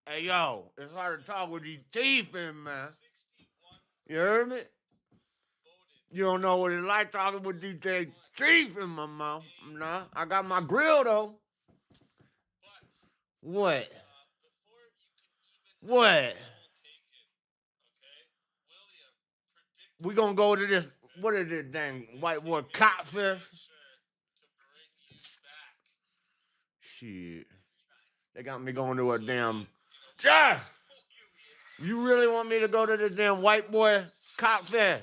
Hey, yo, it's hard to talk with these teeth in, man. You heard me? You don't know what it's like talking with these teeth in my mouth. Nah, I got my grill, though. What? What? We gonna go to this, what is this dang white boy codfish? Shit. They got me going to a damn. Yeah! You really want me to go to this damn white boy codfish?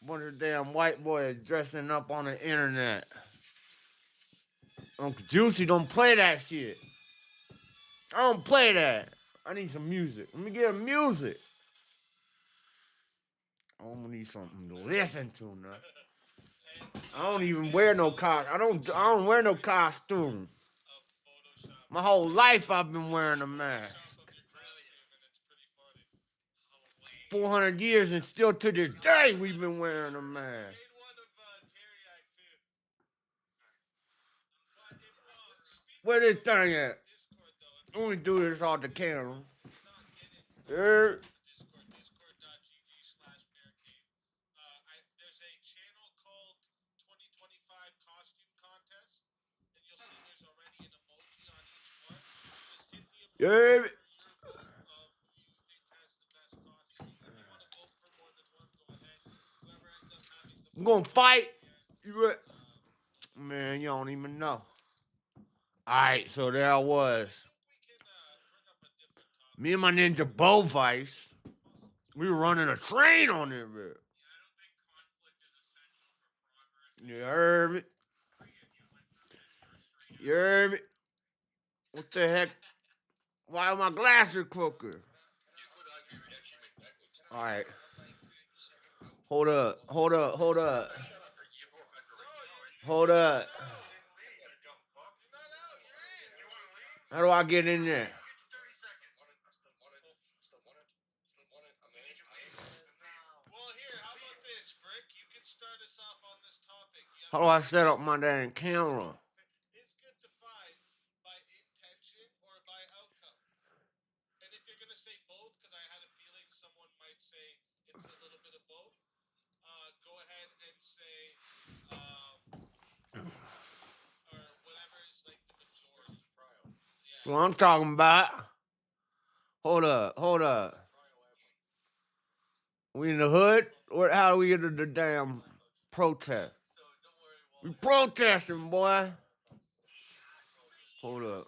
One of the damn white boys dressing up on the internet. Uncle Juicy don't play that shit. I don't play that. I need some music. Let me get a music. I'm gonna need something to listen to now. I don't even wear no I don't wear no costume. My whole life I've been wearing a mask. 400 years and still to this day we've been wearing a mask. Where this thing at? Let me do this off the camera. Er, yeah. I'm gonna fight. You Man, you don't even know. Alright, so there I was. Me and my ninja Bovice, we were running a train on it, bro. You heard me? You heard me? What the heck? Why are my glasses crooked? Alright. Hold up. Hold up. Hold up. Hold up. How do I get in there? How do I set up my damn camera? What I'm talking about. Hold up. Hold up. We in the hood? How do we get to the damn protest? We protesting, boy. Hold up.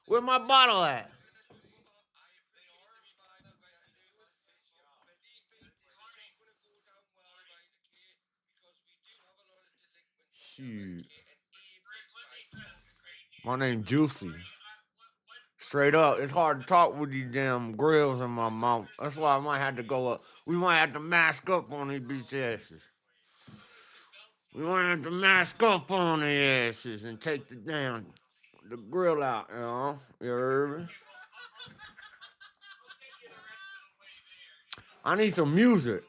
Where my bottle at? Shoot. My name Juicy. Straight up, it's hard to talk with these damn grills in my mouth. That's why I might have to go up. We might have to mask up on these bitch asses. We might have to mask up on their asses and take the grill out, you know? You heard me? I need some music.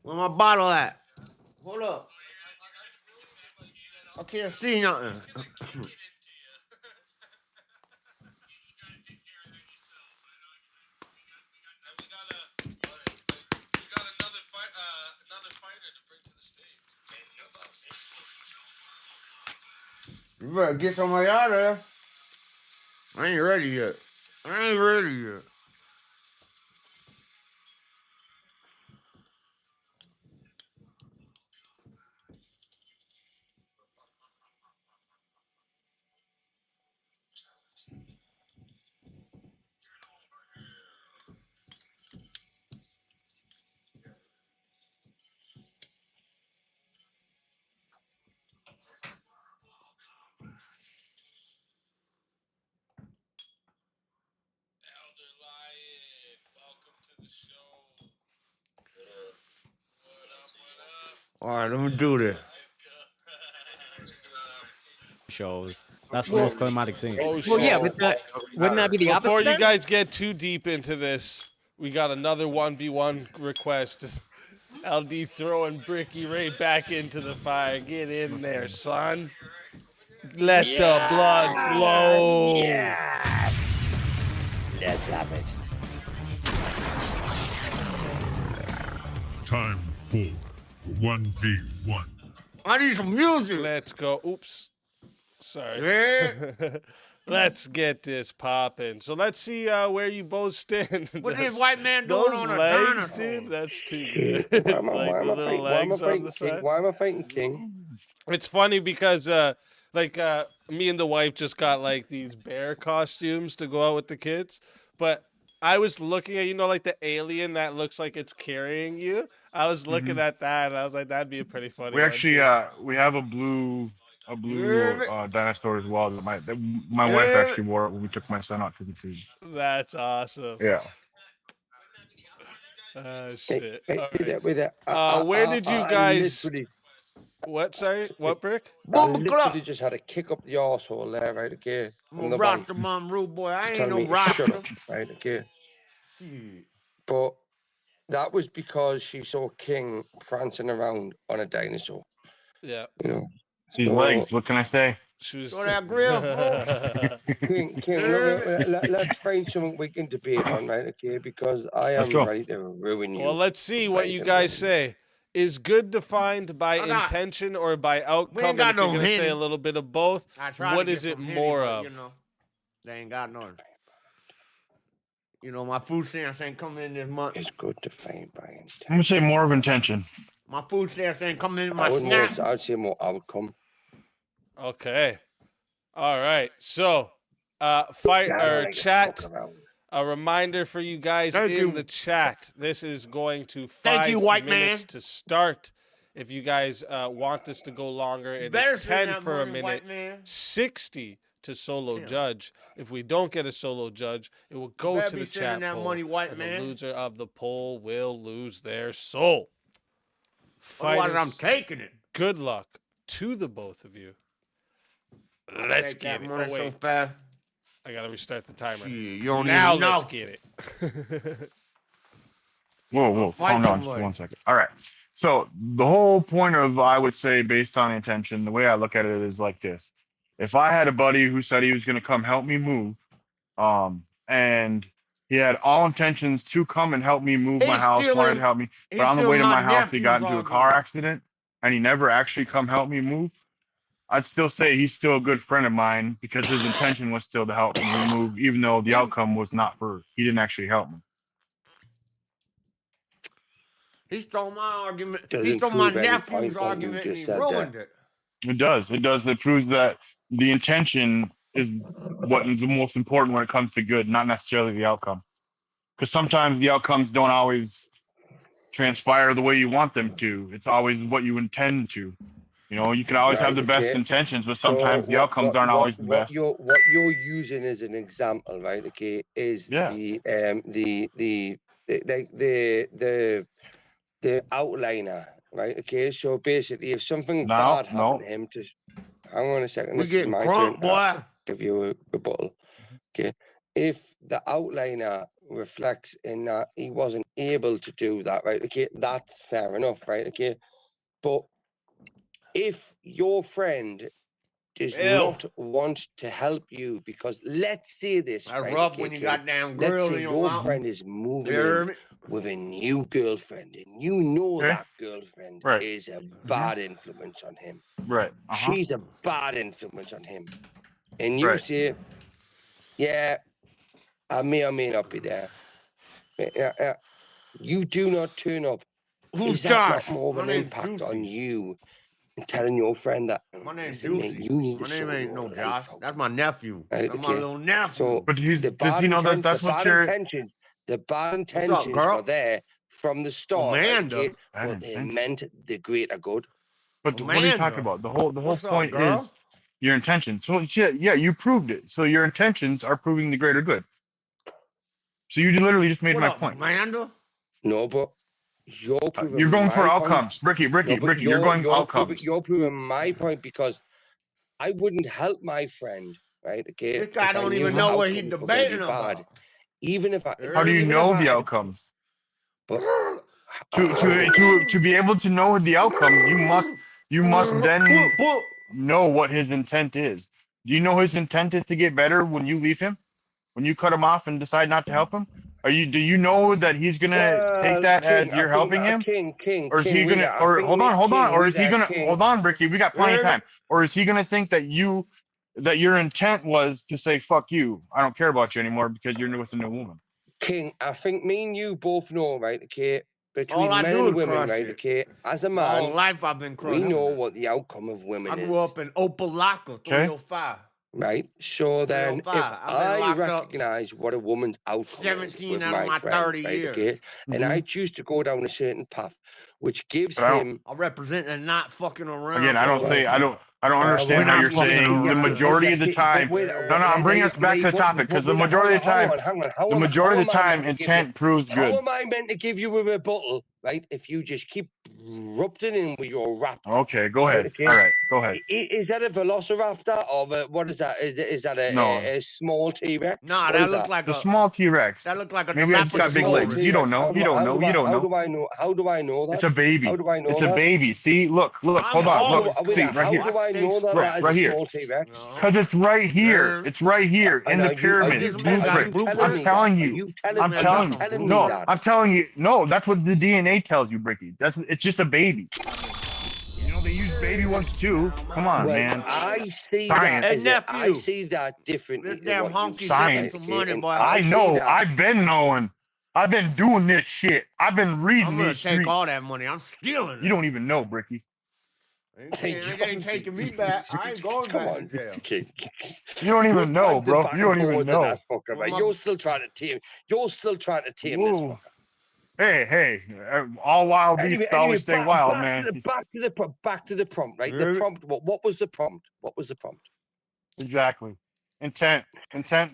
Where my bottle at? Hold up. I can't see nothing. You better get somebody out of there. I ain't ready yet. I ain't ready yet. All right, let me do this. Shows. That's the Well, most climatic scene. Oh Well, yeah, shit! but wouldn't that be the Before opposite you then? guys get too deep into this, we got another 1v1 request. LD throwing Bricky Ray back into the fire. Get in there, son. Let the blood flow. yes. Let's have it. Time for 1v1. I need some music. Let's go. Oops. Sorry. Yeah. Let's get this popping. So let's see where you both stand. What this white man doing Those on a legs, dinosaur? dude, that's too Shit. good. Why am I, Like why the am I little fighting? Why am I legs on fighting the King? side. Why am I fighting King? It's funny because me and the wife just got like these bear costumes to go out with the kids, but I was looking at, like the alien that looks like it's carrying you. I was looking at that and I was like, that'd be a pretty funny We one, actually too. we have a blue dinosaur as well that my wife Yeah. actually wore it when we took my son out to the zoo. That's awesome. Yeah. Shit. Hey, All with right. that, with that. Where did you I guys? literally, What? Sorry. What, Brick? I Booba literally Club. just had to kick up the arsehole there, right? Okay, I'm from a the wife Rasta mom rude boy. I ain't telling no me to shut Rasta. up, right? Okay, Shit. but that was because she saw King prancing around on a dinosaur. Yeah. You know, These so legs, what can I say? She was. Show that grill, fool. King, Yeah. let's find something we can debate on, right? Okay, because I Let's am go. ready to ruin you. Well, let's see what Right, you and guys ruin you. say. Is good defined by I got- intention or by We outcome? ain't got And if you're no gonna say Henny. a little bit of both, I tried what to get is it some Henny, more but, of? they ain't got none. My food stamps ain't coming in this month. It's good to find by I'm intention. gonna say more of intention. My food stamps ain't coming in I my would snap. I'd say more outcome. Okay. All right. So, fight I don't or like to chat. fuck around. A reminder for you guys Thank in you. the chat. This is going to Thank you, 5 white minutes man. to start. If you guys want this to go longer, it Better is spend 10 that for a money, minute, white man. 60 to solo Damn. judge. If we don't get a solo judge, it will go better to be the spending chat that poll, money, white and man. the loser of the poll will lose their soul. Otherwise, I'm Fighters, taking it. good luck to the both of you. I Let's take get that it. money Oh, so wait. fast. I gotta restart the timer. Shit, you don't Now even know. let's get it. Whoa, Fight calm down them just like- 1 second. All right. So the whole point of, I would say, based on intention, the way I look at it is like this. If I had a buddy who said he was gonna come help me move, and he had all intentions to come and help me move my He's house, wanted stealing- to help me, he's but on the stealing way to my my house he got nephew's into a car argument. accident and he never actually come help me move, I'd still say he's still a good friend of mine because his intention was still to help me move, even though the outcome was not he didn't actually help me. He stole my argument. Doesn't He stole my prove any nephew's point what you argument and just he said ruined it. It does. It proves that the intention is what is the most important when it comes to good, not necessarily the outcome. Because sometimes the outcomes don't always transpire the way you want them to. It's always what you intend to. You can always have the best intentions, but sometimes the outcomes aren't always the best. What you're using as an example, right? Okay, is the outliner, right? Okay, so basically, if something bad happened to him, hang on a second. We This is getting my crunk, turn. boy. Give you a rebuttal. Okay, if the outliner reflects in that he wasn't able to do that, right? Okay, that's fair enough, right? Okay, but if your friend does not want to help you, because let's say this, That's right? rough Okay, when you King, got damn let's grill say in your your mouth. friend is moving You hear in me? with a new girlfriend, and you know Okay. that girlfriend Right. is a bad influence on him. Right. She's a bad influence on him. And you Right. say, yeah, I may or may not be there. You do not turn up. Who's Is that Josh? not more of My an name's impact Juicy. on you and telling your friend that, My name's listen, mate, Juicy. you need My to name sort ain't your no life Josh. out. That's my nephew. Right, That's my okay. little nephew. So But does he know that that's what the bad intentions girl? were there from the start, right, Amanda. okay, Bad but they intentions. meant the greater good. But what are you talking about? The whole What's up, point girl? is your intentions. So yeah, you proved it. So your intentions are proving the greater good. So you literally just made What my up, point. Amanda? No, but You're proving You're going for my point. outcomes, Ricky. No, but You're going outcomes. You're proving my point because I wouldn't help my friend, right? Okay, This guy if I don't knew even the know what he's outcomes were gonna be debating bad. about. Even if I, How do you even know if the I- outcomes? But To be able to know the outcomes, you must then know what his intent is. Do you know his intent is to get better when you leave him? When you cut him off and decide not to help him? Do you know that he's gonna take that as you're helping him? Or is he gonna hold on, or is he gonna hold on, Ricky, we got plenty of time. Or is he gonna think that your intent was to say, fuck you, I don't care about you anymore because you're with a new woman? King, I think me and you both know, right? Okay, between All I men do and is women, crush right? it. Okay, as a My whole man, life I've been we crushing. know it. what the outcome of women I is. grew up in Opalaka, 305. Right. So then, if 305. I've been I locked up recognize what a woman's outcome is 17 with out of my my friend, 30 right? years. Okay, and I choose to go down a certain path, which gives But I don't- him. I represent and not fucking around. Again, I don't understand We're how not you're fucking saying the around. majority of the time. No, I'm bringing us back to the topic because the majority of the time, How the am majority I of the time, meant to give you- intent proves How good. am I meant to give you a rebuttal, right? If you just keep erupting in with your rap. Okay, go ahead. Okay. All right, go ahead. Is that a velociraptor or what is that? Is that No. a small T-Rex? Nah, What that is looked like The a small T-Rex. that looked like a Maybe it's got big Small legs. You don't T-Rex. know. You don't know. You don't How know. do I know? How do I know that? It's a baby. How do I know It's that? a baby. See, look. I'm Hold on. always Look. Wait, See, close. right how here. do I know that Right, that is right a here. small T-Rex? No. Because it's right here. Yeah. It's right here in And the are pyramid this you, man got blueprint. blueprints? I'm telling Are you. you I'm man telling got you. some No, that? I'm telling you. No, that's what the DNA tells you, Bricky. It's just a baby. You know, they use baby ones too. Come on, Well, man. I see Science. that. Hey, nephew. I see that differently. This To damn what you honky see, sent me right? some Science. money, And boy. I see know. that. I've been knowing. I've been doing this shit. I've been reading I'm gonna these take streets. all that money. I'm stealing it. You don't even know, Bricky. It ain't taking me back. I ain't going Come back on, to jail. kid. You don't You're even know, trying to bro. back You don't and even forth with know. that fucker, Well, right? my- You're still trying to tame. You're still trying to tame this Whoa. fucker. Hey, all wild beasts always stay wild, man. Back to the prompt, right? Yeah. The prompt. What was the prompt? What was the prompt? Exactly. Intent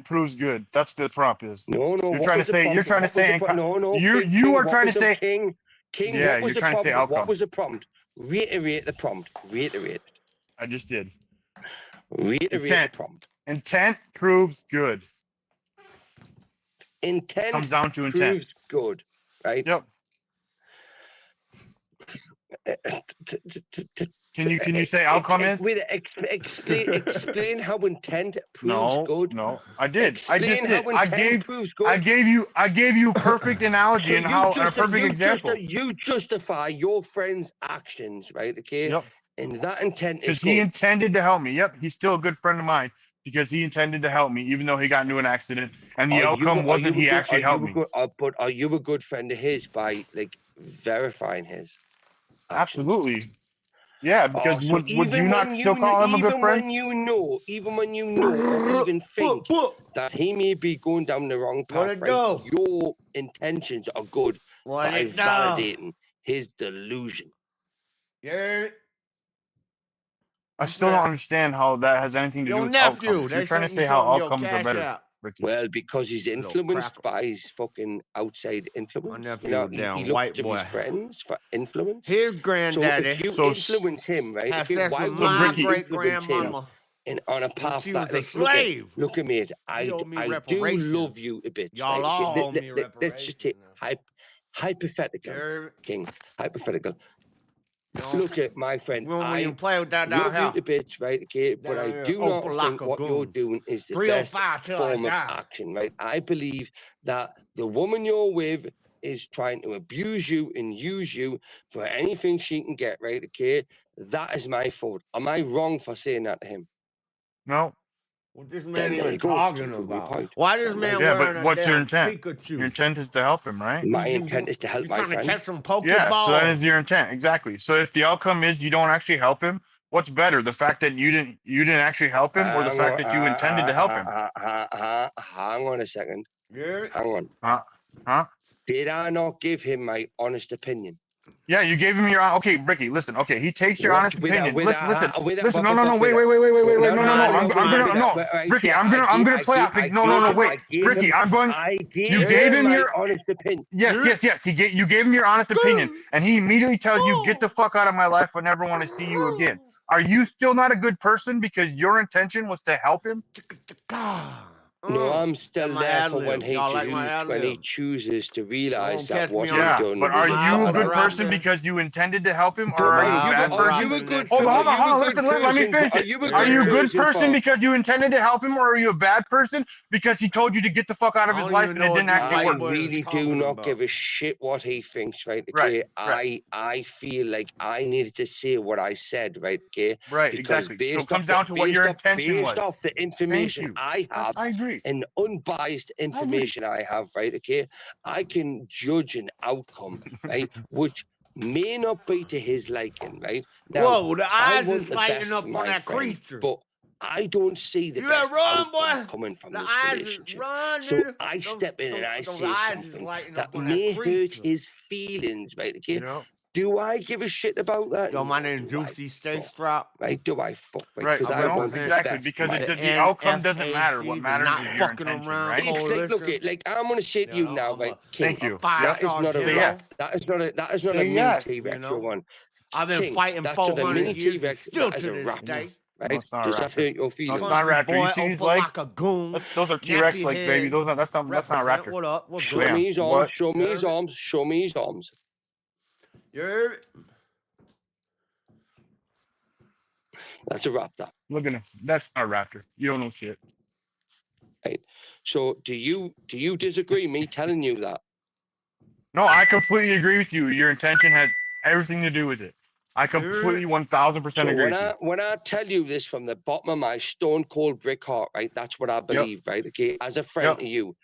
proves good. That's the prompt is. No. You're What trying was to the say. prompt? You're trying to What was say. the prompt? No. You are trying to say. King. Yeah, What was you're the trying to say prompt? What outcome. was the prompt? Reiterate the prompt. Reiterate it. I just did. Reiterate the prompt. Intent proves good. Intent Comes down to intent. proves good, right? Yep. Can you say outcome is? Wait, explain how intent proves good. No. I did. I just Explain did. how intent proves good. I gave you a perfect analogy So and a perfect example. You justify your friend's actions, right? Okay. Yep. And that intent is Because he good. intended to help me. Yep. He's still a good friend of mine because he intended to help me, even though he got into an accident. And the outcome wasn't he actually helped me. But are you a good friend of his by like verifying his actions? Absolutely. Yeah, because So would you not still call him a good friend? Even when you know or even think that he may be going down the wrong What path, it right? do? Your intentions are good What by it do? validating his delusion. Yeah. I still don't understand how that has anything to do Your with nephew. outcomes. You're They trying to sent me say how something. Your outcomes are better, Cashapp. Ricky. Well, because he's Little influenced cracker. by his fucking outside My influence. nephew, You know, damn he white looks to boy. his friends for influence. His So granddaddy if you So influence him, right? had Okay, sex why with would my Ricky- great influence him grandmama on a when path she that, was a like, slave. look at mate, He owed me I do reparations. love you a bit. Y'all right? all Okay, owe me let's just take reparations. hypothetical, Yeah. King. Hypothetical. You know, Look at my friend. we don't I even play with that down love you here. to bits, right? Okay, but Down I here, do not think Opalaka what you're Goons. doing is the 305 best till I form of die. action, right? I believe that the woman you're with is trying to abuse you and use you for anything she can get, right? Okay, that is my fault. Am I wrong for saying that to him? No. What this Then man there even you go. talking Prove my about? point. Why this Then man Yeah, wearing but a what's your damn intent? Pikachu? Your intent is to help him, right? My intent is to help You my trying to friend. catch some Pokeballs? Yeah, so that is your intent. Exactly. So if the outcome is you don't actually help him, what's better? The fact that you didn't actually help him or the fact that you intended to help him? Hang on a second. Yeah. Hang on. Huh? Did I not give him my honest opinion? Yeah, you gave him your okay, Ricky. Listen, okay, he takes your What honest opinion. Listen. with No, no, no. Wait, with wait, wait, wait, wait, wait, wait. no, No, no, no, no, no. no, I'm with gonna no, right Ricky. here, I'm gonna play off. No, no, no. Wait, I gave Ricky. him, I'm going. I You gave gave him him my your honest opinion. yes, yes, yes. You gave him your honest opinion, and he immediately tells you, "Get the fuck out of my life. I never want to see you again." Are you still not a good person because your intention was to help him? No, I'm That's still my there ad for lib. Y'all like my ad when he lib? chooses to You realize won't that catch me what on he Yeah, done but are was you a bad. good person dropping. because you intended to help him, or So are you a I'll bad be are person? you a dropping good? next Hold on, Are hold on, week. you hold a on. good Listen, let me person? finish Are it. you a Are good you a good person, person Paul? because you intended to help him, or are you a bad person because he told you to get the fuck out of I his don't life even and it know what didn't these actually I white work? boys is really do talking not about. give a shit what he thinks, right? Right, Okay, right, I feel like I needed to say what I said, right? Okay, right, because exactly. So it comes down to what your intention based was. off the Thank information you. I have I agree. and unbiased I agree. information I have, right? Okay, I can judge an outcome, right, which may not be to his liking, right? Now, Whoa, the I eyes want is the lighting best for up on my that friend, creature. but I don't see the You better best run, outcome boy. coming from The this eyes is relationship. run, So nigga. I step in and I Those say eyes is something lighting that up on that may hurt creature. his feelings, right? Okay. Yep. Do I give a shit about that? Yo, my No, name do I Juicy Steak fuck, Strap. right? Do I fuck, right? Right. Because I I No, want the represent exactly. best for Because my it the the outcome doesn't matter. What NFAC, the matters Not is your Fucking intention, Around right? if say, look Coalition. it like I'm gonna say to You you know, now, I'm right, a, King. Thank a you. Yep. That is five-star not a Say rat. general. yes. That is not a Say mini yes. T-Rex You you're know, on. I've been King, fighting that's not a 400 mini years and T-Rex, still that is to a this raptor, day. No, right? it's not a Does that raptor. hurt your No, it's feelings? not a Country raptor. You boy, see these open legs? like a goon. Those are T-Rex Nappy legs, baby. head. Those are that's not Represent. raptor. What up? What Show good? me Bam. his arms, What? show me his Heard it? arms, show me his arms. You heard it? That's a raptor. Look at him. That's not a raptor. You don't know shit. Right. So do you disagree me telling you that? No, I completely agree with you. Your intention has everything to do with it. I You heard completely it? 1000% So agree with you. when I tell you this from the bottom of my stone cold brick heart, right? That's what I Yep. believe, right? Okay, as a friend Yep. to you,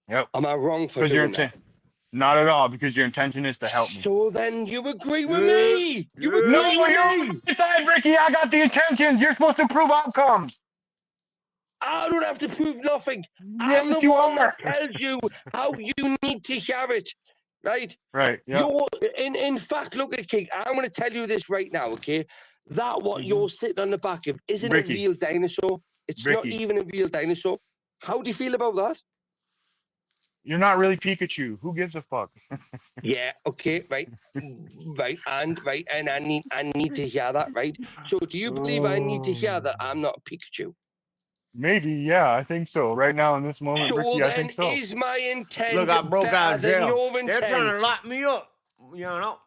Yep. am I wrong for Because your doing that? intent, not at all. Because your intention is to help me. So then you agree with Yeah, me. You yeah. No, agree with you're on me. my side, Ricky. I got the intentions. You're supposed to prove outcomes. I don't have to prove nothing. I'm the Yes, you one that are. tells you how you need to hear it, right? Right. Yep. You're in fact, look at King. I'm going to tell you this right now, okay? That what Mhm. you're sitting on the back of isn't a Ricky. real dinosaur. It's not Ricky. even a real dinosaur. How do you feel about that? You're not really Pikachu. Who gives a fuck? Yeah, okay, right, right, and I need to hear that, right? So, do you believe I need to hear that I'm not a Pikachu? Maybe, yeah, I think so. Right now, in this moment, So Ricky, I then, think so. is my Look, intent I broke out better of than jail. your They're trying intent? to lock me up. You know,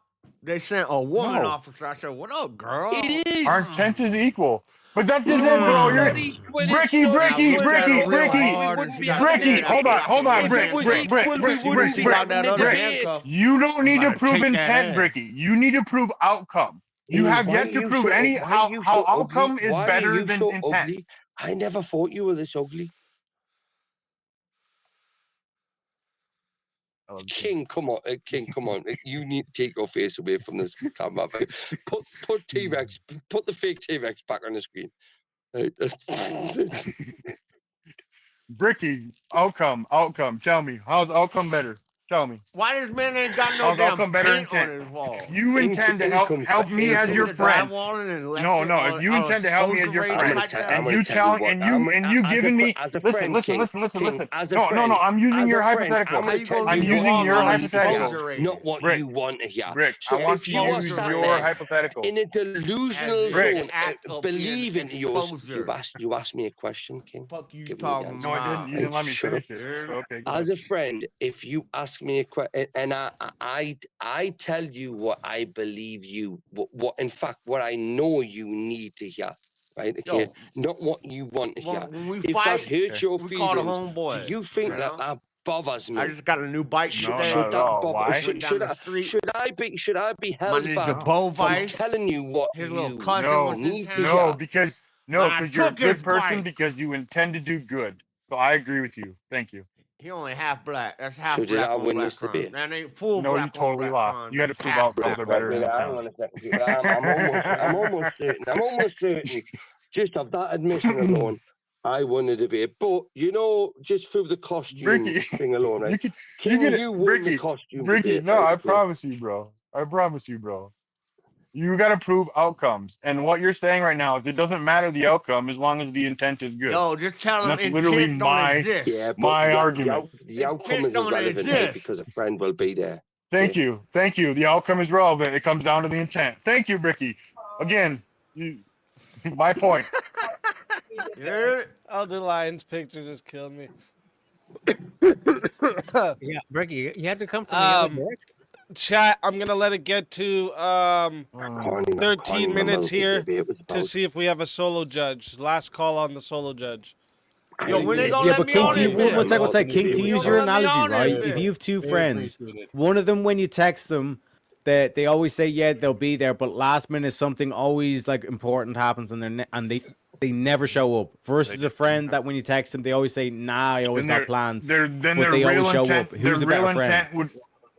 they sent a woman No, officer. I said, "What up, girl?" It our is. intent is equal. But that's just No, it, it's bro. not. You're Well, it's Bricky, not And I Bricky, equal looked at her Bricky, now. real Otherwise, Bricky, we hard, and wouldn't she be got having Bricky. this. scared. I Hold on, clapped hold her on, with If a it Brick, was Brick, handcuff. Brick, equal, we Brick, See when wouldn't Brick, she be Brick, got having that the other Brick. debate. handcuff, You don't I'm need to about to prove take that intent, ass. Bricky. You need to prove outcome. You have Why are yet to you prove so? any Why are you how so ugly? outcome is Why are better you than so intent. ugly? I never thought you were this ugly. I love you. King, come on, King, come on. You need to take your face away from this camera. Right? Put T-Rex, put the fake T-Rex back on the screen. Right? Bricky, outcome. Tell me, how's outcome better? Tell me, Why this man ain't got no how's damn outcome better paint on intent? his If walls? you intend to Income, help me He as income. took your the friend, drywall and left no, it no. If you all intend to help me as your exposurated I'm friend, gonna like tell. that. I'm and gonna you tell you tell what. and you giving me As a listen, friend, King. King. As a No, friend. I'm using As your a friend, hypothetical. I'm How gonna you tell gonna I'm you leave the what using walls you your all need to hear, hypothetical. not exposurated? what Brick, you want to hear. Brick, I So want if to you are use sat your there Exposurated hypothetical. in a as delusional in Brick, the zone, act of being believing yours, exposure. you asked me a question, King. Fuck you Give me the talking answer. no, I didn't. about? You Right? didn't let me Shut up. finish it. Yeah. So, okay, go As ahead. a friend, if you ask me a question, and I tell you what I believe you, what in fact what I know you need to hear, right? Okay, Yo, not what you want to hear. when we If that fight, hurts Okay. your we call the feelings, do homeboys. you You think that know, that bothers I me? just got a new bike No, today. not at all. Why? Went down the street. Should I be My held ninja back No, Bo from Vice, telling you what his little you cousin was no, in need to town, hear? and no, I because you're a took his good person bike. because you intend to do good. So I agree with you. Thank you. He only half black. That's So half did black I on win black this crime. debate? That ain't full No, you black on totally black lost. crime. You had to That's prove half outcomes black are Right, on better wait, than black hang crime. on a second. I'm almost certain. Just of that admission intent. alone, I won the debate. But just through the costume Bricky, thing alone, right? you King, get it, you won the Bricky, costume Bricky. debate, No, right? I Okay. promise you, bro. I promise you, bro. You got to prove outcomes. And what you're saying right now is it doesn't matter the outcome as long as the intent is good. Yo, just tell And him that's literally intent don't exist. Yeah, but my argument. the outcome is don't irrelevant, mate, exist. because a friend will be there. Thank you. Thank you. The outcome is relevant. It comes down to the intent. Thank you, Bricky. Again, my point. Yeah. Oh, the lion's picture just killed me. Yeah, Bricky, you had to come from the other direction. Chat, I'm gonna let it get to Can't 13 even minutes remember here what it was to about. see if we have a solo judge. Last call on the solo judge. Yo, when they gonna Yeah, let but me King, on to it? one sec, one sec. King, to When use you your gonna let me analogy, on right? it? If you have two Very friends, appreciate it. one of them, when you text them, that they always say, yeah, they'll be there, but last minute something always like important happens, and they never show up. Versus a friend that when you text them, they always say, nah, I always got plans, Then but their they always real show intent, up. Who's a their real better friend? intent would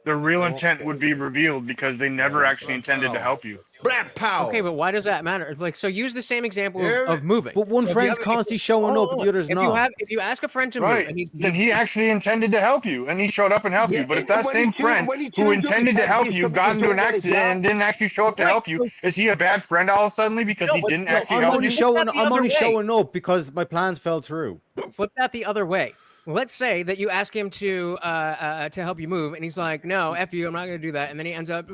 their real intent would be revealed because they never actually intended to help you. Black power. Okay, but why does that matter? It's like, so use the same example Yeah. of moving. But one So if you friend's have- if- constantly showing up, the other's if not. if you ask a friend to move, Right. and Then he actually intended to help you, and he showed up and helped you. But if that when same he turned- friend when he who turned up intended to and help said you something got was into an going on his accident yard. and didn't actually show up to Right, help you, so- is he a bad friend all of a sudden because No, he but didn't No, actually I'm help only you? showing. the I'm other only way. showing up because my plans fell through. flip that the other way. Let's say that you ask him to help you move, and he's like, "No, f you, I'm not going to do that." And then he ends up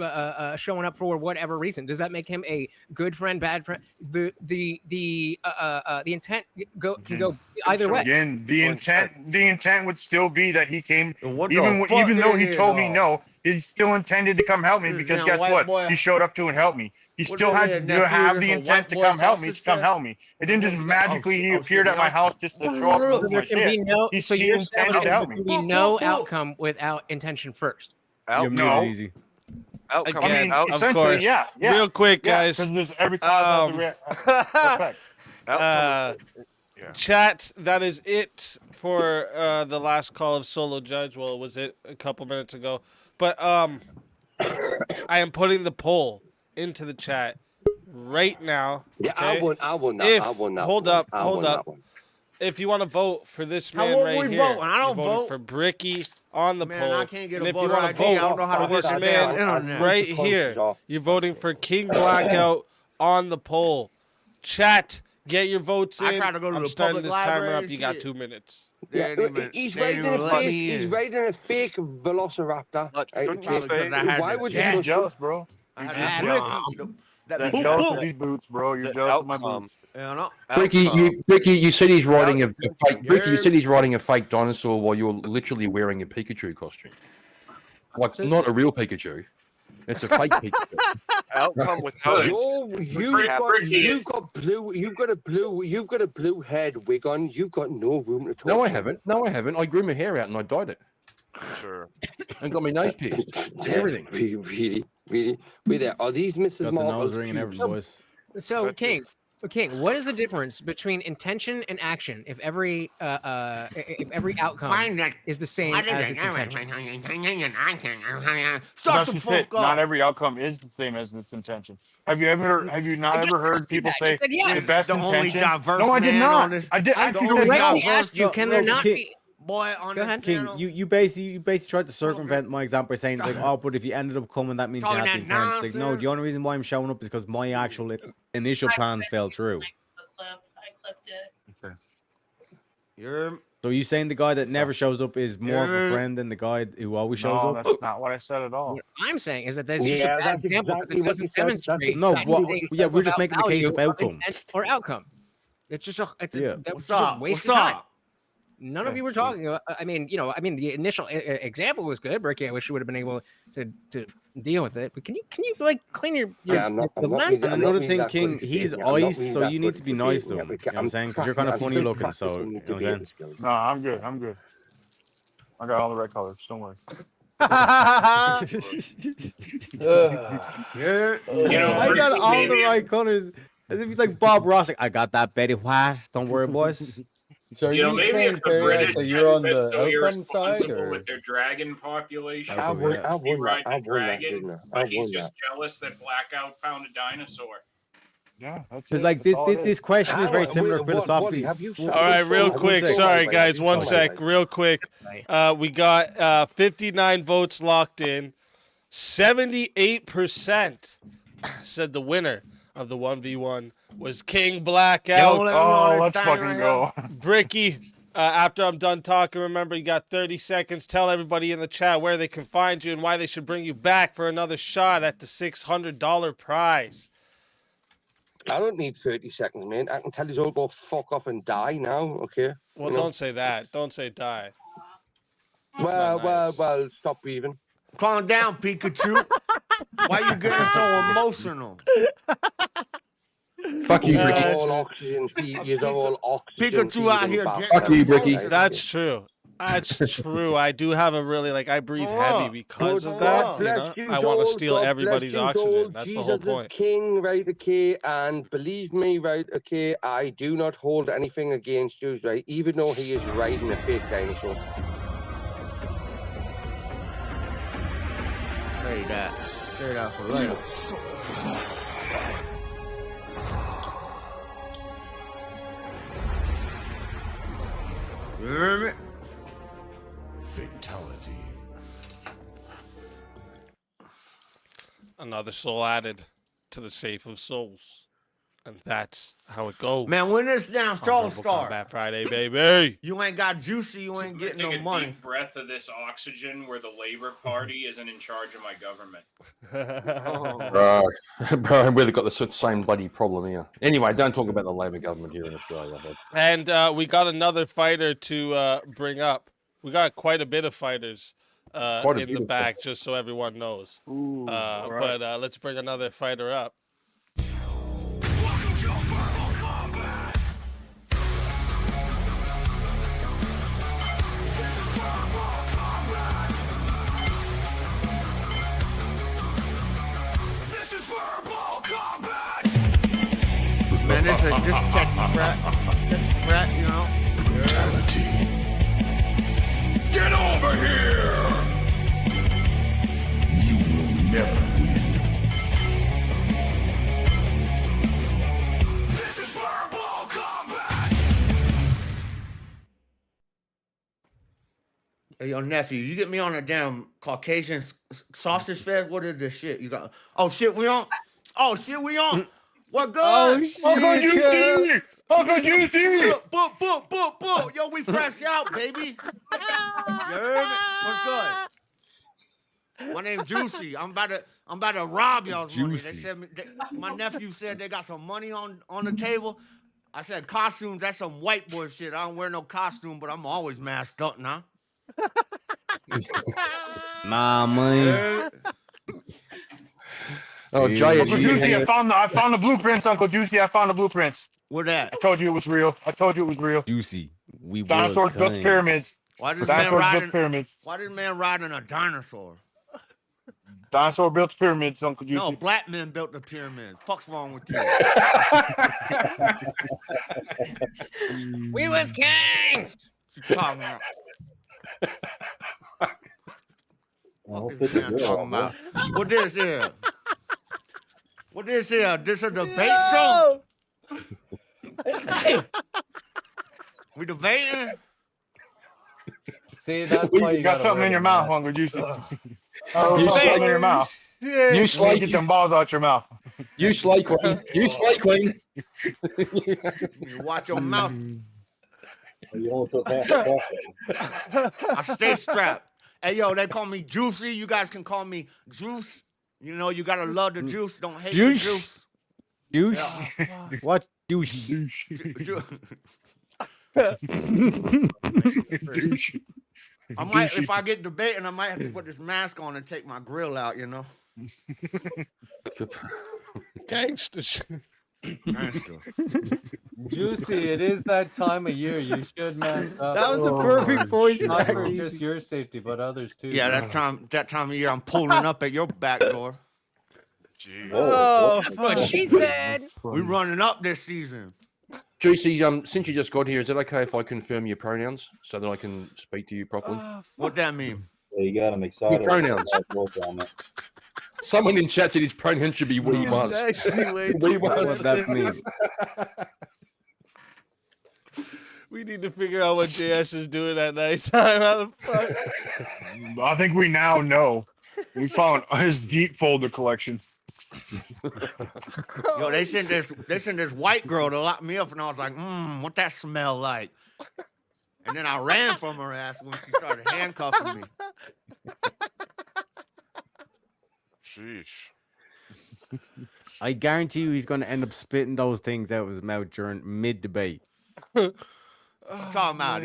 showing up for whatever reason. Does that make him a good friend, bad friend? The intent can go either So way. again, the intent would still be that he came, What the even fuck even though they he did, told me dog? no, he still intended to come help me This because damn guess white what? boy- He showed up to and help me. He What still they had did, to nephew, have this the a intent white to boy come help me. sausage To come fest? help me. It didn't just magically he appeared at my house just to show up and So move There my can be shit. no. He So you're intended to establishing help there me. can be no outcome without intention first. You made No. it easy. Outcome. I mean, Of essentially, course. yeah. Real quick, guys. Because there's every cause has a effect. Outcome. Yeah. Chat, that is it for the last call of Solo Judge. Well, was it a couple minutes ago? But I am putting the poll into the chat right now. Yeah, okay? I won that. If, I won that. hold one. up, I hold won up. that one. If you want to vote for this How man will right we here, vote? I don't you're voting vote. for Bricky on the Man, poll. I can't get and a if you voter want ID. to vote I don't know how to for work this that man damn internet. right Put the here, punches off. you're voting for King Blackout on the poll. Chat, get your votes in. I tried to go to I'm the starting public this timer library, up. You got shit. 2 minutes. They Yeah, ain't even- he's they ain't riding even a let fake. me He's in. riding a fake Velociraptor. But Right, couldn't okay. you say- Because I had Why the would jack. you You're trust jealous, bro. I You're had jealous. that You're boop jealous boop. of These boots, bro. You're the jealous of my outcome. boots. You know? Bricky, Outcome. you said he's riding a fake. Bricky, you Yeah. said he's riding a fake dinosaur while you're literally wearing a Pikachu costume. Like, So- not a real Pikachu. It's a fake Pikachu. Outcome without You've got blue. You've got a blue head wig on. You've got no room to talk. No, I to. haven't. No, I haven't. I grew my hair out and I dyed it. Sure. And got my nose pierced. Everything. Really. Wait there. Are these Mrs. Got the nose Marple's ring and every pubes? voice. So, That's King, what is the difference between intention and action if every outcome is the same as its intention? Start That's the just it. fuck Not up. every outcome is the same as its intention. Have you not I just ever heard asked you people that. You say said yes. the best The only intention? diverse No, I did man not. on this- I did. I I'm actually the said only no. I asked you, So, can there no, not King- be? Boy, on Go this ahead. King, panel. you basically tried to circumvent my example by saying it's like, oh, but if you ended up coming, that means you Talking had the that intent. It's like, no, nonsense. the only reason why I'm showing up is because my actual initial plans fell through. I clipped it. You're So you saying the guy that never shows up is more of a Yeah. friend than the guy who always shows No, up? that's not what I said at all. What I'm saying is that that's just Yeah, a bad that's example because exactly it what doesn't you said. That's demonstrate. No, that what- anything yeah, we're just about making the case of value or outcome. intent or outcome. It's just that Yeah. was what's just a up? waste What's of time. up? None of Yeah, you were true. talking about. I mean, the initial example was good. Bricky, I wish you would have been able to deal with it. But can you like clean your Yeah, I'm not- the I'm not lens? really- And I'm not another really thing, that good King, at he's skating. I'm not ice, really so that you good need to at be nice to skating. him. You know what I'm saying? Because you're tracking- kind of I'm funny still looking, so, practicing you know the what I'm saying? debating skills. No, I'm good. I'm good. I got all the right colors. Don't worry. Yeah. I got all the right colors. As if he's like Bob Ross, like, I got that Betty White. Don't worry, boys. So are You know, you maybe saying, if the Terry, British that you're on had been the so outcome side, irresponsible or with their dragon population, I won- I he ride the I won that, dragon, didn't I? I but he's won just jealous that Blackout found a dinosaur. Yeah, that's Because it. like That's all it this is. question is very How- similar wait, philosophically. have you All right, real quick. Sorry, guys. One sec. Real quick. We got 59 votes locked in. 78% said the winner of the 1v1 was King Yo, Blackout. let me know that let's thing fucking right go. Bricky, after I'm done talking, remember you got 30 seconds. Tell everybody in the chat where they can find you and why they should bring you back for another shot at the $600 prize. I don't need 30 seconds, man. I can tell you all go fuck off and die now, okay? Well, You know? don't say that. Don't say die. Well, stop breathing. Calm down, Pikachu. Why you getting so emotional? Fuck you, You're Bricky. all oxygen. You're all oxygen. Pikachu out feeding here bastards. getting Fuck you, Bricky. emotional. That's true. That's true. I do have a really, I breathe heavy because of that. You know, I want to steal everybody's oxygen. That's the whole Jesus point. is king, right? Okay, and believe me, right? Okay, I do not hold anything against you, right? Even though he is riding a fake dinosaur. Say that. Say that for later. You hear me? Fatality. Another soul added to the safe of souls. And that's how it goes. Man, when this damn show Honorable start, Combat Friday, baby. you ain't got juicy, you ain't getting Take no a money. deep breath of this oxygen where the Labor Party isn't in charge of my government. Bro, I've really got the same bloody problem here. Anyway, don't talk about the Labor government here in Australia. But... And we got another fighter to bring up. We got quite a bit of fighters in the back, just so everyone knows. Ooh, But let's bring another fighter up. Man, this is Texas Pratt, you know. Fatality. Get over here! You will never win. This is verbal combat! Hey, yo, nephew, you get me on a damn Caucasian sausage fest? What is this shit? You got? Oh shit, we on? Oh shit, we on? What good? Oh shit! Uncle Juicy! Uncle Juicy! Boop. Yo, we fresh out, baby. You heard me? What's good? My name's Juicy. I'm about to rob y'all's money. They Juicy. said my nephew said they got some money on the table. I said costumes. That's some white boy shit. I don't wear no costume, but I'm always masked up now. Nah, You man. heard me? Oh, Yeah. Jay, Uncle Juicy, I found the blueprints, Uncle Juicy. I found the blueprints. What that? I told you it was real. Juicy. We Dinosaurs was built the kinds. pyramids. Why this man Dinosaurs built the riding? pyramids. Why this man riding a dinosaur? Dinosaur built the pyramids, Uncle Juicy. No, black men built the pyramids. Fuck's wrong with you? We was kings. What you talking about? What this man talking about? What this here? What this here? This a debate show? We debating? See, that's why You got gotta something wear in your the mouth, mask. Uncle Juicy. You Something in your mouth. You slay, Get them balls out your mouth. you slay queen. You slay queen. You watch your mouth. You only took half the I stay strapped. Hey, yo, they call me Juicy. You guys can call me Juice. You know, you gotta love the juice. Don't hate Juice. the juice. Douche. What douche? Ju- I might, if I get debating, I might have to put this mask on and take my grill out, you know. Gangster shit. Gangster. Juicy, it is that time of year. You should mask up. That was the perfect voice Not crack, for Easy. just your safety, but others too. Yeah, that time of year, I'm pulling up at your back door. Jeez. Oh, what she said. We running up this season. Juicy, since you just got here, is it okay if I confirm your pronouns so that I can speak to you properly? What that mean? Yeah, you got him excited. Your pronouns. Someone in chat said his pronouns should be we must. Actually, way We too must. What that means? We need to figure out what JS is doing at night time. How the fuck? I think we now know. We found his deep folder collection. Yo, they sent this white girl to lock me up, and I was like, what that smell like? And then I ran from her ass when she started handcuffing me. Sheesh. I guarantee you he's going to end up spitting those things out of his mouth during mid-debate. I'm talking about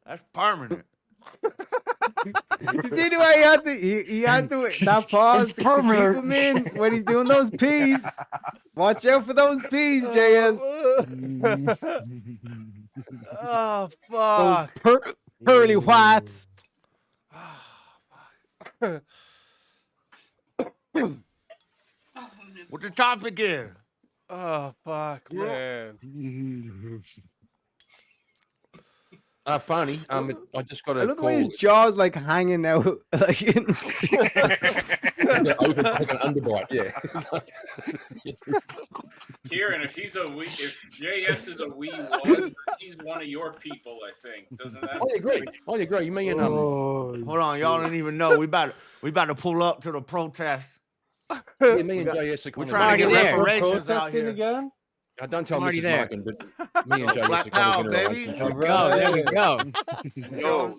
that's permanent. You see the way he had to that pause to keep him in when he's doing those peas. Watch out for those peas, JS. Oh fuck! Those pearly whites. What the topic is? Oh fuck, man. Funny. I just got I a look the call. way his jaw's like hanging out. Like Yeah, over like an underbite. Yeah. Kieran, if JS is a wee one, he's one of your people, I think. Doesn't that? I agree. You mean Hold on, y'all didn't even know we about to pull up to the protest. yeah, me and JS are We're kind trying to of get there. reparations out Protesting here. again? don't tell I'm already Mrs. there. Markin, but me and JS Black are kind Power, of in a baby. relationship. Go, there we go. Yo.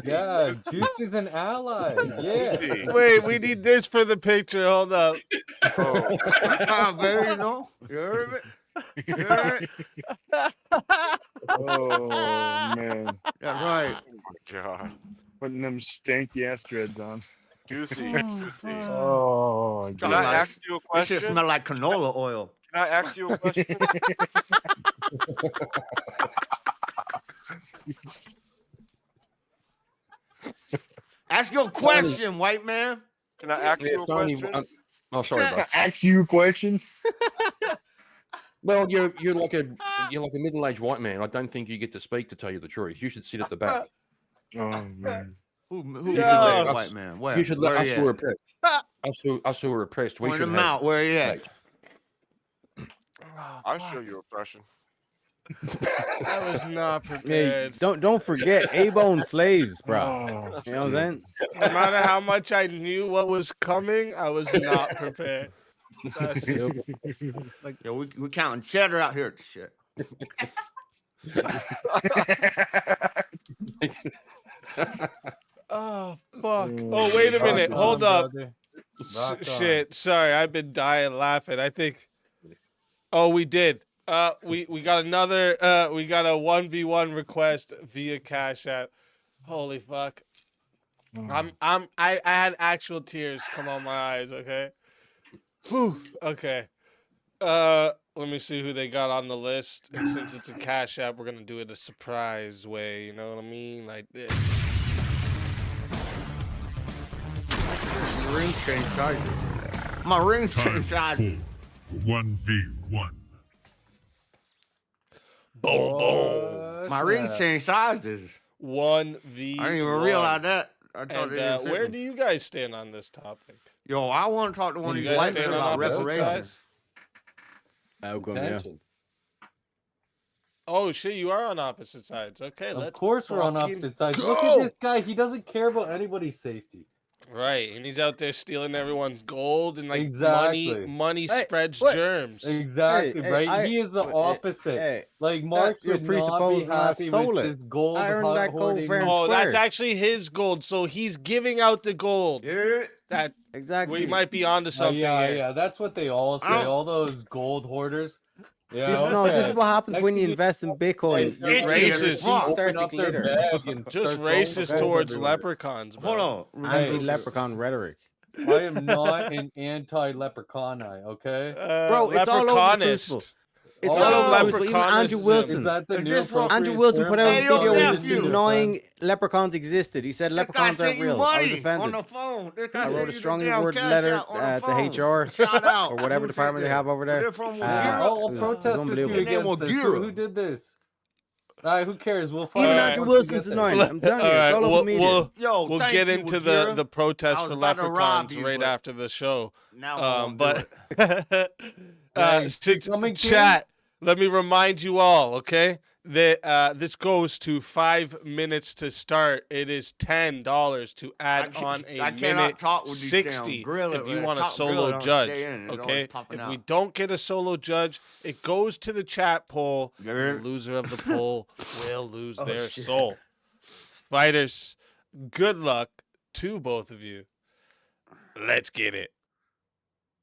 Yeah, Juicy's an ally. Yeah. Juicy. Wait, we need this for the picture. Hold up. Oh, Black Power, baby, you know? You heard me? You heard me? Oh man, That's right. oh my God. putting them stanky ass dreads on. Juicy. Oh, Juicy. fuck. Oh, Can Like, I ask you a This shit question? smell like canola oil. Can I ask you a question? Ask your question, white man. Can I ask you a Funny, question? sorry, bud. Ask you a question. Well, you're like a middle-aged white man. I don't think you get to speak, to tell you the truth. You should sit at the back. Oh man. Who Yeah. is white man? Where? You should let Where us he who are at? oppressed. Us who are oppressed. We Point should him have. out. Where he at? I'll show you oppression. I was not Hey, prepared. don't forget A-bone slaves, bro. Oh, You know what I'm saying? No matter how much I knew what was coming, I was not prepared. That's just- Yo, we counting cheddar out here. Shit. Oh fuck! Oh wait a minute! Rock Hold on, up! brother. Rock on. Shit! Sorry, I've been dying laughing. I think. Oh, we did. We got another. We got a 1v1 request via Cashapp. Holy fuck! I had actual tears come on my eyes. Okay. Whew. Okay. Let me see who they got on the list. And since it's a Cashapp, we're gonna do it a surprise way. You know what I mean? Like this. My rings change sizes. My rings change sizes. 1v1. Boom, boom. My rings change sizes. 1v1. I didn't even realize that. I thought And they didn't fit where me. do you guys stand on this topic? Yo, I want to talk to one of You these guys white men stand on about opposite reparations. sides? Outcome, yeah. Attention. Oh shit, you are on opposite sides. Okay, Of let's course we're on fucking opposite sides. go! Look at this guy. He doesn't care about anybody's safety. Right, and he's out there stealing everyone's gold and like Exactly. money Hey, spreads what? germs. Exactly, Hey, right? He is the opposite. Hey, Like Marx you're would not be presupposing I happy stole with it. this gold. I earned that gold hoarding. fair and Oh, that's square. actually his gold. So he's giving out the gold. Yeah. That Exactly. we might be onto something yeah, here. yeah, that's what they all say. don't- All those gold hoarders. Yeah, This is what happens when you invest in Bitcoin. Hey, Your racist. receipts Fuck. start open to up their glitter. bag and Just start throwing racist gold towards everywhere. leprechauns, bro. Hold on. Anti-leprechaun rhetoric. I am not an anti-leprechaun, okay? Bro, it's all over the leprechaunist. crucible. It's Oh, all over the leprechaunist crucible. Even is Andrew in- Is Wilson. that the It's new just from- Andrew appropriate Wilson put out Hey, a yo, video where he was nephew. denying leprechauns existed. He said This guy leprechauns sent aren't you real. I was money on offended. the phone. This guy I sent wrote you a the strongly damn worded Cash letter App on the to phone. HR Shout out. or whatever Who department they sent have over that? there. They're from I'll it was protest with you unbelievable. Name against was this. Gira. Who did this? Who cares? We'll find Even out Andrew once we Wilson's get there. annoying. I'm telling you, it's all over media. Yo, We'll thank get you, into Akira. the protest I was for about to rob leprechauns you, right but after the show. Now But Hey, to coming, chat, let me remind you all, okay? This goes to 5 minutes to start. It is $10 to add on a I cannot minute talk with these damn 60 gorilla- if you want a top gorilla solo don't judge. stay in. It's always Okay, popping if we out. don't get a solo judge, it goes to the chat poll. The Grr. loser of the poll will lose Oh, their shit. soul. Fighters, good luck to both of you. Let's get it.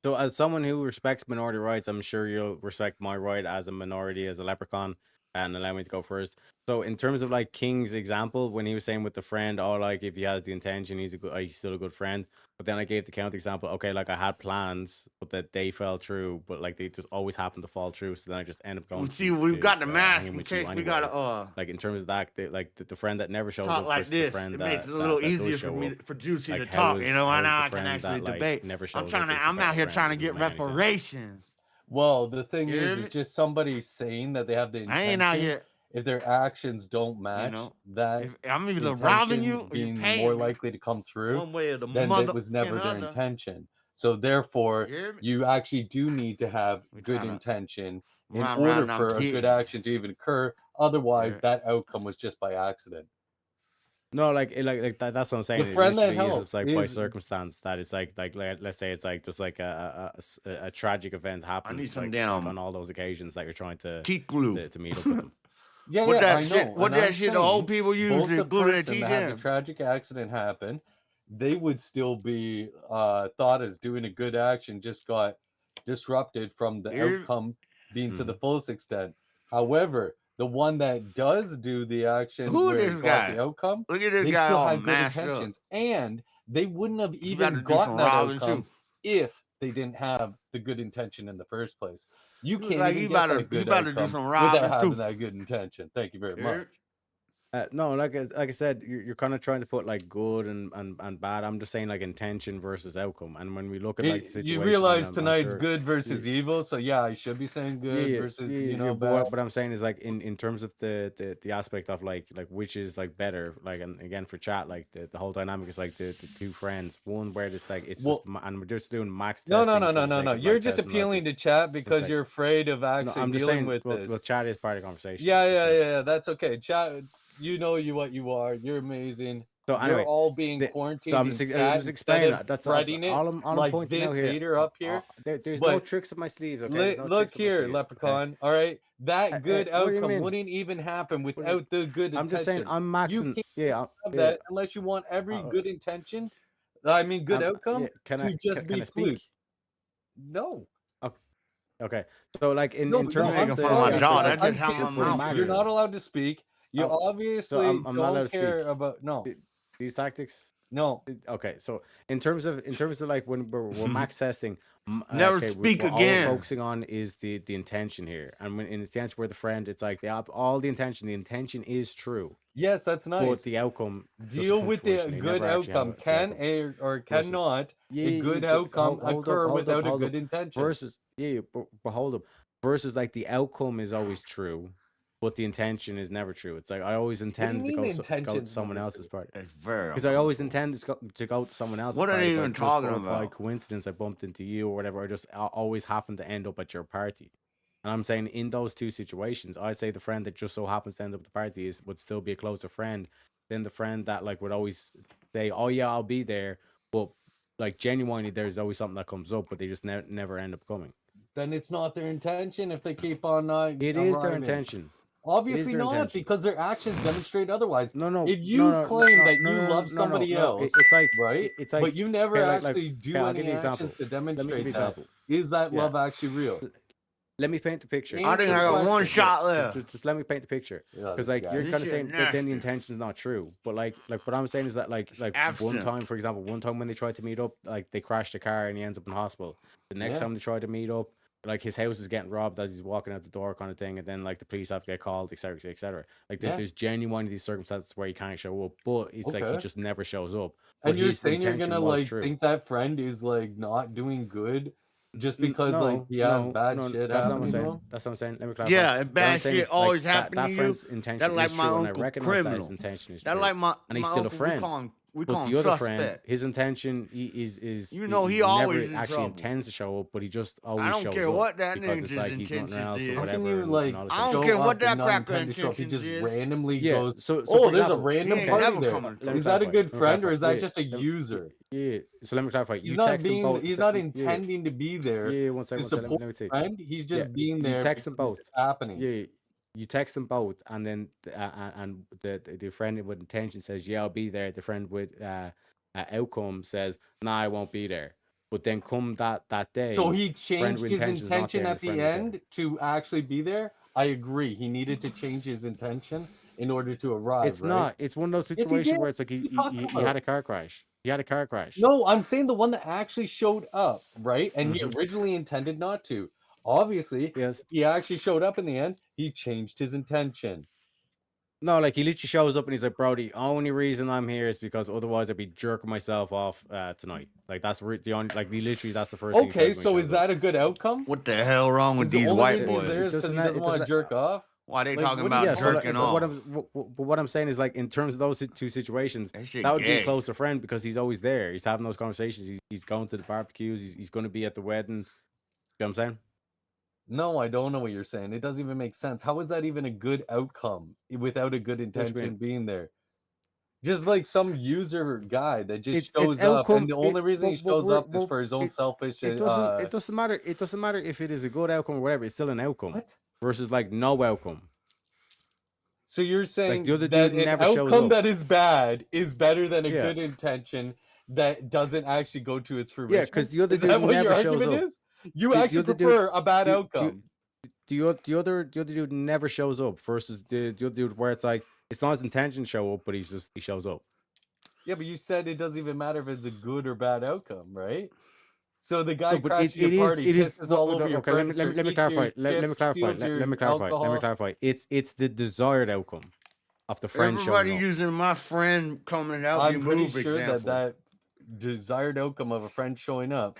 So, as someone who respects minority rights, I'm sure you'll respect my right as a minority, as a leprechaun, and allow me to go first. So, in terms of like King's example, when he was saying with the friend, oh, like if he has the intention, he's still a good friend. But then I gave the counter example. Okay, like I had plans, but that they fell through, but like they just always happen to fall through. So then I just end up going. Well, see, we've got the mask hang in with you case we anyway. gotta Like in terms of that, the friend that never shows talk up like versus the this. friend It that makes it a that- little that does easier for show me up. for Juicy Like, to how talk. is- You know, how and is now the I can friend actually that, like, debate. never I'm shows trying up to. is the I'm out better here friend? trying to It get doesn't make any sense. reparations. Well, the thing You is, hear it's me? just somebody saying that they have the I intention. ain't out here. If their actions don't match, know, that If I'm either robbing intention you or you're being paying more me likely to come through, one way or the then that was motherfucking never their other. intention. So therefore, You hear me? you actually do need to have We good tryna intention in run order around, I'm for a good kidding. action to even occur. Otherwise, Yeah. that outcome was just by accident. No, like that's what I'm saying. The It friend that literally is helped just like by is circumstance that it's like let's say it's like just like a tragic event happens some like damn on all those occasions that you're trying to teeth glue. to meet up with them. yeah, What yeah, that I shit? know. What And that I'm shit? The old saying people use both to the glue their person teeth that had the in. tragic accident happen, they would still be thought as doing a good action, just got disrupted from the Here- outcome being to the Mhm. fullest extent. However, the one that does do the action Who where this it got guy? the outcome, Look at this they guy still all had good mashed up. intentions, and they wouldn't have He about to even do some gotten that robbing outcome too. if they didn't have the good intention in the first place. You He look can't like even he get about to- that he good about to do outcome some without robbing, having too. that good intention. Thank you very Here- much. No, like I said, you're kind of trying to put like good and bad. I'm just saying like intention versus outcome. And when we look at like the situation, You realize I'm tonight's sure, good versus evil, so yeah, I should be saying good versus but bad. what I'm saying is like in terms of the aspect of like which is like better, like, and again for chat, like the whole dynamic is like the two friends, one where it's like it's Well- just and we're just doing max No, testing. no, no, for no, the no, sake no. of, You're like, just testing out appealing the- to chat because like- you're afraid of No, actually I'm just dealing saying, with well, this. well, chat is part of the conversation. Yeah, just yeah, saying. yeah. That's okay. Chat, you know what you are. You're amazing. So anyway, you're all being the- quarantined so I'm in just, chat just instead explaining of that. That's spreading all it I'm like pointing this out here. hater up here. There's no But tricks up my sleeves. Okay, There's no Look tricks up my here, sleeves, Leprechaun. All right, that good what do you outcome mean? wouldn't even happen do you- without the good I'm just saying intention. I'm You maxing. can't Yeah, have yeah. that unless you want every good intention. I mean, good outcome Yeah, can to I just can be I speak? fluke. No. Okay, so like in No, terms of making the fun of my aspect jaw, of- that's I just how can't my mouth speak. is. You're not allowed to speak. You I'm- obviously I'm not allowed don't to speak. care about no. these tactics. No. Okay, so in terms of like when we're max testing, Never okay, speak all again. we're focusing on is the intention here, and when in the intention where the friend, it's like all the intention is true, Yes, that's nice. but the outcome doesn't Deal come with to the fruition. They good never actually have outcome. the Can outcome. or Versus- cannot Yeah, a good but outcome hold up, occur hold up, without a hold good up. intention? Versus but hold up. Versus like the outcome is always true, but the intention is never true. It's like I always intend to mean go, the to go to intention's someone never else's party. It's very. Because I always intend to go to someone else's What are party. they but even just talking by about? coincidence, I bumped into you or whatever. I just always happen to end up at your party. And I'm saying in those two situations, I'd say the friend that just so happens to end up at the party would still be a closer friend than the friend that like would always say, "Oh yeah, I'll be there," but like genuinely, there's always something that comes up, but they just never end up coming. Then it's not their intention if they keep on. It is their arriving. intention. Obviously their not, intention. because their actions demonstrate otherwise. No. If you no, claim no, that no, you no, love no, somebody no, else, it's like right? It's like but you never okay, like, actually do okay, I'll any give you an actions example. to demonstrate Let me give you that. an example. Is that Yeah. love actually real? Let me paint the picture. I think I got one shot left. Just let me paint the picture. Yeah, Because this like guy. you're This kind of shit saying that then the nasty. intention's not true. But like what I'm saying is that like one Absent. time, for example, one time when they tried to meet up, like they crashed a car and he ends up in hospital. The next Yeah. time they tried to meet up, like his house is getting robbed as he's walking out the door, kind of thing, and then like the police have to get called, etc., etc. Like Yeah. there's genuinely these circumstances where he can't show up, but it's like he Okay. just never shows up. And But you're his saying you're intention gonna was like true. think that friend is like not doing good just because like he has no, bad no, shit that's not what I'm happening to saying. him? That's what I'm saying. Let me clarify. Yeah, and What I'm bad saying shit is, like, always that happen to you. friend's intention That's like is my true, and I uncle recognize that criminal. his intention is That's true. like my and he's my still a uncle, we friend. call him We But call him the other friend, suspect. his intention is You know, he never always in actually trouble. intends to show up, but he just always I don't shows care up what that because it's ninja's like he's nothing intentions else is. or How can whatever. you and like all this I kind of don't show shit. care what up and that not cracker intend to show up? He intentions just is. randomly Yeah. goes. So Oh, for there's a example, random He ain't party never there. coming let me Is that a clarify. good Let me friend or clarify. is that Yeah, just a user? yeah. So let me clarify. He's You not text them being. both. He's not Yeah. intending to be there Yeah. One second. to One second. support Let me see. a friend. He's Yeah. just being You there text them because both. it's happening. Yeah. You text them both, and then and the friend with intention says, "Yeah, I'll be there." The friend with outcome says, "Nah, I won't be there." But then come that day, So he friend changed with his intention's not intention there, and at the the friend with there. end to actually be there. I agree. He needed to change his intention in order to arrive. It's right? not. It's one of those Yes, he situations did. where it's like What are you talking he about? had a car crash. He had a car crash. No, I'm saying the one that actually showed up, right? And he Mhm. originally intended not to. Obviously, Yes. he actually showed up in the end. He changed his intention. No, like he literally shows up and he's like, "Bro, the only reason I'm here is because otherwise I'd be jerking myself off tonight." Like that's the only. Like literally, that's the first thing he Okay, says when so he is shows up. that a good outcome? What the hell wrong Is with the these only white reason he's there boys? is because he It doesn't want to doesn't. jerk off? Why they Like, talking what are you about Yeah, so jerking but off? what I'm saying is like in terms of those two situations, That shit that would be a gay. closer friend because he's always there. He's having those conversations. He's going to the barbecues. He's going to be at the wedding. You know what I'm saying? No, I don't know what you're saying. It doesn't even make sense. How is that even a good outcome without a good What you mean? intention being there? Just like some user guy that just It's shows up, and outcome. the only reason he shows up is for his own selfish. It doesn't matter. It doesn't matter if it is a good outcome or whatever. It's still an outcome. What? Versus like no outcome. So you're saying the other that dude an never shows outcome up. that is bad is better than a Yeah. good intention that doesn't actually go to its fruition? Yeah, because the other Is dude that what never your shows argument up. is? You The actually other prefer dude, a bad outcome. the other dude never shows up versus the other dude where it's like it's not his intention to show up, but he shows up. Yeah, but you said it doesn't even matter if it's a good or bad outcome, right? So the guy No, but crashes your party, it is pisses all over your okay. Let me furniture, clarify. eats your Let me chips, clarify. steals Let your me clarify. Let me alcohol. clarify. It's the desired outcome of the friend Everybody showing up. using my friend coming to help you I'm pretty move sure example. that desired outcome of a friend showing up,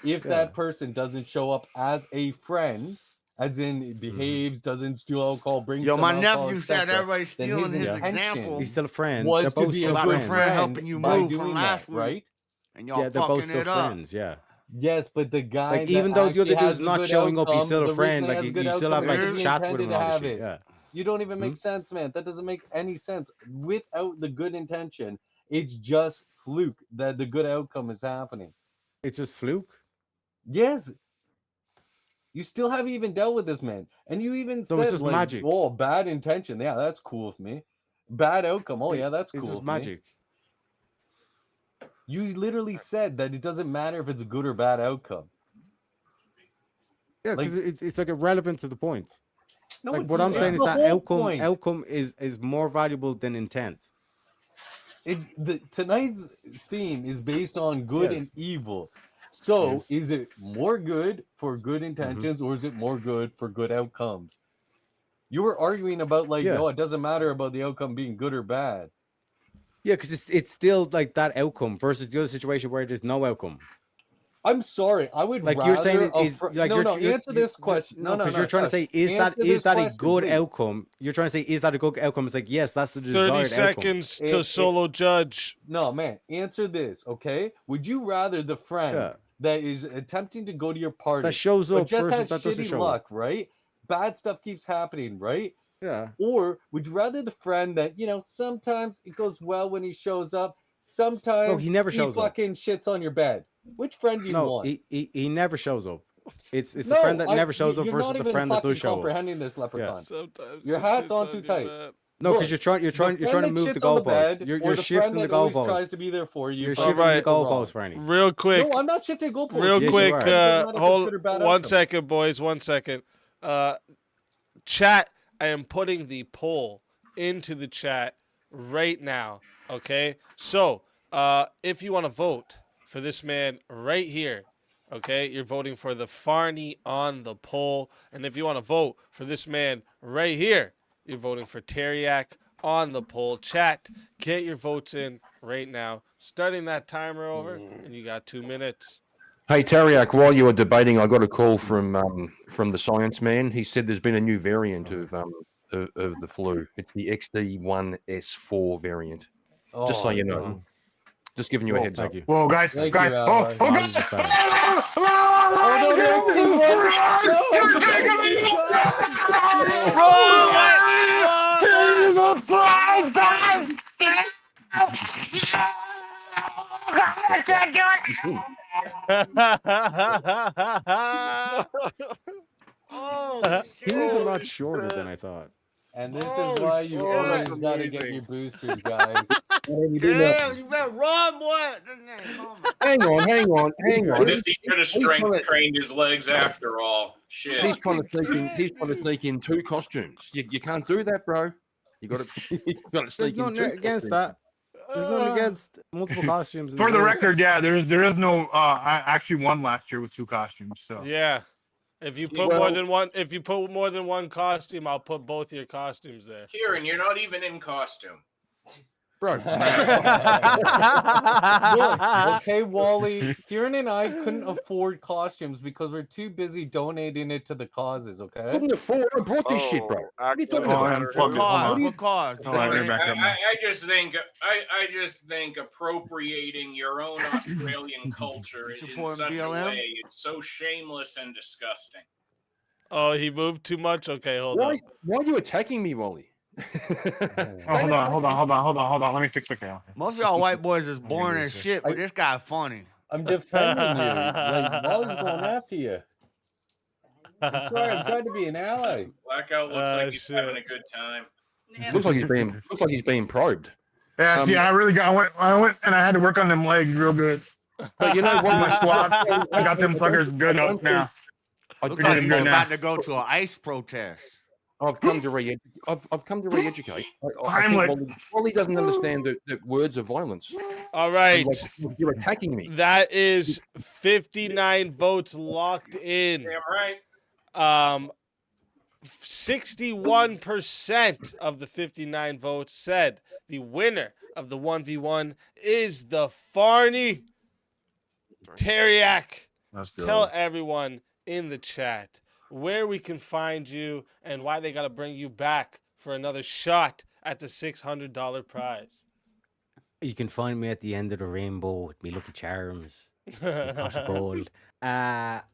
if Yeah. that person doesn't show up as a friend, as in behaves, doesn't steal alcohol, brings Yo, some my alcohol, nephew said etc., everybody's then stealing his intention example. He's still a friend. was They're to both be still a About good the friends. friend helping you by move doing from last that, week, right? and y'all Yeah, they're both fucking still it up. friends. Yeah. Yes, but the guy Like that even though the actually other dude's has the not good showing up, he's outcome, still the a friend. reason it Like has you good still outcome have is like because he chats with him intended and to all this have shit. it. Yeah. You don't even make sense, man. That doesn't make any sense. Without the good intention, it's just fluke that the good outcome is happening. It's just fluke. Yes. You still haven't even dealt with this man. And you even So it's said, just like, magic. oh, bad intention. Yeah, that's cool with me. Bad outcome. Oh, yeah, that's It's cool just with me. magic. You literally said that it doesn't matter if it's a good or bad outcome. Yeah, Like, because it's like irrelevant to the point. no, Like it's, what I'm it's saying is the that whole point. outcome is more valuable than intent. Tonight's theme is based on good and Yes. evil. So, Yes. is it more good for good intentions or is it more good for good outcomes? You were arguing about like, Yeah. oh, it doesn't matter about the outcome being good or bad. Yeah, because it's still like that outcome versus the other situation where there's no outcome. I'm sorry. I would Like rather you're saying is like no, you're answer this question. No, because you're trying to shush. say is Answer that this a question, good please. outcome? You're trying to say is that a good outcome? It's like yes, that's the 30 desired outcome. seconds to solo judge. No, man. Answer this, okay? Would you rather the friend Yeah. that is attempting to go to your party That shows but up just versus has that doesn't shitty show luck, up. right? Bad stuff keeps happening, right? Yeah. Or would you rather the friend that, sometimes it goes well when he shows up, sometimes No, he never shows up. fucking shits on your bed. Which friend do you No, want? he never shows up. It's the No, friend that never shows up you're versus not the even friend that fucking does show up. comprehending this, Leprechaun. Yeah. Sometimes Your it hat's shits on too your tight. bed. No, because Look, you're trying the to friend move that the shits on goalposts. bed, You're or the shifting friend the that always tries goalposts. to be there for you. You're both shifting the are wrong. goalposts, Franny. Real quick, No, I'm not shifting goalposts. real Yes, quick. you are. Doesn't matter if it's Hold good or bad 1 outcome. second, boys. 1 second. Chat. I am putting the poll into the chat right now. Okay. So, if you want to vote for this man right here, okay, you're voting for the Farney on the poll, and if you want to vote for this man right here, you're voting for Teriak on the poll. Chat, get your votes in right now. Starting that timer over, and you got 2 minutes. Hey Tariak, while you were debating, I got a call from the science man. He said there's been a new variant of the flu. It's the XD1S4 variant. Just so you know. Just giving you a Whoa, heads thank up. you. Whoa, guys, Thank guys. you, Oh, Ally. oh, This God. is better. Oh, no, the actually won. No, You're the taking actually me. won. Run, what? Run, what? The prize, guys. I can't do Oh He was a lot shit! shorter than I thought. And this is Oh, why you shit. always That's got to get amazing. your boosters, guys. Whatever you do now. Damn, you better run, boy. Hang on. Goodness, he should have strength trained his legs after all. Shit. He's trying to sneak in. He's trying to sneak in 2 costumes. You can't do that, bro. You got to. You got to There's sneak in nothing 2 against costumes. that. There's nothing against multiple costumes. in For the games. record, yeah, there is no. I actually won last year with 2 costumes. So Yeah. If you put more than one costume, I'll put both your costumes there. Kieran, you're not even in costume. Bro. Look, okay, Wally, Kieran and I couldn't afford costumes because we're too busy donating it to the causes, okay? Couldn't afford. I brought this shit, bro. What are you talking about? What cause? All right, you're back up now. I just think appropriating your own Australian culture in support such BLM? a way is so shameless and disgusting. Oh, he moved too much? Okay, hold on. Why are you attacking me, Wally? Hold on. Let me fix the camera. Most of y'all white boys is boring as shit, but this guy funny. I'm defending you. Like, Wally's going after you. I'm sorry, I'm trying to be an ally. Blackout looks like he's having a good time. Looks like he's being probed. Yeah, see, I really got. I went and I had to work on them legs real good. But you know what? My squats, I got them suckers good up now. Looks like he's about to go to an ice protest. I've come to re-educate. I I'm think like- Wally doesn't understand that words are violence. All right. You're attacking me. That is 59 votes locked in. Damn right. 61% of the 59 votes said the winner of the 1v1 is the Farney Teriak. Let's go. Tell everyone in the chat where we can find you and why they got to bring you back for another shot at the $600 prize. You can find me at the end of the rainbow with me Lucky Charms, my pot of gold.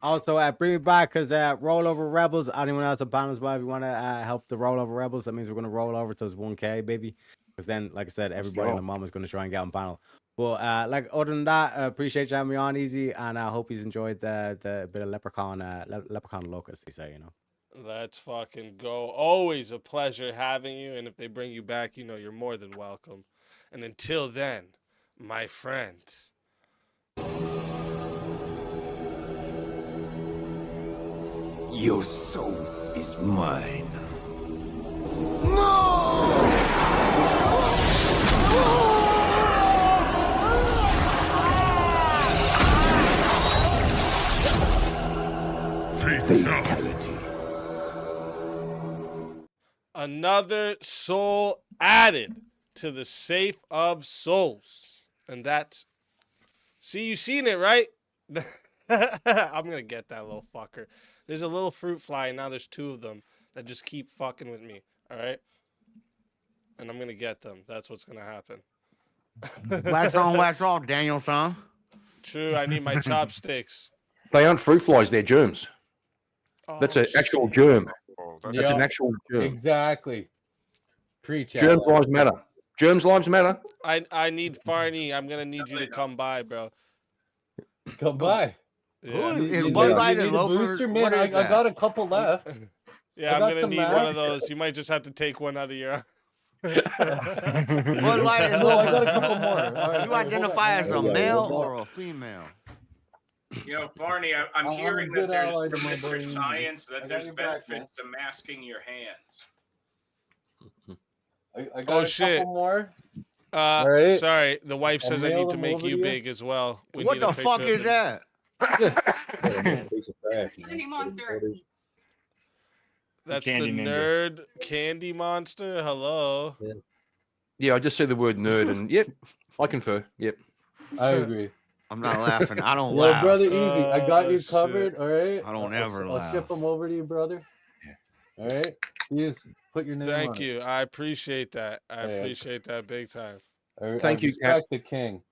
Also, bring me back because Rollover Rebels. Anyone else on panels? Well, if you want to help the Rollover Rebels, that means we're going to roll over to this 1K, baby. Because then, like I said, everybody and their mom is going to try and get on panel. But like other than that, appreciate you having me on, Easy, and I hope he's enjoyed the bit of leprechaun look, as they say, you know. Let's fucking go. Always a pleasure having you. And if they bring you back, you know you're more than welcome. And until then, my friend. Your soul is mine. Fatality. Another soul added to the safe of souls. And that's... See, you seen it, right? I'm going to get that little fucker. There's a little fruit fly, and now there's 2 of them that just keep fucking with me. All right? And I'm going to get them. That's what's going to happen. Wax on, wax off, Daniel-san. True, I need my chopsticks. They aren't fruit flies, they're germs. That's an actual germ. That's an actual germ. Exactly. Preach. Germs ally. lives matter. Germs lives matter. I need Farney. I'm going to need you to come by, bro. Come by. Yeah, Is You Bud need- Light you and need a loafers? booster, What man. I is that? got a couple left. yeah I I'm got going to some need one of masks. those. You might just have to take one out of your... Bud Light and No, I got a loafers. couple more. All right, You hold on, identify as a hold on. male or a female? You know, Barney, I'm I'm hearing a that good ally there's to my Mr. buddy. Science I that got there's your back, benefits to masking your hands. I got a shit. couple more. right. Sorry, the wife I'll says I mail need to them make over you to you. big as well. We What need a the fuck picture of is them. that? Piece of trash, Candy monster. That's Candy the ninja. nerd candy monster. Hello. Yeah, I just say the word nerd and yep, I confer. Yep. I agree. I'm not laughing. I don't Yo, laugh. brother, easy. I got Oh, you shit. covered. All right. I don't ever I'll laugh. ship them over to you, brother. All right. You just put your name on Thank it. you. I appreciate that. I Yeah. appreciate that big time. I Thank you, respect the king.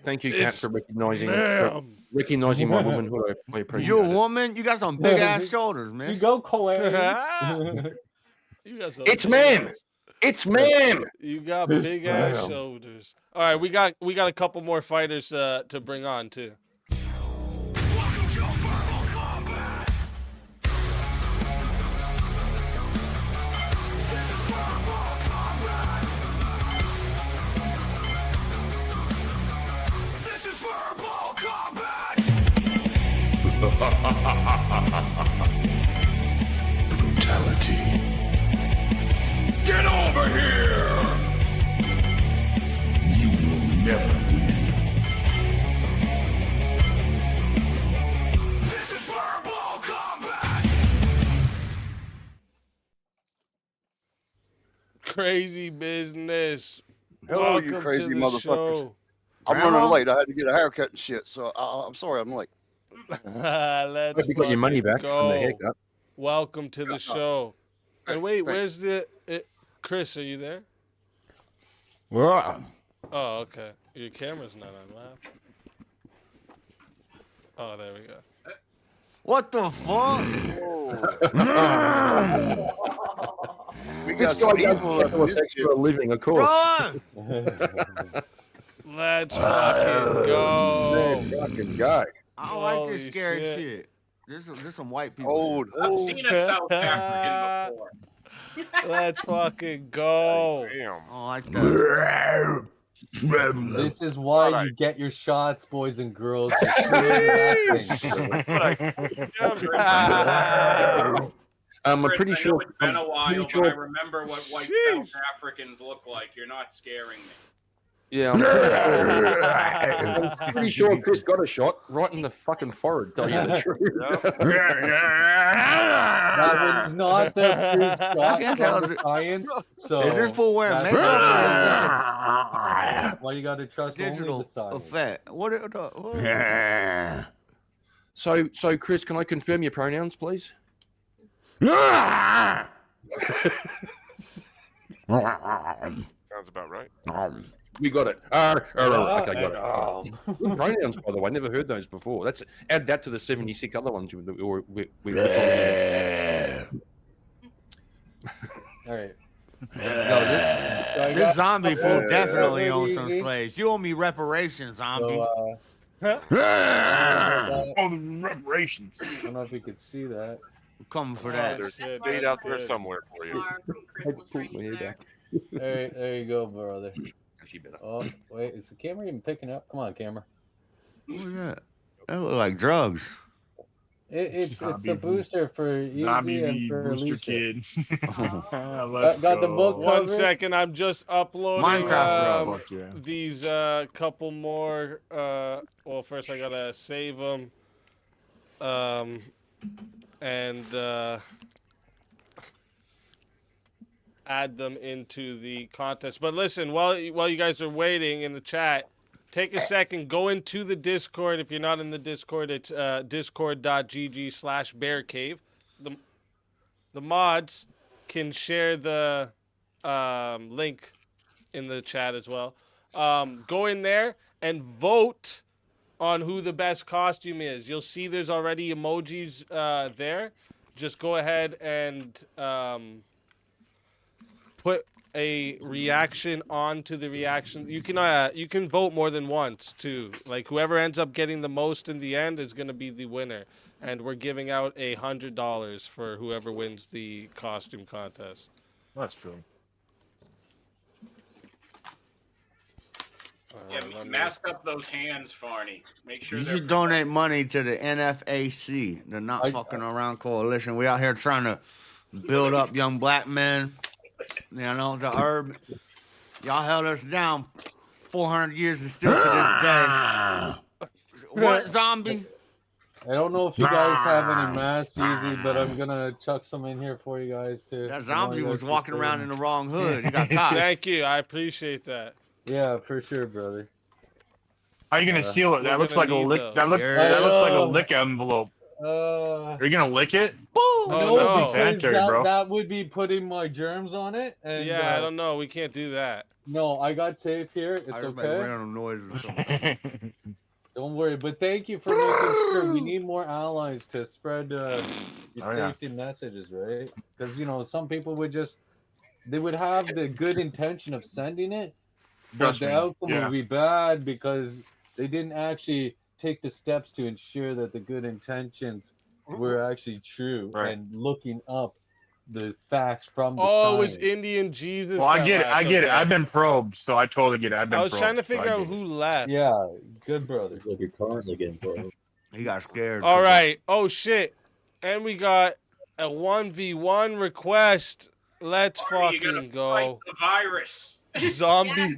Thank you, Kat, It's for recognizing ma'am. my womanhood. I appreciate You a it. woman? You got some big ass shoulders, man. You go, Koei. You got some It's big ma'am. ass- It's ma'am. You got big ass Ma'am. shoulders. All right, we got a couple more fighters to bring on too. Brutality. Get over here! You will never win. This is verbal combat! Crazy business. Hello, you Welcome crazy to the motherfuckers. show. I'm Grandma? running late. I had to get a haircut and shit, so I'm sorry I'm late. Let's Hope you got your money fucking back from the go. haircut. Welcome to the show. And wait, where's Chris? Are you there? Well, Oh, okay. Your camera's not on loud. Oh, there we go. What the fuck? We This got guy some does people up special in this effects shit. for a living, of course. Run! Let's fucking go. Let's fucking go. I don't like Holy this scary shit. shit. This some white people. Old. I've seen a South African before. Let's fucking go. Damn. Shit. I don't like that. This is why Alright. you get your shots, boys and girls. You're shooting that thing. I'm Chris, pretty I sure. know it's been a I'm while, pretty but sure- I remember what white South Africans look like. You're not scaring me. Yeah, I'm pretty sure Chris got a shot right in the fucking forehead. Tell you the truth. That was not the proof shot can't tell from the the- science. So Is this fool wearing that's makeup? why you got to trust only Digital the science. effect. What? What? So Chris, can I confirm your pronouns, please? Sounds about right. We got it. Okay, got it. Good pronouns, by the way. Never heard those before. That's add that to the 76 other ones we were talking All right. This zombie fool definitely owns some slaves. You owe me reparations, zombie. So, Oh, the reparations. I don't know if you could see that. I'm coming for Oh, that. There's shit, a date that's out there good. somewhere for you. There you go, brother. Actually, better. Oh, wait, is the camera even picking up? Come on, camera. What's that? That look like drugs. It's Zombie a booster for Easy Zombie and V for Booster Alicia. Kid. Got the book One covered? second, I'm just uploading Minecraft these couple more. Well, first I gotta save them, and add them into the contest. But listen, while you guys are waiting in the chat, take a second, go into the Discord. If you're not in the Discord, it's discord.gg/bearcave. The mods can share the link in the chat as well. Go in there and vote on who the best costume is. You'll see there's already emojis there. Just go ahead and put a reaction onto the reaction. You can vote more than once too. Like whoever ends up getting the most in the end is going to be the winner, and we're giving out $100 for whoever wins the costume contest. That's true. Yeah, mask up those hands, Farney. Make sure You they're should donate money to the NFAC, the Not Fucking Around Coalition. We out here trying to build up young black men. You know, the herb. Y'all held us down 400 years and still to this day. What, zombie? I don't know if you guys have any masks, Easy, but I'm gonna chuck some in here for you guys too. That zombie was walking around in the wrong hood. He got caught. Thank you. I appreciate that. Yeah, for sure, brother. How are you gonna seal it? That We're looks gonna like a need lick. those. That looks like a lick envelope. Are you gonna lick it? Oh, no, no. that's sanitary, bro. That would be putting my germs on it. And Yeah, I don't know. We can't do that. No, I got tape here. It's I just make okay. random noises sometimes. Don't worry. But thank you for making sure. We need more allies to spread your safety messages, right? Because some people would they would have the good intention of sending it, but Trust the me, outcome yeah. would be bad because they didn't actually take the steps to ensure that the good intentions were actually true and looking up the facts from the Oh, it was science. Indian Jesus. Well, I that get it. left. I get it. Okay. I've been probed, so I totally get it. I've been I was probed, trying to so I figure out get who it. left. Yeah, good brother. Like you're currently getting pro. He got scared. All right. Oh shit. And we got a 1v1 request. Let's Marty, you gotta fucking go. fight the virus. Zombie.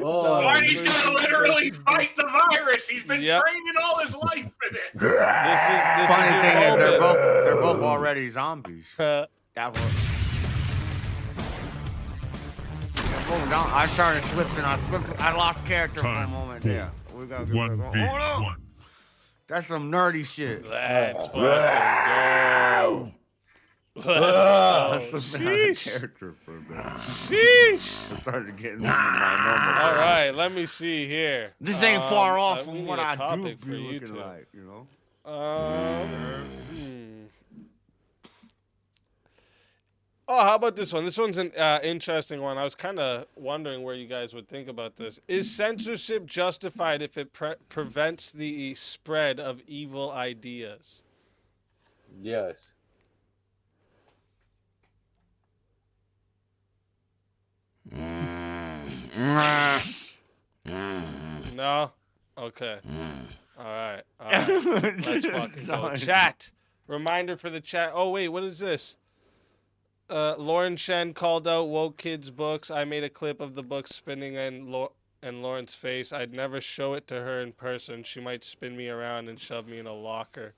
Oh, Marty's gonna literally fight the virus. He's been training all his life for this. This is Funny thing is, your moment. they're both already zombies. That was. I started slipping. I lost character for a moment. Yeah, we gotta get back on. Hold on. That's some nerdy shit. Let's fucking go. That's some character for a bit. Sheesh. I started getting into my normal. All right, let me see here. This ain't far off we from need what a I do topic be you looking two. like, you know? Oh, how about this one? This one's an interesting one. I was kind of wondering where you guys would think about this. Is censorship justified if it prevents the spread of evil ideas? Yes. No? Okay. All right. Let's fucking go. Chat. Reminder for the chat. Oh, wait. What is this? Lauren Shen called out woke kids books. I made a clip of the book spinning in Lauren's face. I'd never show it to her in person. She might spin me around and shove me in a locker.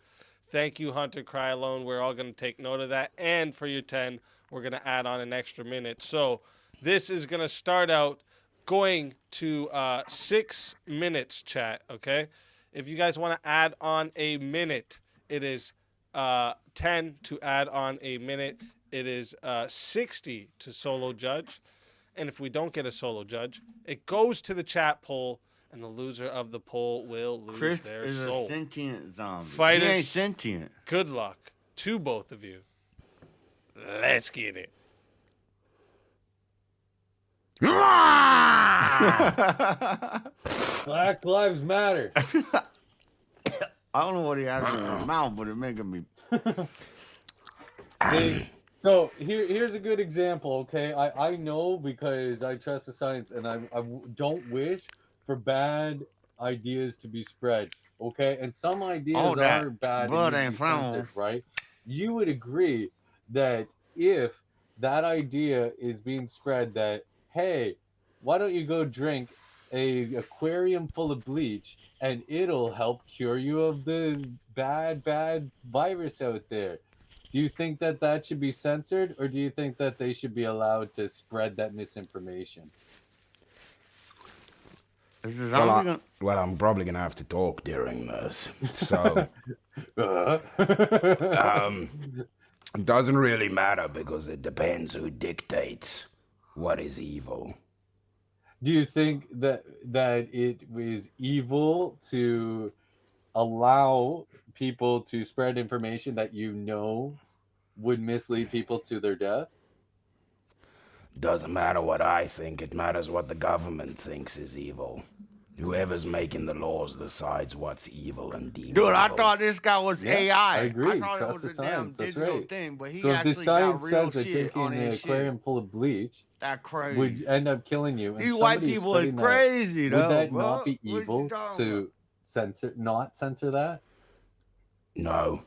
Thank you, Hunter Cry Alone. We're all going to take note of that. And for your 10, we're going to add on an extra minute. So this is going to start out going to 6 minutes, chat, okay? If you guys want to add on a minute, it is 10 to add on a minute. It is 60 to solo judge. And if we don't get a solo judge, it goes to the chat poll, and the loser of the poll will lose Chris their is soul. a sentient zombie. Fighters, He ain't sentient. good luck to both of you. Let's get it. Black Lives Matter. I don't know what he has in his mouth, but it's making me. So here's a good example, okay? I know because I trust the science, and I don't wish for bad ideas to be spread, okay? And some ideas are bad blood and ain't need to be censored, flammable. right? You would agree that if that idea is being spread that, hey, why don't you go drink a aquarium full of bleach and it'll help cure you of the bad virus out there? Do you think that that should be censored, or do you think that they should be allowed to spread that misinformation? Well, I'm probably gonna have to talk during this, so it doesn't really matter because it depends who dictates what is evil. Do you think that it was evil to allow people to spread information that would mislead people to their death? Doesn't matter what I think, it matters what the government thinks is evil. Whoever's making the laws decides what's evil and deemed Dude, I evil. thought this guy was AI. I agree. I thought Trust it the was a damn science. That's digital right. thing, but he So if actually the science got real says that shit on drinking an his aquarium shit. full of bleach That crazy. would end up killing you, and These white somebody's people are spreading that, crazy, though. would that bro. not be What you evil talking to not censor that? No.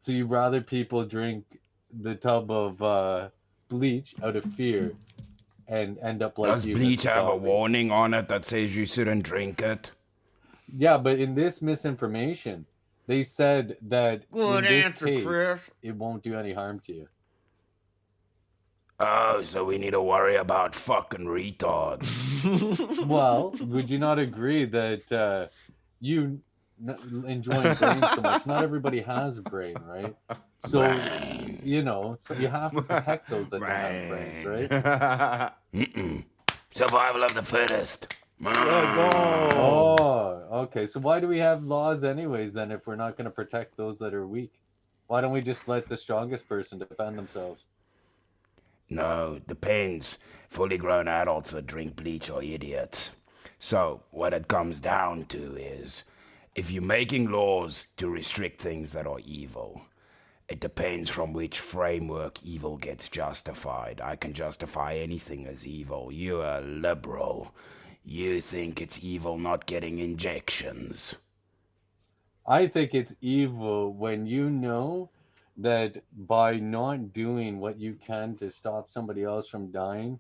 So you'd rather people drink the tub of bleach out of fear and end up like Does you, bleach Mr. have a Zombie? warning on it that says you shouldn't drink it? Yeah, but in this misinformation, they said that Good in this answer, case, Chris. it won't do any harm to you. Oh, so we need to worry about fucking retards. Well, would you not agree that you enjoying brains so much. Not everybody has a brain, right? So you know, so you have to protect those that don't have brains, right? Survival of the fittest. Oh, okay. So why do we have laws anyways then if we're not going to protect those that are weak? Why don't we just let the strongest person defend themselves? No, depends. Fully grown adults that drink bleach are idiots. So, what it comes down to is, if you're making laws to restrict things that are evil, it depends from which framework evil gets justified. I can justify anything as evil. You're a liberal. You think it's evil not getting injections. I think it's evil when you know that by not doing what you can to stop somebody else from dying,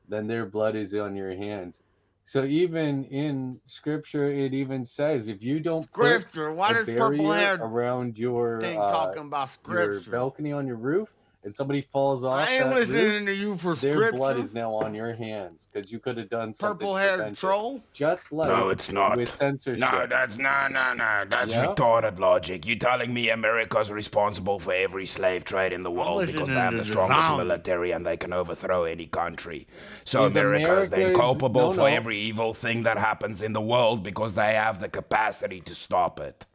then their blood is on your hands. So even in scripture, it even says if you don't put Scripture. Why a does purple barrier hair around your thing talking about scripture? balcony on your roof, and somebody falls off, I ain't that listening roof, to you for their scripture. blood is now on your hands because you could have done something. Purple haired troll. Just like No, it's not. with censorship. No, that's That's Yeah? retarded logic. You telling me America's responsible for every slave trade in the world because they have the strongest military and they can overthrow any country. So Is America is then America's- culpable no, for no. every evil thing that happens in the world because they have the capacity to stop it.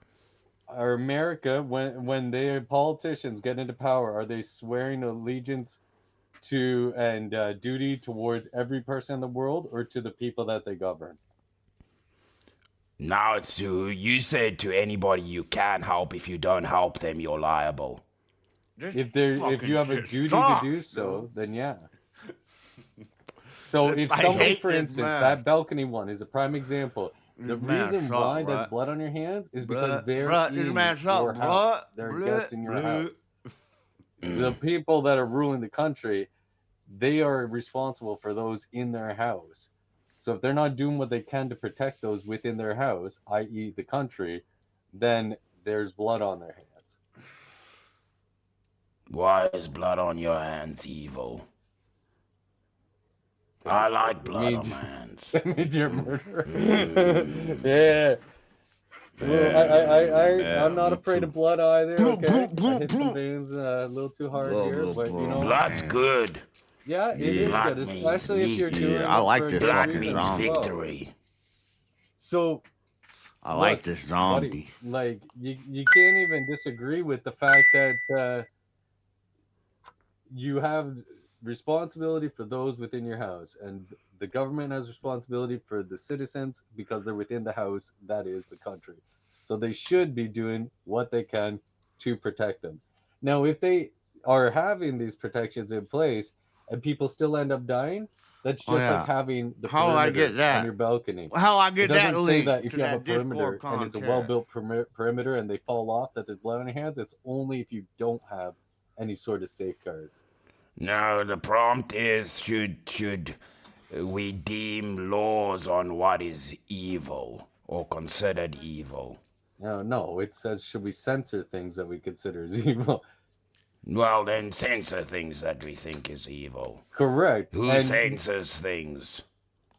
Are America, when their politicians get into power, are they swearing allegiance to and duty towards every person in the world, or to the people that they govern? Now it's to you said to anybody you can help. If you don't help them, you're liable. If you have a duty to do so, then yeah. So if I somebody, hate for this instance, man. that balcony one is a prime example. The This man reason suck, why bruh. there's blood on your hands is because Bruh, they're bruh, this in man suck, your bruh, house. They're a bruh, guest in your bruh. house. The people that are ruling the country, they are responsible for those in their house. So if they're not doing what they can to protect those within their house, i.e. the country, then there's blood on their hands. Why is blood on your hands evil? I like blood on my hands. That means you're a murderer. Yeah. Well, I'm not afraid of blood either. Okay, I hit some veins a little too hard here, but you know, Blood's good. yeah, it is Blood good, means especially if you're doing I it like for a this good fucking reason zombie. as well. Victory. So I like look, this buddy, zombie. like you can't even disagree with the fact that you have responsibility for those within your house, and the government has responsibility for the citizens because they're within the house, that is the country. So they should be doing what they can to protect them. Now, if they are having these protections in place and people still end up dying, that's Oh, just yeah. like having the How I perimeter get that? on your balcony. How I It get that doesn't say link that if to you have a that Discord perimeter and it's a content? well-built perimeter and they fall off that there's blood on your hands. It's only if you don't have any sort of safeguards. No, the prompt is should we deem laws on what is evil or considered evil? No, it says should we censor things that we consider as evil? Well, then censor things that we think is evil. Correct. Who And- censors things?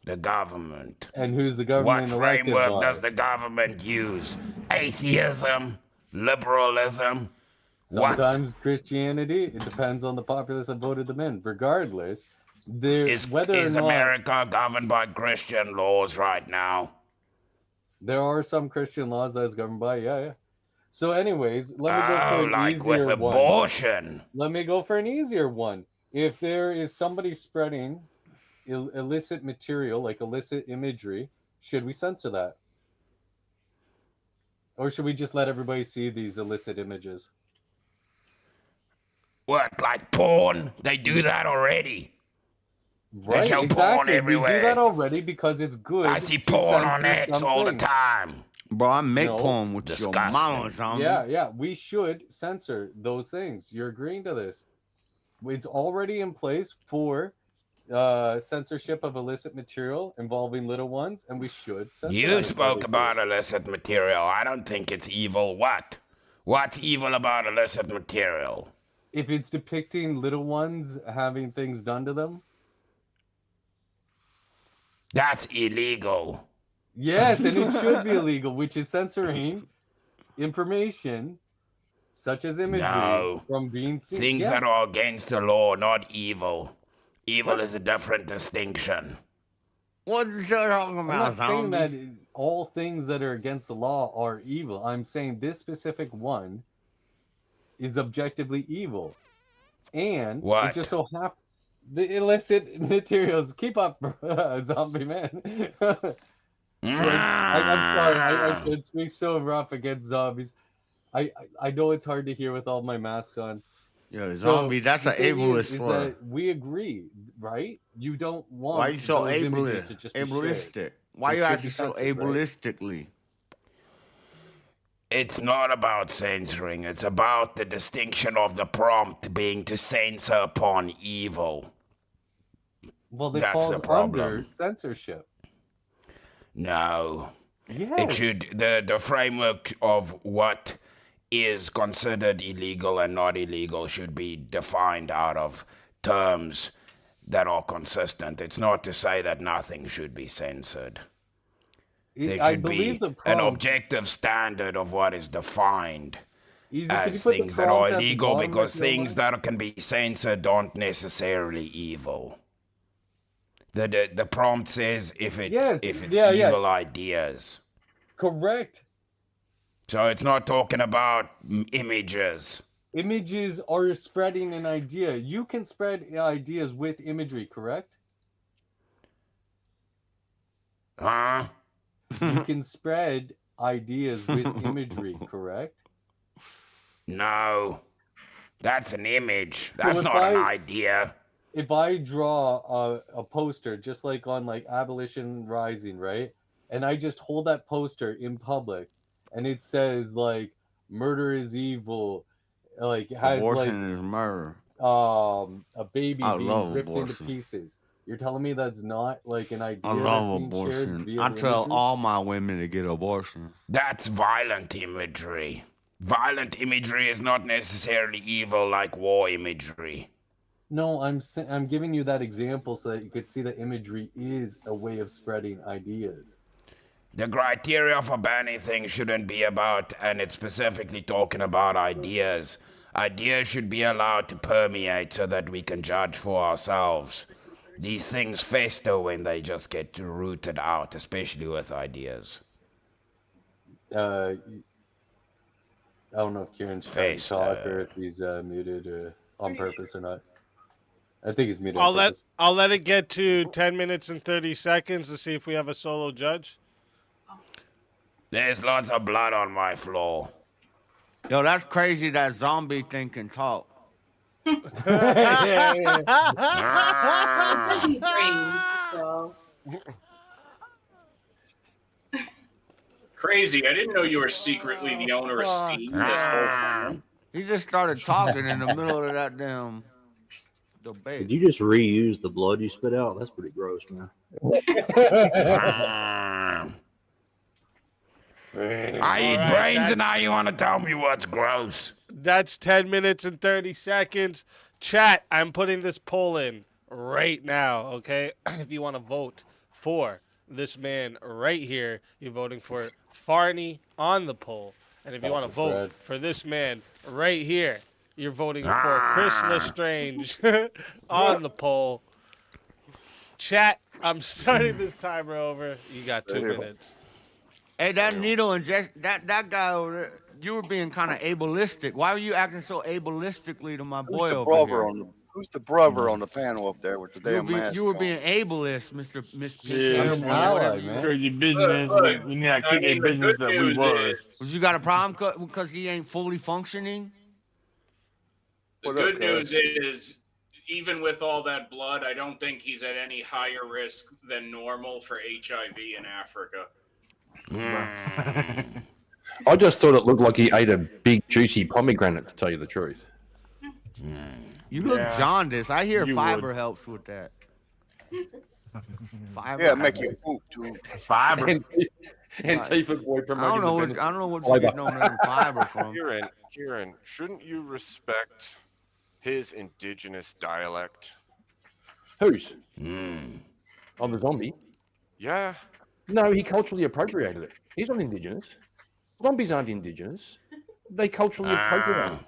The government. And who's the What government elected framework by? does the government use? Atheism? Liberalism? What? Sometimes Christianity. It depends on the populace that voted them in. Regardless, whether or Is not America governed by Christian laws right now? there are some Christian laws that is governed by, yeah. So, anyways, let me go for an like with easier one. abortion. Let me go for an easier one. If there is somebody spreading illicit material, like illicit imagery, should we censor that? Or should we just let everybody see these illicit images? What, like porn? They do that already. Right, They show porn exactly. We everywhere. do that already because it's good. I see to porn on censor X some all the things. time. Bro, I make No. porn with your mama or something. Yeah, we should censor those things. You're agreeing to this. It's already in place for censorship of illicit material involving little ones, and we should censor You that spoke accordingly. about illicit material. I don't think it's evil. What? What's evil about illicit material? If it's depicting little ones having things done to them, That's illegal. Yes, and it should be illegal, which is censoring information such as imagery No. from being seen. Things Yes. that are against the law, not evil. Evil What? is a different distinction. What are you talking I'm about, not saying that zombie? all things that are against the law are evil. I'm saying this specific one is objectively evil. And it What? just so happens the illicit materials. Keep up, zombie man. I'm sorry, I should speak so rough against zombies. I know it's hard to hear with all my masks on. Yo, So, zombie, that's the an thing ableist is slur. that we agree, right? You don't want Why you so those images to just be shared. ableistic? Why They you should acting be so censored, right? ableistically? It's not about censoring. It's about the distinction of the prompt being to censor upon evil. Well, it That's falls the problem. under censorship. No. Yes. It should the framework of what is considered illegal and not illegal should be defined out of terms that are consistent. It's not to say that nothing should be censored. There I should believe be the an prompt. objective standard of what is defined Easy, can you as put the things that are prompt at the illegal, bottom, because if you don't things mind? that can be censored aren't necessarily evil. The prompt says if it's Yes, evil yeah. ideas. Correct. So it's not talking about images. Images are spreading an idea. You can spread ideas with imagery, correct? Huh? You can spread ideas with imagery, correct? No. That's an image. So That's if not an idea. If I draw a poster, just like on like Abolition Rising, right? And I just hold that poster in public, and it says like "murder is evil," like it has Abortion is murder. a baby I being love ripped into abortion. pieces. You're telling me that's not like an idea I that's love being shared abortion. via I the tell imagery? all my women to get abortion. That's violent imagery. Violent imagery is not necessarily evil like war imagery. No, I'm giving you that example so that you could see that imagery is a way of spreading ideas. The criteria for banning things shouldn't be about, and it's specifically talking about ideas. Ideas should be allowed to permeate so that we can judge for ourselves. These things fester when they just get rooted out, especially with ideas. I don't know if Kieran's trying to talk or if he's muted on purpose or not. I think he's muted. I'll on let purpose. I'll let it get to 10 minutes and 30 seconds to see if we have a solo judge. There's lots of blood on my floor. Yo, that's crazy that zombie thing can talk. Crazy. I didn't know you were secretly the owner of Steam this whole time. He just started talking in the middle of that damn debate. Did you just reuse the blood you spit out? That's pretty gross, man. I eat brains and now you want to tell me what's gross. That's 10 minutes and 30 seconds. Chat, I'm putting this poll in right now, okay? If you want to vote for this man right here, you're voting for Farney on the poll. And if you want to vote for this man right here, you're voting for Chris Lestrange on the poll. Chat, I'm starting this timer over. You got 2 minutes. Hey, that needle injection, that guy over there, you were being kind of ableistic. Why were you acting so ableistically to my boy over here? Who's the brother on the panel up there with the damn mask? You were on? being ableist, Mr. Yeah, whatever you sure, your business. We need to keep your business that we was. Was you got a problem because he ain't fully functioning? The good news is, even with all that blood, I don't think he's at any higher risk than normal for HIV in Africa. I just thought it looked like he ate a big juicy pomegranate, to tell you the truth. You look jaundiced. I hear You fiber would. helps with that. Fiber. Yeah, make you poop too. Fiber. Antifa boy I don't know what you're Fiber. getting on that fiber from. Kieran, shouldn't you respect his indigenous dialect? Whose? On the zombie? Yeah. No, he culturally appropriated it. He's not indigenous. Zombies aren't indigenous. They culturally appropriate it.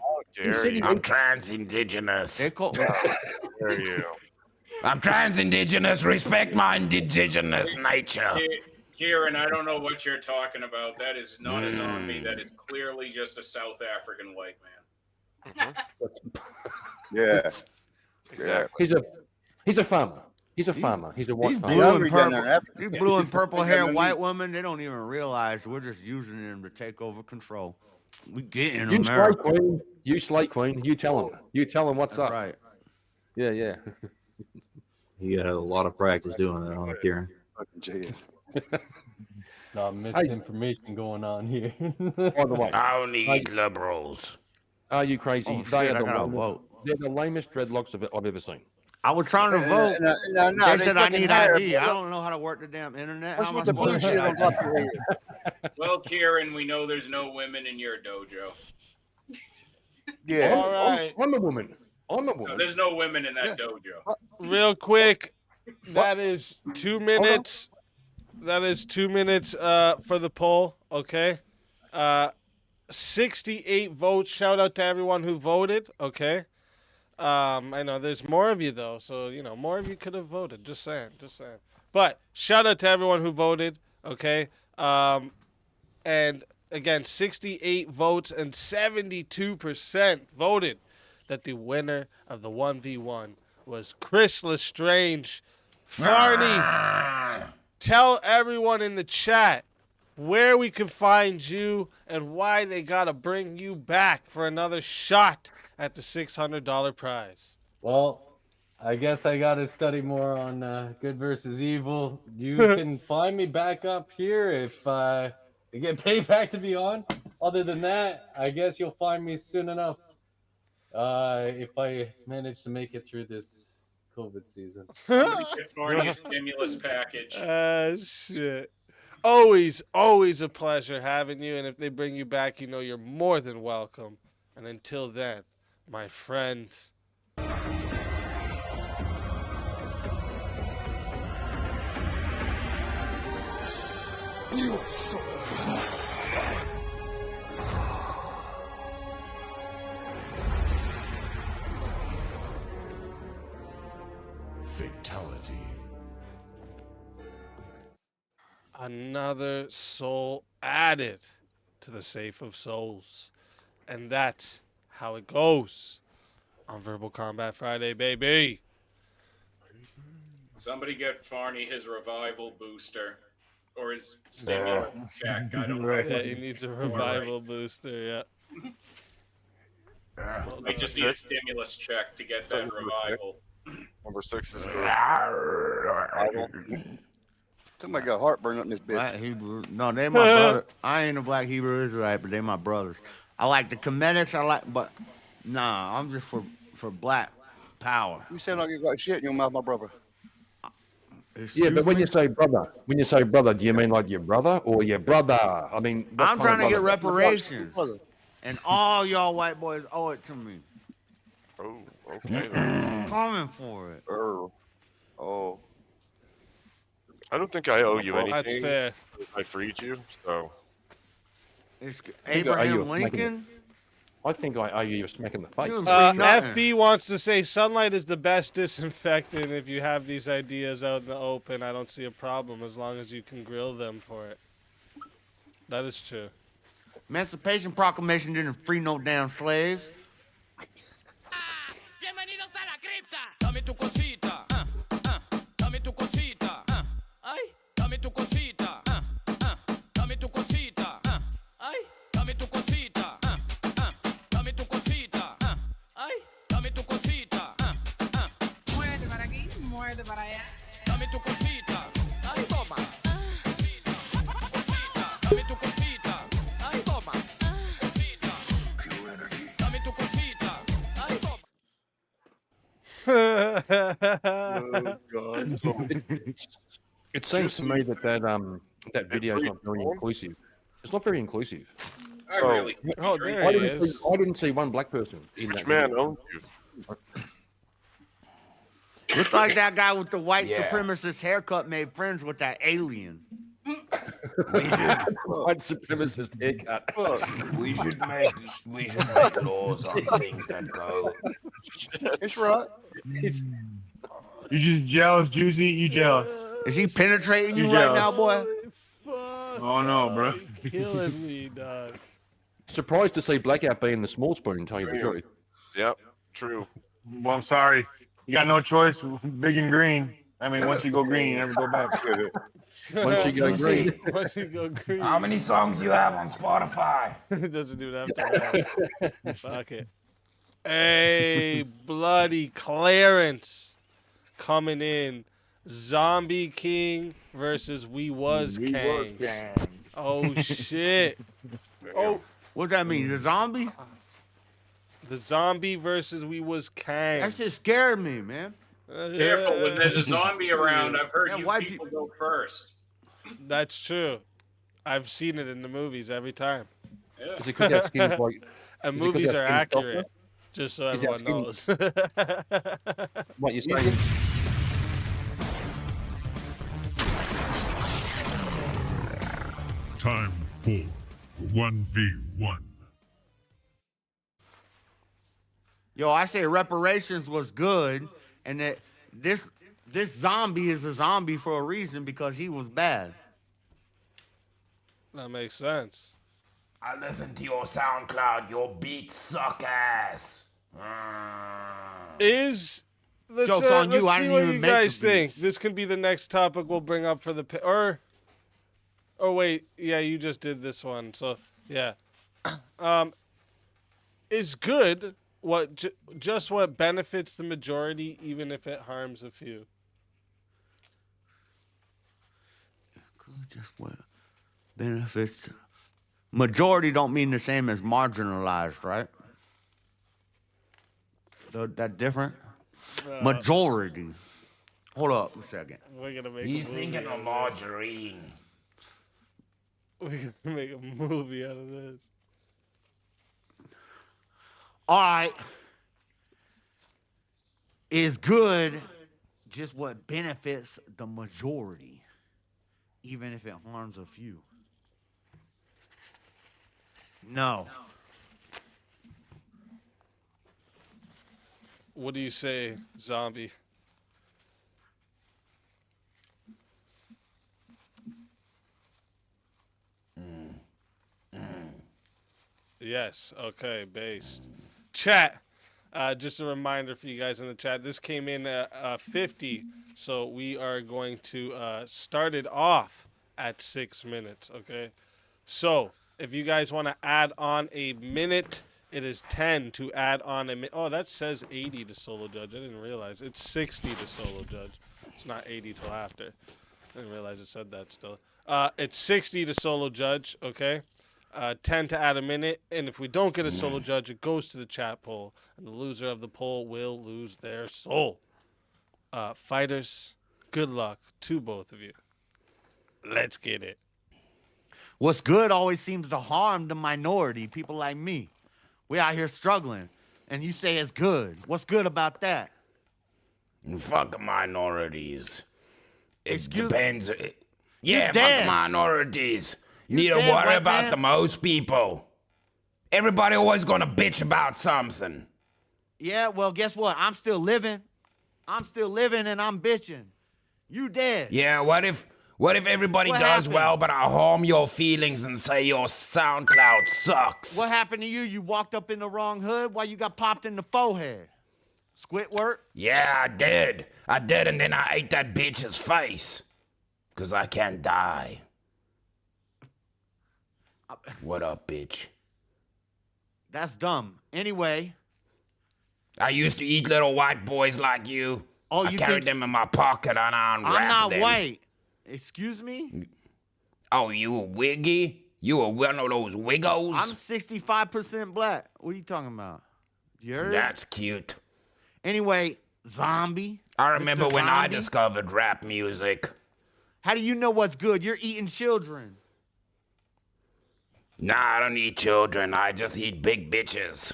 Dare you? I'm trans-indigenous. They call. Dare you? I'm trans-indigenous. Respect my indigenous nature. Kieran, I don't know what you're talking about. That is not a zombie. That is clearly just a South African white man. Yeah. Yeah. He's a farmer. He's a farmer. He's a white These farmer. blue and hungry down purple, there in Africa. these blue and purple hair Yeah. white women, they don't even realize we're just using them to take over control. We get in You slay America. queen. You slay queen. You tell him. You tell him what's That's up. right. Yeah, yeah. He had a lot of practice doing that, huh, Kieran? Fucking Jesus. Not misinformation going on here. By the way, Only eat liberals. are you crazy? Oh, They shit, are I gotta lamest, vote. they're the lamest dreadlocks I've ever seen. I was trying to vote. No, They said I fucking need hire- ID. I don't know how to work the damn internet. How am I What's with the supposed to blue get shit on top ID? of your head? Well, Kieran, we know there's no women in your dojo. Yeah. All right. I'm a woman. I'm a No, woman. there's no women in that dojo. Real quick, that is 2 minutes. That is 2 minutes for the poll. Okay. 68 votes. Shout out to everyone who voted. Okay. I know there's more of you though, so you know more of you could have voted. Just saying. But shout out to everyone who voted. Okay. And again, 68 votes and 72% voted that the winner of the 1v1 was Chris Lestrange. Farney, tell everyone in the chat where we can find you and why they gotta bring you back for another shot at the $600 prize. Well, I guess I got to study more on good versus evil. You can find me back up here if I get paid back to be on. Other than that, I guess you'll find me soon enough if I manage to make it through this COVID season. Somebody get Barney a stimulus package. Shit. Always a pleasure having you, and if they bring you back, you know you're more than welcome. And until then, my friend. You so fatality. Another soul added to the safe of souls. And that's how it goes on Verbal Combat Friday, baby. Somebody get Farney his revival booster or his stimulus check. I don't know. Yeah, he needs a revival booster, yeah. I just need a stimulus check to get that revival. Number 6 is Somebody got heartburn on this bitch. Black Hebrew. No, they my brother. I ain't a black Hebrew Israelite, but they my brothers. I like the comedics. But nah, I'm just for black power. You sound like you got shit in your mouth, my brother. Yeah, but when you say brother, do you mean like your brother or your brother? I mean, what I'm kind trying of to get brother? reparations, and all y'all white boys owe it to me. Oh, okay. I'm coming for it. Oh. I don't think I owe you anything. That's fair. I freed you, so. It's I think I owe you Abraham a smack in Lincoln. I think I owe you a smack in the face. FB wants to say sunlight is the best disinfectant. If you have these ideas out in the open, I don't see a problem as long as you can grill them for it. That is true. Emancipation Proclamation didn't free no damn slaves. Bienvenidos a la cripta. Dame tu cosita. Dame tu cosita. Ay, dame tu cosita. Dame tu cosita. Ay, dame tu cosita. Dame tu cosita. Ay, dame tu cosita. Muévete para aquí, muévete para allá. Dame tu cosita. Ay, toma. Cosita. Dame tu cosita. Ay, toma. Cosita. Dame tu cosita. Ay, toma. Oh, God. It seems to me that video is not very inclusive. It's not very inclusive. I really. Oh, there he is. I didn't see one black person in Which that man video. owns you? Looks like that guy with the white Yeah. supremacist haircut made friends with that alien. White supremacist haircut. We should make laws on things that go. It's right. You just jealous, Juicy. You jealous. Is he penetrating you You right jealous. now, boy? Oh no, bro. You're killing me, dog. Surprised to see Blackout being the small spoon, tell you the truth. Yep, true. Well, I'm sorry. You got no choice. Big and green. I mean, once you go green, you never go back. Once you go green. Once you go green. How many songs you have on Spotify? It doesn't even have to. Fuck it. Hey, bloody Clarence coming in. Zombie King versus We Was Kangs. Oh shit. Oh, what's that mean? The zombie? The zombie versus We Was Kangs. That shit scared me, man. Careful, when there's a zombie around, I've heard Yeah, you why people go first. That's true. I've seen it in the movies every time. Yeah. Is it because that skin's like... And is it 'cause movies that are skin's accurate. softer? Just so Is that everyone skin- knows. What you're saying? Time for 1v1. Yo, I say reparations was good, and that this zombie is a zombie for a reason because he was bad. That makes sense. I listen to your SoundCloud. Your beats suck ass. Is let's, Joke's on you, let's I see didn't what even you make the guys think. This can be the next topic we'll bring up for the or wait, yeah, you just did this one, so yeah. Is good what just what benefits the majority, even if it harms a few. Just what benefits? Majority don't mean the same as marginalized, right? That different? Majority. Hold up a second. We're gonna make. He's a movie thinking out of of margarine. this. We're gonna make a movie out of this. All right. Is good just what benefits the majority, even if it harms a few? No. What do you say, zombie? Yes. Okay. Based. Chat. Just a reminder for you guys in the chat. This came in at 50, so we are going to start it off at 6 minutes. Okay. So if you guys want to add on a minute, it is 10 to add on a minute. Oh, that says 80 to solo judge. I didn't realize it's 60 to solo judge. It's not 80 till after. I didn't realize it said that still. It's 60 to solo judge. Okay. 10 to add a minute, and if we don't get a solo judge, it goes to the chat poll, and the loser of the poll will lose their soul. Fighters, good luck to both of you. Let's get it. What's good always seems to harm the minority, people like me. We out here struggling, and you say it's good. What's good about that? Fuck the minorities. It Excuse- depends. Yeah, fuck dead. the minorities. You Need to dead, worry white about man. the most people. Everybody always gonna bitch about something. Yeah, well, guess what? I'm still living. I'm still living, and I'm bitching. You dead. Yeah, what if everybody What does happened? well, but I harm your feelings and say your SoundCloud sucks? What happened to you? You walked up in the wrong hood? Why you got popped in the forehead? Squidward? Yeah, I did. I did, and then I ate that bitch's face. 'Cause I can't die. What up, bitch? That's dumb. Anyway. I used to eat little white boys like you. Oh, I you carried think- them in my pocket and I unwrapped I'm not them. white. Excuse me? Oh, you a wiggy? You a one of those wiggos? I'm 65% black. What are you talking about? You heard? That's cute. Anyway, zombie. I remember Mr. when I Zombie? discovered rap music. How do you know what's good? You're eating children. Nah, I don't eat children. I just eat big bitches.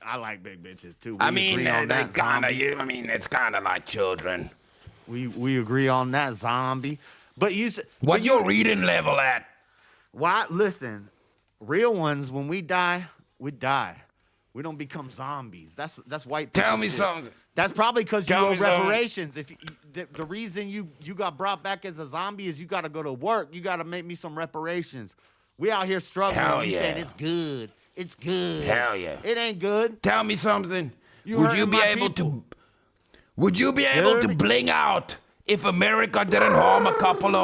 I like big bitches too. I We mean, agree on they that, kind zombie. of. I mean, it's kind of like children. We agree on that, zombie. But you said What your reading level at? why? Listen, real ones when we die, we die. We don't become zombies. That's white people. Tell me shit. something. That's probably because you Tell owe me something. reparations. If the reason you got brought back as a zombie is you got to go to work. You got to make me some reparations. We out here struggling. Hell You yeah. saying it's good. It's good. Hell yeah. It ain't good. Tell me something. You Would hurting you be my able people. to? Would you be able Hear to me? bling out if America didn't harm a couple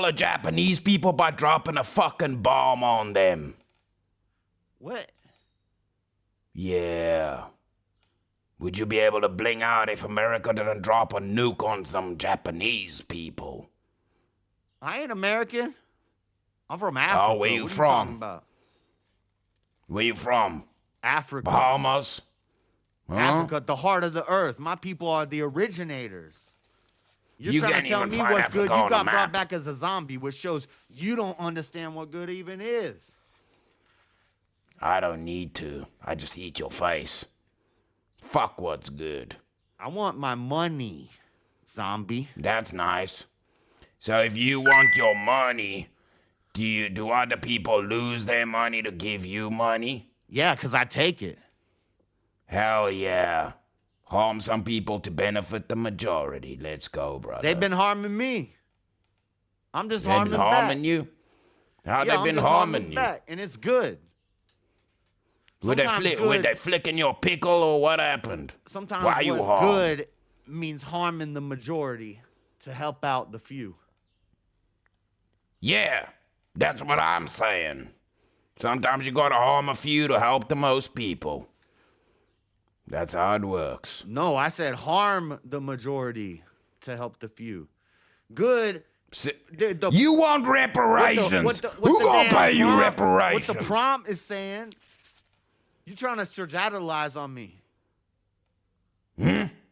of Japanese people by dropping a fucking bomb on them? What? Yeah. Would you be able to bling out if America didn't drop a nuke on some Japanese people? I ain't American. I'm from Africa. Oh, where you What are from? talking about? Where you from? Africa. Bahamas? Huh? Africa, the heart of the earth. My people are the originators. You're You trying can't to tell even me find what's Africa good. You on the got brought map. back as a zombie, which shows you don't understand what good even is. I don't need to. I just eat your face. Fuck what's good. I want my money, zombie. That's nice. So if you want your money, do other people lose their money to give you money? Yeah, because I take it. Hell yeah. Harm some people to benefit the majority. Let's go, brother. They've been harming me. I'm just They've harming been back. harming you? How Yeah, they I'm been just harming you? back, and it's good. Were they, Sometimes were good- they flicking your pickle or what happened? Sometimes Why you what's harm? good means harming the majority to help out the few. Yeah, that's what I'm saying. Sometimes you gotta harm a few to help the most people. That's how it works. No, I said harm the majority to help the few. Good. You want reparations? Who the gonna damn pay you prompt- reparations? What the prompt is saying, you trying to strategize on me.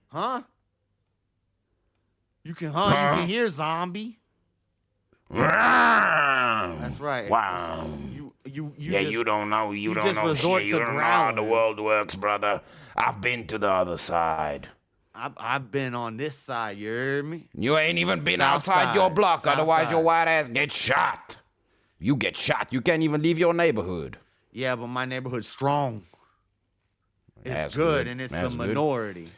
Huh? You can, you can hear zombie. That's right. Wow. You Yeah, just, you don't know. You don't just know resort shit. to You don't know how the growling. world works, brother. I've been to the other side. I've been on this side, you hear me? You ain't even been South outside your side, block, south otherwise side. your white ass gets shot. You get shot. You can't even leave your neighborhood. Yeah, but my neighborhood's strong. It's That's good, good. and it's That's the good. minority.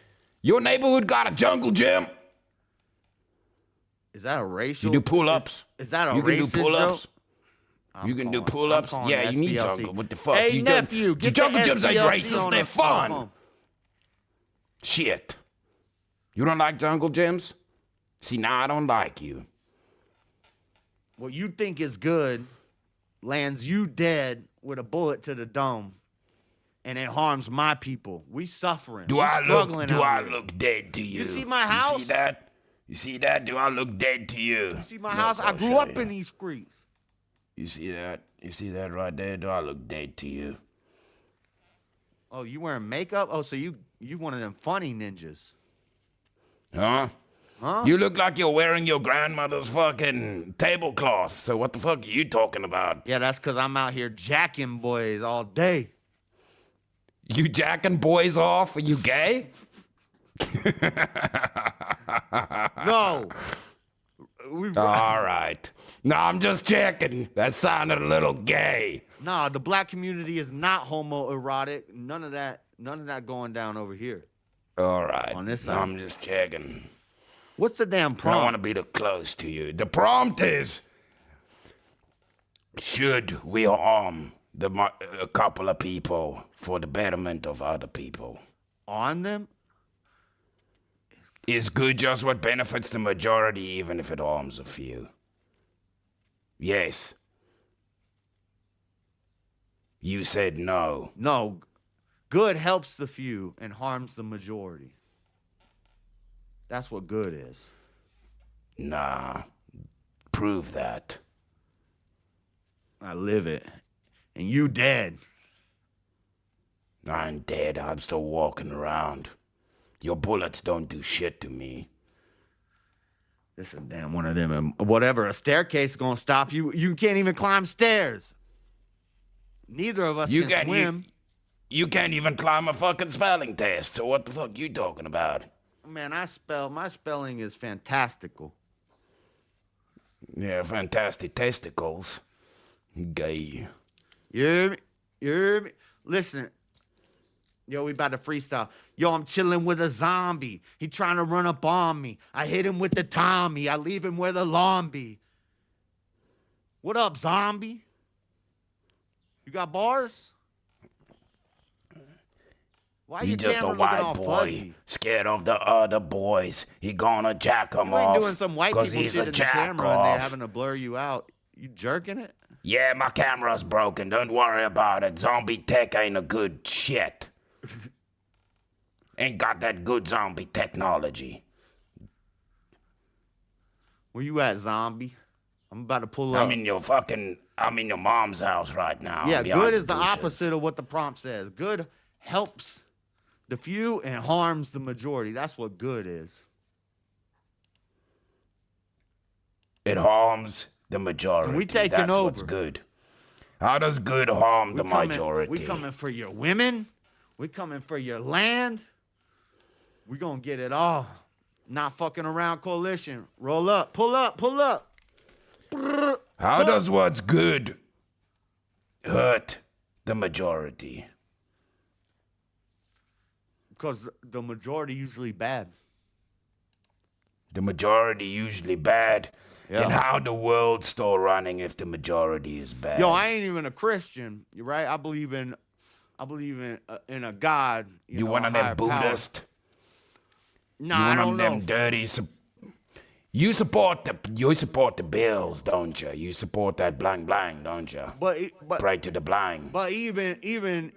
Your neighborhood got a jungle gym. Is that a racial? You do pull-ups. Is that a You can do racist pull-ups. joke? You can do I'm pull-ups. calling Yeah, you need SPLC. jungle. What the fuck? Hey, you nephew, the get jungle the gyms ain't SPLC racist. on They're the fun. phone. Shit. You don't like jungle gyms? See, now I don't like you. What you think is good lands you dead with a bullet to the dome, and it harms my people. We suffering. Do we I struggling look? Do out I here. look dead to you? You see my You house? see that? You see that? Do I look dead to you? You see my Look, house? I I'll grew show up you. in these streets. You see that? You see that right there? Do I look dead to you? Oh, you wearing makeup? Oh, so you one of them funny ninjas. Huh? Huh? You look like you're wearing your grandmother's fucking tablecloth. So what the fuck are you talking about? Yeah, that's because I'm out here jacking boys all day. You jacking boys off? Are you gay? No. All right. No, I'm just checking. That sounded a little gay. Nah, the black community is not homoerotic. None of that going down over here. All right. On this No, side. I'm just checking. What's the damn I don't want prompt? to be too close to you. The prompt is, should we harm a couple of people for the betterment of other people? On them? Is good just what benefits the majority, even if it harms a few? Yes. You said no. No. Good helps the few and harms the majority. That's what good is. Nah. Prove that. I live it. And you dead. I'm dead. I'm still walking around. Your bullets don't do shit to me. This is damn one of them. Whatever, a staircase is gonna stop you. You can't even climb stairs. Neither of us can swim. You can't even climb a fucking spelling test. So what the fuck you talking about? Man, my spelling is fantastical. Yeah, fantastic testicles. Gay. You hear me? You hear me? Listen. Yo, we about to freestyle. Yo, I'm chilling with a zombie. He trying to run up on me. I hit him with the Tommy. I leave him where the lawn be. What up, zombie? You got bars? Why He your just a camera looking white all boy, fuzzy? scared of the other boys. He gonna jack 'em You ain't off. doing some white 'cause people he's shit a in the jack camera and they're off. having to blur you out. You jerking it? Yeah, my camera's broken. Don't worry about it. Zombie tech ain't a good shit. Ain't got that good zombie technology. Where you at, zombie? I'm about to pull up. I'm in your mom's house right now. Yeah, I'm behind good is the bushes. opposite of what the prompt says. Good helps the few and harms the majority. That's what good is. It harms the majority. And we taking That's over. What's good. How does good harm the majority? We coming for your women. We coming for your land. We gonna get it all. Not fucking around coalition. Roll up. Pull up. Pull up. How does what's good hurt the majority? Because the majority usually bad. The majority usually bad. Yeah. Then how the world still running if the majority is bad? Yo, I ain't even a Christian, right? I believe in in a God. You know, one a of higher them power. Buddhists? Nah, you I one don't of know. them dirty. You support the bills, don't you? You support that blang blang, don't you? But Pray to the blang. But even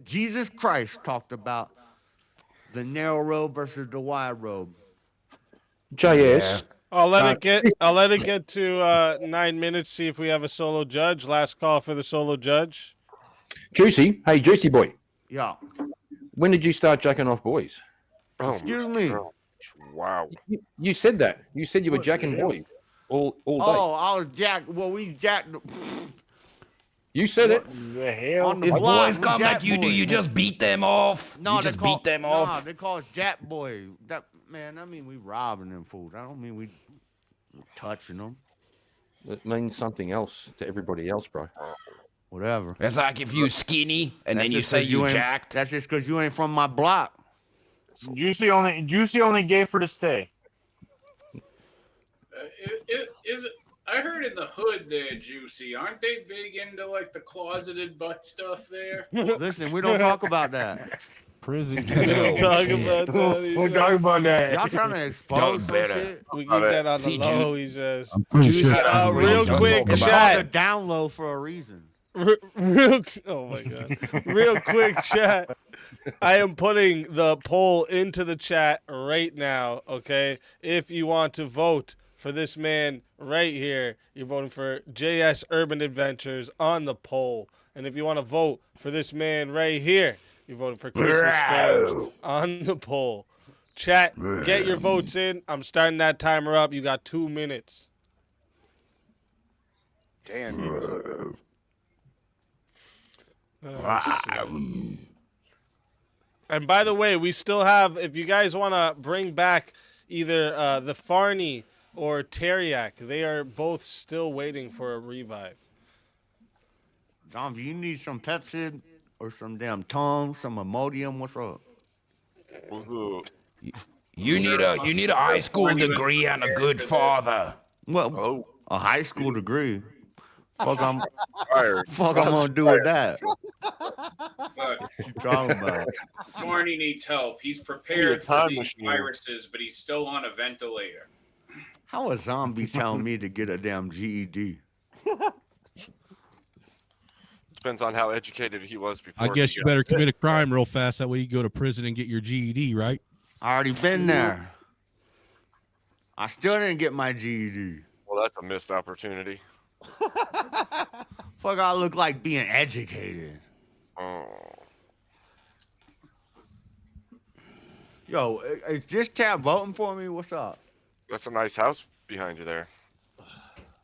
Jesus Christ talked about the narrow road versus the wide road. JS. I'll let it get to 9 minutes. See if we have a solo judge. Last call for the solo judge. Juicy. Hey, Juicy boy. Yeah. When did you start jacking off boys? Excuse me. Wow. You said that. You said you were jacking boys all day. Oh, I was jacked. Well, we jacked. You said it. The hell? On the If block, boys we come jack at you, do boys. you just beat them off? No, you they just call, beat them nah, off? they call us jack boy. That man, I mean we robbing them fools. I don't mean we touching them. It means something else to everybody else, bro. Whatever. It's like if you skinny and then you just say 'cause you ain't- jacked. That's just because you ain't from my block. Juicy only gay for the stay. Is it? I heard in the hood there, Juicy. Aren't they big into like the closeted butt stuff there? Listen, we don't talk about that. Prison. We don't talk about that. We'll talk about that. Y'all trying to expose some better. shit? We keep that on the low, he says. I'm pretty Juicy, sure. I real don't quick, talk It's about called chat. a down low for a reason. Oh my god. Real quick chat. I am putting the poll into the chat right now, okay? If you want to vote for this man right here, you're voting for JS Urban Adventures on the poll. And if you want to vote for this man right here, you're voting for Christian Strange on the poll. Chat, get your votes in. I'm starting that timer up. You got 2 minutes. Damn. And by the way, we still have, if you guys want to bring back either the Farney or Teriak, they are both still waiting for a revive. Dom, do you need some Pepsi or some damn tongue, some Imodium? What's up? You need a high school degree and a good father. Well, a high school degree. Fuck, I'm Fired. fuck. I'm gonna do with that. Look, What you talking about? Barney needs help. He's Need a prepared for time these machine. viruses, but he's still on a ventilator. How a zombie telling me to get a damn GED? Depends on how educated he was before. I guess he you got better bit. commit a crime real fast. That way you go to prison and get your GED, right? I already been there. I still didn't get my GED. Well, that's a missed opportunity. Fuck, I look like being educated. Oh. Yo, is this tab voting for me? What's up? That's a nice house behind you there.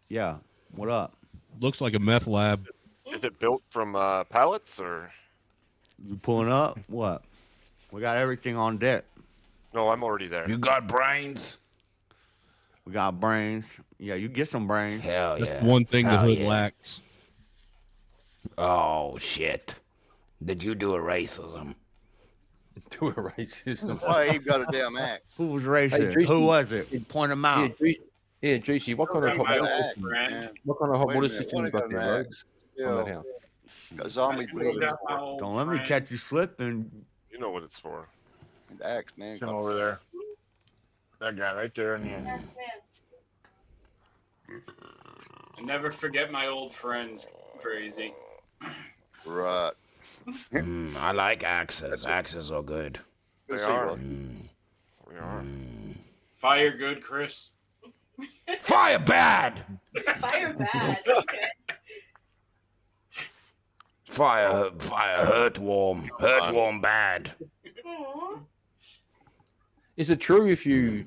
Yeah, what up? Looks like a meth lab. Is it built from pallets or? You pulling up? What? We got everything on deck. No, I'm already there. You got brains? We got brains. Yeah, you get some brains. Hell That's yeah. the one thing the Hell hood yeah. lacks. Oh shit! Did you do a racism? Do a racism. Why he got a damn axe? Who was Hey, racist? Juicy. Who was it? Point them out. Yeah, Juicy. What kind of hot My water old system? friend. What kind of hot Wait a water minute, system why you I got got an there, bro? axe? On that Yo, house. got zombie Still bleed. got my old Don't let me friend. catch you slipping. You know what it's for. The axe, man. Him over there. That guy right there in the end. I never forget my old friends. Crazy. Right. I like axes. Axes are good. They Good to see you, are. bud. We are. Fire good, Chris. Fire bad. Fire bad. Fire hurt warm. Hurt warm bad. Is it true if you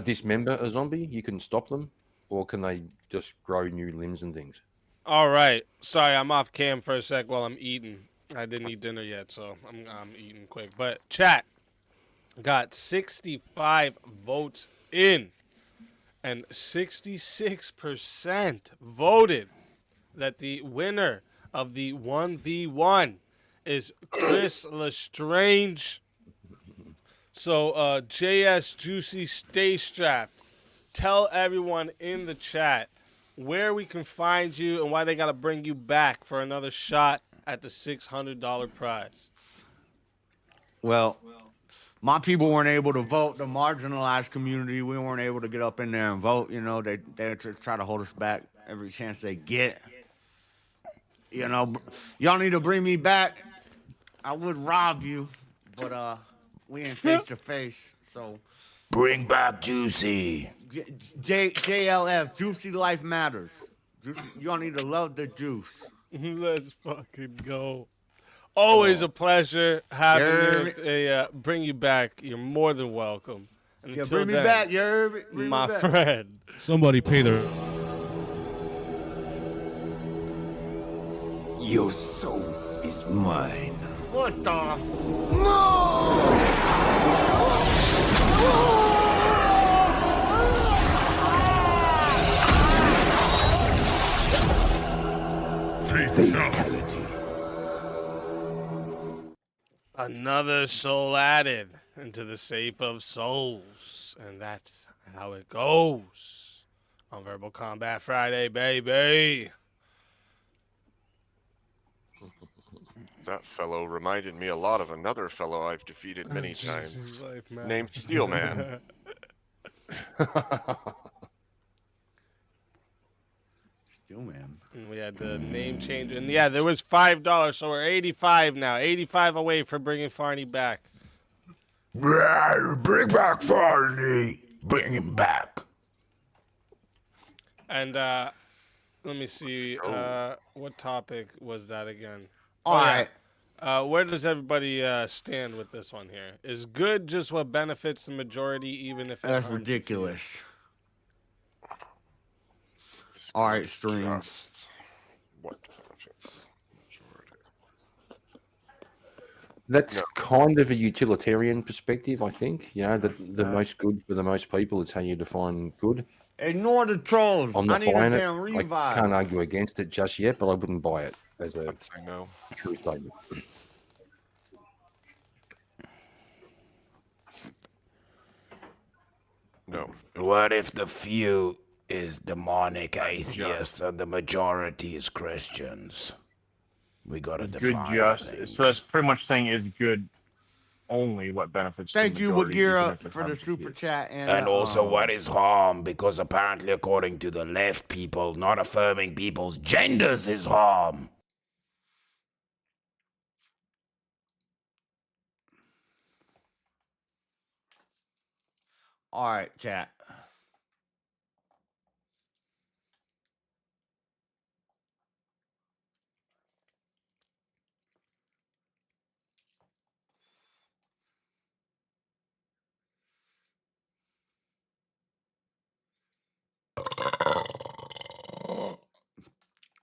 dismember a zombie, you can stop them, or can they just grow new limbs and things? All right. Sorry, I'm off cam for a sec while I'm eating. I didn't eat dinner yet, so I'm eating quick. But chat got 65 votes in, and 66% voted that the winner of the 1v1 is Chris Lestrange. So, JS Juicy, stay strapped. Tell everyone in the chat where we can find you and why they got to bring you back for another shot at the $600 prize. Well, my people weren't able to vote. The marginalized community, we weren't able to get up in there and vote. You know, they try to hold us back every chance they get. You know, y'all need to bring me back. I would rob you, but we ain't face to face. So Bring back Juicy. JLF, Juicy Life Matters. Juicy, y'all need to love the juice. Let's fucking go. Always a pleasure having you. Bring you back. You're more than welcome. And Yeah, until bring me then, back, Bring me my back. friend. Somebody pay their. Your soul is mine. What the? Fatality. Another soul added into the safe of souls. And that's how it goes on Verbal Combat Friday, baby. That fellow reminded me a lot of another fellow I've defeated many times, Jesus life, man. named Steelman. Steelman. And we had the name change. And yeah, there was $5, so we're 85 now. 85 away from bringing Farney back. Bring back Farney. Bring him back. And let me see. What topic was that again? All right. Where does everybody stand with this one here? Is good just what benefits the majority, even if it That's harms ridiculous. All right, streams. Just what benefits majority? That's kind of a utilitarian perspective, I think. You know, the most good for the most people is how you define good. Ignore the trolls. I'm I not need a buying it. damn I revive. can't argue against it just yet, but I wouldn't buy it as a I know. true statement. No. What if the few is demonic atheists and the majority is Christians? We gotta Good define just. things. So that's pretty much saying is good only what benefits. Thank the you, majority, even Wagira, if it for the harms super few. chat. And also, what is harm? Because apparently, according to the left, people not affirming people's genders is harm. All right, chat.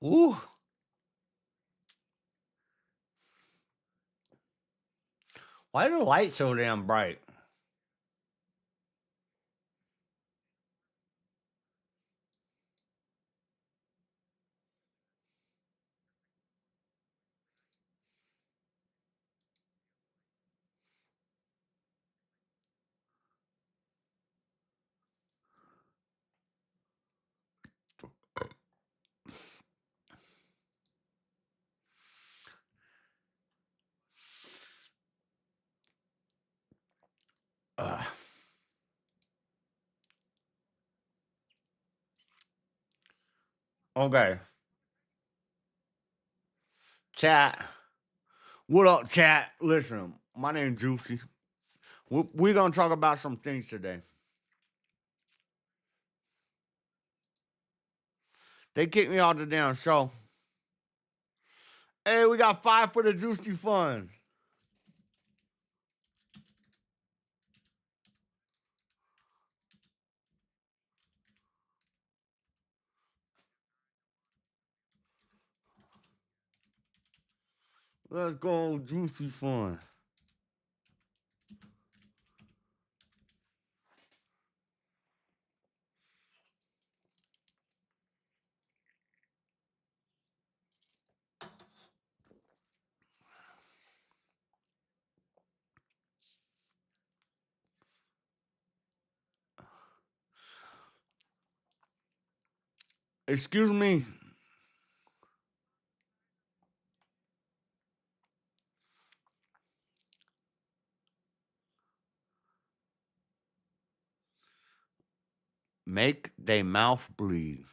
Ooh. Why is the light so damn bright? Okay. Chat. What up, chat? Listen, my name's Juicy. We're going to talk about some things today. They kicked me off the damn show. Hey, we got 5 for the Juicy Fund. Let's go, Juicy Fund. Excuse me. Make they mouth bleed.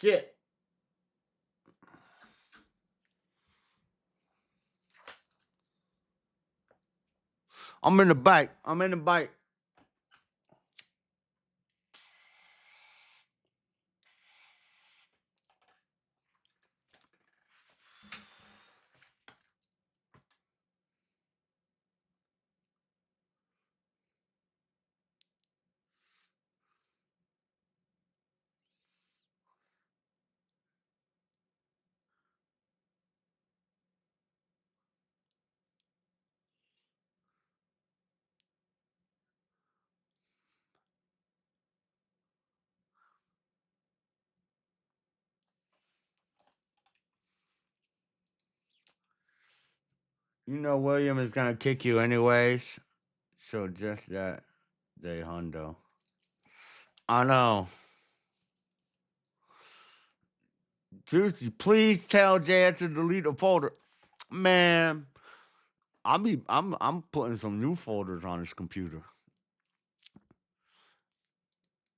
Shit. I'm in the bike. You know William is gonna kick you anyways. So just that day hundo. I know. Juicy, please tell Jad to delete a folder. Man, I'm putting some new folders on his computer.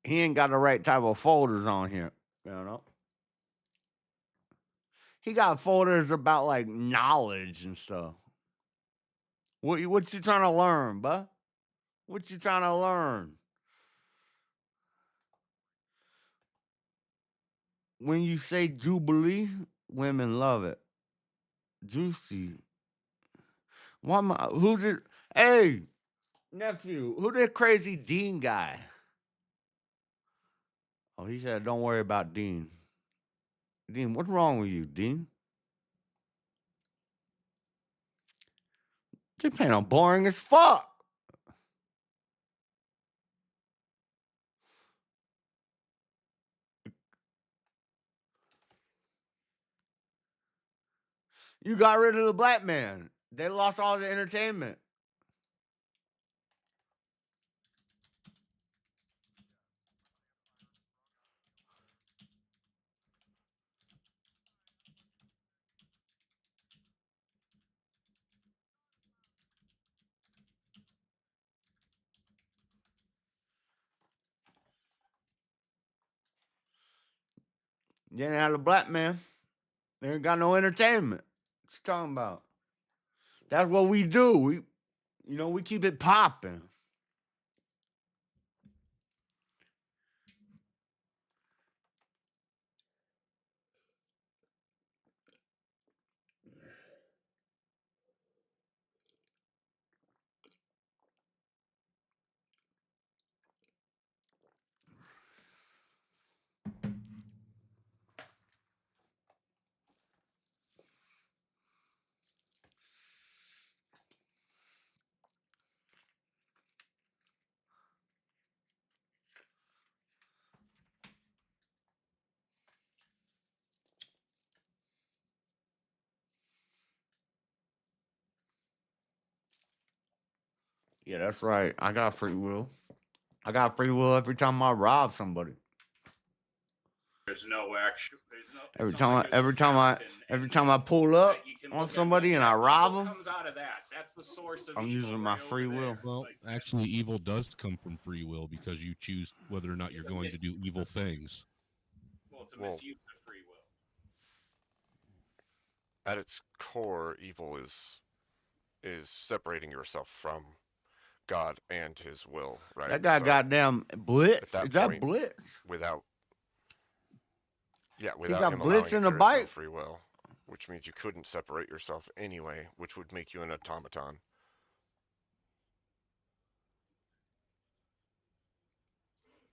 He ain't got the right type of folders on here. You know? He got folders about like knowledge and stuff. What you trying to learn, buh? What you trying to learn? When you say Jubilee, women love it. Juicy. Why am I, who did hey nephew, who did crazy Dean guy? Oh, he said don't worry about Dean. Dean, what's wrong with you, Dean? They playing on boring as fuck. You got rid of the black man. They lost all the entertainment. You didn't have a black man. They ain't got no entertainment. What you talking about? That's what we do. We keep it popping. Yeah, that's right. I got free will. I got free will every time I rob somebody. There's no actual. There's no. Every it's not time like I, there's a every fountain time I pull up that you can on look at. somebody and I Evil rob them, comes out of that. That's the source of I'm evil using my right free over will. there. Well, actually, evil does come from free will because you choose whether or not you're going to do evil things. Well, it's a misuse of free will. At its core, evil is separating yourself from God and His will, right? That guy So, goddamn Blitz. at that Is that point, Blitz? without got him Blitz allowing in it, the there is no bike? free will, which means you couldn't separate yourself anyway, which would make you an automaton.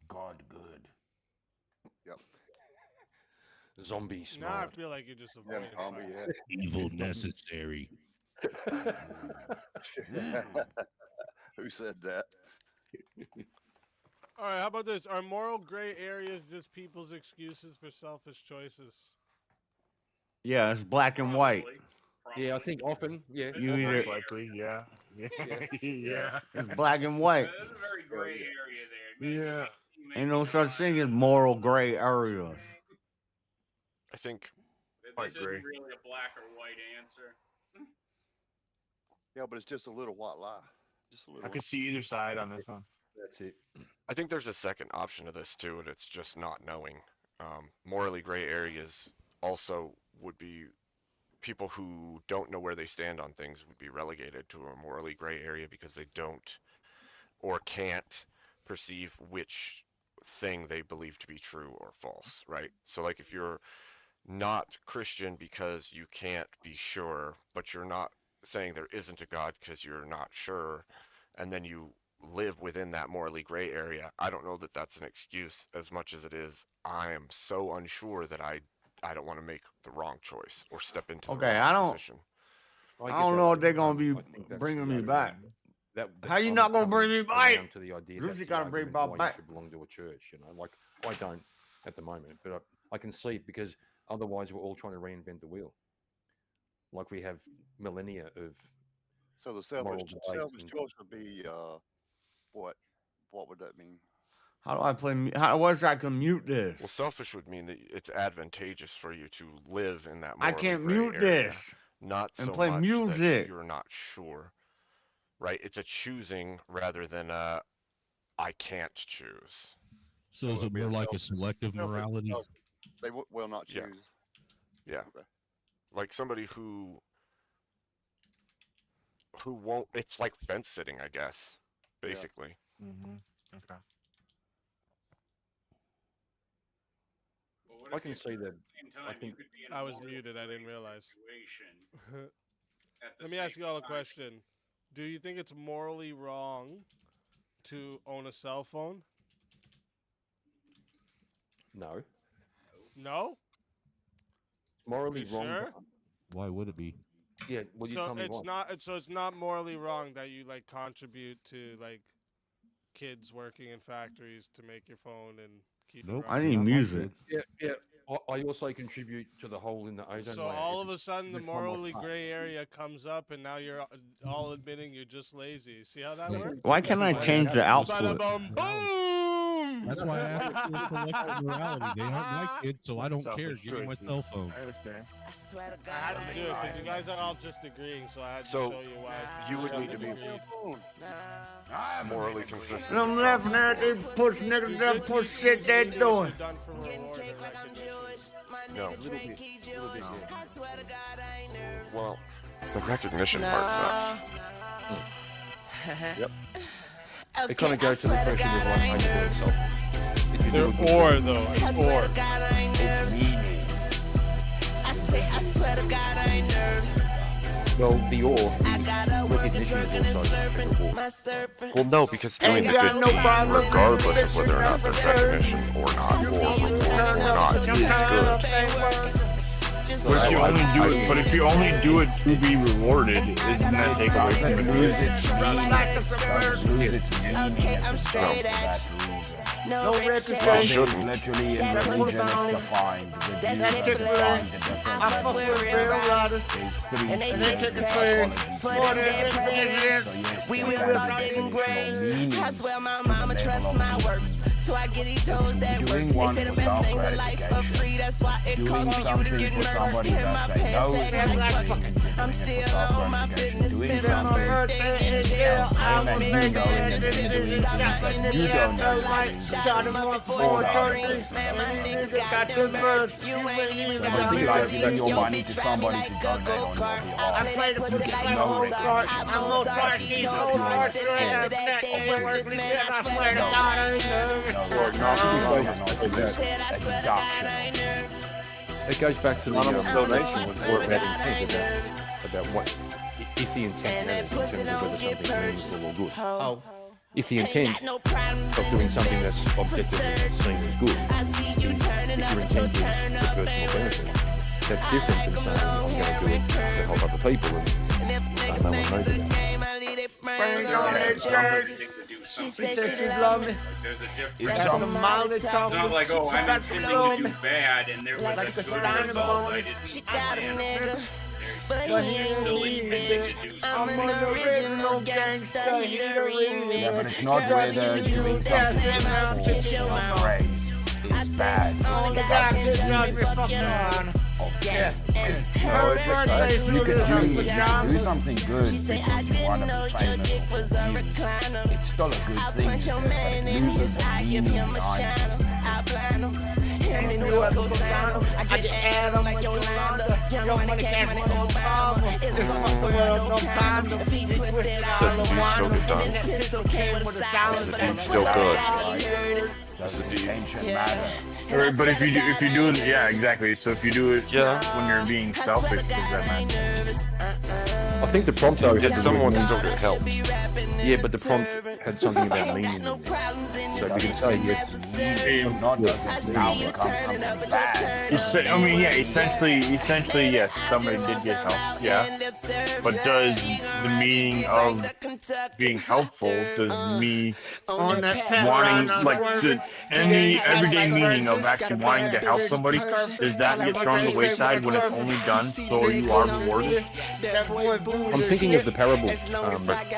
God good. Yep. Zombie Now I smart. feel like you're just Yeah, avoiding zombie, facts. yeah. Evil necessary. Who said that? All right, how about this? Are moral gray areas just people's excuses for selfish choices? Yeah, it's black and white. Yeah, I think often, yeah. You often. either Likely, yeah. Yeah. it's black and white. There's a very gray area there. Yeah. Ain't no such thing as moral gray areas. I think This isn't really a black or white answer. Yeah, but it's just a little white lie. Just a little. I could see either side on this one. That's it. I think there's a second option to this too, and it's just not knowing. Morally gray areas also would be people who don't know where they stand on things would be relegated to a morally gray area because they don't or can't perceive which thing they believe to be true or false, right? So like if you're not Christian because you can't be sure, but you're not saying there isn't a God because you're not sure, and then you live within that morally gray area, I don't know that that's an excuse as much as it is I am so unsure that I don't want to make the wrong choice or step into the wrong position. I don't know if they're gonna be bringing me back. How you not gonna bring me back? To the idea Lucy that's gotta the bring argument Bob why back. you should belong to a church. You know, like I don't at the moment, but I can see it because otherwise we're all trying to reinvent the wheel. Like we have millennia of. So the moral selfish debates and- choice would be what? What would that mean? How do I play? How was I can mute this? Well, selfish would mean that it's advantageous for you to live in that I morally can't gray mute area, this not and so play much music. that you're not sure, right? It's a choosing rather than a I can't choose. So is it more like a selective morality? They will not choose. Yeah. Like somebody who won't. It's like fence sitting, I guess. Basically. Mm-hmm. Okay. I can see that. I think I was muted. I didn't realize. Let me ask you all a question. Do you think it's morally wrong to own a cell phone? No. No? Morally You wrong. sure? Why would it be? Yeah. Well, you So tell me it's what. not. So it's not morally wrong that you like contribute to like kids working in factories to make your phone and keep. Nope, it I running. need music. Yeah. I also contribute to the hole in the ozone So layer. all of a sudden, the It's become morally apart. gray area comes up, and now you're all admitting you're just lazy. See how that works? Why can't I change the output? Bada boom! That's why I asked for selective morality. They aren't my kids, so I don't care. Give me my cell phone. I understand. I had to do it because you guys are all just agreeing, so I had to So, show you why. you would need to be morally consistent. And I'm laughing at they push niggas that push shit they're doing. Done for reward and recognition. No. Well, the recognition part sucks. Yep. It kind of goes to the question of like how you do yourself. If you do a good Or job, though, it's or. well, the or is recognition is also a war. Well, no, because doing Ain't the got good no deed, problem regardless of whether or not there's recognition or not, or reward or not, is good. But if you only do it, but if you only do it to be rewarded, isn't that take away from the good? Like the Lose its meaning for that reason. No Well, reputation. shouldn't. Literally in religion, it's defined. The Jews That's have Chick-fil-A. defined the difference I fuck with between real riders. there's three And they stages take of it clear. psychology. For the business. So yes, We there will can start be digging graves. definitional meanings I swear my to the mama trusts level my of work. So I get these hoes that work. doing They one say the for best thing in life for free. That's why it doing costs for you to something get for murdered. somebody In that my they know pants, is say doing like it, and you're I'm doing it for still on my self-gratification. business. Doing Spend my something birthday in jail. I aim will at you make knowing it and then doing decisions. I'm something not in that the you don't know left, you're like doing. shot him up before All the that other green. person. Man, my niggas Got got them them birds. birds. You ain't even So got it'd be like giving your Yo, money to bitch, ride me somebody like to a donate on your go-kart. behalf. I play that pussy like No Mozart. recognition. I'm Mozart. That's So pure hard that after that they worthless, man. I swear to God, I ain't nervous. Said I swear to God, I ain't nervous. It goes back to the Anonymous donation was was more more about intent, about what if the intent matters in terms of whether something is meaningful or good. Oh. If the intent of doing something that's objectively seen as good, if your intent is for personal benefit, that's different than saying I'm going to do it to help other people and no one knows about it. She said she love me. There's a difference. That's the mildly It's not like, oh, I'm That's intending to do bad, and there was Like a the good sign result. of I didn't She got a nigga, but But he he ain't still need intended bitch. to do I'm something. an original gangster, he the remix. Yeah, but it's not Girl, whether you doing use that something mouth, kiss your mouth. praise is bad. Only The God guy can just got judge me fuck fucking your around. Yeah. Her birthday You suit could is her do pajamas. something good She say, because I you want didn't to know be your dick famous. was a recliner. It's still a good I'll thing. punch your but man it in loses his the eye, give meaning him a behind it. shiner. I blind him. Him in New York, sign him. I get Adam like Yolanda. Young money, cash money, Obama. It's a fuck with no condom. If he twisted all Does the the deed still wine, get done? and that pistol came with a silence. Is the deed still good? Does Is the the deed? intention matter? But if you do it, yeah, exactly. So if you do it when you're being selfish, does that matter? I think the prompt though Yet someone still get help. Yeah, but the prompt had something about meaning in it. So if you can say yes, Not does it now become something bad. I mean, yeah, essentially, yes, somebody did get help, yeah. But does the meaning of being helpful, does me On that tent wanting, ride, like, any everyday meaning of actually wanting to help somebody, does that get thrown to the wayside when it's only done so you are rewarded? I'm thinking of the parable. So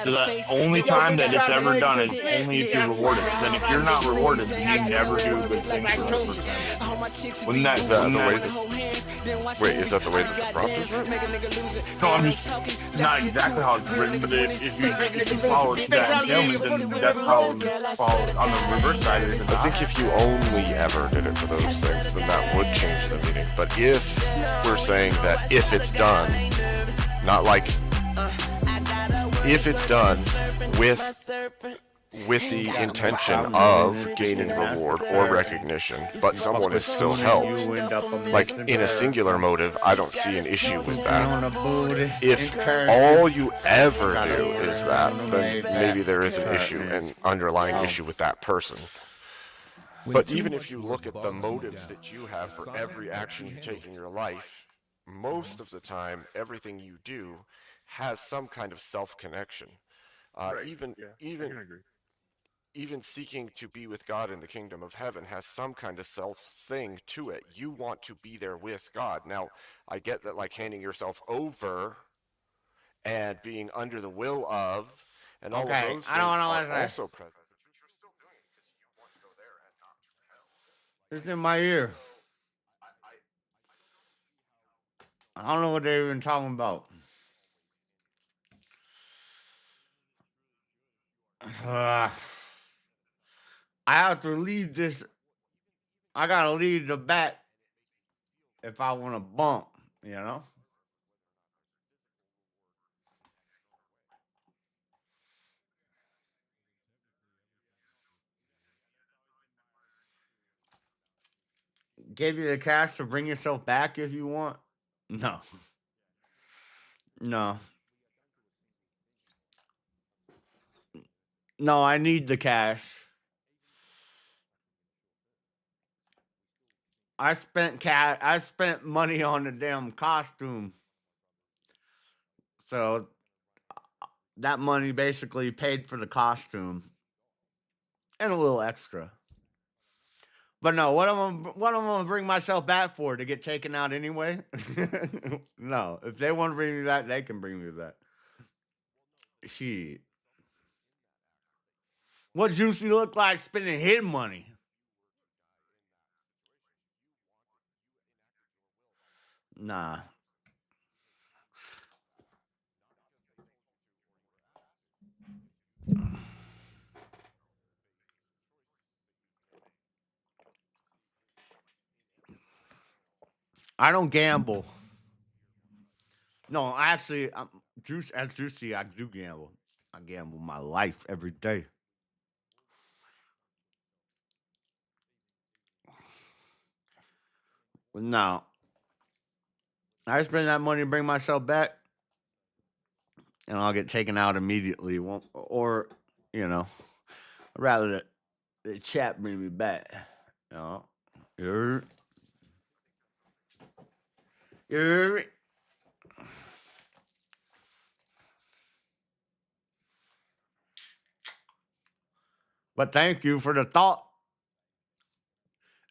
the only time that it's ever done is only if you're rewarded. Then if you're not rewarded, then you never do a good thing for that person. Wouldn't that, Is that the way that? Wait, is that the way that the prompt is? No, I'm just not exactly how it's written, but if you follow it to that entailment, then that's how it follows. On the reverse side, it is I think if you only ever did it for those things, then that would change the meaning. But if we're saying that if it's done, not like if it's done with the intention of gaining reward or recognition, but someone is still helped, like in a singular motive, I don't see an issue with that. If all you ever do is that, then maybe there is an issue, an underlying issue with that person. But even if you look at the motives that you have for every action you take in your life, most of the time, everything you do has some kind of self-connection. Even seeking to be with God in the kingdom of heaven has some kind of self thing to it. You want to be there with God. Now, I get that, like handing yourself over and being under the will of, and all of those things are also present. It's in my ear. I don't know what they're even talking about. I have to leave this. I gotta leave the back if I want to bump, you know? Give you the cash to bring yourself back if you want? No. No. No, I need the cash. I spent money on the damn costume. So that money basically paid for the costume. And a little extra. But no, what I'm gonna bring myself back for to get taken out anyway? No, if they want to bring me back, they can bring me back. Shit, what Juicy look like spending his money? Nah, I don't gamble. No, actually, as Juicy, I do gamble. I gamble my life every day. No, I spend that money to bring myself back, and I'll get taken out immediately. Or, you know, rather the chat bring me back. You know, you're, you're, but thank you for the thought.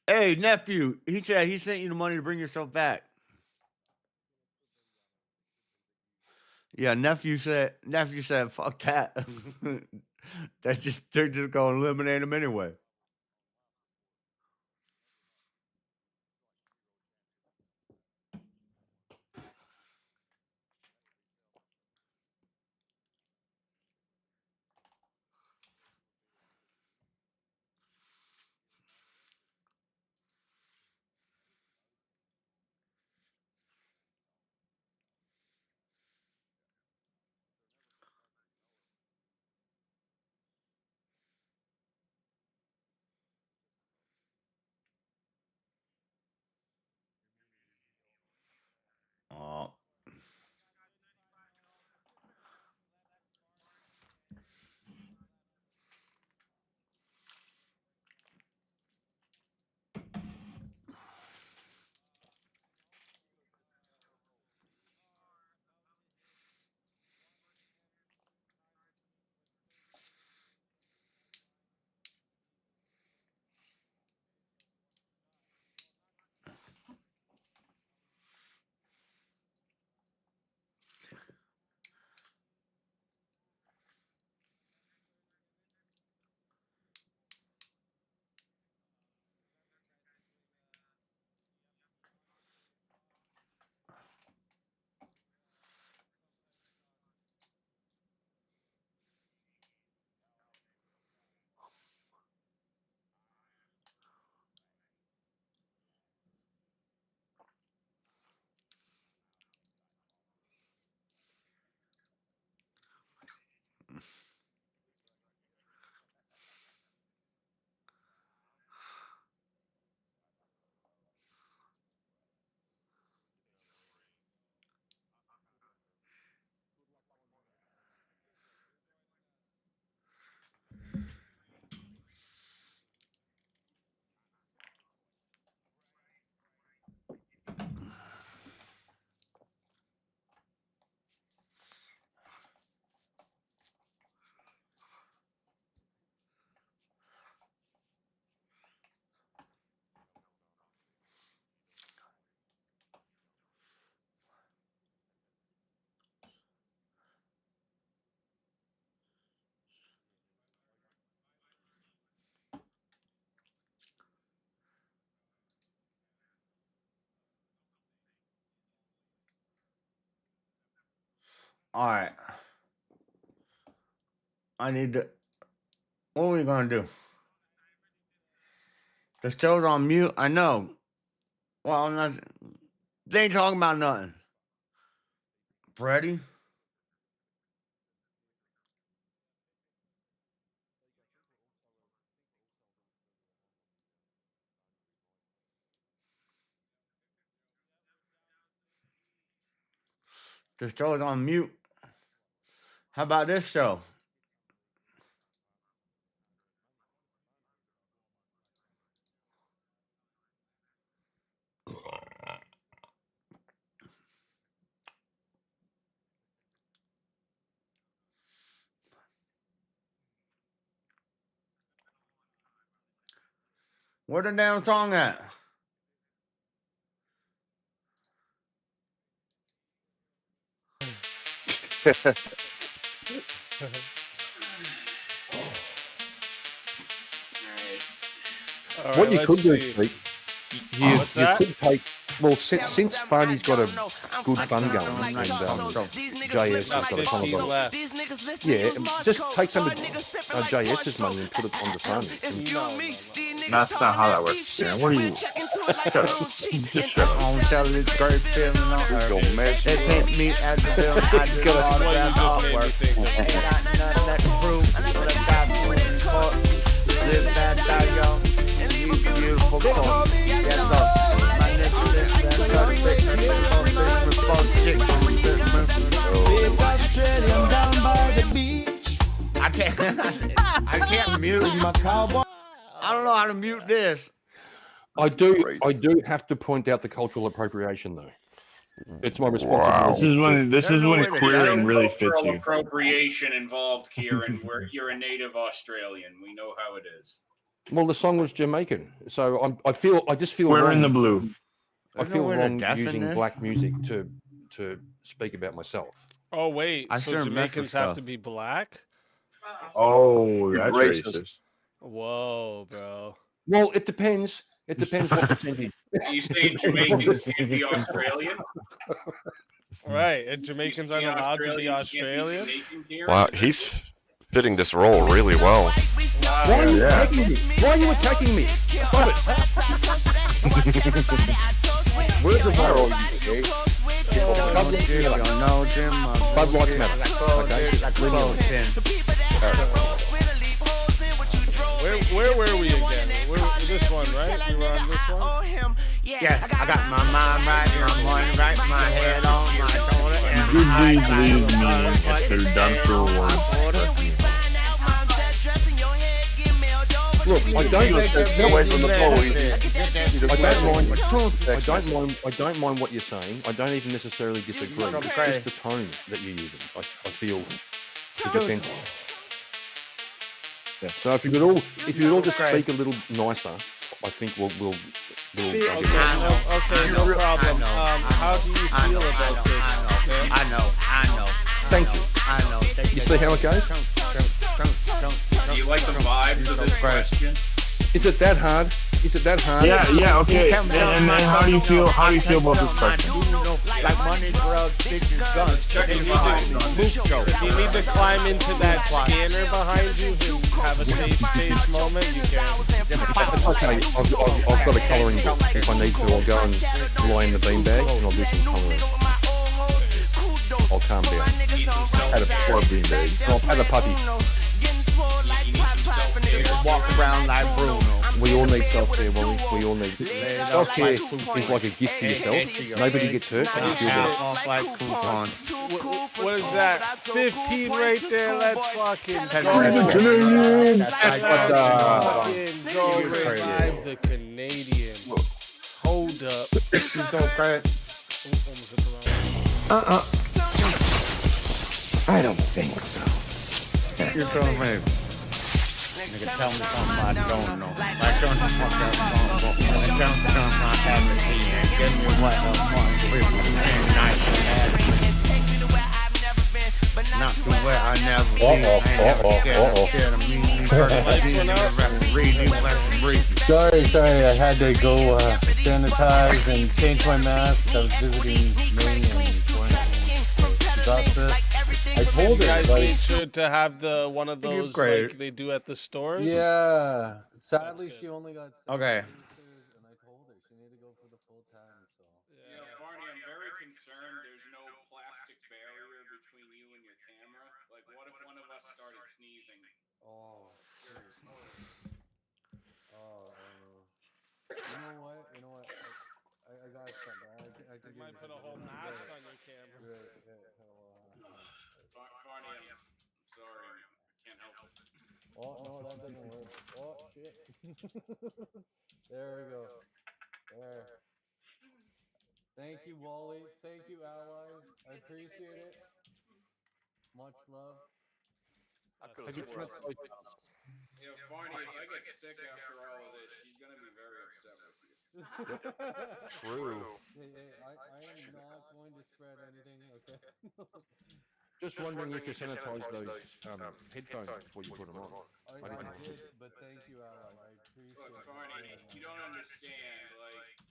Hey, nephew, he said he sent you the money to bring yourself back. Yeah, nephew said, fuck that. They're just gonna eliminate him anyway. Oh. All right. I need to. What are we gonna do? The show's on mute. I know. Well, I'm not. They ain't talking about nothing. Freddie, the show's on mute. How about this show? Where the damn song at? All What right, you could let's do, see. Pete, What's you that? could take. Well, since Funny's got a good fun going and JS has got a ton of $15 money, left. yeah, just take some of JS's money and put it onto Funny. That's not how that works. Yeah, what are you? On Shelly's great film on earth. They paint me as a villain. I just all that artwork. Ain't got nothing that can prove. But I got to court. Live that young. You beautiful court. Yes, sir. My nigga lives that Big Australian down by the beach. I can't mute. My cowboy. I don't know how to mute this. I do have to point out the cultural appropriation though. It's my responsibility. This is when queering really fits Cultural you. appropriation involved, Kieran. Where you're a native Australian, we know how it is. Well, the song was Jamaican, so I just feel We're wrong. in the blue. I feel wrong using black music to speak about myself. Oh wait, I so sure Jamaicans messed have up. to be black? Oh, that's racist. racist. Whoa, bro. Well, it depends. It depends what percentage. You say Jamaicans can't be Australian? Right, and Jamaicans aren't allowed to be Australian? Wow, he's fitting this role really well. Why are you attacking me? Why are you attacking me? Stop it. Words of power. Bud Light Matter. Okay, just leave me alone. Where were we again? This one, right? We were on this one? Yeah, I got my mind right, my mind right, my head on my shoulder, and Good my deeds eyes leave me right. if they're done for work. Look, I don't mind what you're saying. I don't even necessarily disagree. It's just the tone that you're using. I feel is offensive. Yeah. So if you could all just speak a little nicer, I think we'll Okay, no problem. How do you feel about this? I know. Thank you. I know. You see how it goes? Do you like the vibes of this question? Is it that hard? Yeah, okay. And then how do you feel about this question? Like money, drugs, bitches, guns. Check the vibes on this show. If you need to climb into that scanner behind you and have a safe space moment, you can. It's okay. I've got a colouring book. If I need to, I'll go and lie in the beanbag and I'll do some colouring. I'll calm down. Had a poor beanbag. I'll pat a puppy. You need some self-care. Walk around like Bruno. We all need self-care, Wally. We all need self-care. Is like a gift to yourself. Nobody gets hurt, and you feel better. Off like coupons. What is that? 15 right there. Let's fucking go. That's what's up. Fucking go. Revive the Canadian. Hold up. This is so great. Almost hit the wrong one. I don't think so. You're telling me. Nigga, tell me something I don't know. Like, don't you fuck that phone book. Like, don't I haven't seen it. Give me what the fuck. Nice and not to where I never been. I ain't never scared of me. Sorry, I had to go sanitize and change my mask. I was visiting Maine and got this. I told You her, guys like, made sure to have the one of those like they do at the stores. yeah. Sadly, she only got. Okay. And I told her she needed to go for the full time. So. Yeah, Barney, I'm very concerned there's no plastic barrier between you and your camera. Like, what if one of us started sneezing? Oh. You know what? I got something. I You might put a whole mask on your camera. Barney, I'm sorry. I can't help it. Oh, no, that doesn't work. Oh, shit. There we go. There. Thank you, Wally. Thank you, allies. I appreciate it. Much love. You know, Barney, if I get sick after all of this, she's gonna be very upset with you. True. Hey, I am not going to spread anything, okay? Just wondering if you sanitize those headphones before you put them on. I did, but thank you, Alan. I appreciate it. Look, Barney, you don't understand. Like,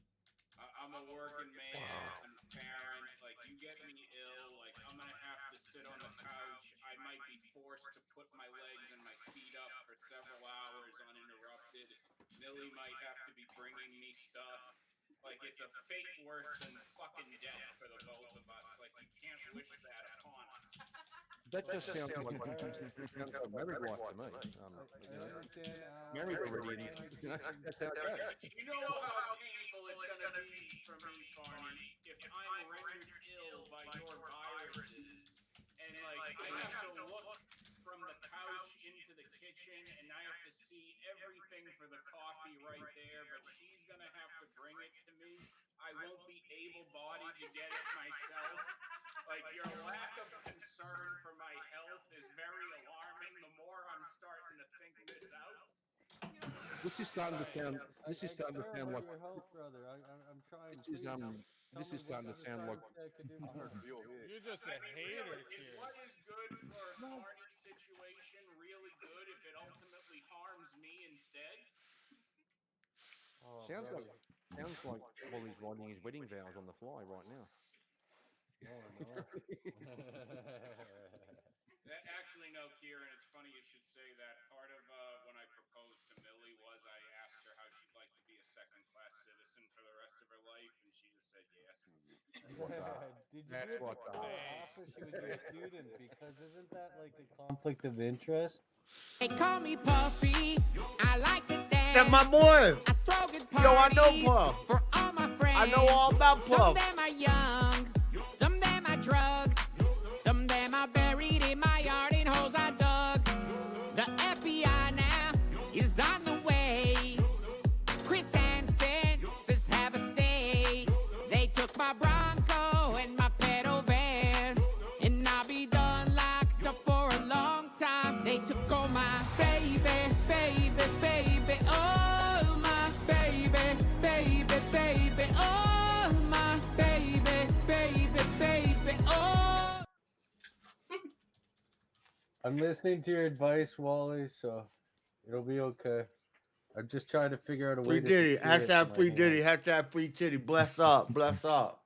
I'm a working man, I'm a parent. Like, you get me ill, like, I'm gonna have to sit on the couch. I might be forced to put my legs and my feet up for several hours uninterrupted. Millie might have to be bringing me stuff. Like, it's a fate worse than fucking death for the both of us. Like, you can't wish that upon us. That just sounds like a married life to me. Married already, that's how it goes. You know how painful it's going to be for me, Farney, if I'm rendered ill by your viruses, and like I have to look from the couch into the kitchen, and I have to see everything for the coffee right there, but she's going to have to bring it to me. I won't be able-bodied to get it myself. Like, your lack of concern for my health is very alarming. The more I'm starting to think this out. This is starting to sound. This is starting to sound like. Your health, brother. I'm trying. This is starting to sound like. You're just a hater, Is what is good for Barney's situation really good if it ultimately harms me instead? Sounds like Wally's writing his wedding vows on the fly right now. Actually, no, Kieran, it's funny you should say that. Part of when I proposed to Millie was I asked her how she'd like to be a second-class citizen for the rest of her life, and she just said yes. Did you do it before or after she was your student? Because isn't that like a conflict of interest? They call me Puffy. I like to dance. That's my boy. I throw good Yo, I know parties Puff. for all my friends. I know all about Some Puff. of them are young, some of them are drugged, some of them are buried in my yard in holes I dug. The FBI now is on the way. Chris Hansen says have a say. They took my Bronco and my pedal van, and I'll be done locked up for a long time. They took all my baby, baby, baby, oh my baby, baby, baby, oh my baby, baby, baby, oh. I'm listening to your advice, Wally, so it'll be okay. I'm just trying to figure out a way Free to. Diddy. secure it Hashtag to free my Diddy. hand. Hashtag free titty. Bless up. Bless up.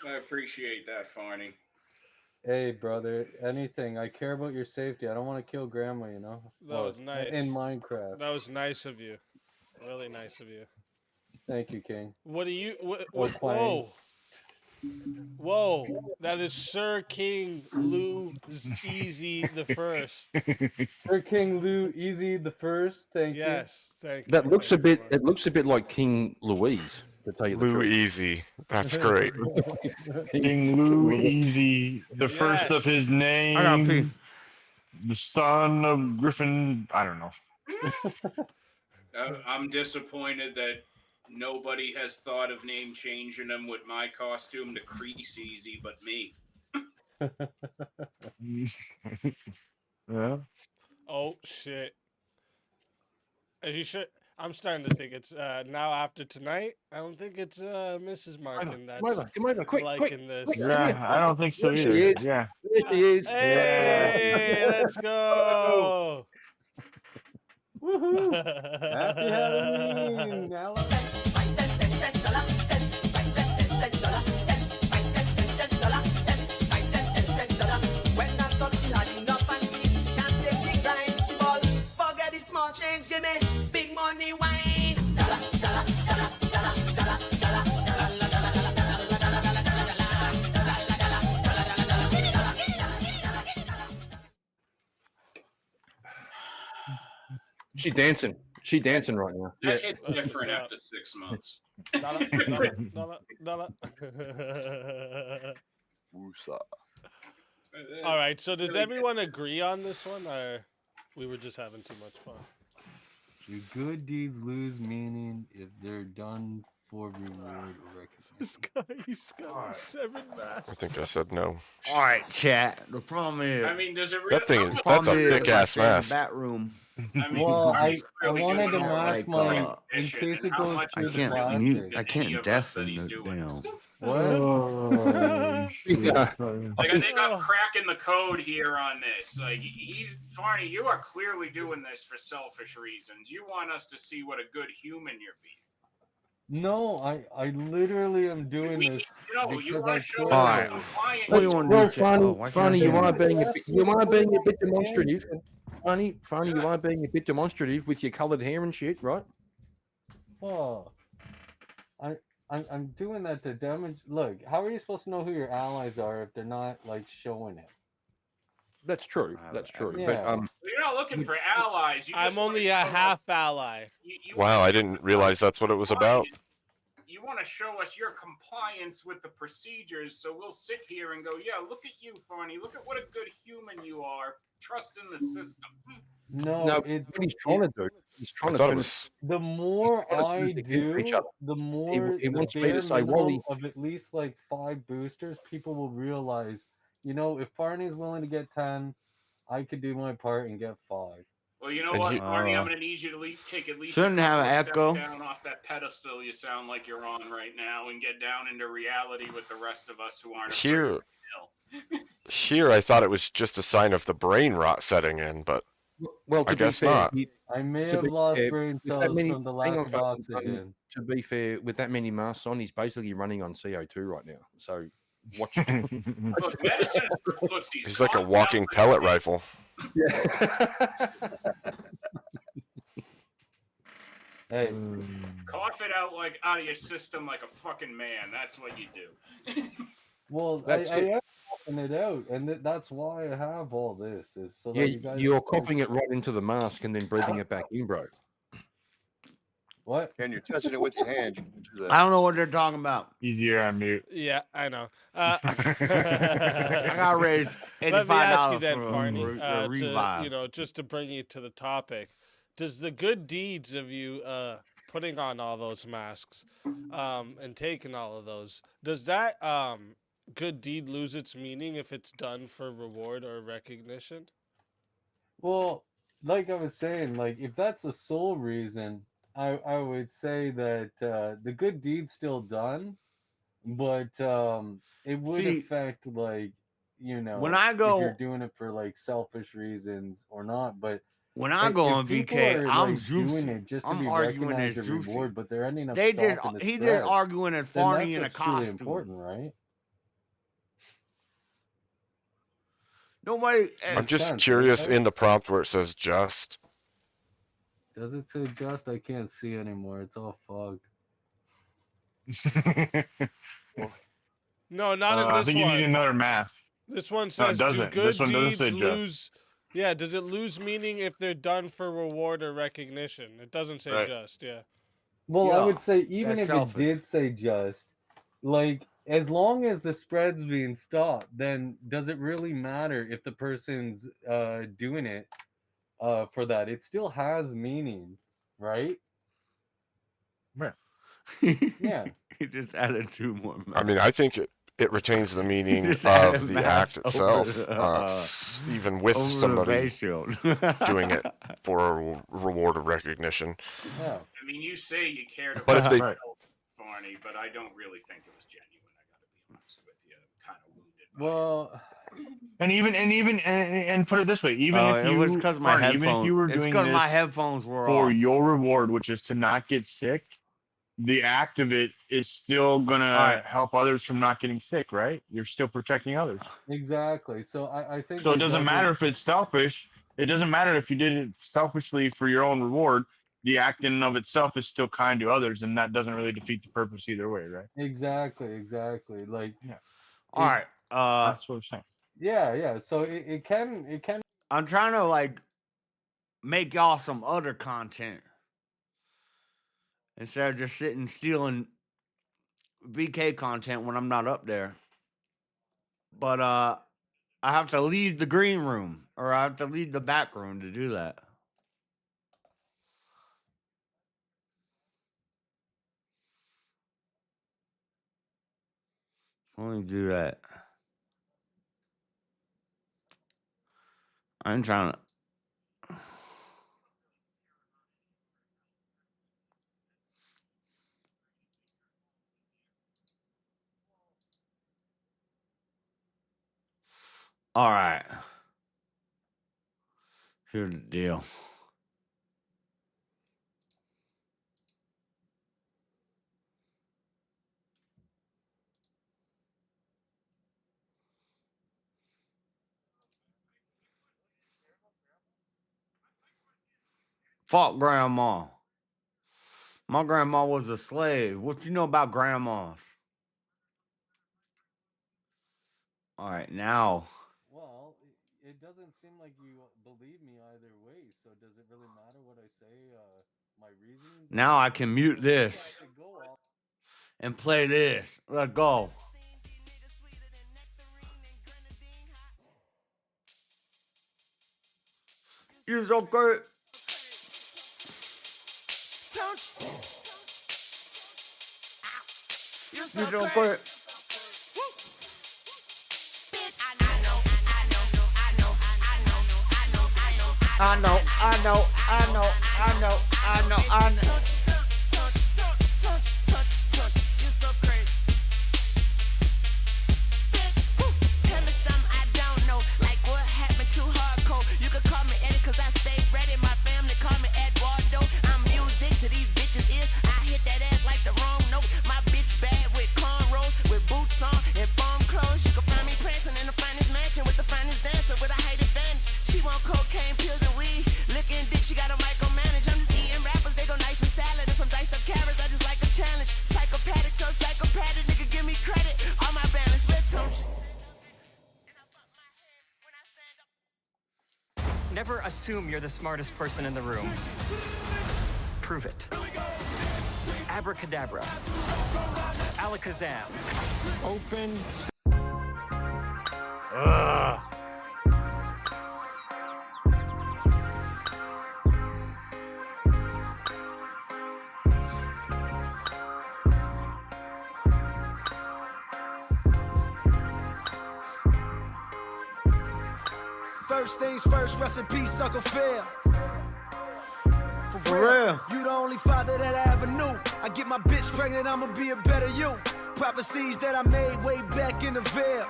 I appreciate that, Farney. Hey, brother, anything. I care about your safety. I don't want to kill grandma, you know? That was nice. In Minecraft. That was nice of you. Really nice of you. Thank you, King. What do you? Or Whoa. Whoa. That is Sir King Lou Easy the First. Sir King Lou Easy the First. Thank you. Yes, thank you. That looks a bit. It looks a bit like King Louise. To tell you the Lou truth. Easy. That's great. King Lou Easy, the first of his name, the son of Griffin. I don't know. I'm disappointed that nobody has thought of name changing him with my costume to Crease Easy but me. Yeah. Oh shit. As you should. I'm starting to think it's now after tonight. I don't think it's Mrs. Markin that's Come over, quick, liking this. quick. Yeah, I don't think so There she either. is. Yeah. There she is. Hey, let's go. Woohoo! Happy Halloween! Now When I thought she had enough and she can't take the grind, she ball. Forget the small change, give me big money wine. Dollar, dollar, dollar, dollar, dollar, dollar, She dancing. She dancing right now. That hits different after 6 months. All right, so does everyone agree on this one, or we were just having too much fun? Do good deeds lose meaning if they're done for reward or This recognition. guy, he's got 7 masks. I think I said no. All right, chat. The problem is, I mean, does it really? That thing is, how that's much- a thick if I ass stay in the mask. back room, I mean, Well, Arnie's I clearly wanted to doing all mask this my recognition, in case it and how goes much I through does the it can't really mute. mean to I any can't of us deafen that he's the doing damn. this? What? Oh, shit. Yeah. Like, I think I'm cracking the code here on this. Like, Farney, you are clearly doing this for selfish reasons. You want us to see what a good human you're being. No, I literally am doing We, this you because want I to show feel us All how right. compliant What do you you are. want to Well, do, chat? Oh, why can't Funny, I you hear are me? being a bit demonstrative. Funny, you are being a bit demonstrative with your coloured hair and shit, right? Oh, I'm doing that to damage. Look, how are you supposed to know who your allies are if they're not like showing it? That's true. That's true. But Yeah. You're not looking for allies. You I'm just wanna only a show us- half ally. you Wow, I didn't realize that's what it was about. You want to show us your compliance with the procedures, so we'll sit here and go, yeah, look at you, Farney. Look at what a good human you are. Trust in the system. No, what he's trying to do, he's trying to thought it turn was- the more trying to I turn things into each do, other. the more he the wants me bare to say, minimum Wally. of at least like 5 boosters, people will realize, you know, if Farney's willing to get 10, I could do my part and get 5. Well, you know And what, he- Farney? I'm going to need you to take at least Shouldn't a couple have of an steps echo. down off that pedestal you sound like you're on right now and get down into reality with the rest of us who aren't Here, afraid of hell. here, I thought it was just a sign of the brain rot setting in, but Well, I to be guess fair, not. I may to have be lost fair, brain with that cells many, from the hang lack on, of fucking oxygen. to be fair, with that many masks on, he's basically running on CO2 right now. So watch. Look, medicine is for pussies. he's like a Calm down walking for pellet minute. rifle. Hey, Cough it out like out of your system like a fucking man. That's what you do. well, I That's it. am coughing it out, and that's why I have all this, is so Yeah, that you guys you're can- coughing it right into the mask and then breathing it back in, bro. What? And you're touching it with your hand. You can do that. I don't know what they're talking about. Easier on mute. Yeah, I know. I got raised Let me ask you $85 then, for Farney, a revive. to, just to bring you to the topic. Does the good deeds of you putting on all those masks and taking all of those, does that good deed lose its meaning if it's done for reward or recognition? Well, like I was saying, like if that's the sole reason, I would say that the good deed's still done, but it would See, affect like, you know, when I if go- you're doing it for like selfish reasons or not. But When I like, go if on people VK, are, I'm like, juicy. doing it just to I'm be arguing recognized as or juicy. reward, but they're ending up They just stopping the he just spread, arguing as then Farney that's in a what's truly costume. important, right? Nobody. I'm Makes just sense, curious right? in the prompt where it says just. Does it say just? I can't see anymore. It's all fogged. No, not in I this think you one. need another mask. This one No, it says, do doesn't. good This one doesn't deeds say just. lose... Yeah, does it lose meaning if they're done for reward or recognition? It doesn't say Right. just, yeah. Well, I Yeah, would say even that's if selfish. it did say just, like as long as the spread's being stopped, then does it really matter if the person's doing it for that? It still has meaning, right? Right. Yeah. He just added 2 more. I mean, I think it retains the meaning Just add of a the mask act itself, over even with over the somebody face shield. doing it for a reward or recognition. Yeah. I mean, you say you cared about But if they- the health, Farney, but I don't really think it was genuine. I got to be honest with you. I'm kind of wounded. Well, And put it this way, even if it you was because my Marty, even if headphones. you were It's doing because my this headphones were for off. your reward, which is to not get sick, the act of it is still gonna Alright. help others from not getting sick, right? You're still protecting others. exactly. So I think So it it doesn't matter if it's selfish. It doesn't matter if you did it selfishly for your own reward. The act in and of itself is still kind to others, and that doesn't really defeat the purpose either way, right? Exactly. Like Yeah. All right. That's what I'm saying. yeah. So it can I'm trying to like make y'all some other content instead of just sitting stealing VK content when I'm not up there. But I have to leave the green room or I have to leave the back room to do that. Let me do that. I'm trying to. All right. Here's the deal. Fuck grandma. My grandma was a slave. What you know about grandmas? All right, now. Well, it doesn't seem like you believe me either way. So does it really matter what I say? My reasons. Now I can mute this and play this. Let's go. You're so great. You're You're so great. I know. You're so great. Tell me something I don't know, like what happened to hardcore. You could call me Eddie, cause I stay ready. My family call me Eduardo. I'm music to these bitches' ears. I hit that ass like the wrong note. My bitch bad with cornrows, with boots on and bomb clothes. You can find me prancing in the finest mansion with the finest dancer with a height advantage. She want cocaine, pills, and weed. Licking dick, she got a micromanage. I'm just eating rappers, they go nice with salad and some diced up carrots. I just like a challenge. Psychopathic, so psychopathic, nigga, give me credit. All my balance, let's talk. Never assume you're the smartest person in the room. Prove it. Abracadabra. Alakazam. Open. First things first, rest in peace, Uncle Phil. For real. You the only father that I ever knew. I get my bitch pregnant, I'ma be a better you. Prophecies that I made way back in the veil.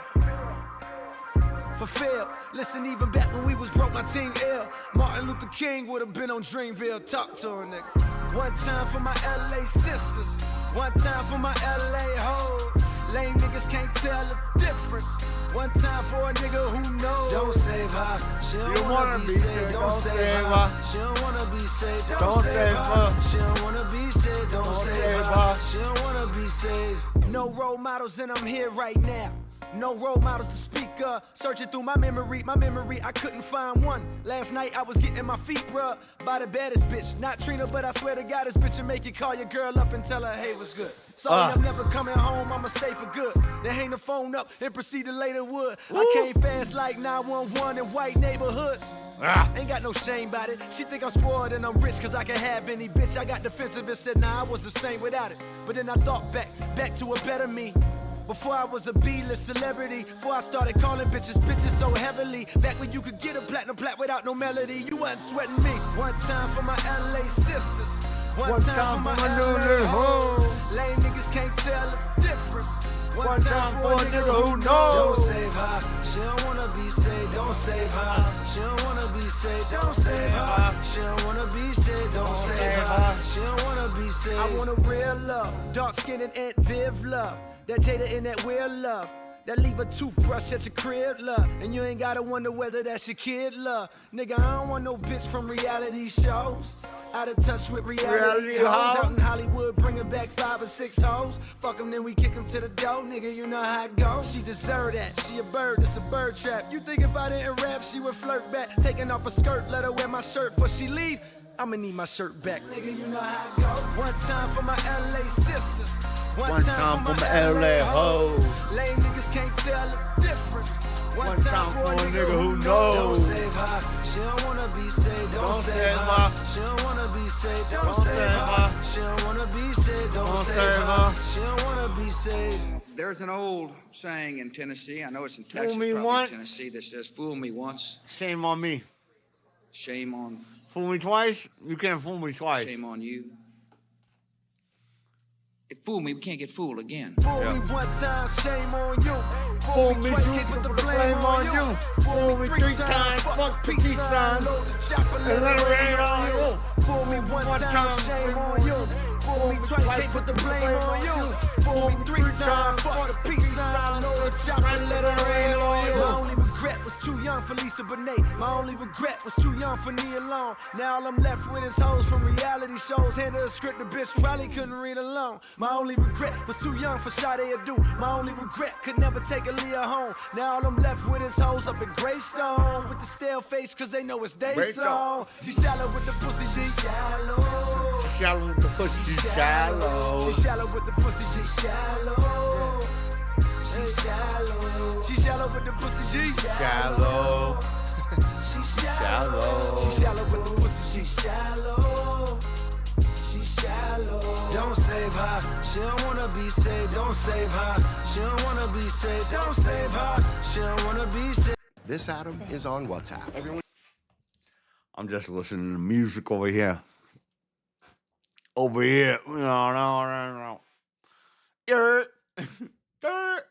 Fulfilled. Listen, even back when we was broke, my team ill. Martin Luther King would have been on Dreamville. Talk to her, nigga. One time for my LA sisters. One time for my LA hoes. Lame niggas can't tell the difference. One time for a nigga who knows. Don't save her. She don't wanna be saved. Don't save her. She don't wanna be saved. Don't save her. She don't wanna be saved. Don't save her. She don't wanna be saved. No role models and I'm here right now. No role models to speak of. Searching through my memory, I couldn't find one. Last night I was getting my feet rubbed by the baddest bitch. Not Trina, but I swear to God, this bitch will make you call your girl up and tell her, hey, what's good? Sorry, I'm never coming home, I'ma stay for good. Then hang the phone up and proceed to later wood. I came fast like 911 in white neighborhoods. Ain't got no shame about it. She think I'm spoiled and I'm rich cause I can have any bitch. I got defensive and said, nah, I was the same without it. But then I thought back to a better me. Before I was a B-list celebrity, before I started calling bitches so heavily. Back when you could get a platinum plat without no melody, you wasn't sweating me. One time for my LA sisters, one time for my LA hoes. Lame niggas can't tell the difference. One time for a nigga who knows. Don't save her, she don't wanna be saved. Don't save her, she don't wanna be saved. Don't save her, she don't wanna be saved. Don't save her, she don't wanna be saved. I want a real love, dark skin and Aunt Viv love. That Jada in that weird love. That leave a toothbrush at your crib, love. And you ain't gotta wonder whether that's your kid, love. Nigga, I don't want no bitch from reality shows. Out of touch with reality hoes. Out in Hollywood, bringing back 5 or 6 hoes. Fuck them, then we kick them to the door. Nigga, you know how it goes. She deserve that. She a bird, it's a bird trap. You think if I didn't rap, she would flirt back. Taking off her skirt, let her wear my shirt before she leave. I'ma need my shirt back. Nigga, you know how it goes. One time for my LA sisters. One time for my LA hoes. Lame niggas can't tell the difference. One time for a nigga who knows. Don't save her, she don't wanna be saved. Don't save her, she don't wanna be saved. Don't save her, she don't wanna be saved. Don't save her, she don't wanna be saved. There's an old saying in Tennessee, I know it's in Fool Texas, me probably once. Tennessee, that says, fool me once, Shame on me. shame on, Fool me twice. You can't fool me twice. shame on you. If fool me, we can't get fooled again. Fool me one time, shame on you. Fool me twice, can't put the blame on you. Fool me three times, fuck the peace sign. Load the chopper, And let it rain on you. Fool me one time, shame on you. Fool me twice, can't put the blame on you. Fool me three times, fuck the peace sign. Load the chopper, let it rain on you. My only regret was too young for Lisa Bonet. My only regret was too young for Nia Long. Now all I'm left with is hoes from reality shows. Hand her a script, the bitch probably couldn't read alone. My only regret was too young for Sade Adu. My only regret could never take a Leah home. Now all I'm left with is hoes up in Greystone with the stale face, cause they know it's they song. She shallow with the pussy, she shallow. Shallow with the pussy, she shallow. She shallow with the pussy, she shallow. She shallow. She shallow with the pussy, she Shallow. She shallow. She shallow with the pussy, she shallow. She shallow. Don't save her. She don't wanna be saved. Don't save her. She don't wanna be saved. Don't save her. She don't wanna be saved. This Adam is on WhatsApp. I'm just listening to music over here. Over here. No. Dirt. Dirt.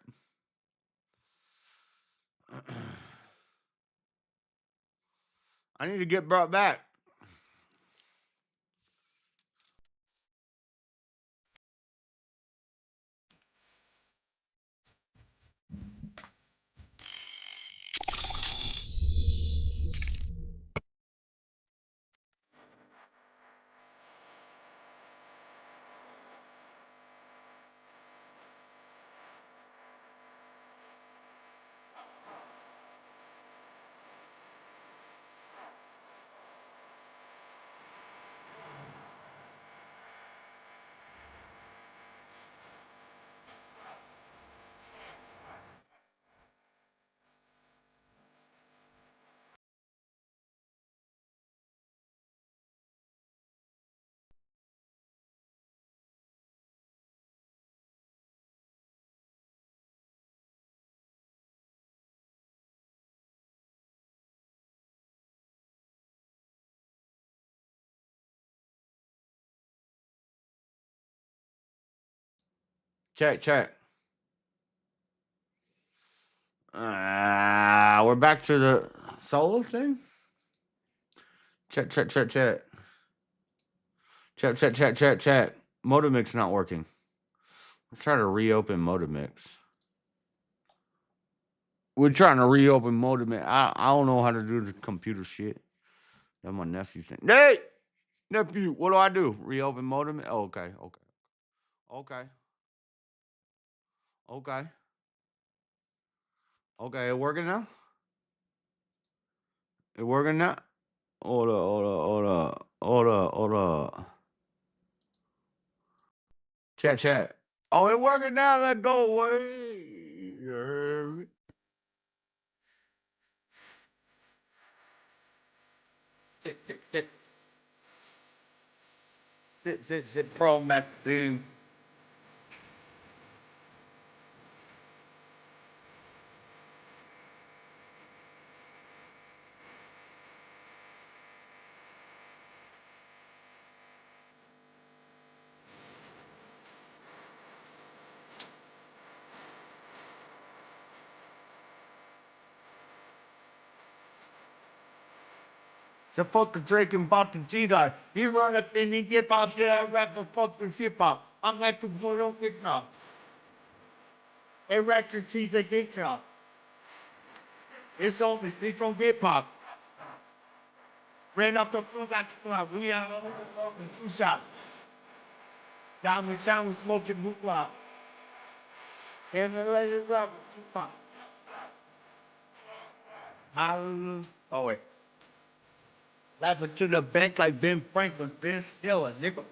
I need to get brought back. Check. We're back to the solo thing. Check. Check. Modemix not working. Let's try to reopen Modemix. We're trying to reopen Modemix. I don't know how to do the computer shit. That's my nephew thing. Hey! Nephew, what do I do? Reopen Modemix? Oh, okay. Okay, it working now? It working now? Hold up. Chat. Oh, it working now. Let go away. You heard me? Sit pro Mac thing. So fucking drinking fucking G-Guy. He run up and he get out there and rap a fucking hip-hop. I'm like, people don't get now. They record cheese they get now. It's only speak from hip-hop. Ran up the food at the club. We have a fucking two shot. Down the town was smoking hookah. And the lady rap Tupac. Oh wait. Laughing to the bank like Ben Franklin, Ben Stiller, nigga.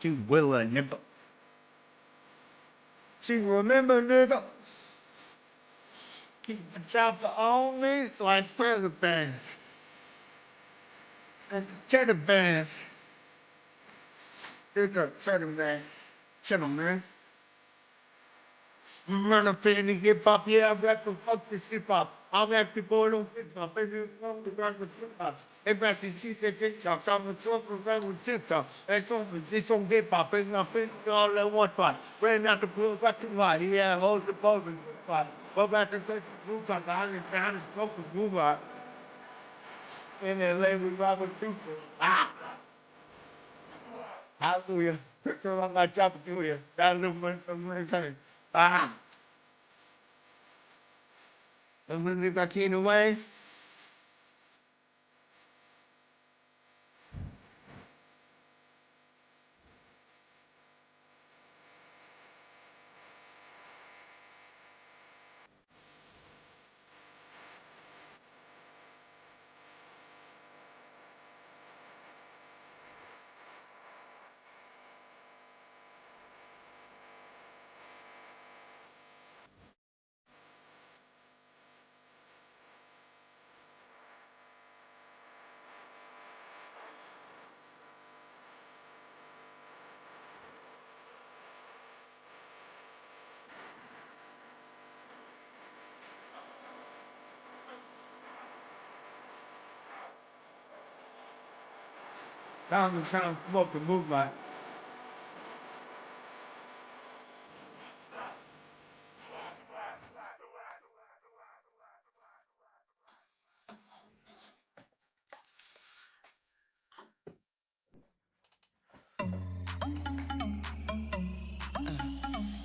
Too willing, nigga. See, remember, nigga, keep the chopper on me like feather bands. And the cheddar bands. There's a feather band. Shut up, man. Run up in and hip hop, yeah, I rap the fuck this hip hop. I'm actually going on hip hop, and then I'm the rap with hip hop. Everybody she said TikTok, I'm the talk around with TikTok. And this on hip hop, and I'm finishing all at one spot. Ran out the blue, got too hot, yeah, hold the ball in the spot. But back to the blue top, I didn't trying to smoke the blue out. And then lay with Robert people. Ah! Hallelujah. Picture on my job to you. That little man from my time. Ah! And when they got taken away, time to trying to smoke the movement.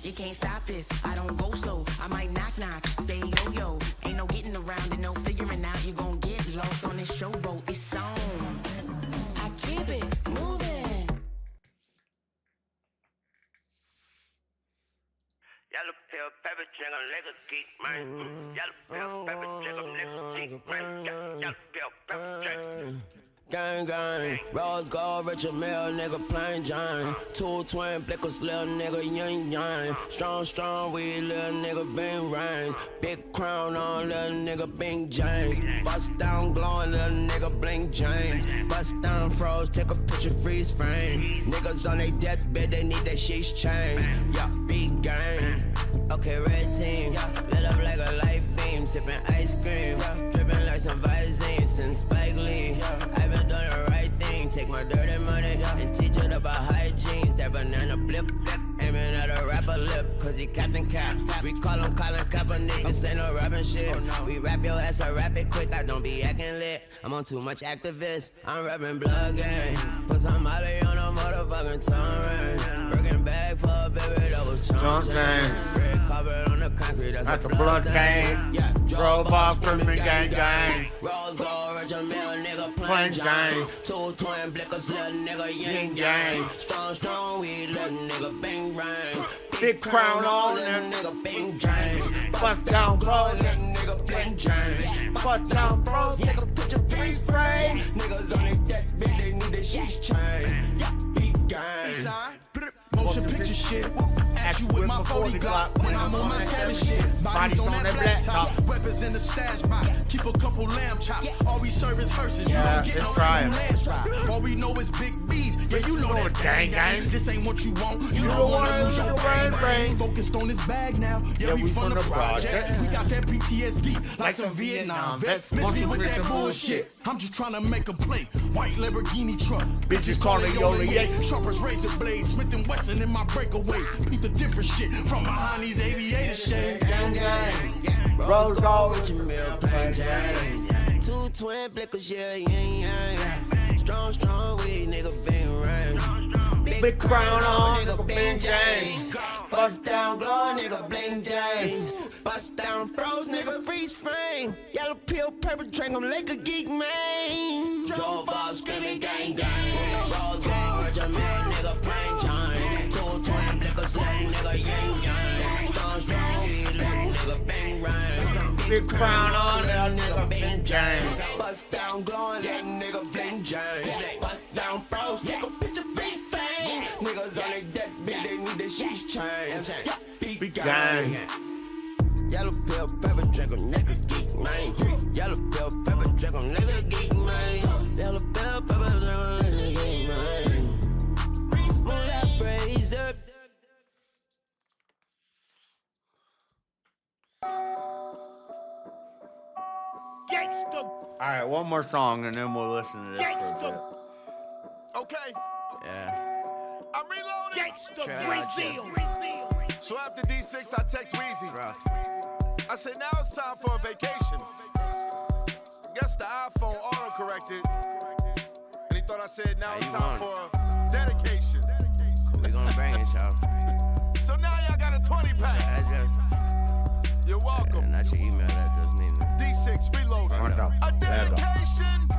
You can't stop this, I don't go slow. I might knock knock, say yo yo. Ain't no getting around and no figuring out. You gon' get lost on this showboat, it's on. I keep it moving. Yellow pill, pepper, drink, I'm like a geek, man. Yellow pill, pepper, drink, I'm like a geek, man. Yellow pill, pepper, drink. Gang, gang, Rose Gold, Richard Mill, nigga, plain Jane. Two twin blickers, little nigga, yin yang. Strong, strong, we little nigga, bing range. Big crown on, little nigga, Bing James. Bust down, glowing, little nigga, Blink James. Bust down, froze, take a picture, freeze frame. Niggas on they deathbed, they need their sheets changed. Yeah, big gang. Okay, red team, lit up like a light beam. Sipping ice cream, dripping like some Visine, since Spike Lee. I've been doing the right thing, take my dirty money and teach it about hygiene. That banana blip, aiming at a rapper lip, cause he Captain Cap. We call him Colin Kaepernick, this ain't no rapping shit. We rap your ass, I rap it quick, I don't be acting lit. I'm on too much activist, I'm rapping blood gang. Put some Molly on a motherfucking tongue ring. Working bag for a baby that was chunking. Red carpet on the concrete, that's a blood gang. Yeah, drove off criminal gang. Rose Gold, Richard Mill, nigga, plain gang. Two twin blickers, little nigga, yin yang. Strong, strong, we little nigga, bing rang. Big crown on, little nigga, Bing James. Bust down, bro, little nigga, Bing James. Bust down, bro, take a picture, freeze frame. Niggas on their deathbed, they need their sheets changed. Yeah, big gang. Motion picture shit. At you with my 40 Glock when I'm on my savage shit. Bodies on that black top. Weapons in the stash box. Keep a couple lamb chops. All we serve is hearses. You don't get no land swap. All we know is big B's. Yeah, you know that's gang. This ain't what you want. You don't wanna lose your brain. Focused on this bag now. Yeah, we from the project. We got that PTSD like some Vietnam vets. Miss me with that bullshit. I'm just trying to make a play. White Lamborghini truck. Bitches call it Yola Yay. Sharpers, razor blades. Smith & Wesson in my breakaway. Beat the different shit from behind these aviator shades. Gang, gang. Rose Gold, Richard Mill, plain Jane. Two twin blickers, yeah, yin yang. Strong, strong, we nigga, bing rain. Big crown on, nigga, Bing James. Bust down, glow, nigga, Bling James. Bust down, froze, nigga, freeze frame. Yellow pill, purple drink, I'm like a geek, man. Drove off, screaming, gang, gang. Rose Gold, Richard Mill, nigga, plain Jane. Two twin blickers, little nigga, yin yang. Strong, strong, we little nigga, bing rain. Big crown on, little nigga, Bing James. Bust down, glowing, little nigga, Bling James. Bust down, froze, nigga, picture, freeze frame. Niggas on their deathbed, they need their sheets changed. Yeah, big Gang. Yellow pill, pepper, drink 'em, nigga geek, man. Yellow pill, pepper, drink 'em, nigga geek, man. Yellow pill, pepper, drink 'em, nigga geek, man. Move that praise up. All right, one more song and then we'll listen to this for a bit. Okay. Yeah. I'm reloading. Brazil. So after D6, I text Weezy. I said, now it's time for a vacation. Guess the iPhone auto-corrected. And he thought I said, now it's time for a dedication. We gonna bring it, y'all. So now y'all got a 20-pack. Address. You're welcome. Yeah, not your email address, neither. D6, reloading. A dedication.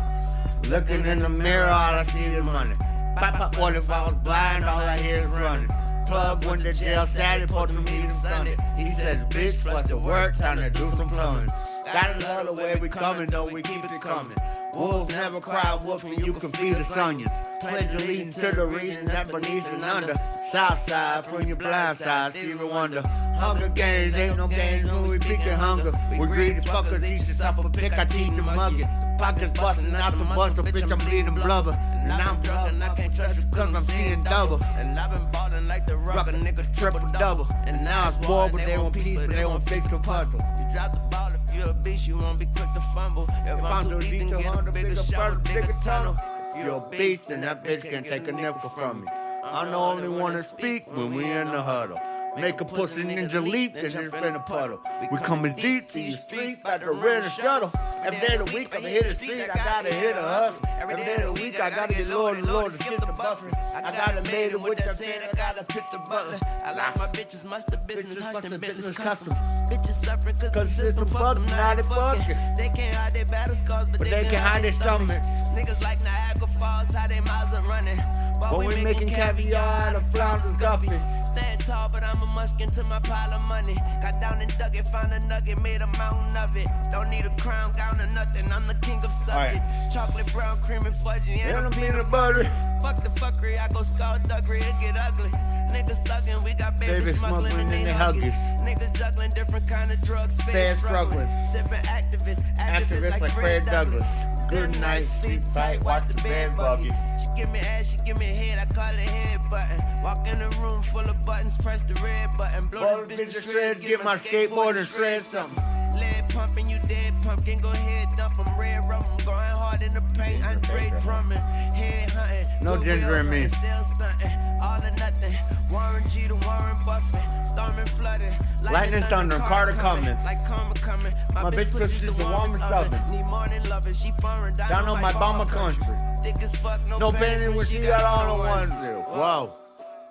Looking in the mirror, all I see is money. Pop, what if I was blind, all I hear is running. Plug went to jail Saturday, supposed to meet him Sunday. He says, bitch, what's the work? Time to do some plumbing. Gotta love the way we coming, though we keep it coming. Wolves never cry wolf, and you can feed us onions. Pledge allegiance to the region that beneath and under. South side, from your blind side, Stevie Wonder. Hunger games, ain't no games when we peeking hunger. We greedy fuckers, each to suffer, pick our teeth and mug it. Pockets busting out the bustle, bitch, I'm bleeding blubber. And I'm drunk and I can't trust you cause I'm seeing double. And I've been ballin' like the rocker, nigga, triple double. And now it's war, but they want peace, but they want fix the puzzle. You drop the ball if you're a beast, you won't be quick to fumble. If I'm too deep, then get a bigger shovel, bigger tunnel. If you're a beast, then that bitch can't take a nickel from me. I'm the only one to speak when we in the huddle. Make a pussy ninja leap, then just in a puddle. We coming deep to your street, about to rent a shuttle. Every day of the week, I'm hit the street, I gotta hit a hustle. Every day of the week, I gotta get lower and lower to skip the buffering. I gotta made it with that said, I gotta pick the butler. I like my bitches, must the business hushed and business custom. Bitches suffering cause the system fucked them, now they fucking. They can't hide their battle scars, but they can hide their stomachs. Niggas like Niagara Falls, how they mouths are running. But we making caviar out of flounders guppies. Stand tall, but I'm a muskin to my pile of money. Got down and dug it, found a nugget, made a mountain of it. Don't need a crown, gown or nothing, I'm the king of subject. Right. Chocolate, brown, cream, and fudgy, and I'm peanut butter. Fuck the fuckery, I go skullduggery, it get ugly. Niggas thuggin', we got baby smuggling and they huggies. Niggas juggling different kind of drugs, fed struggling. Sippin' activists like Fred Douglas. Good night, sleep tight, watch the bed buggy. She give me ass, she give me head, I call it head button. Walk in a room full of buttons, press the red button. Blow this bitch to shreds, get my skateboard and shred something. Lead pumping, you dead pumpkin, go ahead, dump 'em, red rum, I'm going hard in the paint, Andre drumming, head hunting. No ginger in me. Still stunting, all or nothing. Warren G to Warren Buffett, storming flooding. Lightning thunder, Carter coming. Like karma coming. My bitch pussy's the warmest oven. Need morning loving, she foreign. Down on my bomber country. Thick as fuck, no panties when she got all the ones do. Whoa.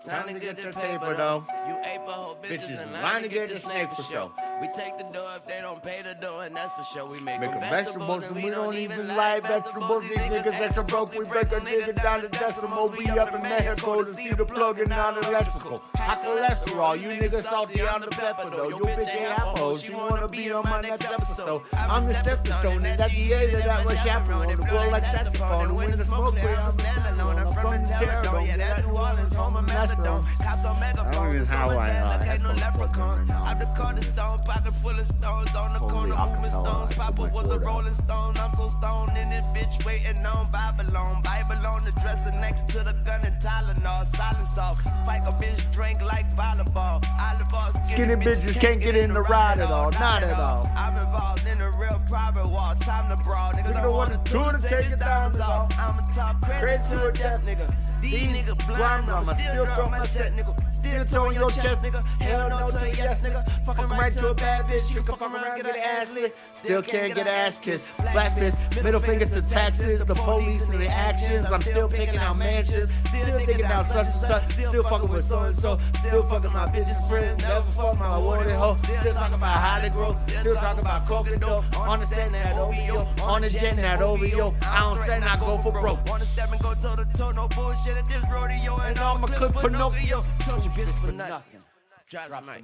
Time to get the paper though. You ape a whole bitches in line to get the snake for sure. We take the dough if they don't pay the dough, and that's for sure. We make them vegetables, and we don't even like vegetables. These niggas extra broke, we break a nigga down to decimal. We up in Mexico to see the plug and not electrical. High cholesterol, you niggas salty on the pepper though. Your bitch ain't apple, she wanna be on my next episode. I'm the stepstone, and that's the age that was chaperone. The blow like saxophone, and when the smoke clear, I'm standing alone. I'm from the Terradome, yeah, that New Orleans, home of Methadone. Cops on megaphone, so much bad, like ain't no leprechaun. I'm the cornerstone, pocket full of stones on the corner, moving stones. Papa was a rolling stone, I'm so stoned in this bitch waiting on Babylon. Bible on the dresser next to the gun and Tylenol. Silence off, spike a bitch drink like volleyball. Olive oil, skinny bitches can't get in the ride at all, not at all. I'm involved in a real private war, time to brawl. Niggas don't want to do to take his diamonds off. I'ma talk credit to a deaf nigga. These niggas blind, I'ma still throw my set, nigga. Still throwing your chest, nigga. Hell no to a yes, nigga. Fucking right to a bad bitch, she can fuck around, get her ass lit. Still can't get her ass kissed. Black fist, middle finger to taxes, the police and the actions. I'm still picking out mansions, still thinking out such and such. Still fucking with so and so, still fucking my bitches' friends. Never fuck my wanted hoe. Still talking about how they grow, still talking about coke and dope. On the set, that OVO, on the jet, that OVO. I don't threaten, I go for broke. Wanna step and go toe to toe, no bullshit at this rodeo. And I'ma clip Pinocchio. Told you bitch for nothing. Drop the mic.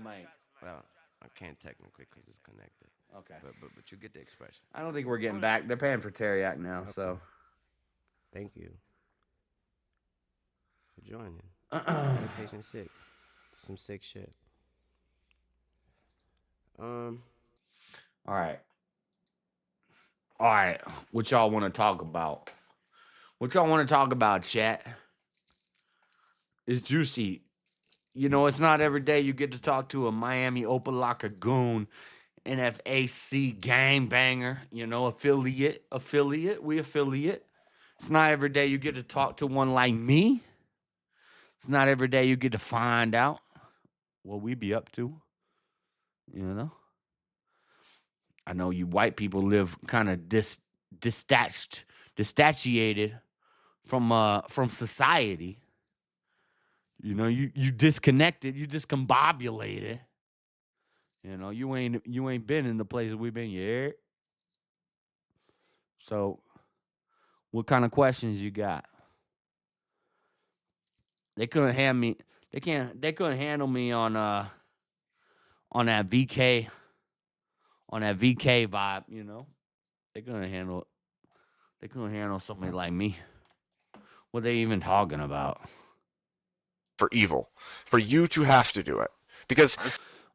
Well, I can't technically because it's connected. Okay. But you get the expression. I don't think we're getting back. They're paying for Teriyaki now, so. Thank you for joining. Medication 6. Some sick shit. All right. All right. What y'all want to talk about? What y'all want to talk about, chat? It's juicy. You know, it's not every day you get to talk to a Miami Opalaka goon, NFAC gangbanger, you know, affiliate. We affiliate. It's not every day you get to talk to one like me. It's not every day you get to find out what we be up to. You know? I know you white people live kind of distachiated from society. You know, you disconnected, you discombobulated. You know, you ain't been in the places we've been yet. So, what kind of questions you got? They couldn't hand me. They couldn't handle me on that VK vibe. You know, they couldn't handle. They couldn't handle somebody like me. What they even talking about? For evil, for you to have to do it, because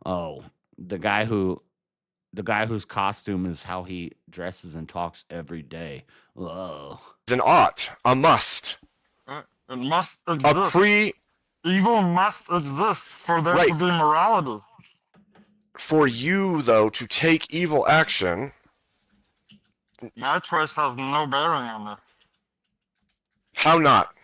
the guy whose costume is how he dresses and talks every day. Whoa. It's an ought, a must. It must exist. Evil must exist for there to be morality. For you, though, to take evil action. My choice has no bearing on this. How not?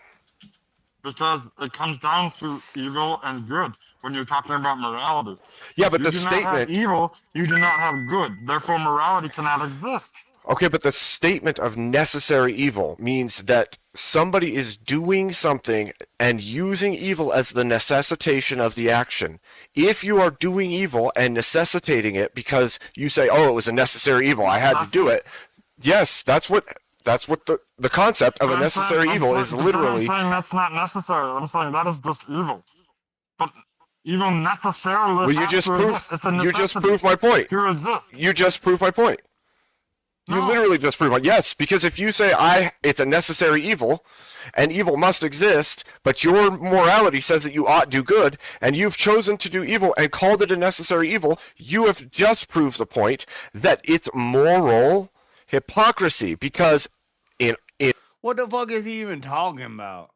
Because it comes down to evil and good when you're talking about morality. Yeah, but you the do statement. Not have evil, you do not have good. Therefore, morality cannot exist. Okay, but the statement of necessary evil means that somebody is doing something and using evil as the necessitation of the action. If you are doing evil and necessitating it because you say, "Oh, it was a necessary evil, I had to do it," yes, that's what the concept of a necessary evil is literally. I'm saying that's not necessary. I'm saying that is just evil. But evil necessarily. Well, you just proved my point. To exist. You just proved my point. You literally just proved it. Yes, because if you say it's a necessary evil, and evil must exist, but your morality says that you ought do good, and you've chosen to do evil and called it a necessary evil, you have just proved the point that it's moral hypocrisy. Because in what the fuck is he even talking about?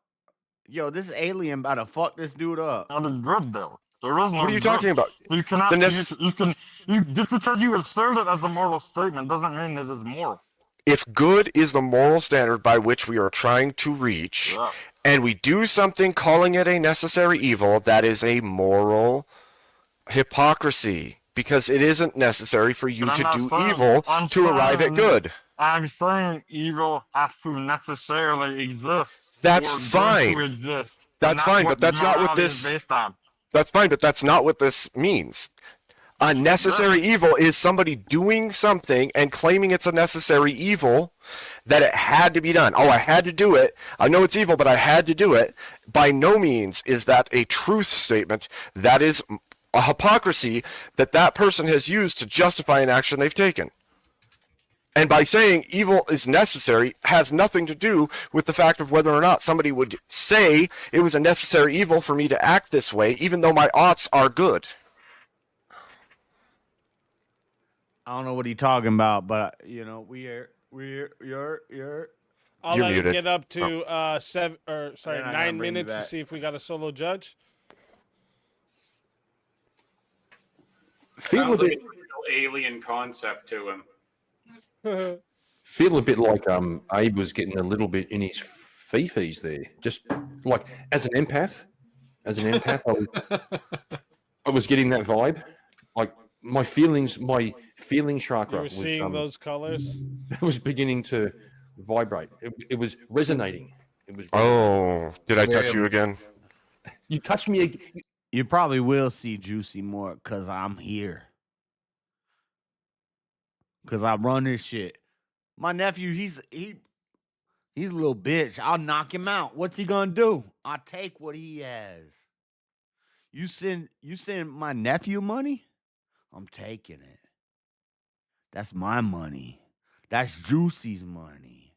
Yo, this alien about to fuck this dude up. That is good though. There is no what are you good. talking about? You cannot. Just because you assert it as a moral statement doesn't mean it is moral. If good is the moral standard by which we are trying to reach, and we do something calling it a necessary evil, that is a moral hypocrisy, because it isn't necessary for you to do evil to arrive at good. I'm saying evil has to necessarily exist. That's fine. To exist. That's fine, but that's not what this. That's fine, but that's not what this means. A necessary evil is somebody doing something and claiming it's a necessary evil, that it had to be done. Oh, I had to do it. I know it's evil, but I had to do it. By no means is that a truth statement. That is a hypocrisy that person has used to justify an action they've taken. And by saying evil is necessary has nothing to do with the fact of whether or not somebody would say it was a necessary evil for me to act this way, even though my oughts are good. I don't know what he's talking about, but you know, you're I'll let muted. it get up to 9 minutes to see if we got a solo judge. Sounds like a real alien concept to him. Feel a bit like Abe was getting a little bit in his fifis there. Just like as an empath, I was getting that vibe. Like my feeling chakra. You were seeing those colors. It was beginning to vibrate. It was resonating. It was. Oh, did I touch you again? You touched me again. You probably will see Juicy more because I'm here. Because I run this shit. My nephew, he's a little bitch. I'll knock him out. What's he gonna do? I'll take what he has. You send my nephew money? I'm taking it. That's my money. That's Juicy's money.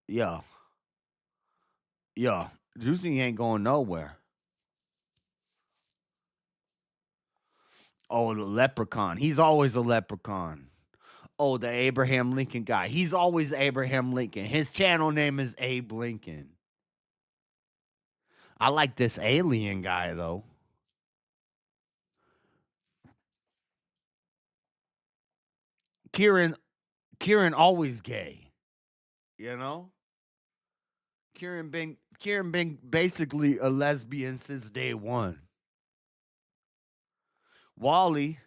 Yeah. Juicy ain't going nowhere. Oh, the leprechaun. He's always a leprechaun. Oh, the Abraham Lincoln guy. He's always Abraham Lincoln. His channel name is Abe Lincoln. I like this alien guy though. Kieran always gay. You know? Kieran been basically a lesbian since day one. Wally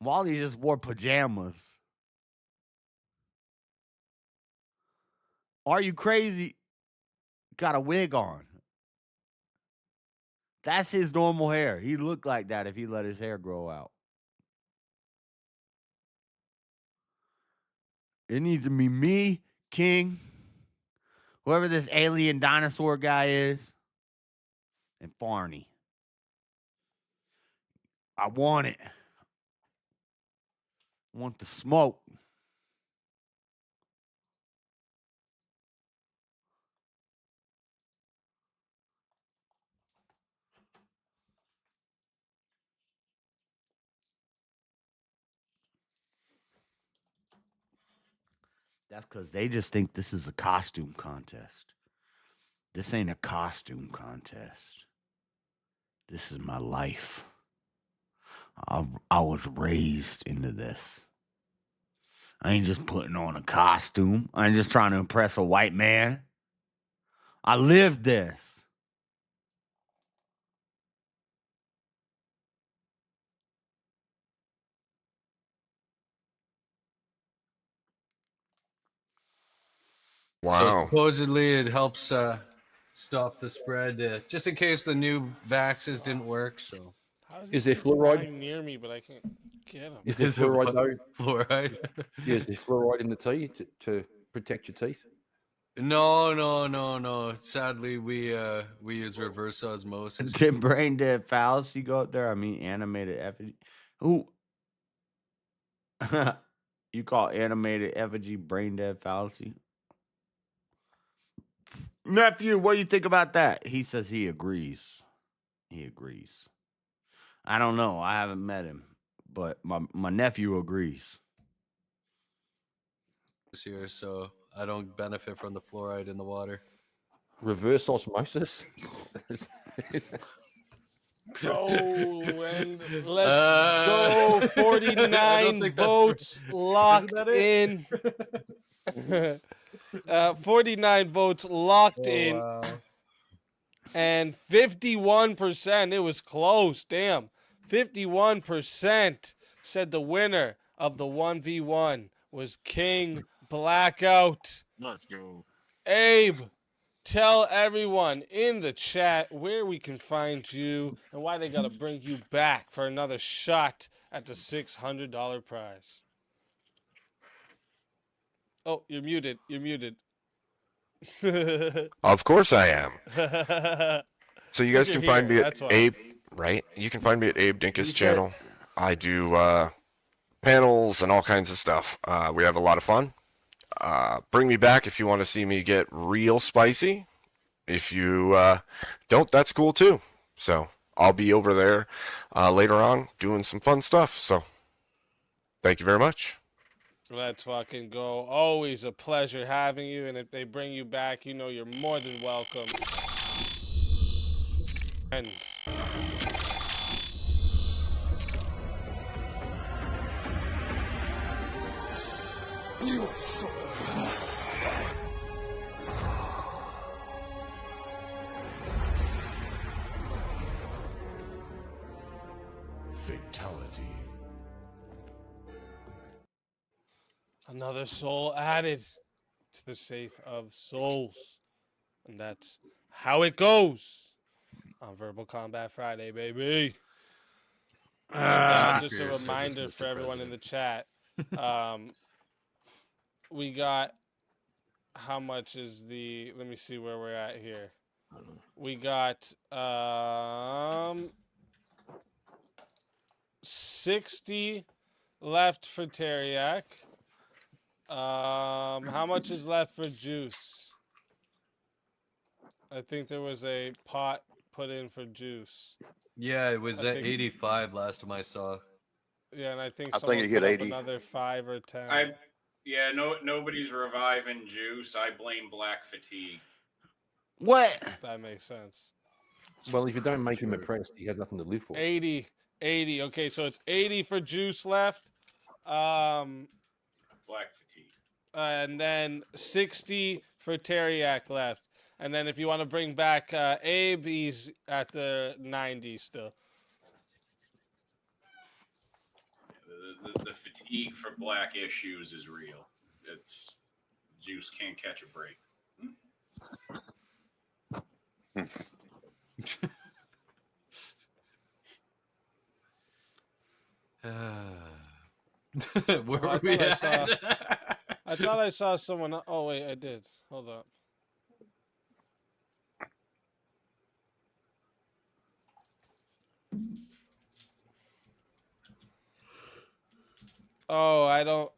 just wore pajamas. Are you crazy? Got a wig on. That's his normal hair. He looked like that if he let his hair grow out. It needs to be me, King, whoever this alien dinosaur guy is, and Farney. I want it. I want the smoke. That's because they just think this is a costume contest. This ain't a costume contest. This is my life. I was raised into this. I ain't just putting on a costume. I ain't just trying to impress a white man. I lived this. So Wow. supposedly it helps stop the spread, just in case the new vaxes didn't work. So How Is there fluoride? near me, but I can't get him? Is there Is it fluoride though? fluoride? Yeah, is there fluoride in the tea to protect your teeth? No. Sadly, we use reverse osmosis. Did brain dead fallacy go up there? I mean, animated effigy. Who? You call animated effigy brain dead fallacy? Nephew, what do you think about that? He says he agrees. He agrees. I don't know. I haven't met him, but my nephew agrees. This year, so I don't benefit from the fluoride in the water. Reverse osmosis? Oh, and let's go. 49 votes locked in. 49 votes locked in. Wow. And 51%, it was close. Damn. 51% said the winner of the 1v1 was King Blackout. Let's go. Abe, tell everyone in the chat where we can find you and why they got to bring you back for another shot at the $600 prize. Oh, you're muted. You're muted. Of course I am. So you guys You're can find here, me that's at why. Abe, right? You can find me at Abe Dinkus channel. I do panels and all kinds of stuff. We have a lot of fun. Bring me back if you want to see me get real spicy. If you don't, that's cool too. So I'll be over there later on doing some fun stuff. So thank you very much. Let's fucking go. Always a pleasure having you. And if they bring you back, you know you're more than welcome. And You so Fatality. another soul added to the safe of souls. And that's how it goes on Verbal Combat Friday, baby. And just a reminder for everyone in the chat. We got, how much is the, let me see where we're at here. We got 60 left for Teriak. How much is left for Juice? I think there was a pot put in for juice. Yeah, it was I at think- 85 last time I saw. Yeah, and I think I someone think you put hit up 80. another 5 or 10. Nobody's reviving juice. I blame black fatigue. What? That makes sense. Well, if you don't make him oppressed, he has nothing to live for. 80. Okay, so it's 80 for juice left. Black fatigue. And then 60 for Teriak left. And then if you want to bring back Abe, he's at the 90 still. The fatigue for black issues is real. It's juice can't catch a break. Where Oh, were we at? I thought I saw someone. Oh wait, I did. Hold up. Oh, I don't.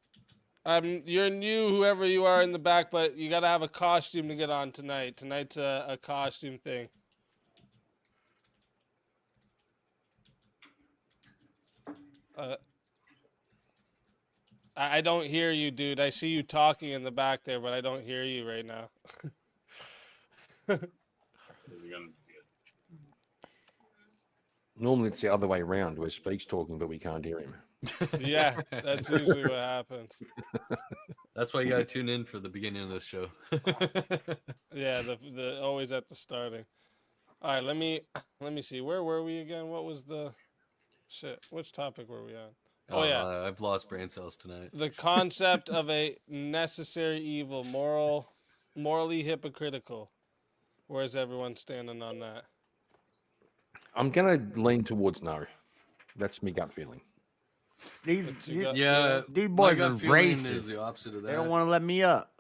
You're new, whoever you are in the back, but you gotta have a costume to get on tonight. Tonight's a costume thing. I don't hear you, dude. I see you talking in the back there, but I don't hear you right now. Normally it's the other way around, where Speak's talking, but we can't hear him. Yeah, that's usually what happens. That's why you gotta tune in for the beginning of the show. Yeah, the always at the starting. All right, let me see. Where were we again? What was the shit? Which topic were we on? Oh yeah, I've lost brain cells tonight. the concept of a necessary evil, morally hypocritical. Where's everyone standing on that? I'm gonna lean towards no. That's me gut feeling. These Yeah, these my boys gut are feeling racist. is the opposite of that. They don't want to let me up.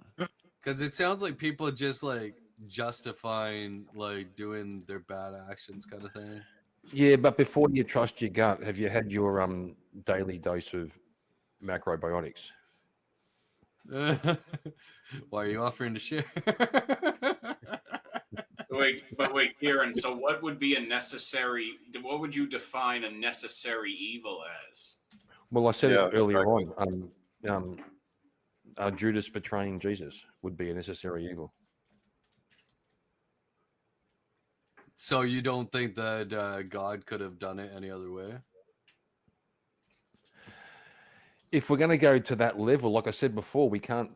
Because it sounds like people just like justifying like doing their bad actions kind of thing. Yeah, but before you trust your gut, have you had your daily dose of macrobiotics? Why are you offering to share? Wait, Kieran. So, what would be a necessary? What would you define a necessary evil as? Well, I said Yeah, it earlier exactly. on. Judas betraying Jesus would be a necessary evil. So you don't think that God could have done it any other way? If we're going to go to that level, like I said before, we can't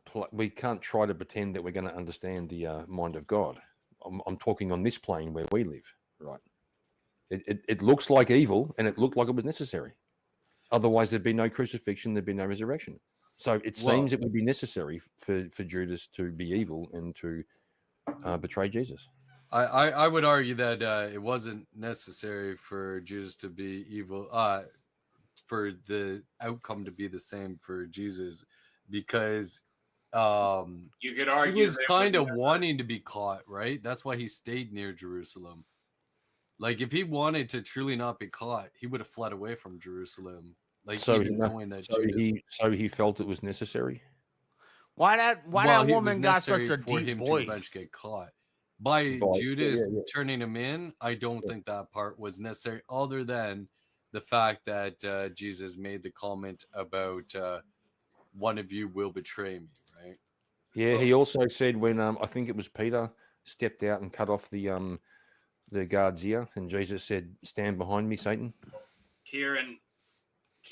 try to pretend that we're going to understand the mind of God. I'm talking on this plane where we live, right? It looks like evil, and it looked like it was necessary. Otherwise, there'd be no crucifixion, there'd be no resurrection. So it seems it would be necessary for Judas to be evil and to betray Jesus. I would argue that it wasn't necessary for Judas to be evil, for the outcome to be the same for Jesus, because You could argue he was that it kind of was wanting to be caught, right? That's why he stayed near Jerusalem. Like if he wanted to truly not be caught, he would have fled away from Jerusalem. Like So even knowing that he felt it was necessary. Why that it woman was got such necessary a for deep him to voice? eventually get caught by By- Judas yeah. turning him in. I don't think that part was necessary, other than the fact that Jesus made the comment about one of you will betray me, right? Yeah, he also said when I think it was Peter stepped out and cut off the guard's ear, and Jesus said, "Stand behind me, Satan." Kieran.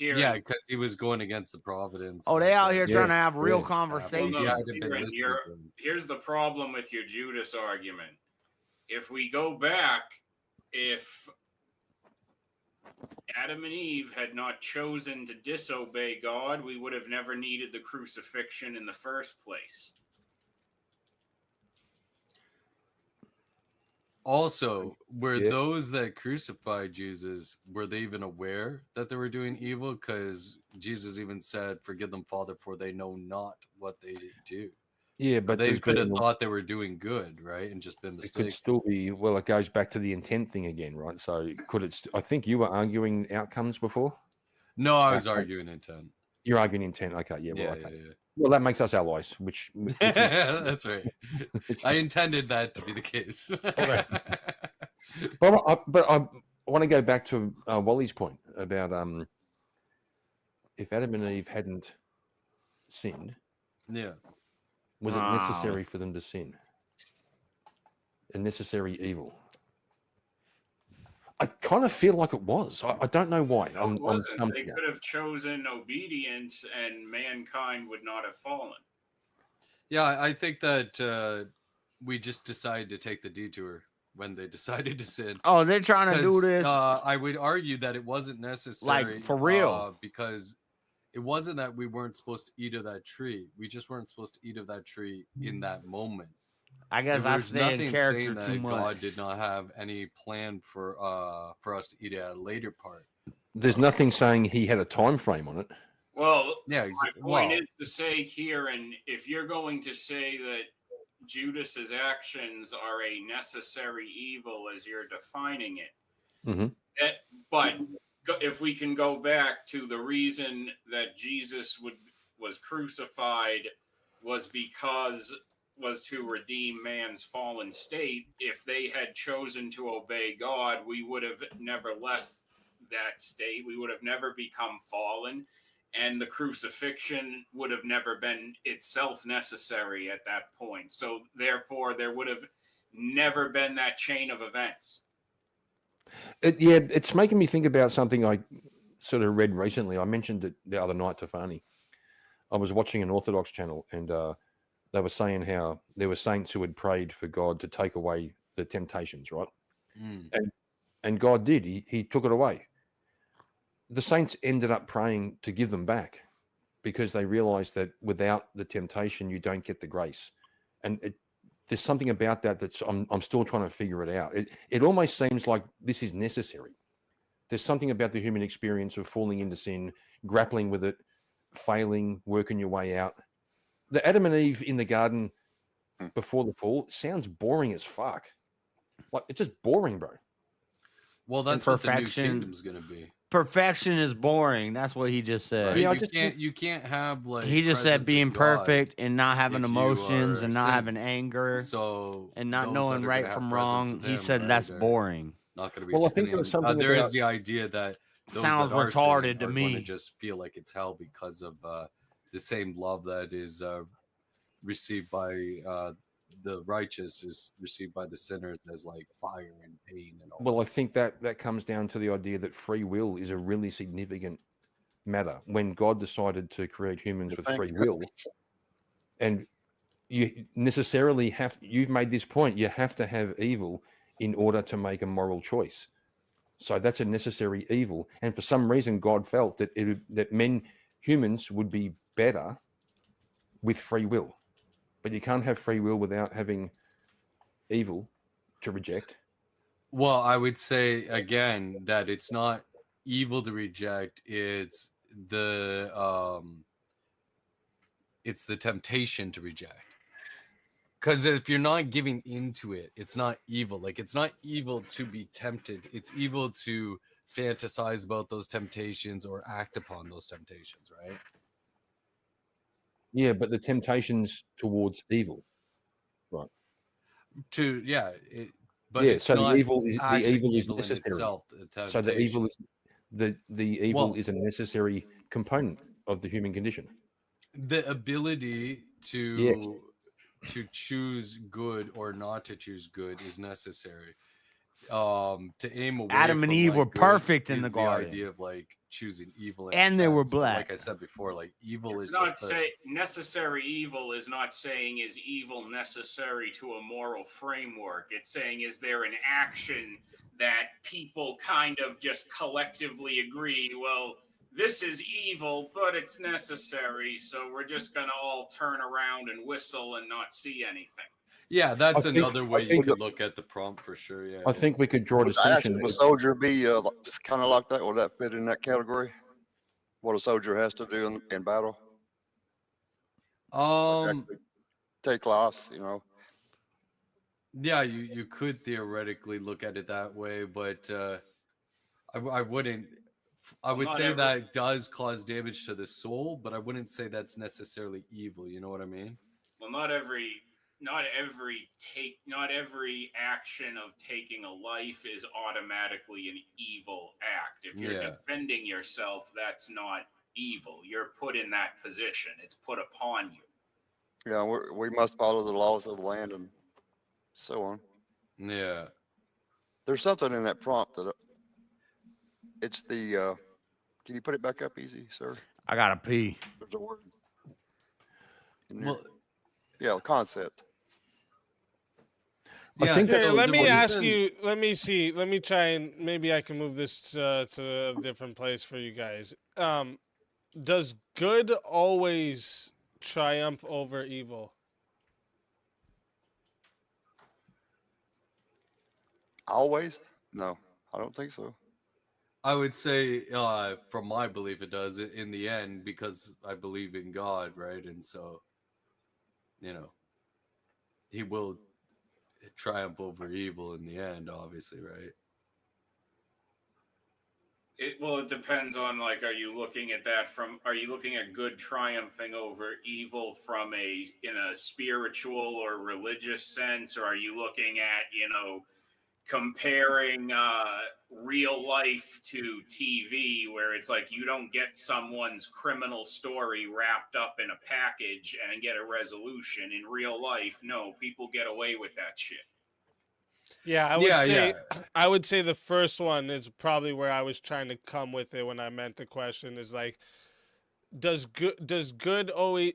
Yeah, because he was going against the providence. Oh, they out here Yeah, trying to have real yeah. conversation. Well, no, Yeah, I'd have been Kieran, listening. here's the problem with your Judas argument. If we go back, if Adam and Eve had not chosen to disobey God, we would have never needed the crucifixion in the first place. Also, were Yeah. those that crucified Jesus, were they even aware that they were doing evil? Because Jesus even said, "Forgive them, Father, for they know not what they do." Yeah, So but they there's could have been- thought they were doing good, right, and just been It mistaken. could still be, well, it goes back to the intent thing again, right? So could it, I think you were arguing outcomes before. No, I was Okay. arguing intent. You're arguing intent. Okay. Yeah. Yeah, Well, okay. yeah, Well, that makes us allies, which is, That's right. I intended that to be the case. But I want to go back to Wally's point about if Adam and Eve hadn't sinned, Yeah. was it Wow. necessary for them to sin? A necessary evil? I kind of feel like it was. I don't know why. No, it wasn't. They could have chosen obedience, and mankind would not have fallen. Yeah, I think that we just decided to take the detour when they decided to sin. Oh, they're trying to do 'Cause, this. I would argue that it wasn't necessary, for real. because it wasn't that we weren't supposed to eat of that tree. We just weren't supposed to eat of that tree in that moment. I guess And I there's stay nothing in saying character that too much. God did not have any plan for us to eat at a later part. There's nothing saying he had a time frame on it. Well, yeah, my point is to say here, and if you're going to say that Judas's actions are a necessary evil as you're defining it, Mm-hmm. but if we can go back to the reason that Jesus was crucified was to redeem man's fallen state. If they had chosen to obey God, we would have never left that state. We would have never become fallen, and the crucifixion would have never been itself necessary at that point. So therefore, there would have never been that chain of events. It's making me think about something I sort of read recently. I mentioned it the other night to Fani. I was watching an Orthodox channel, and they were saying how there were saints who had prayed for God to take away the temptations, right? And God did. He took it away. The saints ended up praying to give them back because they realized that without the temptation, you don't get the grace. And there's something about that that's I'm still trying to figure it out. It almost seems like this is necessary. There's something about the human experience of falling into sin, grappling with it, failing, working your way out. The Adam and Eve in the garden before the fall sounds boring as fuck. Like, it's just boring, bro. Well, that's what the new kingdom's going to be. Perfection is boring. That's what he just said. Right? Yeah, you can't have like. He just said being perfect and not having emotions and not sin. having anger. So and not those knowing that are right gonna have from presence wrong. with He him, said right, that's are boring. Not going to be. Well, I think there was something there about- is the idea that those Sounds that are retarded sinning to are me. going to just feel like it's hell because of the same love that is received by the righteous is received by the sinners as like fire and pain and all. Well, I think that comes down to the idea that free will is a really significant matter. When God decided to create humans with free will, and you necessarily you've made this point, you have to have evil in order to make a moral choice. So that's a necessary evil. And for some reason, God felt that humans would be better with free will. But you can't have free will without having evil to reject. Well, I would say again that it's not evil to reject; it's the temptation to reject. Because if you're not giving into it, it's not evil. Like, it's not evil to be tempted; it's evil to fantasize about those temptations or act upon those temptations, right? Yeah, but the temptations towards evil, right? But yeah, it's so not the evil is actually evil in necessary. itself, the So the evil temptation. is a necessary component of the human condition. The ability to choose good or not to choose good is necessary. To aim away Adam and from, Eve like, were good perfect in is the garden. idea of like choosing evil, in a And they were sense, but black. Like I said before, like evil is It's not just necessary evil is not saying is evil necessary to a moral framework. It's saying is there an action that people kind of just collectively agree, well, this is evil, but it's necessary, so we're just going to all turn around and whistle and not see anything. yeah. That's I think- another I way you think- could look at the prompt for sure. Yeah, I think we could draw a Would the action distinction. of a soldier be just kind of like that? Would that fit in that category? What a soldier has to do in battle? Actually take lives, you know. Yeah, you could theoretically look at it that way, but I wouldn't. I would not say every- that does cause damage to the soul, but I wouldn't say that's necessarily evil. You know what I mean? Well, not every not every action of taking a life is automatically an evil act. If you're defending yourself, that's not evil. You're put in that position. It's put upon you. Yeah, we must follow the laws of the land and so on. Yeah. There's something in that prompt that it's the. Can you put it back up easy, sir? I gotta pee. There's a word. Yeah, the concept. Yeah. Okay, let me ask you. Let me see. Let me try and maybe I can move this to a different place for you guys. Does good always triumph over evil? Always? No, I don't think so. I would say, from my belief, it does in the end because I believe in God, right? And so, He will triumph over evil in the end, obviously, right? It depends on, like, are you looking at good triumphing over evil in a spiritual or religious sense, or are you looking at, comparing real life to TV, where it's like you don't get someone's criminal story wrapped up in a package and get a resolution. In real life, no, people get away with that shit. Yeah, I would say the first one is probably where I was trying to come with it when I meant the question is like, is good always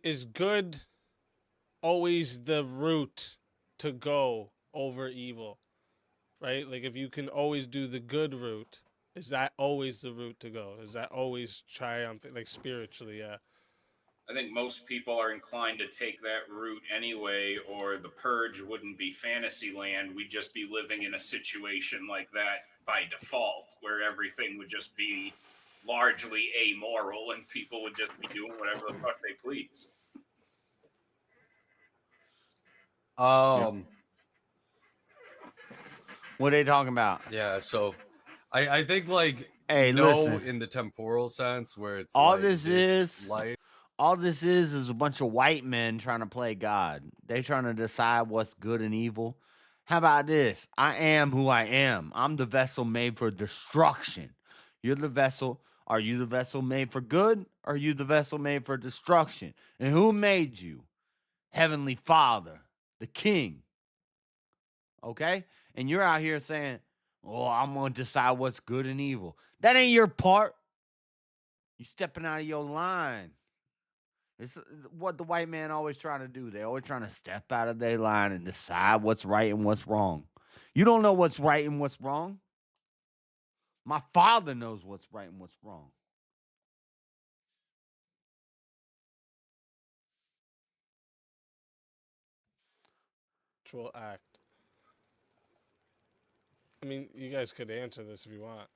the route to go over evil? Right? Like if you can always do the good route, is that always the route to go? Is that always triumphant, like spiritually? Yeah. I think most people are inclined to take that route anyway, or the purge wouldn't be fantasy land. We'd just be living in a situation like that by default, where everything would just be largely amoral and people would just be doing whatever the fuck they please. What are they talking about? Yeah, so I think like listen. in the temporal sense where it's All like this is life. all this is a bunch of white men trying to play God. They trying to decide what's good and evil. How about this? I am who I am. I'm the vessel made for destruction. You're the vessel. Are you the vessel made for good? Or are you the vessel made for destruction? And who made you? Heavenly Father, the King. Okay? And you're out here saying, oh, I'm going to decide what's good and evil. That ain't your part. You're stepping out of your line. It's what the white man always trying to do. They always trying to step out of their line and decide what's right and what's wrong. You don't know what's right and what's wrong. My Father knows what's right and what's wrong. Actual act. I mean, you guys could answer this if you want.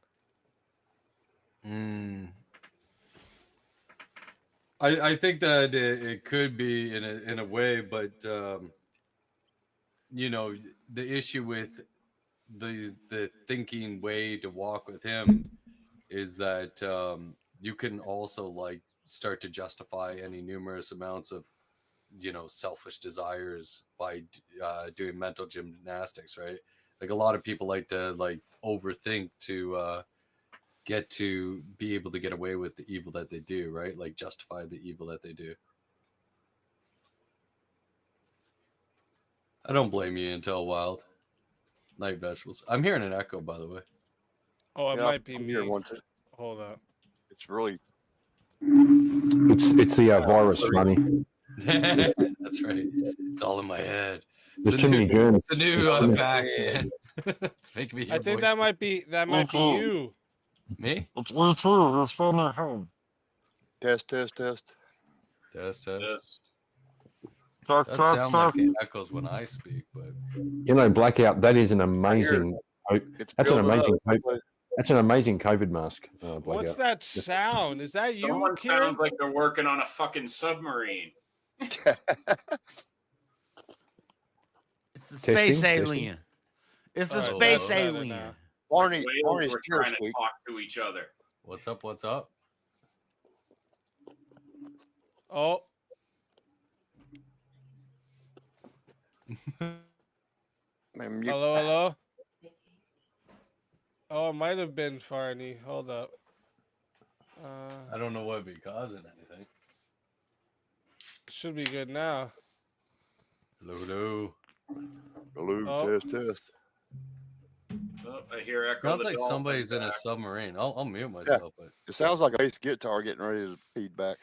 I think that it could be in a way, but the issue with the thinking way to walk with Him is that you can also like start to justify any numerous amounts of selfish desires by doing mental gymnastics, right? Like a lot of people like to like overthink to get to be able to get away with the evil that they do, right? Like justify the evil that they do. I don't blame you until Wild. Night Vegetables. I'm hearing an echo, by the way. Oh, it might be me. One too. Hold up. It's really. It's the virus, Ronnie. That's right. It's all in my head. There's too many germs. It's a new vax, man. It's making me. I think that might be you. Me? It's me too. It's fun at home. Test. Test. Yes. That sound like it echoes when I speak, but Blackout. That is an amazing. That's an amazing. That's an amazing COVID mask. Blackout. What's that sound? Is that you? Someone Kieran? sounds like they're working on a fucking submarine. It's the space alien. It's the space alien. Barney, We're trying to talk to each other. What's up? What's up? Oh. Man, Hello, hello. Oh, it might have been Farney. Hold up. I don't know what would be causing anything. Should be good now. Hello. Hello, test. Oh, I hear Echo. Sounds the like Dolphin somebody's in a back. submarine. I'll mute Yeah, myself, but it sounds like a bass guitar getting ready to feed back.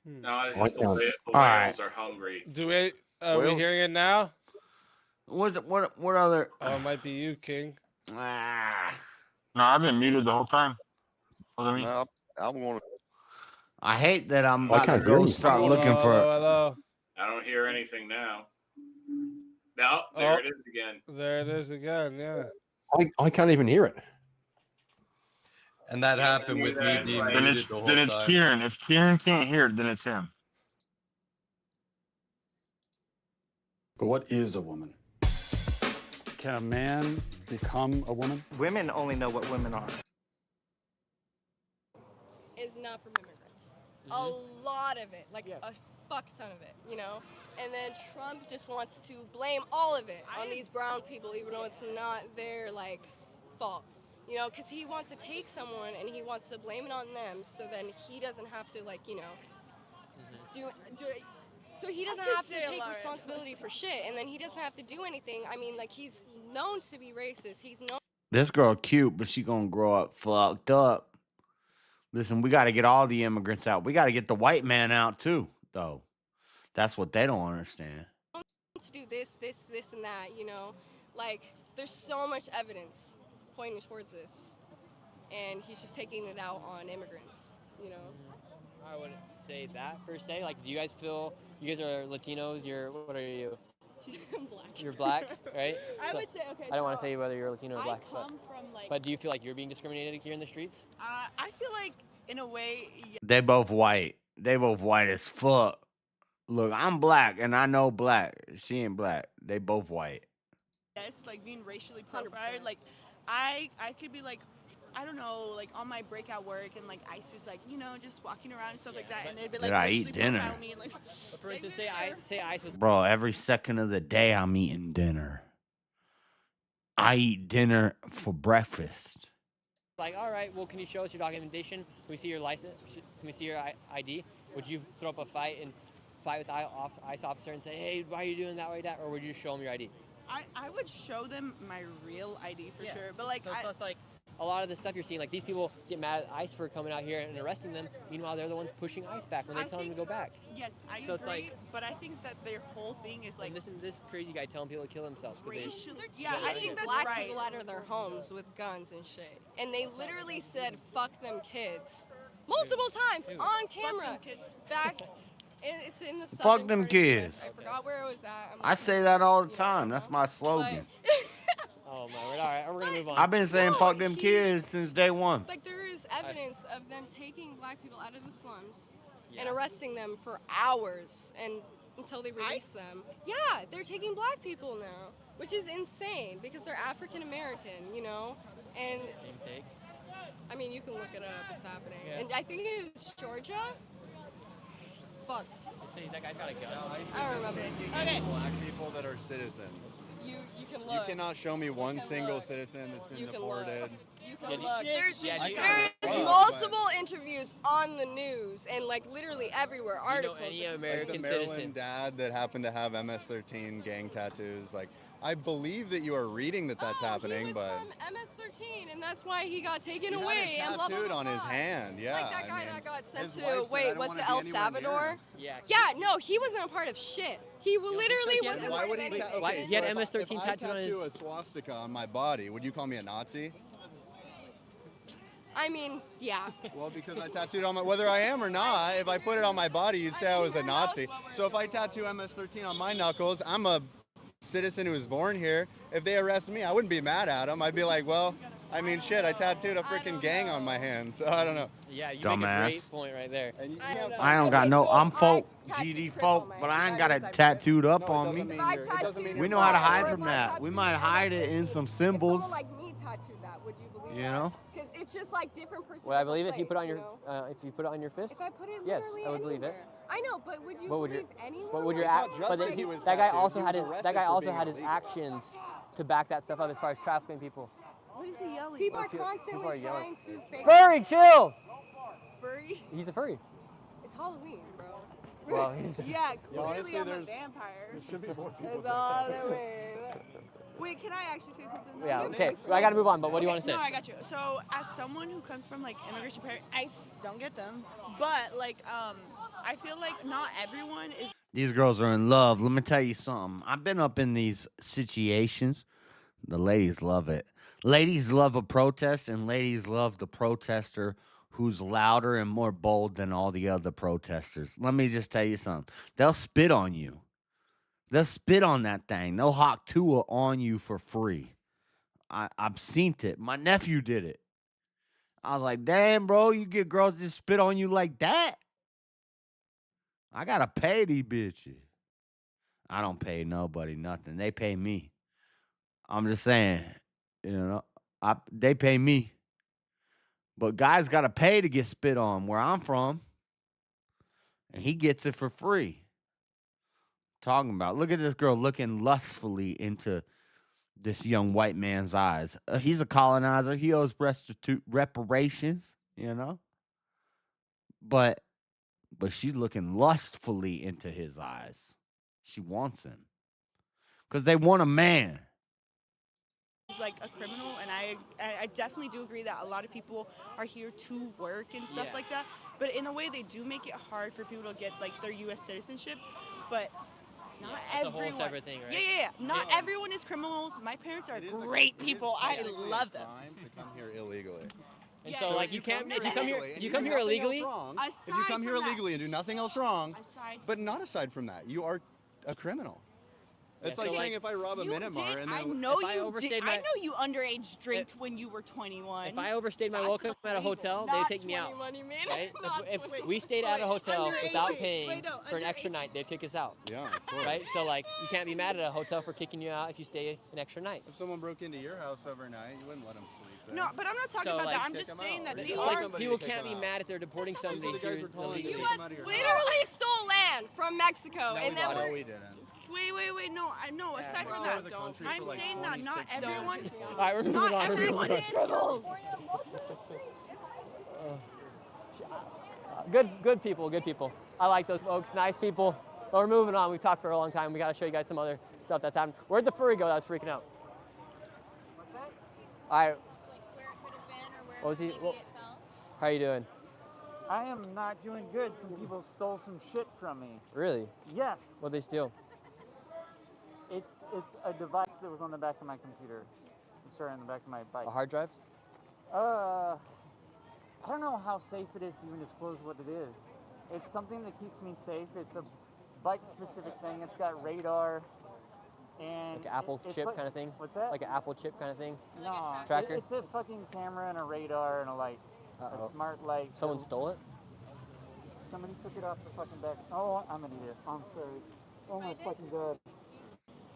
No, it's I just the, can't. the whales are hungry. Do we? Are we Well- hearing it now? What other? Oh, it might be you, King. Ah, No, I've been muted the whole time. What do I mean? No, I'm going to. I hate that I'm I about to can't hear go anything. start looking for. Hello. I don't hear anything now. No, Oh. there it is again. There it is again. Yeah. I can't even hear it. and that happened do with me that, being like- Then muted it's the whole then it's time. Kieran. If Kieran can't hear it, then it's him. But what is a woman? Can a man become a woman? Women only know what women are. Is not from immigrants. A lot of it, like a fuck ton of it, you know? And then Trump just wants to blame all of it on these brown people, even though it's not their, like, fault. You know, because he wants to take someone and he wants to blame it on them so then he doesn't have to, like, you know, do so he doesn't have to take responsibility for shit, and then he doesn't have to do anything. I mean, like, he's known to be racist. He's known. This girl cute, but she gonna grow up fucked up. Listen, we got to get all the immigrants out. We got to get the white man out too, though. That's what they don't understand. To do this, and that, you know? Like, there's so much evidence pointing towards this, and he's just taking it out on immigrants, you know? I wouldn't say that per se. Like, do you guys feel you guys are Latinos? What are you? I'm black. You're black, right? I So- would say, okay, I don't want to so say whether you're Latino or I black, come from, like- but do you feel like you're being discriminated here in the streets? I feel like, in a way, They both white. They both white as fuck. Look, I'm black, and I know black. She ain't black. They both white. Yes, like being racially profiled. Like, I could be like, I don't know, like on my breakout work and like ISIS, like, you know, just walking around and stuff like that, and they'd be like Did I racially eat dinner? profile me and like. But for instance, say ICE was. Bro, every second of the day I'm eating dinner. I eat dinner for breakfast. Like, all right, well, can you show us your documentation? Can we see your license? Can we see your ID? Would you throw up a fight with the ICE officer and say, hey, why are you doing that like that? Or would you show them your ID? I would show them my real ID for sure, but like So it's like a lot of the stuff you're seeing, like these people get mad at ICE for coming out here and arresting them. Meanwhile, they're the ones pushing ICE back when they tell them to go back. Yes, I So it's agree, like- but I think that their whole thing is like. Listen to this crazy guy telling people to kill themselves. 'cause they- Racial- They're yeah, I taking think that's black right. people out of their homes with guns and shit. And they literally said, fuck them kids. Multiple times on camera. Back, it's in the southern Fuck them part of the US. kids. I forgot where it was at. I say that all the time. That's my slogan. Oh my word! All right, we're gonna move on. I've been saying fuck them kids since day one. Like, there is evidence of them taking black people out of the slums and arresting them for hours and until they release them. Yeah, they're taking black people now, which is insane because they're African American, you know? And I mean, you can look it up, it's happening. Yeah. And I think it was Georgia. Fuck. See, that guy's got a gun. I don't remember. Okay. Black people that are citizens. You can You look. cannot show me one can single look. citizen that's been You can look. deported. You can Yeah, look. There's, yeah, you there's can- multiple interviews on the news and like literally everywhere. Articles. any of- Like the Maryland dad that happened to have MS-13 gang tattoos. Like, I believe that you are reading that that's happening, He was but from MS-13, and that's why he got taken he had away it and blah blah tattooed blah. on his blah. hand. Yeah, Like that I guy mean, that got sent his to wife said, "I wait, don't what's wanna it, be El anywhere near Salvador? him." Yeah, no, he wasn't a part of shit. He literally wasn't. Why part would of he? anything. Okay, He had so if I- MS-13 if I tattooed on his- tattoo a swastika on my body, would you call me a Nazi? I mean, yeah. Well, because I tattooed on my, whether I am or not, if I put it on my body, you'd say I was a Nazi. So if I tattoo MS-13 on my knuckles, I'm a citizen who was born here. If they arrest me, I wouldn't be mad at them. I'd be like, well, I mean, shit, I tattooed a freaking gang on my hand, so I don't know. Yeah, you make a Dumbass. great point right there. I don't got no. I'm folk, GD folk, but I ain't got it tattooed up on me. We know how to hide from that. We might hide it in some symbols. Someone like me tattooed that, would you believe You that? know? Because it's just like different person. Would I believe it if you put it on place, your if you put it on your fist? If I put it yes, literally I would believe it. anywhere. I know, but would you What would believe anyone? What would your Like, but then that guy also had his actions to back that stuff up as far as trafficking people. What is he yelling? People are People constantly are yelling. trying to fake. Furry, chill. Furry? He's a furry. It's Halloween, bro. Well, he's Yeah, clearly honestly, I'm a there's- vampire. There should be more people. It's Halloween. Wait, can I actually say something? though? Yeah, okay. I got to move on, but what do you Okay, want to say? No, I got you. So, as someone who comes from like immigration parents, I don't get them, but like, I feel like not everyone is. These girls are in love. Let me tell you something. I've been up in these situations. The ladies love it. Ladies love a protest, and ladies love the protester who's louder and more bold than all the other protesters. Let me just tell you something. They'll spit on you. They'll spit on that thing. They'll hawk Tua on you for free. I've seen it. My nephew did it. I was like, damn, bro, you get girls to spit on you like that? I gotta pay these bitches. I don't pay nobody nothing. They pay me. I'm just saying, they pay me. But guys gotta pay to get spit on where I'm from. And he gets it for free. Talking about, look at this girl looking lustfully into this young white man's eyes. He's a colonizer. He owes reparations, But she's looking lustfully into his eyes. She wants him. Because they want a man. Is like a criminal, and I definitely do agree that a lot of people are here to work and stuff like that. But in a way, they do make it hard for people to get like their U.S. citizenship. But not everyone. It's a whole separate thing, right? Yeah. Not everyone is criminals. My parents are great people. I love them. To come here illegally. And so, like, you can't if you come here illegally. If you come here illegally and do nothing else wrong, but not aside from that, you are a criminal. It's like saying if I rob a Minimar and then I know you underage drank when you were 21. If I overstayed my welcome at a hotel, they'd take me out. Right? If we stayed at a hotel without paying for an extra night, they'd kick us out. Yeah, of course. Right? So, like, you can't be mad at a hotel for kicking you out if you stay an extra night. If someone broke into your house overnight, you wouldn't let them sleep there. No, but I'm not talking about that. I'm just saying that they are. People can't be mad if they're deporting somebody here illegally. The U.S. literally stole land from Mexico, and then No, we didn't. Wait, no, aside from that, I'm saying that not everyone, All right, we're moving on. not everyone is criminals. Good people. I like those folks. Nice people. But we're moving on. We've talked for a long time. We got to show you guys some other stuff that's happened. Where'd the furry go that was freaking out? What's that? All right. Like where it could have been or where What was he? maybe it fell. How you doing? I am not doing good. Some people stole some shit from me. Really? Yes. What'd they steal? It's a device that was on the back of my computer. Sorry, on the back of my bike. A hard drive? I don't know how safe it is to even disclose what it is. It's something that keeps me safe. It's a bike-specific thing. It's got radar and Like an Apple chip like, kind of thing? What's that? Like an Apple chip kind of thing? No, Tracker? It's a fucking camera and a radar and a light, a smart light. Someone stole it? Somebody took it off the fucking back. Oh, I'm an idiot. I'm sorry. Oh my fucking god.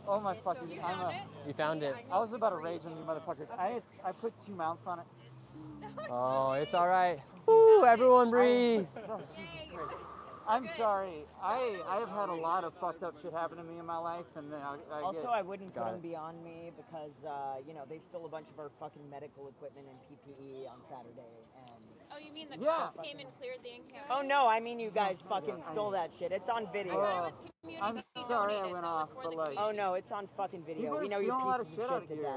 Oh my fucking. You found it. I was about to rage on you motherfuckers. I put 2 mounts on it. Oh, it's all right. Woo, everyone breathe. I'm sorry. I have had a lot of fucked up shit happen to me in my life, and then I wouldn't put them beyond me because they stole a bunch of our fucking medical equipment and PPE on Saturday. And Oh, you mean the cops came and cleared the encounter? oh no, I mean you guys fucking stole that shit. It's on video. I'm sorry I went off, but like. Oh no, it's on fucking video. People We are know you're stealing a lot of pieces shit of out shit of to here.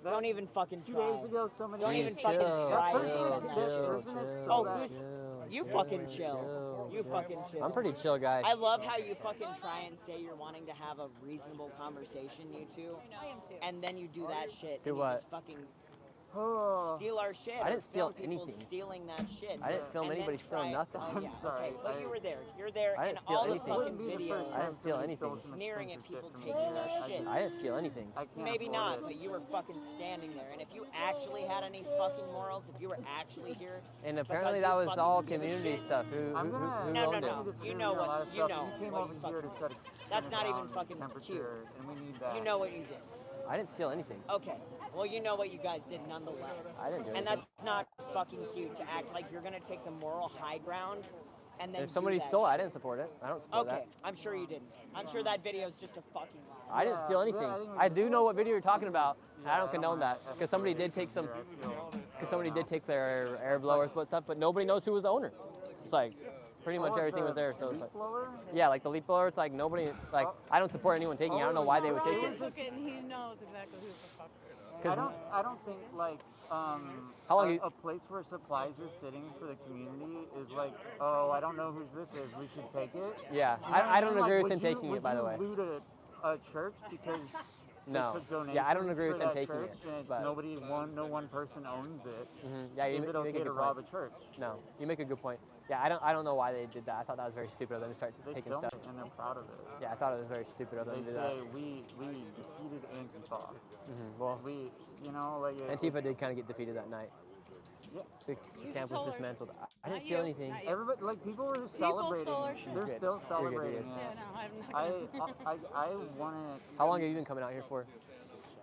that. Don't even fucking 2 try. days ago, somebody. Don't even fucking try. Oh, you fucking chill. You fucking chill. I'm pretty chill guy. I love how you fucking try and say you're wanting to have a reasonable conversation, you two. I am too. And then you do that shit. Do and what? You just fucking steal our shit. I didn't steal Film people anything. Stealing that shit. I didn't film And then anybody stealing try- nothing. Oh, I'm yeah, sorry. Okay. Well, you were there. You're there. I in didn't steal all anything. the fucking Wouldn't be the videos. first I didn't steal time anything. somebody stole some Sneering at expensive people shit from taking me. our shit. I didn't steal anything. I can't Maybe afford not, it. but you were fucking standing there. And if you actually had any fucking morals, if you were actually here, And apparently because that you was fucking all give a community shit. stuff. Who No, owned no. it? You know what? You know. You came what over you here to fucking- try to That's turn not it even down fucking temperature, cute. and we need that. You know what you did. I didn't steal anything. Okay. Well, you know what you guys did nonetheless. I didn't do And anything. that's not fucking cute to act like you're gonna take the moral high ground and then If somebody do that stole it, I shit. didn't support it. I don't support Okay, that. I'm sure you didn't. I'm sure that video is just a fucking lie. I didn't steal anything. I do know what video you're talking about, and I don't condone that because somebody did take their air blowers, but stuff, but nobody knows who was the owner. It's like pretty much everything was there. So it's like, yeah, like the leaf blower. It's like nobody, like I don't support anyone taking it. I don't know why they would take He it. took it and he knows exactly who the fuck. I don't think like How long a place where supplies is sitting for the community is like, oh, I don't know whose this is, we should take it. Yeah, You know what I don't mean? agree Like, with him would you- taking it, by the way. Would you loot a church because No. they took donations Yeah, I don't agree with for him that taking church it, and it's but- no one person owns it. Yeah, you Is make, it you make okay a to good rob a point. church? No, you make a good point. Yeah, I don't know why they did that. I thought that was very stupid of them to start They taking filmed stuff. it and they're proud of it. Yeah, I thought it was very stupid of them They to do that. say we defeated Antifa. Well, We, you know, like Antifa did kind of get defeated that night. Yeah. The camp was dismantled. I didn't steal anything. Everybody, like people were just People celebrating. stole our it. shit. They're You're still good. You're good, you're celebrating good. it. Yeah, no, I'm not I want to. How long have you been coming out here for?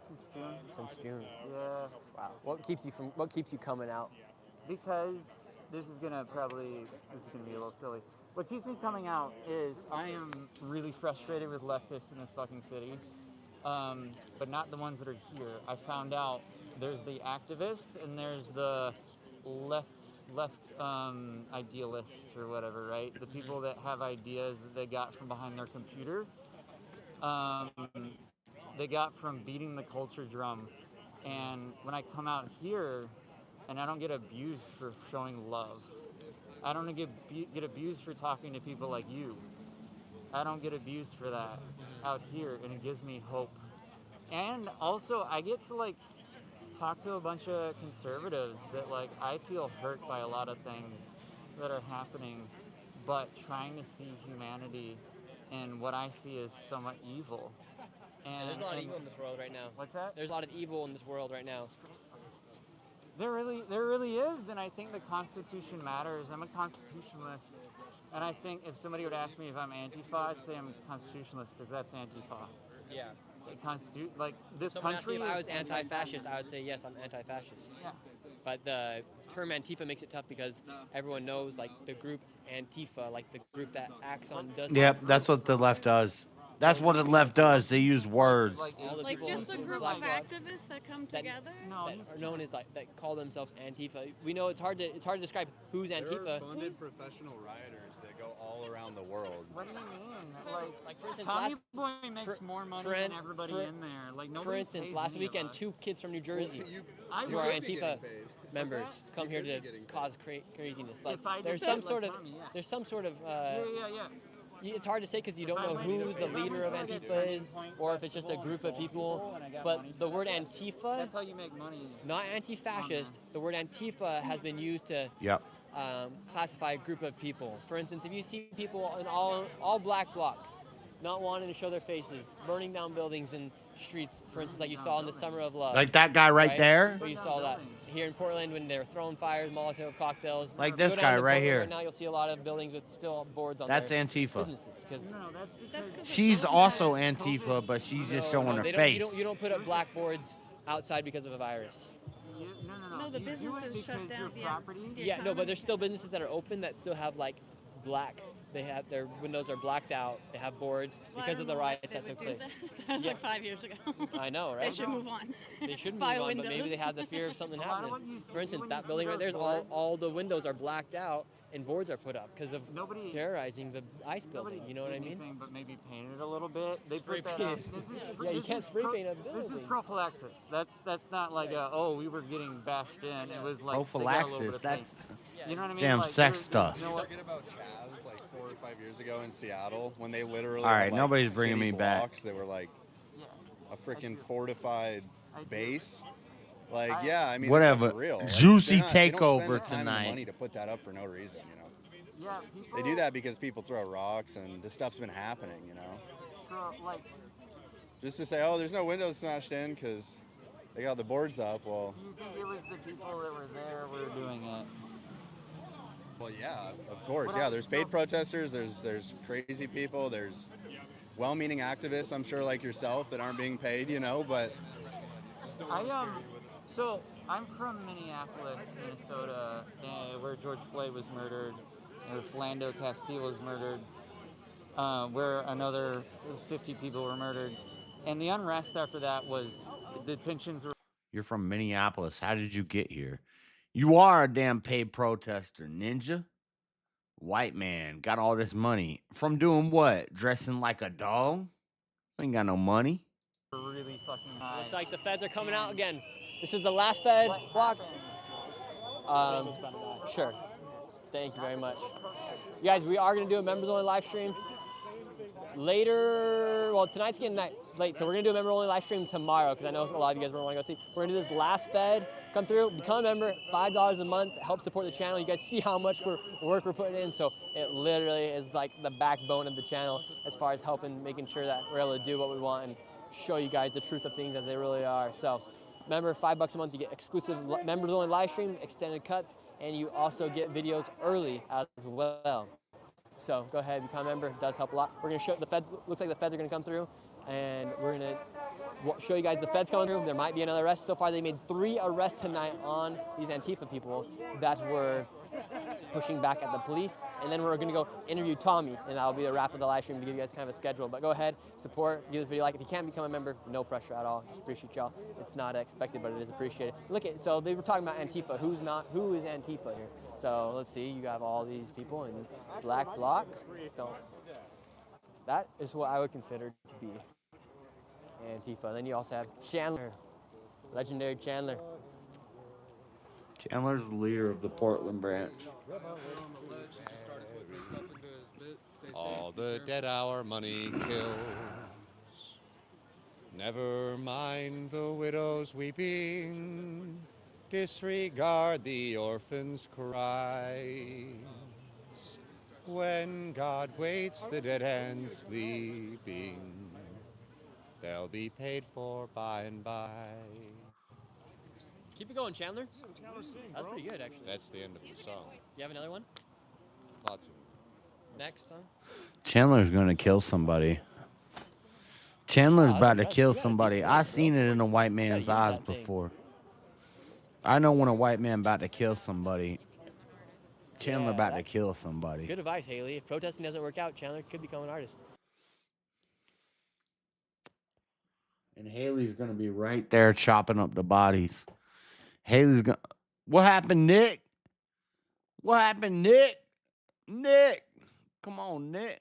Since June. Since June. Yeah. Wow. What keeps you coming out? Because this is gonna be a little silly. What keeps me coming out is I am really frustrated with leftists in this fucking city, but not the ones that are here. I found out there's the activists and there's the left idealists or whatever, right? The people that have ideas that they got from behind their computer. They got from beating the culture drum. And when I come out here and I don't get abused for showing love, I don't get abused for talking to people like you. I don't get abused for that out here, and it gives me hope. And also, I get to like talk to a bunch of conservatives that like I feel hurt by a lot of things that are happening, but trying to see humanity and what I see is somewhat evil. And There's a lot of evil in this world right now. What's that? There's a lot of evil in this world right now. There really is, and I think the Constitution matters. I'm a constitutionalist, and I think if somebody would ask me if I'm Antifa, I'd say I'm a constitutionalist because that's Antifa. Yeah. Like this Someone asked me country. if I was is anti-fascist, I would say yes, I'm anti-fascist. Yeah. But the term Antifa makes it tough because everyone knows like the group Antifa, like the group that acts on does. Yep, that's what the left does. That's what the left does. They use words. All the Like people just a who group black of bloc activists that come that- together. that are known as like that call themselves Antifa. We know it's hard to describe who's There are Antifa. funded professional rioters that go all around the world. What do you mean? Like for instance, Tommy last- Boy makes more money than everybody in there. Like For nobody instance, pays last any of weekend, us. 2 kids from New Jersey I who are would be Antifa getting paid. members What's that? come You here could to be cause craziness. Like If I there's did some that sort like of Tommy, yeah. there's some sort of Yeah. It's hard to say because you don't If I know went who to- the if I leader of went to like a Antifa is, Turning Point or if it's just a festival group and of people. told and I got But money the for word that, Antifa, That's how you make money. not anti-fascist, the word Antifa has been used to Yep. classify a group of people. For instance, if you see people in all black bloc, not wanting to show their faces, burning down buildings and streets, for instance, like you saw in the Summer of Love. Like that guy right there? Where you saw that here in Portland when they were throwing fires, Molotov cocktails. Like Go this down guy to right Portland here. Right now you'll see a lot of buildings with still boards on That's their Antifa. businesses because That's because She's also Antifa, but she's just showing her they face. You don't put up blackboards outside because of a virus. No, the businesses shut down. The Yeah, no, but there's still businesses that are open that still have like black. They have their windows are blacked out. They have boards Well, I because don't of the know why riots they that would took do place. That. That was like 5 years ago. I know, right? They should move on. They should move Buy on, but maybe windows. they have the fear of something A lot of happening. what you see For instance, when that you building see right there's those all the windows are blacked out and boards are put up because of Nobody- terrorizing the ice building. You know what I mean? Anything but maybe paint it a little bit. They Spray put that paint up. it. This is- Yeah, you this can't is spray paint a This is building. prophylaxis. That's not like we were getting bashed in. It was like they got a little Prophylaxis, bit of paint. that's You know what I mean? damn Like, sex there's stuff. no- Forget about Chaz like 4 or 5 years ago in Seattle when they literally All right, had, like, nobody's bringing city me back. blocks that were like a freaking fortified base. Like, yeah, I mean, Whatever. This stuff's real. Like, Juicy they don't spend takeover the time and the tonight. money to put that up for no reason, you know. Yeah, They do that because people throw rocks and this stuff's been happening, you know. Like, Just to say, oh, there's no windows smashed in because they got the boards up. Well, do you think it was the people that were there were doing it? well, yeah, of course, yeah. There's paid protesters. There's crazy people. There's well-meaning activists, I'm sure, like yourself, that aren't being paid, you know. But So I'm from Minneapolis, Minnesota, where George Floyd was murdered, where Philando Castile was murdered, where another 50 people were murdered, and the unrest after that was the tensions were. You're from Minneapolis. How did you get here? You are a damn paid protester, ninja. White man got all this money from doing what? Dressing like a dog? Ain't got no money. Really fucking high. Looks like the feds are coming out again. This is the last Fed block. Sure. Thank you very much. You guys, we are going to do a members only live stream later. Well, tonight's getting late, so we're going to do a member only live stream tomorrow because I know a lot of you guys want to go see. We're going to do this last Fed come through. Become a member, $5 a month, help support the channel. You guys see how much work we're putting in, so it literally is like the backbone of the channel as far as helping, making sure that we're able to do what we want and show you guys the truth of things as they really are. So remember, $5 a month, you get exclusive members only live stream, extended cuts, and you also get videos early as well. So go ahead, become a member. It does help a lot. We're going to show the feds. Looks like the feds are going to come through, and we're going to show you guys the feds coming through. There might be another arrest. So far, they made 3 arrests tonight on these Antifa people that were pushing back at the police. And then we're going to go interview Tommy, and that'll be the wrap of the live stream to give you guys kind of a schedule. But go ahead, support, give this video a like. If you can't become a member, no pressure at all. Just appreciate y'all. It's not expected, but it is appreciated. Look at, so they were talking about Antifa. Who is Antifa here? So let's see, you have all these people in black bloc. That is what I would consider to be Antifa. Then you also have Chandler, legendary Chandler. Chandler's the leader of the Portland branch. All the dead hour money kills. Never mind the widow's weeping. Disregard the orphan's cries. When God waits the dead and sleeping, they'll be paid for by and by. Keep it going, Chandler. That's pretty good, actually. That's the end of the song. You have another one? Lots of them. Next song? Chandler's gonna kill somebody. Chandler's about to kill somebody. I seen it in a white man's eyes before. I know when a white man about to kill somebody. Chandler about to kill somebody. Good advice, Haley. If protesting doesn't work out, Chandler could become an artist. And Haley's gonna be right there chopping up the bodies. Haley's gonna. What happened, Nick? What happened, Nick? Nick, come on, Nick.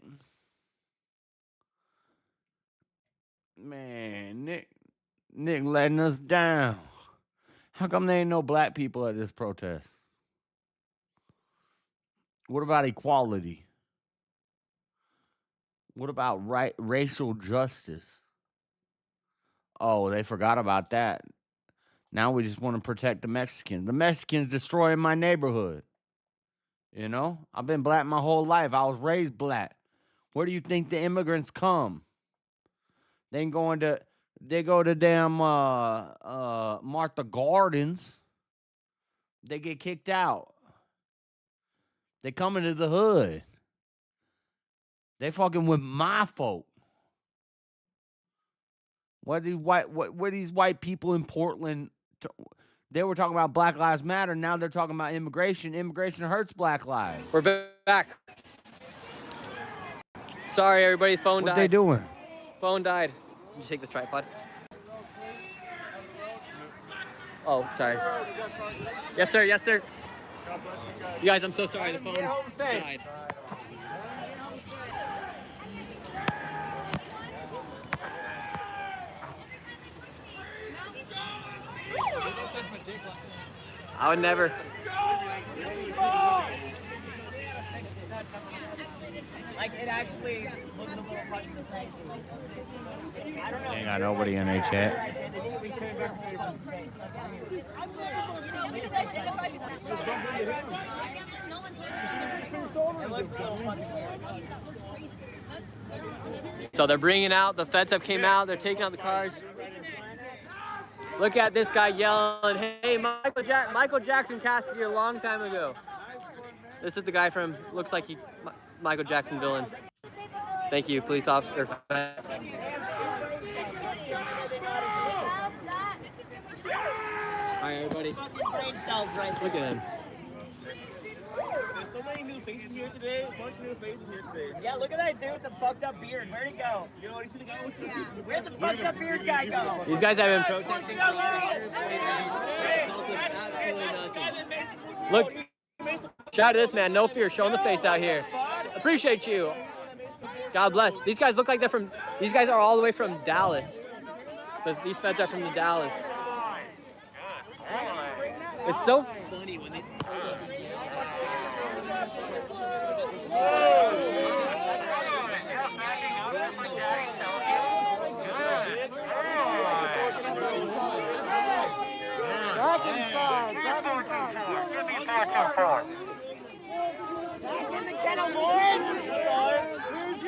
Man, Nick letting us down. How come there ain't no black people at this protest? What about equality? What about racial justice? Oh, they forgot about that. Now we just want to protect the Mexicans. The Mexicans destroying my neighborhood. You know, I've been black my whole life. I was raised black. Where do you think the immigrants come? They go to damn Martha Gardens. They get kicked out. They come into the hood. They fucking with my folk. What these white people in Portland? They were talking about Black Lives Matter. Now they're talking about immigration. Immigration hurts black lives. We're back. Sorry, everybody. Phone died. What they doing? Phone died. Did you take the tripod? Oh, sorry. Yes, sir. Yes, sir. You guys, I'm so sorry. The phone died. I would never. Like, it actually looks a little fucking crazy. I don't know. Ain't got nobody in their chat. So they're bringing out, the feds have came out, they're taking out the cars. Look at this guy yelling, hey, Michael Jackson casted you a long time ago. This is the guy from, looks like Michael Jackson villain. Thank you, police officer. brain cells right there. Look at him. There's so many new faces here today. A bunch of new faces here today. Yeah, look at that dude with the fucked up beard. Where'd he go? You know, you see the guy with the Where'd the fucked up beard guy go? These guys have been protesting. Look, shout out to this man. No fear, showing the face out here. Appreciate you. God bless. These guys look like they're from. These guys are all the way from Dallas. These feds are from the Dallas. It's so funny when they. Back inside. Back inside. Back in the kennel, boys.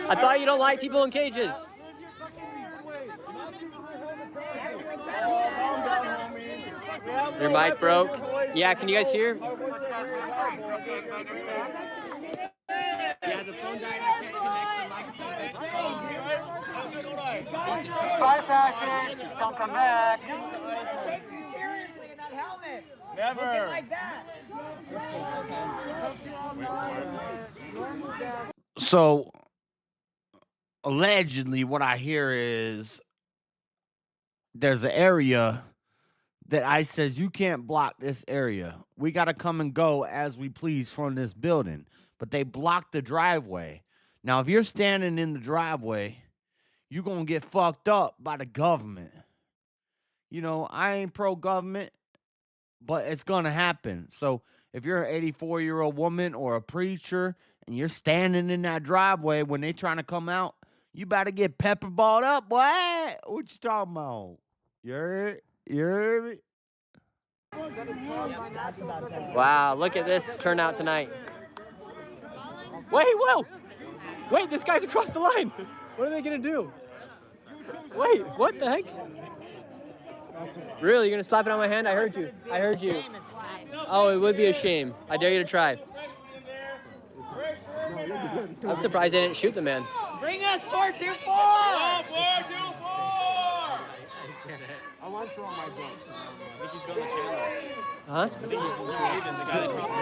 I thought you don't like people in cages. Your mic broke. Yeah, can you guys hear? Yeah, the phone died. I can't connect the microphone. Bye, fashion. Don't come back. Never. Looking like that. So, allegedly, what I hear is there's an area that ICE says you can't block this area. We got to come and go as we please from this building. But they blocked the driveway. Now, if you're standing in the driveway, you're going to get fucked up by the government. You know, I ain't pro-government, but it's going to happen. So if you're an 84-year-old woman or a preacher and you're standing in that driveway when they trying to come out, you better get pepperballed up, boy. What you talking about? You heard it? Wow, look at this turnout tonight. Wait, whoa! Wait, this guy's across the line. What are they gonna do? Wait, what the heck? Really, you're gonna slap it on my hand? I heard you. I heard you. Oh, it would be a shame. I dare you to try. I'm surprised they didn't shoot the man. Bring us 424. 424. I want to on my jokes. I think he's going to Chandler's. Huh? I think he's leaving. The guy that crossed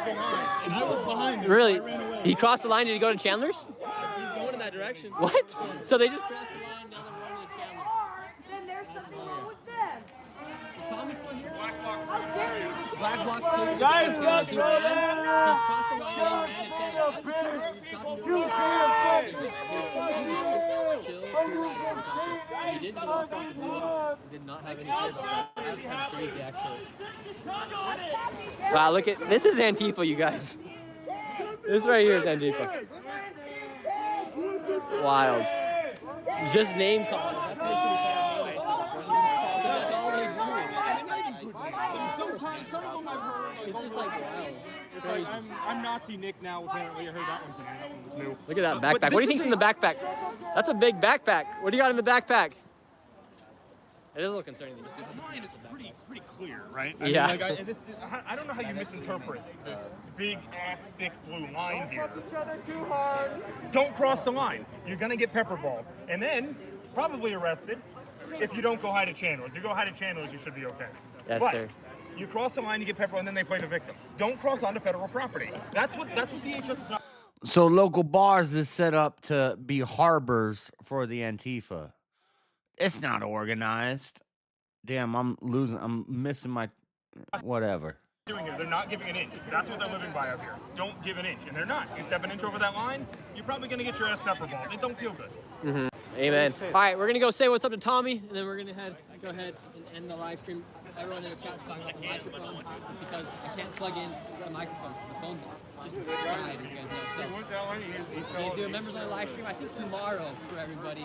the line. And I was behind him. Really? He crossed the line. Did he go to Chandler's? He's going in that direction. What? So they just crossed the line. Now they're running to Chandler's. Then there's something wrong with them. Tommy's still here? How dare you? Black Block's taking Guys, it. let's He go ran. there. He's crossed the line. He ran to Chandler's. He did just walk across the field. He did not have any fear about that. That was kind of crazy, actually. Wow, look at this. Is Antifa, you guys. This right here is Antifa. Wild. Just name calling. That's literally that's all they do. Sometimes some of them I've heard. It's just like wild. It's like I'm Nazi Nick now. Apparently, I heard that one today. That one was new. Look at that backpack. What do you think's in the backpack? That's a big backpack. What do you got in the backpack? It is a little concerning. This line is pretty clear, right? Yeah. I mean, like, I don't know how you misinterpret this big ass thick blue line here. Each other too hard. Don't cross the line. You're gonna get pepperballed, and then probably arrested if you don't go hide at Chandler's. You go hide at Chandler's, you should be okay. Yes, but sir. You cross the line, you get pepperballed, and then they play the victim. Don't cross onto federal property. That's what DHS is not. So local bars is set up to be harbors for the Antifa. It's not organized. Damn, I'm missing my whatever. Doing it. They're not giving an inch. That's what they're living by up here. Don't give an inch, and they're not. You step an inch over that line, you're probably gonna get your ass pepperballed. It don't feel good. Mm-hmm. Amen. All right, we're gonna go say what's up to Tommy, and then we're gonna go ahead and end the live stream. Everyone in the chat's talking about the microphone because I can't plug in the microphone. The phone just died, as you guys know. So we're gonna do a members only live stream, I think tomorrow for everybody.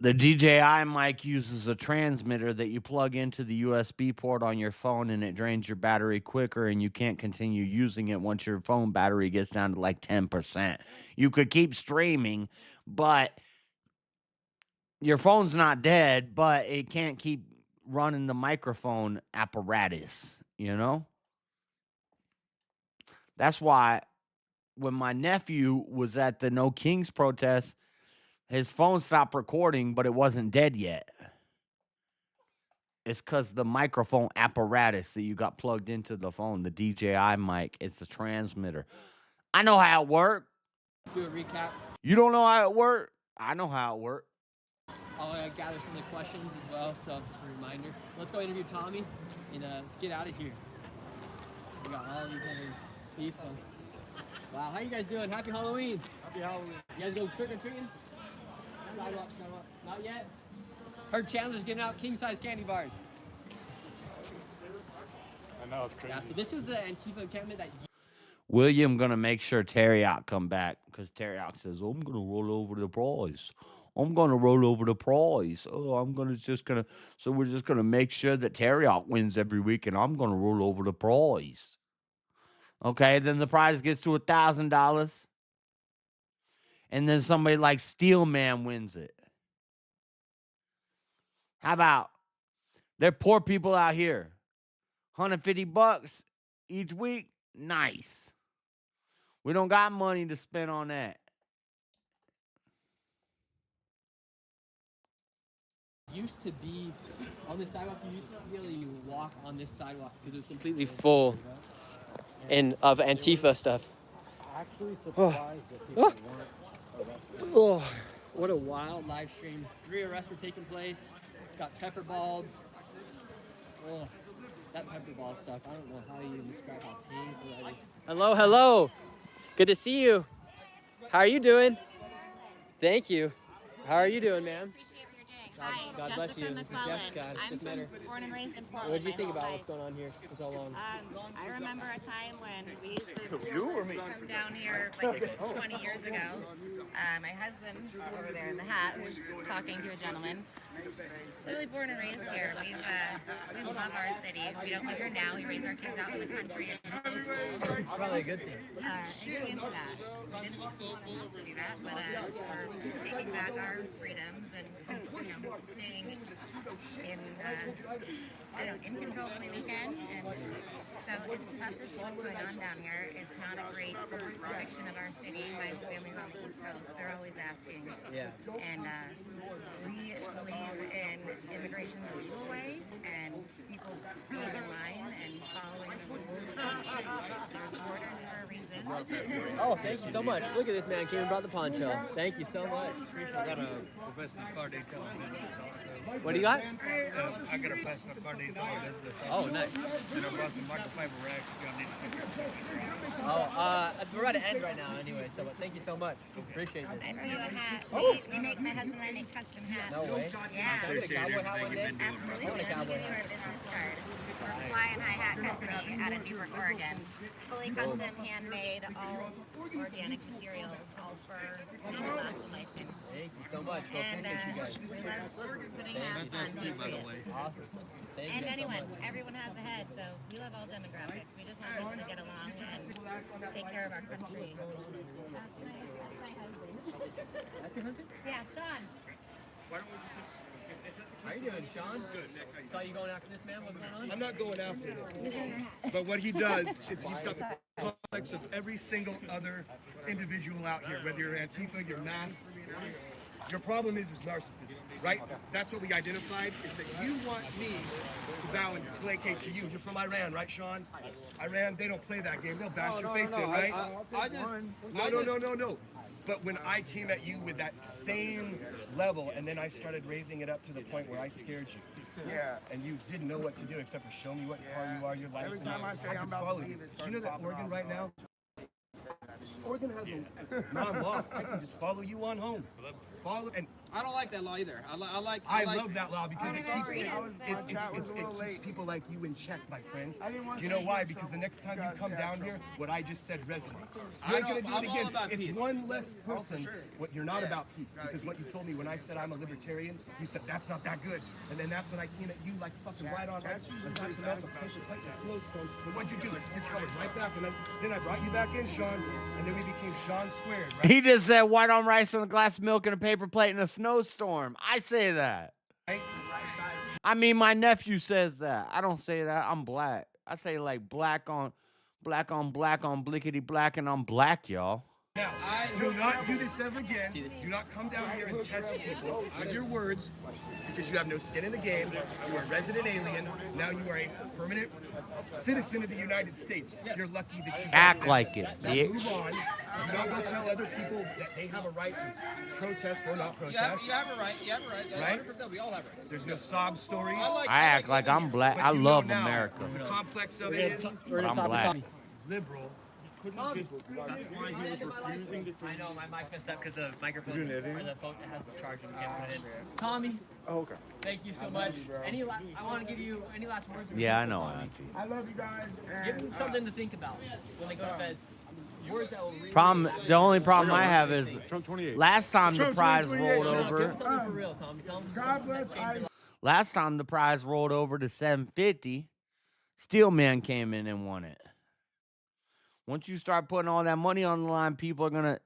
The DJI mic uses a transmitter that you plug into the USB port on your phone, and it drains your battery quicker, and you can't continue using it once your phone battery gets down to like 10%. You could keep streaming, but your phone's not dead, but it can't keep running the microphone apparatus, you know? That's why when my nephew was at the No Kings protest, his phone stopped recording, but it wasn't dead yet. It's because the microphone apparatus that you got plugged into the phone, the DJI mic, it's a transmitter. I know how it works. Do a recap. You don't know how it works? I know how it works. I'll gather some of the questions as well, so just a reminder. Let's go interview Tommy, and let's get out of here. We got all these other people. Wow, how you guys doing? Happy Halloween. Happy Halloween. You guys go trick-or-treating? Sidewalk. Not yet? Heard Chandler's giving out king-size candy bars. I know, it's crazy. Yeah, so this is the Antifa encampment that William gonna make sure Terrioc come back because Terrioc says, "I'm gonna roll over the prize. I'm gonna roll over the prize. Oh, So we're just gonna make sure that Terrioc wins every week, and I'm gonna roll over the prize." Okay, then the prize gets to $1,000, and then somebody like Steelman wins it. How about they're poor people out here, $150 each week? Nice. We don't got money to spend on that. used to be on this sidewalk. You used to be able to walk on this sidewalk because it was completely full and of Antifa stuff. Actually surprised that people weren't arrested. Oh, what a wild live stream. 3 arrests were taking place. Got pepper balled. Oh, that pepper ball stuff. I don't know how you describe how painful that is. Hello, hello. Good to see you. How are you doing? Thank you. How are you doing, ma'am? God bless you. This is Jessica. I'm born and raised in Portland. What did you think about what's going on here for so long? I remember a time when we used to come down here like 20 years ago. My husband over there in the hat was talking to a gentleman. Literally born and raised here. We love our city. We don't live here now. We raise our kids out in the country. It's probably a good thing. And get into that. We didn't do that, but we're taking back our freedoms and staying in control when we can. And so it's tough to see what's going on down here. It's not a great depiction of our city. My whole family's on the East Coast. They're always asking. Yeah. And we believe in immigration the legal way and people being in line and following the rules. There's borders for a reason. Oh, thank you so much. Look at this man came and brought the poncho. Thank you so much. I got a professional car detail business also. What do you got? I got a professional car detail business also. Oh, nice. And I brought some microfiber racks. You're gonna need to pick up. Oh, we're at an end right now anyway, so but thank you so much. Appreciate this. I brought you a hat. My husband and I make custom hats. No way. Yeah. Can I get a cowboy hat one day? Absolutely. I want a cowboy We'll give you our business card. We're Flying High Hat Company out of Newport, Oregon. Fully custom, handmade, all organic materials, all fur, and last a lifetime. Thank you so much. Well, And appreciate you guys. we love putting hats on patriots. Awesome. Thank And you so anyone, much. everyone has a head, so we love all demographics. We just want people to get along and take care of our country. That's my husband. That's your husband? Yeah, Sean. How you doing, Sean? Good, Nick. Saw you going after this man. What's going on? I'm not going after him. But what he does is he's got the complex of every single other individual out here, whether you're Antifa, you're masked. Your problem is narcissism, right? That's what we identified, is that you want me to bow and placate to you. You're from Iran, right, Sean? Iran, they don't play that game. They'll bash your face in, right? No. But when I came at you with that same level, and then I started raising it up to the point where I scared you. Yeah. And you didn't know what to do except for show me what car you are, your license. Every time I say could I'm about to follow leave, you. it Do you know starts that Oregon popping right off. now? Oregon has a non-law. I can just follow you on home. Follow, and I don't like that law either. I like. I love that law because it keeps Freedoms, it keeps people like you in check, my friend. Do you know why? Because the next time you come down here, what I just said resonates. You ain't gonna do I'm it all again. about It's peace. one less person. What you're not about peace, because what you told me when I said I'm a libertarian, you said that's not that good, and then that's when I came at you like fucking right on. Like, snowstorm. But what'd you do? You covered right back, and then I brought you back in, Sean, and then we became Sean Squared. Right? He just said white on rice on a glass of milk and a paper plate in a snowstorm. I say that. I mean, my nephew says that. I don't say that. I'm black. I say like black on blickety black, and I'm black, y'all. Now, Do not do this ever again. Do not come down here and test people on your words because you have no skin in the game. You are a resident alien. Now you are a permanent citizen of the United States. You're lucky that you Act like it, Now bitch. move on. Do not go tell other people that they have a right to protest or not protest. You have a right. You have a right. Right? 100%. We all have rights. There's no sob stories. I act like I'm black. I love America. The complex of it is But I'm black. liberal. I know, my mic messed up because the microphone or the phone has the charger. We can't put it in. Tommy. Oh, okay. Thank you so much. I want to give you any last words. Yeah, I know, Auntie. I love you guys. Give them something to think about when they go to bed. Words that will really The only problem I have is last time the prize rolled Give over. them something for real, Tommy. Tell them God bless Ice. Last time the prize rolled over to 750, Steelman came in and won it. Once you start putting all that money on the line, people are gonna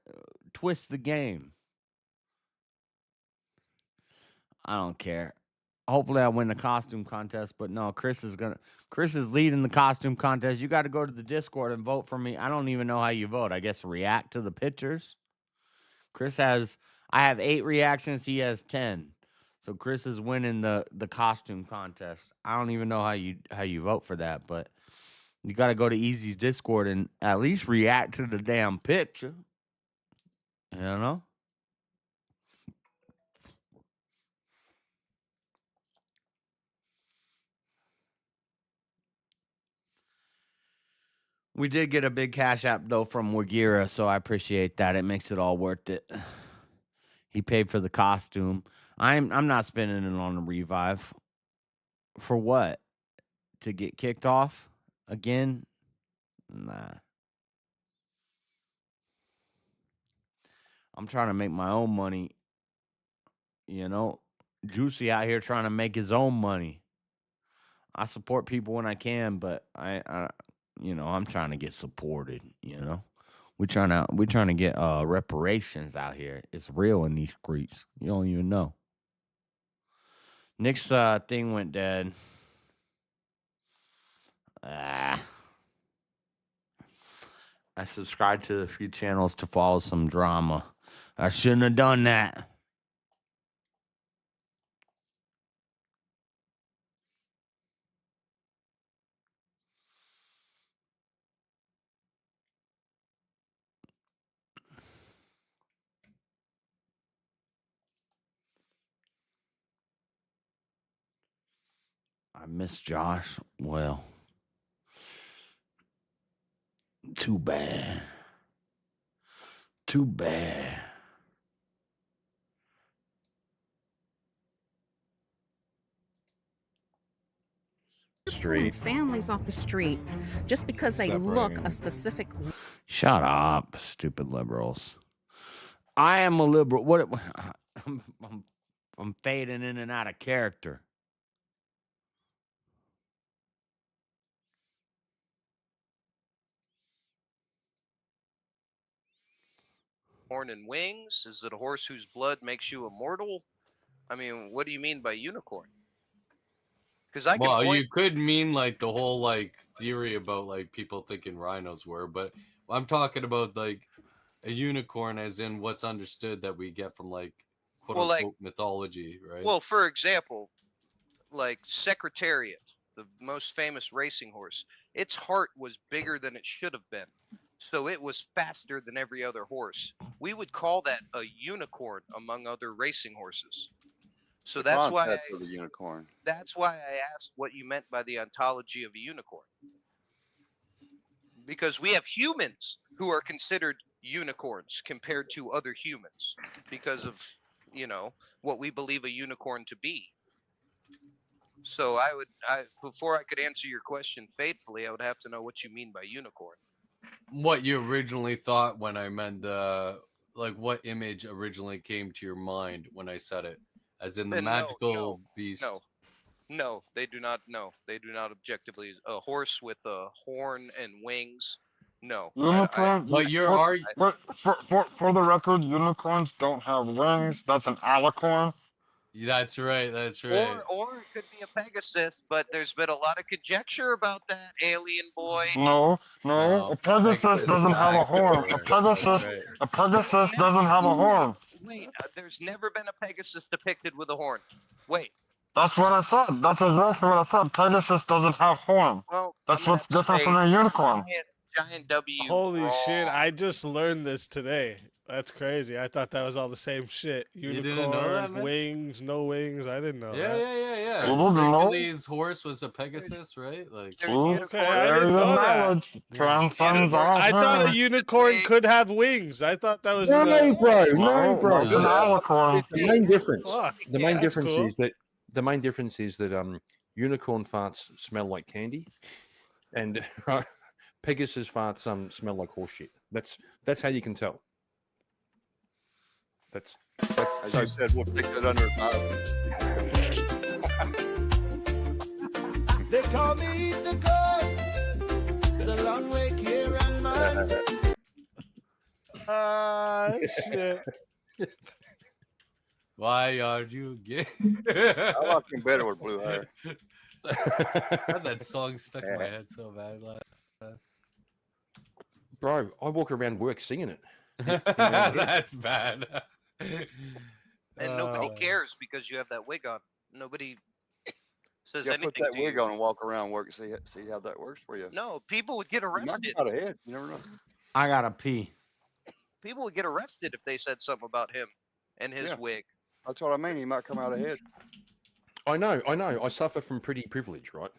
twist the game. I don't care. Hopefully I win the costume contest, but no, Chris is leading the costume contest. You got to go to the Discord and vote for me. I don't even know how you vote. I guess react to the pictures. I have 8 reactions, he has 10. So Chris is winning the costume contest. I don't even know how you vote for that, but you got to go to Easy's Discord and at least react to the damn picture. You know? We did get a big Cash App, though, from Wagira, so I appreciate that. It makes it all worth it. He paid for the costume. I'm not spending it on a revive. For what? To get kicked off again? Nah. I'm trying to make my own money. You know, Juicy out here trying to make his own money. I support people when I can, but I'm trying to get supported. You know, we're trying to get reparations out here. It's real in these streets. You don't even know. Nick's thing went dead. I subscribed to a few channels to follow some drama. I shouldn't have done that. I miss Josh. Well, too bad. Too bad. Street. Families off the street just because they look a specific. Shut up, stupid liberals. I am a liberal. What? I'm fading in and out of character. Horn and wings? Is it a horse whose blood makes you immortal? I mean, what do you mean by unicorn? Because you could mean like the whole like theory about like people thinking rhinos were, but I'm talking about like a unicorn as in what's understood that we get from like quote unquote mythology, right? Well, for example, like Secretariat, the most famous racing horse, its heart was bigger than it should have been. So it was faster than every other horse. We would call that a unicorn among other racing horses. So that's why the unicorn. That's why I asked what you meant by the ontology of a unicorn. Because we have humans who are considered unicorns compared to other humans because of, what we believe a unicorn to be. So before I could answer your question faithfully, I would have to know what you mean by unicorn. What you originally thought when I meant what image originally came to your mind when I said it, as in the magical beast. No, they do not. No, they do not objectively. A horse with a horn and wings. No. Unicorn. But for the record, unicorns don't have wings. That's an alicorn. That's right. That's right. Or it could be a Pegasus, but there's been a lot of conjecture about that alien boy. No, a Pegasus doesn't have a horn. A Pegasus doesn't have a horn. Wait, there's never been a Pegasus depicted with a horn. Wait. That's what I said. That's exactly what I said. Pegasus doesn't have horn. Well, That's what's different from a unicorn. Giant W. Holy shit! I just learned this today. That's crazy. I thought that was all the same shit. Unicorn, didn't know that, man? wings, no wings. I didn't know Yeah, that. yeah. You didn't know? Hercules' horse was a Pegasus, right? Like, Okay, I didn't know that. Transcends all I thought a horns. unicorn could have wings. I thought that was No, bro. It's an alicorn. The main difference. Fuck, The main that's difference cool. is that unicorn farts smell like candy, and Pegasus farts smell like horse shit. That's how you can tell. That's As you said, we'll take that under They call me the God, the long way here and man. Shit. why are you gay? I like him better with blue hair. I had that song stuck in my head so bad last time. bro. I walk around work singing it. That's bad. And nobody cares because you have that wig on. Nobody says Yeah, anything put that to wig you. on and walk around work and see how that works for you. No, people would get You might arrested. come out ahead. You never know. I gotta pee. People would get arrested if they said something about him and his Yeah. wig. That's what I mean. He might come out ahead. I know. I suffer from pretty privilege, right?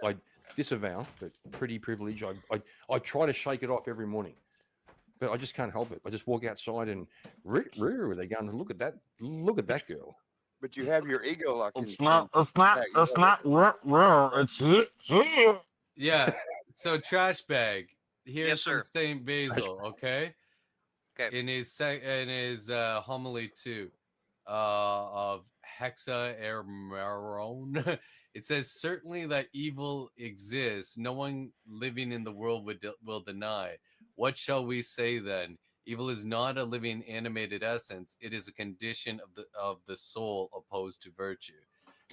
I disavow, but pretty privilege. I try to shake it off every morning, but I just can't help it. I just walk outside and they're going, look at that girl. But you have your ego like It's not rare. It's here. Yeah. So trash bag. Here's Yes, from sir. Saint Basil. Okay. Okay. In his homily 2 of Hexa Ermeron, it says certainly that evil exists. No one living in the world will deny. What shall we say then? Evil is not a living animated essence. It is a condition of the soul opposed to virtue,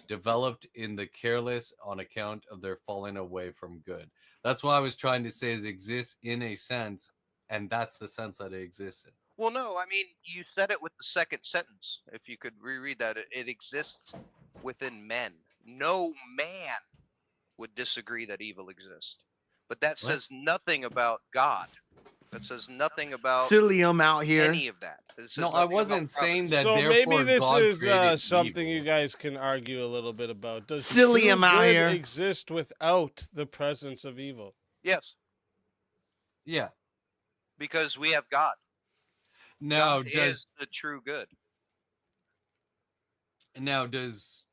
developed in the careless on account of their falling away from good. That's what I was trying to say, is exists in a sense, and that's the sense that it exists in. Well, no, I mean, you said it with the second sentence. If you could reread that, it exists within men. No man would disagree that evil exists. But that says nothing about God. That says nothing about Psyllium out here. any of that. It says No, I nothing wasn't about saying that. So therefore maybe this God created is something evil. you guys can argue a little bit about. Does Psyllium true out good here. exist without the presence of evil? Yes, Yeah. because we have God. Now God does is the true good.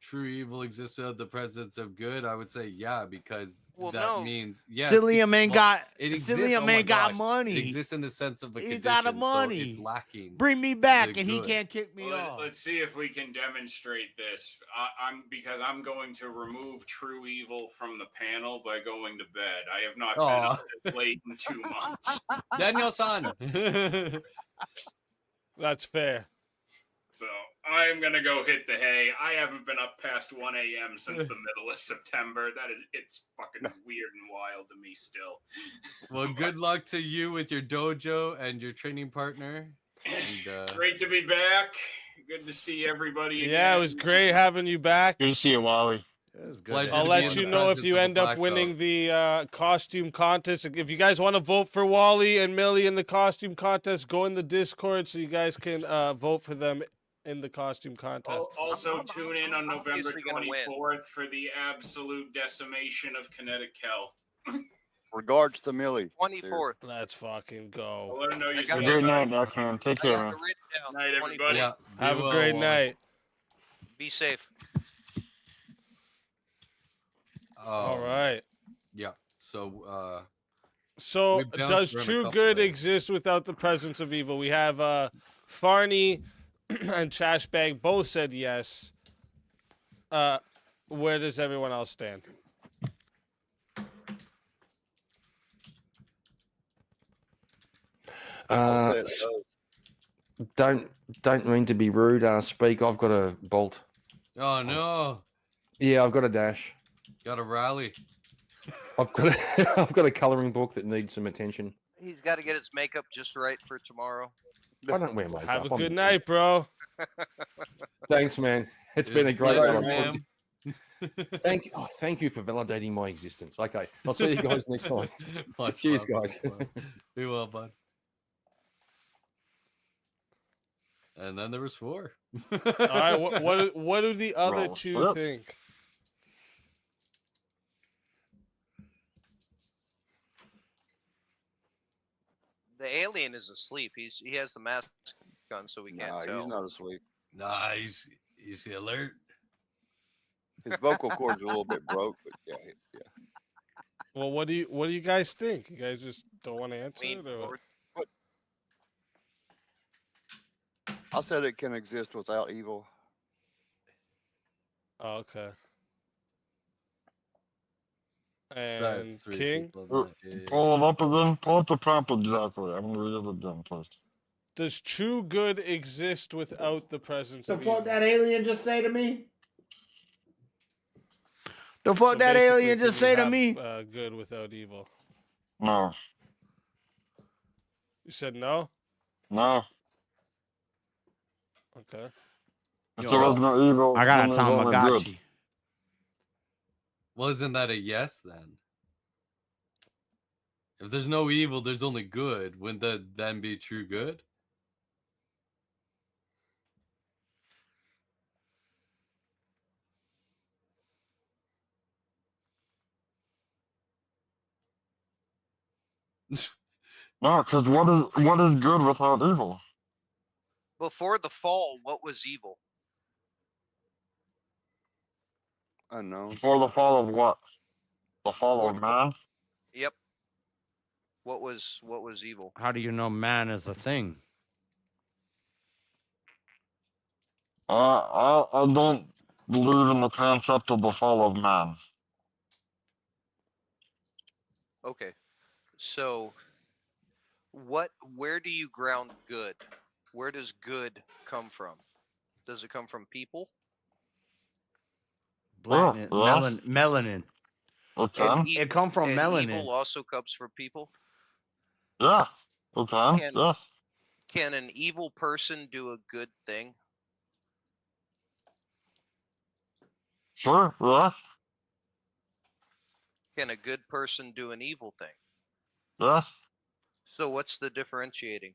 true evil exist without the presence of good? I would say yeah, because Well, that no. means yes. Psyllium ain't got. It exists. Psyllium Oh my ain't got gosh. money. It exists in the sense of a He's condition. out of So money. it's lacking. Bring me back, the and he good. can't kick me off. Let's see if we can demonstrate this. I'm going to remove true evil from the panel by going to bed. I have not been up this late in 2 months. Daniel-san. That's fair. So I'm gonna go hit the hay. I haven't been up past 1 a.m. since the middle of September. It's fucking weird and wild to me still. Well, good luck to you with your dojo and your training partner. And, Great to be back. Good to see everybody again. Yeah, it was great having you back. Good to see you, Wally. pleasure I'll to be let in you the know if presence you of a end up black winning belt. the costume contest. If you guys want to vote for Wally and Millie in the costume contest, go in the Discord so you guys can vote for them in the costume contest. Also, tune in on November obviously gonna win. 24th for the absolute decimation of Kinetic Hell. Regards to Millie. 24th. Let's fucking I'll go. let her know you got said Good hi. night, Declan. Take care, man. Night, everybody. Yeah, Have be a well, great Wally. night. Be safe. All right. Yeah. So So, we bounced does around a true couple good there. exist without the presence of evil? We have Farney and Trashbag both said yes. Where does everyone else stand? Don't mean to be rude. Speak. I've got a bolt. Oh no! Yeah, I've got a dash. Got a rally. I've got I've got a colouring book that needs some attention. He's got to get his makeup just right for tomorrow. I don't wear makeup. Have a I'm good good. night, bro. Thanks, man. It's been a It's great pleasure, ride. ma'am. Thank you for validating my existence. Okay, I'll see you guys next time. Much Cheers, love, guys. much love. Be well, bud. And then there was 4. All right, what do the other Roll two flip. think? The alien is asleep. He has the mask gun, so we can't Nah, tell. he's not asleep. Nah, he's alert. His vocal cords are a little bit broke, but yeah. Well, what do you guys think? You guys just don't want to answer it, or what? I said it can exist without evil. Oh, okay. That's And 3 King, people that did. Pull it up again. Pull up the prompt exactly. I'm gonna read it again first. does true good exist without the presence The of fuck evil? that alien just say to me? The fuck So that basically, alien can just you say to have, me? Good without evil. No. You said no. No. Okay. If there was no evil, I got then a there's only good. Tamagotchi. Well, isn't that a yes then? If there's no evil, there's only good. Wouldn't that then be true good? No, because what is good without evil? Before the fall, what was evil? Unknown. Before the fall of what? The fall of man? Yep. What was evil? How do you know man is a thing? I don't believe in the concept of the fall of man. Okay. So where do you ground good? Where does good come from? Does it come from people? Blackness, yes. melanin. It come from and melanin. Evil also comes from people. Yeah, it can. Can- Yes. Can an evil person do a good thing? Sure. Yes. Can a good person do an evil thing? Yes. So what's the differentiating?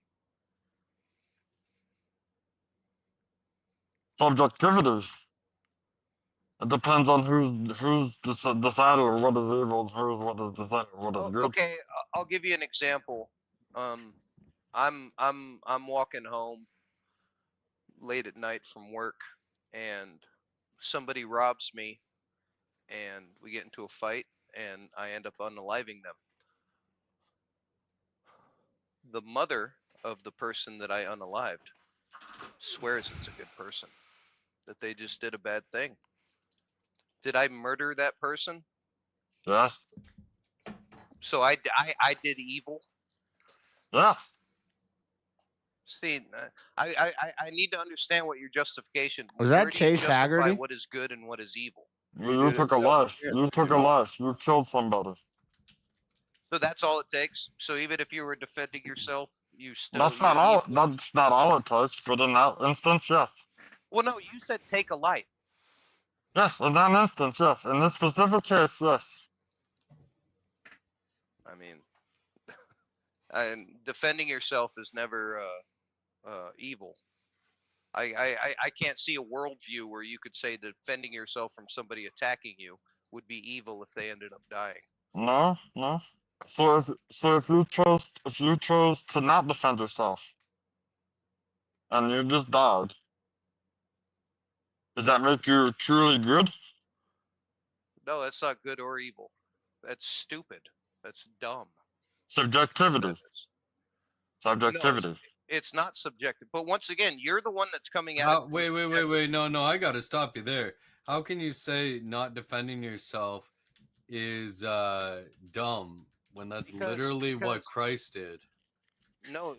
Subjectivity. It depends on who's decided what is evil and who's what is decided what is good. Okay, I'll give you an example. I'm walking home late at night from work, and somebody robs me, and we get into a fight, and I end up unaliving them. The mother of the person that I unalived swears it's a good person, that they just did a bad thing. Did I murder that person? Yes. So I did evil. Yes. See, I need to understand what your justification. Was that where do you Chase justify Haggerty? What is good and what is evil? You took a life. You took a life. You killed somebody. So that's all it takes. So even if you were defending yourself, you still. That's not all. That's not all it takes. But in that instance, yes. Well, no, you said take a life. Yes, in that instance, yes. In this specific case, yes. I mean, and defending yourself is never evil. I can't see a worldview where you could say defending yourself from somebody attacking you would be evil if they ended up dying. No, no. So if you chose to not defend yourself, and you just died, does that make you truly good? No, that's not good or evil. That's stupid. That's dumb. Subjectivity. Subjectivity. No, it's not subjective. But once again, you're the one that's coming out. Wait. No, I gotta stop you there. How can you say not defending yourself is dumb when that's literally what Christ did? No.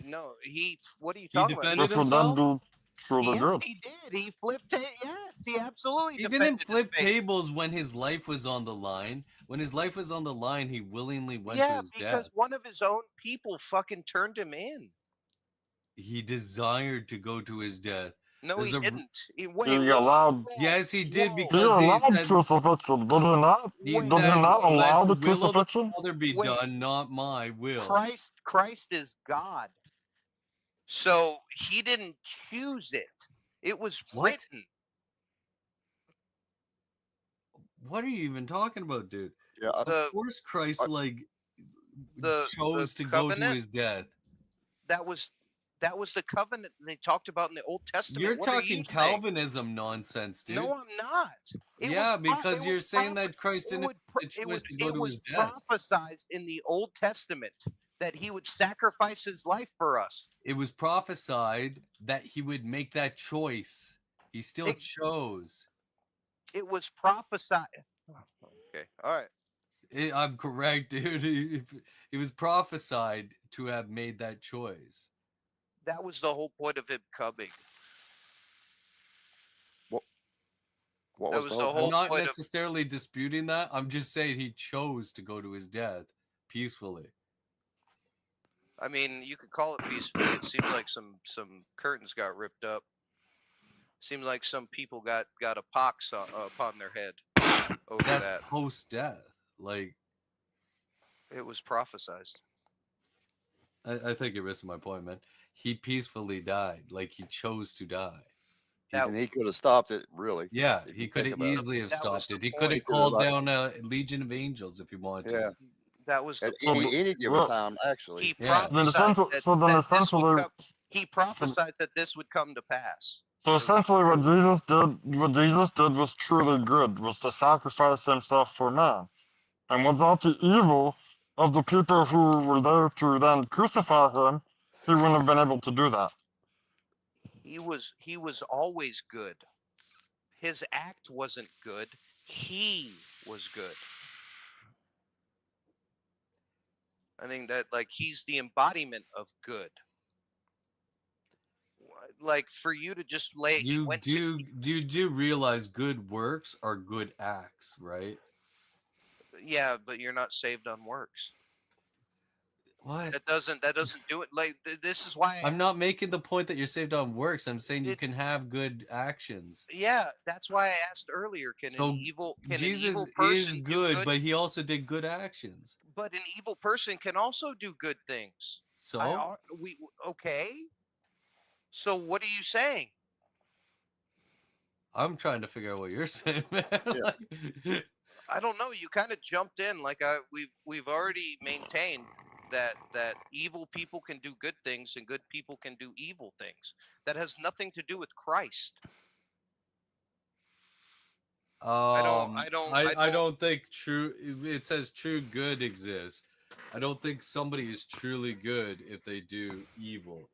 What are you talking about? Defended himself. Sure they Yes, did. he did. He flipped it. Yes, he absolutely He defended didn't flip his faith. tables when his life was on the line. When his life was on the line, he willingly went to Yeah, his because death. one of his own people fucking turned him in. He desired to go to his death. No, There's he a- didn't. Wait, He whoa, allowed. Yes, he did whoa. He because he allowed said, crucifixion. Did he not? he Did he said, not allow "Let the the will of the crucifixion? Father be Wait. done, not my will." Christ is God. So he didn't choose it. It was written. What are you even talking about, dude? Yeah, Of course, Christ chose to go to covenant, his death. That was the covenant they talked about in the Old Testament. You're What are talking you saying? Calvinism nonsense, dude. No, I'm not. Yeah, because you're saying that Christ didn't have the choice to go to his death. Prophesied in the Old Testament that he would sacrifice his life for us. It was prophesied that he would make that choice. He still chose. It was prophesied. Okay, all right. I'm correct, dude. It was prophesied to have made that choice. That was the whole point of him coming. What was the whole I'm not point of- necessarily disputing that. I'm just saying he chose to go to his death peacefully. I mean, you could call it peacefully. It seems like some curtains got ripped up. Seemed like some people got a pox upon their head over That's that. post-death. Like, it was prophesied. I think you're missing my point, man. He peacefully died. Like, he chose to die. And he could have stopped it, really. Yeah, if he you could think have about it. easily have That was stopped it. the He point. could He have could have called let- down a legion of angels if he wanted Yeah. to. That was At the point. any given time, actually. He Yeah. prophesied that this would essentially, come. He prophesied that this would come to pass. So essentially, what Jesus did was truly good, was to sacrifice himself for man. And without the evil of the people who were there to then crucify him, he wouldn't have been able to do that. He was always good. His act wasn't good. He was good. I think that he's the embodiment of good. Like for you to just lay You do realize good works are good acts, right? Yeah, but you're not saved on works. What? That doesn't do it. Like this is why I'm not making the point that you're saved on works. I'm saying you can have good actions. Yeah, that's why I asked earlier. Can So an evil Jesus person is do good, but he also did good actions. But an evil person can also do good things. So okay. So what are you saying? I'm trying to figure out what you're saying, man. I don't know. You kind of jumped in. We've already maintained that evil people can do good things and good people can do evil things. That has nothing to do with Christ. I don't think true. It says true good exists. I don't think somebody is truly good if they do evil.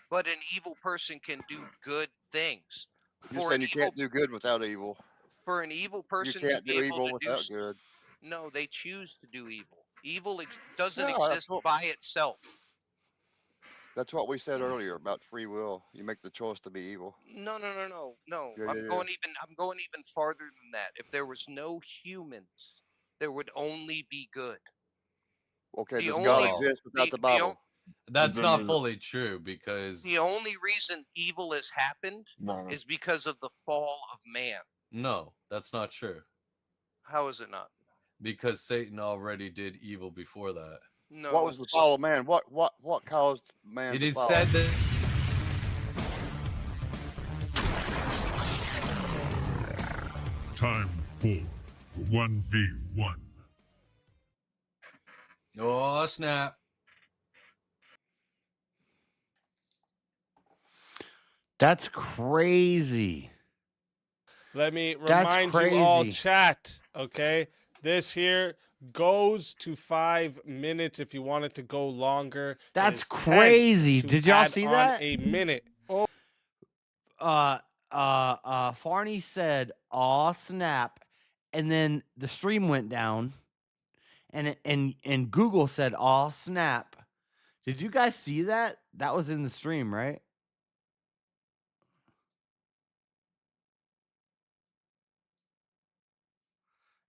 But an evil person can do good things. You're saying you can't do good without evil. For an evil person You can't to be do able evil to without do good. No, they choose to do evil. Evil doesn't No, that's exist by itself. That's what we said earlier about free will. You make the choice to be evil. No. Yeah, I'm yeah, going even farther than that. If there was no humans, there would only be good. Okay, The does God only- exist without the the Bible? That's not fully true because The only reason evil has happened is because of the fall of man. no, that's not true. How is it not? Because Satan already did evil before that. No. What was the fall of man? What caused man It to is fall? said that Time for 1v1. oh snap. That's crazy. Let me That's remind you all, crazy. chat, okay? This here goes to 5 minutes. If you want it to go longer, it That's is 10 crazy. to Did y'all add see on that? A minute. Oh, Farney said, "Aw, snap," and then the stream went down, and Google said, "Aw, snap." Did you guys see that? That was in the stream, right?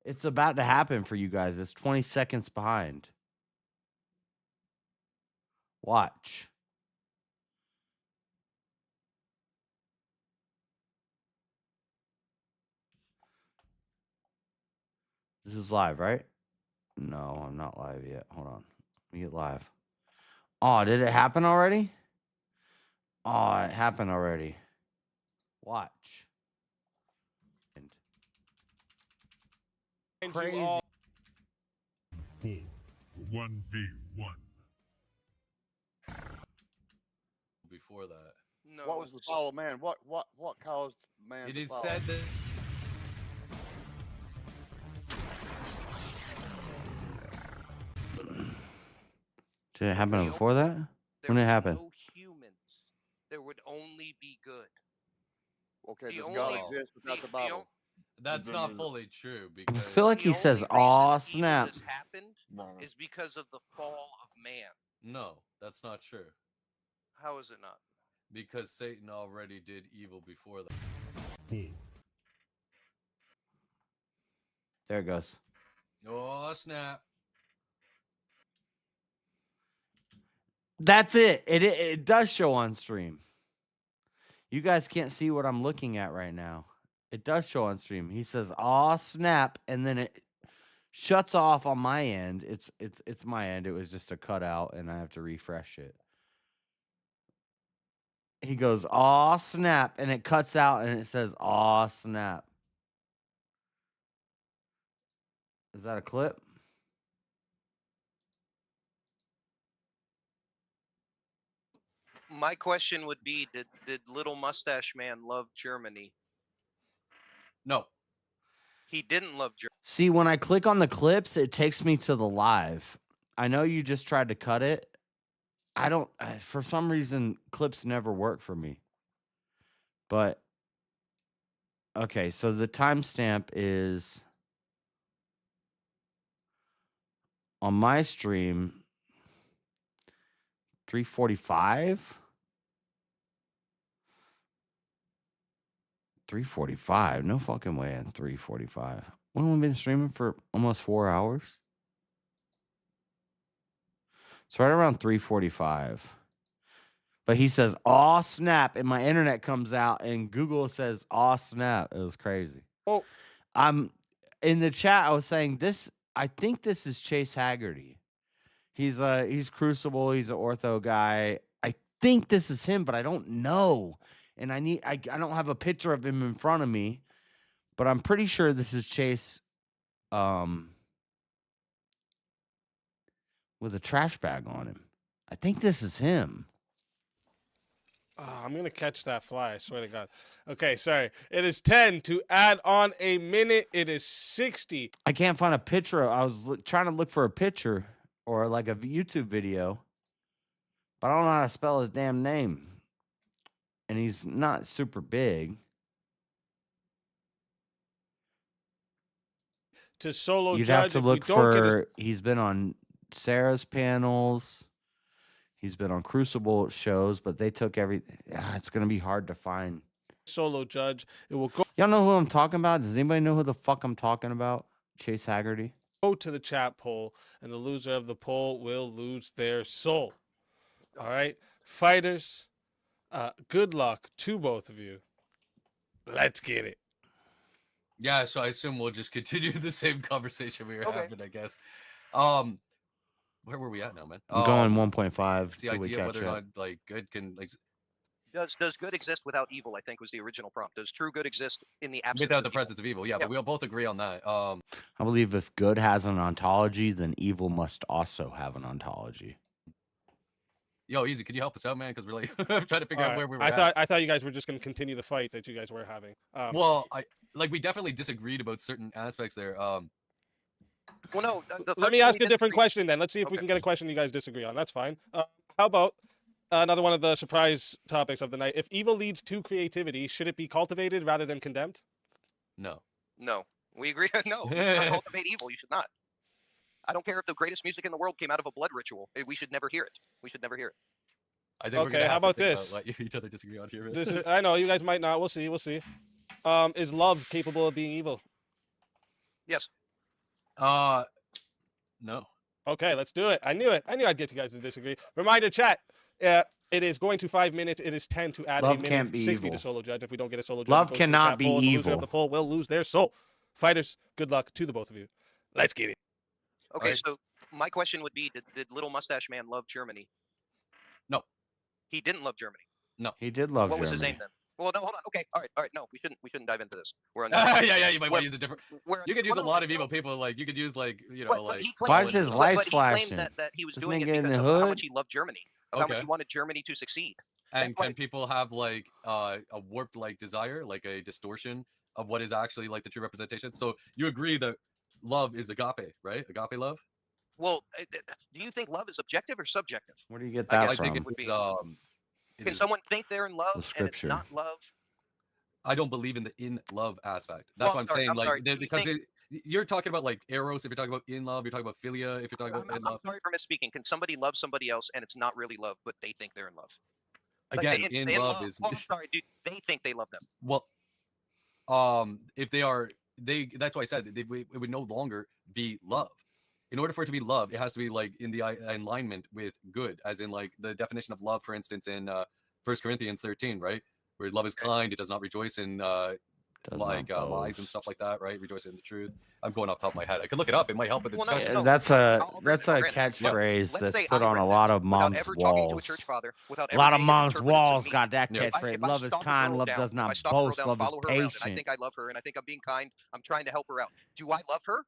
It's about to happen for you guys. It's 20 seconds behind. Watch. This is live, right? No, I'm not live yet. Hold on. Let me get live. Oh, did it happen already? Oh, it happened already. Watch. Crazy. 1v1. Before that. No. What was the follow, man? What caused man? It to is follow? said that. Did it happen before that? When did it happen? No humans. There would only be good. Okay, The does God only- exist without the the Bible? That's not fully true I because feel like he says, "Aw, snap." This happened is because of the fall of man. no, that's not true. How is it not? Because Satan already did evil before that. There it goes. Oh snap! That's it. It does show on stream. You guys can't see what I'm looking at right now. It does show on stream. He says, "Aw, snap," and then it shuts off on my end. It's my end. It was just a cutout, and I have to refresh it. He goes, "Aw, snap," and it cuts out, and it says, "Aw, snap." Is that a clip? My question would be: Did Little Mustache Man love Germany? No, he didn't love Germany. See, when I click on the clips, it takes me to the live. I know you just tried to cut it. I don't, for some reason, clips never work for me. But, okay, so the timestamp is on my stream 3:45. 3:45. No fucking way at 3:45. When have we been streaming for almost 4 hours? It's right around 3:45. But he says, "Aw, snap," and my internet comes out, and Google says, "Aw, snap." It was crazy. Oh, I'm in the chat. I was saying this. I think this is Chase Haggerty. He's Crucible. He's an ortho guy. I think this is him, but I don't know. And I don't have a picture of him in front of me, but I'm pretty sure this is Chase. With a trash bag on him. I think this is him. Oh, I'm gonna catch that fly. I swear to God. Okay, sorry. It is 10 to add on a minute. It is 60. I can't find a picture. I was trying to look for a picture or like a YouTube video, but I don't know how to spell his damn name. And he's not super big. To solo You'd judge. have to look for. He's been on Sarah's panels. He's been on Crucible shows, but they took everything. It's gonna be hard to find. Solo judge. It will go. Y'all know who I'm talking about? Does anybody know who the fuck I'm talking about? Chase Haggerty. Go to the chat poll, and the loser of the poll will lose their soul. All right, fighters. Good luck to both of you. Let's get it. Yeah, so I assume we'll just continue the same conversation we were having, I guess. Where were we at now, man? I'm going 1.5. It's the idea of whether or not like good can like. Does good exist without evil? I think was the original prompt. Does true good exist in the absence Without of the presence of evil, yeah, but we all both agree on that. I believe if good has an ontology, then evil must also have an ontology. Yo, Easy, could you help us out, man? Because we're like trying to figure out where we were I thought you guys were just going to continue the fight that you guys were having. Well, we definitely disagreed about certain aspects there. Well, no. Let me ask a different question then. Let's see if we can get a question you guys disagree on. That's fine. How about another one of the surprise topics of the night? If evil leads to creativity, should it be cultivated rather than condemned? No. No. We agree. No. You should not cultivate evil. You should not. I don't care if the greatest music in the world came out of a blood ritual. We should never hear it. We should never hear it. I think okay, how about this? Let each other disagree on here. This is, I know you guys might not. We'll see. We'll see. Is love capable of being evil? Yes. No. Okay, let's do it. I knew it. I knew I'd get you guys to disagree. Reminder, chat. It is going to 5 minutes. It is 10 to add Love a minute. can't be 60 evil. to solo judge. If we don't get a solo judge, Love it goes to the cannot chat be poll, and the loser of evil. the poll will lose their soul. Fighters, good luck to the both of you. Let's get it. Okay, so my question would be: Did Little Mustache Man love Germany? No. He didn't love Germany. No. He did love What was his Germany. name then? Well, no, hold on. Okay, all right. No, we shouldn't dive into this. We're on. Yeah, you might want to use a different. We're- You could use well, a no, lot of evil people. Like you could use like But like. he Why is claimed- his but lights he claimed flashing? that he was This doing it nigga in because the of how hood? much he loved Germany, of how much Okay. he wanted Germany to succeed. And can people have like a warped like desire, like a distortion of what is actually like the true representation? So you agree that love is agape, right? Agape love. Well, do you think love is objective or subjective? Where do you get I that guess from? it would be. It Can is- someone think they're in love and it's scripture. not love? I don't believe in the in love aspect. Well, That's what I'm I'm sorry, saying. I'm Like sorry. Do you because think- you're talking about like eros. If you're talking about in love, you're talking about philia. If you're talking about in I'm love, sorry for misspeaking. Can somebody love somebody else and it's not really love, but they think they're in love? Like, again, they- in they love is Oh, I'm sorry, dude. They think they love them. well. If they are that's why I said it would no longer be love. In order for it to be love, it has to be like in the alignment with good, as in like the definition of love, for instance, in 1 Corinthians 13, right? Where love is kind, it does not rejoice in like lies and stuff like that, right? Rejoice in the truth. I'm going off the top of my head. I could look it up. It might help with the discussion. That's a I'll catchphrase Let's that's say put I on a read lot that of without moms' ever talking to a walls. church father, without A ever lot of getting it moms' interpreted to walls me. got that If I catchphrase. Love is stalk a kind. girl Love down, does if I not stalk a girl boast. down, Love is follow her around, and I patient. think I love her, and I think I'm being kind, I'm trying to help her out. Do I love her?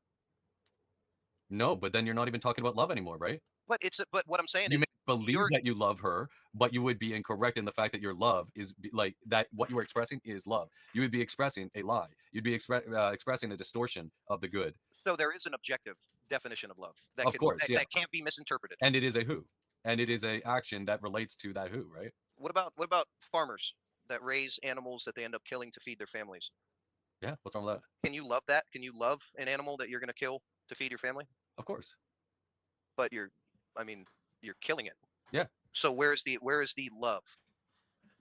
No, but then you're not even talking about love anymore, right? But but what I'm saying You is, may believe that you love her, but you would be incorrect in the fact that your love is like that. What you are expressing is love. You would be expressing a lie. You'd be expressing a distortion of the good. so there is an objective definition of love that Of course, yeah. that can't be misinterpreted. And it is a who, and it is a action that relates to that who, right? What about farmers that raise animals that they end up killing to feed their families? Yeah, what's wrong with that? Can you love that? Can you love an animal that you're going to kill to feed your family? Of course. But you're killing it. Yeah. So where is the love?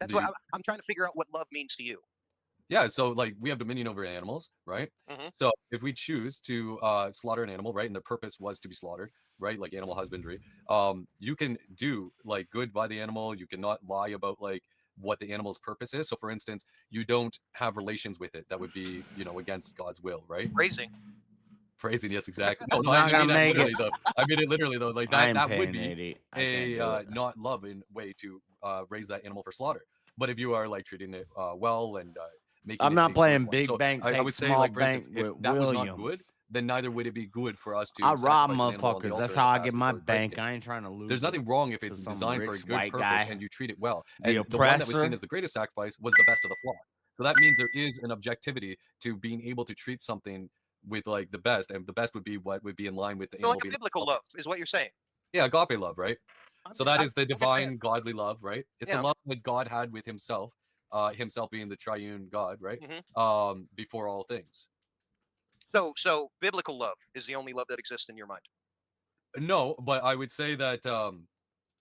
That's what I'm trying to figure out what love means to you. Yeah, so like we have dominion over animals, right? Mhm. So if we choose to slaughter an animal, right, and the purpose was to be slaughtered, right, like animal husbandry, you can do like good by the animal. You cannot lie about like what the animal's purpose is. So for instance, you don't have relations with it. That would be, against God's will, right? Raising. Praising, yes, exactly. No, Not I gonna mean that make literally it. though. I mean it literally though. Like I'm that would paying be 80. I can't do a it. not loving way to raise that animal for slaughter. But if you are like treating it well and making I'm it not a good playing one. big So bank, I take would say small like for bank instance, if with that was not William. good, then neither would it be good for us to I rob sacrifice an animal on the motherfuckers. altar That's and how I pass get my before Christ bank. again. I ain't trying to lose. There's nothing it wrong if to it's some designed for a rich good white purpose guy. and you treat it well. The And the one that was oppressor. seen as the greatest sacrifice was the best of the flock. So that means there is an objectivity to being able to treat something with like the best, and the best would be what would be in line with the So animal like a being biblical love is what you're saying. yeah, agape love, right? So that is the like I said- divine godly love, right? It's Yeah. the love that God had with himself, himself being the triune God, right? Mhm. Before all things. So biblical love is the only love that exists in your mind. No, but I would say that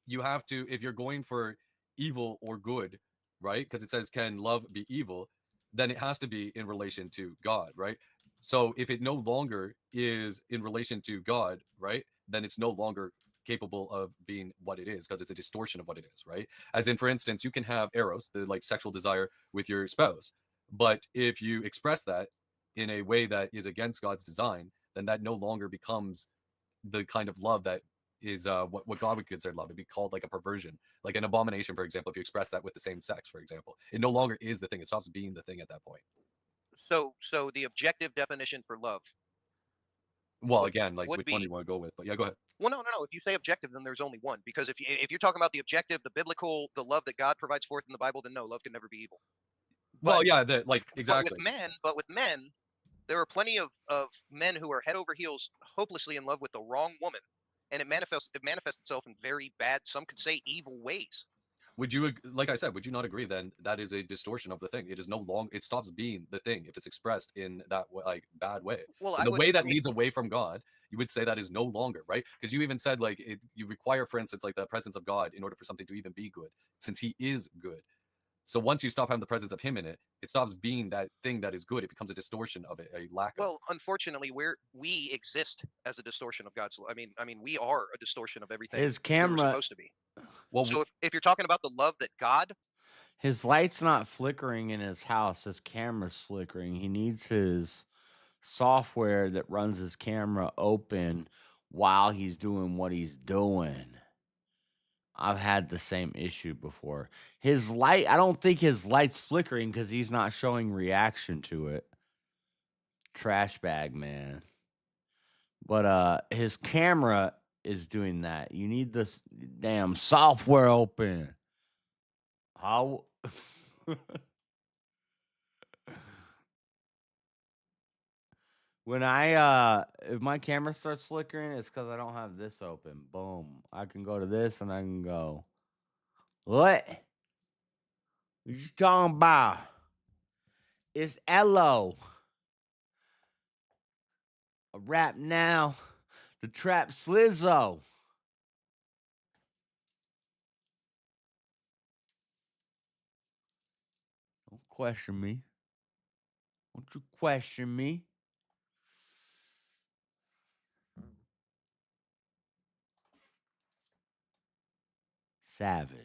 you have to, if you're going for evil or good, right? Because it says, can love be evil? Then it has to be in relation to God, right? So if it no longer is in relation to God, right? Then it's no longer capable of being what it is because it's a distortion of what it is, right? As in, for instance, you can have eros, the like sexual desire with your spouse, but if you express that in a way that is against God's design, then that no longer becomes the kind of love that is what God would consider love. It'd be called like a perversion, like an abomination, for example. If you express that with the same sex, for example, it no longer is the thing. It stops being the thing at that point. So the objective definition for love. Well, again, like would which one be- do you want to go with? But yeah, go ahead. Well, no. If you say objective, then there's only one. Because if you're talking about the objective, the biblical, the love that God provides forth in the Bible, then no, love can never be evil. Well, yeah, like exactly. But with men, there are plenty of men who are head over heels, hopelessly in love with the wrong woman, and it manifests itself in very bad, some could say evil ways. Would you, like I said, would you not agree then that is a distortion of the thing? It is no longer, it stops being the thing if it's expressed in that like bad way. Well, In I the would- way that I mean- leads away from God, you would say that is no longer, right? Because you even said like you require, for instance, like the presence of God in order for something to even be good, since He is good. So once you stop having the presence of him in it, it stops being that thing that is good. It becomes a distortion of it, a lack of. Well, unfortunately, we exist as a distortion of God's. I mean, we are a distortion of everything His we were camera, supposed to be. Well, so if you're talking about the love that God, his light's not flickering in his house. His camera's flickering. He needs his software that runs his camera open while he's doing what he's doing. I've had the same issue before. His light, I don't think his light's flickering because he's not showing reaction to it. Trash bag, man. But his camera is doing that. You need this damn software open. How? When if my camera starts flickering, it's because I don't have this open. Boom. I can go to this and I can go, what? What you talking about? It's Elo. A rap now. The trap Slizzo. Don't question me. Don't you question me. Savage.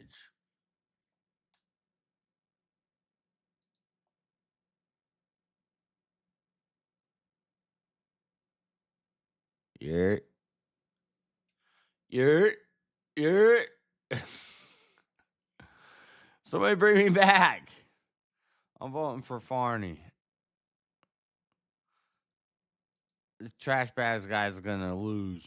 Yeah. Yeah. Yeah. Somebody bring me back. I'm voting for Farney. The trash bags guy's gonna lose.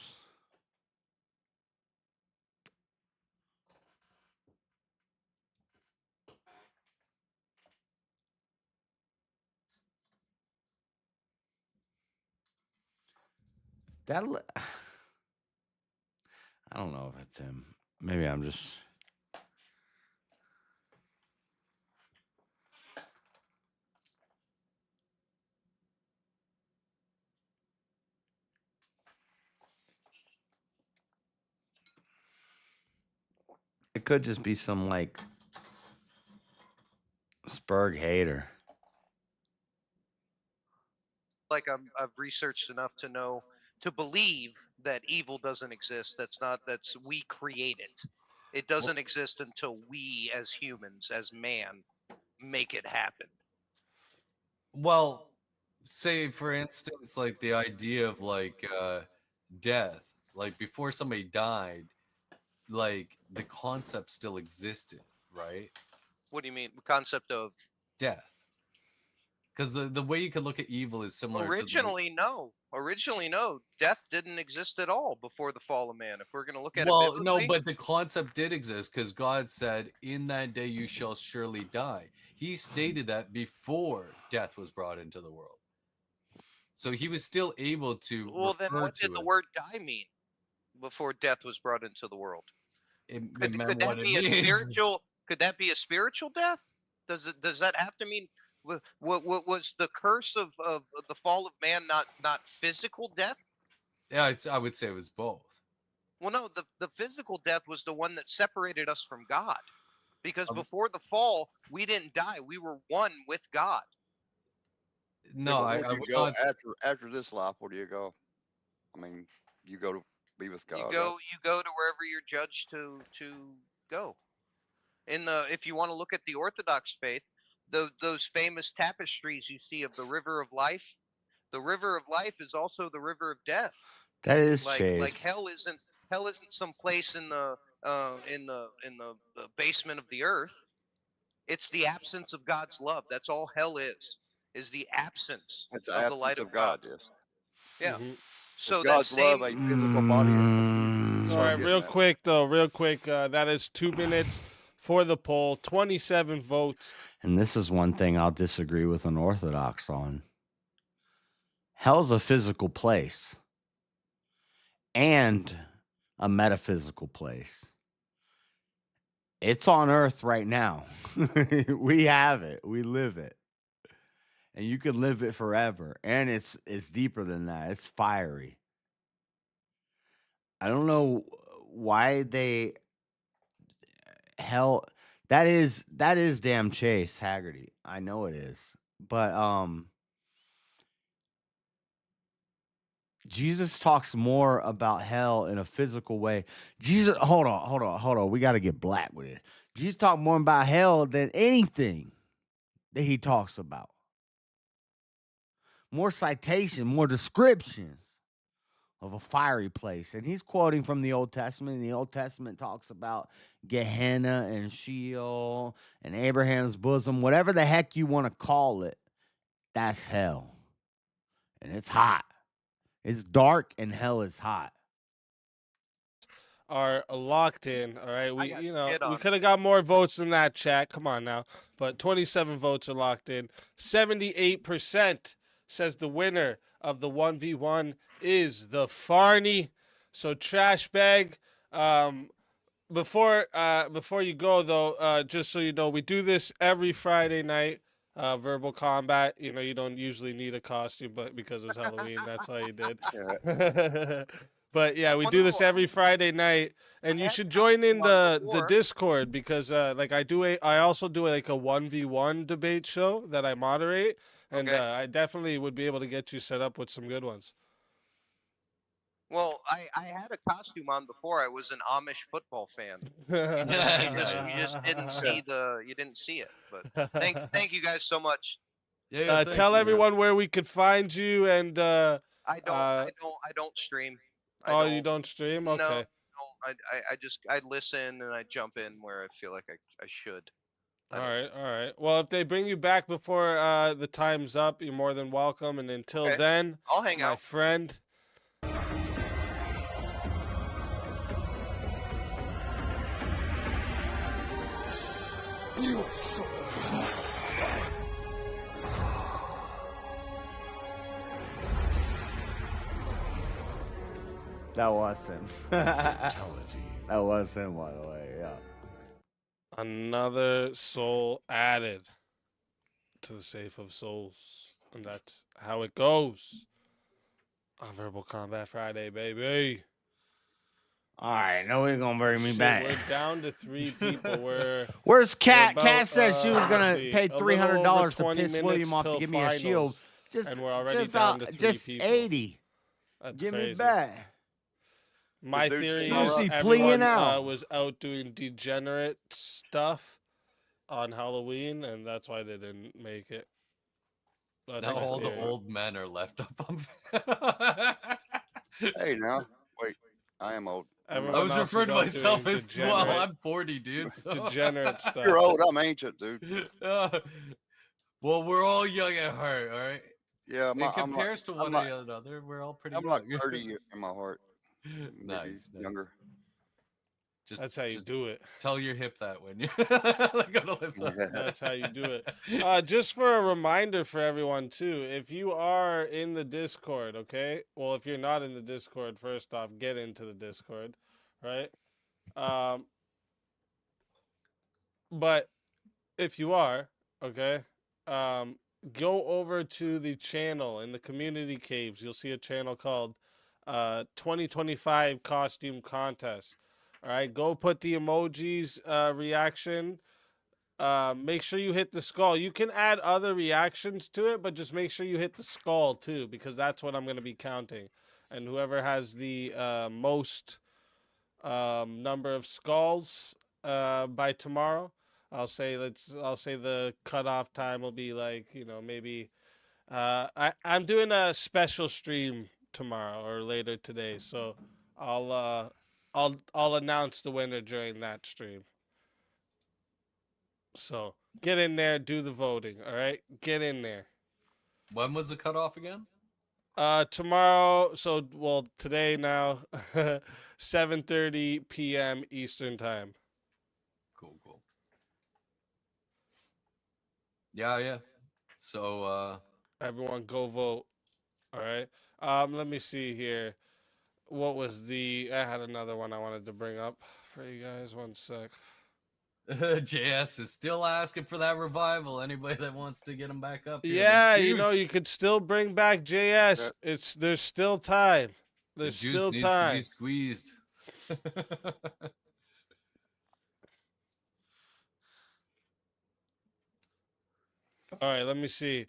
That'll. I don't know if it's him. Maybe I'm just. It could just be some like Spurg hater. like I've researched enough to know to believe that evil doesn't exist. That's we create it. It doesn't exist until we, as humans, as man, make it happen. Well, say for instance, like the idea of like death, like before somebody died, like the concept still existed, right? What do you mean? The concept of Death. Because the way you could look at evil is similar. Originally, no. Originally, no. Death didn't exist at all before the fall of man. If we're going to look at Well, it biblically, no, but the concept did exist because God said, "In that day you shall surely die." He stated that before death was brought into the world, so he was still able to. Well, then refer what did to the it. word "die" mean before death was brought into the world? Could meant that what it be a means. spiritual? Could that be a spiritual death? Does that have to mean? What was the curse of the fall of man? Not physical death. Yeah, I would say it was both. Well, no, the physical death was the one that separated us from God. Because Um, before the fall, we didn't die. We were one with God. No, Yeah, but I where do would you go not. after this life? Where do you go? I mean, you go to be with God. You right? go to wherever you're judged to go. If you want to look at the Orthodox faith, those famous tapestries you see of the river of life, the river of life is also the river of death. That is like Chase. hell isn't some place in the basement of the earth. It's the absence of God's love. That's all hell is the absence It's the of the light absence of of God. God. Yes. Yeah. Mm-hmm. So that God's same love a physical body or something. All right, real quick though, real quick. That is 2 minutes for the poll. 27 votes. And this is one thing I'll disagree with an Orthodox on. Hell's a physical place and a metaphysical place. It's on earth right now. We have it. We live it. And you can live it forever. And it's deeper than that. It's fiery. I don't know why hell That is damn Chase Haggerty. I know it is. But Jesus talks more about hell in a physical way. Jesus, hold on. We got to get black with it. Jesus talked more about hell than anything that he talks about. More citation, more descriptions of a fiery place. And he's quoting from the Old Testament. And the Old Testament talks about Gehenna and Sheol and Abraham's bosom, whatever the heck you want to call it. That's hell. And it's hot. It's dark and hell is hot. Are locked in. All right, we hit we on. could have got more votes in that chat. Come on now, but 27 votes are locked in. 78% says the winner of the 1v1 is the Farney. So trash bag. Before you go though, just so you know, we do this every Friday night. Verbal combat. You know, you don't usually need a costume, but because it was Halloween, that's all you did. But yeah, we do this every Friday night, and you should join in the Discord because I also do like a 1v1 debate show that I moderate, and I definitely would be able to get you set up with some good ones. Well, I had a costume on before. I was an Amish football fan. You just didn't see it. But thank you guys so much. Tell everyone where we could find you, and I don't stream. You don't stream? Okay. No, I listen and I jump in where I feel like I should. All right. Well, if they bring you back before the time's up, you're more than welcome. And until then, I'll hang my out. friend. You are so That was him. That was him, by the way. Yeah. Another soul added to the safe of souls, and that's how it goes on Verbal Combat Friday, baby. All right, no one's gonna bring me back. We're down to 3 people. Where's Kat? About, Kat said she was gonna pay $300 to 20 piss William off to give me a shield. And we're already down to 3 people. 80. That's Give crazy. me back. My theory Juicy is pleading everyone out. was out doing degenerate stuff on Halloween, and that's why they didn't make it. That's Now my all the theory. old men are left up on. Hey, now wait, I am old. Everyone I was else referring to is out myself doing as well. degenerate- I'm 40, dude. So. Degenerate stuff. You're old. I'm ancient, dude. Well, we're all young at heart, all right? Yeah, in comparison to one another, we're all pretty I'm young. like 30 in my heart. Nice. Younger. That's how you do it. Tell your hip that when you're gonna live. That's how you do it. Just for a reminder for everyone too, if you are in the Discord, okay? Well, if you're not in the Discord, first off, get into the Discord, right? But if you are, okay, go over to the channel in the community caves. You'll see a channel called 2025 Costume Contest. All right, go put the emojis reaction. Make sure you hit the skull. You can add other reactions to it, but just make sure you hit the skull too, because that's what I'm going to be counting. And whoever has the most number of skulls by tomorrow, I'll say the cutoff time will be like, maybe I'm doing a special stream tomorrow or later today, so I'll announce the winner during that stream. So get in there, do the voting. All right, get in there. When was the cutoff again? Tomorrow. Today now, 7:30 p.m. Eastern time. Cool. Yeah. So everyone go vote. All right. Let me see here. What was I had another one I wanted to bring up for you guys. One sec. JS is still asking for that revival. Anybody that wants to get him back up here, Yeah, you could still bring back JS. There's still time. There's the juice still needs time. to be squeezed. All right, let me see.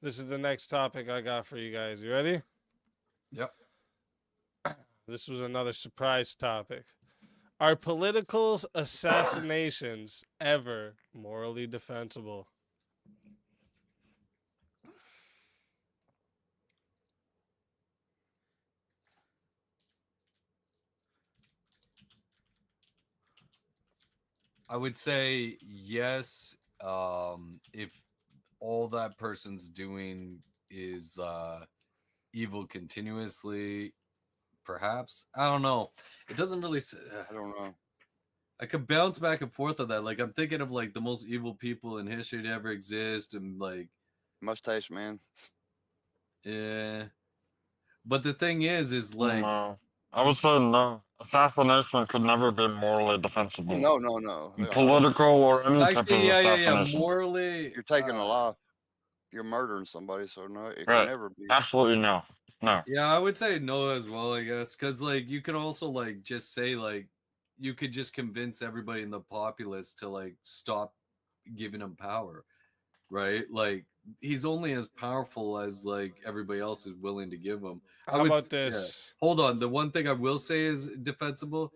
This is the next topic I got for you guys. You ready? Yep. This was another surprise topic. Are political assassinations ever morally defensible? I would say yes, if all that person's doing is evil continuously, perhaps. I don't know. It doesn't really I don't know. I could bounce back and forth on that. Like, I'm thinking of like the most evil people in history to ever exist, and like Mustache man. yeah. But the thing is like No. I would say no. Assassination could never be morally defensible. No, no, no. Political or any type of actually, yeah, assassination. morally, You're taking a life. You're murdering somebody, so no, it Right. can never be. Absolutely no. No. yeah, I would say no as well, I guess, because like you can also like just say like you could just convince everybody in the populace to like stop giving him power, right? Like he's only as powerful as like everybody else is willing to give him. How about this? Hold on, the one thing I will say is defensible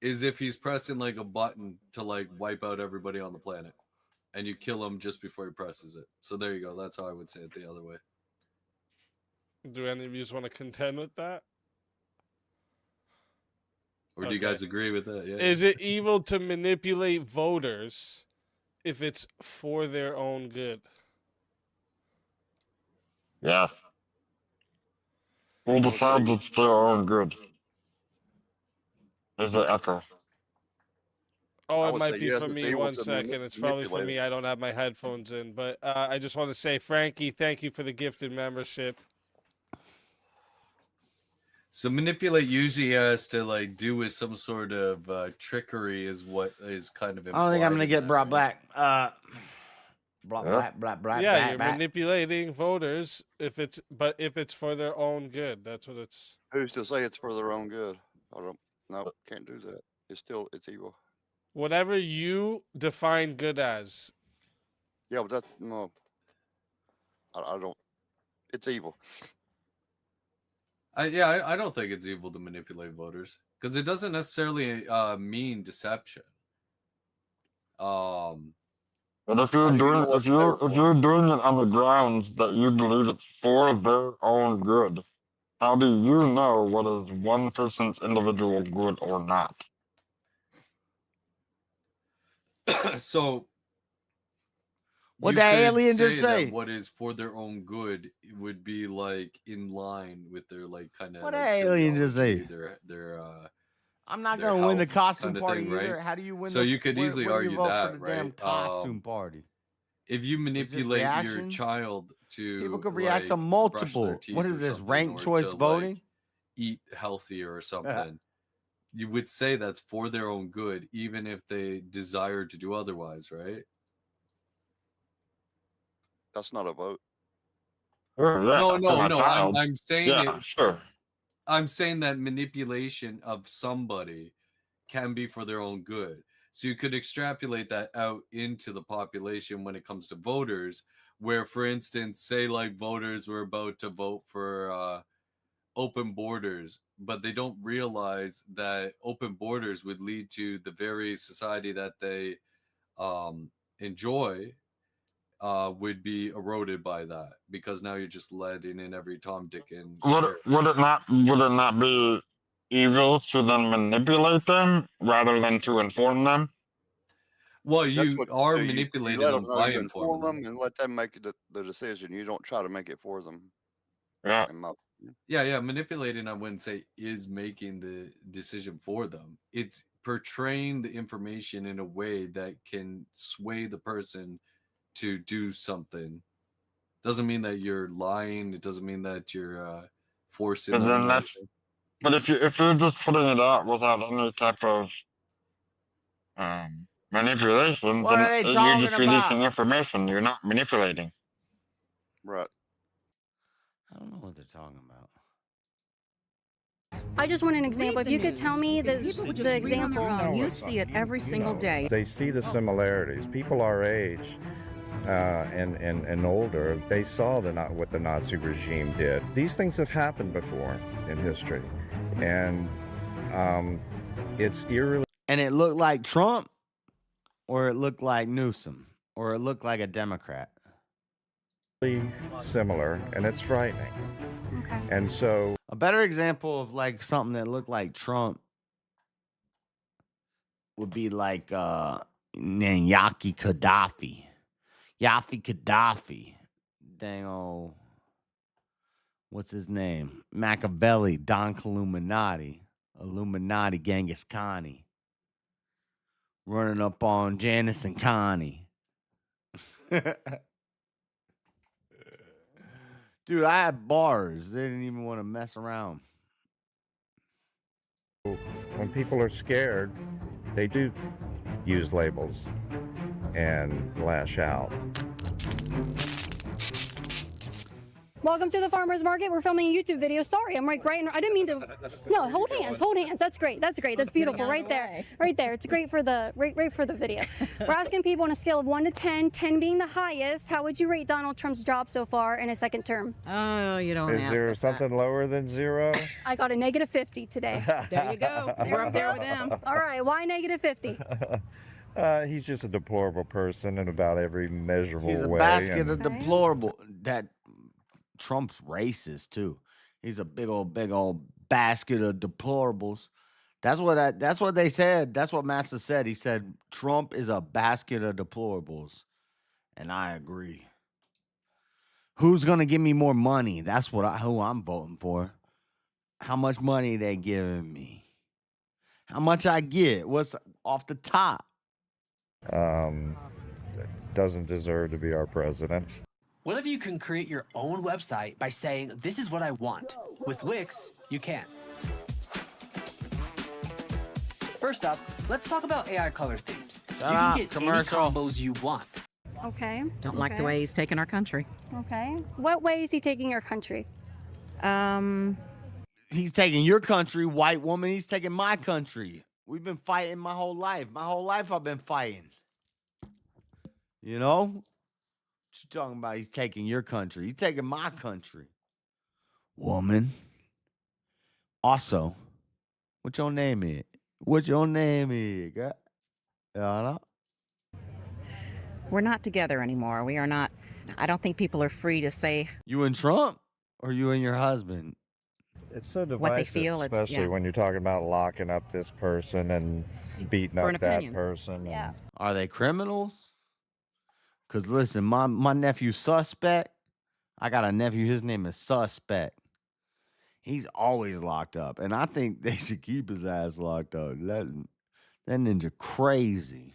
is if he's pressing like a button to like wipe out everybody on the planet, and you kill him just before he presses it. So there you go. That's how I would say it the other way. Do any of you want to contend with that? Or do you guys agree with that? Yeah. Is it evil to manipulate voters if it's for their own good? Yes. Who decides it's their own good? Is it echo? Oh, it would might say be yes, for it's me. evil One to second. It's probably for manipulate me. it. I don't have my headphones in. But I just want to say, Frankie, thank you for the gifted membership. So manipulate usually has to like do with some sort of trickery is what is kind of I don't think I'm gonna implied in get that, brought right? back. Black. Yeah, you're manipulating voters if it's for their own good. That's what it's. Who's to say it's for their own good? I don't. No, can't do that. It's evil. Whatever you define good as. Yeah, but that's no. I don't. It's evil. I don't think it's evil to manipulate voters because it doesn't necessarily mean deception. But if you're doing if you're doing it on the grounds that you believe it's for their own good, how do you know what is one person's individual good or not? So What you the could alien just that say? what is for their own good would be like in line with their like kind of What like, the alien just say? their I'm not their gonna win the health costume kinda party thing, either. right? How do you win? So the, you could where- easily where do you argue vote that, for the right? damn costume party. If you It's just manipulate your reactions? child to People could react to like, brush their multiple. teeth What or is this? something, Ranked or choice to, like, voting? eat healthier or something, you would say that's for their own good, even if they desire to do otherwise, right? That's not a vote. Sure, yeah, No, for my child. I'm saying Yeah, it. sure. I'm saying that manipulation of somebody can be for their own good. So you could extrapolate that out into the population when it comes to voters, where, for instance, say like voters were about to vote for open borders, but they don't realize that open borders would lead to the very society that they enjoy would be eroded by that, because now you're just letting in every Tom, Dick, and Would it not be evil to then manipulate them rather than to inform them? Well, That's you what are you manipulating let them them know. by You informing inform them and let them make the decision. You don't try to make it for them. Yeah. Yeah, manipulating, I wouldn't say is making the decision for them. It's portraying the information in a way that can sway the person to do something. Doesn't mean that you're lying. It doesn't mean that you're forcing But them. then but if you're just putting it out without any type of manipulation, What are then they you're talking just releasing about? information. You're not manipulating. Right. I don't know what they're talking about. I just want an example. If you could tell me the example. No, You it's see not. it every single day. They see the similarities. People our age and older, they saw what the Nazi regime did. These things have happened before in history, and it's eerily. And it looked like Trump, or it looked like Newsom, or it looked like a Democrat. Similar, and it's frightening. Okay. And so a better example of like something that looked like Trump would be like Yaki Gaddafi. Yafi Gaddafi. Dang old, what's his name? Machiavelli, Don Illuminati, Genghis Khani. Running up on Janice and Connie. Dude, I had bars. They didn't even want to mess around. When people are scared, they do use labels and lash out. Welcome to the farmer's market. We're filming a YouTube video. Sorry, I'm right in. I didn't mean to. No, hold hands, hold hands. That's great. That's great. That's beautiful. Right there. Right there. It's great for the right for the video. We're asking people on a scale of 1 to 10, 10 being the highest. How would you rate Donald Trump's job so far in his second term? Oh, you don't. Is there something lower than 0? I got a -50 today. There you go. We're up there with them. All right. Why -50? He's just a deplorable person in about every measurable way. He's a basket of deplorable. That Trump's racist too. He's a big old basket of deplorables. That's what they said. That's what Master said. He said Trump is a basket of deplorables. And I agree. Who's gonna give me more money? That's who I'm voting for. How much money they giving me? How much I get? What's off the top? Doesn't deserve to be our president. What if you can create your own website by saying, this is what I want? With Wix, you can. First up, let's talk about AI color themes. You can get any combos you want. Okay. Don't like the way he's taking our country. Okay. What way is he taking our country? He's taking your country, white woman. He's taking my country. We've been fighting my whole life. My whole life I've been fighting. You know? What you talking about? He's taking your country. He's taking my country. Woman. Also, what your name is? What your name is? We're not together anymore. We are not. I don't think people are free to say. You and Trump? Or you and your husband? It's so divisive, what they feel, especially when you're talking about locking up this person and beating up that person. Yeah. Are they criminals? Because listen, my nephew's Suspect. I got a nephew, his name is Suspect. He's always locked up. And I think they should keep his ass locked up. That ninja crazy.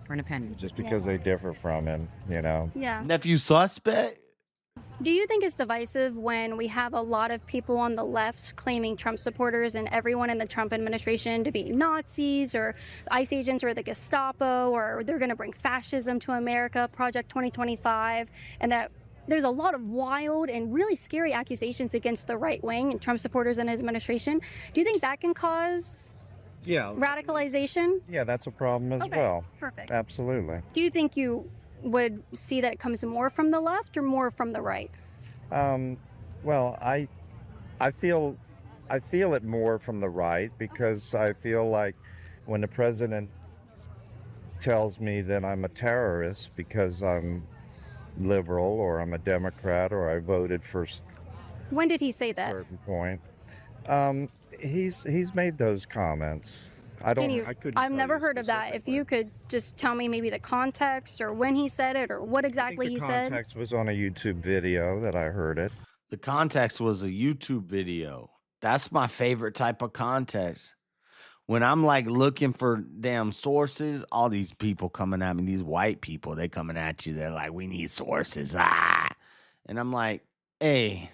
For an opinion. Just because they differ from him, you know. Yeah. Nephew Suspect? Do you think it's divisive when we have a lot of people on the left claiming Trump supporters and everyone in the Trump administration to be Nazis or ICE agents or the Gestapo, or they're going to bring fascism to America, Project 2025, and that there's a lot of wild and really scary accusations against the right wing and Trump supporters and his administration? Do you think that can cause radicalization? Yeah, that's a problem as well. Perfect. Absolutely. Do you think you would see that it comes more from the left or more from the right? Well, I feel it more from the right, because I feel like when the president tells me that I'm a terrorist because I'm liberal or I'm a Democrat or I voted for When did he say that? a certain point, he's made those comments. I couldn't. I've never heard of that. If you could just tell me maybe the context or when he said it or what exactly he said. The context was on a YouTube video that I heard it. The context was a YouTube video. That's my favorite type of context. When I'm like looking for damn sources, all these people coming at me, these white people, they coming at you. They're like, we need sources. And I'm like, hey,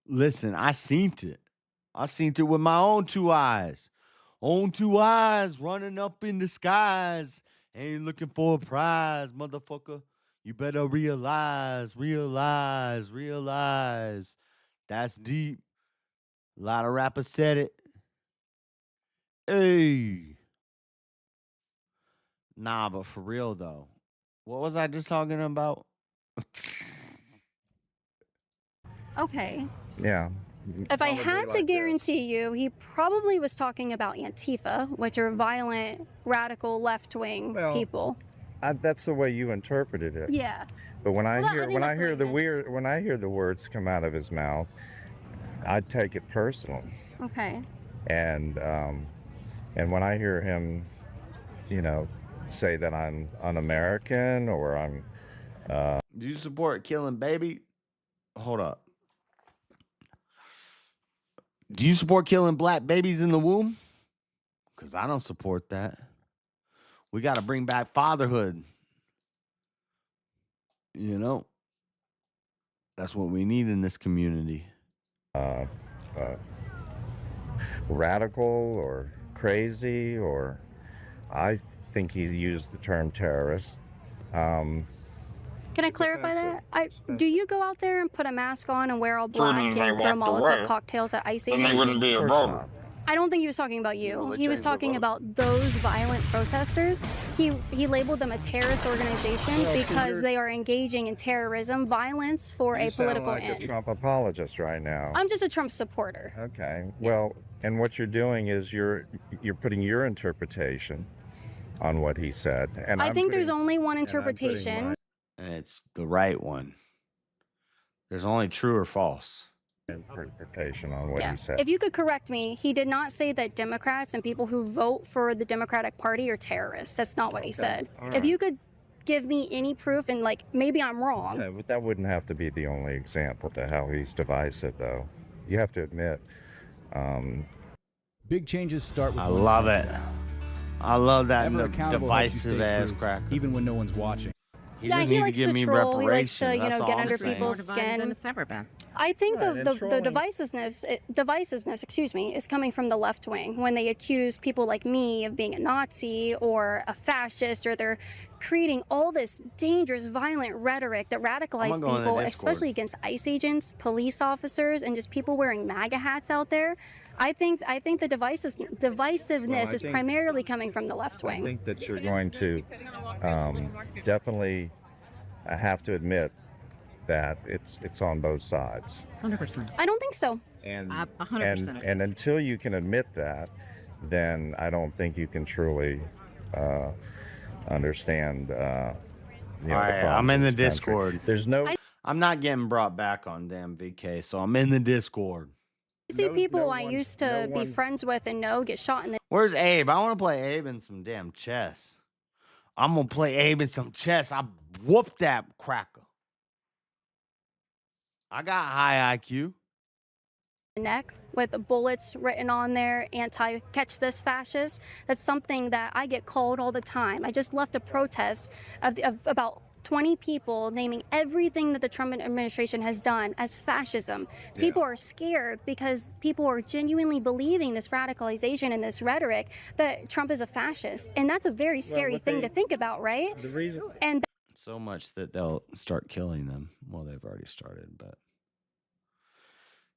listen, I seen it. I seen it with my own 2 eyes. Own 2 eyes running up in the skies. Ain't looking for a prize, motherfucker. You better realize. That's deep. A lot of rappers said it. Hey. Nah, but for real though, What was I just talking about? Okay. Yeah. If I Probably had to like this. guarantee you, he probably was talking about Antifa, which are violent, radical, left-wing people. That's the way you interpreted it. Yeah. But when I Well, I hear think when I that's hear what when I hear the words come out of his mouth, I take it personal. Okay. And when I hear him, say that I'm un-American or I'm Do you support killing baby? Hold up. Do you support killing black babies in the womb? Because I don't support that. We got to bring back fatherhood. You know, that's what we need in this community. radical or crazy, or I think he's used the term terrorist. Can I clarify that? Do you go out there and put a mask on and wear all black Soon as they and throw walked Molotov away, cocktails at ICE then they agents? wouldn't be a Of course voter. not. I don't think he was talking about you. Well, they He was changed the talking vote. about those violent protesters. He labeled them a terrorist organization Well, see, because you're- they are engaging in terrorism, violence for You a sound political like end. a Trump apologist right now. I'm just a Trump supporter. Okay. Well, and what you're doing is you're putting your interpretation on what he said, and I I'm think there's putting- only one and I'm putting interpretation. my And it's the right one. There's only true or false. interpretation on what Yeah. he said. If you could correct me, he did not say that Democrats and people who vote for the Democratic Party are terrorists. That's not what he said. All If right. you could give me any proof, and like maybe I'm wrong. Yeah, but that wouldn't have to be the only example to how he's divisive, though. You have to admit. Big changes start with I one love small it. step. I love that Ever accountable helps you divisive stay ass true, cracker. even when no one's watching. He Yeah, just he need likes to give to me troll. He likes to, reparations. That's all get I'm under saying. people's skin. than it's ever been. I think Right, and the trolling- divisiveness, excuse me, is coming from the left wing when they accuse people like me of being a Nazi or a fascist, or they're creating all this dangerous, violent rhetoric that radicalizes go in the people, Discord. especially against ICE agents, police officers, and just people wearing MAGA hats out there. I think the divisiveness is think- primarily coming from the left I wing. think that you're going to definitely have to admit that it's on both sides. 100%. I don't think so. And 100% it and is. until you can admit that, then I don't think you can truly understand. All right, I'm in the Discord. There's no. I'm not getting brought back on damn VK, so I'm in the Discord. I see people no I one- used to no be one- friends with and know get shot in the Where's Abe? I want to play Abe in some damn chess. I'm gonna play Abe in some chess. I whooped that cracker. I got high IQ. neck with bullets written on there, anti-catch this fascist. That's something that I get called all the time. I just left a protest of about 20 people naming everything that the Trump administration has done as fascism. People are scared because people are genuinely believing this radicalization and this rhetoric that Trump is a fascist. And that's a very scary thing to think about, right? The reason. And So much that they'll start killing them. Well, they've already started, but.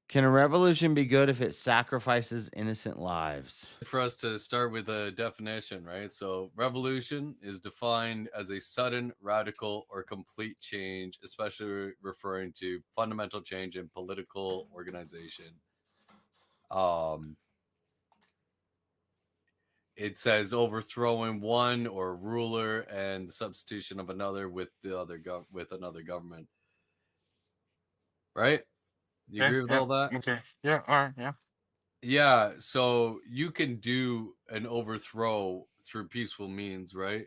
Can a revolution be good if it sacrifices innocent lives? For us to start with a definition, right? So revolution is defined as a sudden, radical, or complete change, especially referring to fundamental change in political organization. It says overthrowing one or ruler and the substitution of another with the other with another government. Right? You agree with all that? Okay. Yeah. All right. Yeah. Yeah, so you can do an overthrow through peaceful means, right?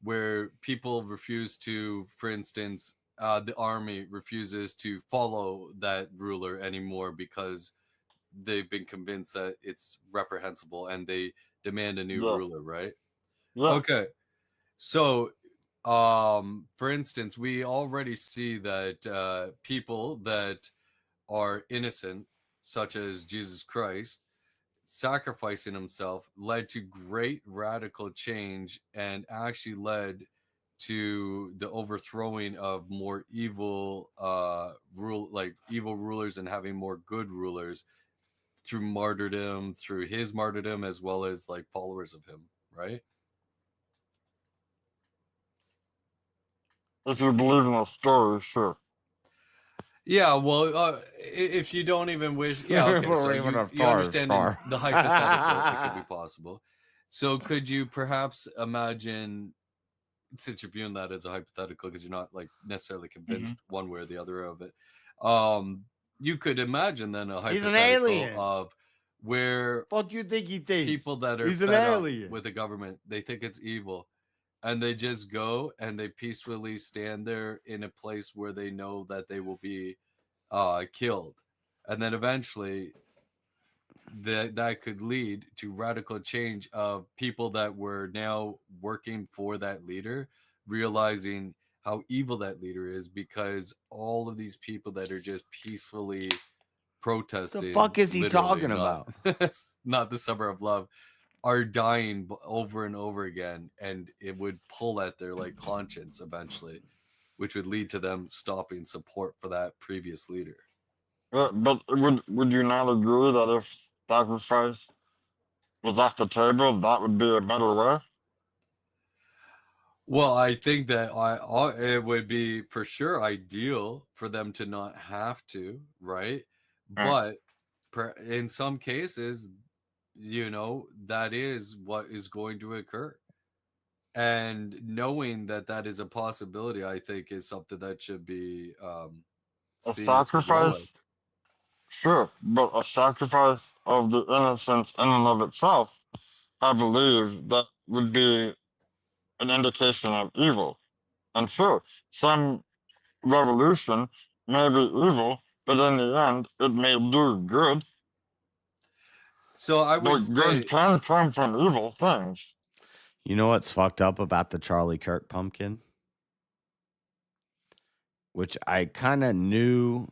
Where people refuse to, for instance, the army refuses to follow that ruler anymore because they've been convinced that it's reprehensible and they demand a new Yes. ruler, right? Yes. Okay. So, for instance, we already see that people that are innocent, such as Jesus Christ, sacrificing himself led to great radical change and actually led to the overthrowing of more evil evil rulers and having more good rulers through martyrdom, through his martyrdom, as well as like followers of him, right? If you believe in the story, sure. Yeah, well, if you don't even wish, yeah, okay. So you understand in the hypothetical, it could be possible. So could you perhaps imagine, since you're viewing that as a hypothetical, because you're not like necessarily convinced one way or the other of it, you could imagine then a He's an hypothetical alien. of where fuck you think he thinks? people that are He's an fed up alien. with the government, they think it's evil, and they just go and they peacefully stand there in a place where they know that they will be killed, and then eventually that could lead to radical change of people that were now working for that leader realizing how evil that leader is, because all of these people that are just peacefully protesting, The fuck is he talking about? Not the summer of love, are dying over and over again, and it would pull at their like conscience eventually, which would lead to them stopping support for that previous leader. But would you not agree that if sacrifice was off the table, that would be a better way? Well, I think that it would be for sure ideal for them to not have to, right? But in some cases, that is what is going to occur. And knowing that that is a possibility, I think, is something that should be A seen as heroic. sacrifice? Sure, but a sacrifice of the innocence in and of itself, I believe that would be an indication of evil. And sure, some revolution may be evil, but in the end, it may do good. So I would But good can come from evil things. You know what's fucked up about the Charlie Kirk pumpkin? Which I kind of knew.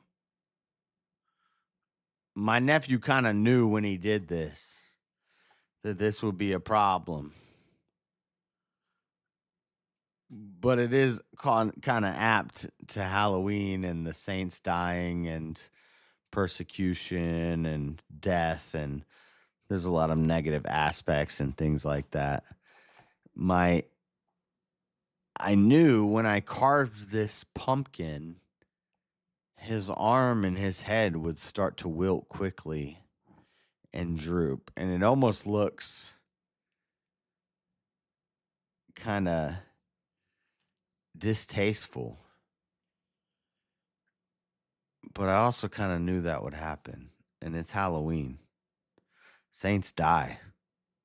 My nephew kind of knew when he did this that this would be a problem. But it is kind of apt to Halloween and the saints dying and persecution and death, and there's a lot of negative aspects and things like that. I knew when I carved this pumpkin, his arm and his head would start to wilt quickly and droop, and it almost looks kind of distasteful. But I also kind of knew that would happen, and it's Halloween. Saints die.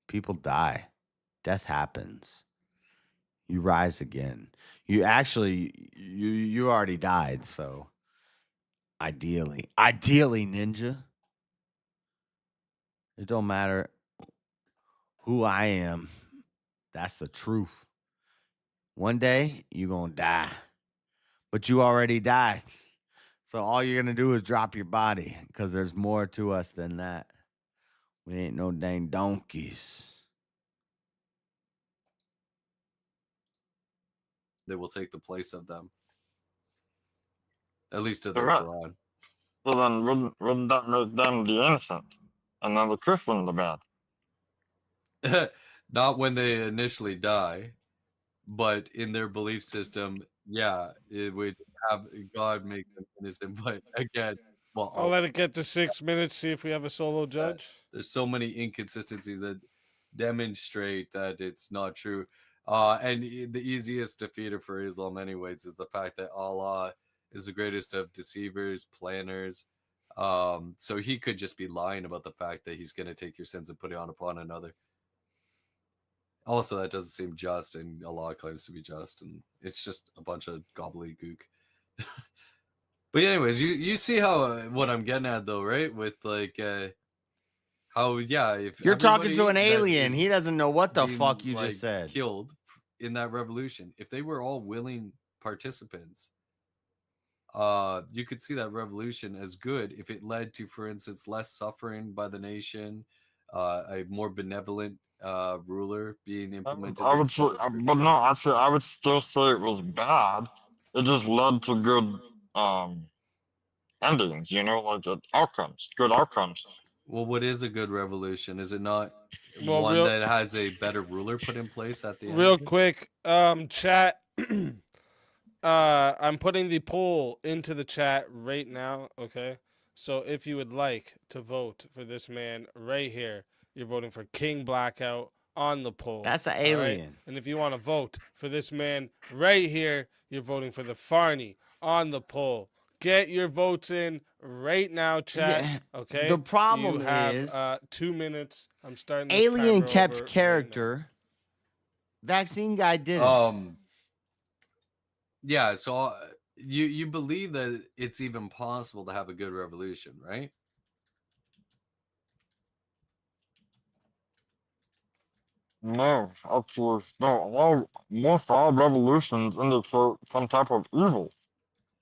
People die. Death happens. You rise again. You actually, you already died, so ideally, ninja, it don't matter who I am. That's the truth. One day, you're going to die. But you already died. So all you're going to do is drop your body, because there's more to us than that. We ain't no dang donkeys. They will take the place of them. At least to the Correct. Quran. Well, then wouldn't that make them the innocent and then the Christian the bad? Not when they initially die, but in their belief system, yeah, it would have God make them innocent. But again, well, I'll let it get to 6 minutes, see if we have a solo judge. There's so many inconsistencies that demonstrate that it's not true. And the easiest defeater for Islam anyways is the fact that Allah is the greatest of deceivers, planners. So he could just be lying about the fact that he's going to take your sins and put it on upon another. Also, that doesn't seem just, and Allah claims to be just, and it's just a bunch of gobbledygook. But anyways, you see how what I'm getting at though, right? With like how if You're talking to an everybody that alien, is he doesn't know what the being, fuck you like, just said. killed in that revolution, if they were all willing participants, you could see that revolution as good if it led to, for instance, less suffering by the nation, a more benevolent ruler being implemented. I would say, but no, I would still say it was bad. It just led to good endings, like outcomes, good outcomes. Well, what is a good revolution? Is it not Well, one real- that has a better ruler put in place at the end? Real quick, chat. I'm putting the poll into the chat right now. Okay, so if you would like to vote for this man right here, you're voting for King Blackout on the poll. That's an all right? alien. And if you want to vote for this man right here, you're voting for the Farney on the poll. Get your votes in right now, chat. Yeah, Okay. the problem you have, is 2 minutes. I'm starting. This Alien timer kept over right character. Vaccine guy did Yeah, so you believe that it's even possible to have a good revolution, right? No, actually, no. Most all revolutions indicate some type of evil.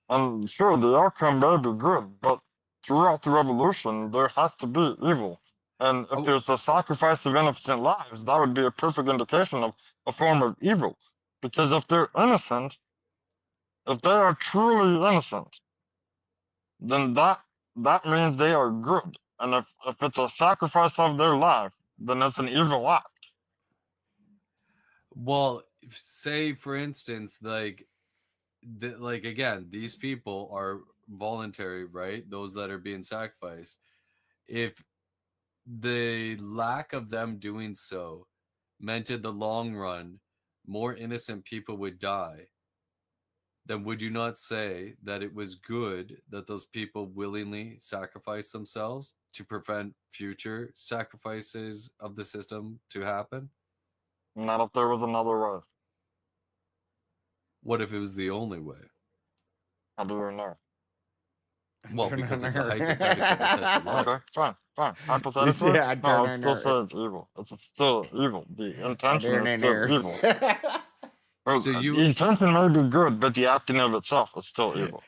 And sure, the outcome may be good, but throughout the revolution, there has to be evil. And if there's the sacrifice of innocent lives, that would be a perfect indication of a form of evil. Because if they're innocent, if they are truly innocent, then that means they are good. And if it's a sacrifice of their life, then it's an evil act. Well, say for instance, like again, these people are voluntary, right? Those that are being sacrificed. If the lack of them doing so meant in the long run more innocent people would die, then would you not say that it was good that those people willingly sacrificed themselves to prevent future sacrifices of the system to happen? Not if there was another way. What if it was the only way? How do you know? Well, because it's a hypothetical that tests your logic. Okay, fine. Hypothetically, Yeah, no, I'll still say it's evil. It's still evil. The intention is still evil. So The intention may be good, but the acting of itself is still evil.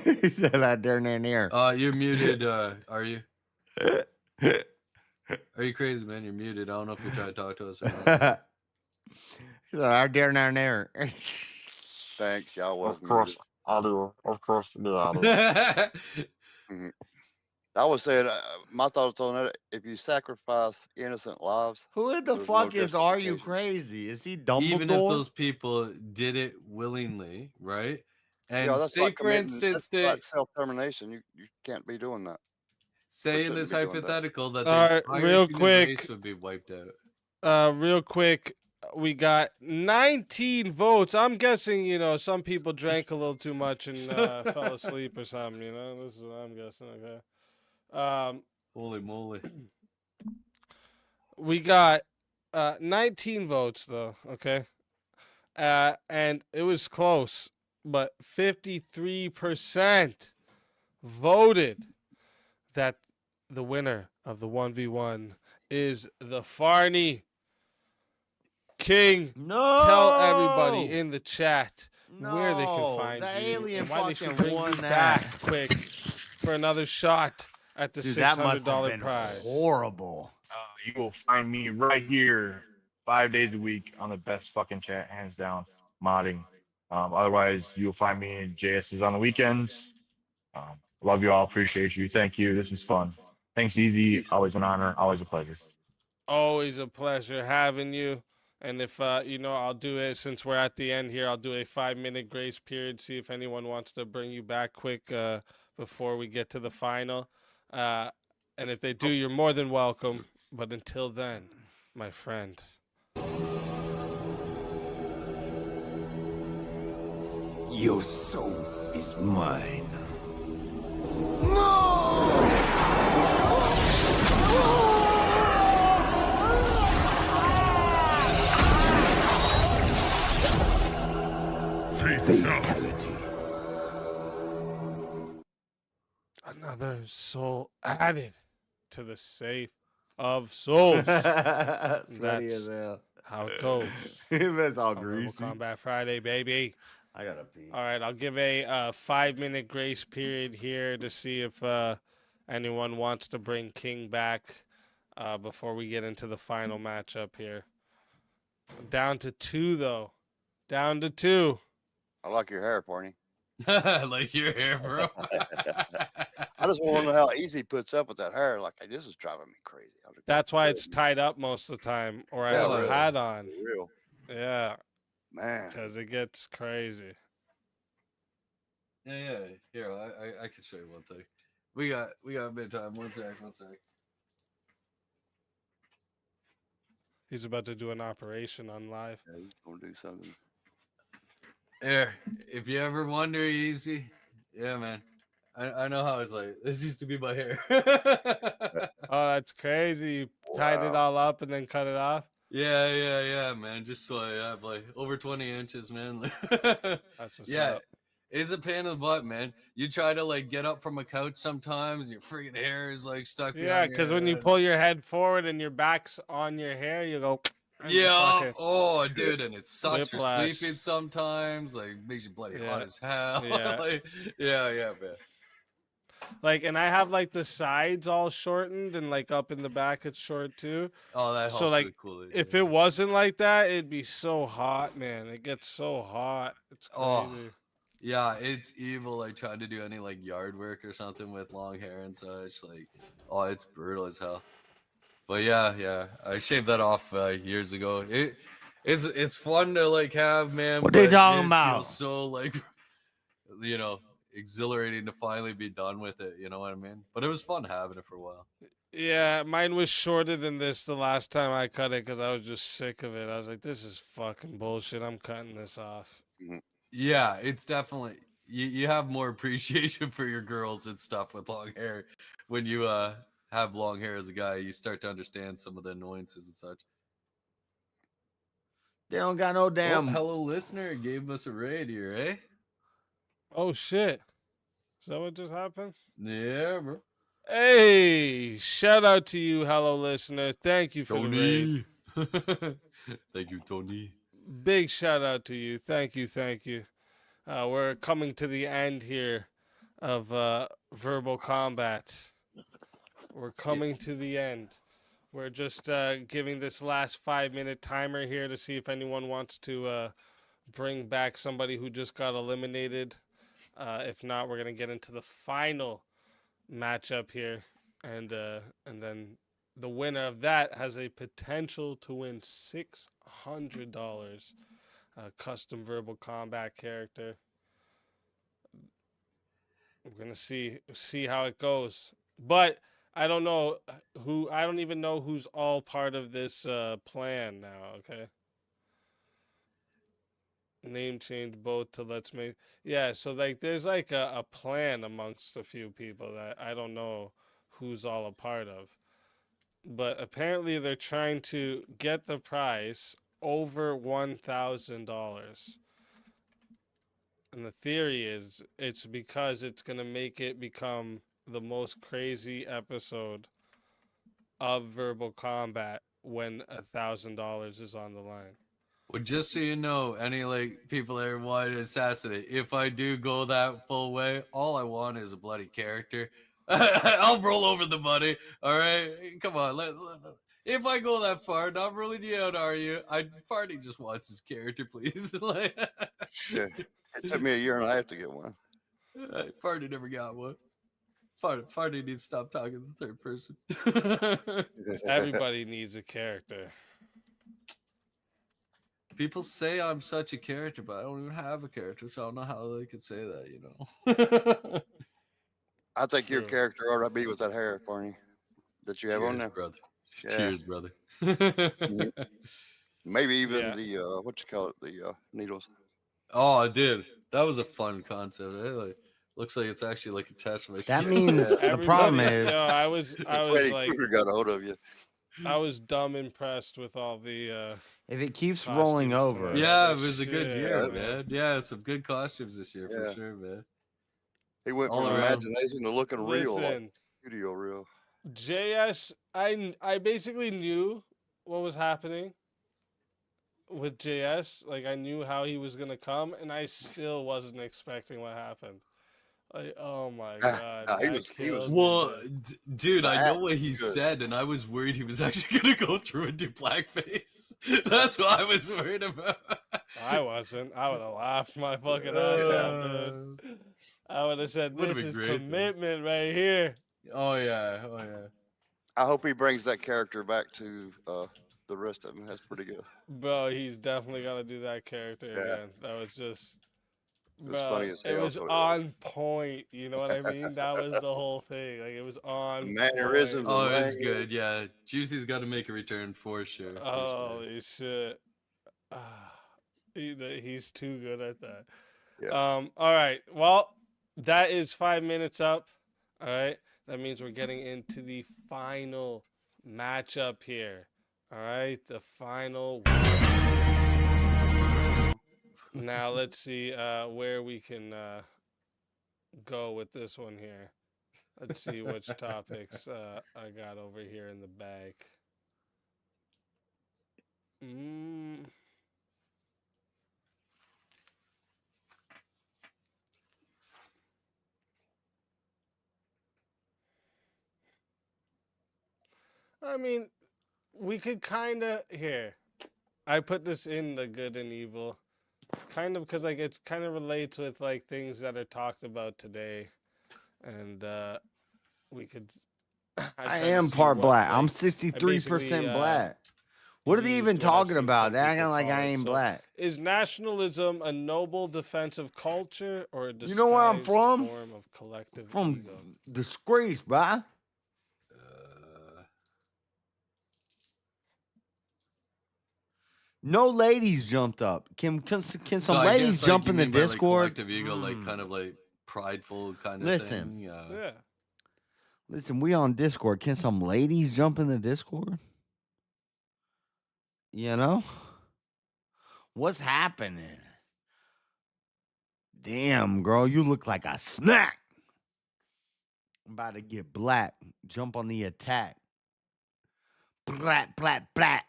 He said that there and there. You're muted. Are you? Are you crazy, man? You're muted. I don't know if you're trying to talk to us or not. He said out there and there. Thanks, y'all. Of course, audio. Of course, the audio. I was saying, my thoughts on it, if you sacrifice innocent lives, Who the there's fuck no is Are You justification. Crazy? Is he Dumbledore? Even if those people did it willingly, right? And Yeah, that's say, like for committing, instance, that's like self-termination. You can't be doing that. say in shouldn't this be doing that. hypothetical that All the right, entire real human quick. race would be wiped out. Real quick, we got 19 votes. I'm guessing, some people drank a little too much and fell asleep or something, This is what I'm guessing, okay? Holy moly. We got 19 votes, though, okay? And it was close, but 53% voted that the winner of the 1v1 is the Farney King. No! Tell everybody in the chat where they can No, find the you alien and why they should fucking bring won you that. back quick for another shot at the Dude, that must have $600 been prize. horrible. You will find me right here 5 days a week on the best fucking chat, hands down, modding. Otherwise, you'll find me in JS's on the weekends. Love you all. Appreciate you. Thank you. This is fun. Thanks, Easy. Always an honor. Always a pleasure. Always a pleasure having you. And if, I'll do it since we're at the end here, I'll do a 5-minute grace period, see if anyone wants to bring you back quick before we get to the final. And if they do, you're more than welcome. But until then, my friend. Your soul is mine. Fatality. Another soul added to the safe of souls. Sweaty as hell. How it goes. That's all On greasy. Mortal Kombat Friday, baby. I gotta pee. All right, I'll give a 5-minute grace period here to see if anyone wants to bring King back before we get into the final matchup here. Down to 2, though. Down to 2. I like your hair, Barney. I like your hair, bro. I just want to know how easy he puts up with that hair. Like, this is driving me crazy. That's why it's tied up most of the time, or I have a hat on. For real. Yeah. Man. Because it gets crazy. Yeah. Here, I can show you one thing. We got a bit of time. One sec. He's about to do an operation on live. Yeah, he's gonna do something. Here, if you ever wonder, easy. Yeah, man. I know how it's like. This used to be my hair. Oh, that's crazy. You tied it all up and then cut it off. Yeah, man. Just so I have like over 20 inches, man. That's what's yeah, up. it's a pain in the butt, man. You try to like get up from a couch sometimes, your freaking hair is like stuck. Yeah, behind because your when you head. pull your head forward and your back's on your hair, you go. and you Yeah. fucking- Oh, dude, and it sucks for Whiplash. sleeping sometimes. Like makes you bloody hot Yeah. as hell. Yeah. Like, yeah, man. Like, and I have like the sides all shortened and like up in the back it's short too. Oh, that So helps like, with cooling, if it wasn't like that, it'd be so hot, man. It gets so hot. It's crazy. Oh, yeah, it's evil. Like trying to do any like yard work or something with long hair and such. Like, oh, it's brutal as hell. But yeah, I shaved that off years ago. It's fun to like have, man. What they but talking it about? Feels so like, exhilarating to finally be done with it. You know what I mean? But it was fun having it for a while. Yeah, mine was shorter than this the last time I cut it because I was just sick of it. I was like, this is fucking bullshit. I'm cutting this off. Yeah, it's definitely you have more appreciation for your girls and stuff with long hair when you have long hair as a guy. You start to understand some of the annoyances and such. They don't got no damn. Oh, hello, listener gave us a raid here, eh? Oh shit! Is that what just happened? Yeah, bro. Hey, shout out to you, hello listener. Thank you for the raid. Thank you, Tony. Big shout out to you. Thank you. We're coming to the end here of verbal combat. We're coming to the end. We're just giving this last 5-minute timer here to see if anyone wants to bring back somebody who just got eliminated. If not, we're gonna get into the final matchup here, and then the winner of that has a potential to win $600, custom verbal combat character. We're gonna see how it goes, but I don't know who. I don't even know who's all part of this plan now. Okay. Name change both to let's make. Yeah, so like there's like a plan amongst a few people that I don't know who's all a part of. But apparently they're trying to get the price over $1,000. And the theory is it's because it's going to make it become the most crazy episode of verbal combat when $1,000 is on the line. Well, just so you know, any like people that want to assassinate, if I do go that full way, all I want is a bloody character. I'll roll over the money. All right, come on. If I go that far, not ruling you out, are you? Farty just wants his character, please. Shit. It took me a year and a half to get one. Farty never got one. Farty needs to stop talking in the third person. Everybody needs a character. People say I'm such a character, but I don't even have a character, so I don't know how they could say that, you know. I think your character ought to be with that hair, Barney, that you have on Cheers, there. brother. Yeah. Cheers, brother. Mhm. Maybe even the what you call it, the needles. Oh, dude, that was a fun concept. Like, looks like it's actually like attached to my That skin. means the problem is. No, I was Freddy like, Krueger got a hold of you. I was dumb impressed with all the. If it keeps rolling costumes over. tonight. Yeah, it Holy was a good shit, year, man. Yeah, some good costumes this year Yeah. for sure, man. He went All from around. imagination to looking real, like Listen. studio real. JS, I basically knew what was happening with JS. Like I knew how he was gonna come, and I still wasn't expecting what happened. Like, oh my god, he that was killed me, Well, dude. dude, I know That what he was good. said, and I was worried he was actually gonna go through and do blackface. That's what I was worried about. I wasn't. I would have laughed my fucking ass off, dude. I would have said, Would've "This been is great, though. commitment right here." Oh yeah. I hope he brings that character back to the rest of them. That's pretty good. Bro, he's definitely got to do that character Yeah. again. That was just was funny Bro, as it hell. was So on point. You know what I mean? That was the whole thing. Like it was on the point. mannerisms, the Oh, it was language. good. Yeah, Juicy's got to make a return for sure. For sure. Holy shit. Ah, he's too good at that. Yeah. All right. Well, that is 5 minutes up. All right. That means we're getting into the final matchup here. All right. The final. Now let's see where we can go with this one here. Let's see which topics I got over here in the bag. I mean, we could kind of here. I put this in the good and evil, kind of because like it's kind of relates with like things that are talked about today, and we could. I trying to am see part what, black. I'm like, I 63% black. What are they used even what I've talking seen about? some They're acting people like call I it. ain't So, black. is nationalism a noble defense of culture or a You know where I'm disguised from? form of collective From ego? disgrace, bruh. No ladies jumped up. Can So some I ladies guess like jump you in the mean by like Discord? collective ego, like kind of like prideful kind of Listen. thing. Yeah. Listen, we on Discord. Can some ladies jump in the Discord? You know? What's happening? Damn, girl, you look like a snack. I'm about to get black. Jump on the attack. Blat, blat, blat.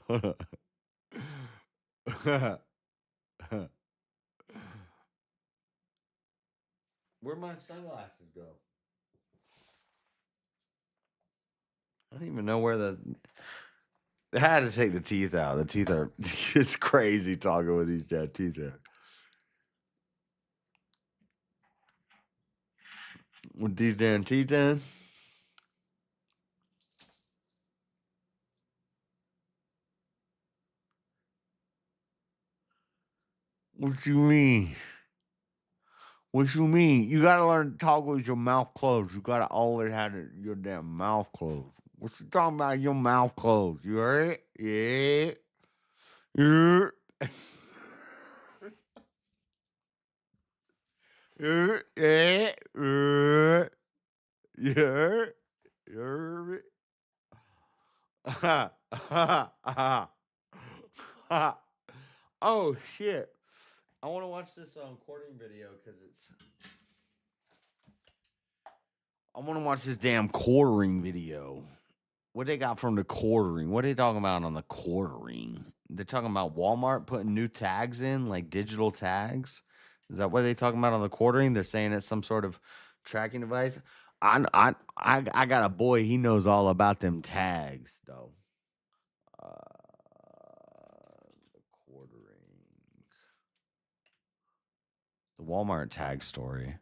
Hold up. Where'd my sunglasses go? I don't even know where I had to take the teeth out. The teeth are it's crazy talking with these dead teeth out. With these damn teeth in? What you mean? What you mean? You gotta learn to talk with your mouth closed. You gotta always have your damn mouth closed. What you talking about? Your mouth closed. You heard it? Yeah. Yeah. Yeah. Yeah. You heard? You heard it? Oh shit! I want to watch this quartering video because it's. I want to watch this damn quartering video. What they got from the quartering? What are they talking about on the quartering? They're talking about Walmart putting new tags in, like digital tags. Is that what they talking about on the quartering? They're saying it's some sort of tracking device. I got a boy. He knows all about them tags, though. The quartering, the Walmart tag story.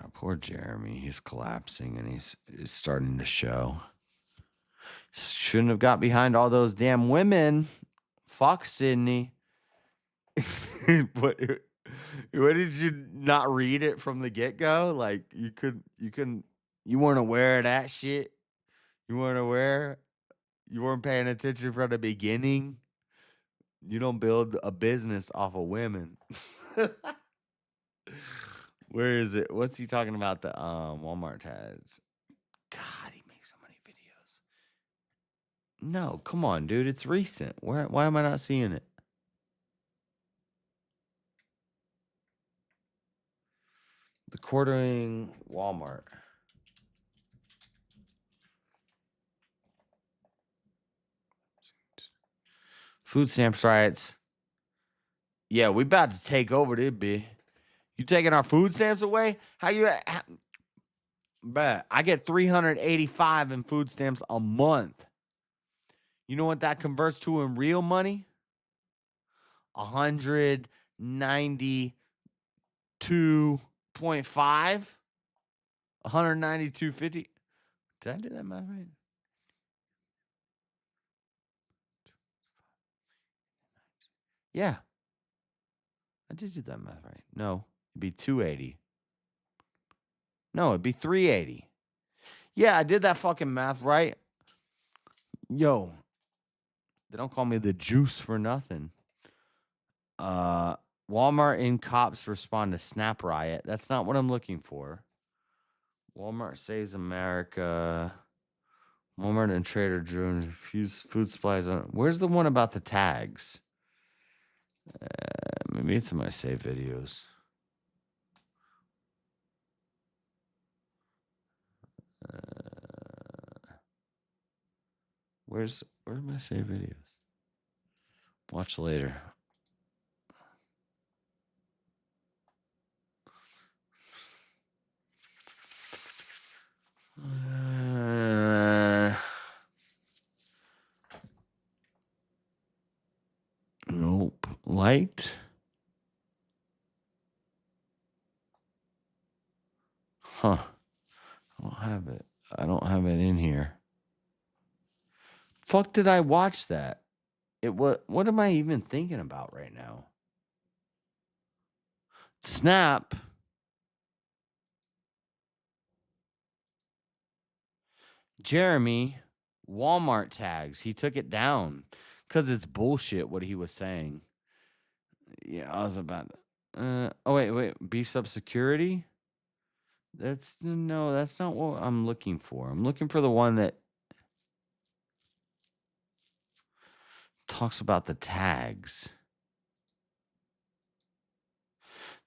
God, poor Jeremy. He's collapsing and he's starting to show. Shouldn't have got behind all those damn women. Fuck Sydney. what did you not read it from the get-go? Like you weren't aware of that shit. You weren't aware. You weren't paying attention from the beginning. You don't build a business off of women. Where is it? What's he talking about? The Walmart tags. God, he makes so many videos. No, come on, dude. It's recent. Why am I not seeing it? The quartering Walmart. Food stamps riots. Yeah, we about to take over this, B. You taking our food stamps away? How you bruh, I get 385 in food stamps a month. You know what that converts to in real money? 192.5. 192.50. Did I do that math right? Yeah. I did do that math right. No, it'd be 280. No, it'd be 380. Yeah, I did that fucking math right. Yo, they don't call me the juice for nothing. Walmart and cops respond to Snap Riot. That's not what I'm looking for. Walmart saves America. Walmart and Trader Joe's refuse food supplies. Where's the one about the tags? Maybe it's in my save videos. Where's my save videos? Watch later. Nope. Liked. Huh. I don't have it. I don't have it in here. Fuck did I watch that? What am I even thinking about right now? Snap. Jeremy, Walmart tags. He took it down because it's bullshit what he was saying. Yeah, I was about. Oh wait, beefs up security. That's not what I'm looking for. I'm looking for the one that talks about the tags.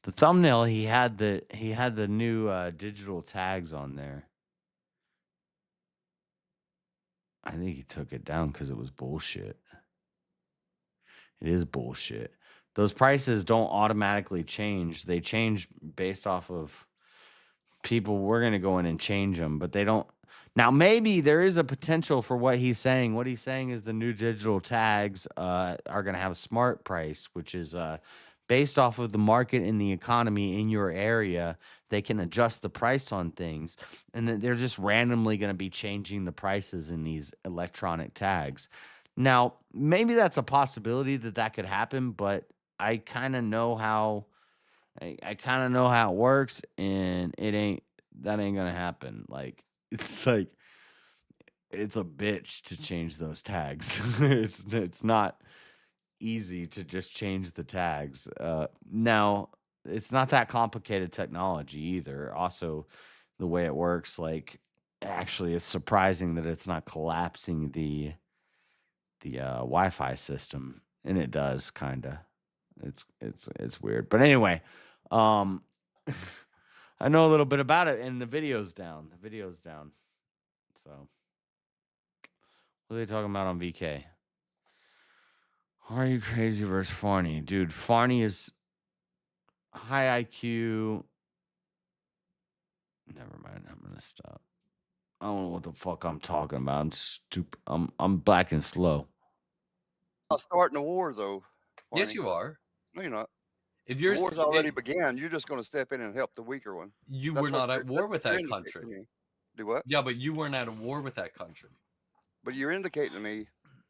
The thumbnail he had the new digital tags on there. I think he took it down because it was bullshit. It is bullshit. Those prices don't automatically change. They change based off of people. We're going to go in and change them, but they don't. Now, maybe there is a potential for what he's saying. What he's saying is the new digital tags are going to have a smart price, which is based off of the market and the economy in your area. They can adjust the price on things, and they're just randomly going to be changing the prices in these electronic tags. Now, maybe that's a possibility that could happen, but I kind of know how I kind of know how it works, and that ain't gonna happen. Like it's a bitch to change those tags. it's not easy to just change the tags. Now it's not that complicated technology either. Also, the way it works, like actually, it's surprising that it's not collapsing the Wi-Fi system, and it does kind of. It's weird, but anyway, I know a little bit about it, and the video's down. So, what are they talking about on VK? Are you crazy versus Farney, dude? Farney is high IQ. Never mind. I'm gonna stop. I don't know what the fuck I'm talking about. I'm stupid. I'm black and slow. Not starting a war though. Yes, Barney. you are. No, you're not. If The you're war's already began. You're just going to step in and help the weaker one. you That's were what not at war with that you're indicating country. to me. Do what? Yeah, but you weren't at a war with that country. But you're indicating to me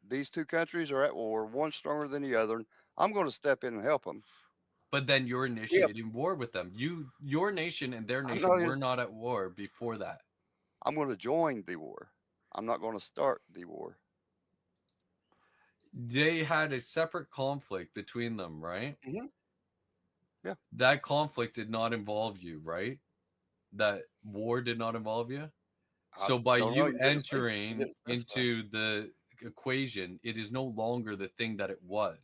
these two countries are at war, one stronger than the other. I'm going to step in and help them. But then you're initiating war with them. Your nation and their nation were not at war before that. I'm going to join the war. I'm not going to start the war. They had a separate conflict between them, right? Mm-hmm. Yeah. That conflict did not involve you, right? That war did not involve you. So by you entering into the equation, it is no longer the thing that it was.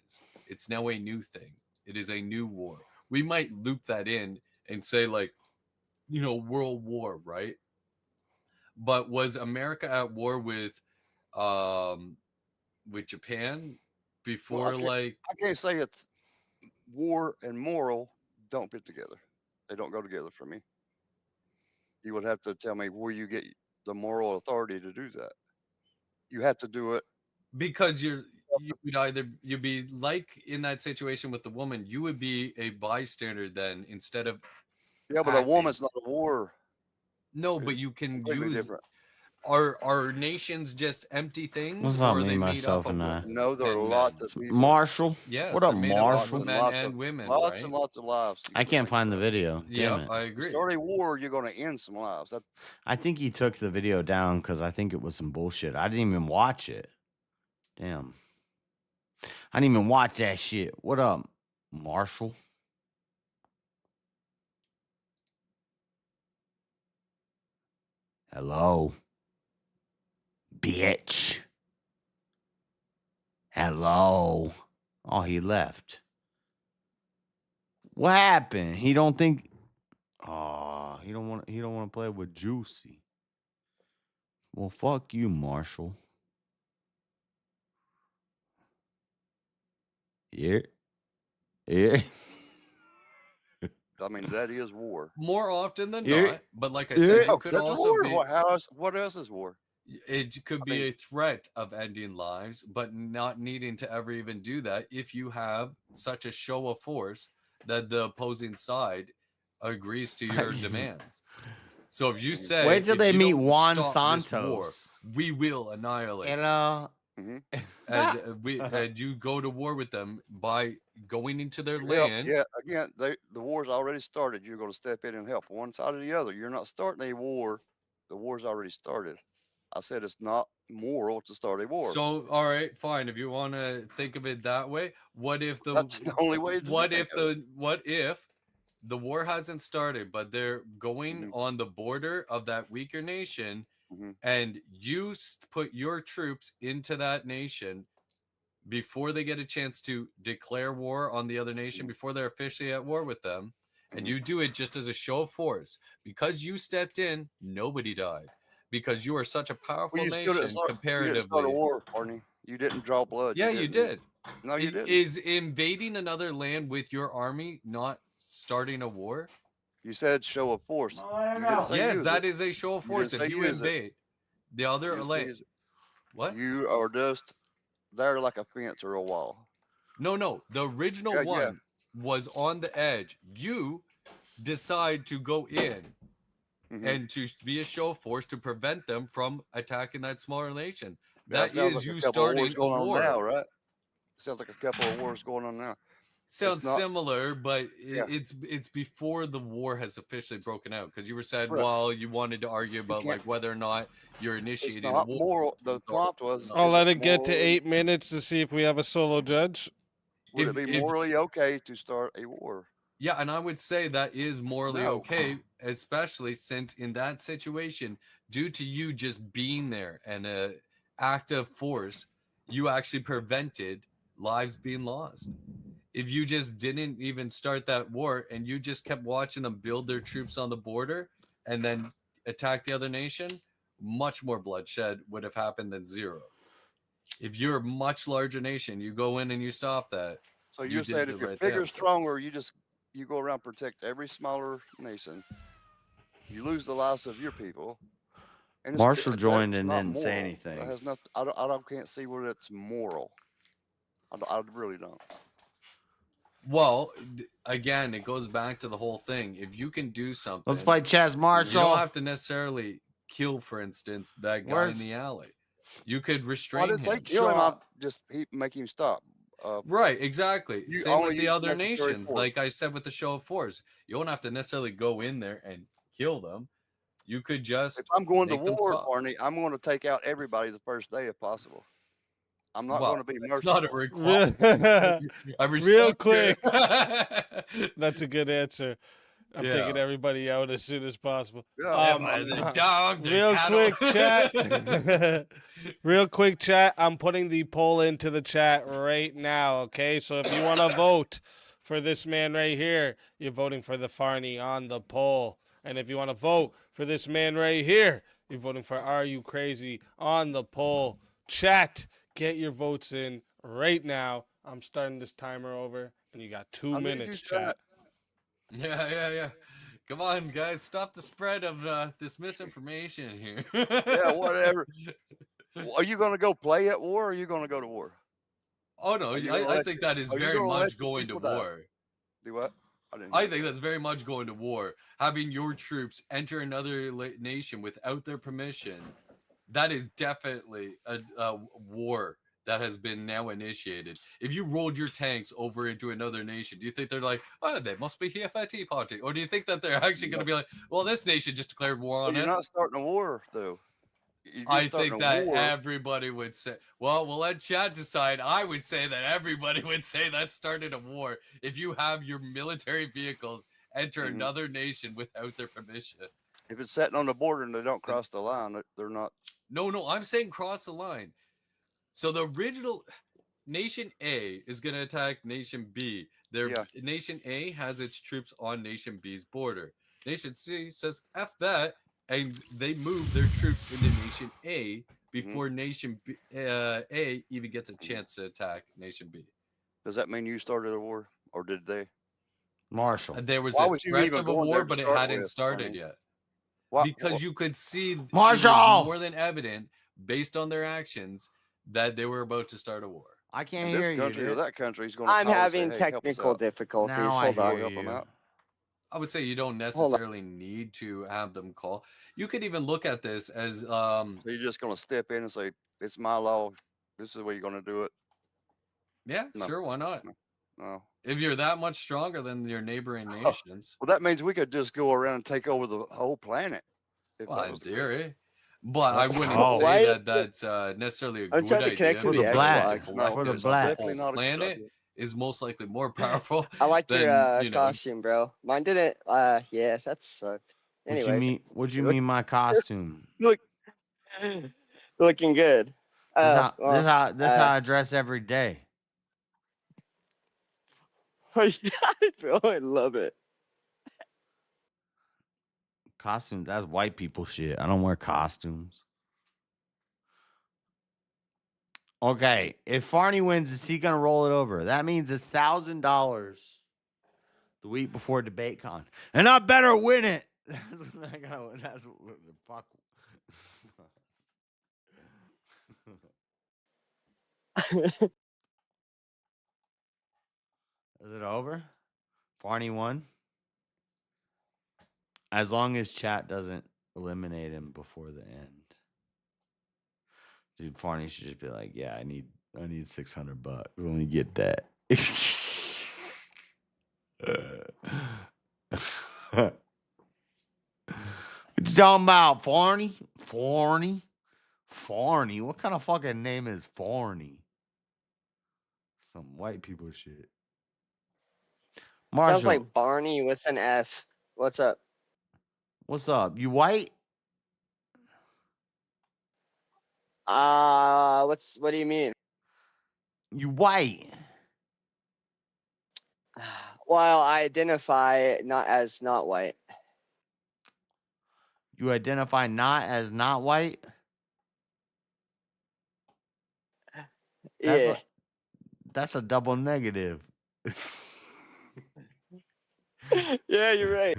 It's now a new thing. It is a new war. We might loop that in and say like, World War, right? But was America at war with Japan before Well, I can't say it's war and moral don't fit together. They don't go together for me. You would have to tell me where you get the moral authority to do that. You have to do it because you'd be like in that situation with the woman, you would be a bystander then instead of but a woman's not a war. No, but you can use different. Are nations just empty things, What's or up, are me, they made myself, up of and I? women? No, there are and lots men? of people. Marshall. Yes, What up, they're made up Marshall? of men Lots and of women, lots right? and lots of lives. you I can can't think find the of. video. Damn Yep, it. I You agree. start a war, you're going to end some lives. That, I think he took the video down because I think it was some bullshit. I didn't even watch it. Damn. I didn't even watch that shit. What up, Marshall? Hello. Bitch. Hello. Oh, he left. What happened? He don't think. Oh, he don't want to play with Juicy. Well, fuck you, Marshall. Yeah. Yeah. I mean, that is war. More often than Yeah. not, but like I Yeah. said, you Oh, could that's also war. be. What else is war? It could be a threat of ending lives, but not needing to ever even do that if you have such a show of force that the opposing side agrees to your demands. So if you say, Wait till if they you meet don't Juan stop this war, Santos. we will annihilate you. Hello. And you go to war with them by going into their Yep, land. yeah. Again, the war's already started. You're going to step in and help one side or the other. You're not starting a war. The war's already started. I said it's not moral to start a war. So, all right, fine. If you want to think of it that way, what if That's the only way to what think if of it. what if the war hasn't started, but they're going on the border of that weaker nation, and you put your troops into that nation before they get a chance to declare war on the other nation, before they're officially at war with them, and you do it just as a show of force. Because you stepped in, nobody died. Because you are such a powerful Well, you nation start a comparatively. war, Barney. You didn't draw blood. Yeah, you did. No, you didn't. Is invading another land with your army not starting a war? You said show of force. You didn't say Yes, use that it. is a show of You didn't force. say If you use it. invade the other You didn't say land, use it. what? You are just there like a fence or a wall. No. The original one was on the edge. You decide to go in and to be a show of force to prevent them from attacking that smaller nation. That sounds is like you a couple of wars starting a going on war. now, right? Sounds like a couple of wars going on now. Sounds not- similar, but Yeah. it's before the war has officially broken out. Because you were said, Right. well, you wanted to argue about can't- like whether or not you're It's initiating a not war. moral. The prompt was. I'll is let it it get to morally- 8 minutes to see if we have a solo judge. Would it be morally okay to start a war? Yeah, and I would say that is morally No. okay, especially since in that situation, due to you just being there and a act of force, you actually prevented lives being lost. If you just didn't even start that war and you just kept watching them build their troops on the border and then attack the other nation, much more bloodshed would have happened than zero. If you're a much larger nation, you go in and you stop that. So you you're did saying the if you're right bigger, thing. stronger, you go around protect every smaller nation. You lose the lives of your people. And Marshall that's joined and not didn't say moral. anything. That has nothing. I can't see where it's moral. I really don't. Well, again, it goes back to the whole thing. If you can do something, Let's play chess, You Marshall. don't have to necessarily kill, for instance, that guy Where's- in the alley. You could Well, I restrain didn't say him. kill him. I just make him stop. Right, exactly. You Same only with the use other necessary nations. force. Like I said with the show of force, you don't have to necessarily go in there and kill them. You could just If I'm going to make them war, stop. Barney, I'm going to take out everybody the first day if possible. I'm not Well, going to be it's merciful. not a requirement. I respect Real you. quick. That's a good answer. I'm Yeah. taking everybody out as soon as possible. Yeah, the dog, the real cattle. quick chat. Real quick chat. I'm putting the poll into the chat right now. Okay, so if you want to vote for this man right here, you're voting for the Farney on the poll. And if you want to vote for this man right here, you're voting for Are You Crazy on the poll. Chat, get your votes in right now. I'm starting this timer over, and you got 2 minutes, chat. Yeah. Come on, guys, stop the spread of this misinformation here. Yeah, whatever. Are you going to go play at war or are you going to go to war? Oh no, Are you gonna I let think your- that is are you very gonna let much your going to people die? war. Do what? I didn't I hear think that. that's very much going to war. Having your troops enter another nation without their permission that is definitely a war that has been now initiated. If you rolled your tanks over into another nation, do you think they're like, oh, they must be here for a tea party? Or do you think that they're actually going to be like, well, this nation just declared war on You're us? not starting a war, though. You're I starting think a that war. everybody would say, well, we'll let Chad decide. I would say that everybody would say that started a war if you have your military vehicles enter another nation without their permission. If it's sitting on the border and they don't cross the line, they're not. No, I'm saying cross the line. So the original Nation A is going to attack Nation B. Nation A has its troops on Nation B's border. Nation C says, F that, and they move their troops into Nation A before Nation B, A even gets a chance to attack Nation B. Does that mean you started a war, or did they? Marshall. There was Why a was you threat even of a going there war, to but it start hadn't with? started yet. Why- Because you could see it Marshall! was more than evident, based on their actions, that they were about to start a war. I can't in hear this you, country or dude. that country, he's going to I'm call and having say, hey, help us technical out. difficulties. Now I Hold on. hear Help them you. out. I would say you don't on. necessarily need to have them call. You could even look at this as So you're just going to step in and say, it's my law. This is the way you're going to do it. yeah, No. sure, why not? No. If you're that much stronger than your neighboring nations, Well, that means we could just go around and take over the whole planet. If well, that in was the case. theory. But That's I wouldn't cold. say Why- that that's necessarily a I'm good trying to idea. connect For to the the black. Xbox. No, For the it's black. definitely not a good planet idea. is most likely more powerful. I like than, your you know, costume, bro. Mine didn't. Yeah, that sucked. What you Anyways, mean? What you look- mean? My costume? look, looking good. This Well, how I dress every day. bro, I love it. Costume. That's white people shit. I don't wear costumes. Okay, if Farney wins, is he gonna roll it over? That means it's $1,000 the week before DebateCon, and I better win it. That's what the fuck. Is it over? Farney won. As long as chat doesn't eliminate him before the end. Dude, Farney should just be like, yeah, I need $600. Let me get that. What you talking about, Farney? Farney? What kind of fucking name is Farney? Some white people shit. Marshall, Sounds like Barney with an F. What's up? what's up? You white? What do you mean? You white? Well, I identify not as not white. You identify not as not white? Yeah. That's a double negative. Yeah, you're right.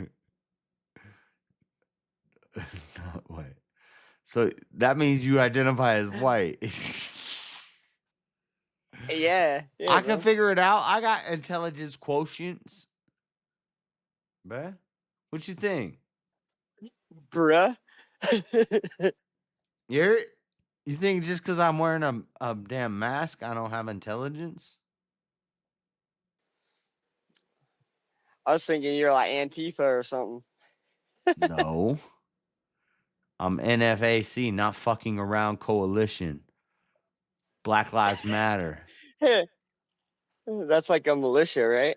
Not white. So that means you identify as white. Yeah. I bro. can figure it out. I got intelligence quotients. Bruh. What you think? Bruh. You think just because I'm wearing a damn mask, I don't have intelligence? I was thinking you're like Antifa or something. No. I'm NFAC, not fucking around coalition. Black Lives Matter. That's like a militia, right?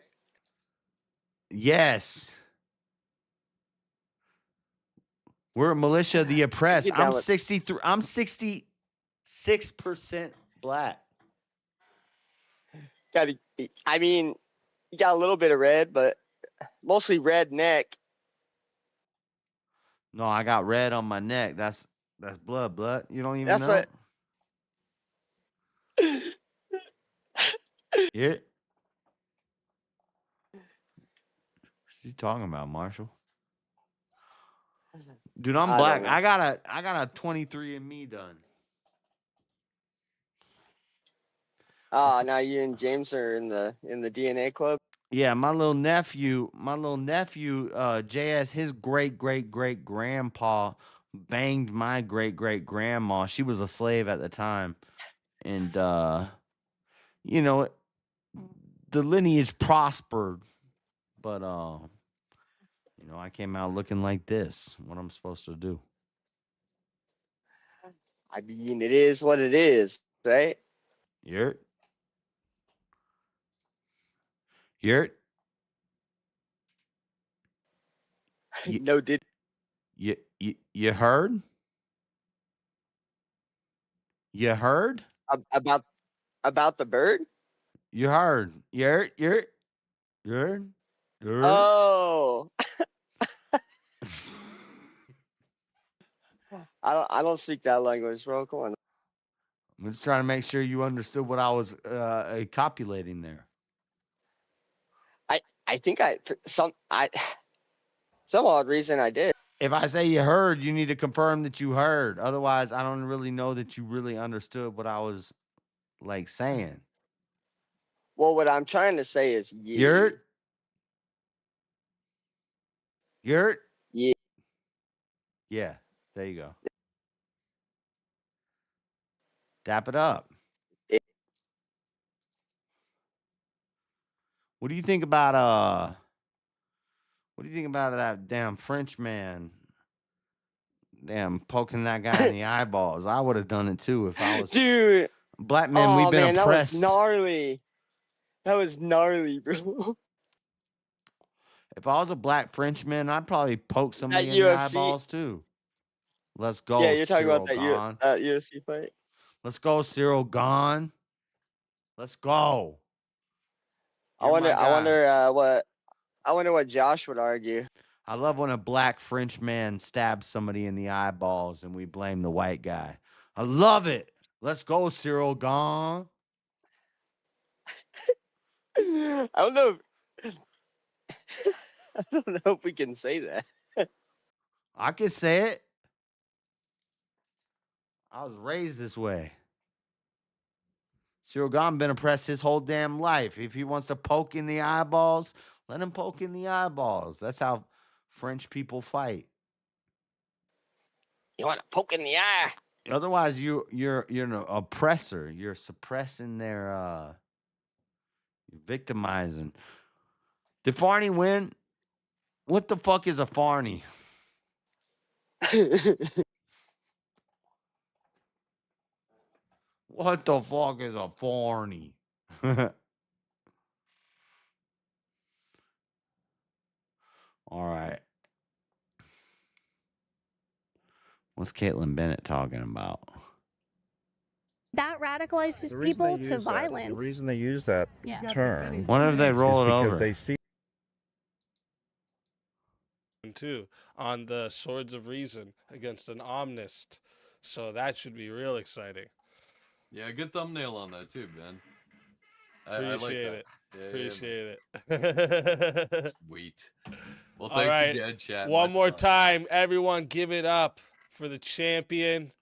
Yes. We're a militia of the oppressed. Get down I'm with- 63. I'm 66% black. I mean, you got a little bit of red, but mostly red neck. No, I got red on my neck. That's blood. You don't even That's know. what. Yeah. What you talking about, Marshall? Dude, I'm I black. don't know. I got a 23andMe done. Now you and James are in the DNA club. Yeah, my little nephew, JS, his great grandpa banged my great grandma. She was a slave at the time, and you know, the lineage prospered, but I came out looking like this. What I'm supposed to do? I mean, it is what it is, right? Yurt. Yurt. No, did you heard? You heard? About the bird? You heard? Yurt. Oh. I don't speak that language, bro. Come on. I'm just trying to make sure you understood what I was copulating there. I think for some odd reason I did. If I say you heard, you need to confirm that you heard. Otherwise, I don't really know that you really understood what I was like saying. Well, what I'm trying to say is Yurt. Yurt. Yeah. Yeah. There you go. Dap it up. What do you think about that damn French man? Damn, poking that guy in the eyeballs. I would have done it too if I was. Dude. Black men, we've been oppressed. That was gnarly. That was gnarly, bro. If I was a black Frenchman, I'd probably poke somebody in UFC? the eyeballs too. Let's go. Yeah, you're talking Cyril about that UFC fight. Let's go, Cyril Gone. Let's go. I wonder what Josh would argue. I love when a black French man stabs somebody in the eyeballs and we blame the white guy. I love it. Let's go, Cyril Gone. I don't know. I don't know if we can say that. I can say it. I was raised this way. Cyril Gone been oppressed his whole damn life. If he wants to poke in the eyeballs, let him poke in the eyeballs. That's how French people fight. You want to poke in the eye? Otherwise, you're an oppressor. You're suppressing their victimizing. Did Farney win? What the fuck is a Farney? What the fuck is a Farney? All right. What's Caitlin Bennett talking about? That radicalizes people to violence. The reason they use that term. What if they roll it over? Because they see. Too on the Swords of Reason against an Omnist, so that should be real exciting. Yeah, good thumbnail on that too, Ben. Appreciate I like that. it. Yeah, Appreciate it. Sweet. Well, thanks again, chat. One more time, everyone, give it up for the champion.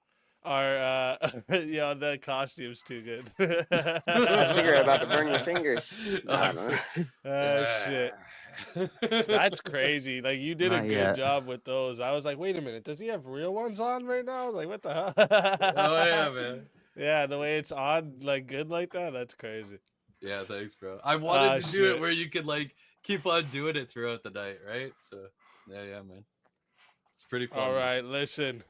Our the costume's too good. I think you're about to burn your fingers. Shit. That's crazy. Like, you did a good job with those. I was like, wait a minute, does he have real ones on right now? I was like, what the hell? Oh yeah, man. Yeah, the way it's on, like, good like that, that's crazy. Yeah, thanks, bro. I wanted to do it where you could like keep on doing it throughout the night, right? So yeah, man. It's pretty fun. All right, listen.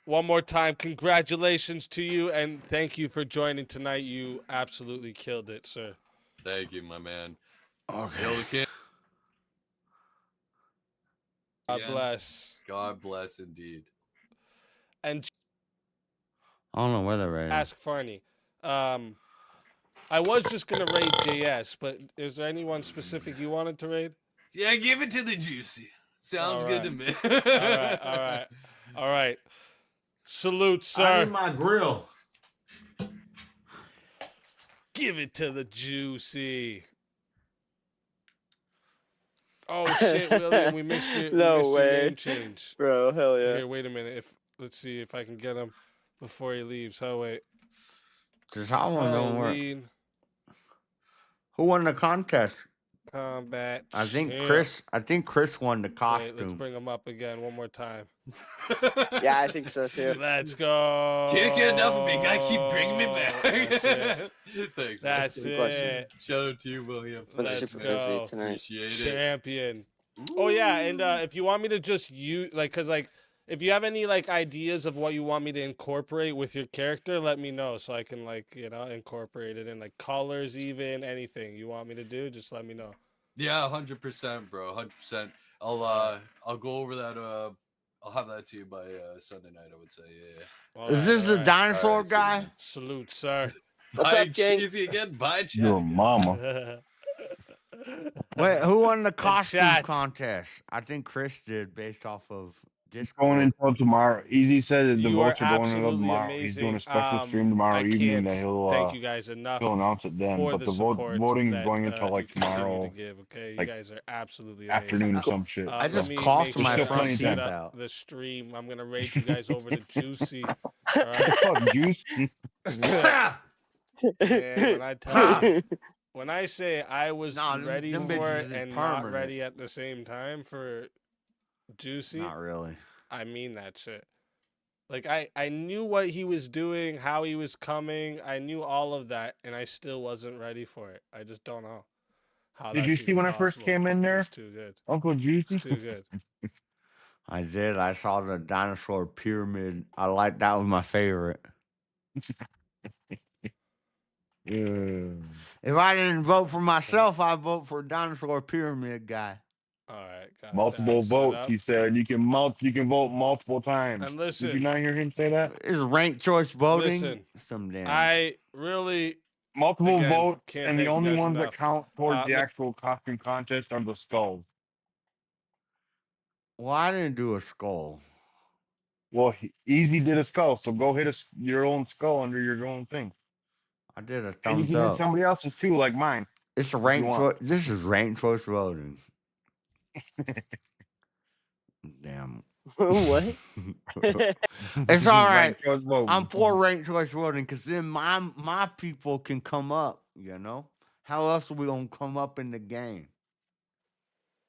One more time, congratulations to you, and thank you for joining tonight. You absolutely killed it, sir. Thank you, my man. Okay. God bless. God bless indeed. And I don't know whether right. Ask Farney. I was just gonna raid JS, but is there anyone specific you wanted to raid? Yeah, give it to the Juicy. Sounds good to me. All right. Salute, sir. I need my grill. Give it to the Juicy. Oh shit, William, we missed your your name change. Bro, hell yeah. Here, wait a minute. Let's see if I can get him before he leaves. Oh wait. Just how one don't work. Who won the contest? Combat. I think champ. Chris won the Wait, let's costume. bring him up again one more time. Yeah, I think so too. Let's go. Can't get enough of me. Gotta keep bringing me back. That's it. Thanks, man. That's Good question. it. Shout out to you, William. I'm Let's super busy go. tonight. Appreciate it. Champion. Oh yeah, and if you want me to just use cause if you have any ideas of what you want me to incorporate with your character, let me know so I can incorporate it in colors, even anything you want me to do, just let me know. Yeah, 100%, bro. 100%. I'll go over that. I'll have that to you by Sunday night. I would say. Yeah. Is this the dinosaur guy? Salute, sir. What's Bye, up, gang? Cheesy again. Bye, Your champion. mama. Wait, who won the costume chat. contest? I think Chris did, based off of Going Discord. until tomorrow. Easy said that the You are votes are going until absolutely tomorrow. amazing. He's doing a special stream tomorrow I evening can't that he'll thank you guys enough he'll announce it then. for But the the support voting is that, going until you continue tomorrow, to give, okay? You like, guust are absolutely amazing. afternoon or some shit. I Let just me coughed make my sure still front plenty of teeth set time. up out. the stream. I'm gonna rate you guys over to Juicy. All right. Fuck juice. And when I tell you, when I say I was Nah, ready them for bitches it is and not permanent. ready at the same time for Juicy, Not really. I mean that shit. I knew what he was doing, how he was coming. I knew all of that, and I still wasn't ready for it. I just don't know how. Did you that's see even when I first possible. came in there, It's too good. Uncle Juicy? It's too good. I did. I saw the dinosaur pyramid. I like that was my favorite. Yeah. If I didn't vote for myself, I'd vote for dinosaur pyramid guy. All right, got Multiple that set votes. up. He said you can vote multiple times. And Did you listen, not hear him say that? Is ranked choice voting? listen. Some damn. I really Multiple again, votes, can't and the thank you only guys ones enough. that count towards the Look, actual costume contest are the skulls. Well, I didn't do a skull. Well, Easy did a skull, so go hit your own skull under your own thing. I did a And you thumbs can hit up. somebody else's too, like mine. It's a if you ranked choice. want. This is ranked choice voting. Damn. What? It's all right. Ranked choice voting. I'm for ranked choice voting because then my people can come up. You know, how else are we gonna come up in the game?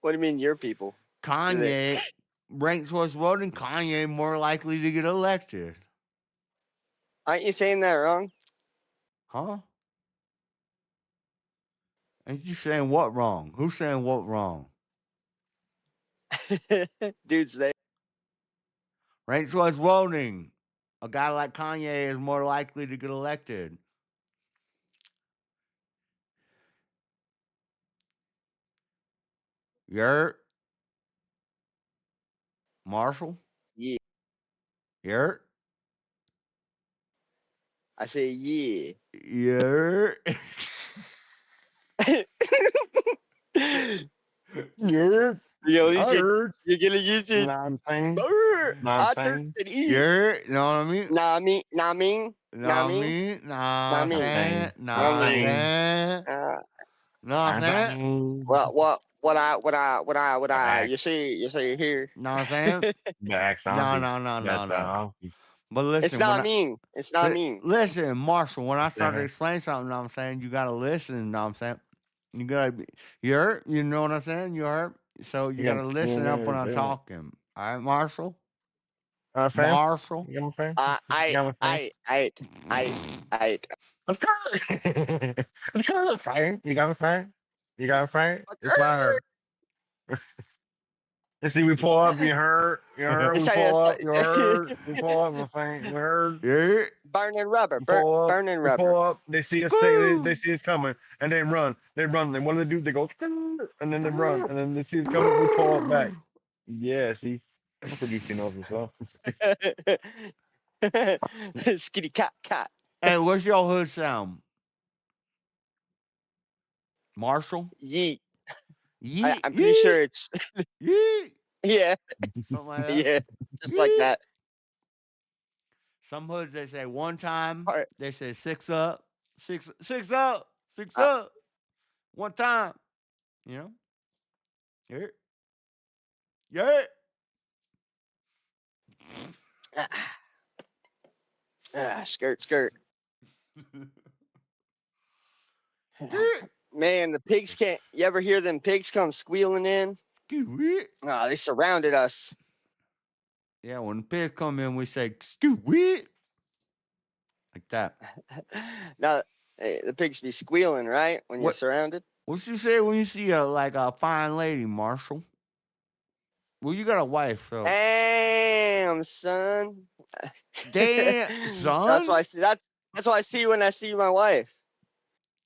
What do you mean, your people? Kanye, ranked choice voting. Kanye more likely to get elected. Aren't you saying that wrong? Huh? Ain't you saying what wrong? Who's saying what wrong? Dude's there. Ranked choice voting. A guy like Kanye is more likely to get elected. Yurt? Marshall? Yeah. Yurt? I say yeah. Yurt? Yurt? Yo, this shit, Yurt? you're gonna use it. Know what I'm saying? Yurt. Know what I'm saying? Yurt? You know what I mean? Nah, me, nah, me, Nah, me? Nah, me. saying? Nah, Nah, me. saying? Nah, saying? What I, you see here. Know what I'm saying? No. But listen, It's not mean. It's not mean. Listen, Marshall, when I start to explain something, know what I'm saying, you gotta listen, know what I'm saying? You gotta be, you heard? You know what I'm saying? You heard? So you gotta listen up when I'm talking. All right, Marshall? Marshall? You know what I'm saying? I. Of course. Of course, fine. You got me fine. You got me fine. It's not her. You see, we pull up, you heard, we pull up, you heard, we pull up, I'm saying, you heard. Yeah. Burning rubber, burning We rubber. pull up, they see us they see us coming, and they run. Then what do they do? They go, and then they run, and then they see us coming, we pull up back. Yeah, see, that's what you can know yourself. Skitty cat. Hey, what's your hood sound? Marshall? Yeet. Yeet. I'm pretty sure it's. Yeet. Yeah. Something like that? Yeah. Just like that. Some hoods they say one time. They say six up. Six up. One time. You know? Yeah. Skirt. Man, the pigs can't. You ever hear them pigs come squealing in? Ah, they surrounded us. Yeah, when the pigs come in, we say "scoot wee," like that. Now, the pigs be squealing, right? When you're What? surrounded. What you say when you see a fine lady, Marshall? Well, you got a wife, so Damn, son. damn, That's son. why I see. That's what I see when I see my wife.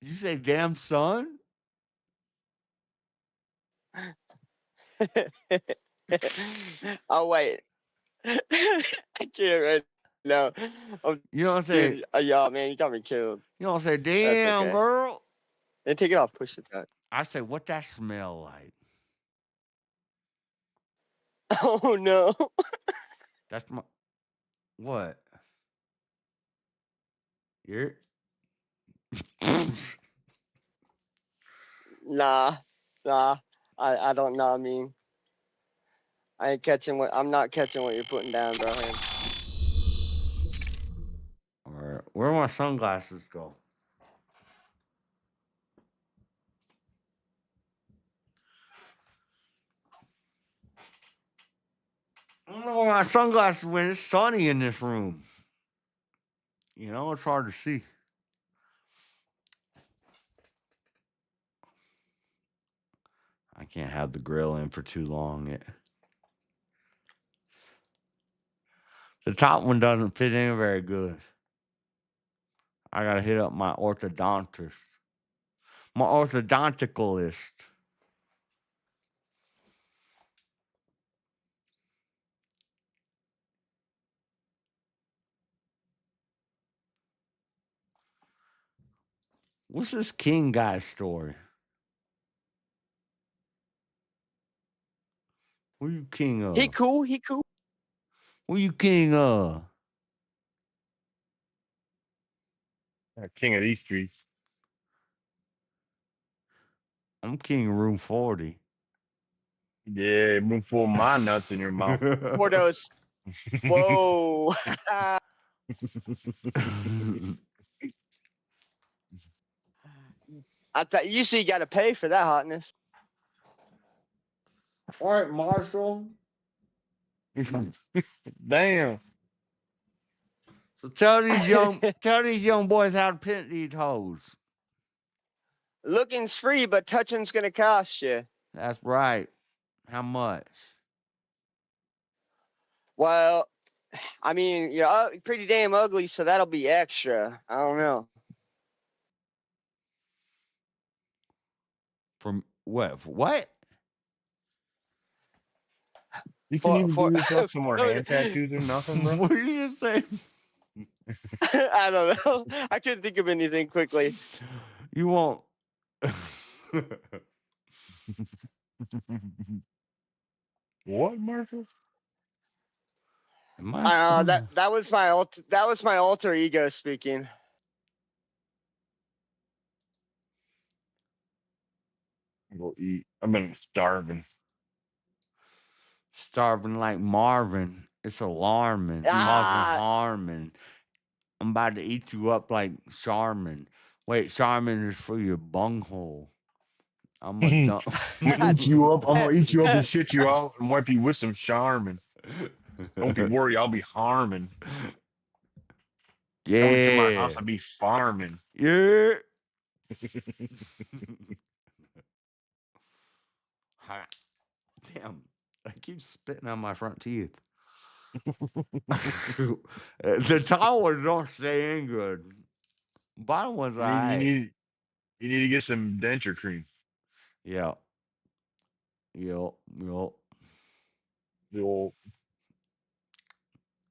You say damn, son. Oh wait. I can't right now. You don't say. Dude, y'all, man, you got me killed. You don't say That's damn, okay. girl. Then take it off. Push it down. I say, what that smell like? Oh no. That's my what? You're Nah. I don't know. I mean, I ain't catching what. I'm not catching what you're putting down, bro. all right. Where my sunglasses go? I don't know where my sunglasses went. It's sunny in this room. You know, it's hard to see. I can't have the grill in for too long. The top one doesn't fit in very good. I gotta hit up my orthodontist. My orthodonticalist. What's this king guy's story? What you king of? He cool. He cool. What you king of? King of these streets. I'm king of room 40. Yeah, room full of my nuts in your mouth. Portos. Whoa. I thought usually you got to pay for that hotness. All right, Marshall. Damn. So tell these young boys how to pimp these hoes. Looking's free, but touching's gonna cost you. That's right. How much? Well, I mean, you're pretty damn ugly, so that'll be extra. I don't know. From what? For what? You can even do yourself some more hand tattoos or nothing, bro. What did you just say? I don't know. I couldn't think of anything quickly. You won't. What, Marshall? That was my alter ego speaking. Go eat. I've been starving. Starving like Marvin. It's alarming. Causing harming. I'm about to eat you up like Charmin. Wait, Charmin is for your bunghole. I'm gonna eat you up. I'm gonna eat you up and shit you out and wipe you with some Charmin. Don't be worried. I'll be harming. Yeah. Come to my house. I'll be farming. Yeah. Damn. I keep spitting out my front teeth. The top ones don't stay in good. Bottom ones are you need to get some denture cream. Yeah. Yep.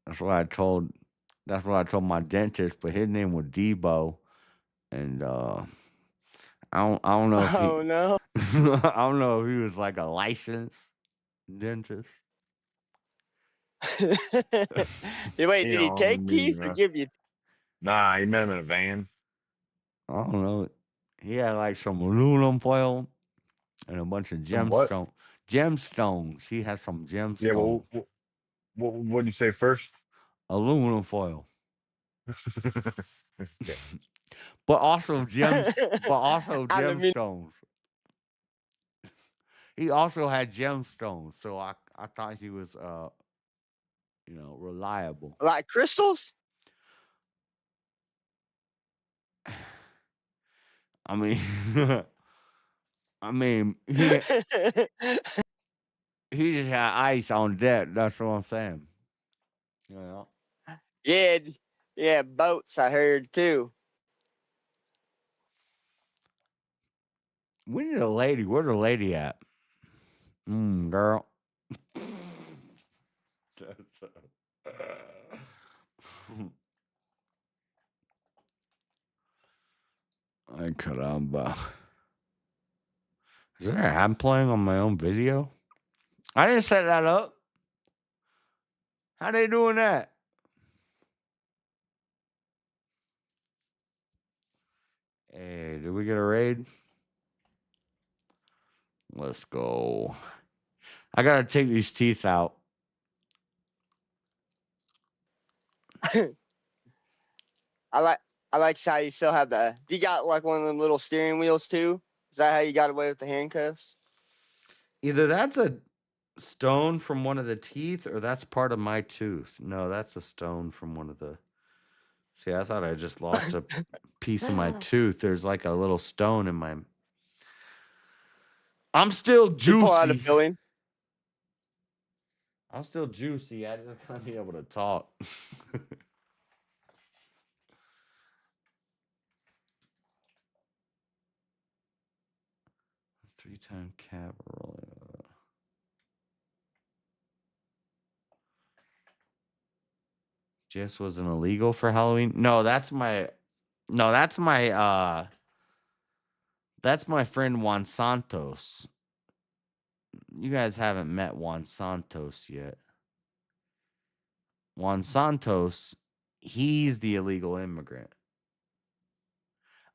That's what I told my dentist, but his name was Debo. And I don't know if he Oh no. I don't know if he was like a licensed dentist. Wait, did he take teeth or give you? Nah, he met him in a van. I don't know. He had like some aluminum foil and a bunch of gemstones. Gemstones. He has some gemstones. Yeah, well, what did you say first? Aluminum foil. Yeah. but also Aluminum. gemstones. He also had gemstones, so I thought he was reliable. Like crystals? I mean, he just had ice on deck. That's what I'm saying. Yeah, yeah, boats. I heard too. We need a lady. Where's the lady at? Girl. Ay, caramba. Is there I'm playing on my own video? I didn't set that up. How they doing that? Hey, did we get a raid? Let's go. I gotta take these teeth out. I like how you still have the. You got like one of them little steering wheels too. Is that how you got away with the handcuffs? Either that's a stone from one of the teeth or that's part of my tooth. No, that's a stone from one of the. See, I thought I just lost a piece of my tooth. There's like a little stone in my. I'm still You pull out a juicy. filling. I'm still juicy. I just gotta be able to talk. 3-time capital. Just wasn't illegal for Halloween. No, that's my friend Juan Santos. You guys haven't met Juan Santos yet. Juan Santos, he's the illegal immigrant.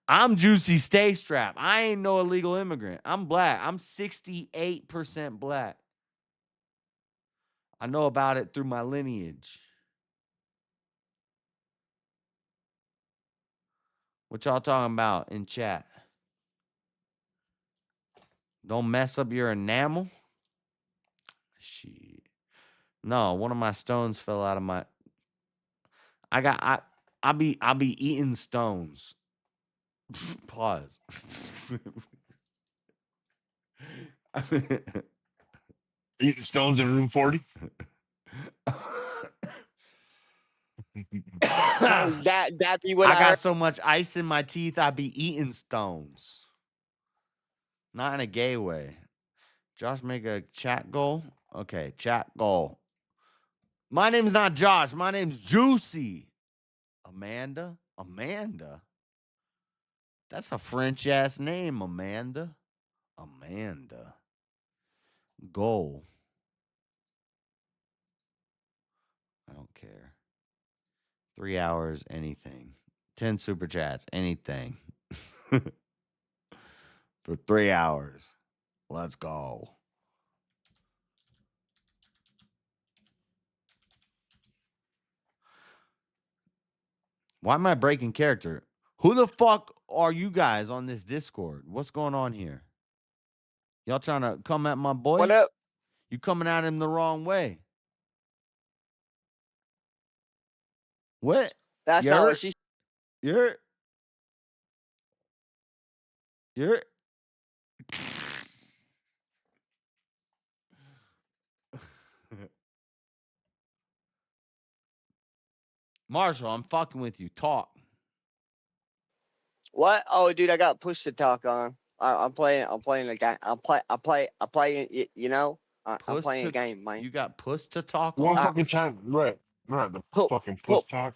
I'm Juicy Stay Strap. I ain't no illegal immigrant. I'm black. I'm 68% black. I know about it through my lineage. What y'all talking about in chat? Don't mess up your enamel. Shit. No, one of my stones fell out of my. I'll be eating stones. Pause. Eating stones in room 40. that be what I I got heard. so much ice in my teeth, I be eating stones. Not in a gay way. Josh, make a chat goal. Okay, chat goal. My name's not Josh. My name's Juicy. Amanda? That's a French ass name, Amanda. Goal. I don't care. 3 hours, anything. 10 super chats, anything. For 3 hours. Let's go. Why am I breaking character? Who the fuck are you guys on this Discord? What's going on here? Y'all trying to come at my boy? What up? You coming at him the wrong way. What? That's not what she. You're. Marshall, I'm fucking with you. Talk. What? Oh, dude, I got push to talk on. I'm playing a game. I'm playing. You know, I'm playing a game, man. You got puss to talk One on? fucking time, right? The fucking puss talk.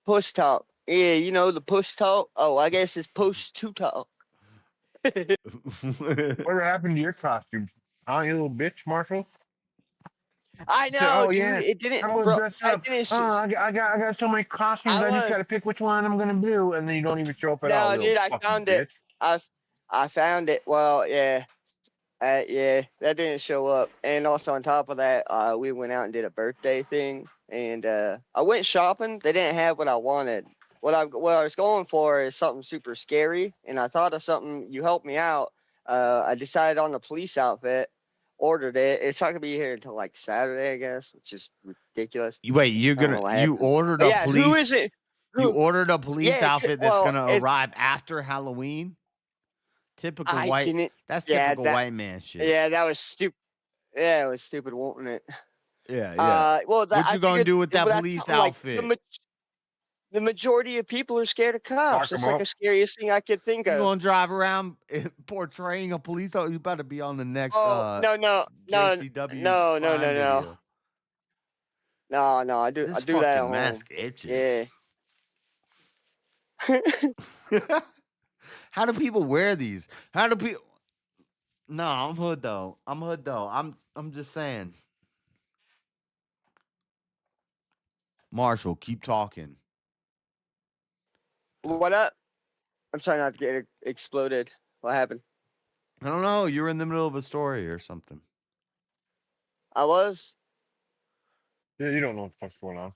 Push talk. Yeah, you know the push talk. Oh, I guess it's push to talk. Whatever happened to your costume? Huh, you little bitch, Marshall? I know, Oh dude. yeah, It didn't, I'm gonna bro. dress I up. didn't. Oh, I got so many costumes. I just gotta pick which one I'm gonna do, and then you don't even show up at all. No, Little dude, I fucking found bitch. it. I found it. Well, yeah. Yeah, that didn't show up. And also on top of that, we went out and did a birthday thing. And I went shopping. They didn't have what I wanted. what I was going for is something super scary, and I thought of something. You helped me out. I decided on the police outfit, ordered it. It's not gonna be here until like Saturday, I guess, which is ridiculous. Wait, I don't know what you happened. ordered But a yeah, who police is it? you Who? ordered a police Yeah, outfit that's well, gonna it's arrive after Halloween? Typical I white didn't. that's Yeah, typical that. white man shit. Yeah, that was stupid. Yeah, it was stupid, wasn't it? Yeah. Well, that What I you gonna figured do with that that's police something like outfit? the majority of people are scared of cops. Lock That's 'em like up. the scariest thing I could think You of. gonna drive around portraying a police officer? You better be on the next Oh JCW crime video. no. I do This that at fucking home. mask itches. Yeah. How do people wear these? How do people? No, I'm hood though. I'm just saying. Marshall, keep talking. What up? I'm trying not to get exploded. What happened? I don't know. You're in the middle of a story or something. I was. Yeah, you don't know what the fuck's going on.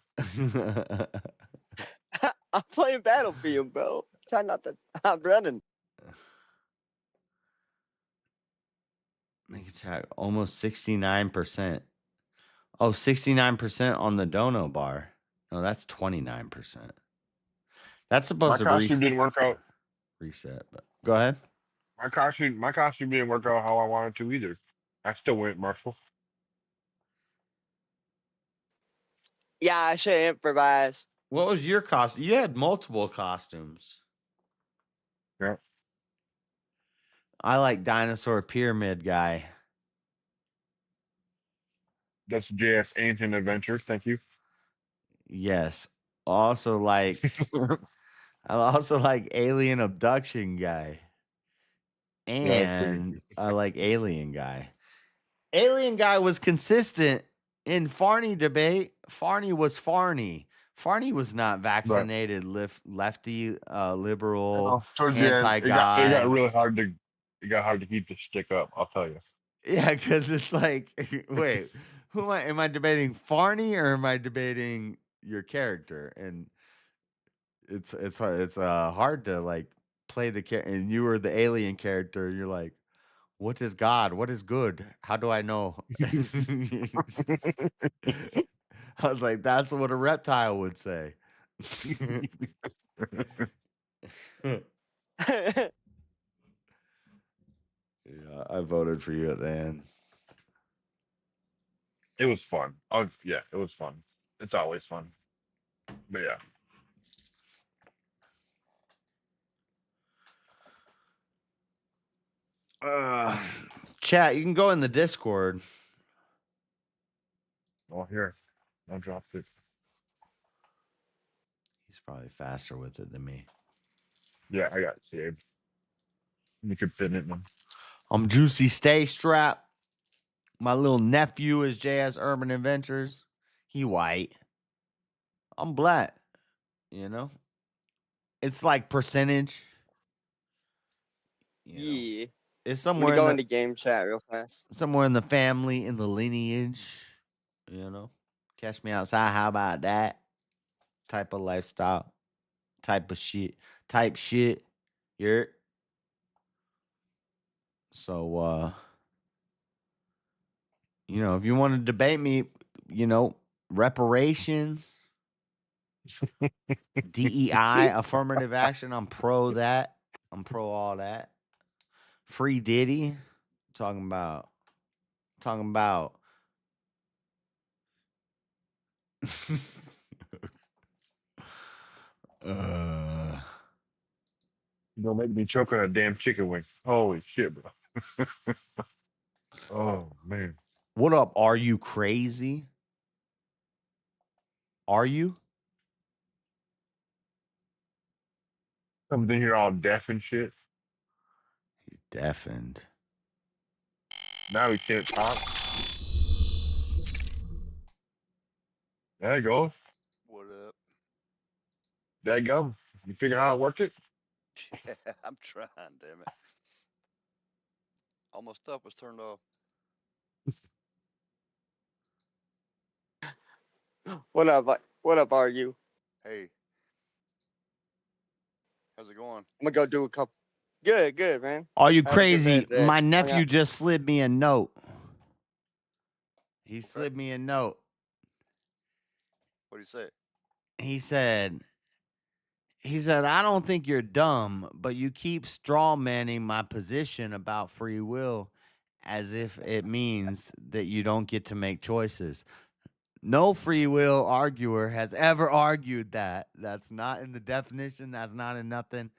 I'm playing Battlefield, bro. Try not to. I'm running. Make it check. Almost 69%. Oh, 69% on the dono bar. No, that's 29%. That's supposed My to costume didn't work out. reset, but go ahead. My costume didn't work out how I wanted to either. I still went Marshall. Yeah, I should improvise. What was your costume? You had multiple costumes. Yeah. I like dinosaur pyramid guy. That's JS Ancient Adventures. Thank you. Yes. Also like I also like alien abduction guy. Yeah, that's pretty And good. I like alien guy. Alien guy was consistent in Farney debate. Farney was Farney. Farney was not vaccinated, lefty, liberal, Towards the end, anti-God. it got really hard to keep the stick up. I'll tell you. Yeah, because it's like, wait, who am I? Am I debating Farney or am I debating your character? And it's hard to like play the character. And you were the alien character. You're like, what is God? What is good? How do I know? I was like, that's what a reptile would say. Yeah, I voted for you at the end. It was fun. Oh yeah, it was fun. It's always fun. But yeah. Chat, you can go in the Discord. Oh, here. I dropped it. He's probably faster with it than me. Yeah, I got it saved. You could fit it in. I'm Juicy Stay Strap. My little nephew is JS Urban Adventures. He white. I'm black. You know? It's like percentage. Yeah. It's I'm somewhere gonna go in the into game chat real fast. somewhere in the family, in the lineage. You know? Catch me outside. How about that? Type of lifestyle. Type shit. You're so you know, if you want to debate me, you know, reparations, DEI, affirmative action, I'm pro that. I'm pro all that. Free Diddy, talking about You don't make me choke on a damn chicken wing. Holy shit, bro. Oh man. What up? Are you crazy? Are you? Comes in here all deaf and shit. He's deafened. Now he can't talk. There you go. What up? There you go. You figure out how to work it? Yeah, I'm trying, damn it. All my stuff was turned off. What up? What up? Are you? Hey, How's it going? I'm gonna go do a couple. Good, good, man. Are you Had a good crazy? bed today. My Hung nephew out. just slid me a note. He slid me a note. What do you say? He said, I don't think you're dumb, but you keep straw manning my position about free will as if it means that you don't get to make choices. No free will arguer has ever argued that. That's not in the definition. That's not in nothing.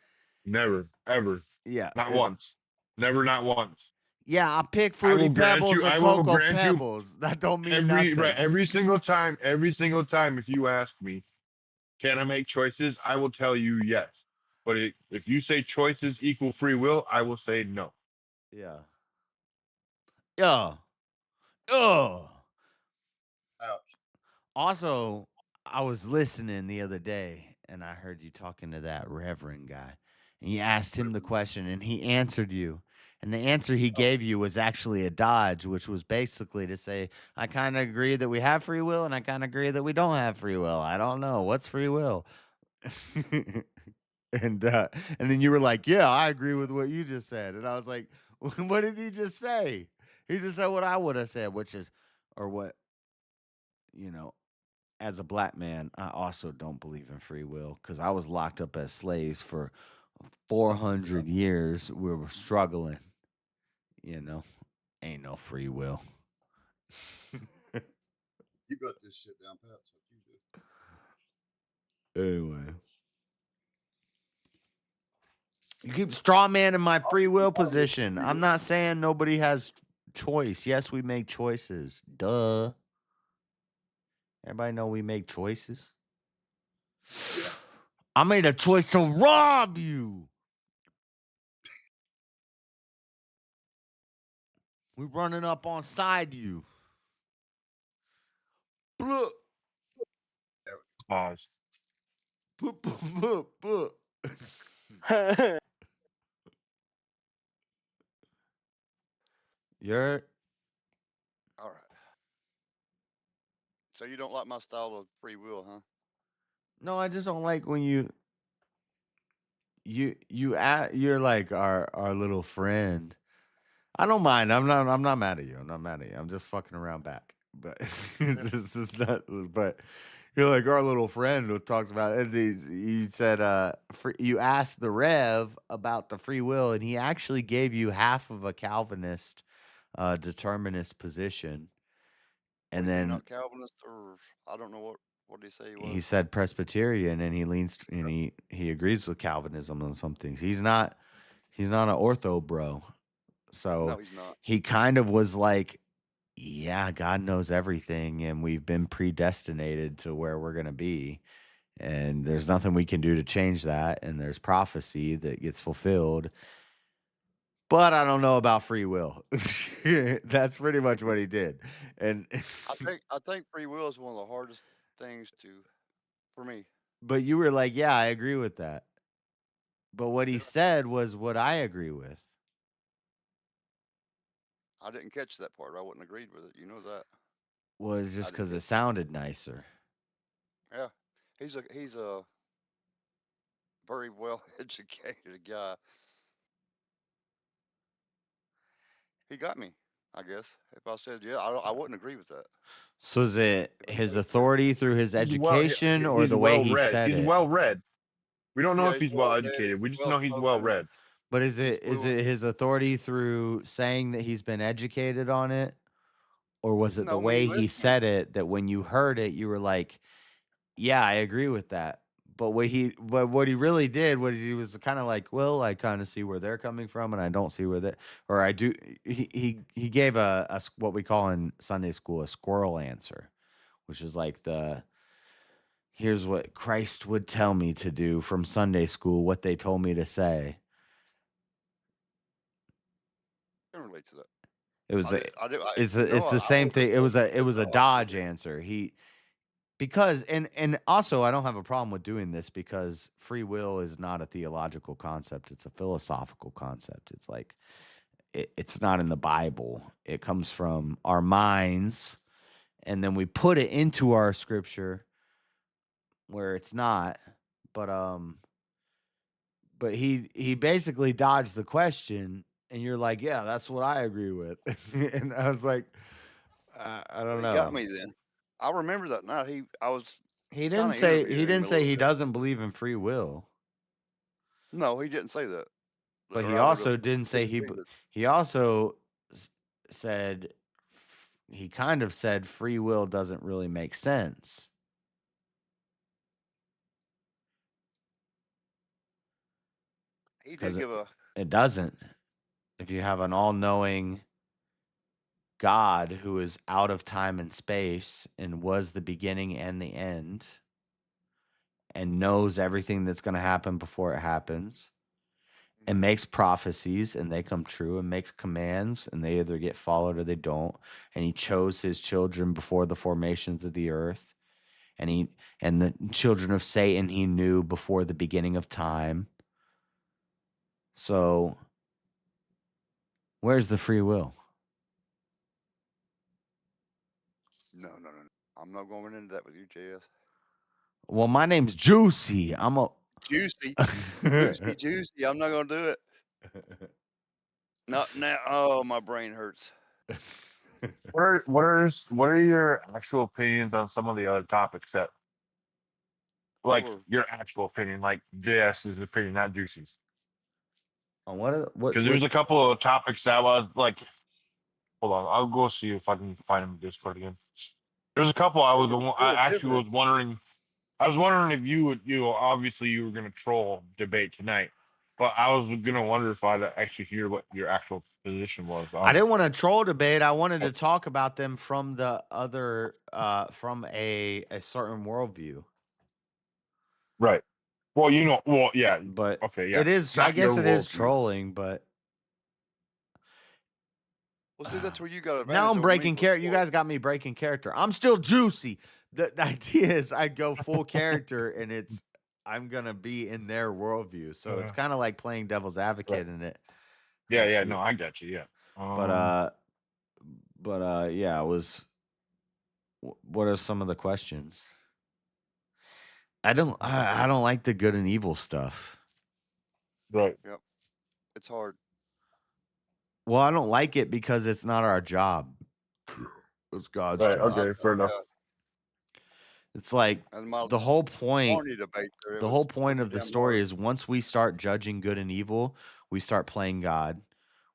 Never, ever. Yeah. Not once. Never, not once. Yeah, I pick I Fruity will grant Pebbles you. or I will Cocoa grant you Pebbles. That don't mean nothing. every single time. Every single time, if you ask me, can I make choices? I will tell you yes. But if you say choices equal free will, I will say no. Yeah. Yeah. Oh. Ouch. Also, I was listening the other day and I heard you talking to that Reverend guy. And you asked him the question and he answered you. And the answer he gave you was actually a dodge, which was basically to say, I kind of agree that we have free will and I kind of agree that we don't have free will. I don't know. What's free will? and then you were like, yeah, I agree with what you just said. And I was like, what did he just say? He just said what I would have said, which is, or what, you know, as a black man, I also don't believe in free will because I was locked up as slaves for 400 years. We were struggling, ain't no free will. You got this shit down pat. That's what you do. Anyway. You keep straw man in my free will position. I'm not saying nobody has choice. Yes, we make choices. Duh. Everybody know we make choices. I made a choice to rob you. We running up on side you. Blah. Pause. You're All right. So you don't like my style of free will, huh? No, I just don't like when you're like our little friend. I don't mind. I'm not mad at you. I'm not mad at you. I'm just fucking around back. But this is not. But you're like our little friend who talks about it. He said, you asked the Rev about the free will, and he actually gave you half of a Calvinist, determinist position, and What, you then not Calvinist or I don't know what did he say he was? he said Presbyterian, and he leans and he agrees with Calvinism on some things. He's not an ortho bro. So No, he's not. he kind of was like, yeah, God knows everything, and we've been predestinated to where we're going to be. And there's nothing we can do to change that. And there's prophecy that gets fulfilled. But I don't know about free will. That's pretty much what he did. And I think free will is one of the hardest things for me. but you were like, yeah, I agree with that. But what he said was what I agree with. I didn't catch that part. I wouldn't agreed with it. You know that. Was just I didn't because it get sounded nicer. Yeah. He's a very well educated guy. He got me, I guess. If I said yeah, I wouldn't agree with that. So is it his authority through his education or He's the way well he read. said He's it? well read. We don't know Yeah, if he's well well read, educated. We just well know he's well spoken. read. But is He's it fluent. his authority through saying that he's been educated on it? Or was it the No, me way he listening. said it that when you heard it, you were like, yeah, I agree with that. But what he really did was he was kind of like, well, I kind of see where they're coming from, and I don't see where or I do. He gave a what we call in Sunday school a squirrel answer, which is like here's what Christ would tell me to do from Sunday school, what they told me to say. I can relate to that. It was it's no, the I same woke thing. up It was and a said, no, I dodge agree. answer. Because and also I don't have a problem with doing this because free will is not a theological concept. It's a philosophical concept. It's like it's not in the Bible. It comes from our minds, and then we put it into our scripture where it's not. But but he basically dodged the question, and you're like, yeah, that's what I agree with. And I was like, I don't He got know. me then. I remember that night. I was He kind didn't of say interviewing him a little he bit. doesn't believe in free will, No, he didn't say that. but Or he I would have also didn't say disagreed. he also said he kind of said free will doesn't really make sense. He did 'Cause give a it doesn't. If you have an all-knowing God who is out of time and space and was the beginning and the end and knows everything that's going to happen before it happens and makes prophecies and they come true and makes commands and they either get followed or they don't, and he chose his children before the formations of the earth, and the children of Satan he knew before the beginning of time. So where's the free will? no. I'm not going into that with you, JS. Well, my name's Juicy. I'm a Juicy. I'm not gonna do it. Not now. Oh, my brain hurts. What are your actual opinions on some of the other topics that, like your actual opinion, like JS's opinion, not Juicy's? On what? Because there's a couple of topics that was like, hold on, I'll go see if I can find them in Discord again. There's a couple I actually was wondering. I was wondering if obviously you were gonna troll debate tonight, but I was gonna wonder if I'd actually hear what your actual position was. I didn't want to troll debate. I wanted to talk about them from the other, from a certain worldview. Right. Well, yeah. But okay, yeah. it is. I Not guess your it is worldview. trolling, but Well, see, that's where you got. now I'm breaking character. You guys got me breaking character. I'm still Juicy. The idea is I go full character, and I'm gonna be in their worldview. So it's kind of like playing devil's advocate in it. Yeah. No, I got you. Yeah. But yeah, it was. What are some of the questions? I don't like the good and evil stuff. Right. Yep. It's hard. Well, I don't like it because it's not our job. It's God's Right. job. Okay. Fair enough. It's like the whole point. Debate there, The whole point of the story is once we start judging good and evil, we start playing God.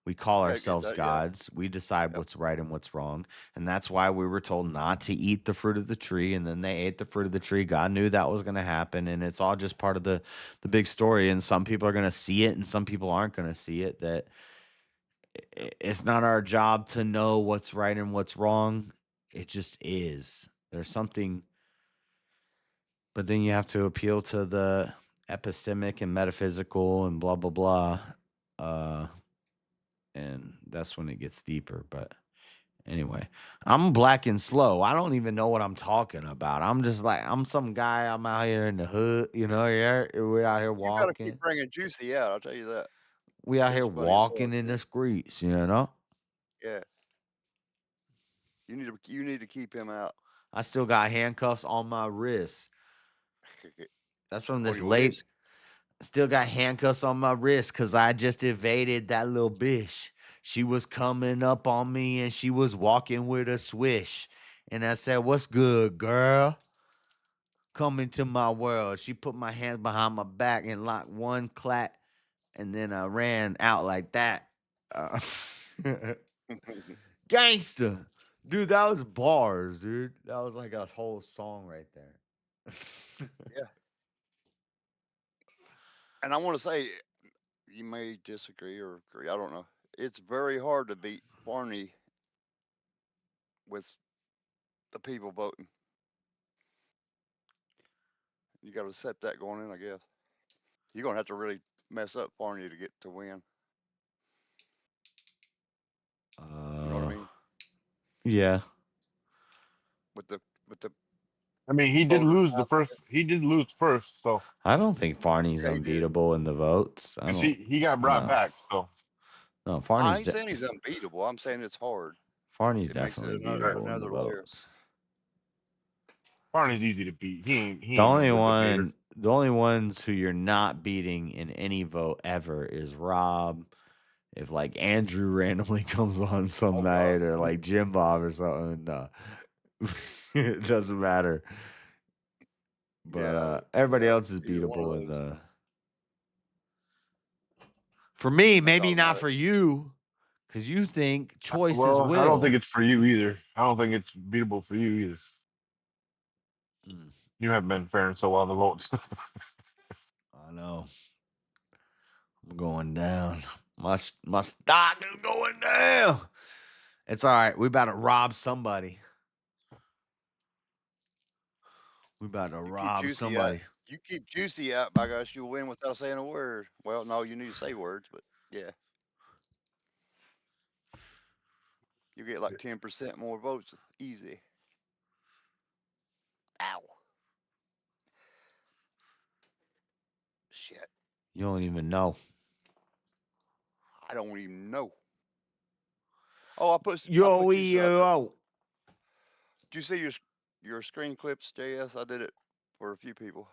We call ourselves gods. We decide what's right and what's wrong. And that's why we were told not to eat the fruit of the tree. And then they ate the fruit of the tree. God knew that was going to happen. And it's all just part of the big story. And some people are going to see it and some people aren't going to see it. That it's not our job to know what's right and what's wrong. It just is. There's something. But then you have to appeal to the epistemic and metaphysical and blah, blah, blah. And that's when it gets deeper. But anyway, I'm black and slow. I don't even know what I'm talking about. I'm just like, I'm some guy. I'm out here in the hood. Yeah, we're out here You gotta walking. keep bringing Juicy out. I'll tell you that. We out here It's funny as hell, walking in dude. the streets, you know? Yeah. You need to keep him out. I still got handcuffs on my wrists. That's from this your late. wrist? Still got handcuffs on my wrist because I just evaded that little bitch. She was coming up on me and she was walking with a swish. And I said, "What's good, girl? Come into my world." She put my hands behind my back and locked one clap. And then I ran out like that. Gangster. Dude, that was bars, dude. That was like a whole song right there. Yeah. And I want to say, you may disagree or agree. I don't know. It's very hard to beat Barney with the people voting. You got to set that going in, I guess. You're gonna have to really mess up Barney to get to win. You know what I mean? Yeah. With the I mean, he did lose the first. He did lose first, so I don't think Farney's Yeah, he did. unbeatable in the votes. I because don't. he got brought no. back. So No, I Farney's ain't saying he's unbeatable. I'm saying it's hard. Farney's It makes it definitely another beatable in the layer. votes. Barney's easy to beat. He ain't The only really a one, debater. the only ones who you're not beating in any vote ever is Rob. If like Andrew randomly comes on some night, or like Jim Bob or something, it doesn't matter. But everybody else is either one of beatable in those. the. For me, That's maybe not automatic. for you, because you think choice is Well, I don't think will. it's for you either. I don't think it's beatable for you either. Mm. You haven't been faring so well in the votes. I know. I'm going down. My stock is going down. It's all right. We about to rob somebody. We about to rob somebody. You keep Juicy out, by gosh, you'll win without saying a word. Well, no, you need to say words, but yeah. You get like 10% more votes. Easy. Ow. Shit. You don't even know. I don't even know. Oh, I put Yo, you. yo. Did you see your screen clips, JS? I did it for a few people.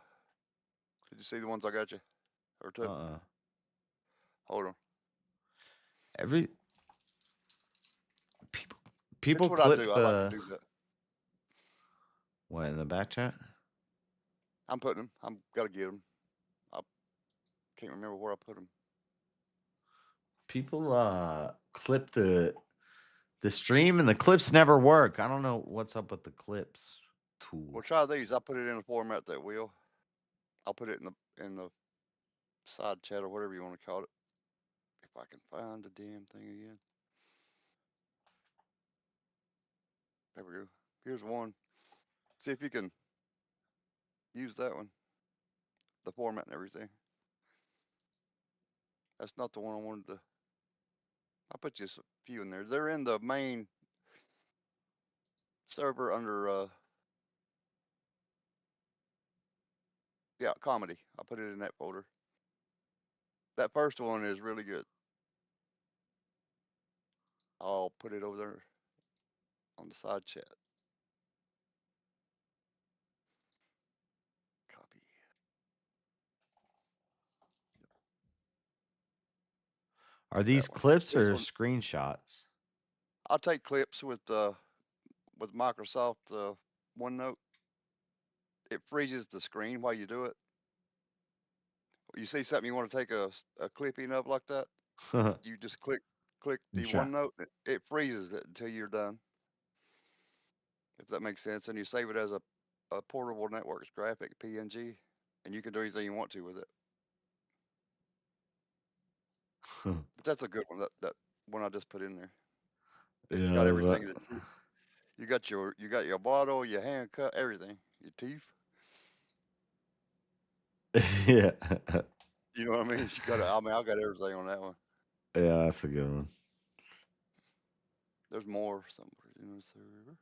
Did you see the ones I got you? Or two? Hold on. Every That's people what I clip do. I like to the do that. what in the back chat? I'm putting them. I'm gotta get them. I can't remember where I put them. People clip the stream and the clips never work. I don't know what's up with the clips tool. Well, try these. I put it in a format that will. I'll put it in the side chat or whatever you want to call it. If I can find the damn thing again. There we go. Here's one. See if you can use that one. The format and everything. That's not the one I wanted to. I put just a few in there. They're in the main server under yeah, comedy. I put it in that folder. That first one is really good. I'll put it over there on the side chat. Copy. Are these That one. clips This or one. screenshots? I'll take clips with Microsoft OneNote. It freezes the screen while you do it. You see something you want to take a clipping of like that, you just click the Sure. OneNote. It freezes it until you're done. If that makes sense, and you save it as a portable networks graphic PNG, and you can do anything you want to with it. But that's a good one. That one I just put in there. It got everything. You got your bottle, your hand cut, everything, your teeth. Yeah. You know what I mean? You got. I got everything on that one. Yeah, that's a good one. There's more somewhere in the server.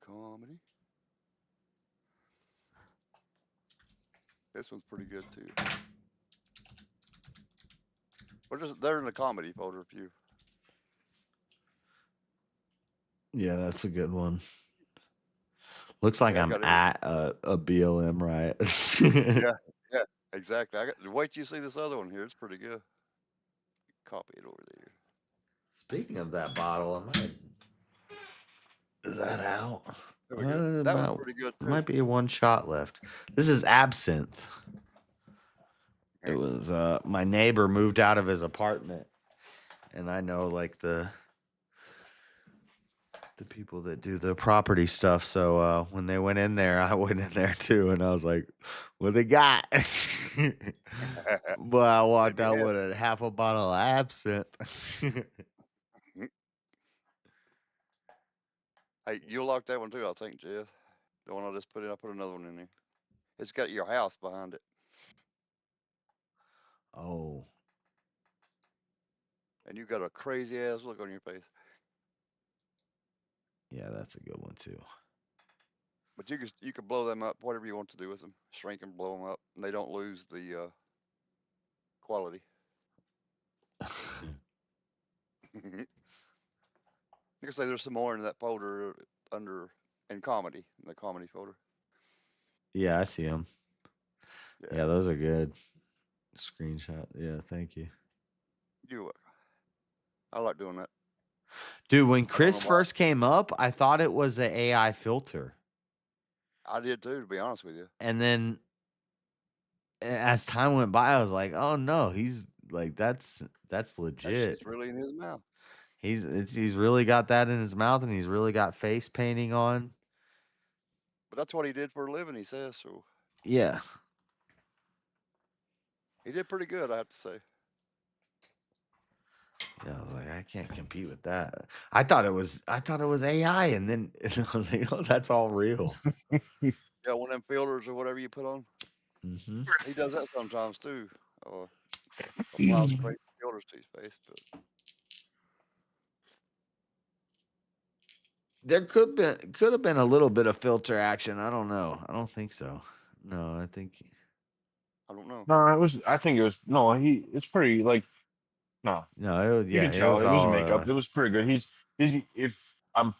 Comedy. This one's pretty good too. They're in the comedy folder for you. Yeah, that's a good one. Looks like Yeah, I I'm got at a BLM riot. yeah, exactly. Wait till you see this other one here. It's pretty good. Copy it over there. Speaking of that bottle, is that out? There we go. That one's pretty good too. Might be one shot left. This is absinthe. It was my neighbor moved out of his apartment, and I know like the people that do the property stuff. So when they went in there, I went in there too, and I was like, "What they got?" But I walked out with a half a bottle of absinthe. Hey, you'll like that one too, I think, Jeff. The one I just put in. I put another one in there. It's got your house behind it. Oh. And you got a crazy ass look on your face. Yeah, that's a good one too. But you can blow them up, whatever you want to do with them. Shrink them, blow them up, and they don't lose the quality. You can say there's some more in that folder in comedy, in the comedy folder. Yeah, I see them. Yeah, those are good. Screenshot. Yeah, thank you. I like doing that. Dude, when I don't Chris know why. first came up, I thought it was an AI filter. I did too, to be honest with you. And then as time went by, I was like, "Oh no, he's like that's That legit." shit's really in his mouth. He's really got that in his mouth, and he's really got face painting on. But that's what he did for a living, he says. So Yeah. he did pretty good, I have to say. Yeah, I was like, I can't compete with that. I thought it was AI, and then I was like, oh, that's all real. Yeah, one of them filters or whatever you put on. Mm-hmm. He does that sometimes too. Applies crazy filters to his face. But There could have been a little bit of filter action. I don't know. I don't think so. No, I think I don't know. No, it was. I think it was. No, he. It's pretty like. No, no. It was, you can it tell was it was all. makeup. It was pretty good. He's. If I'm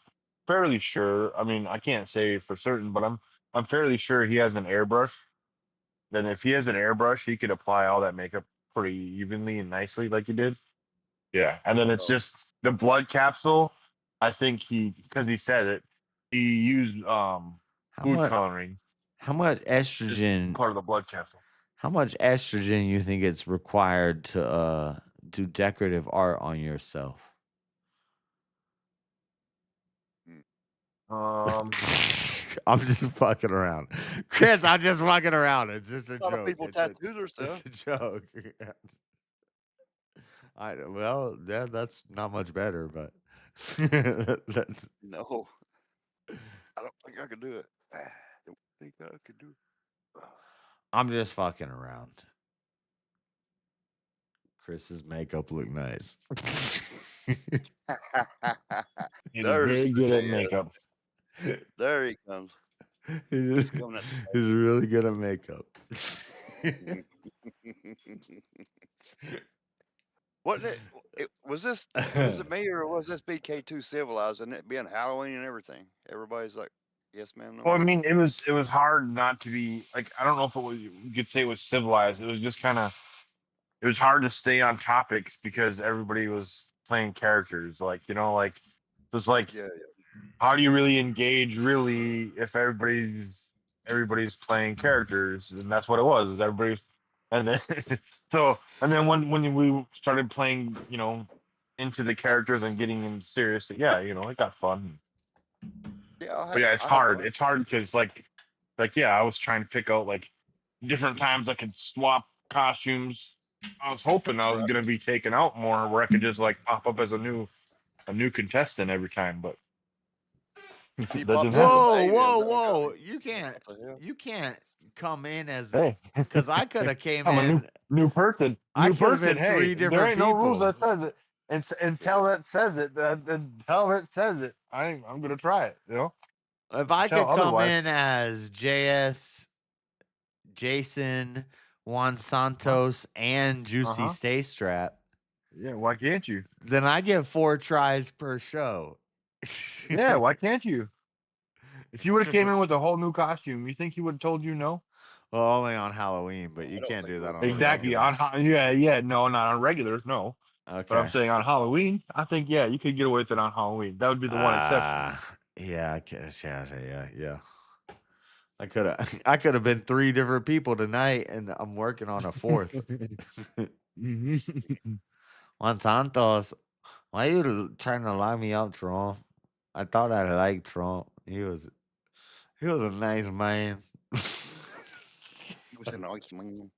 fairly sure. I mean, I can't say for certain, but I'm fairly sure he has an airbrush. Then if he has an airbrush, he could apply all that makeup pretty evenly and nicely, like he did. Yeah, and then it's just the blood capsule. I think because he said it, he used food coloring. How much estrogen? Part of the blood capsule. How much estrogen you think it's required to do decorative art on yourself? I'm just fucking around, Chris. I'm just fucking around. It's just a a lot of joke. people tattoo their stuff. It's a joke. That's not much better, but No. I don't think I could do it. I don't think I could do it. I'm just fucking around. Chris's makeup look nice. He's There's very the good at JS. makeup. There he comes. He's really good at makeup. Wasn't it? Was it me or was this BK2 civilized and it being Halloween and everything? Everybody's like, yes, ma'am. No, Well, I ma'am." mean, it was hard not to be like. I don't know if it was. You could say it was civilized. It was just kind of. It was hard to stay on topics because everybody was playing characters. Like like it was like, how do you really engage really if everybody's playing characters? And that's what it was. Is everybody, and then and then when we started playing, into the characters and getting in serious, yeah, it got fun. Yeah, But yeah, it's hard. It's hard because yeah, I was trying to pick out like different times I could swap costumes. I was hoping I was gonna be taken out more, where I could just like pop up as a new contestant every time. But that didn't happen. Whoa! You can't come in as because I could have came I'm in. a new person. I could have been Hey, three there different ain't no rules people. that says it, until that says it. Until it says it, I'm gonna try it. If I Until could come otherwise- in as JS, Jason, Juan Santos, and Juicy Stay Strap, yeah, why can't you? then I get 4 tries per show. Yeah, why can't you? If you would have came in with a whole new costume, you think he would have told you no? Well, only on Halloween, but you can't do that on Exactly. a regular. No, not on regulars, no. Okay. But I'm saying on Halloween, I think you could get away with it on Halloween. That would be the one exception. Yeah, I guess. Yeah. I could have been 3 different people tonight, and I'm working on a 4th. Juan Santos, why are you trying to lock me up, Trump? I thought I liked Trump. He was a nice man. He was a nice man.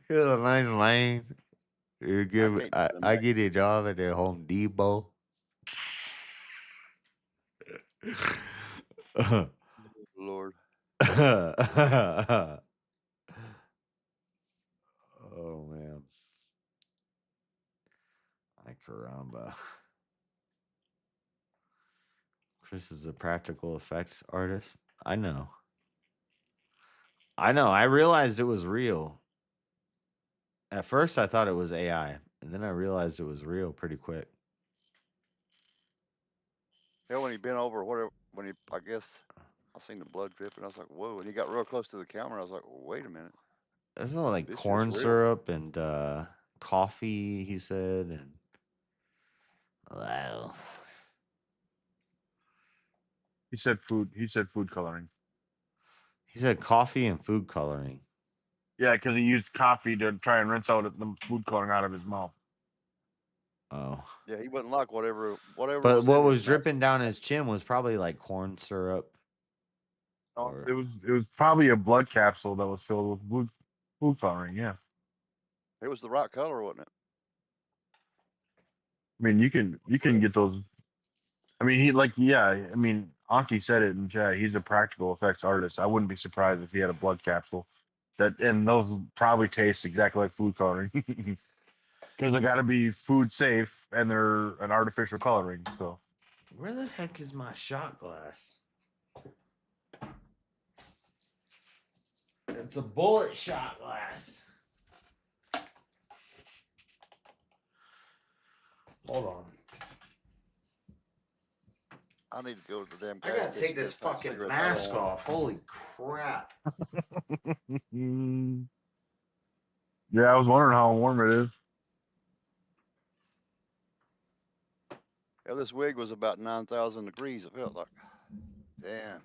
He was a nice man. I get a job at the Home Depot. Lord. Oh man. Ay caramba. Chris is a practical effects artist. I know. I realized it was real. At first I thought it was AI, and then I realized it was real pretty quick. Yeah, when he bent over, whatever, I guess I seen the blood dripping. I was like, whoa. And he got real close to the camera. I was like, wait a minute. That's all like This shit's corn real. syrup and coffee, he said. And wow. He said food. He said food coloring. He said coffee and food coloring. Yeah, because he used coffee to try and rinse out the food coloring out of his mouth. Oh. Yeah, he wouldn't like whatever But was what in it. was And that's dripping down his chin was probably like corn syrup. Oh, it was probably a blood capsule that was filled with food coloring. Yeah. it was the right color, wasn't it? I mean, you can get those. I mean, I mean, Anki said it in chat. He's a practical effects artist. I wouldn't be surprised if he had a blood capsule and those probably taste exactly like food coloring because they got to be food safe and they're an artificial coloring. So Where the heck is my shot glass? It's a bullet shot glass. Hold on. I need to go to the damn. I gotta take this fucking mask off. Holy crap. yeah, I was wondering how warm it is. Yeah, this wig was about 9,000 degrees. It felt like. Damn.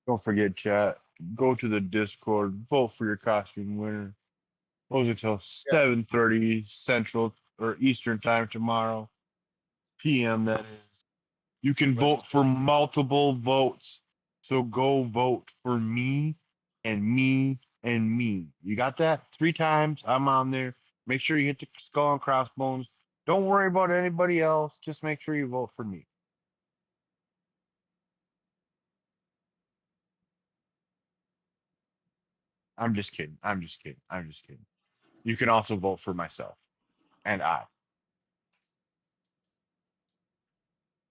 Don't forget, chat. Go to the Discord. Vote for your costume winner. Goes until 7:30 Central or Eastern time tomorrow p.m. That is. You can vote for multiple votes. So go vote for me and me and me. You got that? 3 times. I'm on there. Make sure you hit the skull and crossbones. Don't worry about anybody else. Just make sure you vote for me. I'm just kidding. I'm just kidding. I'm just kidding. You can also vote for myself and I.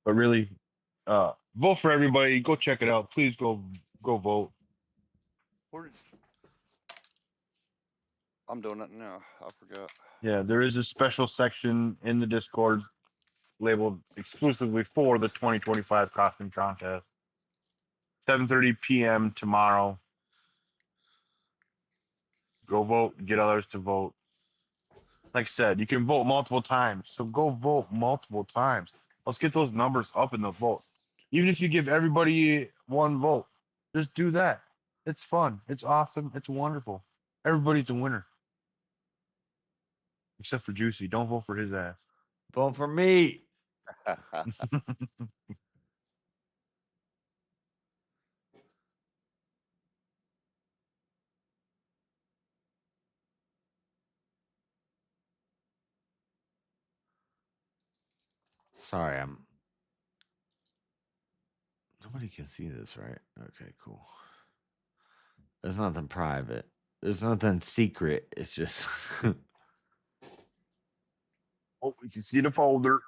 But really, vote for everybody. Go check it out. Please go vote. I'm doing it now. I forgot. Yeah, there is a special section in the Discord labeled exclusively for the 2025 costume contest. 7:30 p.m. tomorrow. Go vote. Get others to vote. Like I said, you can vote multiple times. So go vote multiple times. Let's get those numbers up in the vote. Even if you give everybody one vote, just do that. It's fun. It's awesome. It's wonderful. Everybody's a winner. Except for Juicy. Don't vote for his ass. Vote for me. Sorry, nobody can see this, right? Okay, cool. There's nothing private. There's nothing secret. It's just Oh, you can see the folder.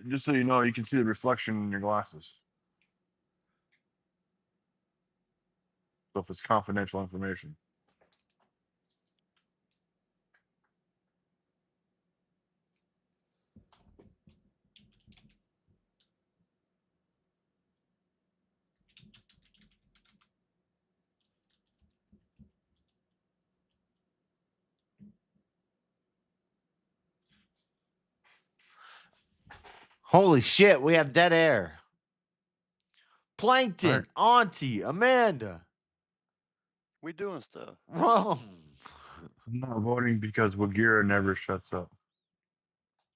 Just so you know, you can see the reflection in your glasses. So if it's confidential information. holy shit, we have dead air. Plankton, Auntie, Amanda. We doing stuff. Wrong. I'm not voting because Wagira never shuts up.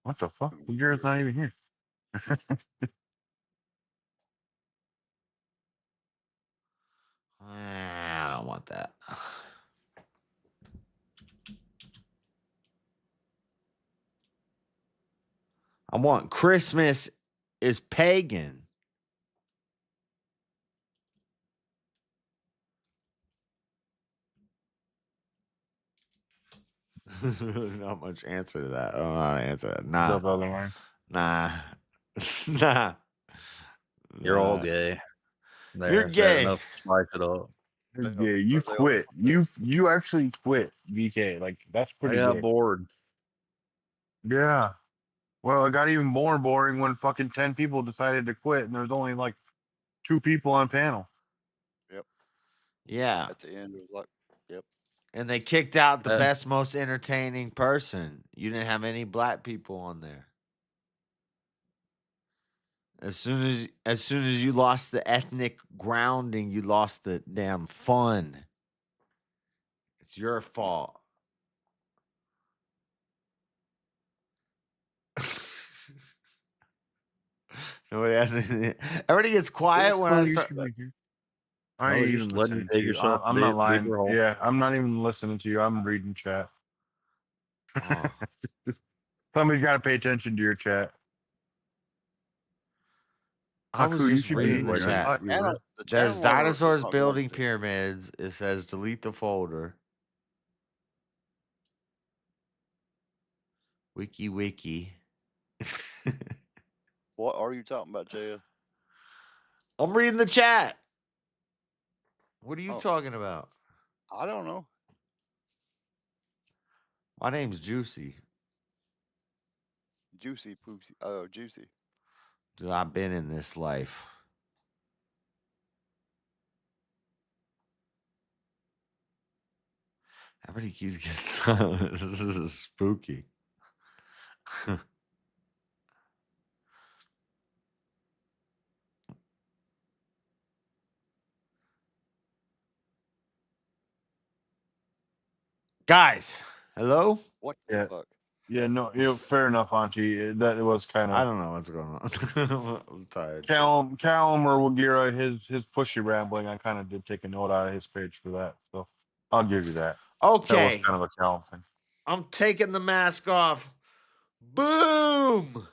What the fuck? Wagira's not even here. I don't want that. I want Christmas is pagan. Not much answer to that. I don't know how to answer that. Nah. What's up, other man? Nah. Nah. You're all Nah. gay. There, You're is that gay. enough to spice it up? Yeah, you quit. You actually quit, VK. Like that's I pretty got good. bored. Yeah. Well, it got even more boring when fucking 10 people decided to quit, and there's only like 2 people on panel. Yep. Yeah. At the end, it was like, yep. And they kicked out the best, most entertaining person. You didn't have any black people on there. As soon as you lost the ethnic grounding, you lost the damn fun. It's your fault. Nobody has anything. Everybody gets quiet when I start. I ain't was even just letting you listening dig to you. yourself I'm a not lying. bigger hole. Yeah, I'm not even listening to you. I'm reading chat. Oh. Somebody's got to pay attention to your chat. I was Haku, you just should be reading the in there. I chat. thought you were. There's channel dinosaurs not building listed. pyramids. It says delete the folder. Wiki. What are you talking about, JS? I'm reading the chat. What are you Oh. talking about? I don't know. My name's Juicy. Juicy Poopsie. Oh, Juicy. Dude, I've been in this life. Everybody keeps getting silent. This is spooky. Guys, hello? What Yeah. the fuck? Yeah, no, fair enough, Auntie. That it was kind of. I don't know what's going on. I'm tired. Callum or Wagira, his pushy rambling, I kind of did take a note out of his page for that. So I'll give you that. That was Okay. kind of a Callum thing. I'm taking the mask off. Boom!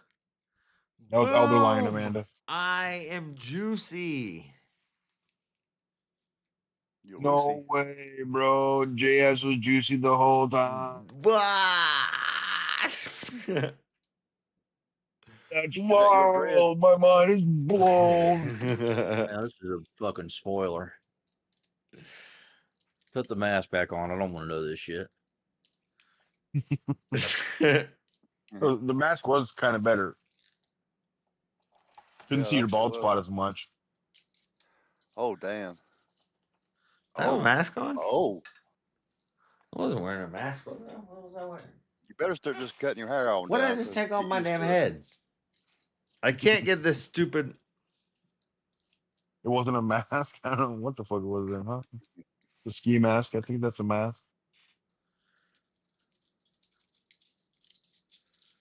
That was Elder Lion Boom! Amanda. I am Juicy. You're No way, bro. JS was juicy the whole time. That's wild. My mind is blown. Man, this is a fucking spoiler. Put the mask back on. I don't want to know this shit. So the mask was kind of better. Couldn't Yeah, see your that bald sure spot as much. Oh, damn. I have a mask on? Oh. I wasn't wearing a mask. What was I wearing? You better start just cutting your hair on What did down. I just 'cause take off get my used damn to it. head? I can't get this stupid. It wasn't a mask. I don't know what the fuck it was then, huh? The ski mask. I think that's a mask.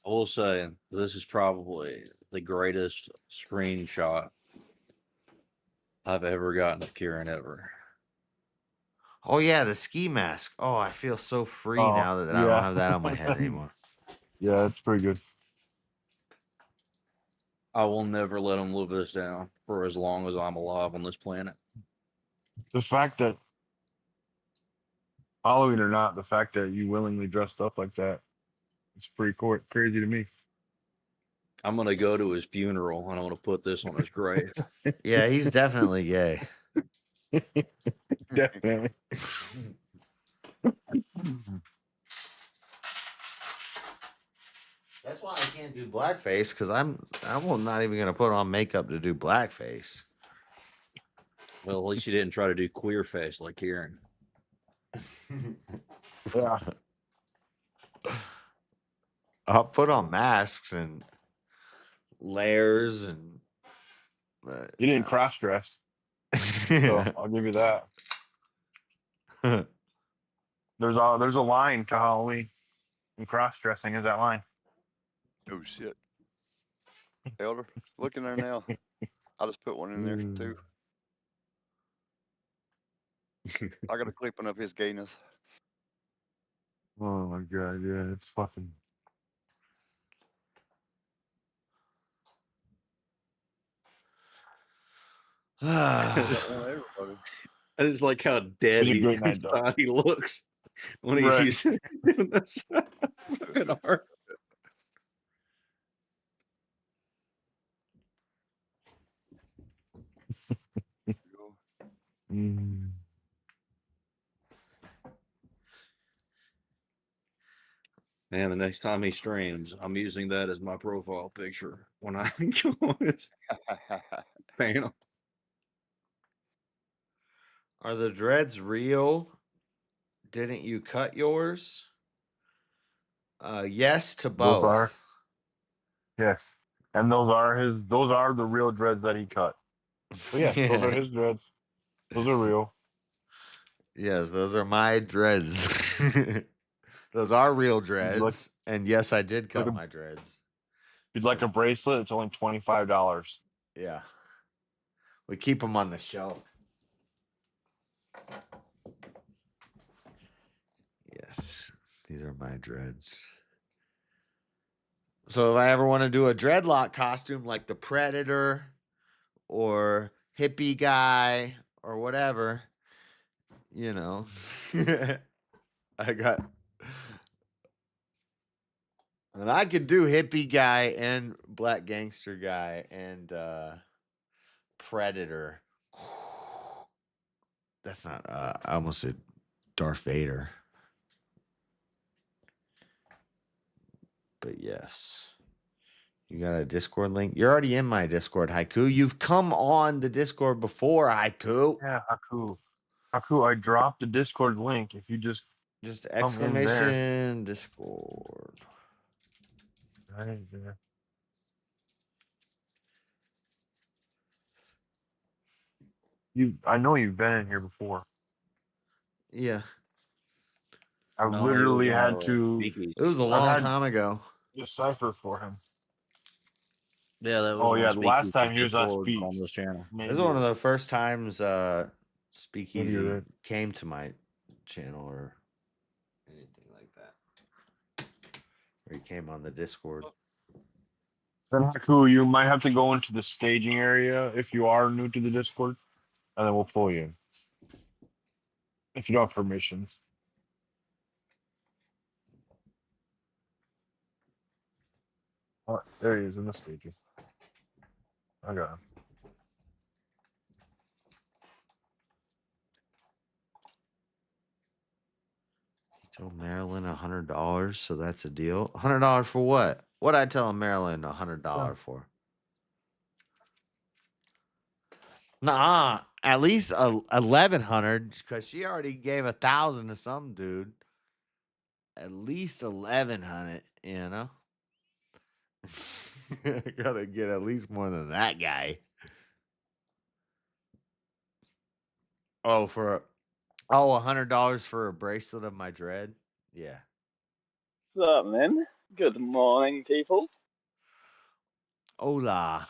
I will say this is probably the greatest screenshot I've ever gotten of Kieran ever. Oh yeah, the ski mask. Oh, I feel so free now that I don't have that on my head anymore. Yeah, it's pretty good. I will never let him live this down for as long as I'm alive on this planet. The fact that Halloween or not, the fact that you willingly dressed up like that, it's pretty crazy to me. I'm gonna go to his funeral and I'm gonna put this on his grave. Yeah, he's definitely gay. Definitely. That's why I can't do blackface because I'm not even gonna put on makeup to do blackface. Well, at least you didn't try to do queer face like Kieran. Yeah. I'll put on masks and layers and. You didn't cross dress. So I'll give you that. There's a line to Halloween, and cross dressing is that line. Oh shit. Elder, look in there now. I just put one in there too. I got a clipping of his gayness. Oh my god, yeah, it's fucking. Everybody. I just like how dead It was a great night, though. he looks when he's Right. using doing this fucking art. Mm. Man, the next time he streams, I'm using that as my profile picture when I go on his panel. Are the dreads real? Didn't you cut yours? Yes to both. Those are. Yes, and those are the real dreads that he cut. But yes, those are his dreads. Those are real. Yes, those are my dreads. Those are real dreads. And yes, I did cut my dreads. If you'd like a bracelet, it's only $25. Yeah. We keep them on the shelf. Yes, these are my dreads. So if I ever want to do a dreadlock costume like the Predator or hippie guy or whatever, you know, I got... And I can do hippie guy and black gangster guy and Predator. That's not... I almost said Darth Vader. But yes. You got a Discord link? You're already in my Discord, Haiku. You've come on the Discord before, Haiku. Yeah, Haku. Haku, I dropped the Discord link. If you just exclamation Discord. Right there. I know you've been in here before. Yeah. I literally had to. It was a long time ago. Decipher for him. Yeah, that was. Oh yeah, the last time he was on Speak on this channel. This is one of the first times Speakeasy came to my channel or anything like that. Or he came on the Discord. Then Haku, you might have to go into the staging area if you are new to the Discord, and then we'll pull you in. If you don't have permissions. Oh, there he is in the stages. I got him. He told Marilyn $100, so that's a deal. $100 for what? What'd I tell Marilyn $100 for? Nah, at least 1,100 because she already gave 1,000 to some dude. At least 1,100, you know. Gotta get at least more than that guy. Oh, $100 for a bracelet of my dread. Yeah. What's up, man? Good morning, people. Hola.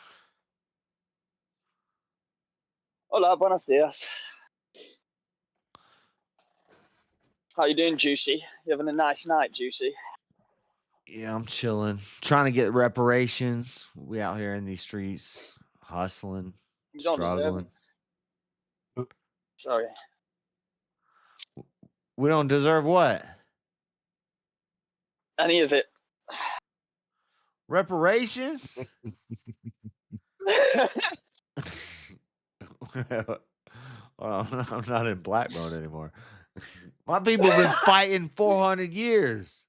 Hola, buenos dias. How you doing, Juicy? You having a nice night, Juicy? Yeah, I'm chilling. Trying to get reparations. We out here in these streets, hustling, You don't deserve struggling. it. Sorry. We don't deserve what? Any of it. Reparations? Well, I'm not in black mode anymore. My people have been fighting 400 years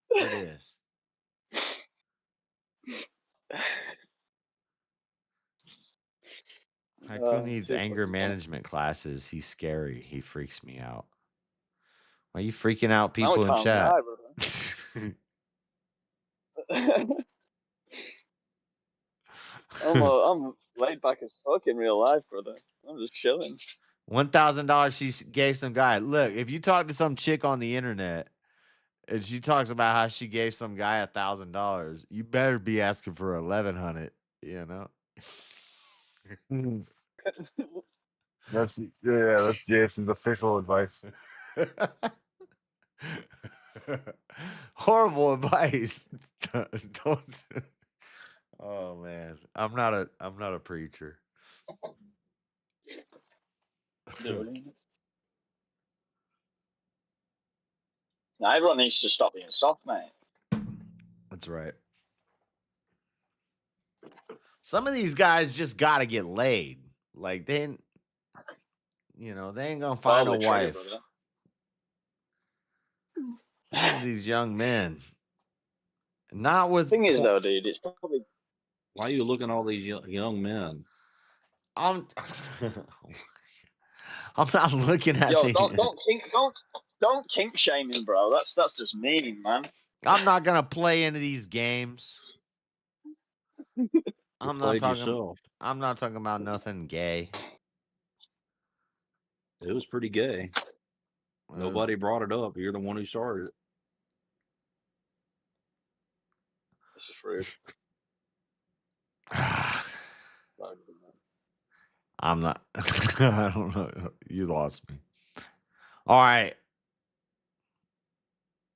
for this. Haiku needs anger management classes. He's scary. He freaks me out. Why are you freaking out people in chat? I'm laid back as fuck in real life, brother. I'm just chilling. $1,000 she gave some guy. Look, if you talk to some chick on the internet and she talks about how she gave some guy $1,000, you better be asking for 1,100. You know. That's Jason's official advice. Horrible advice. Don't. Oh man, I'm not a preacher. Now, everyone needs to stop being soft, mate. That's right. Some of these guys just got to get laid. Like they ain't gonna find a Probably true, wife. brother. Even these young men. Not with. Thing is, though, dude, it's probably. Why are you looking at all these young men? I'm not looking at. Yo, don't kink shaming, bro. That's just mean, man. I'm not gonna play into these games. I'm not talking about nothing gay. It was pretty gay. Nobody brought it up. You're the one who started it. This is rude. I'm not. I don't know. You lost me. All right.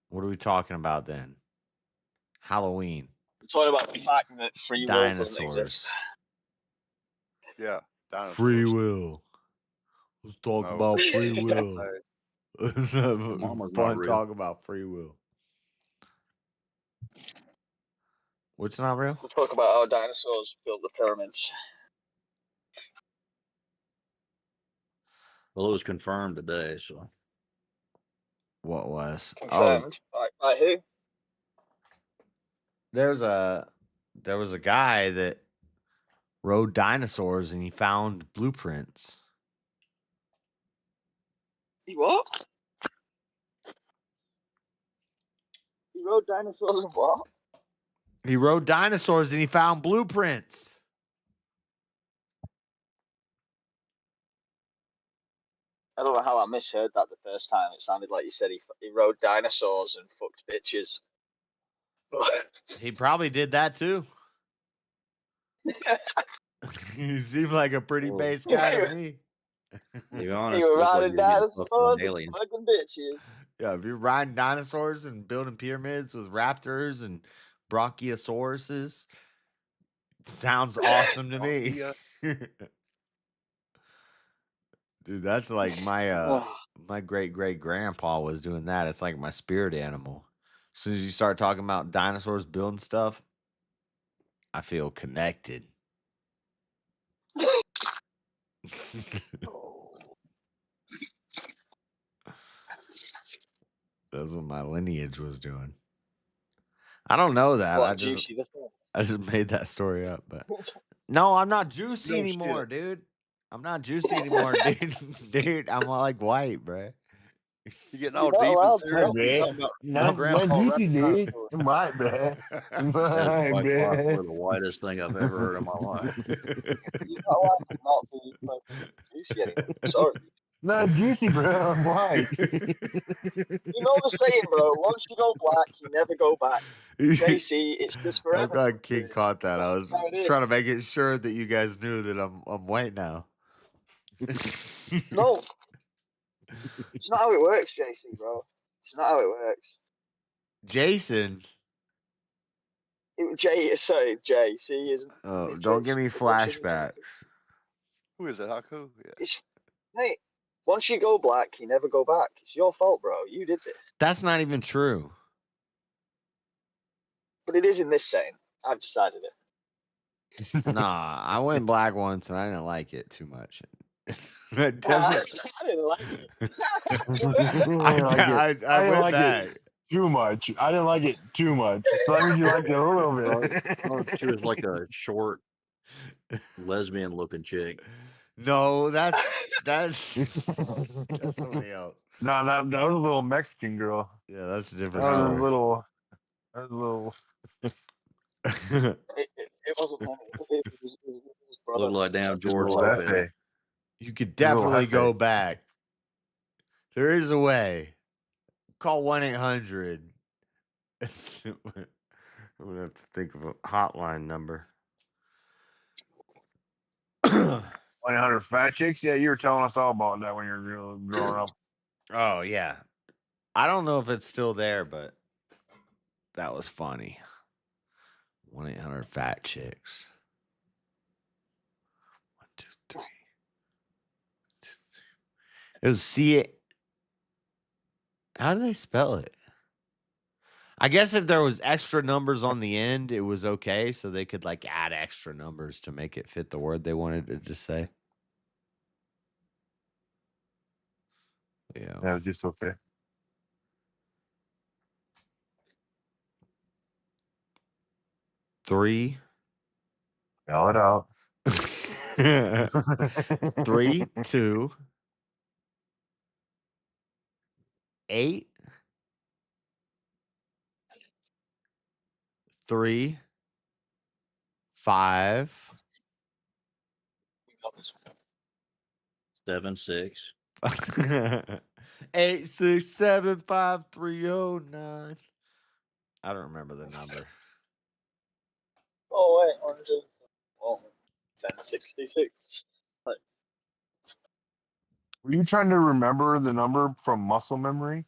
What are we talking about then? Halloween. We're talking about the fact that free will doesn't Dinosaurs. exist. Yeah, dinosaurs. Free will. Let's talk about free will. Let's have a Mama's not fun real. talk about free will. What's not real? We'll talk about how dinosaurs built the pyramids. Well, it was confirmed today, so. What was? Confirmed. By who? There was a guy that rode dinosaurs and he found blueprints. He what? He rode dinosaurs and what? He rode dinosaurs and he found blueprints. I don't know how I misheard that the first time. It sounded like you said he rode dinosaurs and fucked bitches. He probably did that too. You seem like a pretty base guy to me. To be honest, He was looked like riding you'd be fucked by dinosaurs an alien. and fucking bitches. Yeah, if you're riding dinosaurs and building pyramids with raptors and brochiosauruses, sounds awesome to me. Dude, that's like my great grandpa was doing that. It's like my spirit animal. As soon as you start talking about dinosaurs building stuff, I feel connected. That's what my lineage was doing. I don't know that. What, I just juicy, that's all. I just made that story up, but no, I'm not juicy No anymore, shit. dude. I'm not juicy anymore, dude. Dude, I'm like white, bro. You getting all You're not deep and allowed to serious? talk You're about talking about Not grandpa juicy, riding dude. dinosaurs. I'm white, man. I'm That's white, by far man. the whitest thing I've ever heard in my life. You're not allowed to not be fucking juicy anymore. Sorry. Not juicy, bro. I'm white. You know the saying, bro. Once you go black, you never go back. JC, it's just I'm forever. glad King caught that. I was How it is. trying to make it sure that you guys knew that I'm white now. No. It's not how it works, JC, bro. It's not how it works. Jason. Sorry, JC isn't. Oh, don't give me flashbacks. Who is it? Haku? Yeah. Hey, once you go black, you never go back. It's your fault, bro. You did this. That's not even true. But it is in this saying. I've decided it. Nah, I went black once and I didn't like it too much. I didn't like it. I didn't went like back. it too much. I didn't like it too much. So that means you liked it a little bit. She was like a short, lesbian-looking chick. No, that's somebody else. No, that was a little Mexican girl. Yeah, that's a different That was story. a little. It wasn't funny. It was Looked like damn Just a George little Lopez. essay. You could A little definitely go headache. back. There is a way. Call 1-800. I'm gonna have to think of a hotline number. 100 fat chicks. Yeah, you were telling us all about that when you were growing up. Oh yeah. I don't know if it's still there, but that was funny. 1-800 fat chicks. 1, 2, 3. It was C. How do they spell it? I guess if there was extra numbers on the end, it was okay. So they could like add extra numbers to make it fit the word they wanted it to say. Yeah. That was just okay. Three. Spell it out. 3, 2, 8, 3, 5, 7, 6. 8, 6, 7, 5, 3, 0, 9. I don't remember the number. Oh, wait, 100. Oh, 1066. Like, Were you trying to remember the number from muscle memory?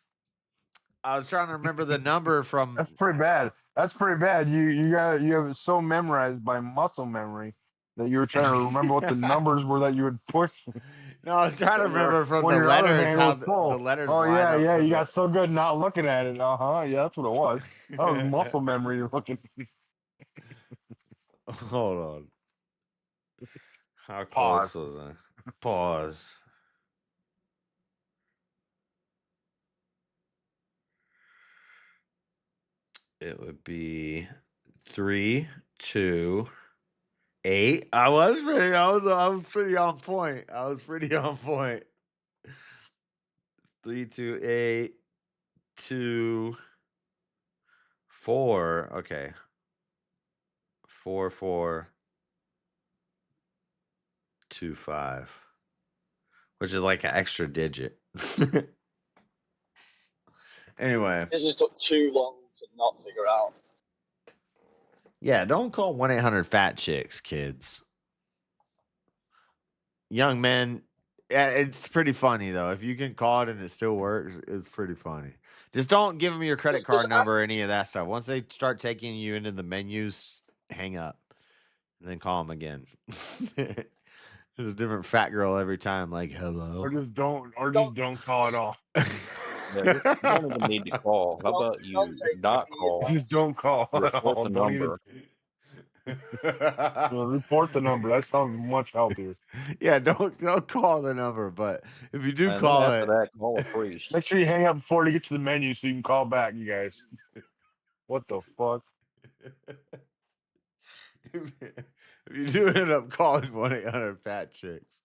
I was trying to remember the number from. That's pretty bad. That's pretty bad. You have it so memorized by muscle memory that you were trying to remember what the numbers were that you would push. No, I was trying to remember from when the your other letters hand how was full. the letters Oh line yeah, up. yeah. to You the- got so good not looking at it. Yeah, that's what it was. That was muscle memory looking. Hold on. How Pause. close was I? Pause. It would be 3, 2, 8. I was pretty on point. I was pretty on point. 3, 2, 8, 2, 4. Okay. 4, 4, 2, 5. Which is like an extra digit. Anyway. this just took too long to not figure out. Yeah, don't call 1-800 fat chicks, kids. Young men, it's pretty funny though. If you can call it and it still works, it's pretty funny. Just don't give them your credit card number or any of that stuff. Once they start taking you into the menus, hang up and then call them again. There's a different fat girl every time. Like, hello. Or just don't call it off. Yeah, you don't even need to call. How about you not call? Just don't call at Report all. the Don't number. Report the number. That sounds much healthier. Yeah, don't call the number, but if you do And call then it, after that, call a priest. Make sure you hang up before you get to the menu so you can call back, you guys. What the fuck? if you do end up calling 1-800 fat chicks,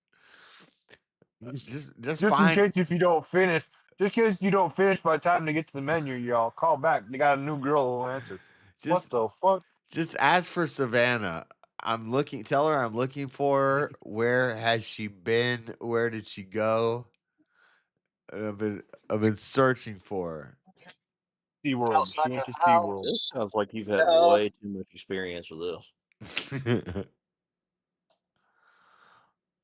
just in find. case if you don't finish, just in case you don't finish by the time they get to the menu, y'all call back. They got a new girl who will answer. Just, what the fuck? Just ask for Savannah. Tell her I'm looking for her. Where has she been? Where did she go? I've been searching for her. SeaWorld. She went to SeaWorld. This sounds like you've had way too much experience with this.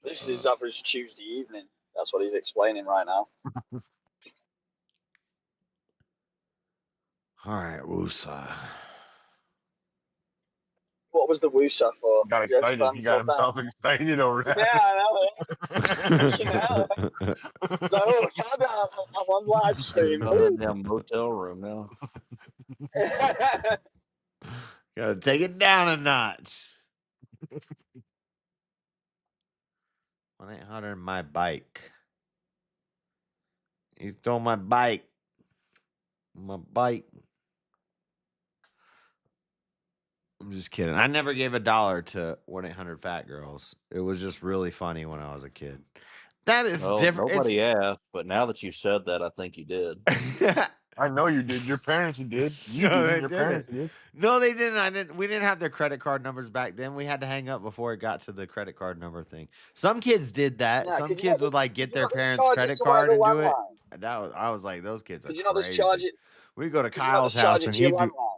This is his average Tuesday evening. That's what he's explaining right now. All right, Woosah. What was the woosah for? Got excited. He got himself excited over that. Yeah, I know. Like, oh, calm down. I'm on live stream. That damn motel room now. Gotta take it down a notch. 1-800 my bike. He stole my bike. My bike. I'm just kidding. I never gave $1 to 1-800 fat girls. It was just really funny when I was a kid. That is different. Nobody asked, but now that you said that, I think you did. I know you did. Your parents did. You No, did. they Your didn't. parents did. No, they didn't. I didn't. We didn't have their credit card numbers back then. We had to hang up before it got to the credit card number thing. Some kids did that. Nah, Some because you know kids would like did get you their not just parents' charge it credit to like card the and do it. landline? And I was like, those kids are Did you not just charge crazy. it? We go to Did you not Kyle's just charge house it and to your he'd do. landline?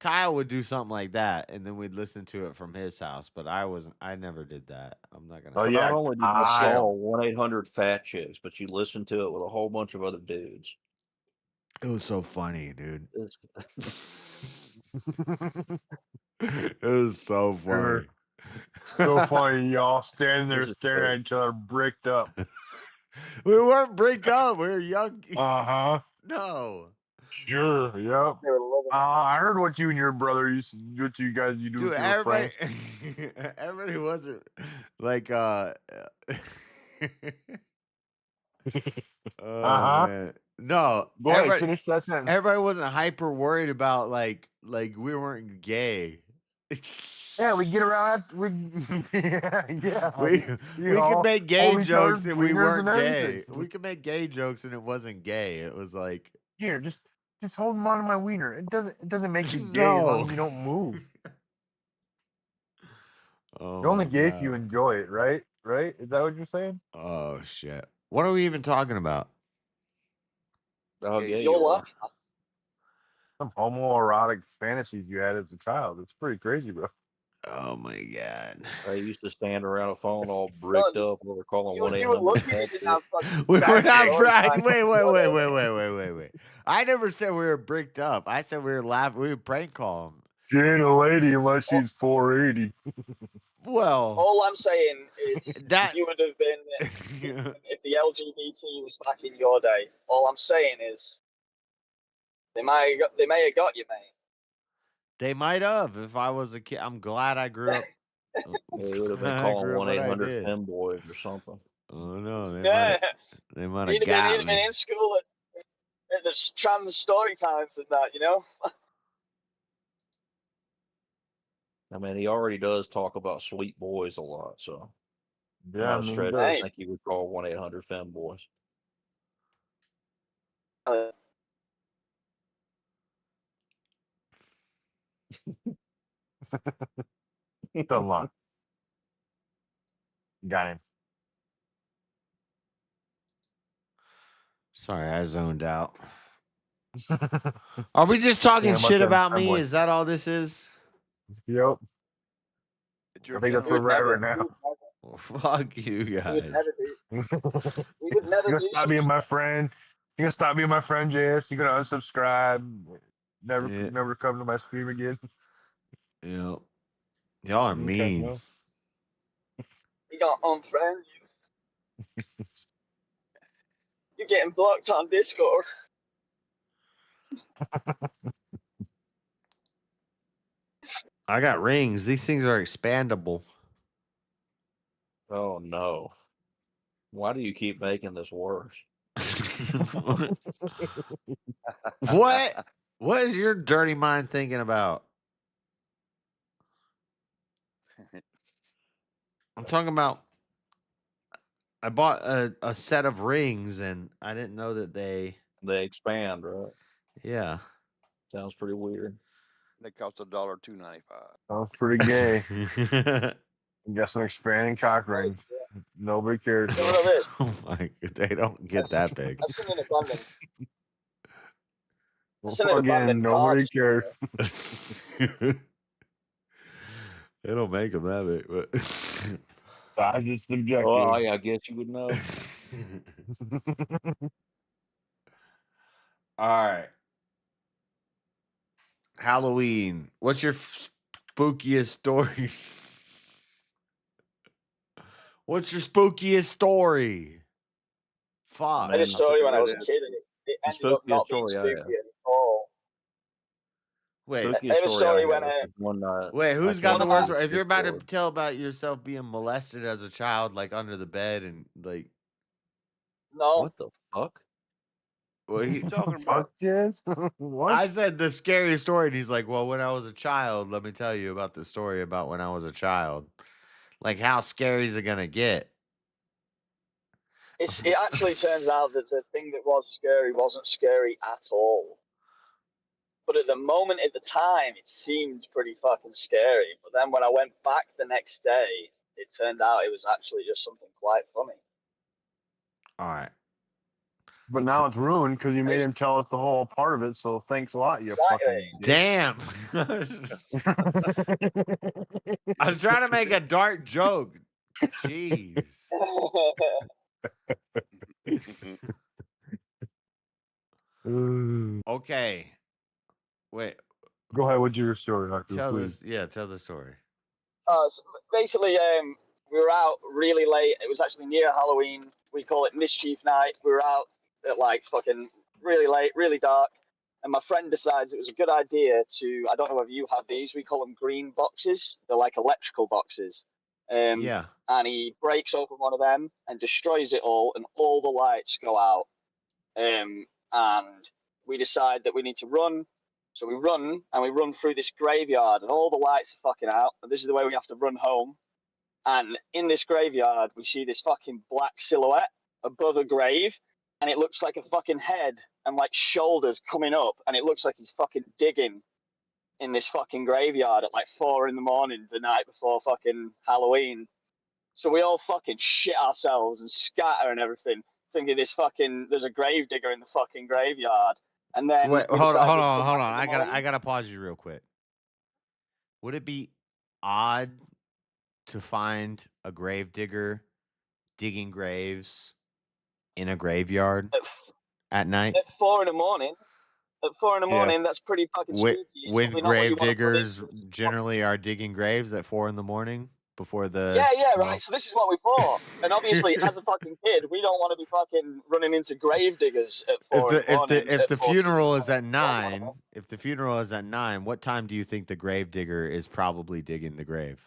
Kyle would do something like that, and then we'd listen to it from his house. But I never did that. I'm not gonna. Oh So not yeah, only do you Kyle. call 1-800 Fat Chicks, but you listen to it with a whole bunch of other dudes. It was so funny, dude. It's- It was so funny. So funny, y'all standing there This is staring great. at each other, bricked up. We weren't bricked up. We were young. Uh-huh. No. Sure. Yep. They were loving I heard what you and your brother used to, what you guys you do Dude, with your everybody, friends. everybody wasn't like, oh Uh-huh. man, no, Go ahead, everybody, finish that sentence. everybody wasn't hyper worried about like we weren't gay. Yeah, we get around. We yeah. We You we could know, make gay hold each other's jokes and we wieners and weren't gay. everything. We could make gay jokes and it wasn't gay. It was like Here, just hold on to my wiener. It doesn't make you gay as long no. as you don't move. Oh You're only my gay if god. you enjoy it, right? Right? Is that what you're saying? Oh shit. What are we even talking about? How Yeah, gay your you are. life. Some homoerotic fantasies you had as a child. It's pretty crazy, bro. Oh my god. I used to stand around a phone all No, bricked up over calling you were 1-800 lucky Fat we didn't Chicks. have fucking We were Fat not chicks. bragging. story Wait, time. wait. I never said we were bricked up. I said we were laughing. We would prank call him. She ain't a lady unless she's 480. Well, All I'm saying is that you would have been if the LGBT was back in your day. All I'm saying is they may have got you, mate. they might have if I was a kid. I'm glad I grew up. They would have been I calling grew up when I 1-800 did. femboys or something. Oh no, Yeah, they might you'd have have got been me. in school at the trans story times and that, you know. I mean, he already does talk about sweet boys a lot, so Yeah, not I a mean, stretch to Hey. think he would call 1-800 femboys. Don't lie. Got him. Sorry, I zoned out. Are we just talking Yeah, shit them about me? femboys. Is that all this is? Yep. It's your I think that's family. where we're at right now. Well, fuck you We would guys. never do. We would You're never gonna do stop such being a my friend. You're gonna stop being my friend, JS. You're gonna unsubscribe. Never, Yeah. never come to my stream again. Yep. Y'all are Okay, mean. no. You got unfriend you. You're getting blocked on Discord. I got rings. These things are expandable. Oh no. Why do you keep making this worse? What? What is your dirty mind thinking about? I'm talking about. I bought a set of rings and I didn't know that they expand, right? Yeah. Sounds pretty weird. They cost $2.95. Sounds pretty gay. You got some expanding cock rings. Nobody cares. So what it is? Oh my god, they don't get that big. I've seen an abandoned. Well, Send an again, abandoned nobody card. cares. They don't make them that big, but Size is subjective. Well, I guess you would know. All right. Halloween. What's your spookiest story? What's your spookiest story? Fuck. I had a story when I was a kid, and it ended up not being story I spooky have. at all. Wait, I have a story when one night. Wait, who's I got the came worst? home If you're about to bored. tell about yourself being molested as a child, like under the bed and like, no, What the fuck? well, he, Talking about Yes. What? I said the scariest story, and he's like, "Well, when I was a child, let me tell you about the story about when I was a child. Like, how scary is it gonna get?" It actually turns out that the thing that was scary wasn't scary at all. But at the moment, at the time, it seemed pretty fucking scary. But then when I went back the next day, it turned out it was actually just something quite funny. All right. But now it's ruined because you made him tell us the whole part of it. So thanks a lot, you fucking. Damn. I was trying to make a dark joke. Jeez. Okay. Wait. Go ahead with your story, Doctor. Tell Please. this. Yeah, tell the story. So basically, we were out really late. It was actually near Halloween. We call it Mischief Night. We were out at like fucking really late, really dark. And my friend decides it was a good idea to, I don't know if you have these, we call them green boxes. They're like electrical boxes. Yeah. And he breaks open one of them and destroys it all, and all the lights go out. And we decide that we need to run. So we run, and we run through this graveyard, and all the lights are fucking out. And this is the way we have to run home. And in this graveyard, we see this fucking black silhouette above a grave, and it looks like a fucking head and like shoulders coming up, and it looks like he's fucking digging in this fucking graveyard at like 4 a.m. the night before fucking Halloween. So we all fucking shit ourselves and scatter and everything, thinking there's a grave digger in the fucking graveyard. And then Wait, hold on. I gotta pause you real quick. Would it be odd to find a grave digger digging graves in a graveyard at night? At 4 a.m. At 4 a.m, that's pretty fucking spooky. It's When probably not what you grave want to put diggers into generally are digging graves at 4 a.m. before the right. So this is what we thought. And obviously, as a fucking kid, we don't want to be fucking running into grave diggers at 4 a.m. If the funeral is at 9, what time do you think the grave digger is probably digging the grave?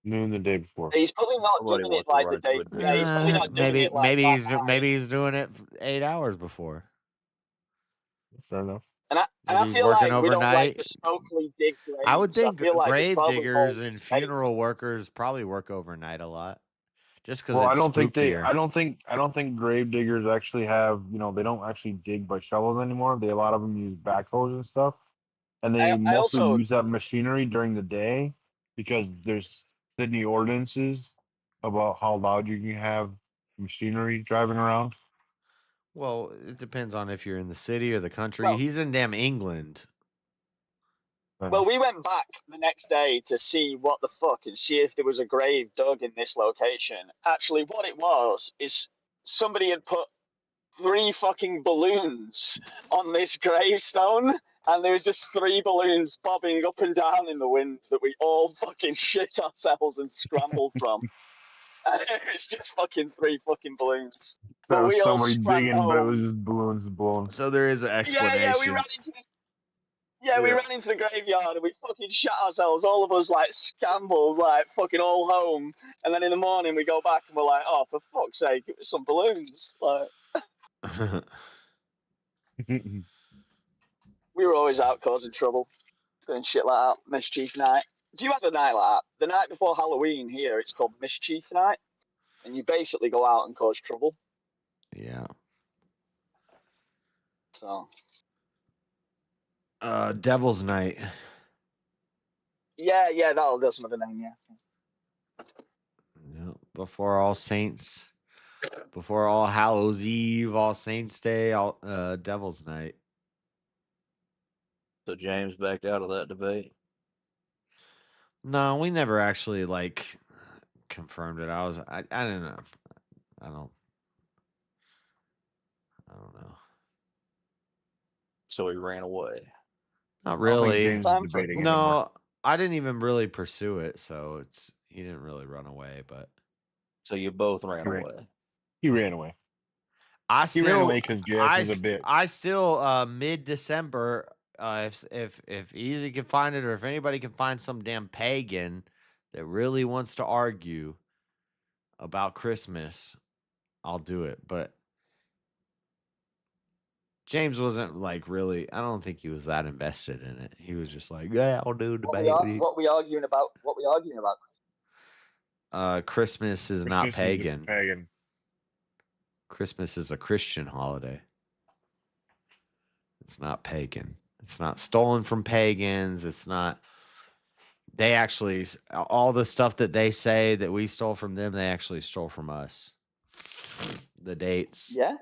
Noon the day before. He's probably not doing it like the day. Yeah, he's probably not doing it like maybe he's doing it 8 hours before. Fair enough. And I feel like we don't like to smokily dig graves. I would think like grave diggers and funeral workers probably work overnight a lot, just because. Well, I don't think grave diggers actually have. They don't actually dig by shovels anymore. A lot of them use backhoes and stuff, and they mostly use that machinery during the day because there's Sydney ordinances about how loud you can have machinery driving around. Well, it depends on if you're in the city or the country. He's in damn England. Well, we went back the next day to see what the fuck and see if there was a grave dug in this location. Actually, what it was is somebody had put 3 fucking balloons on this gravestone, and there was just 3 balloons bobbing up and down in the wind that we all fucking shit ourselves and scrambled from. And it was just fucking 3 fucking balloons. That was somebody digging, but it was just balloons blown. So there is an explanation. Yeah, we ran into the graveyard and we fucking shot ourselves. All of us like scambled, like fucking all home. And then in the morning we go back and we're like, oh, for fuck's sake, it was some balloons. Like, we were always out causing trouble, doing shit like that. Mischief night. Do you have a night like that? The night before Halloween here, it's called Mischief night, and you basically go out and cause trouble. Yeah. So. Devil's Night. Yeah, that's another name. Yeah. Before All Saints, before All Hallows Eve, All Saints Day, Devil's Night. So James backed out of that debate. No, we never actually confirmed it. I don't know. I don't know. So he ran away. Not really. No, I didn't even really pursue it, so he didn't really run away. But so you both ran away. He ran away. He ran away because Jack was a bitch. I still mid-December. If Easy can find it, or if anybody can find some damn pagan that really wants to argue about Christmas, I'll do it. But James wasn't really. I don't think he was that invested in it. He was just like, "Yeah, I'll do a debate." What we arguing about? Christmas is not pagan. Pagan. Christmas is a Christian holiday. It's not pagan. It's not stolen from pagans. It's not. They actually, all the stuff that they say that we stole from them, they actually stole from us. The dates. Yeah.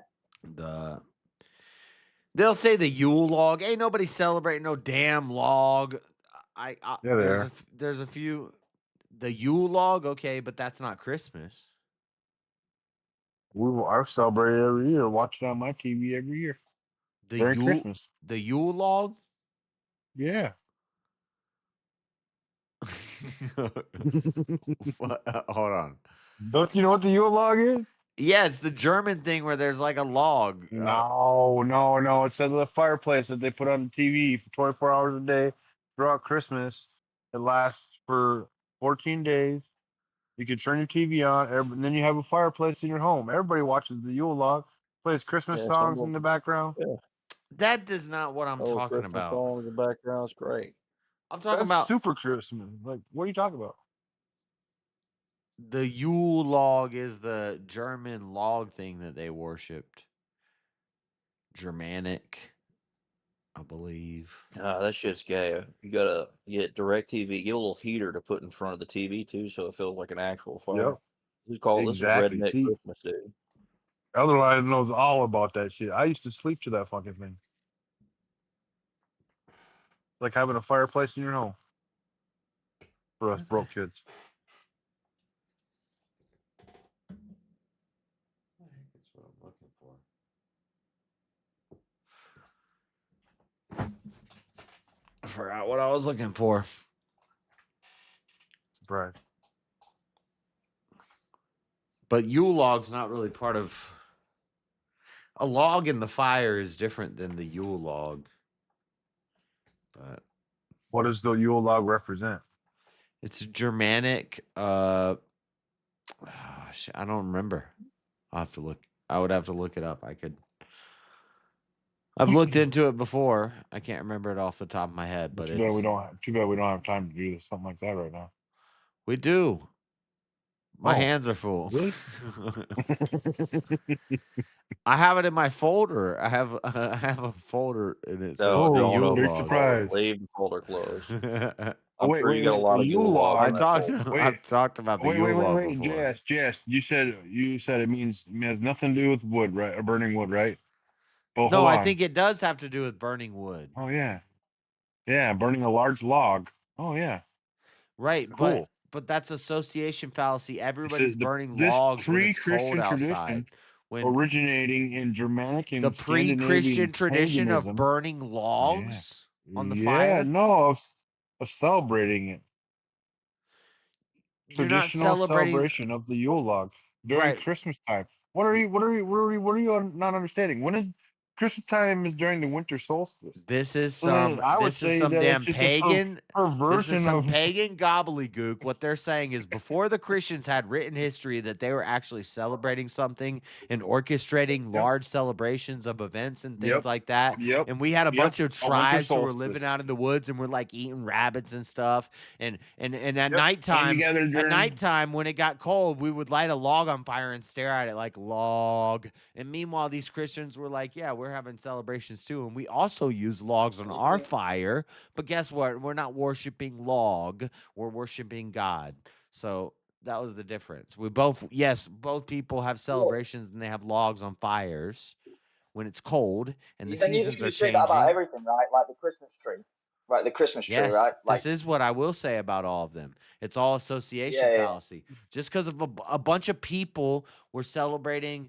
They'll say the Yule log. Ain't nobody celebrating no damn log. Yeah, there's a few. The Yule log, okay, but that's not Christmas. I've celebrated every year. Watch it on my TV every year. During Christmas. The Yule log? Yeah. Hold on. Don't you know what the Yule log is? Yeah, it's the German thing where there's like a log. No. It's at the fireplace that they put on the TV for 24 hours a day throughout Christmas. It lasts for 14 days. You can turn your TV on, and then you have a fireplace in your home. Everybody watches the Yule log, plays Christmas songs in the background. Yeah. That is not what I'm talking Christmas about. song in the background is great. I'm talking That's about super Christmas. Like, what are you talking about? the Yule log is the German log thing that they worshipped. Germanic, I believe. That shit's gay. You gotta get DirecTV, get a little heater to put in front of the TV too, so it feels like an actual fire. Yep. We call this is redneck Christmas, dude. Otherwise, knows all about that shit. I used to sleep to that fucking thing. Like having a fireplace in your home. For us broke kids. That's what I'm looking for. I forgot what I was looking for. Surprise. But Yule log's not really part of. A log in the fire is different than the Yule log. But what does the Yule log represent? It's Germanic. I don't remember. I'll have to look. I would have to look it up. I've looked into it before. I can't remember it off the top of my head, but too bad we don't have time to do this, something like that right now. We do. My hands are full. Really? I have it in my folder. I have a folder and it says No, the no, Yule no, log. surprise. Leave the folder closed. Oh, I'm sure you got a lot of Yule Yule log. log. I've talked about the Yule log before. Jess, you said it has nothing to do with wood, right? Or burning wood, right? But No, hold I on. think it does have to do with burning wood. Oh yeah. Yeah, burning a large log. Oh yeah. Right, Cool. but that's association fallacy. Everybody's burning this logs when it's cold pre-Christian outside. tradition originating in Germanic and The pre-Christian Scandinavian tradition paganism. of burning logs on the Yeah, fire. no, of celebrating it. You're not Traditional celebrating celebration of the Yule log during Right. Christmas time. What are you not understanding? When is Christmas time? Is during the winter solstice. This is So then some I would this say is some that damn it's just pagan a this is perversion some of pagan gobbledygook. What they're saying is before the Christians had written history that they were actually celebrating something and orchestrating large celebrations of events and things Yep. like that. Yep. And we had a Yep. bunch of A winter tribes who were solstice. living out in the woods and were like eating rabbits and stuff. And at Yep. nighttime, Came together during- when it got cold, we would light a log on fire and stare at it like log. And meanwhile, these Christians were like, yeah, we're having celebrations too. And we also use logs on our fire. But guess what? We're not worshiping log. We're worshiping God. So that was the difference. Both people have celebrations and they have logs on fires when it's cold and the Then you seasons are say that about changing. everything, right? Like the Christmas tree. Right, the Christmas tree, Yes, right? Like, this is what I will say about all of them. It's all association Yeah, yeah. fallacy. Just because of a bunch of people were celebrating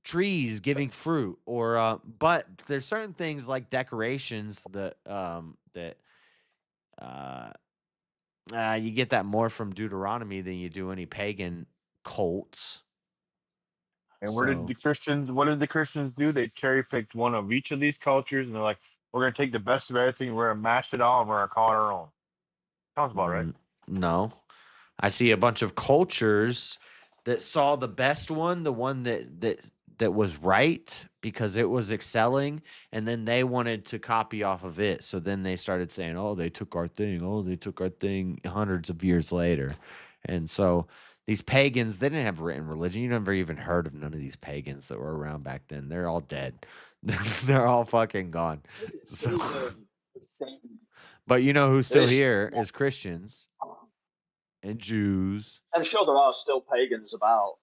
trees giving fruit, or but there's certain things like decorations that you get that more from Deuteronomy than you do any pagan cults. And what did the Christians do? They cherry picked one of each of these cultures, and they're like, "We're gonna take the best of everything. We're gonna mash it all, and we're gonna call it our own." Sounds about right. No, I see a bunch of cultures that saw the best one, the one that was right because it was excelling, and then they wanted to copy off of it. So then they started saying, "Oh, they took our thing. Oh, they took our thing," hundreds of years later, and so These pagans, they didn't have written religion. You never even heard of none of these pagans that were around back then. They're all dead. They're all fucking gone. So, but you know who's still here is Christians and Jews. I'm sure there are still pagans about.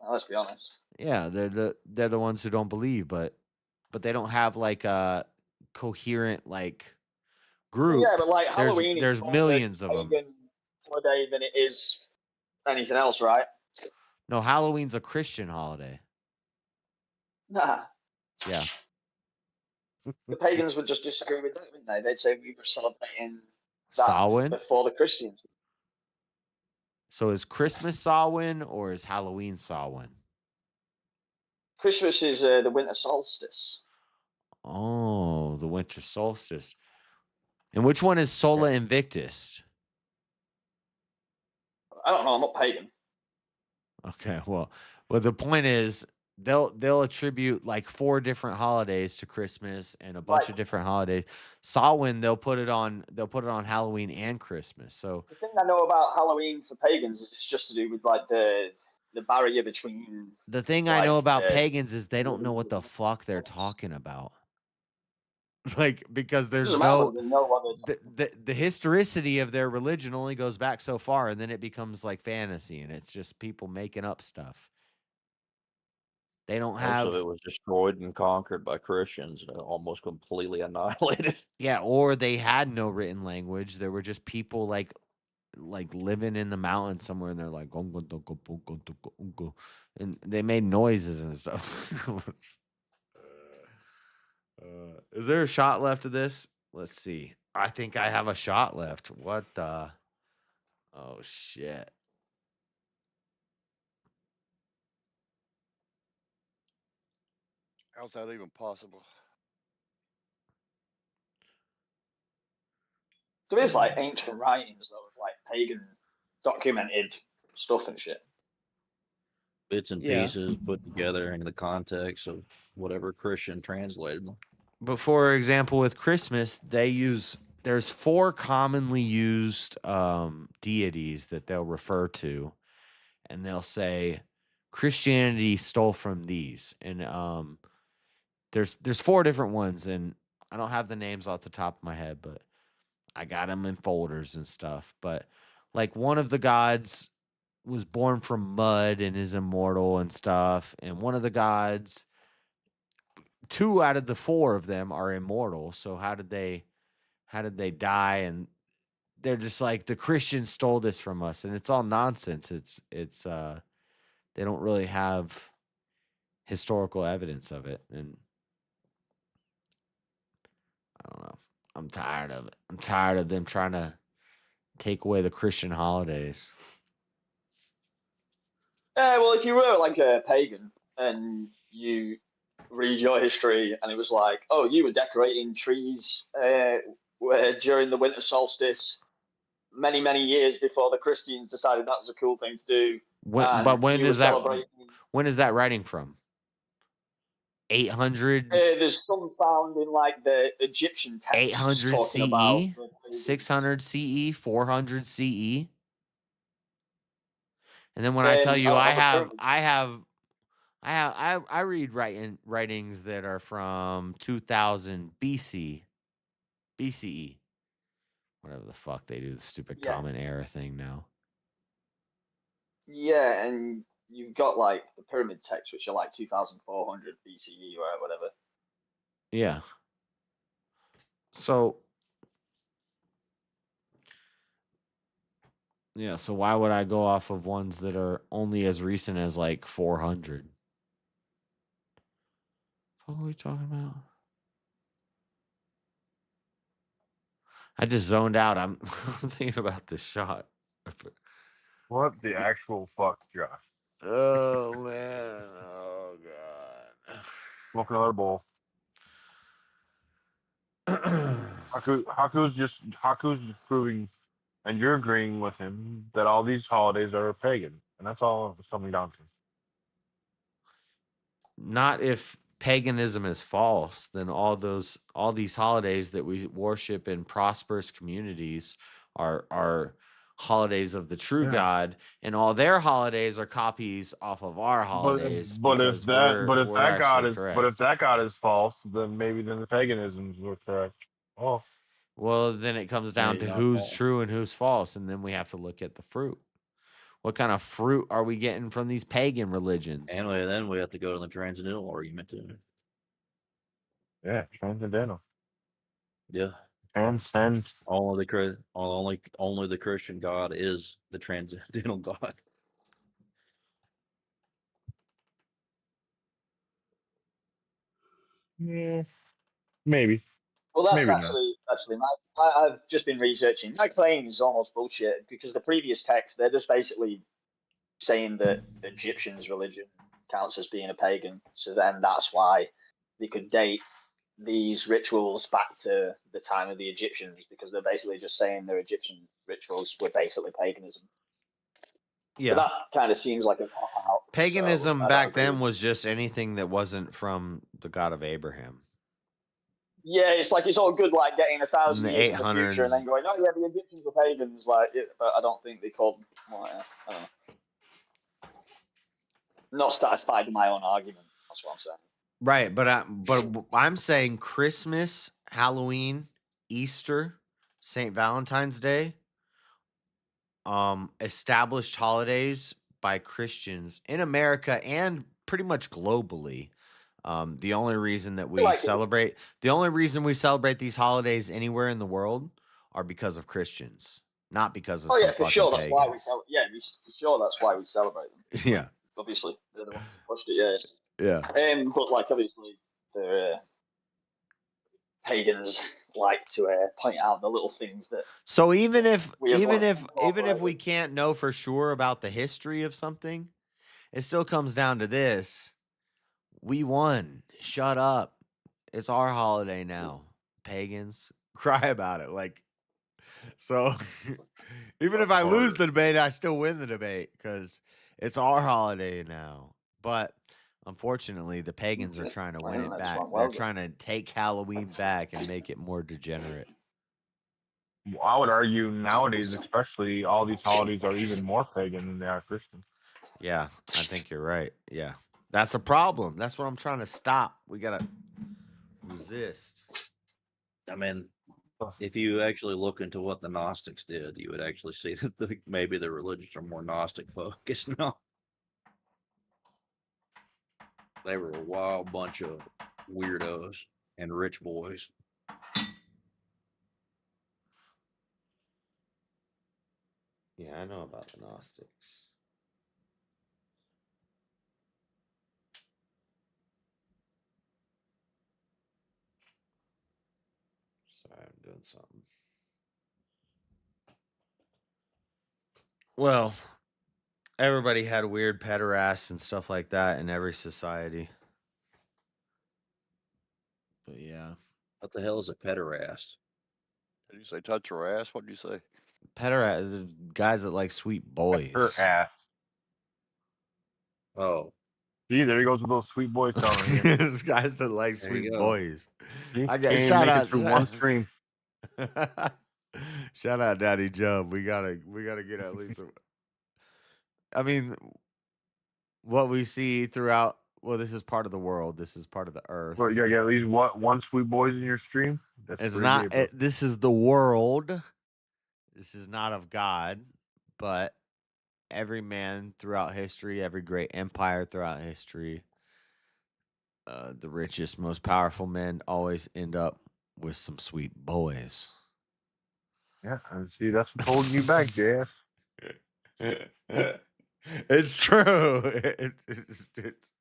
Let's be honest. Yeah, they're the ones who don't believe, but they don't have like a coherent like group. Yeah, but like Halloween is There's more millions of of a them. pagan holiday than it is anything else, right? No, Halloween's a Christian holiday. Nah. Yeah. The pagans would just disagree with that, wouldn't they? They'd say we were celebrating that Samhain? before the Christians. So is Christmas Samhain or is Halloween Samhain? Christmas is the winter solstice. Oh, the winter solstice. And which one is Sola Invictus? I don't know. I'm not pagan. Okay, well, the point is they'll attribute like 4 different holidays to Christmas and a bunch of different holidays. Samhain they'll put it on Halloween and Christmas. So The thing I know about Halloween for pagans is it's just to do with like the barrier between. the thing I know about pagans is they don't know what the fuck they're talking about. Like because there's doesn't matter no whether they know what the historicity of their religion only goes back so far, and then it becomes like fantasy, and it's just people making up stuff. They don't Most have of it was destroyed and conquered by Christians, almost completely annihilated. Yeah, or they had no written language. There were just people like living in the mountains somewhere, and they're like, "Ungo, dungo, bungo, dungo, ungo," and they made noises and stuff. Is there a shot left of this? Let's see. I think I have a shot left. What the? Oh shit! How's that even possible? There is like ancient writings though of like pagan documented stuff and shit. Bits and Yeah. pieces put together in the context of whatever Christian translated them. But for example, with Christmas, there's 4 commonly used deities that they'll refer to, and they'll say Christianity stole from these, and there's 4 different ones, and I don't have the names off the top of my head, but I got them in folders and stuff. But like one of the gods was born from mud and is immortal and stuff, and one of the gods, 2 out of the 4 of them are immortal. So how did they die? And they're just like, the Christians stole this from us, and it's all nonsense. It's they don't really have historical evidence of it, and I don't know. I'm tired of it. I'm tired of them trying to take away the Christian holidays. Well, if you were like a pagan and you read your history and it was like, oh, you were decorating trees during the winter solstice many, many years before the Christians decided that was a cool thing to do. But when you is were that? celebrating- When is that writing from? 800. There's some found in like the Egyptian texts 800 talking about CE, 600 CE, 400 CE. And then when I tell you I read writings that are from 2000 BCE. Whatever the fuck they do, the stupid common era thing now. Yeah, and you've got like the pyramid texts, which are like 2400 BCE or whatever. Yeah. So yeah, so why would I go off of ones that are only as recent as like 400? What are we talking about? I just zoned out. I'm thinking about this shot. What the actual fuck, Josh? Oh man. Oh god. Smoke another bowl. Haku's just proving, and you're agreeing with him that all these holidays are pagan, and that's all it's coming down to. Not if paganism is false, then all these holidays that we worship in prosperous communities are holidays of the true God, and all their holidays are copies off of our holidays because we're actually correct. if that God is false, then maybe the paganisms were correct. Oh, Well, then it comes down to who's true and who's false, and then we have to look at the fruit. What kind of fruit are we getting from these pagan religions? And then we have to go to the transcendental argument too. Yeah, transcendental. Yeah. Transcends. Only the Christian God is the transcendental God. Yeah, maybe. Well, that's maybe actually I've just been researching. My claim is almost bullshit because the previous text, they're just basically saying that Egyptians' religion counts as being a pagan. So then that's why they could date these rituals back to the time of the Egyptians, because they're basically just saying their Egyptian rituals were basically paganism. Yeah. But that kind of seems like a cop-out. Paganism so back then was just anything that wasn't from the God of Abraham. Yeah, it's like it's all good, like getting 1,000 In the years in the future and then going, oh yeah, the Egyptians were pagans, like, but I don't think they called them like that. I don't know. Not satisfied with my own argument. That's what I'm saying. Right, but I'm saying Christmas, Halloween, Easter, St. Valentine's Day, established holidays by Christians in America and pretty much globally. The only reason that we celebrate these holidays anywhere in the world are because of Christians, not because of some for fucking sure. That's why we pagans. for sure that's why we celebrate them. Yeah. Obviously, they're the ones who pushed it. Yeah. But like obviously, the pagans like to point out the little things that. So even if we can't know for sure about the history of something, it still comes down to this. We won. Shut up. It's our holiday now. Pagans, cry about it. Like, so even if I lose the debate, I still win the debate because it's our holiday now. But unfortunately, the pagans are trying to win it back. They're trying to take Halloween back and make it more degenerate. I would argue nowadays, especially, all these holidays are even more pagan than they are Christian. Yeah, I think you're right. Yeah. That's a problem. That's what I'm trying to stop. We got to resist. I mean, if you actually look into what the Gnostics did, you would actually see that maybe the religions are more Gnostic focused now. They were a wild bunch of weirdos and rich boys. Yeah, I know about the Gnostics. Sorry, I'm doing something. Well, everybody had weird pederasts and stuff like that in every society. But yeah. What the hell is a pederast? Did you say touch your ass? What did you say? Pederast, the guys that like sweet boys. Her ass. Oh. See, there he goes with those sweet boys telling you. Those guys that like sweet boys. I got shout out through one stream. Shout out Daddy Jub. We gotta get at least I mean, what we see throughout. Well, this is part of the world. This is part of the earth. Well, you gotta get at least one sweet boys in your stream. It's not. This is the world. This is not of God, but every man throughout history, every great empire throughout history, the richest, most powerful men always end up with some sweet boys. Yeah, and see, that's what's holding you back, JF. It's true. It's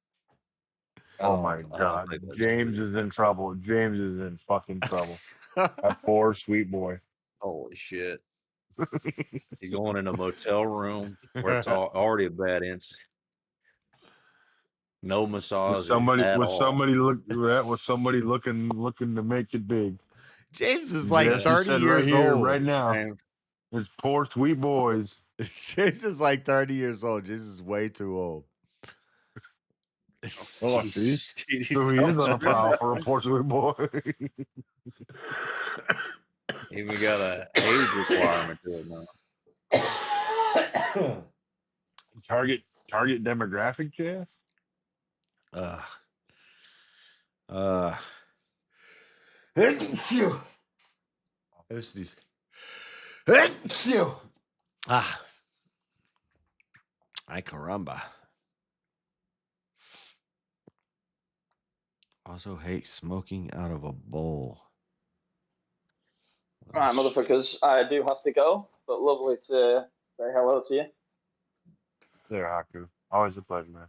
Oh my God, James is in trouble. James is in fucking trouble. That poor sweet boy. Holy shit. He's going in a motel room where it's already a bad incident. No massage. Somebody looking to make it big. James is like 30 years old right now. It's poor sweet boys. James is like 30 years old. James is way too old. Oh, see? So he is on a prowl for a poor sweet boy. Even got an age requirement to it now. Target demographic, Jess? Ay caramba. Also hate smoking out of a bowl. All right, motherfuckers, I do have to go, but lovely to say hello to you. There, Haku. Always a pleasure, man.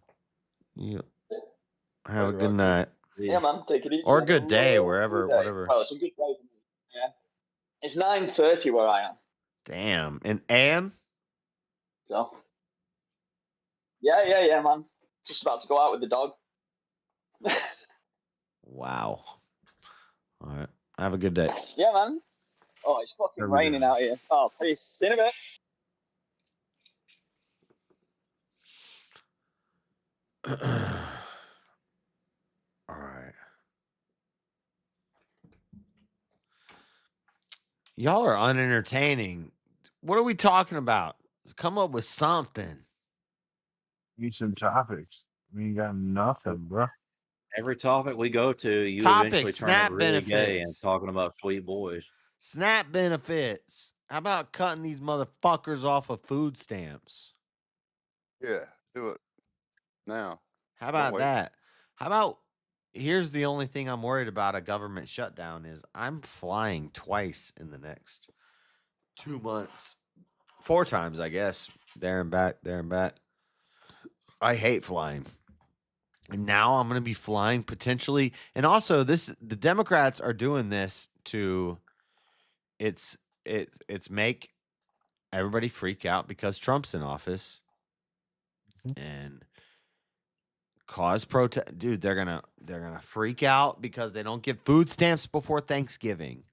Yeah. Have a Later, good Haku. night. Yeah, man, take it easy. Or Have good day, wherever, lovely day. whatever. Oh, it's a good day for me. Yeah. It's 9:30 where I am. Damn. And AM? So. Yeah, man. Just about to go out with the dog. Wow. All right. Have a good day. Yeah, man. Oh, it's fucking Have a good raining day. out here. Oh, peace. See you in a bit. All right. Y'all are unentertaining. What are we talking about? Come up with something. Need some topics. We ain't got nothing, bro. Every topic we go to, you Topic, eventually turn it SNAP really gay and benefits. talking about sweet boys. SNAP benefits. How about cutting these motherfuckers off of food stamps? Yeah, do it now. How Don't about wait. that? How about here's the only thing I'm worried about a government shutdown is I'm flying twice in the next 2 months. 4 times, I guess. There and back, there and back. I hate flying. And now I'm going to be flying potentially. And also the Democrats are doing this to it's make everybody freak out because Trump's in office and cause protest. Dude, they're going to freak out because they don't get food stamps before Thanksgiving.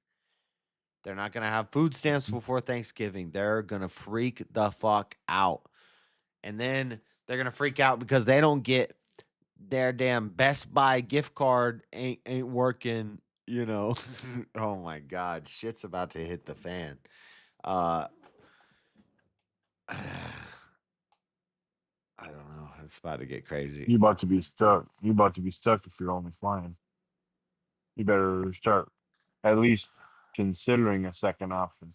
They're not going to have food stamps before Thanksgiving. They're going to freak the fuck out. And then they're going to freak out because they don't get their damn Best Buy gift card ain't working, you know. Oh my God, shit's about to hit the fan. I don't know. It's about to get crazy. You about to be stuck. You about to be stuck if you're only flying. You better start at least considering a second option.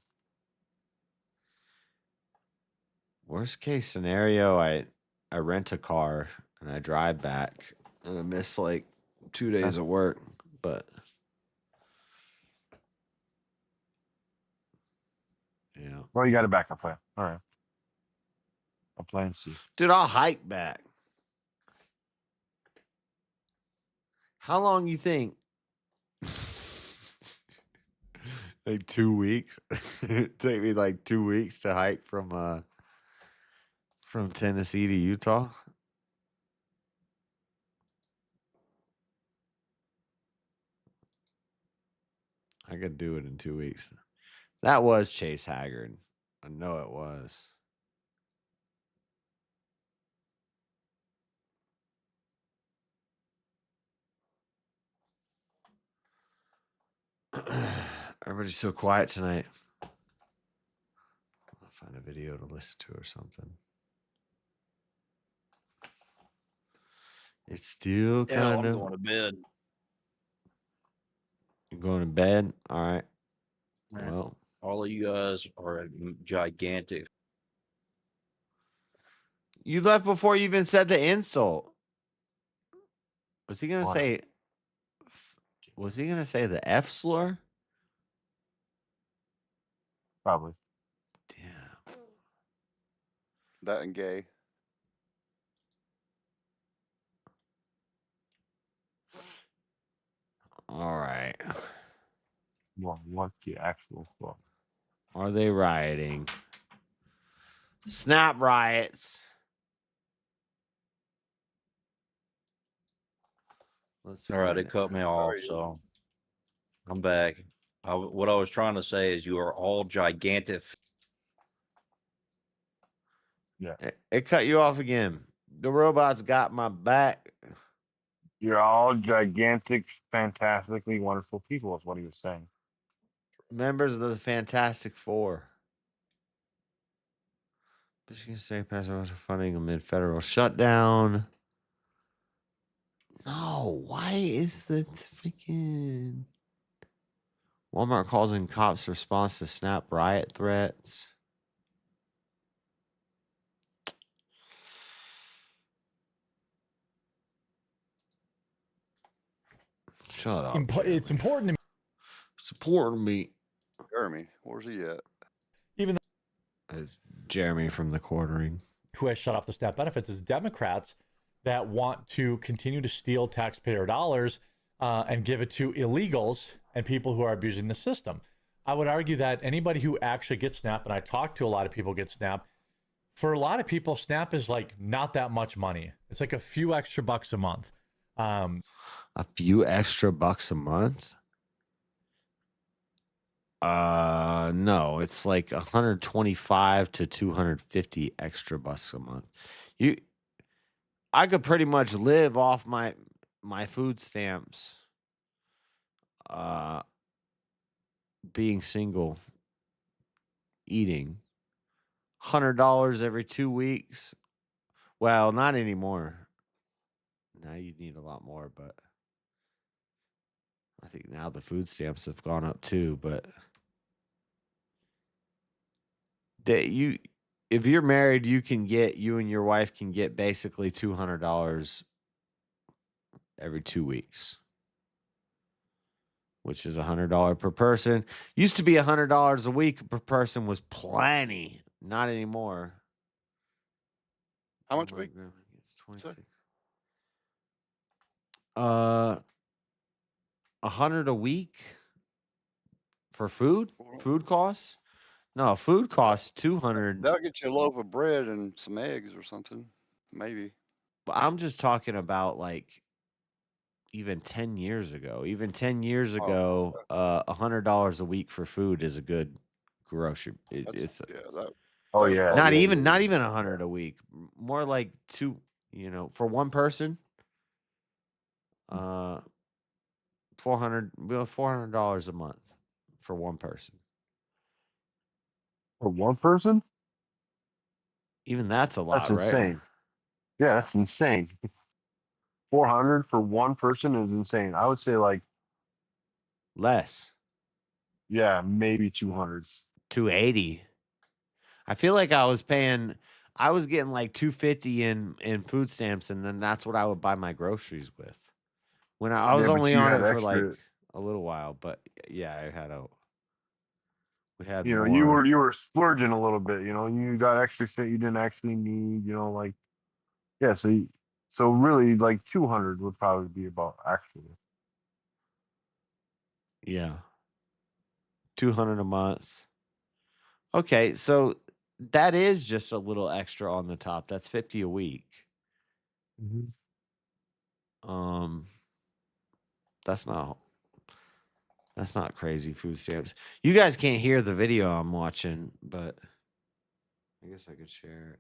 Worst case scenario, I rent a car and I drive back and I miss like 2 days of work, but yeah. Well, you got a backup plan. All right. A plan C. Dude, I'll hike back. How long you think? Like 2 weeks. Take me like 2 weeks to hike from Tennessee to Utah. I could do it in 2 weeks. That was Chase Haggard. I know it was. Everybody's so quiet tonight. I'll find a video to listen to or something. It's still Yeah, kind I'm of. going to bed. You're going to bed? All right. Man, Well, all of you guys are gigantic. you left before you even said the insult. Was he gonna What? say? Was he gonna say the F slur? Probably. That and gay. All right. Well, what's the actual fuck? Are they rioting? Snap riots. Let's All right, find it it. cut me off, Sorry. so I'm back. What I was trying to say is you are all gigantic. Yeah. It cut you off again. The robots got my back. You're all gigantic, fantastically wonderful people, is what he was saying. Members of the Fantastic Four. Michigan State passed funding amid federal shutdown. No, why is the freaking Walmart calls in cops' response to Snap riot threats? Shut up. It's important to me. It's important to me. Jeremy, where's he at? Even It's Jeremy from the Quartering. who has shut off the SNAP benefits is Democrats that want to continue to steal taxpayer dollars and give it to illegals and people who are abusing the system. I would argue that anybody who actually gets SNAP, and I talk to a lot of people who get SNAP, for a lot of people, SNAP is like not that much money. It's like a few extra bucks a month. A few extra bucks a month? No, it's like 125 to 250 extra bucks a month. I could pretty much live off my food stamps. Being single, eating $100 every 2 weeks. Well, not anymore. Now you need a lot more, but I think now the food stamps have gone up too. But if you're married, you and your wife can get basically $200 every 2 weeks, which is $100 per person. Used to be $100 a week per person was plenty. Not anymore. How much a week? It's 26. $100 a week for food? Food costs? No, food costs $200. That'll get you a loaf of bread and some eggs or something, maybe. But I'm just talking about like even 10 years ago. Even 10 years ago, $100 a week for food is a good grocery. Oh yeah. Not even 100 a week. More like two, for one person. $400 a month for one person. For one person? Even that's a lot, That's right? insane. Yeah, that's insane. 400 for one person is insane. I would say like less. Yeah, maybe 200. 280. I feel like I was getting like 250 in food stamps, and then that's what I would buy my groceries with. When I was only on it for like a little while, but yeah, we had more. You were splurging a little bit, you got extra shit you didn't actually need, like yeah, so really like 200 would probably be about actually. Yeah. 200 a month. Okay, so that is just a little extra on the top. That's 50 a week. Mm-hmm. That's not crazy food stamps. You guys can't hear the video I'm watching, but I guess I could share it.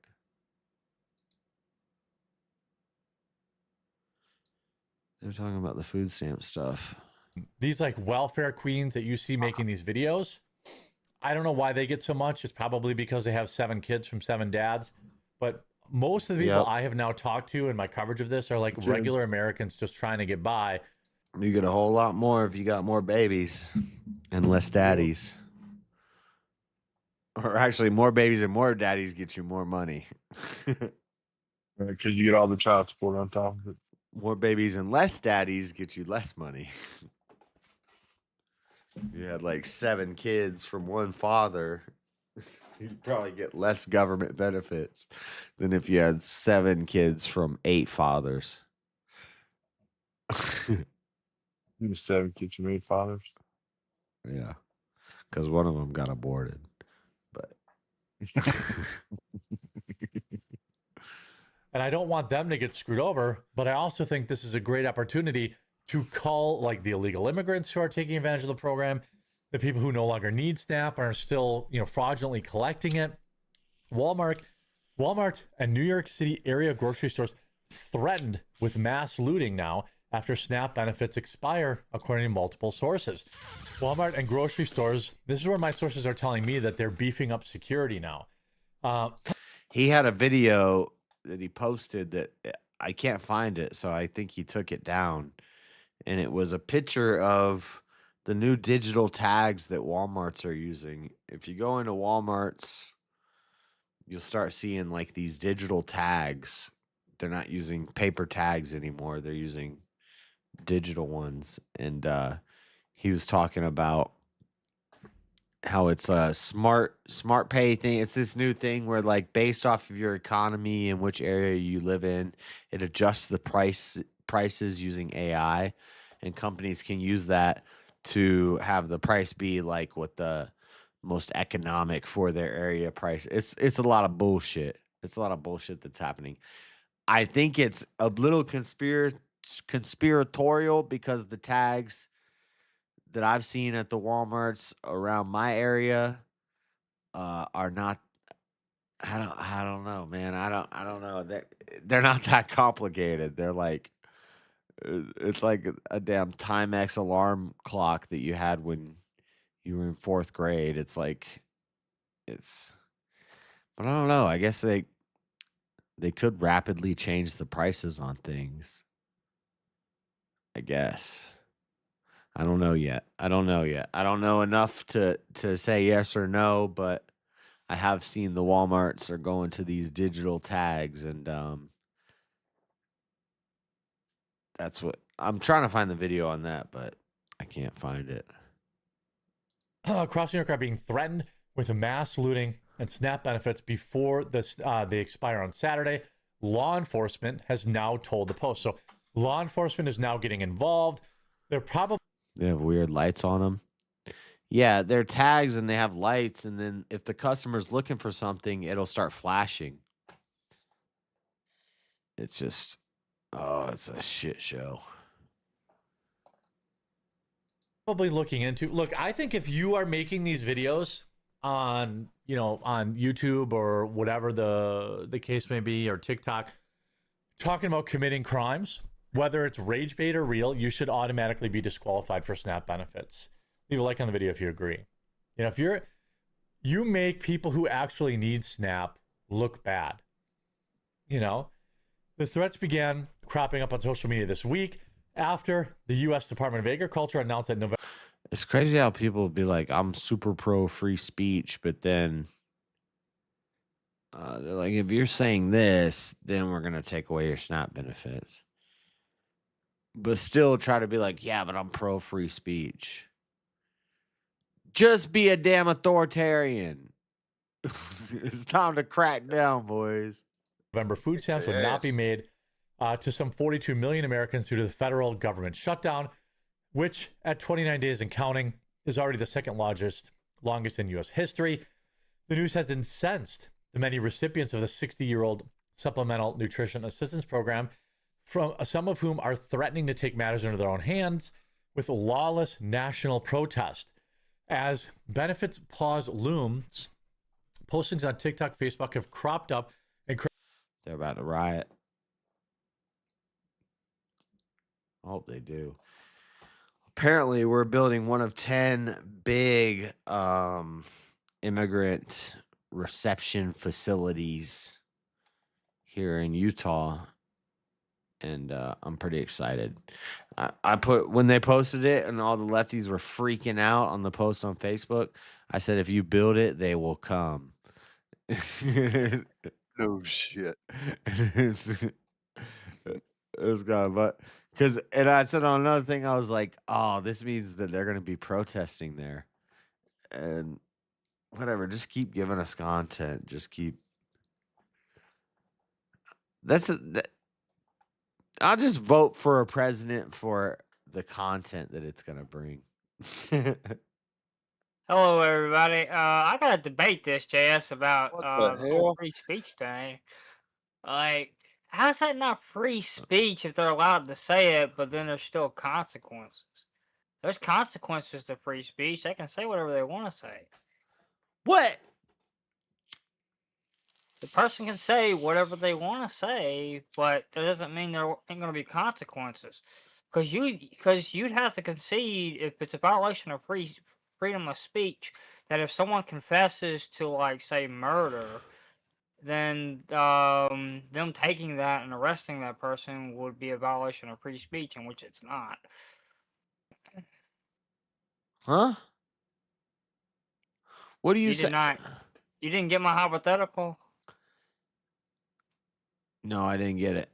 They're talking about the food stamp stuff. These like welfare queens that you see making these videos, I don't know why they get so much. It's probably because they have 7 kids from 7 dads. But most of the people I have now talked to in my coverage of this are like regular Americans just trying to get by. You get a whole lot more if you got more babies and less daddies. Or actually, more babies and more daddies get you more money. Because you get all the child support on top of it. More babies and less daddies get you less money. You had like 7 kids from one father, you'd probably get less government benefits than if you had 7 kids from 8 fathers. 7 kids from 8 fathers. Yeah, because one of them got aborted. But and I don't want them to get screwed over, but I also think this is a great opportunity to call like the illegal immigrants who are taking advantage of the program, the people who no longer need SNAP and are still, fraudulently collecting it. Walmart and New York City area grocery stores threatened with mass looting now after SNAP benefits expire, according to multiple sources. Walmart and grocery stores, this is where my sources are telling me that they're beefing up security now. he had a video that he posted that I can't find it, so I think he took it down. And it was a picture of the new digital tags that Walmarts are using. If you go into Walmarts, you'll start seeing like these digital tags. They're not using paper tags anymore. They're using digital ones. And he was talking about how it's a smart pay thing. It's this new thing where like based off of your economy and which area you live in, it adjusts the prices using AI, and companies can use that to have the price be like what the most economic for their area price. It's a lot of bullshit. It's a lot of bullshit that's happening. I think it's a little conspiratorial because the tags that I've seen at the Walmarts around my area are not. I don't know, man. I don't know. They're not that complicated. They're like it's like a damn Timex alarm clock that you had when you were in 4th grade. It's like it's but I don't know. I guess they could rapidly change the prices on things. I guess. I don't know yet. I don't know yet. I don't know enough to say yes or no, but I have seen the Walmarts are going to these digital tags, and that's what I'm trying to find the video on that, but I can't find it. Across New York are being threatened with mass looting and SNAP benefits before they expire on Saturday. Law enforcement has now told the Post. So law enforcement is now getting involved. They're probably They have weird lights on them. Yeah, they're tags and they have lights, and then if the customer's looking for something, it'll start flashing. It's just, oh, it's a shit show. probably looking into. Look, I think if you are making these videos on, on YouTube or whatever the case may be, or TikTok, talking about committing crimes, whether it's rage bait or real, you should automatically be disqualified for SNAP benefits. Leave a like on the video if you agree. If you make people who actually need SNAP look bad. The threats began cropping up on social media this week after the U.S. Department of Agriculture announced that November. It's crazy how people be like, I'm super pro free speech, but then they're like, if you're saying this, then we're going to take away your SNAP benefits. But still try to be like, yeah, but I'm pro free speech. Just be a damn authoritarian. It's time to crack down, boys. November food stamps would not be made to some 42 million Americans due to the federal government shutdown, which at 29 days and counting is already the second longest in U.S. history. The news has incensed the many recipients of the 60-year-old Supplemental Nutrition Assistance Program, from some of whom are threatening to take matters into their own hands with lawless national protest. As benefits pause looms, postings on TikTok, Facebook have cropped up. They're about to riot. I hope they do. Apparently, we're building one of 10 big immigrant reception facilities here in Utah, and I'm pretty excited. I put, when they posted it and all the lefties were freaking out on the post on Facebook, I said, if you build it, they will come. No shit. It's kind of, but because, and I said on another thing, I was like, oh, this means that they're going to be protesting there, and whatever, just keep giving us content. Just keep. I'll just vote for a president for the content that it's going to bring. Hello, everybody. I gotta debate this, JS, about What the the whole hell? free speech thing. Like, how's that not free speech if they're allowed to say it, but then there's still consequences? There's consequences to free speech. They can say whatever they want to say. What? The person can say whatever they want to say, but that doesn't mean there ain't going to be consequences. Because you'd have to concede, if it's a violation of freedom of speech, that if someone confesses to, like, say, murder, then them taking that and arresting that person would be a violation of free speech, in which it's not. Huh? What do you You say? did not. You didn't get my hypothetical? No, I didn't get it.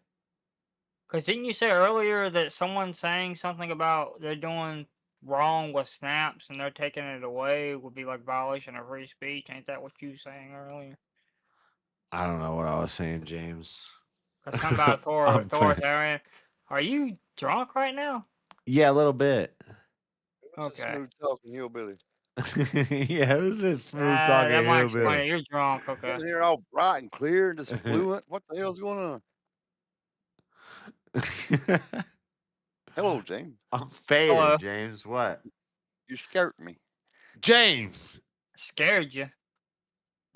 Because didn't you say earlier that someone saying something about they're doing wrong with snaps and they're taking it away would be like violation of free speech? Ain't that what you were saying earlier? I don't know what I was saying, James. Because something about I'm playing. authoritarian. Are you drunk right now? Yeah, a little bit. Okay. Smooth talking hillbilly. Yeah, who's this smooth talking That might explain hillbilly? it. You're drunk. Okay. Sitting here all bright and clear and just fluent. What the hell's going on? Hello, James. I'm faded, Hello. James. What? You scared me. James. Scared you.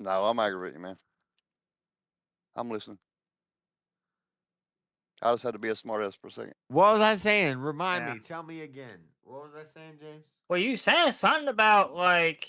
No, I'm aggravating, man. I'm listening. I just had to be a smart ass for a second. What was I saying? Remind Yeah. me. Tell me again. What was I saying, James? Well, you saying something about like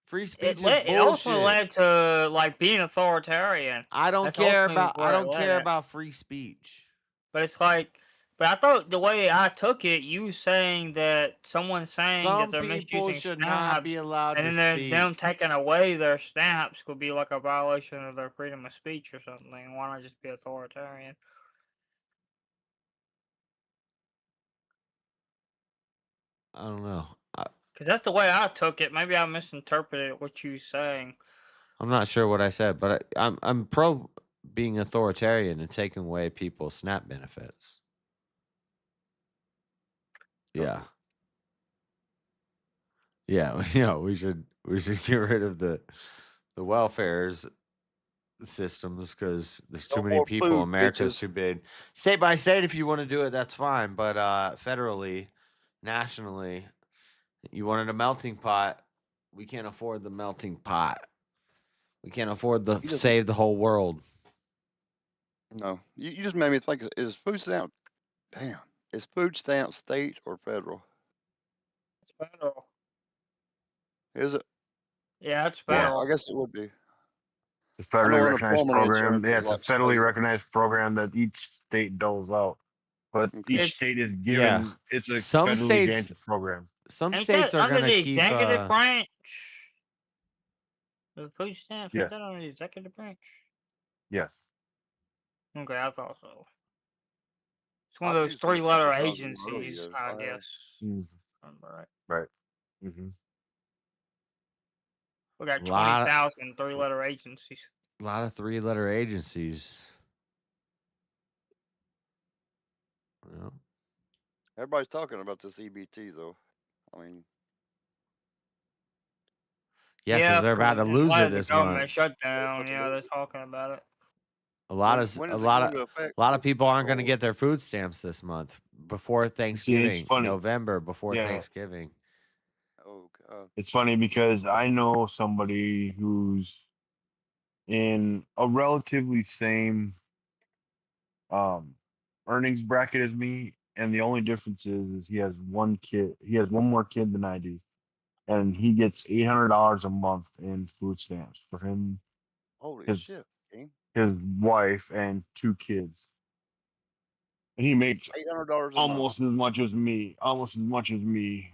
free speech is it ultimately bullshit. led to like being authoritarian. I don't That's care ultimately about where I it don't led care at. about free speech. But it's like, but I thought the way I took it, you saying that someone saying that Some they're people misusing should snaps, not be allowed and to then them speak. taking away their snaps could be like a violation of their freedom of speech or something. Why not just be authoritarian? I don't know. Because that's the way I took it. Maybe I misinterpreted what you saying. I'm not sure what I said, but I'm pro being authoritarian and taking away people's SNAP benefits. Yeah. Yeah, we should get rid of the welfares systems because there's too No many more people. food, America's bitches. too big. State by state, if you want to do it, that's fine. But federally, nationally, you wanted a melting pot. We can't afford the melting pot. We can't afford to You just- save the whole world. No, you just made me think. Is food stamp? Damn, is food stamp state or federal? It's federal. Is it? Yeah, it's Yeah. federal. I guess it would be. It's a I know federally recognized unemployment program. insurance Yeah, is it's a like federally state. recognized program that each state doles out. But each It's- state is Yeah. given, it's a Some federally states- granted program. Some Ain't states that are under gonna the keep. executive branch? The food stamps, Yes. ain't that under the executive branch? Yes. Okay, I thought so. It's one I've of those used them a couple three-letter times in my early agencies, years. I I have. guess. Mm. Right. Right. Mm-hmm. We got Lot- 20,000 three-letter agencies. A lot of three-letter agencies. Well, Everybody's talking about this EBT though. I mean, yeah, because they're about to lose it the this government month. shutdown. Yeah, they're talking about it. A lot when of is it going to affect? people aren't going to get their food stamps this month before Thanksgiving. funny. November before Yeah. Thanksgiving. Oh God. It's funny because I know somebody who's in a relatively same earnings bracket as me, and the only difference is he has one kid. He has one more kid than I do, and he gets $800 a month in food stamps for him, Holy his shit. King. his wife, and 2 kids. And he makes $800 a month. almost as much as me,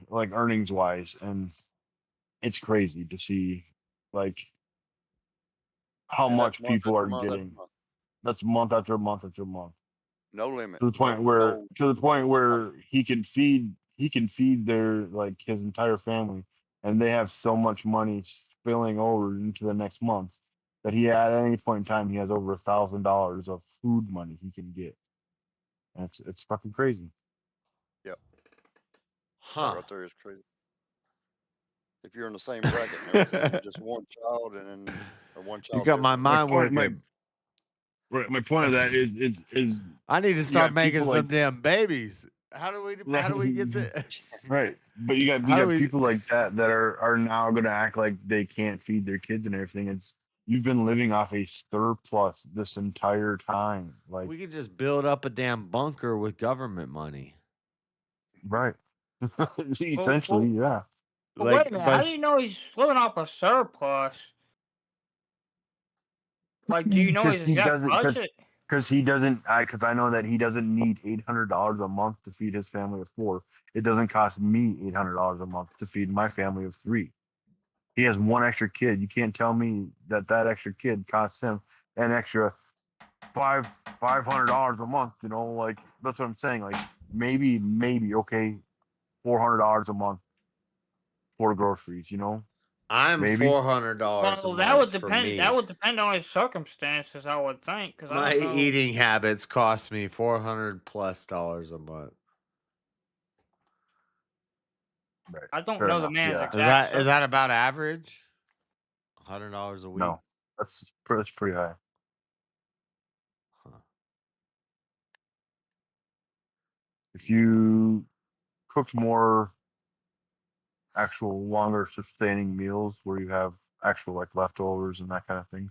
like earnings wise, and it's crazy to see like how And much that's month people after are month after getting. month. That's month after month after month. No limit. To the point where he can feed their like his entire family, and they have so much money spilling over into the next month that he at any point in time he has over $1,000 of food money he can get. And it's fucking crazy. Yep. Huh. That right there is crazy. If you're in the same bracket and everything, with just one child and then or one child. You got my mind working. My point of that is I need to you start got making people some like- damn babies. How do we get the Right, but you How do got we- people like that are now going to act like they can't feed their kids and everything. You've been living off a surplus this entire time. Like we could just build up a damn bunker with government money. right, essentially, yeah. But wait a minute, how do you know he's living off a surplus? Like, do you know Because his he exact doesn't. budget? Because he doesn't. Because I know that he doesn't need $800 a month to feed his family of 4. It doesn't cost me $800 a month to feed my family of 3. He has one extra kid. You can't tell me that that extra kid costs him an extra $500 a month. You know, like that's what I'm saying. Like maybe okay, $400 a month for groceries. You know, I'm maybe. $400 a Well, that would month for depend. That me. would depend on his circumstances, I would think, because I My don't know. eating habits cost me $400+ a month. Right. I don't Fair know the enough. man's Yeah. exact. Is that about average? $100 a week? No, that's pretty high. Huh. If you cooked more actual longer sustaining meals where you have actual like leftovers and that kind of thing,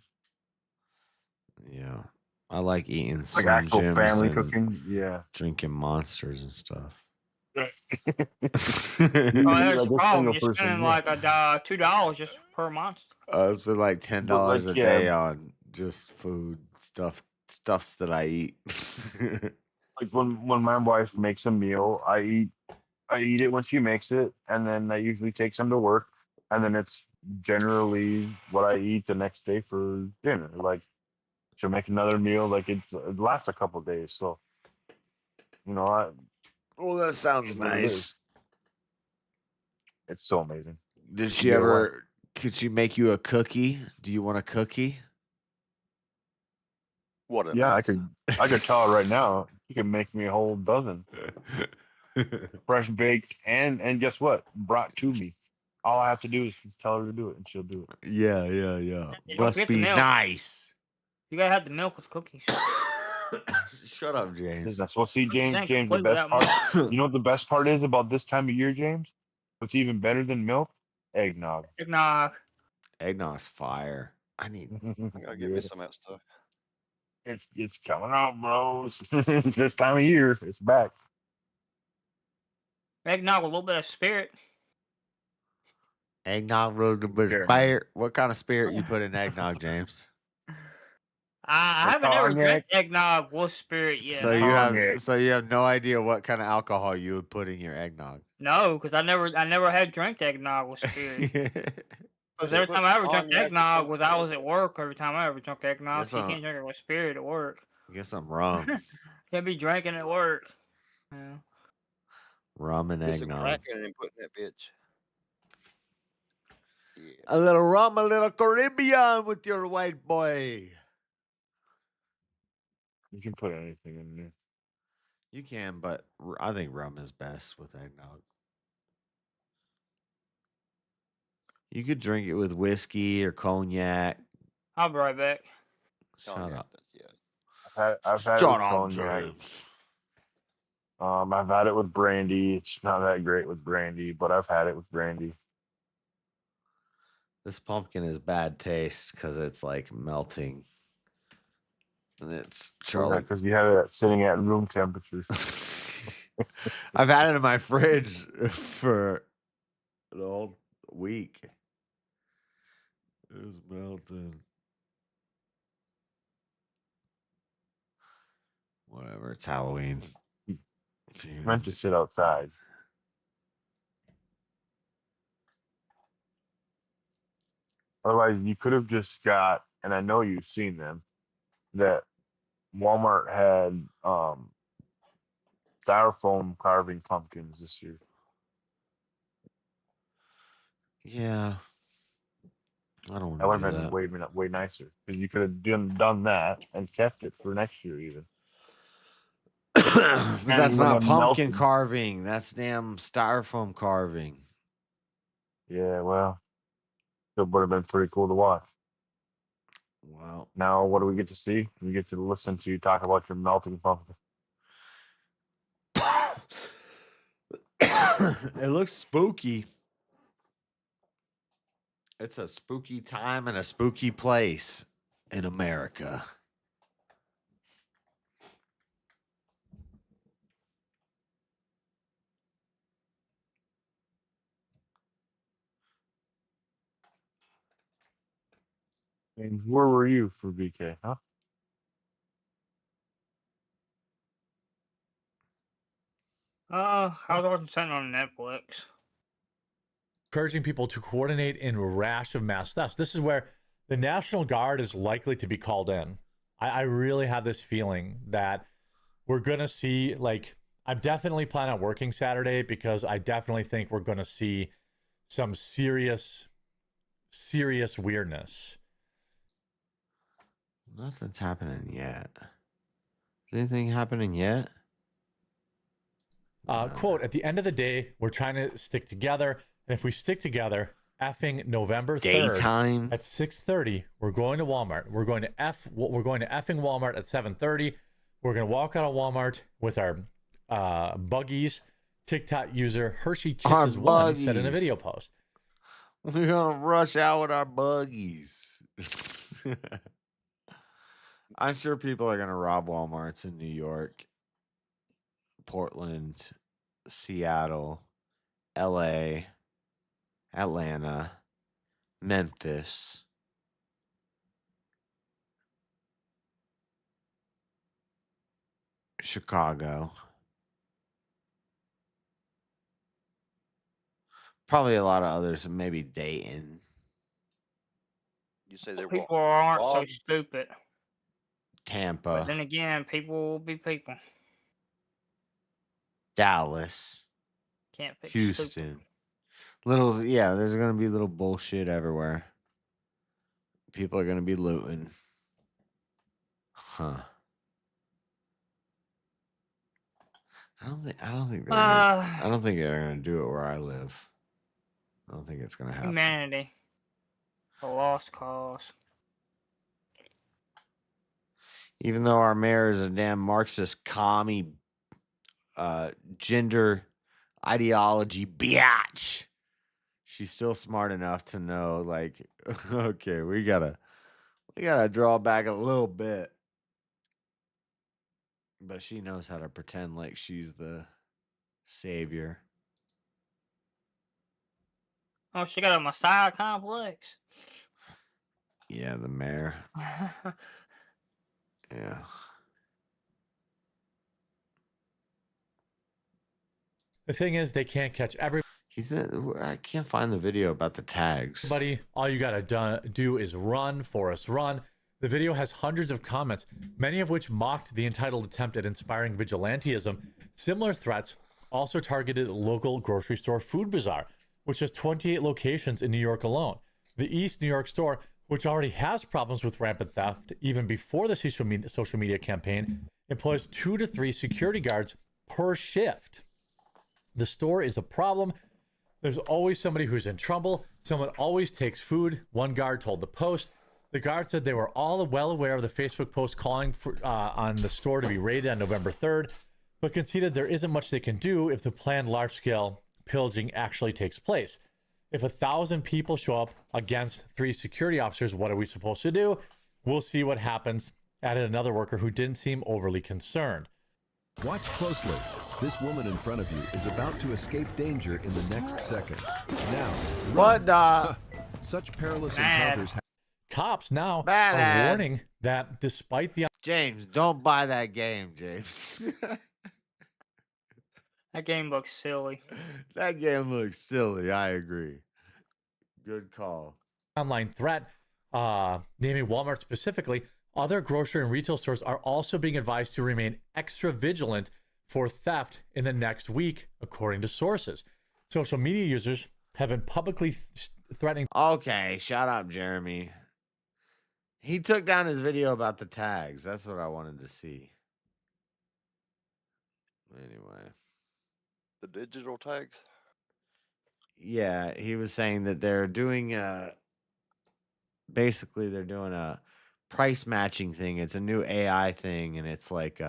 Yeah. I like eating like Slim actual Jims family and cooking, yeah. drinking Monsters and stuff. Oh, You eat there's like the a problem. single You're person, spending yeah. like $2 just per month. I spend like But like, $10 a yeah, day on just food stuffs that I eat. like when my wife makes a meal, I eat it when she makes it, and then I usually take some to work, and then it's generally what I eat the next day for dinner. Like she'll make another meal, like it lasts a couple of days. So you know, Oh, that sounds is what it is. nice. It's so amazing. Did You she get away. ever? Could she make you a cookie? Do you want a cookie? What a Yeah, mess. I could tell her right now. She can make me a whole dozen, fresh baked, and guess what? Brought to me. All I have to do is tell her to do it, and she'll do it. Yeah. Don't Must forget the be milk. nice. You gotta have the milk with cookies. Shut up, James. Business. Well, see, Cookies James, ain't the complete best without part. milk. You know what the best part is about this time of year, James? What's even better than milk? Eggnog. Eggnog. Eggnog's fire. I need. I gotta get me some of that stuff. It's coming out, bro. It's this time of year. It's back. Eggnog with a little bit of spirit. Eggnog with a bit of Sure. spirit. What kind of spirit you put in eggnog, James? I The haven't ever drank cognac. eggnog with spirit yet. So you have no idea what kind of alcohol you would put in your eggnog. No, because I never had drank eggnog with spirit. Because They every put time I ever drank cognac or eggnog was something I in was it. at work. Every time I ever drank eggnog, Guess so you I'm, can't drink it with spirit at work. guess I'm rum. Can't be drinking at work. Yeah. Rum and Get some eggnog. cracking and put in that bitch. Yeah. A little rum, a little Caribbean with your white boy. You can put anything in there. You can, but I think rum is best with eggnog. You could drink it with whiskey or cognac. I'll be right back. Shut Cognac, up. yeah. I've had it Shut with up, cognac. James. I've had it with brandy. It's not that great with brandy, but I've had it with brandy. This pumpkin is bad taste because it's like melting. And it's Charlie. Because you have it sitting at room temperature. I've had it in my fridge for the whole week. It was melting. Whatever, it's Halloween. Meant to sit outside. Otherwise, you could have just got, and I know you've seen them, that Walmart had styrofoam carving pumpkins this year. Yeah. I don't That want would to have do been way nicer because you could have done that and kept it for next year even. that. But that's And when not it pumpkin melted- carving. That's damn styrofoam carving. Yeah, well, it would have been pretty cool to watch. Wow. Now, what do we get to see? We get to listen to you talk about your melting pumpkin. It looks spooky. It's a spooky time and a spooky place in America. And where were you for BK, huh? I was watching something on Netflix. Encouraging people to coordinate in a rash of mass thefts. This is where the National Guard is likely to be called in. I really have this feeling that we're going to see, like, I'm definitely planning on working Saturday because I definitely think we're going to see some serious weirdness. Nothing's happening yet. Is anything happening yet? Quote, at the end of the day, we're trying to stick together. And if we stick together, effing November 3rd Daytime at 6:30, we're going to Walmart. We're going to effing Walmart at 7:30. We're going to walk out of Walmart with our buggies. TikTok user Hershey Our Kisses One said in a buggies. video post. We're gonna rush out with our buggies. I'm sure people are gonna rob Walmarts in New York, Portland, Seattle, LA, Atlanta, Memphis. Chicago. Probably a lot of others, maybe Dayton. You say they were People aren't so robbed? stupid. But Tampa, then again, people will be people. Dallas, Can't fix Houston. stupid. There's gonna be little bullshit everywhere. People are gonna be looting. Huh. I don't think they're gonna do it where I live. I don't think it's gonna happen. Humanity. A lost cause. Even though our mayor is a damn Marxist commie gender ideology biatch, she's still smart enough to know, like, okay, we gotta draw back a little bit. But she knows how to pretend like she's the savior. Oh, she got a Messiah complex. Yeah, the mayor. Yeah. The thing is, they can't catch everybody. I can't find the video about the tags. All you gotta do is run, Forrest, run. The video has hundreds of comments, many of which mocked the entitled attempt at inspiring vigilantism. Similar threats also targeted local grocery store Food Bazaar, which has 28 locations in New York alone. The East New York store, which already has problems with rampant theft even before the social media campaign, employs 2 to 3 security guards per shift. The store is a problem. There's always somebody who's in trouble. Someone always takes food, one guard told the Post. The guard said they were all well aware of the Facebook post calling for on the store to be raided on November 3rd, but conceded there isn't much they can do if the planned large-scale pillaging actually takes place. If 1,000 people show up against 3 security officers, what are we supposed to do? We'll see what happens, added another worker who didn't seem overly concerned. Watch closely. This woman in front of you is about to escape danger in the next second. Now, what the? Such perilous encounters. Cops now Bad are ad. warning that despite the James, don't buy that game, James. That game looks silly. That game looks silly. I agree. Good call. online threat, naming Walmart specifically, other grocery and retail stores are also being advised to remain extra vigilant for theft in the next week, according to sources. Social media users have been publicly threatening. Okay, shut up, Jeremy. He took down his video about the tags. That's what I wanted to see. Anyway. The digital tags? Yeah, he was saying that they're doing basically they're doing a price matching thing. It's a new AI thing, and it's like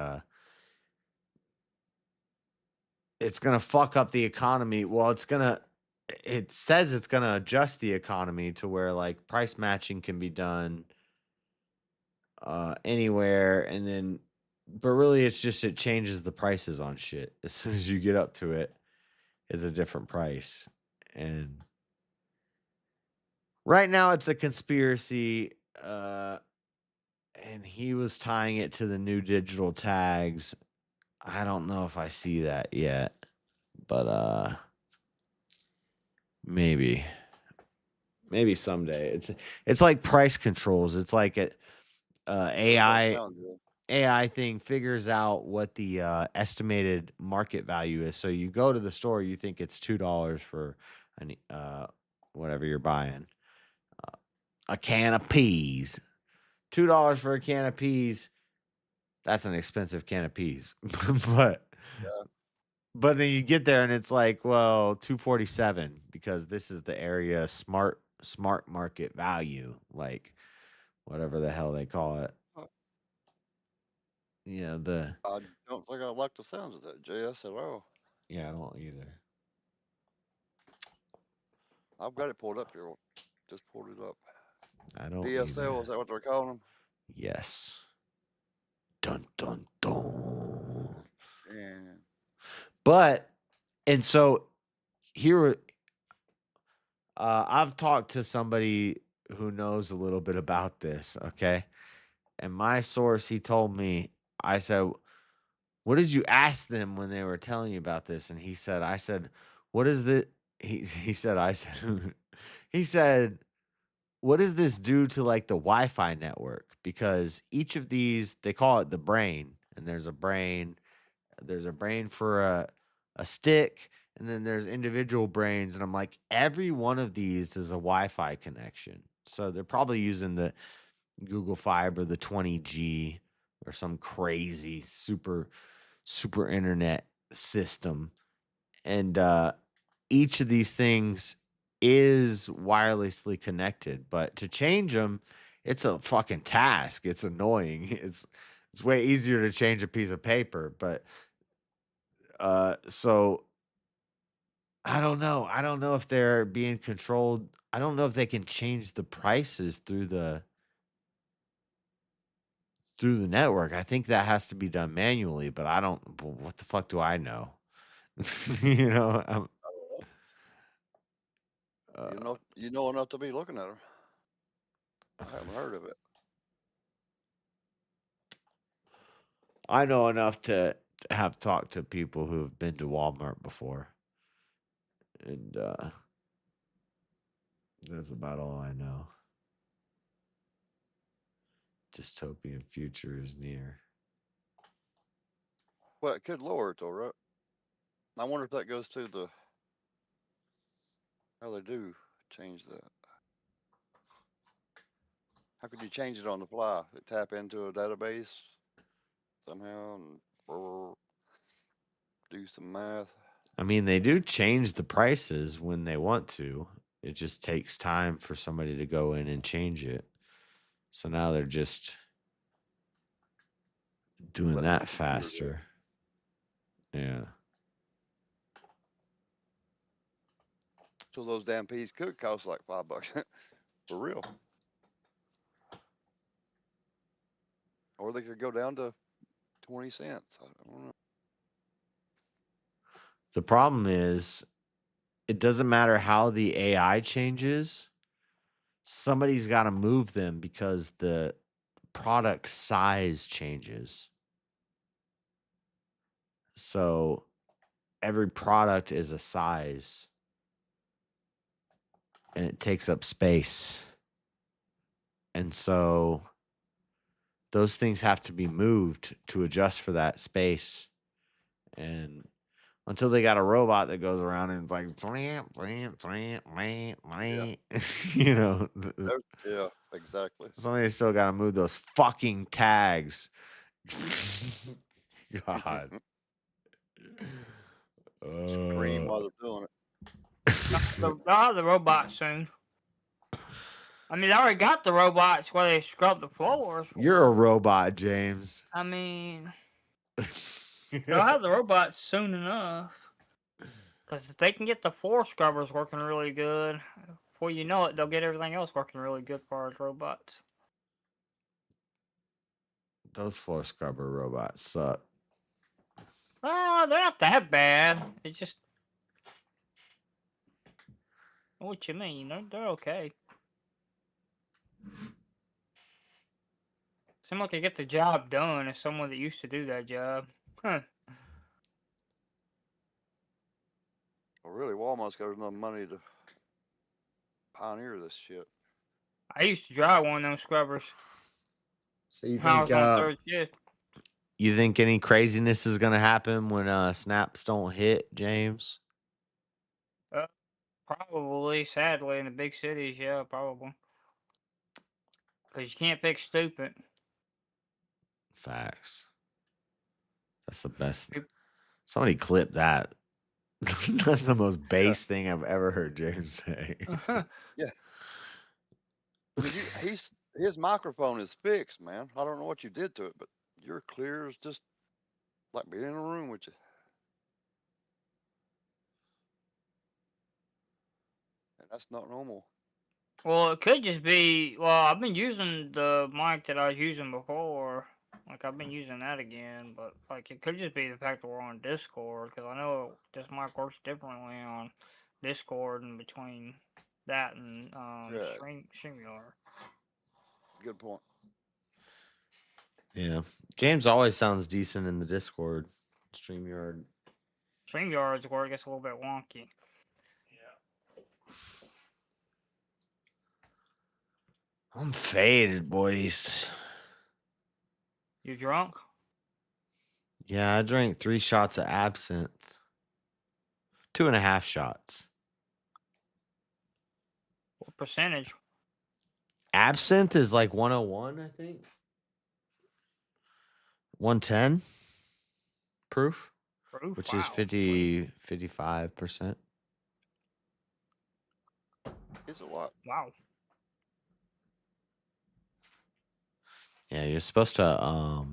it's gonna fuck up the economy. Well, it says it's gonna adjust the economy to where like price matching can be done anywhere, and then but really it's just it changes the prices on shit. As soon as you get up to it, it's a different price. And right now it's a conspiracy. and he was tying it to the new digital tags. I don't know if I see that yet, but maybe someday. It's like price controls. It's like it AI Sounds good. AI thing figures out what the estimated market value is. So you go to the store, you think it's $2 for an whatever you're buying, a can of peas. $2 for a can of peas. That's an expensive can of peas, but then you get there and it's like, well, 247 because this is the area smart market value, like whatever the hell they call it. Huh. Yeah, the I don't think I like the sounds of that, JS, at all. yeah, I don't either. I've got it pulled up here. Just pulled it up. I don't DSL, either. is that what they're calling them? Yes. Dun dun dun. Yeah. But and so here I've talked to somebody who knows a little bit about this, okay? And my source, he told me, I said, what did you ask them when they were telling you about this? And he said, I said, what is the he said, I said he said, what does this do to like the Wi-Fi network? Because each of these, they call it the brain, and there's a brain for a stick, and then there's individual brains, and I'm like, every one of these is a Wi-Fi connection. So they're probably using the Google Fiber, the 20G, or some crazy super internet system. And each of these things is wirelessly connected, but to change them, it's a fucking task. It's annoying. It's way easier to change a piece of paper, but so I don't know. I don't know if they're being controlled. I don't know if they can change the prices through the network. I think that has to be done manually, but I don't. What the fuck do I know? you know, I'm, You know enough to be looking at them. I haven't heard of it. I know enough to have talked to people who have been to Walmart before, and that's about all I know. Dystopian future is near. Well, it could lower it though, right? I wonder if that goes to the how they do change that. How could you change it on the fly? Tap into a database somehow and do some math. I mean, they do change the prices when they want to. It just takes time for somebody to go in and change it. So now they're just doing that faster. Yeah. So those damn peas could cost like $5 for real. Or they could go down to 20 cents. I don't know. The problem is, it doesn't matter how the AI changes. Somebody's got to move them because the product size changes. So every product is a size and it takes up space. And so those things have to be moved to adjust for that space. And until they got a robot that goes around and it's like, you know, Yeah, exactly. somebody still got to move those fucking tags. God. Scream while they're doing it. They'll have the robots soon. I mean, they already got the robots where they scrub the floors. You're a robot, James. I mean, they'll have the robots soon enough. Because if they can get the floor scrubbers working really good, before you know it, they'll get everything else working really good for our robots. Those floor scrubber robots suck. Oh, they're not that bad. It's just... What you mean? They're okay. Seem like I get the job done as someone that used to do that job. Huh. Well, really, Walmart's got enough money to pioneer this shit. I used to drive one of them scrubbers. So you when I think was on third shift. you think any craziness is gonna happen when snaps don't hit, James? Probably, sadly, in the big cities, yeah, probably. Because you can't pick stupid. Facts. That's the best. Somebody clip that. That's the most base thing I've ever heard James say. Yeah. I mean, his microphone is fixed, man. I don't know what you did to it, but you're clear as just like being in a room with you. And that's not normal. Well, it could just be. Well, I've been using the mic that I was using before. Like, I've been using that again, but like, it could just be the fact that we're on Discord, because I know this mic works differently on Discord and between that and Yeah. StreamYard. Good point. Yeah. James always sounds decent in the Discord. StreamYard. StreamYard's where it gets a little bit wonky. I'm faded, boys. You drunk? Yeah, I drank 3 shots of absinthe. 2.5 shots. What percentage? Absinthe is like 101, I think. 110 proof, which is 55%. It's a lot. Wow. Yeah, you're supposed to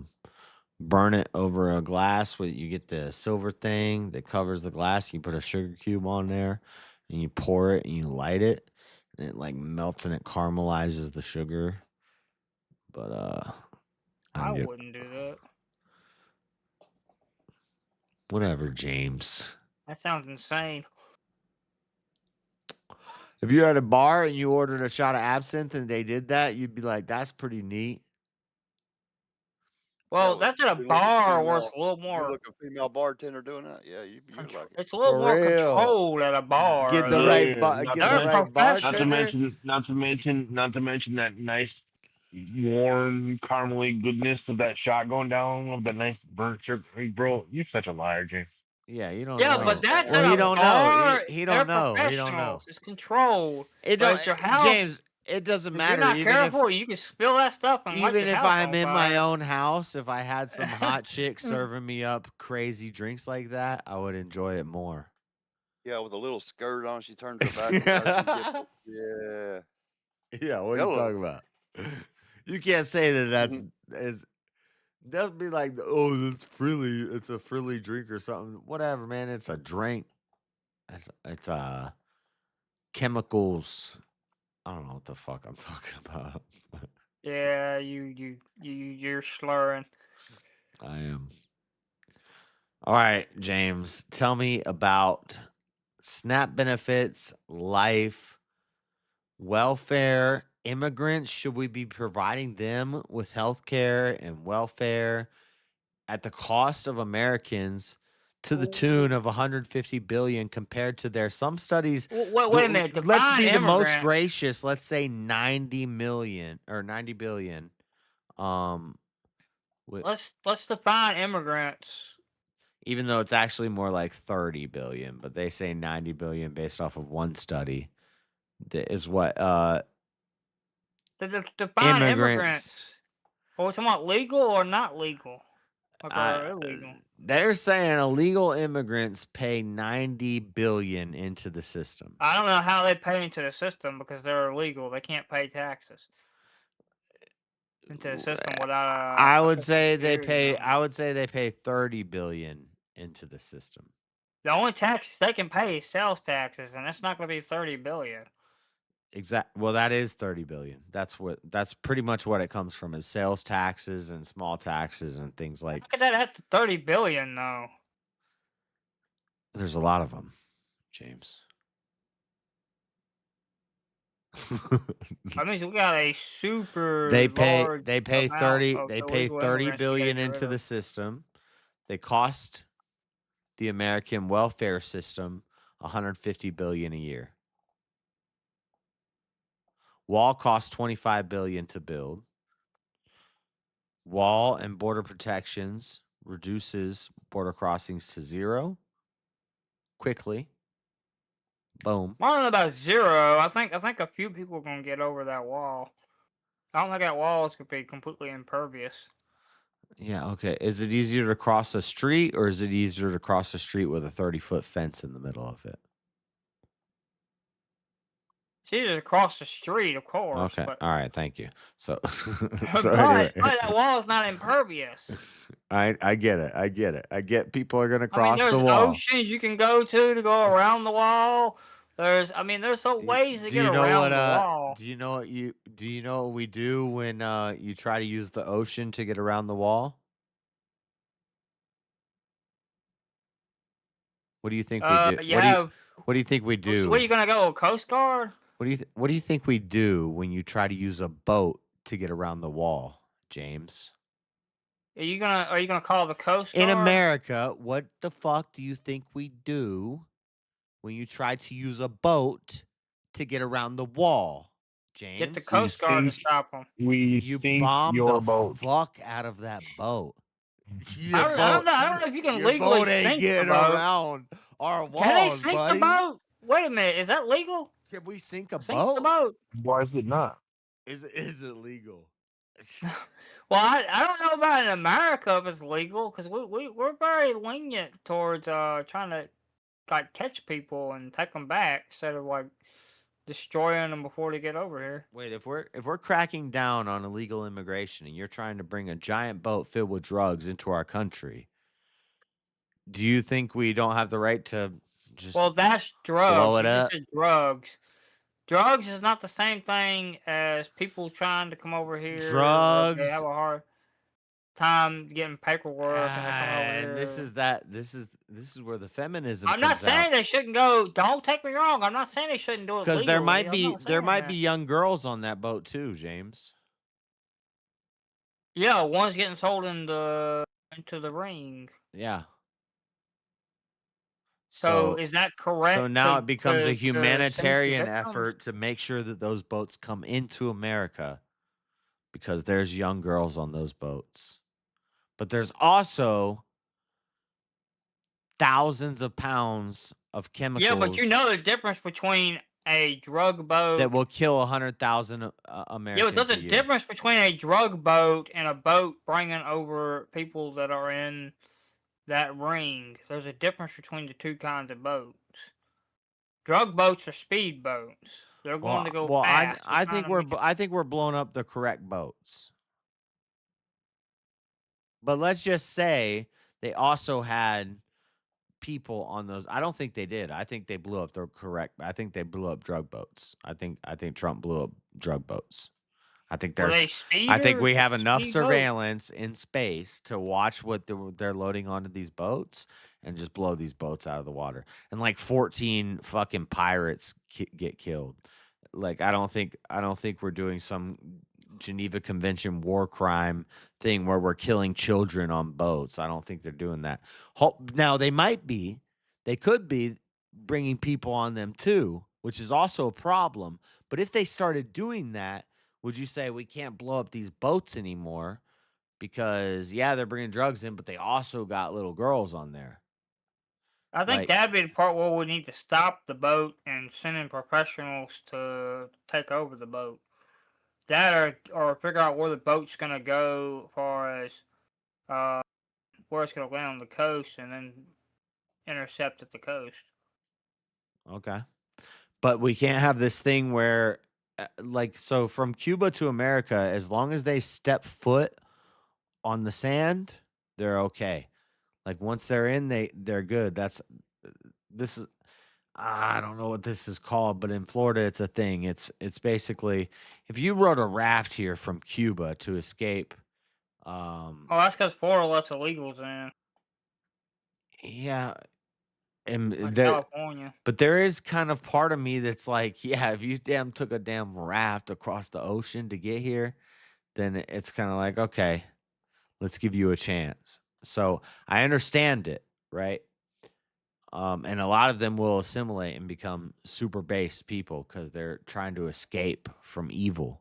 burn it over a glass. You get the silver thing that covers the glass. You put a sugar cube on there, and you pour it, and you light it, and it like melts and it caramelizes the sugar. But I wouldn't do that. Whatever, James. That sounds insane. If you're at a bar and you ordered a shot of absinthe and they did that, you'd be like, "That's pretty neat." Well, that's at a bar where it's a little You more. look a female bartender doing that? Yeah, you like it. It's a little For more real. controlled at a bar. Get the though. right, Not get to the right bartender. not to mention that nice, warm, caramely goodness of that shot going down, of that nice burnt sugar. Hey, bro, you're such a liar, James. Yeah, you don't Yeah, know. but that's well, at he a don't bar. know. He They're don't know. He don't know. professionals. It's controlled. It But don't, at your house, James. It doesn't if matter. you're not Even careful, you can spill that stuff and light even your if house I'm on in fire. my own house, if I had some hot chick serving me up crazy drinks like that, I would enjoy it more. Yeah, with a little skirt on, she turns her back. Yeah. Yeah, what are you talking about? You can't say that that's is. That'd be like, oh, it's frilly. It's a frilly drink or something. Whatever, man. It's a drink. It's chemicals. I don't know what the fuck I'm talking about. Yeah, you're slurring. I am. All right, James. Tell me about SNAP benefits, life, welfare, immigrants. Should we be providing them with health care and welfare at the cost of Americans to the tune of 150 billion compared to their some studies? Wait a minute. Let's Define be the most immigrant. gracious. Let's say 90 million or 90 billion. Let's define immigrants. Even though it's actually more like 30 billion, but they say 90 billion based off of one study. That is what Define immigrants. Are we talking about legal or not legal? Like, or illegal? They're saying illegal immigrants pay 90 billion into the system. I don't know how they pay into the system because they're illegal. They can't pay taxes into the system without. I would say they pay. I would say they pay 30 billion into the system. The only taxes they can pay is sales taxes, and that's not going to be 30 billion. Well, that is 30 billion. That's pretty much what it comes from is sales taxes and small taxes and things like. How could that add to 30 billion though? There's a lot of them, James. That means we got a super They pay large they pay amount 30 of they pay illegal 30 immigrants we gotta billion get rid into the of. system. They cost the American welfare system 150 billion a year. Wall costs 25 billion to build. Wall and border protections reduces border crossings to 0 quickly. Boom. I don't know about 0. I think a few people are gonna get over that wall. I don't think that wall is gonna be completely impervious. Yeah, okay. Is it easier to cross a street or is it easier to cross a street with a 30-foot fence in the middle of it? It's easier to cross the street, of course, Okay. but All right, thank you. So but anyway, that wall is not impervious. I get it. I get it. I get people are going to I mean, cross the there's wall. oceans you can go to go around the wall. There's some ways to Do get you know around what the wall. do you know what we do when you try to use the ocean to get around the wall? What do you think we do? You have. What do you think we do? Where you gonna go? A Coast Guard? What do you think we do when you try to use a boat to get around the wall, James? Are you gonna call the Coast Guard? In America, what the fuck do you think we do when you try to use a boat to get around the wall, James? Get the Coast Guard to stop them. We You sink bomb your the boat. fuck out of that boat. I don't know if you can your legally boat ain't sink the getting boat. around our walls, Can they sink buddy. the boat? Wait a minute, is that legal? Can we sink a Sink boat? the boat. Why is it not? Is it legal? Well, I don't know about in America if it's legal because we're very lenient towards trying to like catch people and take them back instead of like destroying them before they get over here. Wait, if we're cracking down on illegal immigration and you're trying to bring a giant boat filled with drugs into our country, do you think we don't have the right to just Well, that's drugs. blow it You just up? said drugs. Drugs is not the same thing as people trying to come over here. They Drugs. have a hard time getting paperwork and they come over And here. this is where the feminism I'm not comes saying out. they shouldn't go. Don't take me wrong. I'm not saying they shouldn't do it Because legally. there might I'm be not saying that. young girls on that boat too, James. Yeah, one's getting sold into the ring. Yeah. So is that correct? So now it becomes a sink the humanitarian victims? effort to make sure that those boats come into America because there's young girls on those boats. But there's also thousands of pounds of chemicals Yeah, but you know the difference between a drug boat that will kill 100,000 Yeah, Americans but there's a a year. difference between a drug boat and a boat bringing over people that are in that ring. There's a difference between the two kinds of boats. Drug boats are speed boats. They're going to go fast. I think we're blowing up the correct boats. But let's just say they also had people on those. I don't think they did. I think they blew up the correct. I think they blew up drug boats. I think Trump blew up drug boats. I think Were they I think we speeders? have enough Speed boats? surveillance in space to watch what they're loading onto these boats and just blow these boats out of the water. And like 14 fucking pirates get killed. Like I don't think we're doing some Geneva Convention war crime thing where we're killing children on boats. I don't think they're doing that. Now they could be bringing people on them too, which is also a problem. But if they started doing that, would you say we can't blow up these boats anymore because they're bringing drugs in, but they also got little girls on there? I think Like- that'd be the part where we need to stop the boat and send in professionals to take over the boat. That or figure out where the boat's gonna go as far as where it's gonna land on the coast and then intercept at the coast. Okay. But we can't have this thing where so from Cuba to America, as long as they step foot on the sand, they're okay. Like once they're in, they're good. This is I don't know what this is called, but in Florida it's a thing. It's basically if you rode a raft here from Cuba to escape Oh, that's because Florida lets illegals in. yeah, And like there, California. but there is kind of part of me that's like, yeah, if you took a damn raft across the ocean to get here, then it's kind of like, okay, let's give you a chance. So I understand it, right? And a lot of them will assimilate and become super based people because they're trying to escape from evil.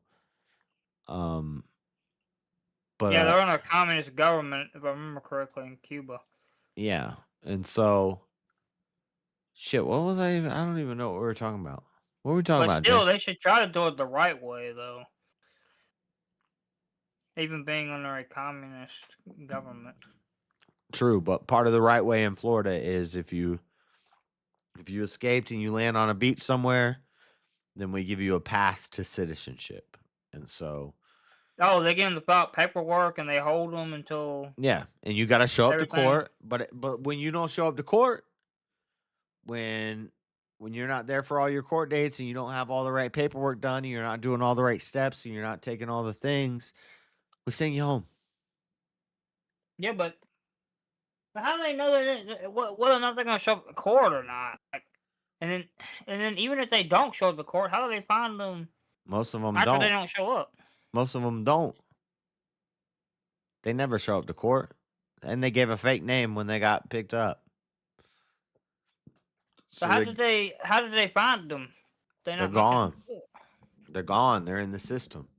But Yeah, they're in a communist government, if I remember correctly, in Cuba. yeah, and so shit. What was I? I don't even know what we were talking about. What were we talking But about, Jay? still, they should try to do it the right way, though. Even being under a communist government. True, but part of the right way in Florida is if you escaped and you land on a beach somewhere, then we give you a path to citizenship. And so Oh, they give them the paperwork and they hold them until yeah, and you got to show up to everything. court, but when you don't show up to court, when you're not there for all your court dates and you don't have all the right paperwork done, and you're not doing all the right steps and you're not taking all the things, we send you home. Yeah, but how do they know whether or not they're going to show up to court or not? Like, and then even if they don't show up to court, how do they find them Most of them after they don't. don't show up? Most of them don't. They never show up to court, and they gave a fake name when they got picked up. So how did they find them? They're gone. They're gone. They're in the system.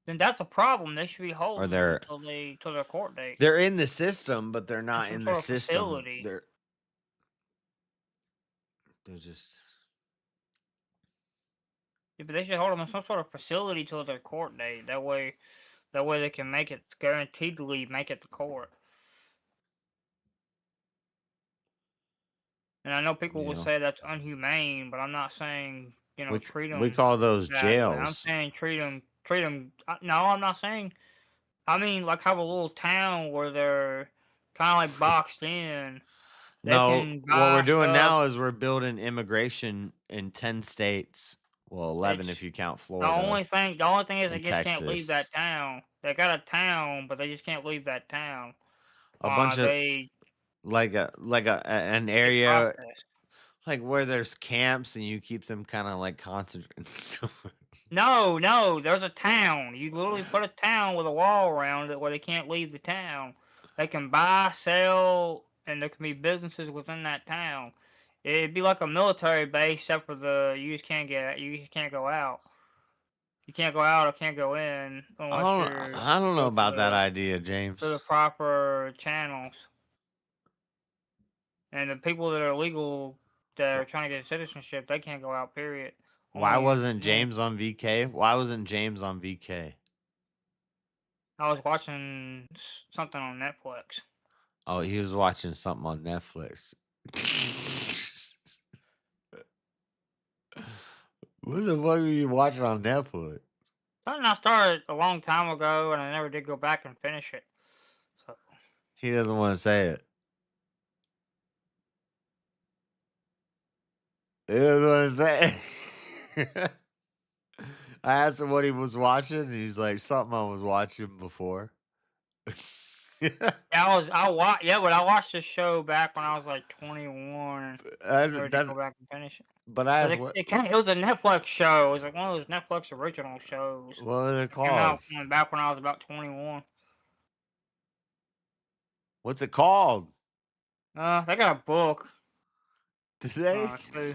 Then that's a problem. They should be holding them they're till their court date. they're in the system, but they're not some in the sort of system. facility. They're just Yeah, but they should hold them in some sort of facility till their court date. That way they can make it guaranteedly make it to court. And I know people would say that's unhumane, but I'm not saying treat them. we call those that way. I'm jails. saying treat them. No, I'm not saying. I mean, like have a little town where they're kind of like boxed in. They No, can what we're buy doing stuff. now is we're building immigration in 10 states. Well, 11 if you count Florida. The only thing is they and just can't leave Texas. that town. They got a town, but they just can't leave that town. A bunch of They an area process. like where there's camps and you keep them kind of like concentrated. No, there's a town. You literally put a town with a wall around it where they can't leave the town. They can buy, sell, and there can be businesses within that town. It'd be like a military base, except for you just can't go out. You can't go out or can't go in unless you're. I don't know go about that through idea, James. the proper channels. And the people that are illegal that are trying to get citizenship, they can't go out. Period. Why Only wasn't men. James on VK? Why wasn't James on VK? I was watching something on Netflix. Oh, he was watching something on Netflix. What the fuck were you watching on Netflix? Something I started a long time ago, and I never did go back and finish it. So He doesn't want to say it. He doesn't want to say it. I asked him what he was watching, and he's like, something I was watching before. yeah, but I watched this show back when I was like 21. I never did go back and finish it. But I asked It was a Netflix show. It was like one of those Netflix original shows. What was it Came out called? back when I was about 21. What's it called? They got a book. Did they? Too.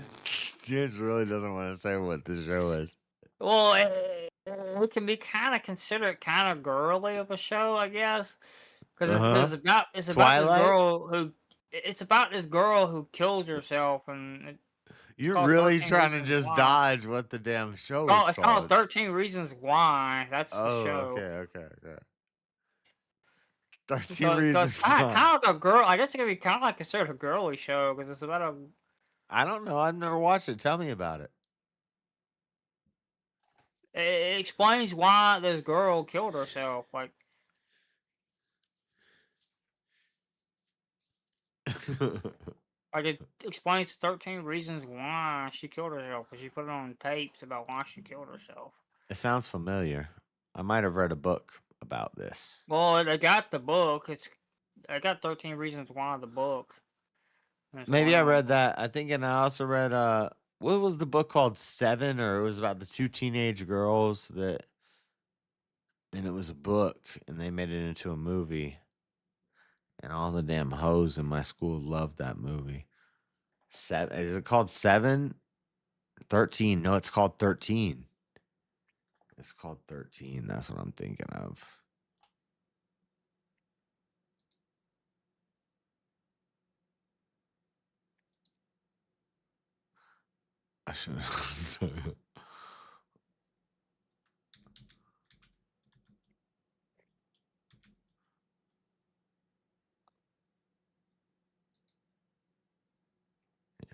James really doesn't want to say what the show is. Well, it can be kind of considered kind of girly of a show, I guess, because it's about this girl who kills herself, and you're really trying to just dodge what the damn show is it's called 13 Reasons Why. That's the show. Okay. 13 Reasons Why. Kind of like a girl. I guess it could be kind of like considered a girly show because it's about a. I don't know. I've never watched it. Tell me about it. It explains why this girl killed herself. Like it explains 13 reasons why she killed herself. Because she put it on tapes about why she killed herself. It sounds familiar. I might have read a book about this. Well, they got the book. I got 13 Reasons Why the book. and it's Maybe one I of 'em. read that. I think, and I also read what was the book called? Seven, or it was about the two teenage girls that, and it was a book, and they made it into a movie, and all the damn hoes in my school loved that movie. Seven, is it called Seven? 13? No, it's called 13. It's called 13. That's what I'm thinking of. I should.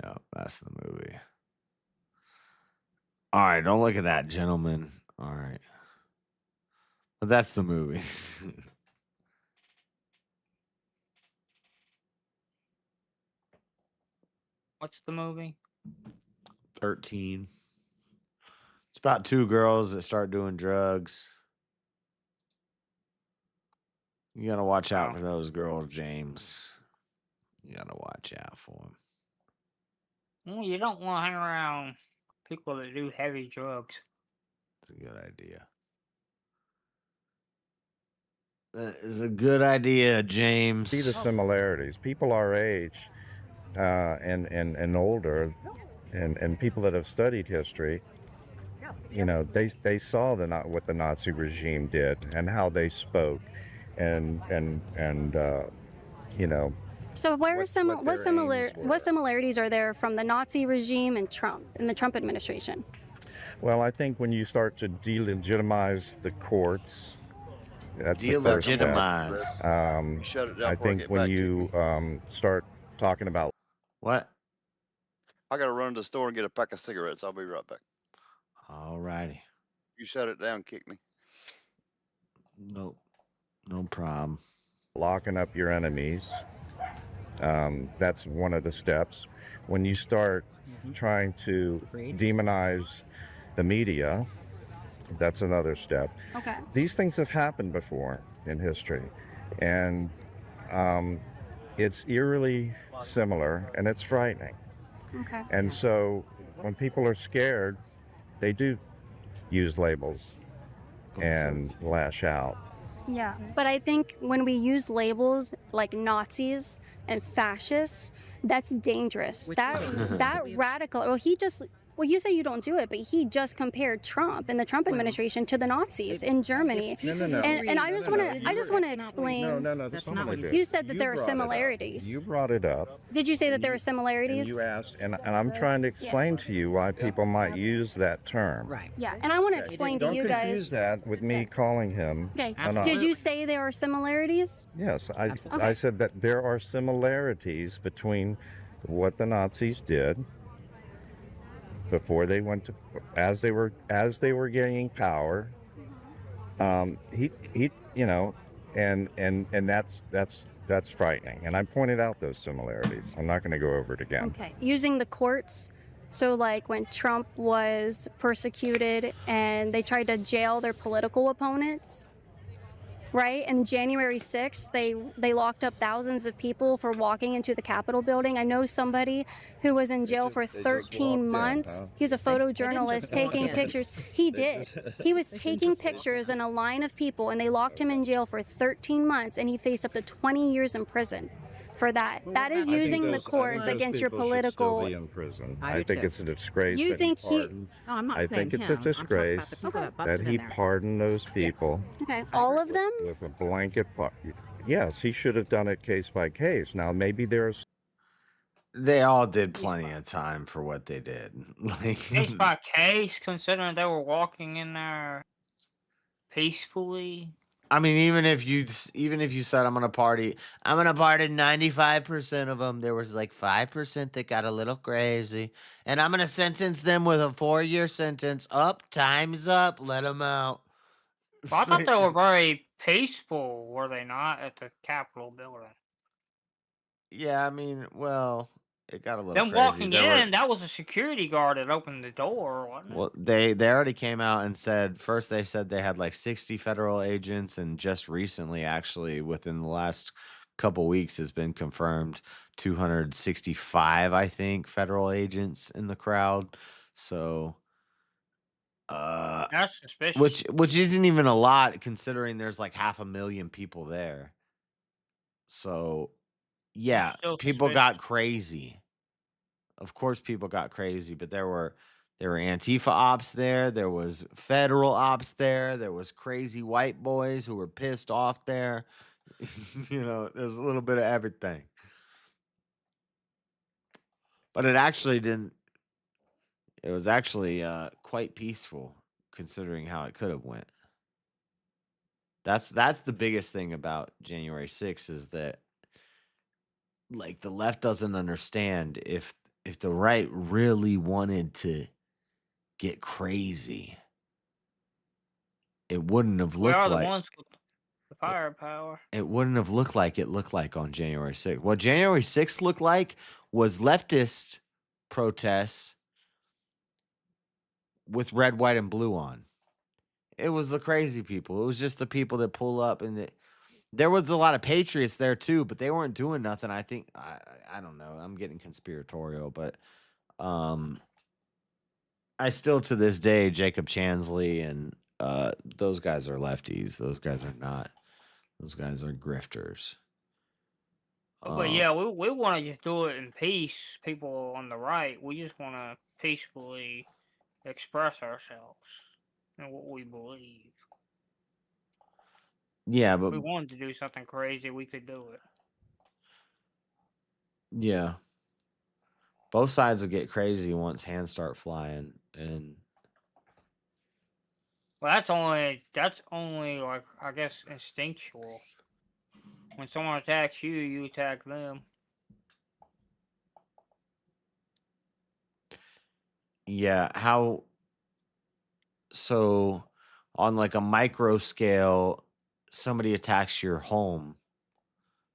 Yeah, that's the movie. All right, don't look at that, gentlemen. All right. But that's the movie. What's the movie? 13. It's about two girls that start doing drugs. You got to watch out for those girls, James. You got to watch out for them. Well, you don't want to hang around people that do heavy drugs. It's a good idea. That is a good idea, James. See the similarities. People our age and older, and people that have studied history, you know, they saw what the Nazi regime did and how they spoke, and you know. So what their similarities are there from the Nazi regime and Trump and the Trump administration? Well, I think when you start to delegitimize the courts, that's the first step. Shut it down I before I think get when back to you start talking about what, I gotta run to the store and get a pack of cigarettes. I'll be right back. All righty. You shut it down, kick me. Nope. No problem. locking up your enemies, that's one of the steps. When you start trying to demonize the media, that's another step. Okay. These things have happened before in history, and it's eerily similar, and it's frightening. Okay. And so when people are scared, they do use labels and lash out. Yeah, but I think when we use labels like Nazis and fascists, that's dangerous. That radical. Well, you say you don't do it, but he just compared Trump and the Trump administration to the Nazis in Germany. No. And I just want to explain. No, that's not what I did. You said that there are brought it up. similarities. You brought it up. Did you say that there are And similarities? you asked, and I'm trying to explain to you why people might use that term. Right. Yeah, and I want to explain to you Don't confuse guys. that with me calling him. Okay. a Nazi. Did you say there are similarities? Yes, I Okay. said that there are similarities between what the Nazis did before they went to, as they were gaining power. He you know, and that's frightening. And I pointed out those similarities. I'm not going to go over it again. Okay. Using the courts. So, like when Trump was persecuted and they tried to jail their political opponents, right? And January 6th, they locked up thousands of people for walking into the Capitol building. I know somebody who was in jail for 13 months. He was a photojournalist taking pictures. He did. He was taking pictures in a line of people, and they locked him in jail for 13 months, and he faced up to 20 years in prison for that. That is using the courts against your political. Still be in prison. I think it's a disgrace. You that think he he- pardoned. No, I'm not I saying think it's him. a I'm talking about the disgrace people that that busted he in there. pardoned those people Okay, all of them? with a blanket. Yes, he should have done it case by case. Now maybe there's. They all did plenty of time for what they did. Like, Case by case, considering they were walking in there peacefully. I mean, even if you said I'm gonna party 95% of them. There was like 5% that got a little crazy, and I'm gonna sentence them with a 4-year sentence. Time's up. Let them out. Well, I thought they were very peaceful, were they not, at the Capitol building? Yeah, I mean, well, it got a little Them crazy. walking There were- in, that was a security guard that opened the door, wasn't it? Well, they already came out and said, first they said they had like 60 federal agents, and just recently, actually, within the last couple weeks has been confirmed. 265, I think, federal agents in the crowd. So, That's suspicious. which isn't even a lot considering there's like 500,000 people there. So, yeah, Still people got suspicious. crazy. Of course, people got crazy, but there were Antifa ops there. There was federal ops there. There was crazy white boys who were pissed off there. There's a little bit of everything. But it actually didn't. It was actually quite peaceful considering how it could have went. That's the biggest thing about January 6th is that like the left doesn't understand if the right really wanted to get crazy, it wouldn't have We are looked the like ones with the firepower. it wouldn't have looked like it looked like on January 6th. What January 6th looked like was leftist protests with red, white, and blue on. It was the crazy people. It was just the people that pull up, and there was a lot of patriots there too, but they weren't doing nothing. I think I don't know. I'm getting conspiratorial, but I still to this day Jacob Chansley and those guys are lefties. Those guys are not. Those guys are grifters. But yeah, we want to just do it in peace. People on the right, we just want to peacefully express ourselves and what we believe. Yeah, If but we wanted to do something crazy, we could do it. yeah, both sides will get crazy once hands start flying, and Well, that's only like I guess instinctual. When someone attacks you, you attack them. yeah, how so on like a micro scale, somebody attacks your home,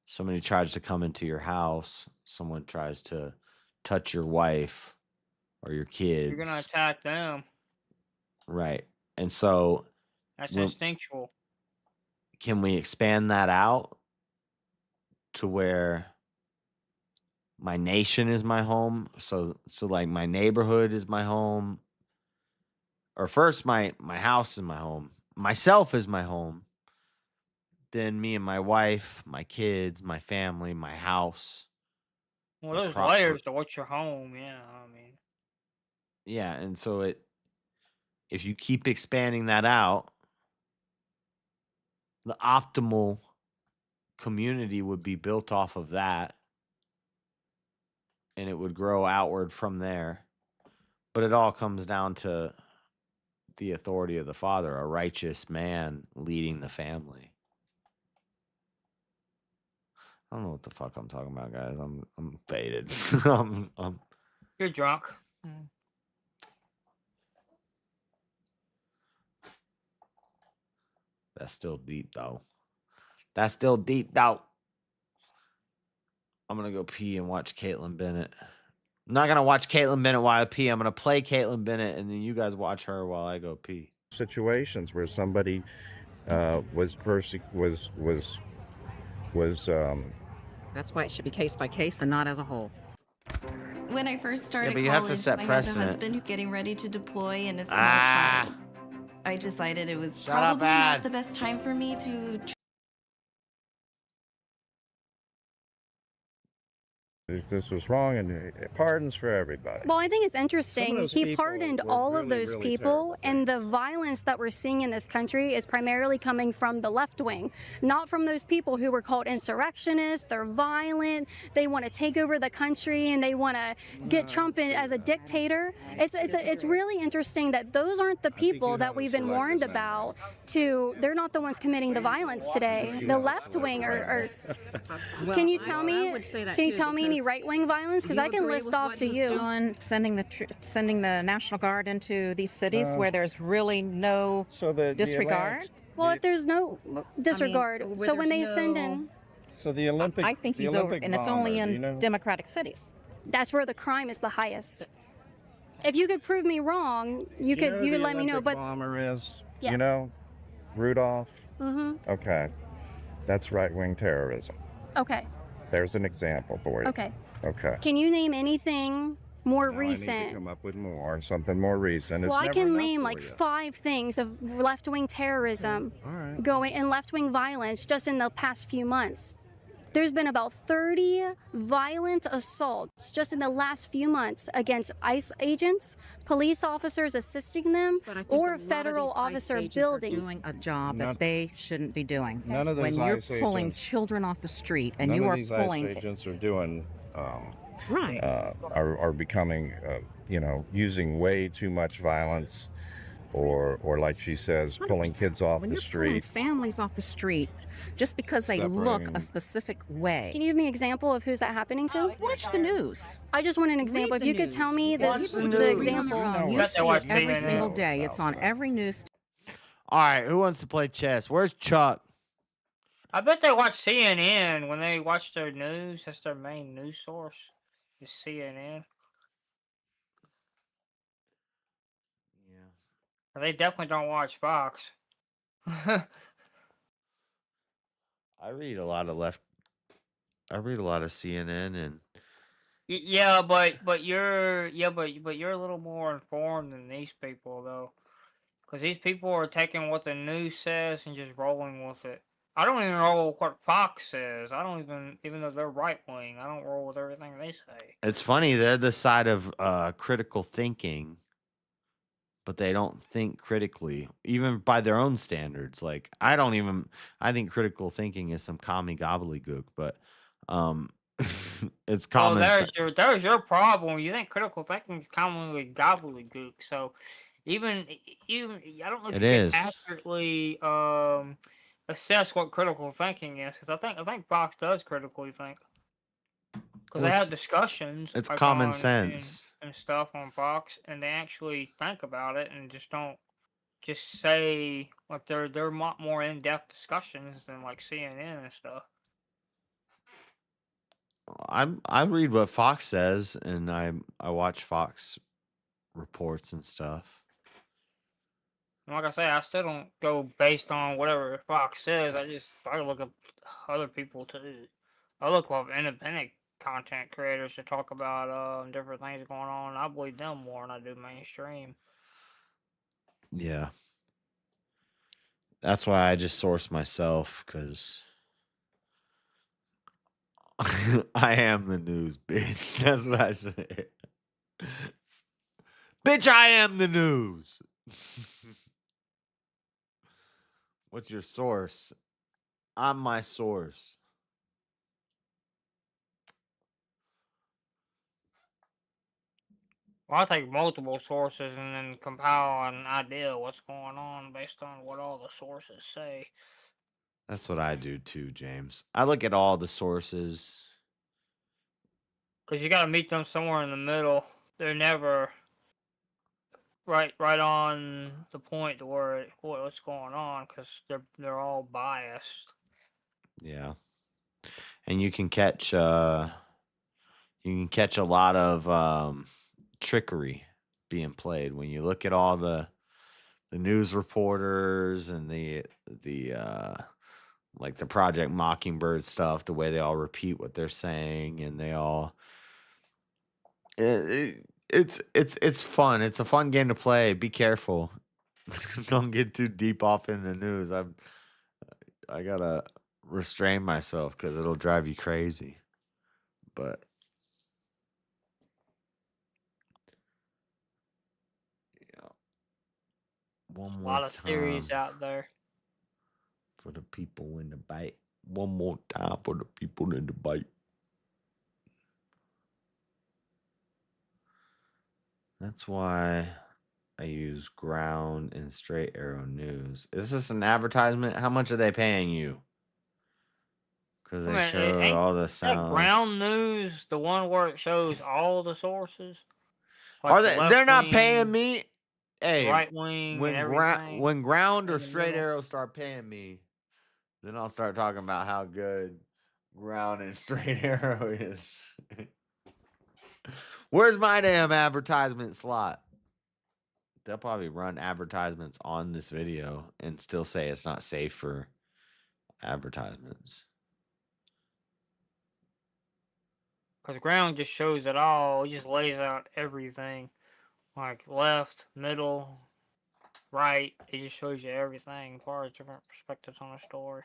somebody tries to come into your house, someone tries to touch your wife or your You're gonna kids, attack them. right? And so That's when, instinctual. can we expand that out to where my nation is my home? So like my neighborhood is my home, or first my house is my home, myself is my home, then me and my wife, my kids, my family, my house. Well, there's layers to what's your home. Yeah, I mean. Yeah, and so if you keep expanding that out, the optimal community would be built off of that, and it would grow outward from there. But it all comes down to the authority of the father, a righteous man leading the family. I don't know what the fuck I'm talking about, guys. I'm faded. You're drunk. That's still deep though. That's still deep though. I'm gonna go pee and watch Caitlin Bennett. I'm not gonna watch Caitlin Bennett while I pee. I'm gonna play Caitlin Bennett, and then you guys watch her while I go pee. Situations where somebody was. That's why it should be case by case and not as a whole. When I first started but you college, have to set I had a precedent. husband who getting ready to deploy and a small child. I decided it was Shut up, probably Ad. not the best time for me to This was wrong, and pardons for everybody. Well, I think it's interesting. those He people pardoned were all of really, those really people, and the violence that we're seeing in this country is primarily coming from the left wing, not from those people who were called insurrectionists. They're violent. They want to take over the country, and they want to get Trump in as a dictator. It's really interesting that those aren't the people that we've been warned about. They're not the ones committing the violence today. The left wing are. Can you tell me? Can you tell me any right-wing violence? Because I can list off to you. Sending the National Guard into these cities where there's really no disregard. Well, if there's no disregard, so when they send in. So the Olympic. I think he's over, and it's only in democratic cities. That's where the crime is the highest. If you could prove me wrong, you could let me know. But bomber is, Yeah. Rudolph. Mm-hmm. Okay, that's right-wing terrorism. Okay. There's an example for you. Okay. Okay. Can you name anything more Now I need to recent? come up with more, something more recent. It's Well, I never can enough name for like you. 5 things of left-wing terrorism going and left-wing violence just in the past few months. There's been about 30 violent assaults just in the last few months against ICE agents, police officers assisting them, or federal officer buildings. Doing a job None- that they shouldn't be doing. None of those when you're ICE pulling agents- children off the street and None you of are these pulling ICE agents are doing, Right. Are becoming, using way too much violence, or like she says, pulling kids off when the you're pulling street. families off the street just because they look Separating- a specific way. Can you give me an example of who's that happening to? Watch the news. I just want an example. Read If you the could news. tell me Watch the example. You see it every single day. It's on every news. All right, who wants to play chess? Where's Chuck? I bet they watch CNN when they watch their news. That's their main news source. Is CNN. Yeah. They definitely don't watch Fox. I read a lot of CNN and Yeah, but you're you're a little more informed than these people though, because these people are taking what the news says and just rolling with it. I don't even roll with what Fox says. I don't even though they're right wing, I don't roll with everything they say. it's funny, they're the side of critical thinking, but they don't think critically, even by their own standards. Like I think critical thinking is some commie gobbledygook, but it's Well, common sense. there's your problem. You think critical thinking is commonly gobbledygook. So even I don't know if It you is. can accurately assess what critical thinking is, because I think Fox does critically think, because Well, they it's- have discussions. it's like, common on- sense. and stuff on Fox, and they actually think about it and just don't just say like they're more in depth discussions than like CNN and stuff. I read what Fox says, and I watch Fox reports and stuff. And like I say, I still don't go based on whatever Fox says. I look up other people too. I look up independent content creators to talk about different things going on. I believe them more than I do mainstream. Yeah. That's why I just source myself, because I am the news, bitch. That's what I say. Bitch, I am the news. What's your source? I'm my source. Well, I take multiple sources and then compile an idea of what's going on based on what all the sources say. That's what I do too, James. I look at all the sources. Because you got to meet them somewhere in the middle. They're never right on the point to where what's going on, because they're all biased. Yeah. And you can catch a lot of trickery being played when you look at all the news reporters and the like the Project Mockingbird stuff, the way they all repeat what they're saying, and they all it's fun. It's a fun game to play. Be careful. Don't get too deep off in the news. I gotta restrain myself because it'll drive you crazy. But yeah, one A more lot of time theories out there. for the people in the bite. One more time for the people in the bite. That's why I use Ground and Straight Arrow News. Is this an advertisement? How much are they paying you? Because they show all the That sound. ground news, the one where it shows all the sources. Are the they? left They're not wing, paying me. Hey, right wing, when and everything. when Ground or in the Straight middle. Arrow start paying me, then I'll start talking about how good Ground and Straight Arrow is. Where's my damn advertisement slot? They'll probably run advertisements on this video and still say it's not safe for advertisements. Because ground just shows it all. It just lays out everything. Like left, middle, right. It just shows you everything as far as different perspectives on a story.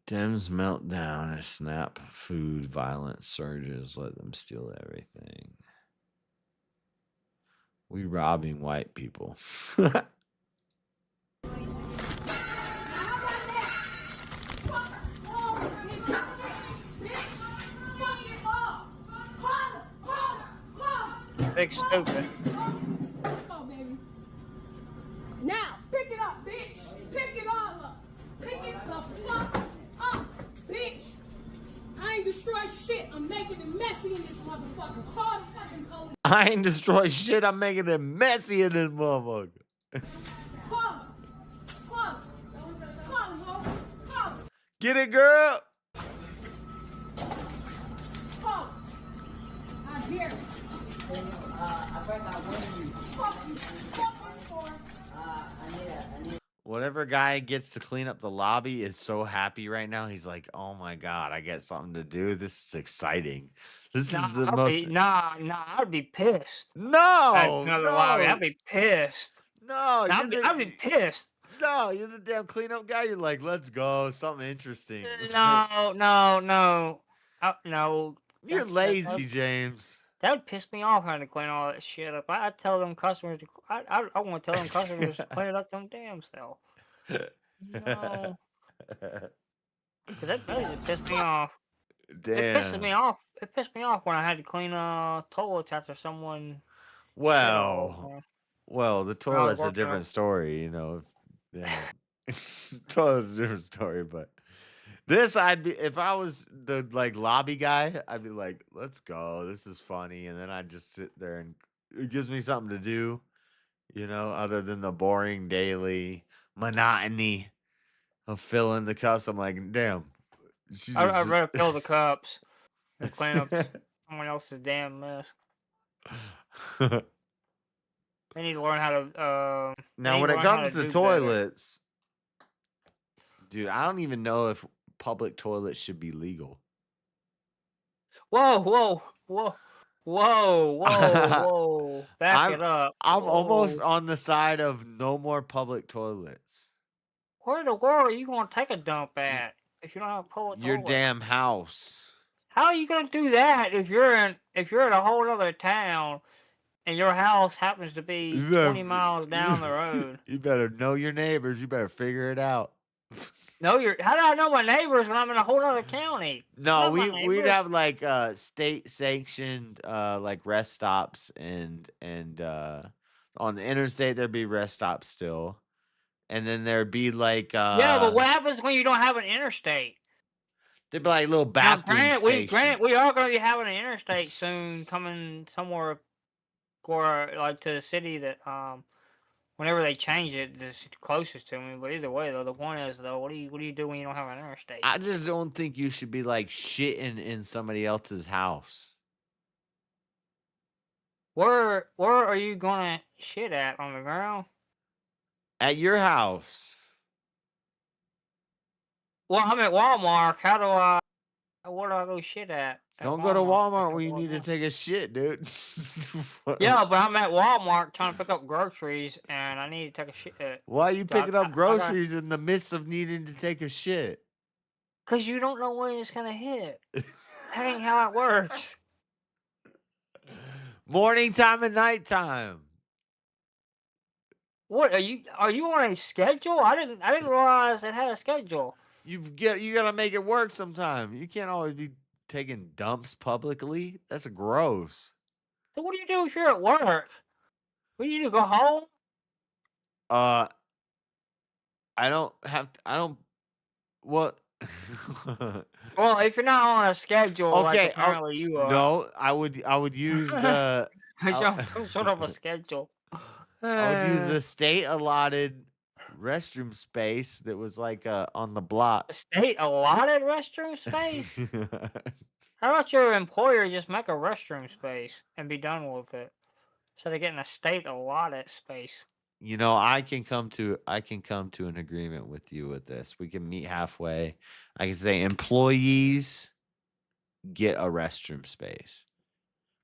Dems melt down and snap food, violence surges, let them steal everything. We robbing white people. Big stupid. Oh, baby. Now, pick it up, bitch. Pick it all up. Pick it the fuck up, bitch. I ain't destroyed shit. I'm making it messy in this motherfucker. Call the fucking police. I ain't destroyed shit. I'm making it messy in this motherfucker. Call him. Call him. Call him, ho. Call him. Get it, girl. Call him. I dare it. Whatever guy gets to clean up the lobby is so happy right now. He's like, oh my God, I get something to do. This is exciting. This is the most. I'd be pissed. No, Another lobby. no. I'd be pissed. No, I'd be pissed. No, you're the damn cleanup guy. You're like, let's go. Something interesting. No. No. You're lazy, James. That would piss me off having to clean all that shit up. I tell them customers. I want to tell them customers to clean it up them damn self. No. Because that just pissed me off. Damn. It pisses me off. It pissed me off when I had to clean toilets after someone. Well, the toilet's a working different on- story, you know. Yeah. Toilet's a different story, but this I'd be if I was the lobby guy, I'd be like, let's go. This is funny. And then I'd just sit there and it gives me something to do, you know, other than the boring daily monotony of filling the cups. I'm like, damn. I'd rather fill the cups than clean up someone else's damn mess. They need to learn how to. Now, when it comes to toilets, dude, I don't even know if public toilets should be legal. Whoa! Back it up. I'm almost on the side of no more public toilets. Where in the world are you going to take a dump at if you don't have a public Your toilet? damn house. How are you going to do that if you're in a whole other town and your house happens to be 20 miles down the road? You better know your neighbors. You better figure it out. How do I know my neighbors when I'm in a whole other county? No, Not my we'd neighbors. have state sanctioned rest stops and on the interstate there'd be rest stops still. And then there'd be yeah, but what happens when you don't have an interstate? there'd be little bathroom stations. We are going to be having an interstate soon coming somewhere or to the city that whenever they change it, it's closest to me. But either way, though, the point is though, what do you do when you don't have an interstate? I just don't think you should be shitting in somebody else's house. Where are you gonna shit at, on the ground? At your house. Well, I'm at Walmart. Where do I go shit at? Don't go to Walmart when you need to take a shit, dude. Yeah, but I'm at Walmart trying to pick up groceries, and I need to take a shit. Why are you picking up groceries in the midst of needing to take a shit? Because you don't know when it's gonna hit. That ain't how it works. Morning time and night time. What are you on a schedule? I didn't realize it had a schedule. You gotta make it work sometime. You can't always be taking dumps publicly. That's gross. So what do you do if you're at work? What do you do? Go home? I don't. What? Well, if you're not on a schedule, Okay. apparently you are. No, I would use the. Some sort of a schedule. I would use the state allotted restroom space that was on the block. State allotted restroom space? How about your employer just make a restroom space and be done with it instead of getting a state allotted space? I can come to an agreement with you with this. We can meet halfway. I can say employees get a restroom space.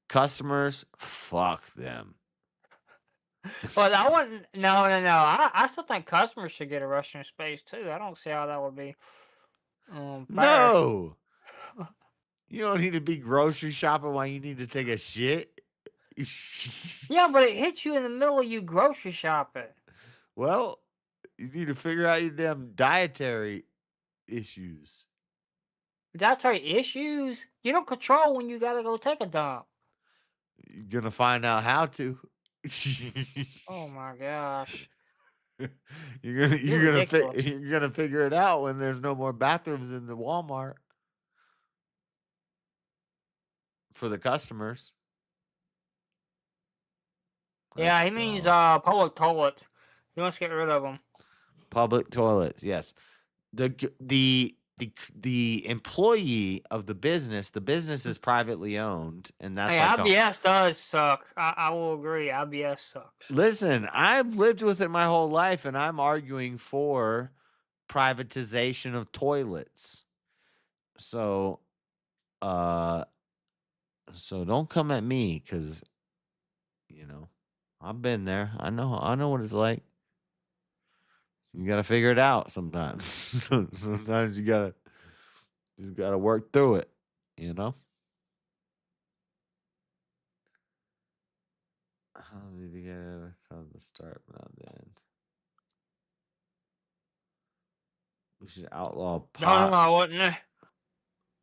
Customers, fuck them. But I wouldn't. No. I still think customers should get a restroom space too. I don't see how that would be fair. No. You don't need to be grocery shopping while you need to take a shit. Yeah, but it hits you in the middle of you grocery shopping. Well, you need to figure out your damn dietary issues. Dietary issues? You don't control when you gotta go take a dump. You're gonna find out how to. Oh my gosh. You're ridiculous. gonna figure it out when there's no more bathrooms in the Walmart for the customers. Yeah, Let's he means go. public toilets. He wants to get rid of them. Public toilets, yes. The employee of the business is privately owned, and that's Hey, like IBS does suck. I will agree. IBS sucks. Listen, I've lived with it my whole life, and I'm arguing for privatization of toilets. So, don't come at me, because I've been there. I know what it's like. You gotta figure it out sometimes. Sometimes you gotta work through it. How did you get it from the start, but not the end? We should outlaw pot. No, I wasn't there.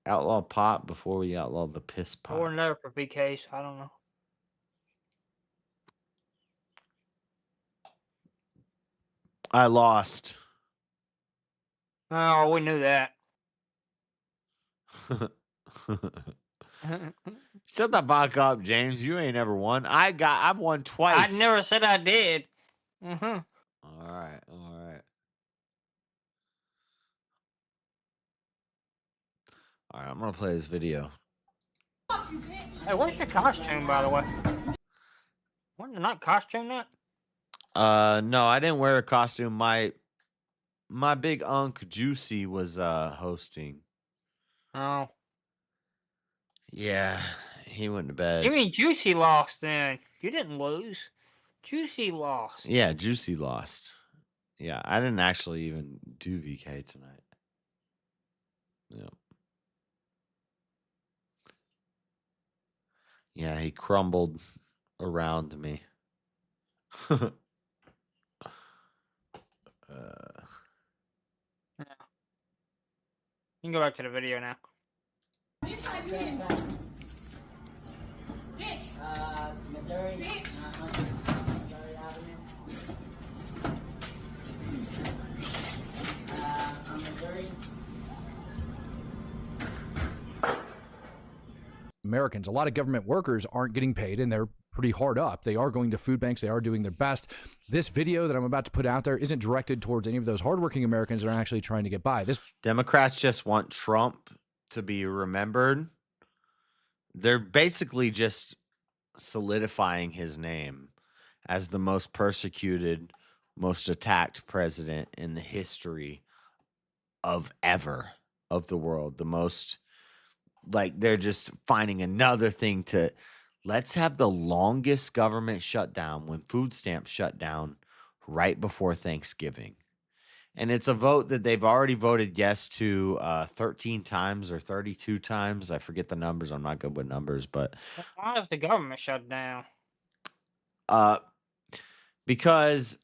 Outlaw pot before we outlaw the piss I pot. wasn't there for PK, so I don't know. I lost. Oh, we knew that. Shut the fuck up, James. You ain't ever won. I've won twice. I never said I did. Mm-hmm. All right. All right, I'm gonna play this video. Hey, where's your costume, by the way? Wasn't it not costume that? No, I didn't wear a costume. My big unk Juicy was hosting. Oh. Yeah, he went to bed. You mean Juicy lost then? You didn't lose. Juicy lost. Yeah, Juicy lost. Yeah, I didn't actually even do VK tonight. Yep. Yeah, he crumbled around me. Yeah. You can go back to the video now. This. Missouri. Missouri. Americans, a lot of government workers aren't getting paid and they're pretty hard up. They are going to food banks. They are doing their best. This video that I'm about to put out there isn't directed towards any of those hardworking Americans that are actually trying to get by. Democrats just want Trump to be remembered. They're basically just solidifying his name as the most persecuted, most attacked president in the history of the world. The most, they're just finding another thing to, let's have the longest government shutdown when food stamps shut down right before Thanksgiving. And it's a vote that they've already voted yes to 13 times or 32 times. I forget the numbers. I'm not good with numbers, but Why is the government shut down? because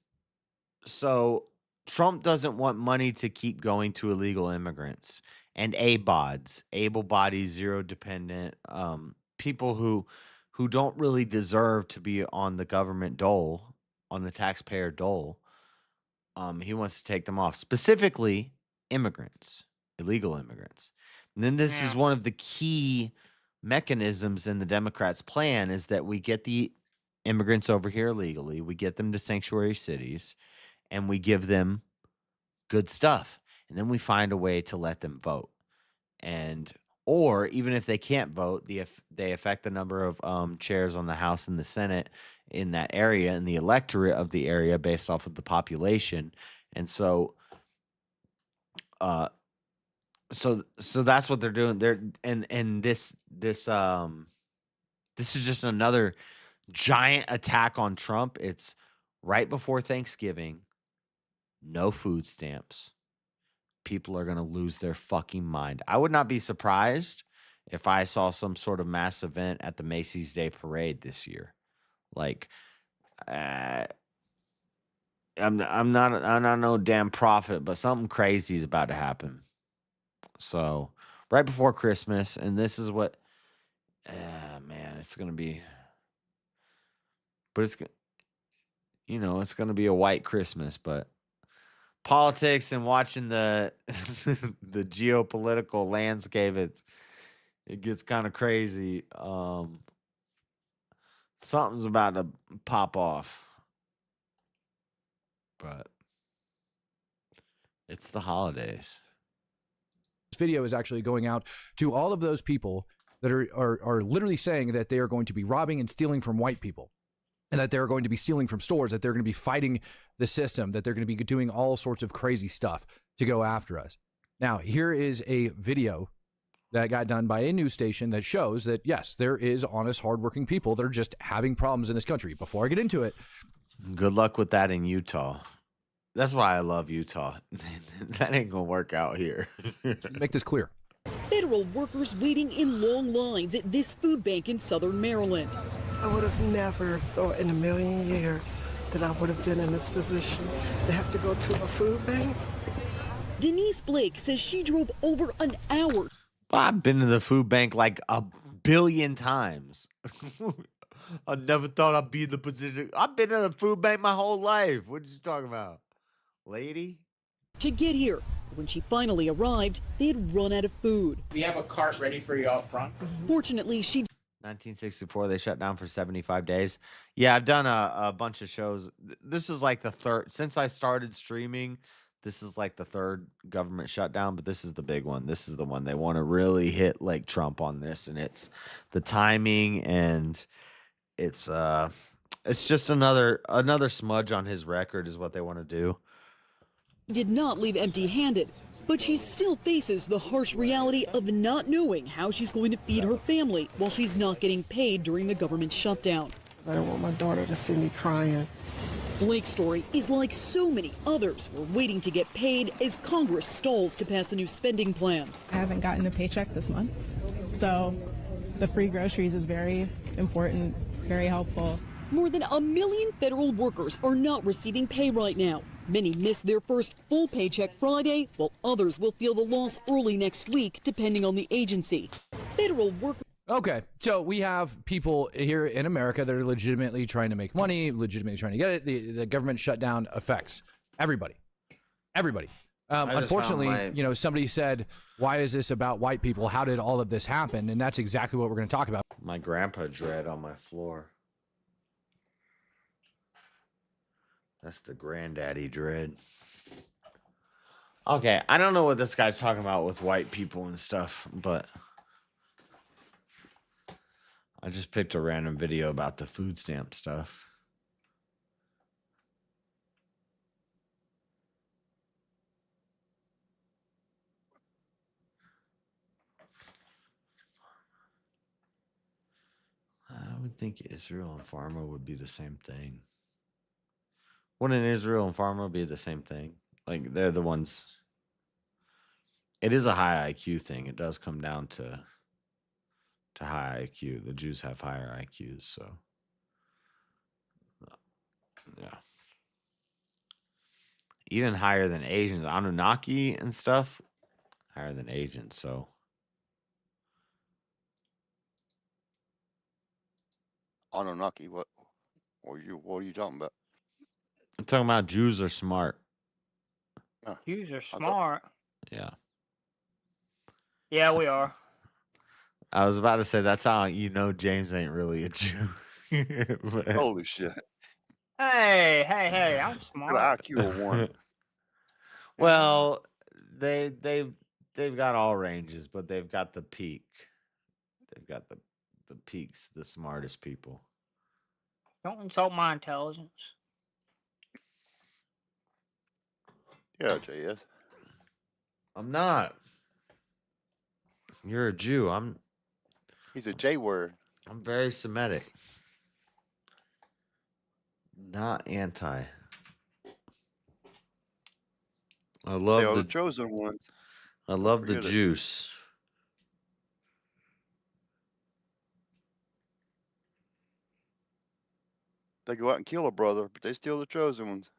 Trump doesn't want money to keep going to illegal immigrants and ABODs, able-bodied, zero-dependent, people who don't really deserve to be on the government dole, on the taxpayer dole. He wants to take them off, specifically immigrants, illegal immigrants. And then this is one of the key mechanisms in the Democrats' plan is that we get the immigrants over here legally, we get them to sanctuary cities, and we give them good stuff. And then we find a way to let them vote. Or even if they can't vote, they affect the number of chairs on the House and the Senate in that area and the electorate of the area based off of the population. And so so that's what they're doing. And this is just another giant attack on Trump. It's right before Thanksgiving. No food stamps. People are going to lose their fucking mind. I would not be surprised if I saw some sort of mass event at the Macy's Day Parade this year. Like, I'm not no damn prophet, but something crazy is about to happen. So right before Christmas, and this is what, man, it's gonna be. But it's it's gonna be a white Christmas. But politics and watching the the geopolitical landscape, it gets kind of crazy. Something's about to pop off. But it's the holidays. This video is actually going out to all of those people that are literally saying that they are going to be robbing and stealing from white people, and that they're going to be stealing from stores, that they're going to be fighting the system, that they're going to be doing all sorts of crazy stuff to go after us. Now, here is a video that got done by a news station that shows that, yes, there is honest, hardworking people that are just having problems in this country. Before I get into it, good luck with that in Utah. That's why I love Utah. That ain't gonna work out here. Make this clear. Federal workers waiting in long lines at this food bank in southern Maryland. I would have never thought in a million years that I would have been in this position to have to go to a food bank. Denise Blake says she drove over an hour. I've been to the food bank like a billion times. I never thought I'd be in the position. I've been in the food bank my whole life. What are you talking about, lady? To get here. When she finally arrived, they had run out of food. We have a cart ready for you out front. Fortunately, she 1964, they shut down for 75 days. Yeah, I've done a bunch of shows. This is like the third, since I started streaming, this is like the third government shutdown, but this is the big one. This is the one they want to really hit like Trump on this, and it's the timing, and it's just another smudge on his record is what they want to do. did not leave empty-handed, but she still faces the harsh reality of not knowing how she's going to feed her family while she's not getting paid during the government shutdown. I don't want my daughter to see me crying. Blake's story is like so many others. We're waiting to get paid as Congress stalls to pass a new spending plan. I haven't gotten a paycheck this month, so the free groceries is very important, very helpful. More than 1 million federal workers are not receiving pay right now. Many miss their first full paycheck Friday, while others will feel the loss early next week, depending on the agency. Federal workers. Okay, so we have people here in America that are legitimately trying to make money, legitimately trying to get it. The government shutdown affects everybody. Everybody. Unfortunately, somebody said, why is this about white people? How did all of this happen? And that's exactly what we're going to talk about. My grandpa dread on my floor. That's the granddaddy dread. Okay, I don't know what this guy's talking about with white people and stuff, but I just picked a random video about the food stamp stuff. I would think Israel and pharma would be the same thing. Wouldn't Israel and pharma be the same thing? Like, they're the ones. It is a high IQ thing. It does come down to high IQ. The Jews have higher IQs, so yeah. Even higher than Asians. Anunnaki and stuff, higher than Asians, so. Anunnaki, what are you talking about? I'm talking about Jews are smart. Jews are smart. Yeah. Yeah, we are. I was about to say that's how you know James ain't really a Jew. Holy shit. Hey, I'm smart. IQ of 1. Well, they've got all ranges, but they've got the peak. They've got the peaks, the smartest people. Don't insult my intelligence. Yeah, JS. I'm not. You're a Jew. He's a J word. I'm very Semitic. Not anti. I They love are the the chosen ones. I Don't love the forget it. juice. They go out and kill a brother, but they still the chosen ones.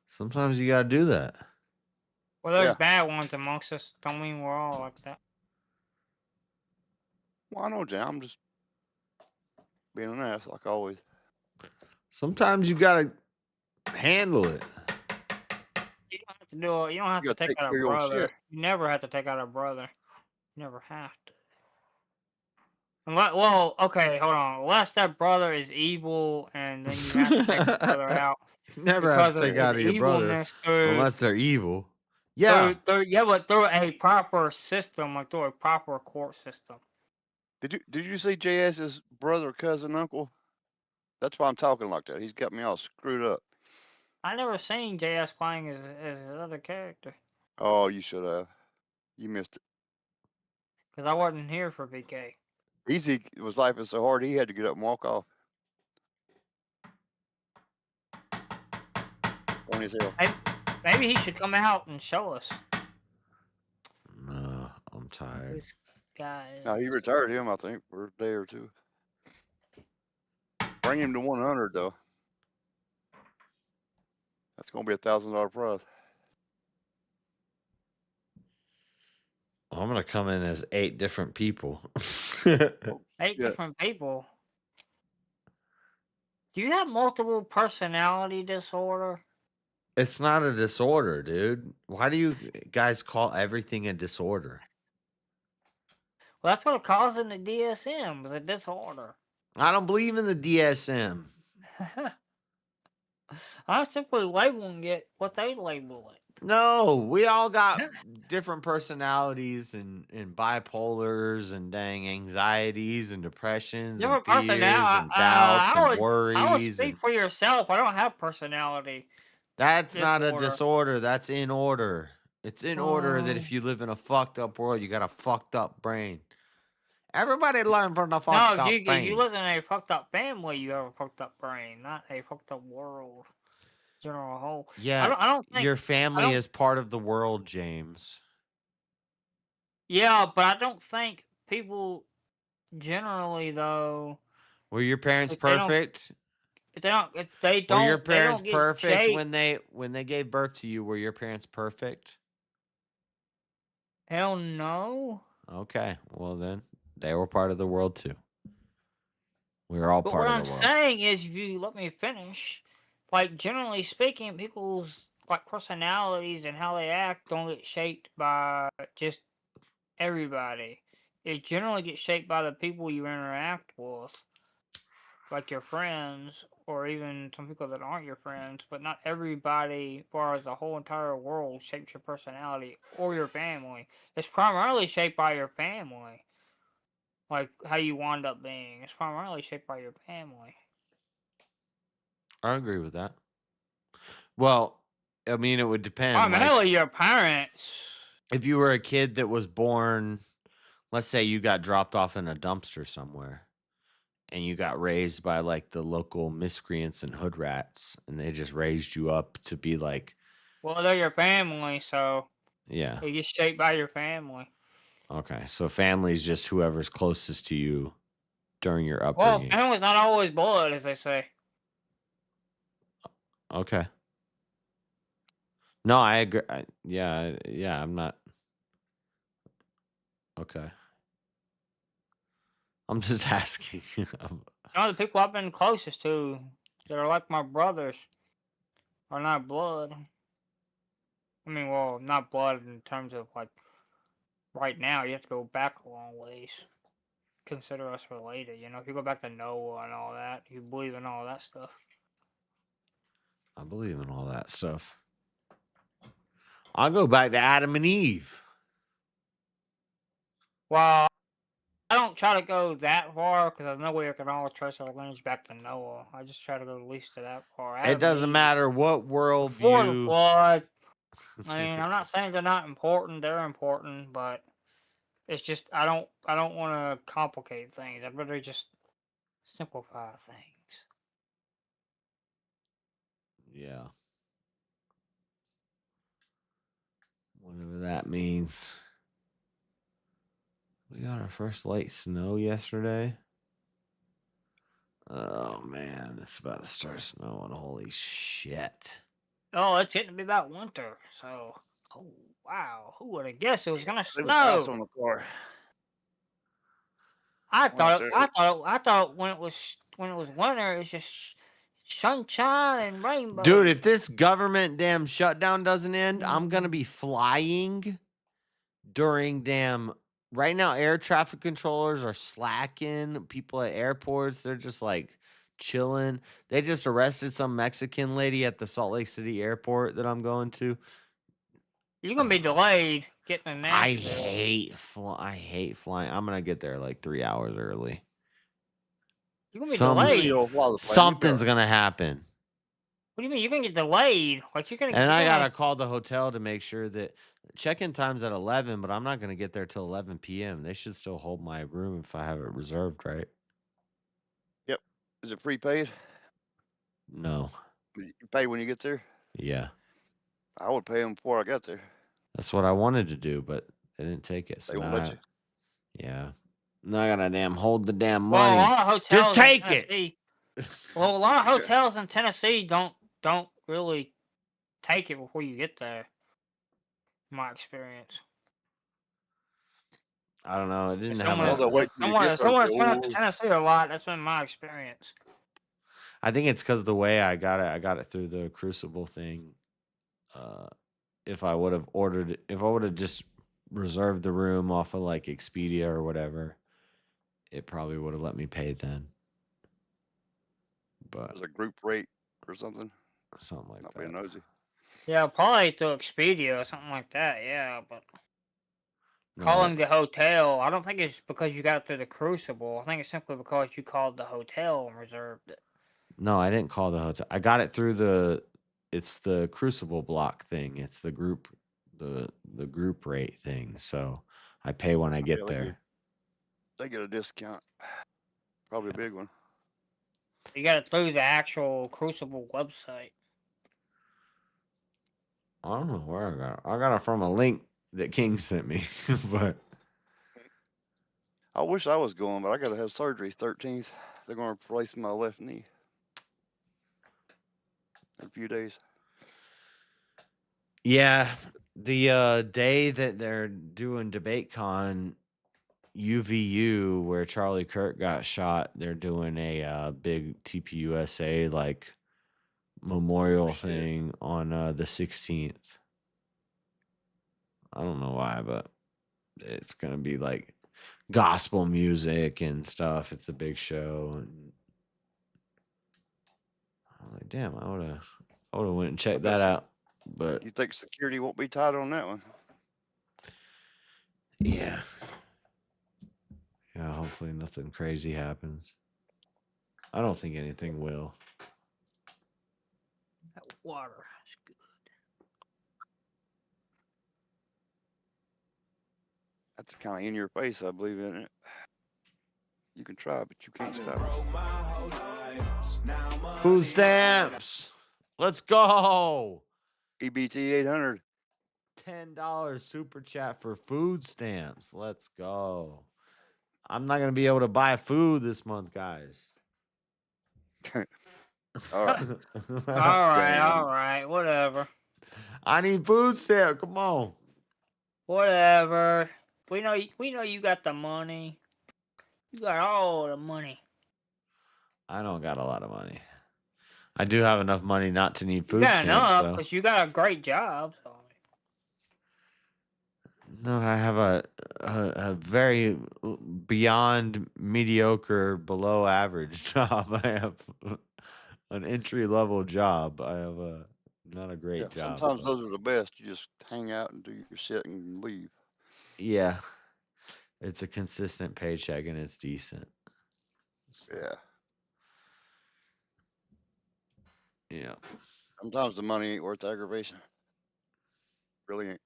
Sometimes you gotta do that. Well, there's Yeah. bad ones amongst us. Don't mean we're all like that. Well, I know, Jay. I'm just being an ass like always. Sometimes you gotta handle it. You don't have to do it. You don't have You to gotta take take out care a of your brother. shit. You never have to take out a brother. You never have to. Well, okay, hold on. Unless that brother is evil, and then you have to take the brother out Never have because to of take his out of your brother evilness through unless they're evil. Yeah. through a proper system, like through a proper court system. Did you see JS's brother, cousin, uncle? That's why I'm talking like that. He's got me all screwed up. I never seen JS playing as his other character Oh, you should have. You missed it. because I wasn't here for VK. Easy was life is so hard he had to get up and walk off. Funny as hell. Maybe he should come out and show us. No, I'm tired. This guy. No, he retired him, I think, for a day or two. Bring him to 100 though. That's gonna be $1,000 prize. I'm gonna come in as 8 different people. 8 different people. Do you have multiple personality disorder? It's not a disorder, dude. Why do you guys call everything a disorder? Well, that's what causing the DSM was a disorder. I don't believe in the DSM. I'm simply labeling it what they label it. No, we all got different personalities and bipolars and dang anxieties and depressions and Different fears personality. and doubts I and would worries. speak And for yourself. I don't have personality. that's not a disorder. disorder. That's in order. It's in order that if you live in a fucked up world, you got a fucked up brain. Everybody learn from the fucked No, up if brain. you live in a fucked up family, you have a fucked up brain, not a fucked up world. General whole. Yeah, I don't think your family is part of the world, James. Yeah, but I don't think people generally though. Were your parents If they don't- perfect? If they don't, Were your they parents don't get perfect shaped. when they gave birth to you? Were your parents perfect? Hell no. Okay, well then they were part of the world too. We were all But part what of I'm the world. saying is, if you let me finish, like generally speaking, people's like personalities and how they act don't get shaped by just everybody. It generally gets shaped by the people you interact with, like your friends, or even some people that aren't your friends. But not everybody, as far as the whole entire world, shapes your personality or your family. It's primarily shaped by your family. Like how you wind up being. It's primarily shaped by your family. I agree with that. Well, I mean, it would depend. Primarily Like, your parents. if you were a kid that was born, let's say you got dropped off in a dumpster somewhere, and you got raised by like the local miscreants and hood rats, and they just raised you up to be like, Well, they're your family, so yeah, it gets shaped by your family. okay. So family is just whoever's closest to you during your Well, upbringing. family's not always blood, as they say. Okay. No, I agree. Yeah, I'm not. Okay. I'm just asking. Some of the people I've been closest to that are like my brothers are not blood. I mean, well, not blood in terms of like right now. You have to go back a long ways. Consider us related. You know, if you go back to Noah and all that, you believe in all that stuff. I believe in all that stuff. I'll go back to Adam and Eve. Well, I don't try to go that far because I know we can all trace our lineage back to Noah. I just try to go at least to that far. It doesn't matter what Before the worldview. flood. I mean, I'm not saying they're not important. They're important, but it's just I don't want to complicate things. I'd rather just simplify things. Yeah. Whatever that means. We got our first light snow yesterday. Oh man, it's about to start snowing. Holy shit. Oh, it's getting to be about winter. So, oh wow, who would have guessed it was gonna It was ice snow? on the car. I Went up thought when it was winter, it's just sunshine and rainbow. Dude, if this government damn shutdown doesn't end, I'm gonna be flying during damn. Right now, air traffic controllers are slacking. People at airports, they're just like chilling. They just arrested some Mexican lady at the Salt Lake City airport that I'm going to. You're gonna be delayed getting to I Nashville. hate flying. I'm gonna get there like 3 hours early. You're gonna be delayed. Something's gonna happen. What do you mean? You're gonna get delayed? Like you're gonna. And you're I gonna- gotta call the hotel to make sure that check-in time's at 11, but I'm not gonna get there till 11 p.m. They should still hold my room if I have it reserved, right? Yep. Is it prepaid? No. You pay when you get there? Yeah. I would pay them before I got there. That's what I wanted to do, but they didn't take it. So They won't now let you. Yeah. Now I gotta damn hold the damn Well, money. a lot of hotels Just in take it. Tennessee- Well, a lot of hotels in Tennessee don't really take it before you get there. In my experience. I don't know. It didn't have Someone that's been up to Tennessee a lot. That's been my experience. I think it's because the way I got it through the Crucible thing. If I would have just reserved the room off of like Expedia or whatever, it probably would have let me pay then. But It was a group rate or something. Something like Not that. being nosy. Yeah, probably through Expedia or something like that. Yeah, but No, calling the hotel, I don't think it's because you got through the Crucible. I think it's simply because you called the hotel and reserved it. No, I didn't call the hotel. I got it through it's the Crucible block thing. It's the group rate thing. So I pay when I get Yeah, there. They get a discount. Probably a big one. You got it through the actual Crucible website. I don't know where I got it. I got it from a link that King sent me. But I wish I was going, but I got to have surgery 13th. They're going to replace my left knee in a few days. yeah, the day that they're doing DebateCon UVU where Charlie Kirk got shot, they're doing a big TPUSA like memorial thing on the 16th. I don't know why, but it's gonna be like gospel music and stuff. It's a big show, and I'm like, damn, I would have went and checked that out. But You think security won't be tight on that one? yeah, hopefully nothing crazy happens. I don't think anything will. That water is good. That's kind of in your face, I believe in it. You can try, but you can't stop. Food stamps. Let's go. EBT 800. $10 super chat for food stamps. Let's go. I'm not gonna be able to buy food this month, guys. All right. all right, whatever. I need food stamp. Come on. Whatever. We know you got the money. You got all the money. I don't got a lot of money. I do have enough money not to need You food got stamps, enough though. because you got a great job. So. No, I have a very beyond mediocre, below average job. I have an entry level job. I have not a great job. Sometimes but- those are the best. You just hang out and do your shit and leave. Yeah. It's a consistent paycheck and it's decent. Yeah. Yeah. Sometimes the money ain't worth the aggravation. Really ain't.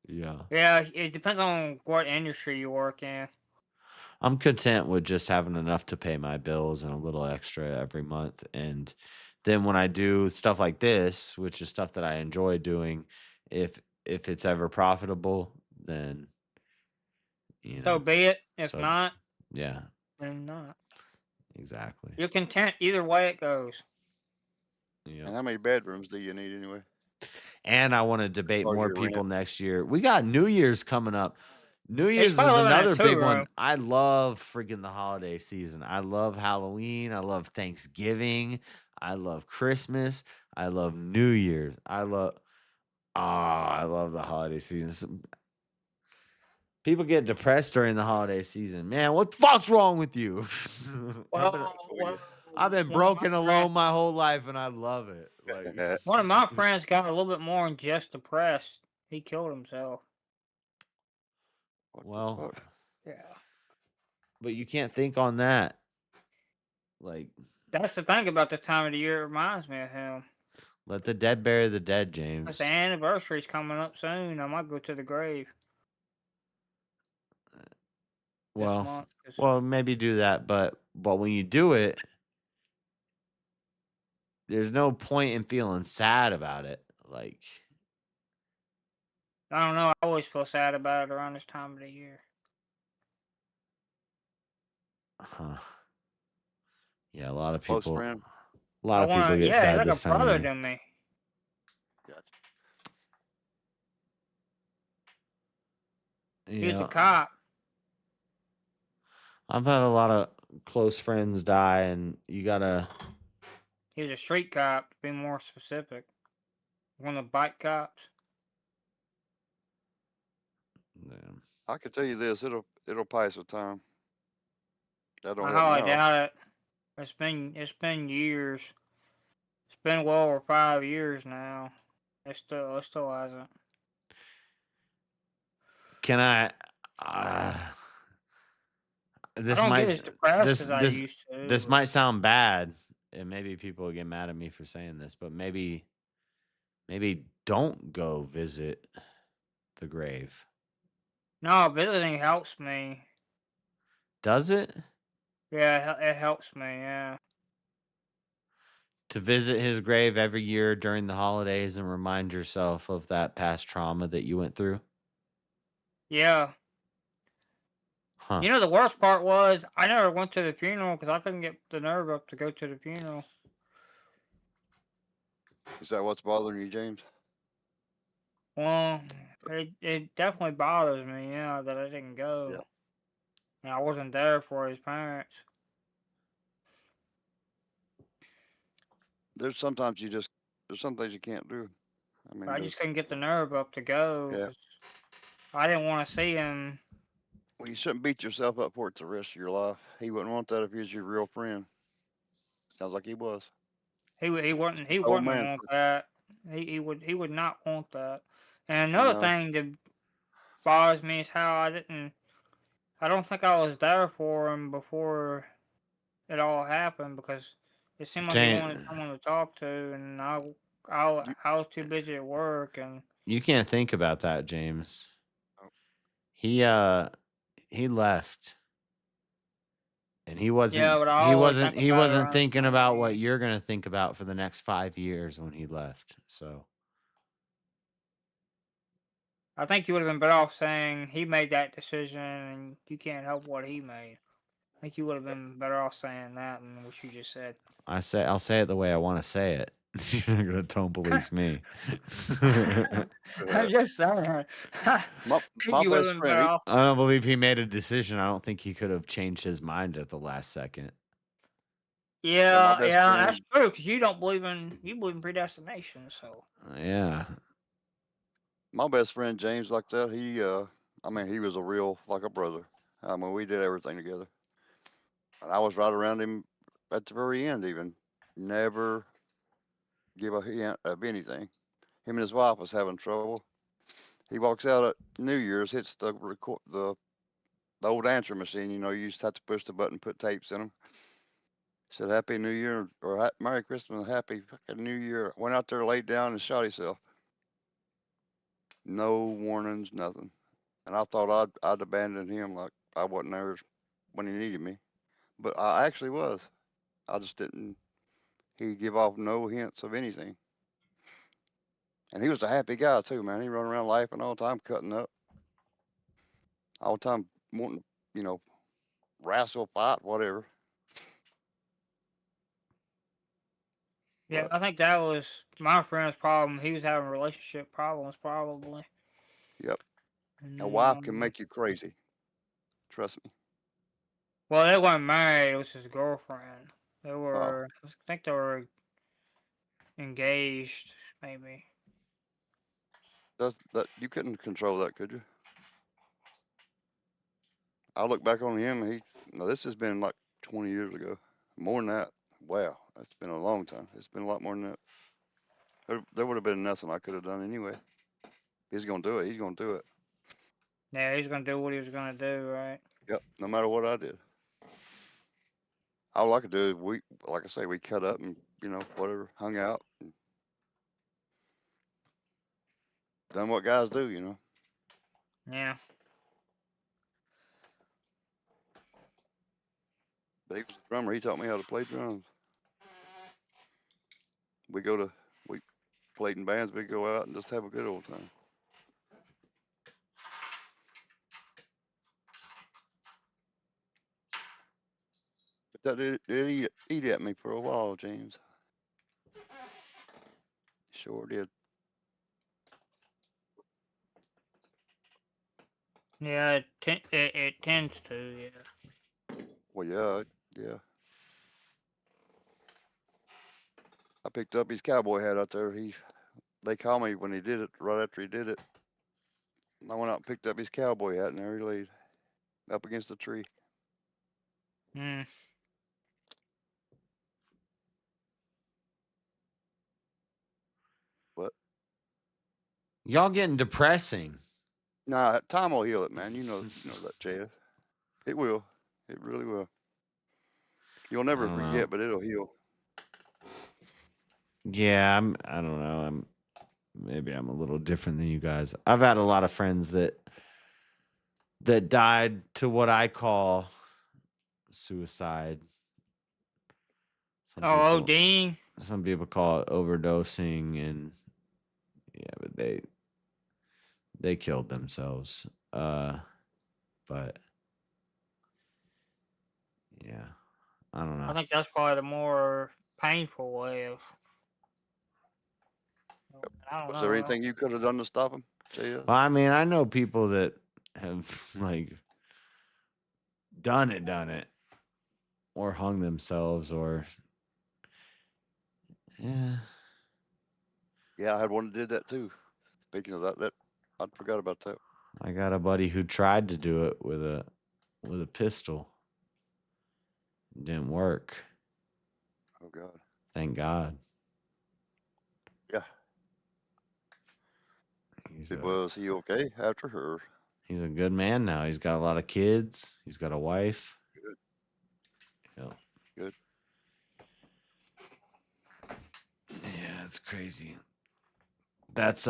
Yeah. Yeah, it depends on what industry you work in. I'm content with just having enough to pay my bills and a little extra every month. And then when I do stuff like this, which is stuff that I enjoy doing, if it's ever profitable, then So be it. If so not, yeah, then not. exactly. You're content either way it goes. And how many bedrooms do you need anyway? And I want to debate far as more your rent. people next year. We got New Year's coming up. New He's Year's is probably living in a another big one. two-room. I love freaking the holiday season. I love Halloween. I love Thanksgiving. I love Christmas. I love New Year's. I love the holiday season. People get depressed during the holiday season. Man, what the fuck's wrong with you? I've been broken alone my whole life and I love it. Like One of my friends got a little bit more than just depressed. He killed himself. well, Yeah. but you can't think on that. Like, That's the thing about this time of the year. It reminds me of him. let the dead bury the dead, Because James. the anniversary's coming up soon. I might go to the grave. Well, month, maybe do that, but when you do it, there's no point in feeling sad about it. Like, I don't know. I always feel sad about it around this time of the year. yeah, a lot of Close people. friend? A lot of people get sad he's this like a time of brother year. to me. He was a Yeah, cop. I've had a lot of close friends die, and you gotta. He was a street cop, to be more specific. One of the bike cops. I can tell you this, it'll pass with time. That don't I help highly now. doubt it. It's been years. It's been well over 5 years now. It still hasn't. Can I? This don't might get as depressed as I this used to, this but- might sound bad, and maybe people will get mad at me for saying this, but maybe don't go visit the grave. No, visiting helps me. Does it? Yeah, it helps me, yeah. To visit his grave every year during the holidays and remind yourself of that past trauma that you went through? Yeah. Huh. You know, the worst part was I never went to the funeral because I couldn't get the nerve up to go to the funeral. Is that what's bothering you, James? Well, it definitely bothers me, yeah, that I didn't go. Yeah. And I wasn't there for his parents. There's some things you can't do. I mean, I just couldn't get the nerve up to go. Yeah. 'Cause I didn't want to see him. Well, you shouldn't beat yourself up for it the rest of your life. He wouldn't want that if he was your real friend. Sounds like he was. He wouldn't Old man. want that. He would not want that. And another No. thing that bothers me is how I don't think I was there for him before it all happened because it seemed like he Jane- wanted someone to talk to, and I was too busy at work, and You can't think about that, James. He left. And he wasn't Yeah, but I always think he about it wasn't around thinking the about time. what you're going to think about for the next 5 years when he left. So, I think you would have been better off saying he made that decision and you can't help what he made. I think you would have been better off saying that than what you just said. I'll say it the way I want to say it. You're not going to tone police me. I'm just saying. I think you would have been better off. I don't believe he made a decision. I don't think he could have changed his mind at the last second. Yeah, best that's true. Because you believe in predestination. So Yeah. My best friend James, like that, he was a real, like a brother. I mean, we did everything together. And I was right around him at the very end, even. Never give a hint of anything. Him and his wife was having trouble. He walks out at New Year's, hits the old answer machine. You used to have to push the button, put tapes in them. Said Happy New Year or Merry Christmas, Happy fucking New Year. Went out there, laid down, and shot himself. No warnings, nothing. And I thought I'd abandoned him, like I wasn't there when he needed me, but I actually was. I just didn't. He give off no hints of anything. And he was a happy guy too, man. He run around laughing all the time, cutting up all the time, wanting, wrestle, fight, whatever. Yeah, I think that was my friend's problem. He was having relationship problems, probably. Yep. A wife can make you crazy. Trust me. Well, they weren't married. It was his girlfriend. They were, I think they were engaged, maybe. That you couldn't control that, could you? I look back on him. This has been like 20 years ago, more than that. Wow, that's been a long time. It's been a lot more than that. There would have been nothing I could have done anyway. He's gonna do it. He's gonna do it. Yeah, he's gonna do what he was gonna do, right? Yep. No matter what I did, all I could do is like I say, we cut up and whatever, hung out, and done what guys do. Yeah. But he was a drummer. He taught me how to play drums. We played in bands. We go out and just have a good old time. But that did eat at me for a while, James. Sure did. Yeah, it tends to, yeah. Well, yeah. I picked up his cowboy hat out there. They called me when he did it, right after he did it. I went out and picked up his cowboy hat, and there he laid up against the tree. Hmm. What? Y'all getting depressing. Nah, time will heal it, man. You know that, Chad. It will. It really will. You'll never forget, but it'll heal. Yeah, I don't know. Maybe I'm a little different than you guys. I've had a lot of friends that died to what I call suicide. ODing. Some people call it overdosing, and yeah, but they killed themselves. But yeah, I don't know. I think that's probably the more painful way of. I don't Was know. there anything you could have done to stop him, Chad? Well, I mean, I know people that have like done it, or hung themselves, or yeah. Yeah, I had one that did that too. Speaking of that I forgot about that. I got a buddy who tried to do it with a pistol. It didn't work. Oh God. Thank God. Yeah. Was he okay after her? He's a good man now. He's got a lot of kids. He's got a wife. Good. Yep. Good. Yeah, it's crazy. That's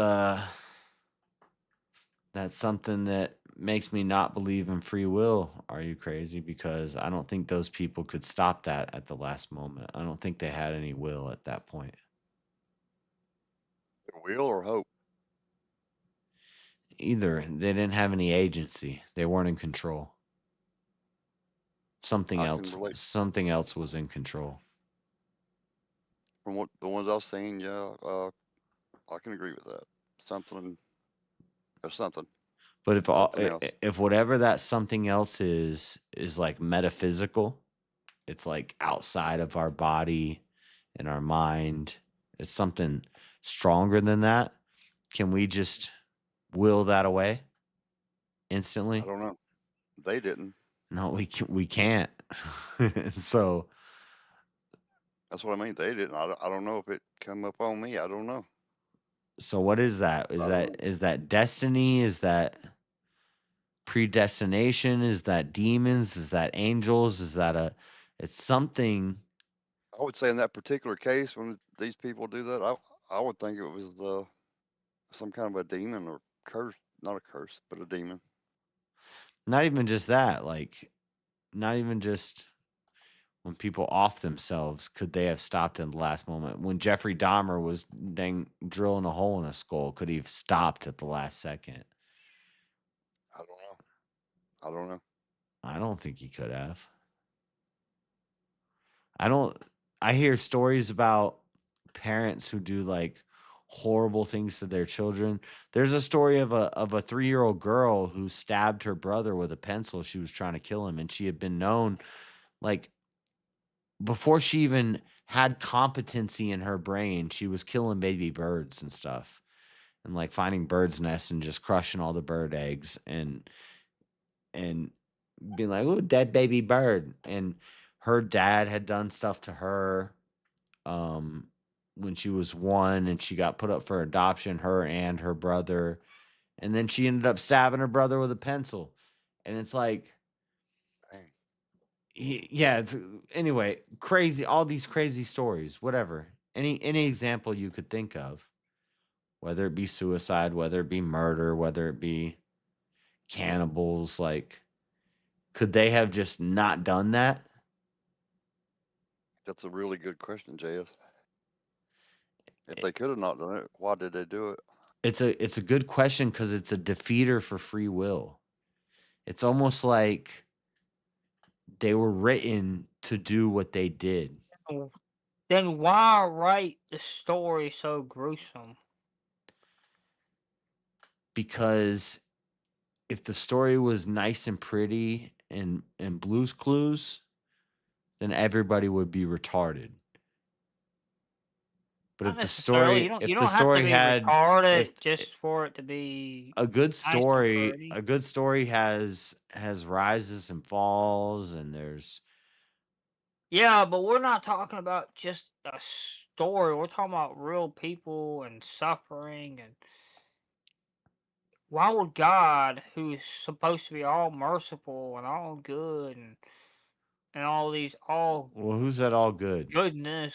something that makes me not believe in free will. Are you crazy? Because I don't think those people could stop that at the last moment. I don't think they had any will at that point. Will or hope? Either. They didn't have any agency. They weren't in control. Something else was in control. From what the ones I've seen, yeah, I can agree with that. Something. But if whatever that something else is like metaphysical, it's like outside of our body and our mind, it's something stronger than that. Can we just will that away instantly? I don't know. They didn't. No, we can't. So that's what I mean. They didn't. I don't know if it come up on me. I don't know. So what is that? Is that destiny? Is that predestination? Is that demons? Is that angels? Is that it's something. I would say in that particular case, when these people do that, I would think it was some kind of a demon or curse, not a curse, but a demon. Not even just that, like not even just when people off themselves, could they have stopped in the last moment? When Jeffrey Dahmer was dang drilling a hole in a skull, could he have stopped at the last second? I don't know. I don't know. I don't think he could have. I hear stories about parents who do like horrible things to their children. There's a story of a 3-year-old girl who stabbed her brother with a pencil. She was trying to kill him, and she had been known, like, before she even had competency in her brain, she was killing baby birds and stuff, and like finding birds' nests and just crushing all the bird eggs and being like, "Ooh, dead baby bird." And her dad had done stuff to her um when she was 1, and she got put up for adoption, her and her brother. And then she ended up stabbing her brother with a pencil. And it's like, Dang. yeah, anyway, crazy, all these crazy stories, whatever. Any example you could think of, whether it be suicide, whether it be murder, whether it be cannibals, like, could they have just not done that? That's a really good question, JS. If they could have not done it, why did they do it? It's a good question because it's a defeater for free will. It's almost like they were written to do what they did. Then why write the story so gruesome? Because if the story was nice and pretty and Blue's Clues, then everybody would be retarded. But Not necessarily. You if don't the have to story be had retarded if just for it to be a good nice and story, pretty. a good story has rises and falls, and there's Yeah, but we're not talking about just a story. We're talking about real people and suffering. And why would God, who's supposed to be all merciful and all good and all these all well, who's that all good? goodness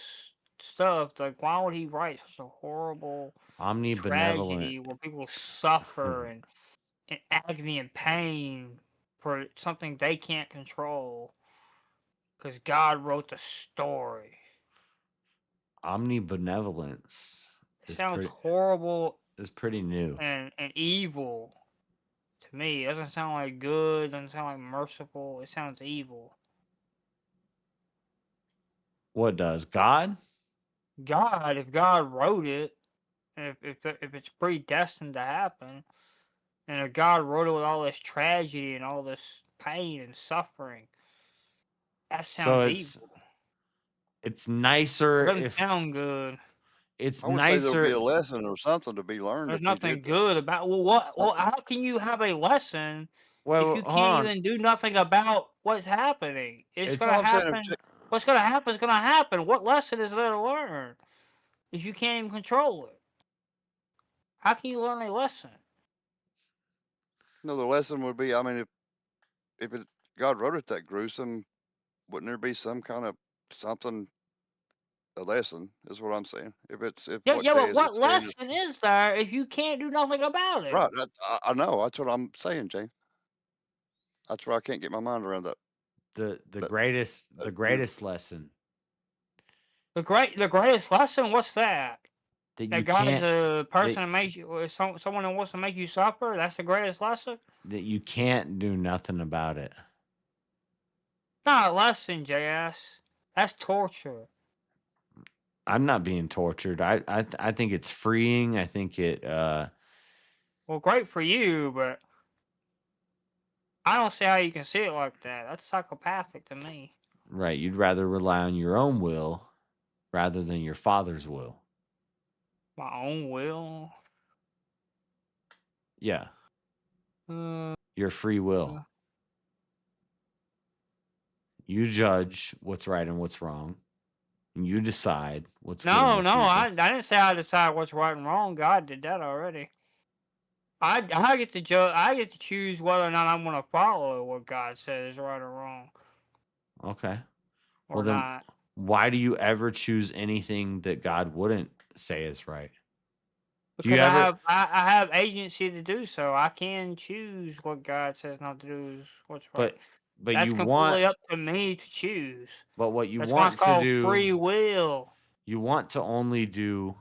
stuff, like why would he write such a horrible Omnibenevolent. tragedy where people suffer and agony and pain for something they can't control? Because God wrote the story. Omnibenevolence It is sounds horrible pretty new. and evil to me. It doesn't sound like good, doesn't sound like merciful. It sounds evil. What does God? God, if God wrote it, if it's predestined to happen, and if God wrote it with all this tragedy and all this pain and suffering, that So sounds evil. it's It nicer doesn't if sound good. it's I would say there'll be a nicer. lesson or something to be learned There's if he did nothing that. good about well, how can you have a lesson if Well, you hold can't on. even do nothing about what's happening? It's It's gonna I'm saying, happen. What's gonna happen is gonna happen. What lesson is there to learn if you can't even control it? How can you learn a lesson? no, the lesson would be, I mean, if it God wrote it that gruesome, wouldn't there be some kind of something, a lesson? Is what I'm saying. If Yeah, what yeah, Jay but is what saying is lesson is there if you can't do nothing about it? right, I know. That's what I'm saying, Jay. That's where I can't get my mind around that. the that greatest lesson The greatest lesson. What's that? that you That God is can't a person that, that makes you someone that wants to make you suffer. That's the greatest lesson. that you can't do nothing about it. Not a lesson, JS. That's torture. I'm not being tortured. I think it's freeing. I think it Well, great for you, but I don't see how you can see it like that. That's psychopathic to me. right, you'd rather rely on your own will rather than your father's will. My own will. Yeah, Uh, your free will. You judge what's right and what's wrong. and you decide what's good. No, and what's no, evil. I didn't say I decide what's right and wrong. God did that already. I get to judge. I get to choose whether or not I'm going to follow what God says is right or wrong, Okay. or Well, then, not. why do you ever choose anything that God wouldn't say is right? Do Because you ever? I have agency to do so. I can choose what God says not to do is what's right. But That's you want. completely up to me to choose. But what you That's why it's want to called do. free will. You want to only do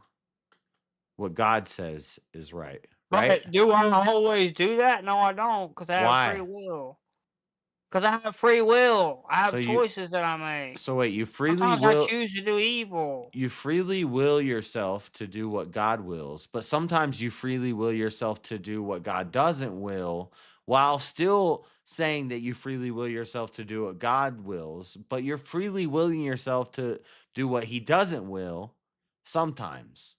what God says is right, right? But do I always do that? No, I don't, because I have free Why? will. Because I have free will. I So have you. choices that I make. So wait, you freely Sometimes I will. choose to do evil. You freely will yourself to do what God wills, but sometimes you freely will yourself to do what God doesn't will, while still saying that you freely will yourself to do what God wills, but you're freely willing yourself to do what He doesn't will sometimes.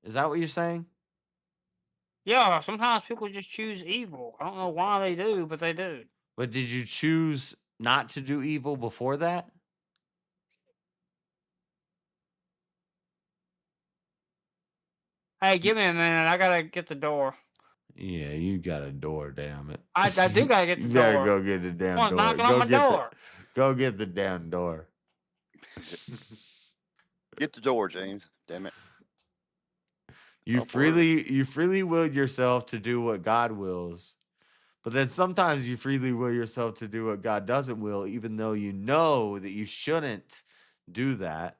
Is that what you're saying? Yeah, sometimes people just choose evil. I don't know why they do, but they do. But did you choose not to do evil before that? Hey, give me a minute. I gotta get the door. Yeah, you got a door, damn it. I do gotta get the You gotta door. go get the damn Someone's door. knocking on my door. Go get the damn door. Get the door, James. Damn it. You Up order. freely willed yourself to do what God wills. But then sometimes you freely will yourself to do what God doesn't will, even though you know that you shouldn't do that.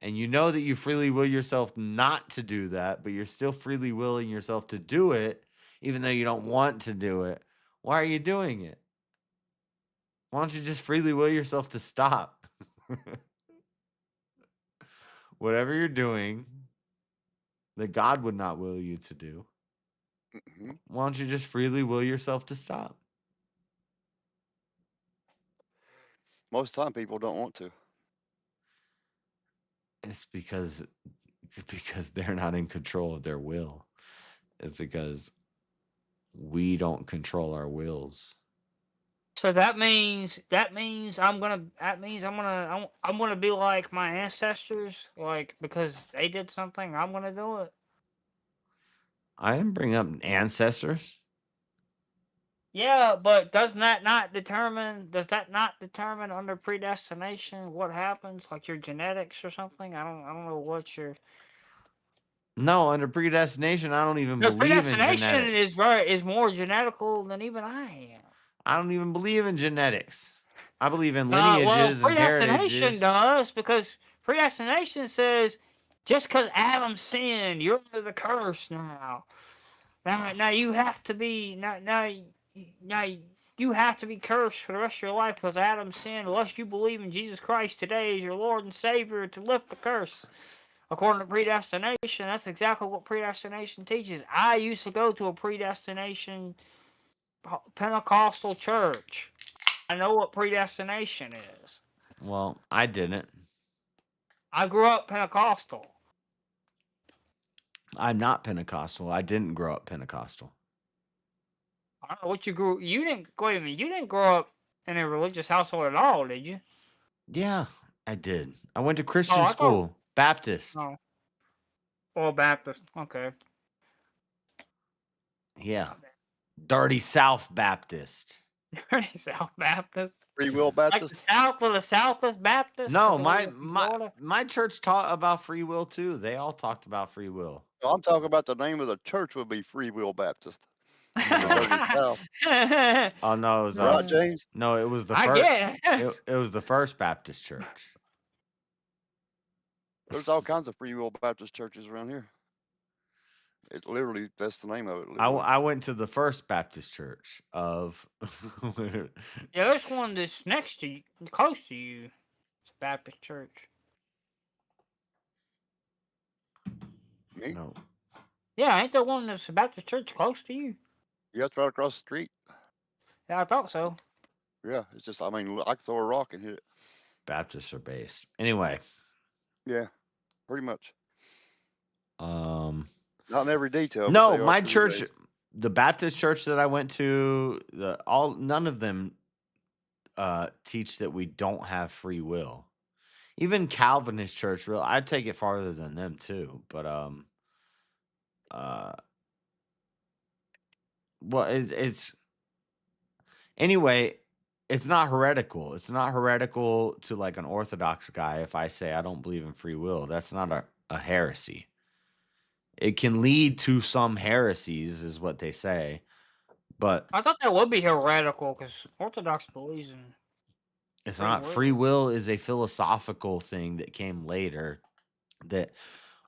And you know that you freely will yourself not to do that, but you're still freely willing yourself to do it, even though you don't want to do it. Why are you doing it? Why don't you just freely will yourself to stop? Whatever you're doing that God would not will you to do, why don't you just freely will yourself to stop? Most of the time, people don't want to. It's because they're not in control of their will. It's because we don't control our wills. So that means I'm gonna be like my ancestors, like because they did something, I'm gonna do it. I didn't bring up ancestors. Yeah, but does that not determine under predestination what happens, like your genetics or something? I don't know what your No, under predestination, I don't even no, believe in predestination genetics. is more genetical than even I am. I don't even believe in genetics. I believe in Well, lineages and predestination heritages. does, because predestination says just because Adam sinned, you're under the curse now. Now you have to be now you have to be cursed for the rest of your life because Adam sinned. Unless you believe in Jesus Christ today as your Lord and Savior to lift the curse. According to predestination, that's exactly what predestination teaches. I used to go to a predestination Pentecostal church. I know what predestination is. Well, I didn't. I grew up Pentecostal. I'm not Pentecostal. I didn't grow up Pentecostal. I don't know what you grew. You didn't. Wait a minute. You didn't grow up in a religious household at all, did you? Yeah, I did. I went to Christian I school, thought. Baptist. Oh. Well, Baptist. Okay. Yeah. Dirty South Baptist. Dirty South Baptist. Free Will Baptist. Like the South of the Southwest Baptist. No, my church taught about free will too. They all talked about free will. So I'm talking about the name of the church would be Free Will Baptist. South. Oh no, it was right, James? No, it was the I first. guess. It was the First Baptist Church. There's all kinds of Free Will Baptist churches around here. It literally, that's the name of it. I went to the First Baptist Church of. Yeah, there's one that's next to you, close to you. It's a Baptist church. Me? No. Yeah, ain't there one that's a Baptist church close to you? Yeah, it's right across the street. Yeah, I thought so. Yeah, it's just, I mean, I could throw a rock and hit it. Baptists are based. Anyway. Yeah, pretty much. Not in every detail. No, my church, the Baptist church that I went to, none of them teach that we don't have free will. even Calvinist church, real I'd take it farther than them too. But uh well it's anyway, it's not heretical. It's not heretical to like an Orthodox guy if I say I don't believe in free will. That's not a heresy. It can lead to some heresies, is what they say. But I thought that would be heretical because Orthodox believes in it's free not. will. Free will is a philosophical thing that came later that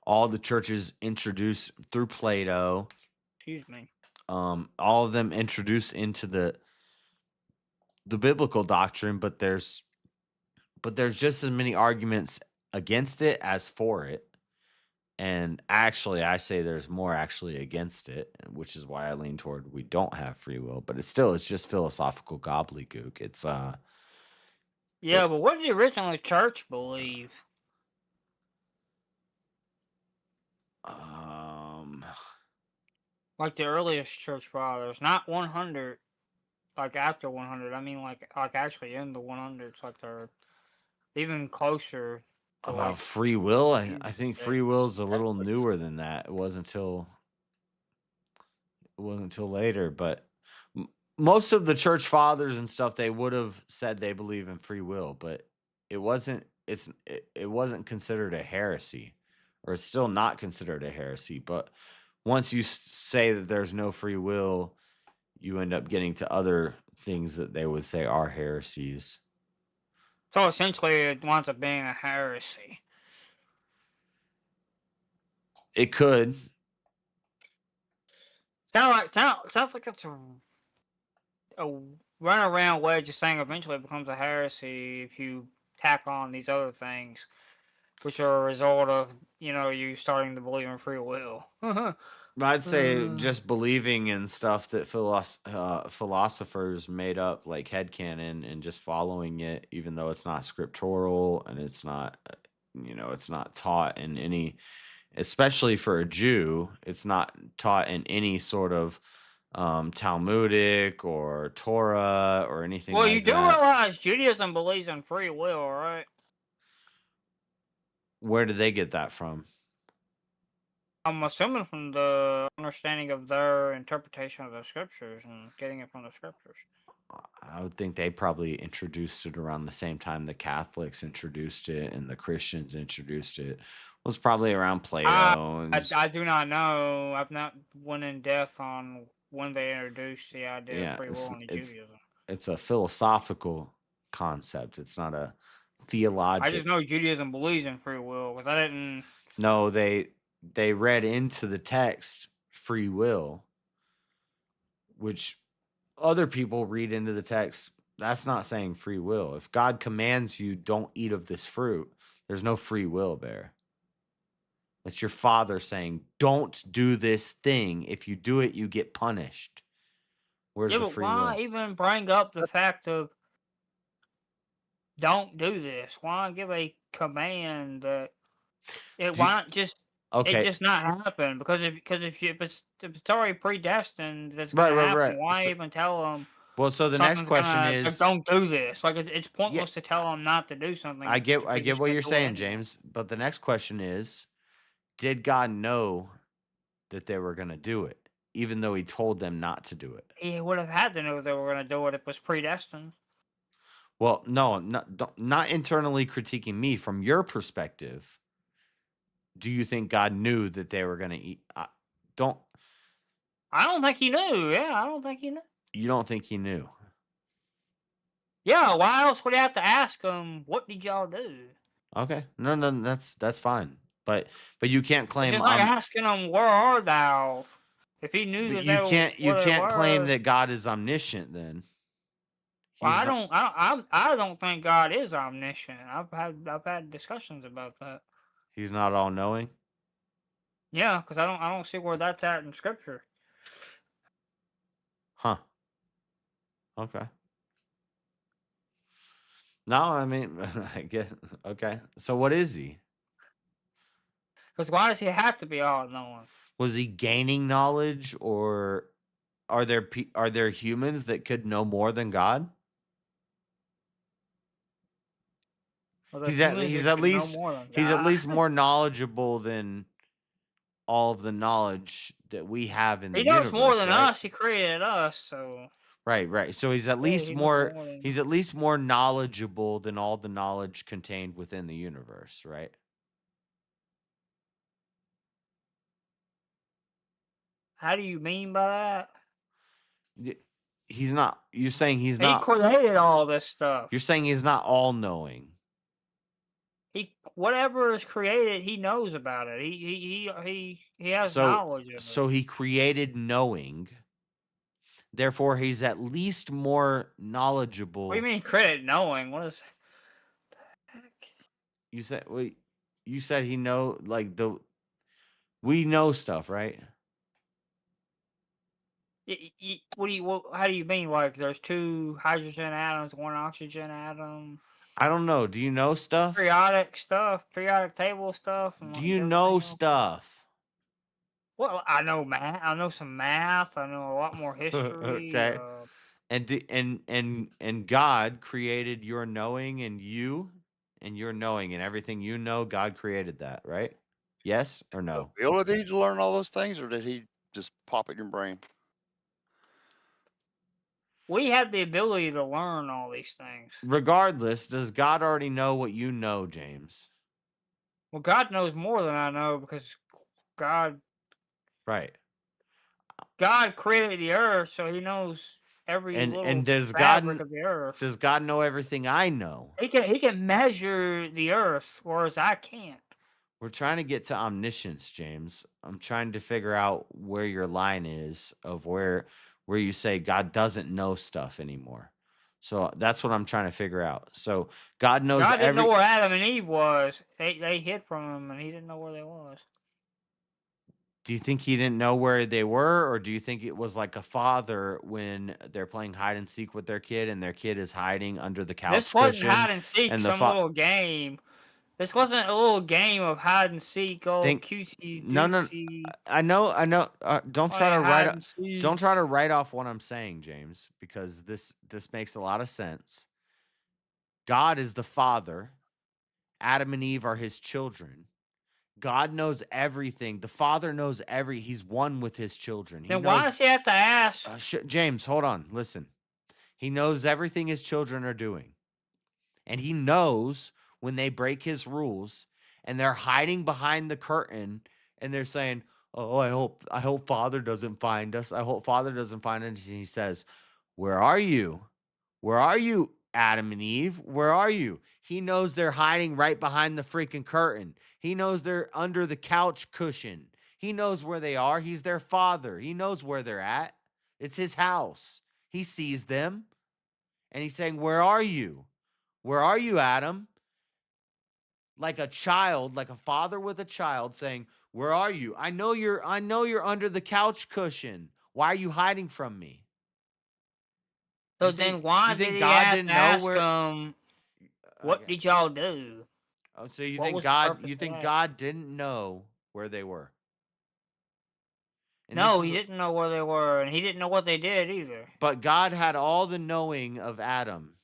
all the churches introduced through Plato. Excuse me. All of them introduced into the biblical doctrine, but there's just as many arguments against it as for it. And actually, I say there's more actually against it, which is why I lean toward we don't have free will. But it's just philosophical gobbledygook. It's Yeah, but what did the original church believe? Like the earliest church fathers, not 100, like after 100. I mean, like actually in the 100s, like they're even closer to about like. free will. I Jesus think Day. free will is a little newer than that. It wasn't until later, but most of the church fathers and stuff, they would have said they believe in free will, but it wasn't it wasn't considered a heresy, or it's still not considered a heresy. But once you say that there's no free will, you end up getting to other things that they would say are heresies. So essentially, it winds up being a heresy. It could. Sounds like it's a runaround way of just saying eventually it becomes a heresy if you tack on these other things, which are a result of, you starting to believe in free will. I'd say just believing in stuff that philosophers made up, like headcanon, and just following it, even though it's not scriptural and it's not, it's not taught in any, especially for a Jew, it's not taught in any sort of Talmudic or Torah or anything Well, like you do that. realize Judaism believes in free will, right? Where did they get that from? I'm assuming from the understanding of their interpretation of the scriptures and getting it from the scriptures. I would think they probably introduced it around the same time the Catholics introduced it and the Christians introduced it. It was probably around Plato. I do not know. I've not went in depth on when they introduced the idea of free will into Judaism. It's a philosophical concept. It's not a I theologic. just know Judaism believes in free will because I didn't. No, they read into the text free will, which other people read into the text. That's not saying free will. If God commands you, don't eat of this fruit, there's no free will there. That's your father saying, don't do this thing. If you do it, you get punished. Where's the free why will? even bring up the fact of don't do this? Why give a command that why not just it just not happen? Because if it's already predestined that's going to happen, why even tell them? Well, so the next question is, don't do this. Like it's pointless to tell them not to do something. I get what you're saying, James. But the next question is, did God know that they were going to do it, even though he told them not to do it? He would have had to know they were going to do it if it was predestined. Well, no, not internally critiquing me. From your perspective, do you think God knew that they were going to eat? I don't think he knew. Yeah, I don't think he knew. You don't think he knew? Yeah, why else would he have to ask them, what did y'all do? Okay. No, that's fine. But you can't claim It's just like asking them, where are thou? If he knew that you can't claim that God is omniscient then. Well, I don't think God is omniscient. I've had discussions about that. He's not all knowing? Yeah, because I don't see where that's at in scripture. Huh. Okay. No, I mean, I get okay. So what is he? Because why does he have to be all knowing? Was he gaining knowledge, or are there humans that could know more than God? Well, the He's at humans he's that at could know least more than he's at God. least more knowledgeable than all of the knowledge that we have in the He knows more universe, than right? us. He created us, so Right. So he's at yeah, least he knows more more than. he's at least more knowledgeable than all the knowledge contained within the universe, right? How do you mean by that? Y- He's not you're saying he's He not created all this stuff. you're saying he's not all knowing. He whatever is created, he knows about it. He has So knowledge of it. so he created knowing. Therefore he's at least more knowledgeable. What do you mean credit knowing? What is? You said wait, you said he know like we know stuff, right? What do you? How do you mean? Like there's 2 hydrogen atoms, 1 oxygen atom. I don't know. Do you know stuff? Periodic stuff, periodic table stuff, and Do like you everything know else. stuff? Well, I know math. I know some math. I know a lot more history. Okay. And God created your knowing and your knowing and everything you know, God created that, right? Yes or no? The ability to learn all those things, or did he just pop it in your brain? We have the ability to learn all these things. Regardless, does God already know what you know, James? Well, God knows more than I know because God Right. created the earth, so He knows every little And does fabric of the earth. does God know everything I know? He can measure the earth, whereas I can't. We're trying to get to omniscience, James. I'm trying to figure out where your line is of where you say God doesn't know stuff anymore. So that's what I'm trying to figure out. So God knows God didn't know where Adam and Eve was. They hid from Him, and He didn't know where they was. Do you think he didn't know where they were, or do you think it was like a father when they're playing hide and seek with their kid and their kid is hiding under the couch This wasn't cushion? hide and seek, And some little game. This wasn't a little game of hide and seek, cutesy No, dootsy. I know. Don't try to hide and seek. don't try to write off what I'm saying, James, because this makes a lot of sense. God is the father. Adam and Eve are his children. God knows everything. The Father knows he's one with his children. Then why does he have to ask? James, hold on. Listen. He knows everything his children are doing. And he knows when they break his rules and they're hiding behind the curtain and they're saying, "Oh, I hope Father doesn't find us. I hope Father doesn't find us." And he says, "Where are you? Where are you, Adam and Eve? Where are you?" He knows they're hiding right behind the freaking curtain. He knows they're under the couch cushion. He knows where they are. He's their father. He knows where they're at. It's his house. He sees them. And he's saying, "Where are you? Where are you, Adam?" Like a child, like a father with a child saying, "Where are you? I know you're under the couch cushion. Why are you hiding from me?" So then why did he have to ask them, what did y'all do? Oh, so you What think was the purpose you of think that? God didn't know where they were? And No, this he is- didn't know where they were, and he didn't know what they did either. But God had all the knowing of Adam.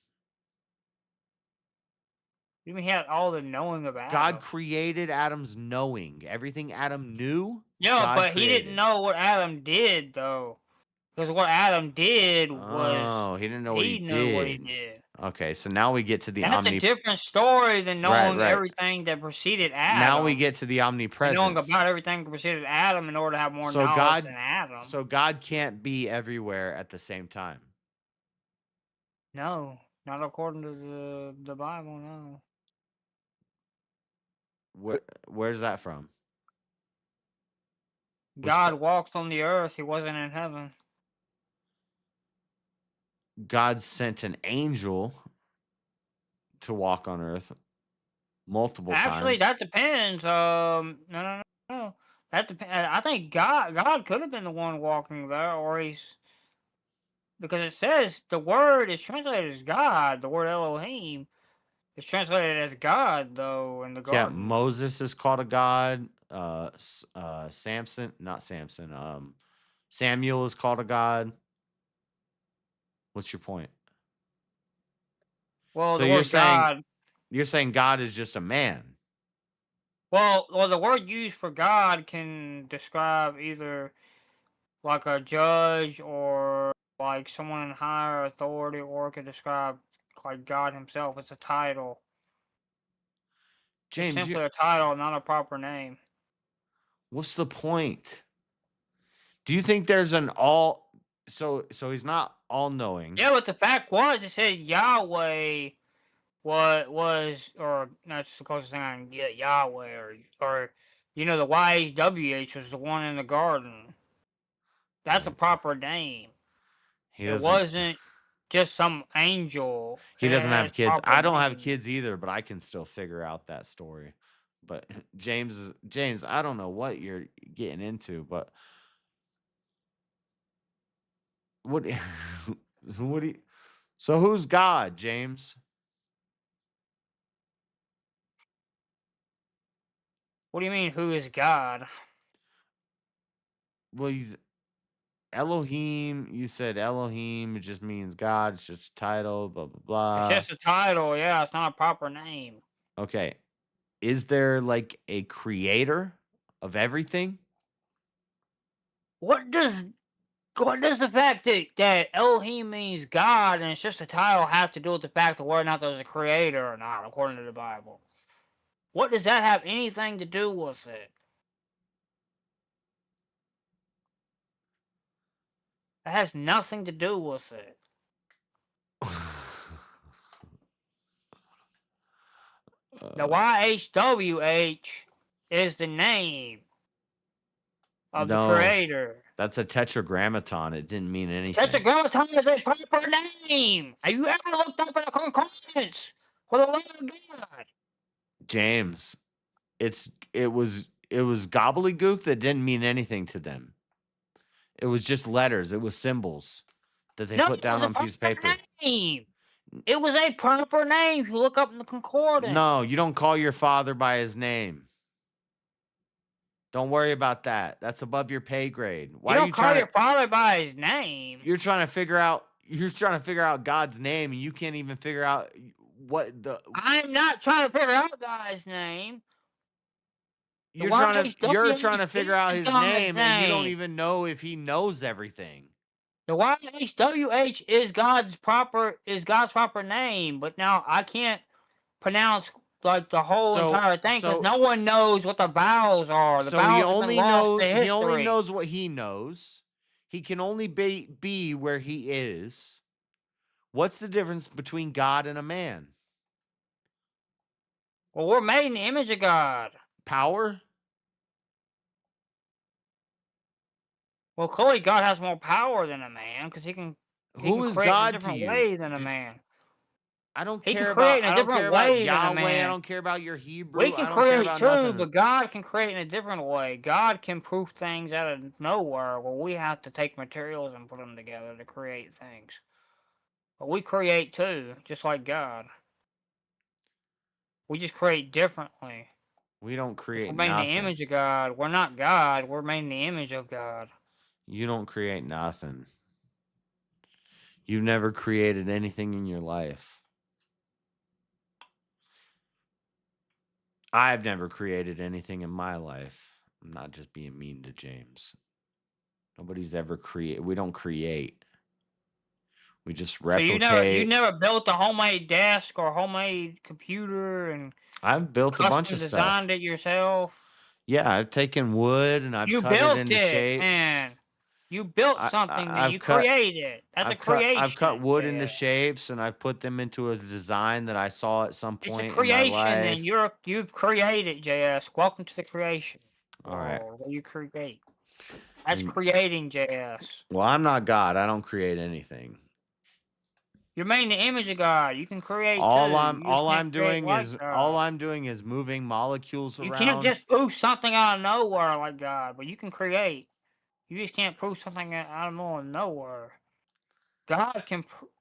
You mean he had all the knowing of Adam? God created Adam's knowing. Everything Adam knew. No, God but he created. didn't know what Adam did, though. Because what Adam did was Oh, he didn't know what he knew what he did. did. Okay, so now we get to the That's a different story than knowing Right. everything that preceded Adam. Now we get to the and knowing omnipresence. about everything that preceded Adam in order to have more So knowledge than Adam. So God can't be everywhere at the same time. No, not according to the Bible, no. Where's that from? God walked on the earth. He wasn't in heaven. God sent an angel to walk on earth multiple Actually, times. that depends. No. That depends. I think God could have been the one walking there, or he's because it says the word is translated as God. The word Elohim is translated as God, though, in the Yeah, garden. Moses is called a god. Samuel is called a god. What's your point? Well, So the you're word saying God. You're saying God is just a man. Well, the word used for God can describe either like a judge or like someone in higher authority, or it can describe like God himself. It's a title. It's James, simply a title, not a proper name. what's the point? Do you think there's an all? So he's not all knowing. Yeah, but the fact was, it said Yahweh was, or that's the closest thing I can get, Yahweh, or you know, the YHWH was the one in the garden. That's a proper name. He It doesn't. wasn't just some angel. He It doesn't had have kids. proper I don't have name. kids either, but I can still figure out that story. But James, I don't know what you're getting into, but what? What do you? So who's God, James? What do you mean, who is God? Well, he's Elohim. You said Elohim. It just means God. It's just a title. Blah blah It's blah. just a title, yeah, it's not a proper name. Okay. Is there like a creator of everything? What does the fact that Elohim means God and it's just a title have to do with the fact of whether or not there's a creator or not, according to the Bible? What does that have anything to do with it? It has nothing to do with it. The YHWH is the name of the creator. That's a tetragrammaton. It didn't mean anything. Tetragrammaton is a proper name. Have you ever looked up in a concordance for the love of God? James, it was gobbledygook that didn't mean anything to them. It was just letters. It was symbols that they put down on a piece of paper. Name. It was a proper name if you look up in the concordance. No, you don't call your father by his name. Don't worry about that. That's above your pay grade. Why you don't are you call trying your father by his name. You're trying to figure out God's name, and you can't even figure out what the. I'm not trying to figure out God's name. You're trying to figure out his name, and you don't even know if he knows everything. The YHWH is God's proper name, but now I can't pronounce like the whole entire thing because no one knows what the vowels are. The vowels he have only been lost knows to history. he only knows what he knows. He can only be where he is. What's the difference between God and a man? Well, we're made in the image of God. Power? Well, clearly God has more power than a man because he can Who is create God in a different to you? way than a man. I don't He care can create about. in a different way than a Yahweh. man. I don't care about your Hebrew. We can I don't care create about too, nothing. but God can create in a different way. God can proof things out of nowhere. Well, we have to take materials and put them together to create things. But we create too, just like God. We just create differently. We don't create We're made in the nothing. image of God. We're not God. We're made in the image of God. You don't create nothing. You've never created anything in your life. I've never created anything in my life. I'm not just being mean to James. Nobody's ever created. We don't create. We just replicate. So you never built a homemade desk or homemade computer and I've built a bunch of stuff. designed it yourself. Yeah, I've taken wood and I've cut it into shapes. Man. You built something that you created. That's a creation. I've cut wood into shapes and I've put them into a design that I saw at some point it's a creation, in my life. And you've created, JS. Welcome to the creation. All right. Where you create. That's creating, JS. Well, I'm not God. I don't create anything. You're made in the image of God. You can create. All I'm doing is moving molecules around. You can't just proof something out of nowhere like God, but you can create. You just can't prove something out of the middle of nowhere. God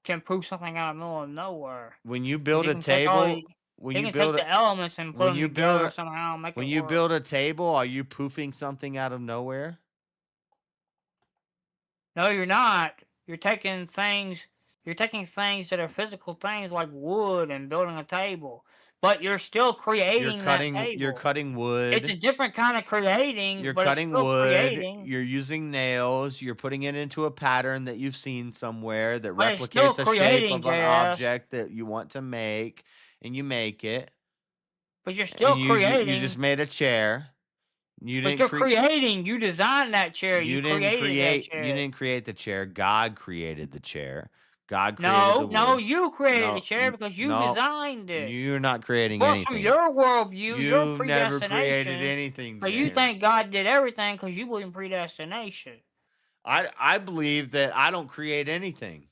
can prove something out of the middle of nowhere. When you build a table, when you build the elements and put them together somehow, make it work. When you build a table, are you proofing something out of nowhere? No, you're not. You're taking things that are physical things like wood and building a table. but you're still creating that table. You're cutting wood. It's a different kind of creating, You're but cutting it's still wood. creating. You're using nails. You're putting it into a pattern that you've seen somewhere that But it's still replicates a shape creating, of an JS. object that you want to make, and you make it. But you're still creating. You just made a chair. But you're creating. You designed that chair. You created that chair. You didn't create the chair. God created the chair. God created No, the wood. no, you created No, the chair because you no, designed it. You're not creating Well, anything. from your worldview, your You never predestination. created anything, But you James. think God did everything because you believe in predestination. I believe that I don't create anything.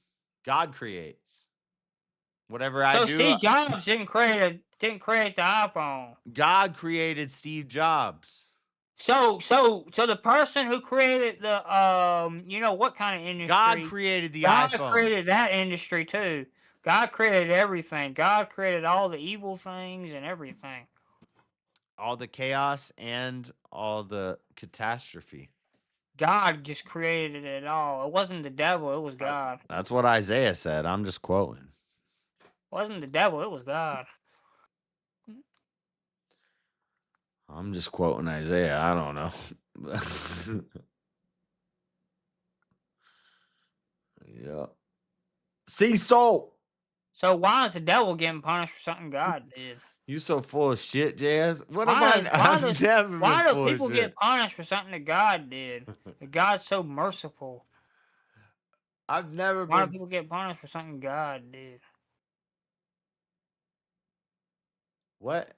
God creates. Whatever I So do. Steve Jobs didn't create the iPhone. God created Steve Jobs. So the person who created the you know what kind of industry? God created the God iPhone. created that industry too. God created everything. God created all the evil things and everything. All the chaos and all the catastrophe. God just created it all. It wasn't the devil, it was God. That's what Isaiah said. I'm just quoting. It wasn't the devil, it was God. I'm just quoting Isaiah. I don't know. Yeah. Sea salt. So why is the devil getting punished for something God did? You so full of shit, Jazz. What Why am I? does- I've does- never Why been do full people of get shit. punished for something that God did? That God's so merciful. I've never Why do been. people get punished for something God did? What?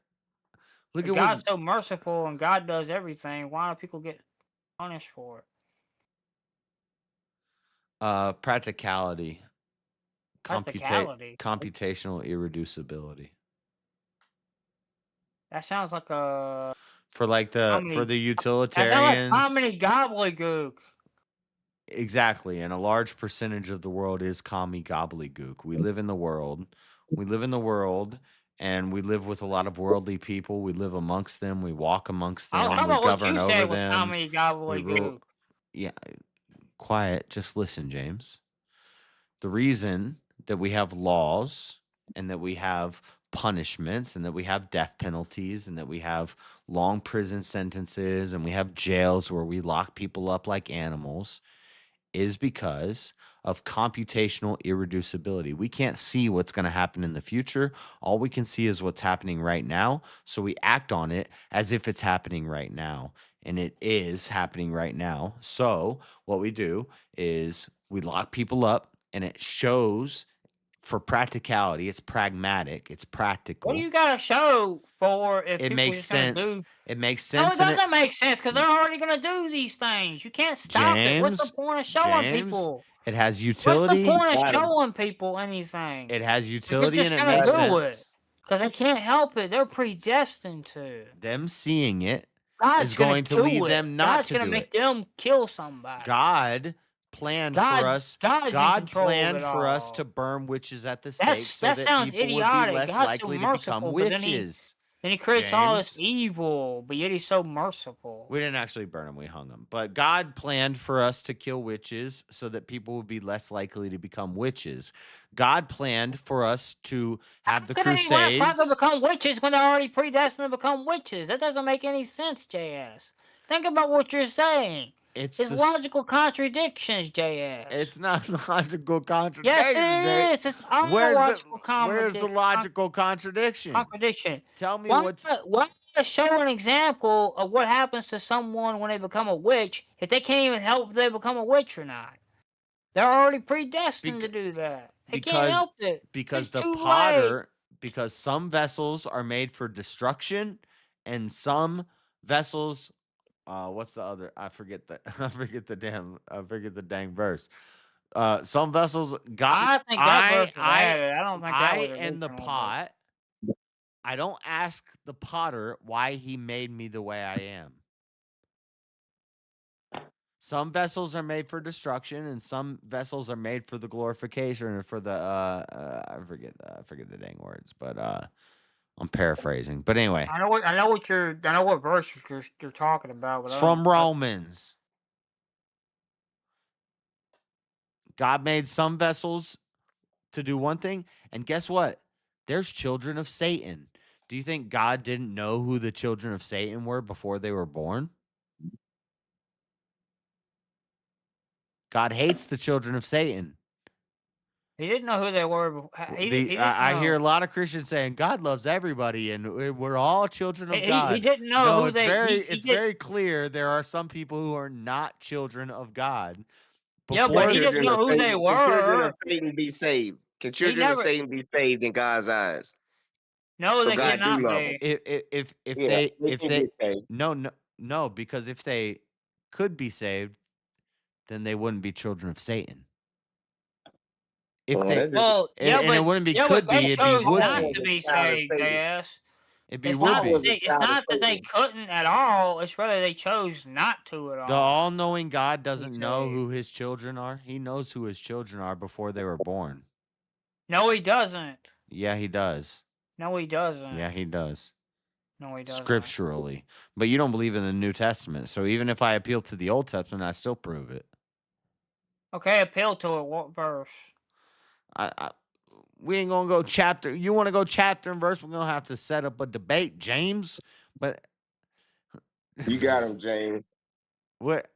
Look If at God's what. so merciful and God does everything, why do people get punished for it? Practicality. Practicality? Computational irreducibility. That sounds like a For like the comedy. for the That sounds like utilitarians. comedy gobbledygook. Exactly. And a large percentage of the world is commie gobbledygook. We live in the world. We live in the world and we live with a lot of worldly people. We live amongst them. We walk amongst I was them. talking We about what govern you over said was them. comedy We rule. gobbledygook. Yeah. Quiet. Just listen, James. The reason that we have laws and that we have punishments and that we have death penalties and that we have long prison sentences and we have jails where we lock people up like animals is because of computational irreducibility. We can't see what's going to happen in the future. All we can see is what's happening right now. So we act on it as if it's happening right now. And it is happening right now. So what we do is we lock people up and it shows for practicality. It's pragmatic. It's practical. What do you got to show for if It people makes just gonna sense. do? It makes No, it sense. and doesn't make sense because they're already gonna do these things. You can't stop it. What's the point of showing people? It has What's utility. the point of showing people anything? It has They're utility just and it gonna makes do it sense. because they can't help it. They're predestined to. Them seeing it God's is going to gonna lead do it. them not God's to gonna do make it. them kill somebody. God planned for us. God's in God control of planned it for us all. to burn witches at the stake so That that sounds people would be idiotic. less God's so likely to become merciful, but witches. then he creates all this James. evil, but yet he's so merciful. We didn't actually burn them, we hung them. But God planned for us to kill witches so that people would be less likely to become witches. God planned for us to have the How can anyone else Crusades. become witches when they're already predestined to become witches? That doesn't make any sense, JS. Think about what you're saying. It's logical contradictions, JS. It's not logical contradiction. Yes, it is. It's all logical Where's the logical contradiction? contradiction. Tell me Why show an example of what happens to someone when they become a witch if they can't even help if they become a witch or not? They're already predestined to do that. They can't help it. Because It's the too late. potter, because some vessels are made for destruction and some vessels what's the other? I forget the dang verse. Some vessels got. I think that verse was I added. I don't think that was in the original, but- pot. I don't ask the potter why he made me the way I am. Some vessels are made for destruction, and some vessels are made for the glorification and for the I forget the dang words, but I'm paraphrasing. But anyway, I know what verse you're talking about. But it's I from don't- Romans. God made some vessels to do one thing, and guess what? There's children of Satan. Do you think God didn't know who the children of Satan were before they were born? God hates the children of Satan. He didn't know who they were. He didn't I hear a know. lot of Christians saying God loves everybody and we're all children of He God. didn't know No, who it's they. it's very clear there are some people who are not children of God. Yeah, but he didn't know who they Can children were. of Satan be saved? Can He children of never. Satan be saved in God's eyes? No, So they God do cannot love them. be. Yeah, they If can they get saved. no, because if they could be saved, then they wouldn't be children of Satan. If Well, they that just Well, yeah, and it but wouldn't be could they be, it'd be chose would not be. to be child of saved. Satan. Yes, It'd be would be. it's not that they couldn't at all. It's rather they chose not to at The all. all-knowing God doesn't Be know saved. who his children are. He knows who his children are before they were born. No, he doesn't. Yeah, he does. No, he doesn't. Yeah, he does. No, he doesn't. Scripturally. But you don't believe in the New Testament. So even if I appeal to the Old Testament, I still prove it. Okay, appeal to it. What verse? We ain't gonna go chapter. You want to go chapter and verse? We're gonna have to set up a debate, James. But You got him, James. what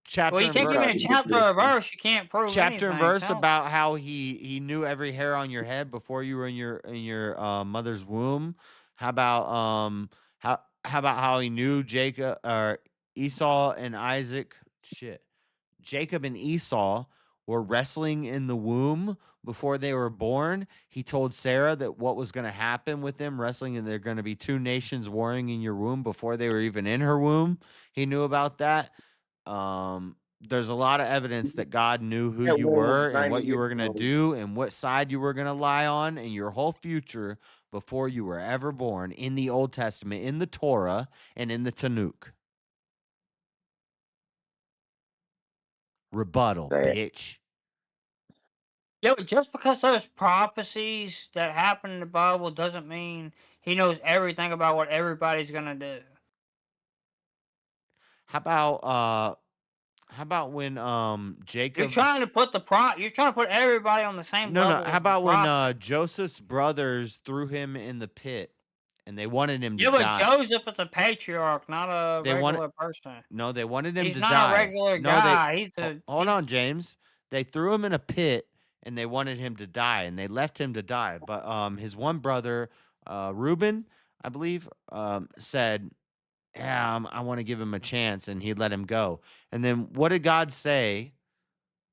chapter Well, you and can't give me a chapter or verse. You can't prove chapter anything. and verse Tell- about how he knew every hair on your head before you were in your mother's womb. How about how about how he knew Jacob or Esau and Isaac? Shit, Jacob and Esau were wrestling in the womb before they were born. He told Sarah that what was going to happen with them wrestling, and they're going to be two nations warring in your womb before they were even in her womb. He knew about that. There's a lot of evidence that God knew who That you war was were and 90 what you years were going to ago. do and what side you were going to lie on and your whole future before you were ever born in the Old Testament, in the Torah, and in the Tanakh. Rebuttal, bitch. Yeah, but just because there's prophecies that happen in the Bible doesn't mean he knows everything about what everybody's gonna do. How about when You're Jacob trying to put you're trying to put everybody on the same No, level. how with the about when prophet. Joseph's brothers threw him in the pit and they wanted him to Yeah, but die? Joseph is a patriarch, not a They wanted regular person. No, they wanted him He's to not die. a regular No, guy. He's a hold on, James. They threw him in a pit and they wanted him to die and they left him to die. But his one brother, Reuben, I believe, said, "Yeah, I want to give him a chance," and he let him go. And then what did God say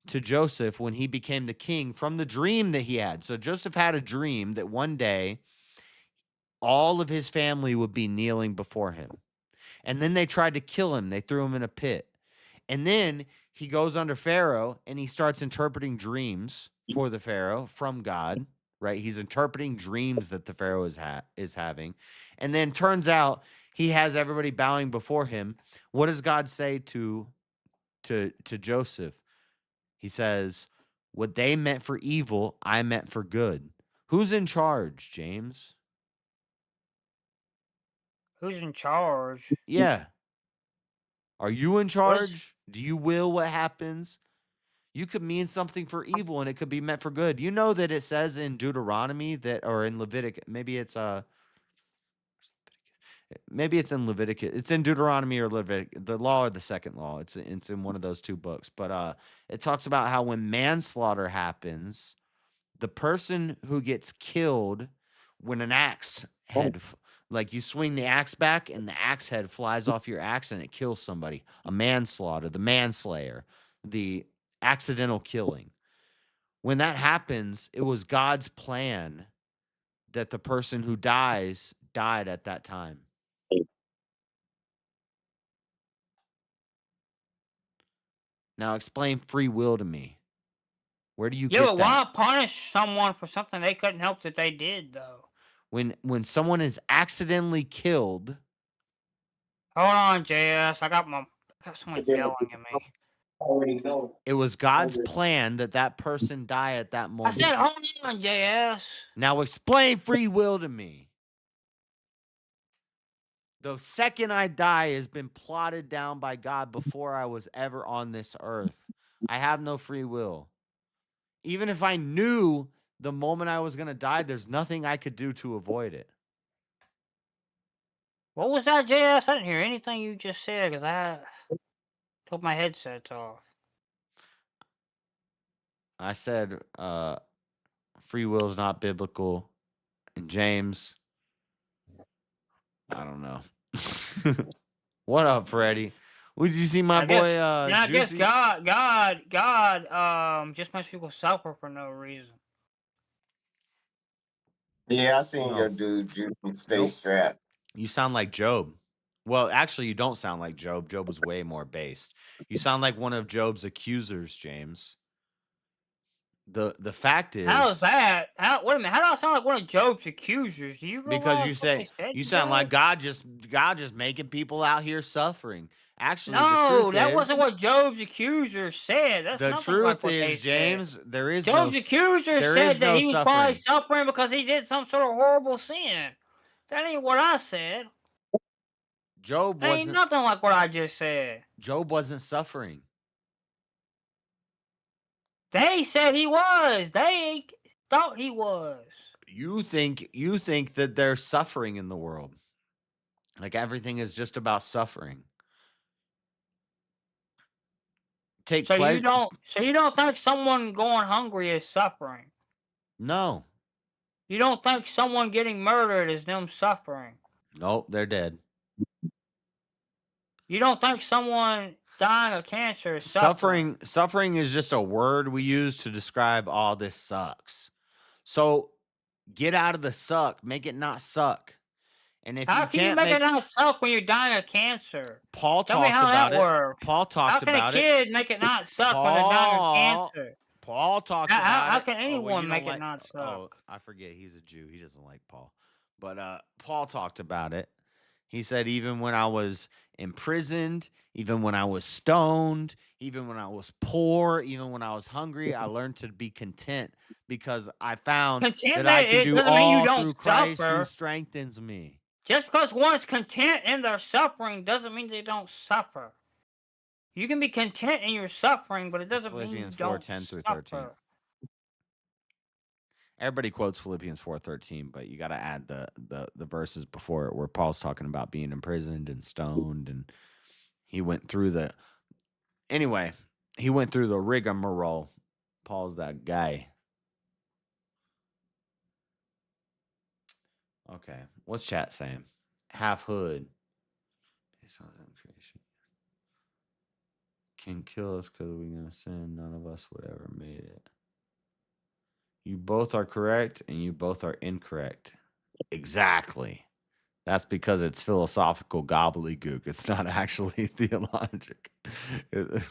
to Joseph when he became the king from the dream that he had? So Joseph had a dream that one day all of his family would be kneeling before him. And then they tried to kill him. They threw him in a pit. And then he goes under Pharaoh and he starts interpreting dreams for the Pharaoh from God, right? He's interpreting dreams that the Pharaoh is having. And then turns out he has everybody bowing before him. What does God say to Joseph? He says, "What they meant for evil, I meant for good." Who's in charge, James? Who's in charge? Yeah. Are you in What is- charge? Do you will what happens? You could mean something for evil and it could be meant for good. You know that it says in Deuteronomy that, or in Leviticus, maybe it's in Leviticus. It's in Deuteronomy or Leviticus, the law or the second law. It's in one of those two books. But it talks about how when manslaughter happens, the person who gets killed when an axe head, like you swing the axe back and the axe head flies off your axe and it kills somebody, a manslaughter, the manslayer, the accidental killing. When that happens, it was God's plan that the person who died at that time. Now explain free will to me. Where do you Yeah, get but that? why punish someone for something they couldn't help that they did, though? When someone is accidentally killed. Hold on, JS. I got someone yelling at me. It was God's plan that that person die at that I moment. said, hold on, JS. Now explain free will to me. The second I die has been plotted down by God before I was ever on this earth. I have no free will. Even if I knew the moment I was going to die, there's nothing I could do to avoid it. What was that, JS? I didn't hear anything you just said because I took my headsets off. I said free will is not biblical. And James, I don't know. What up, Freddie? Did you see my boy I guess Juicy? God just makes people suffer for no reason. Yeah, I seen No. your dude, Juicy, stay Nope. strapped. You sound like Job. Well, actually, you don't sound like Job. Job was way more based. You sound like one of Job's accusers, James. The fact is, How is that? Wait a minute. How do I sound like one of Job's accusers? Do you realize because you what say they said you to sound like Job? God just making people out here suffering. Actually, the No, truth that is, wasn't what Job's accusers said. That's the nothing like truth what they is, said. James, there is Job's no accusers there said is that no he was probably suffering. suffering because he did some sort of horrible sin. That ain't what I said. Job That ain't wasn't nothing like what I just said. Job wasn't suffering. They said he was. They thought he was. You think that there's suffering in the world. Like everything is just about suffering. Take So pleasure. you don't think someone going hungry is suffering? No. You don't think someone getting murdered is them suffering? Nope, they're dead. You don't think someone dying of cancer is suffering? Suffering is just a word we use to describe all this sucks. So get out of the suck, make it not suck. And if How you can you can't make it not suck when you're dying of cancer? Paul Tell me talked how about that it. works. Paul talked How can about a it. kid make it not suck when they're dying of cancer? Paul talked about How it. can Oh, well, anyone you make don't it not suck? Oh, I forget. He's a Jew. He doesn't like Paul. But Paul talked about it. He said, even when I was imprisoned, even when I was stoned, even when I was poor, even when I was hungry, I learned to be content because I found that I Contentment, can it do doesn't mean you all don't through Christ who suffer. strengthens me. Just because one's content in their suffering doesn't mean they don't suffer. You can be content in your suffering, but it doesn't mean you Philippians don't 4:10 through 13. suffer. Everybody quotes Philippians 4:13, but you got to add the verses before it where Paul's talking about being imprisoned and stoned, and he went through the rigmarole. Paul's that guy. Okay, what's chat saying? Half hood. Can kill us because we're gonna sin. None of us would ever made it. You both are correct, and you both are incorrect. Exactly. That's because it's philosophical gobbledygook. It's not actually theologic. But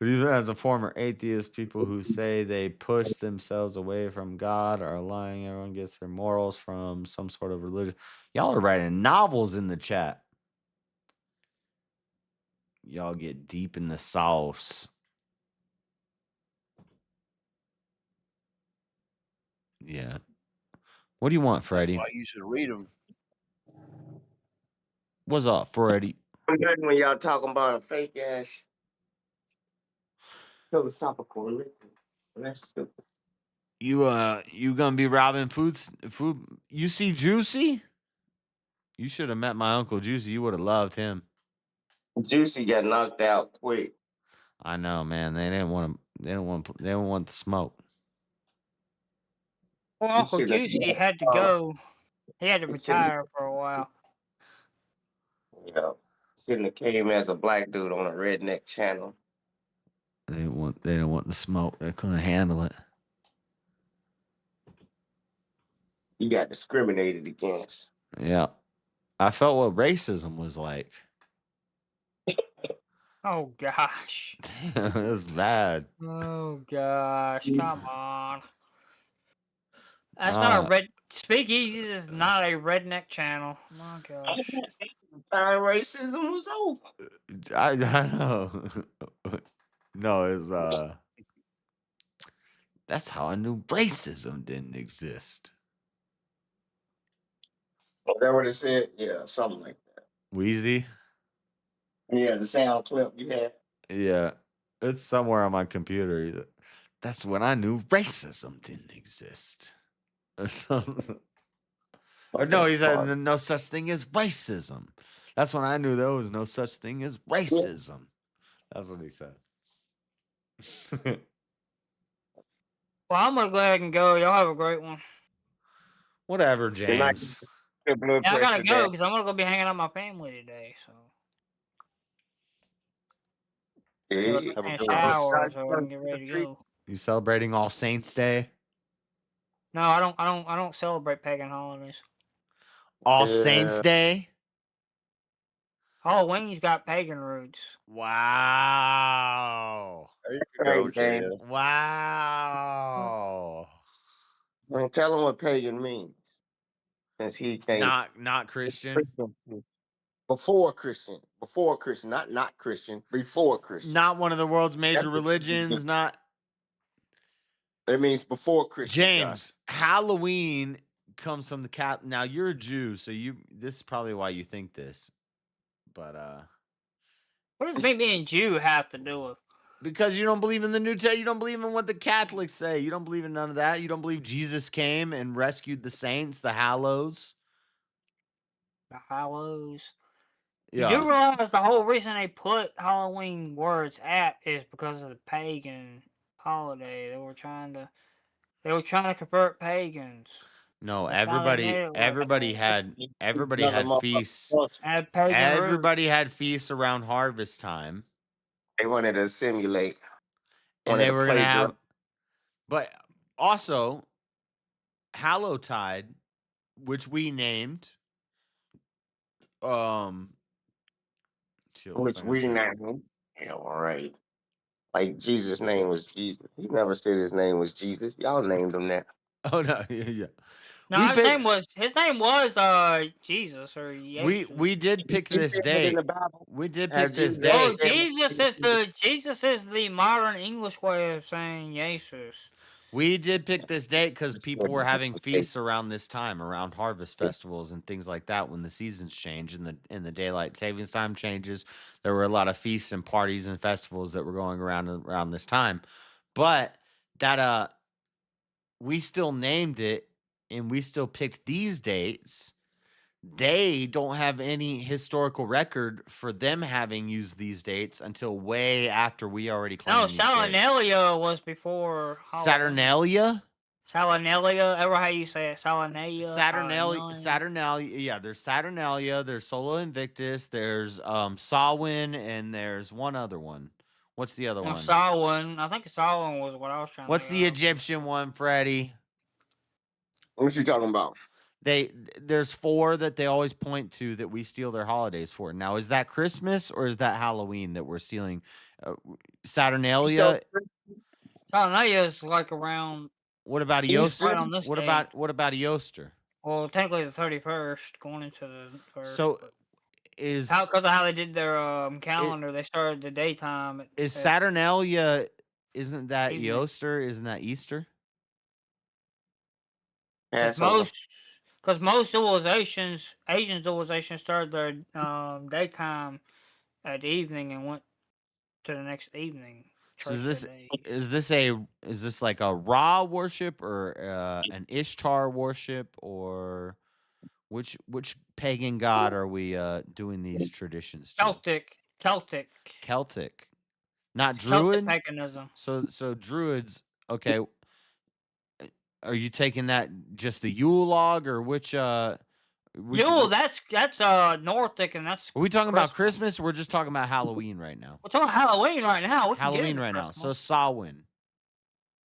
even as a former atheist, people who say they push themselves away from God are lying. Everyone gets their morals from some sort of religion. Y'all are writing novels in the chat. Y'all get deep in the sauce. Yeah. What do you want, Freddie? Why you should read them. What's up, Freddie? I'm heard when y'all talking about a fake ass philosophical religion. That's stupid. You gonna be robbing food? You see Juicy? You should have met my Uncle Juicy. You would have loved him. Juicy got knocked out quick. I know, man. They didn't want to. They don't want the smoke. Well, Uncle Juicy had to go. He had to retire for a while. Yeah. Shouldn't have came as a black dude on a redneck channel. They didn't want the smoke. They couldn't handle it. You got discriminated against. Yeah. I felt what racism was like. Oh gosh. It was bad. Oh gosh, come on. That's not a red Speakeasy is not a redneck channel. My gosh. Time racism was over. I know. No, it's that's how I knew racism didn't exist. Is that what it said? Yeah, something like that. Wheezy? Yeah, the sound clip you had. Yeah. It's somewhere on my computer. That's when I knew racism didn't exist. Or something. Or What no, the he said fuck? no such thing as racism. That's when I knew there was no such thing as racism. That's what he said. Well, I'm gonna go ahead and go. Y'all have a great one. Whatever, Good night. James. Your blood Yeah, I gotta pressure go down. because I'm gonna go be hanging out with my family today. So go Hey, Have a take a good one. shower so I can get ready to go. You celebrating All Saints Day? No, I don't celebrate pagan holidays. All Saints Yeah. Day? Halloween's got pagan roots. Wow. There you Hey, go, James. JL. Wow. Well, tell him what pagan means. Since he can't. Not Christian. Before Christian. Before Christian. Not Christian. Before Christian. Not one of the world's major That's what religions. Not it means before Christian, Josh. James. Halloween comes from the cat. Now you're a Jew, so this is probably why you think this. But What does me being Jew have to do with? because you don't believe in the New Testament, you don't believe in what the Catholics say. You don't believe in none of that. You don't believe Jesus came and rescued the saints, the Hallows. The Hallows. Yeah. You do realize the whole reason they put Halloween where it's at is because of the pagan holiday. They were trying to convert pagans. No, That's why they made everybody it like had that. feasts. Had pagan roots. Everybody had feasts around harvest time. They wanted to simulate. And they were gonna have, plagiarize. but also Hallowtide, which we named, shit, what was I Which gonna we say? named. Yeah, all right. Like Jesus' name was Jesus. He never said his name was Jesus. Y'all named him that. Oh no, yeah. No, his name was Jesus or Jesus. We did pick He this said it in date. the Bible. We did As pick this Jesus Oh, date. Jesus is the modern English way of saying Jesus. We did pick this date because people were having feasts around this time, around harvest festivals and things like that. When the seasons change and the daylight savings time changes, there were a lot of feasts and parties and festivals that were going around this time. But that we still named it and we still picked these dates. They don't have any historical record for them having used these dates until way after we already claimed No, these dates. Saturnalia was before Halloween. Saturnalia? Saturnalia, ever how you say it? Saturnalia. Saturnalia. Yeah, there's Saturnalia, there's Solo Invictus, there's Samhain, and there's one other one. What's the other one? Samhain. I think Samhain was what I was trying What's to the Egyptian one, Freddie? What you talking about? There's 4 that they always point to that we steal their holidays for. Now, is that Christmas or is that Halloween that we're stealing? Saturnalia. Saturnalia is like around. What about Easter? Easter? Right on this date. What about Easter? Well, technically the 31st, going into the 1st. So because of how they did their calendar, they started the daytime. Is Saturnalia? Isn't that evening. Easter? Isn't that Easter? Because most civilizations, Asian civilizations, started their daytime at evening and went to the next evening. So is this like a Ra worship or an Ishtar worship, or which pagan god are we doing these traditions to? Celtic. Not Celtic Druid. paganism. So Druids. Okay. Are you taking that just the Yule log or which? Yule, that's Nordic, and that's. Are we talking about Christmas? Or we're just talking about Halloween right now. We're talking Halloween right now. We can get Halloween into right now. Christmas. So Samhain.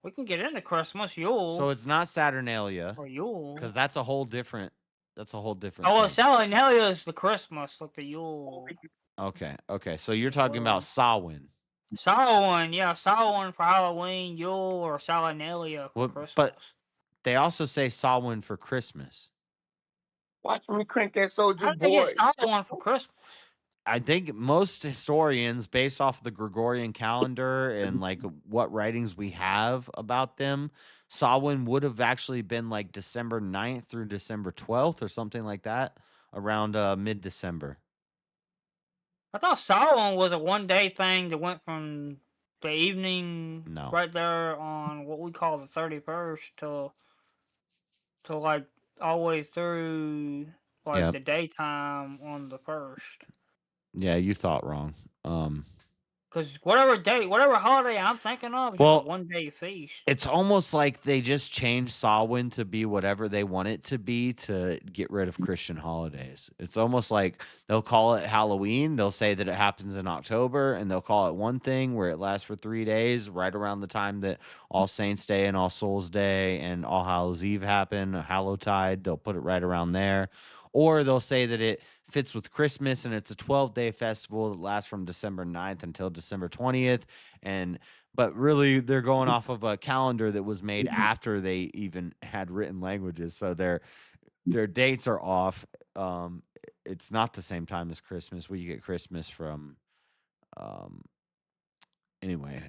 We can get into Christmas. Yule. So it's not Saturnalia. Or Yule. Because that's a whole different. Oh, well, Saturnalia is the Christmas, like the Yule. Okay. So you're talking about Samhain. Samhain, yeah, Samhain for Halloween, Yule, or Saturnalia for Christmas. But they also say Samhain for Christmas. Watch me crank that soldier boy. I think it's Samhain for Christmas. I think most historians, based off the Gregorian calendar and like what writings we have about them, Samhain would have actually been like December 9th through December 12th or something like that, around mid-December. I thought Samhain was a one-day thing that went from the evening right there on what we call the 31st till like all the way through like Yep. the daytime on the 1st. Yeah, you thought wrong. Because whatever holiday I'm thinking of is just a Well, 1-day feast. it's almost like they just changed Samhain to be whatever they want it to be to get rid of Christian holidays. It's almost like they'll call it Halloween. They'll say that it happens in October, and they'll call it one thing where it lasts for 3 days, right around the time that All Saints Day and All Souls Day and All Hallows Eve happen, Hallowtide. They'll put it right around there. Or they'll say that it fits with Christmas and it's a 12-day festival that lasts from December 9th until December 20th. But really, they're going off of a calendar that was made after they even had written languages. So their dates are off. It's not the same time as Christmas. We get Christmas from anyway,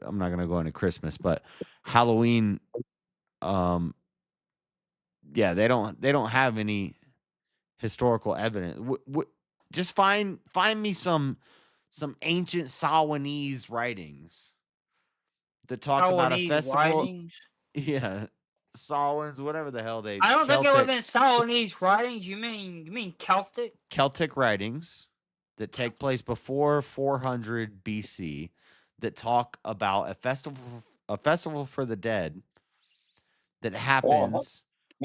I'm not going to go into Christmas, but Halloween, yeah, they don't have any historical evidence. Just find me some ancient Sawanese writings that talk about a Taiwanese festival. writings. Yeah, Samhains, whatever the hell they. I don't think it would have been Celtics, Taiwanese writings. You mean Celtic? Celtic writings that take place before 400 BC that talk about a festival for the dead that happens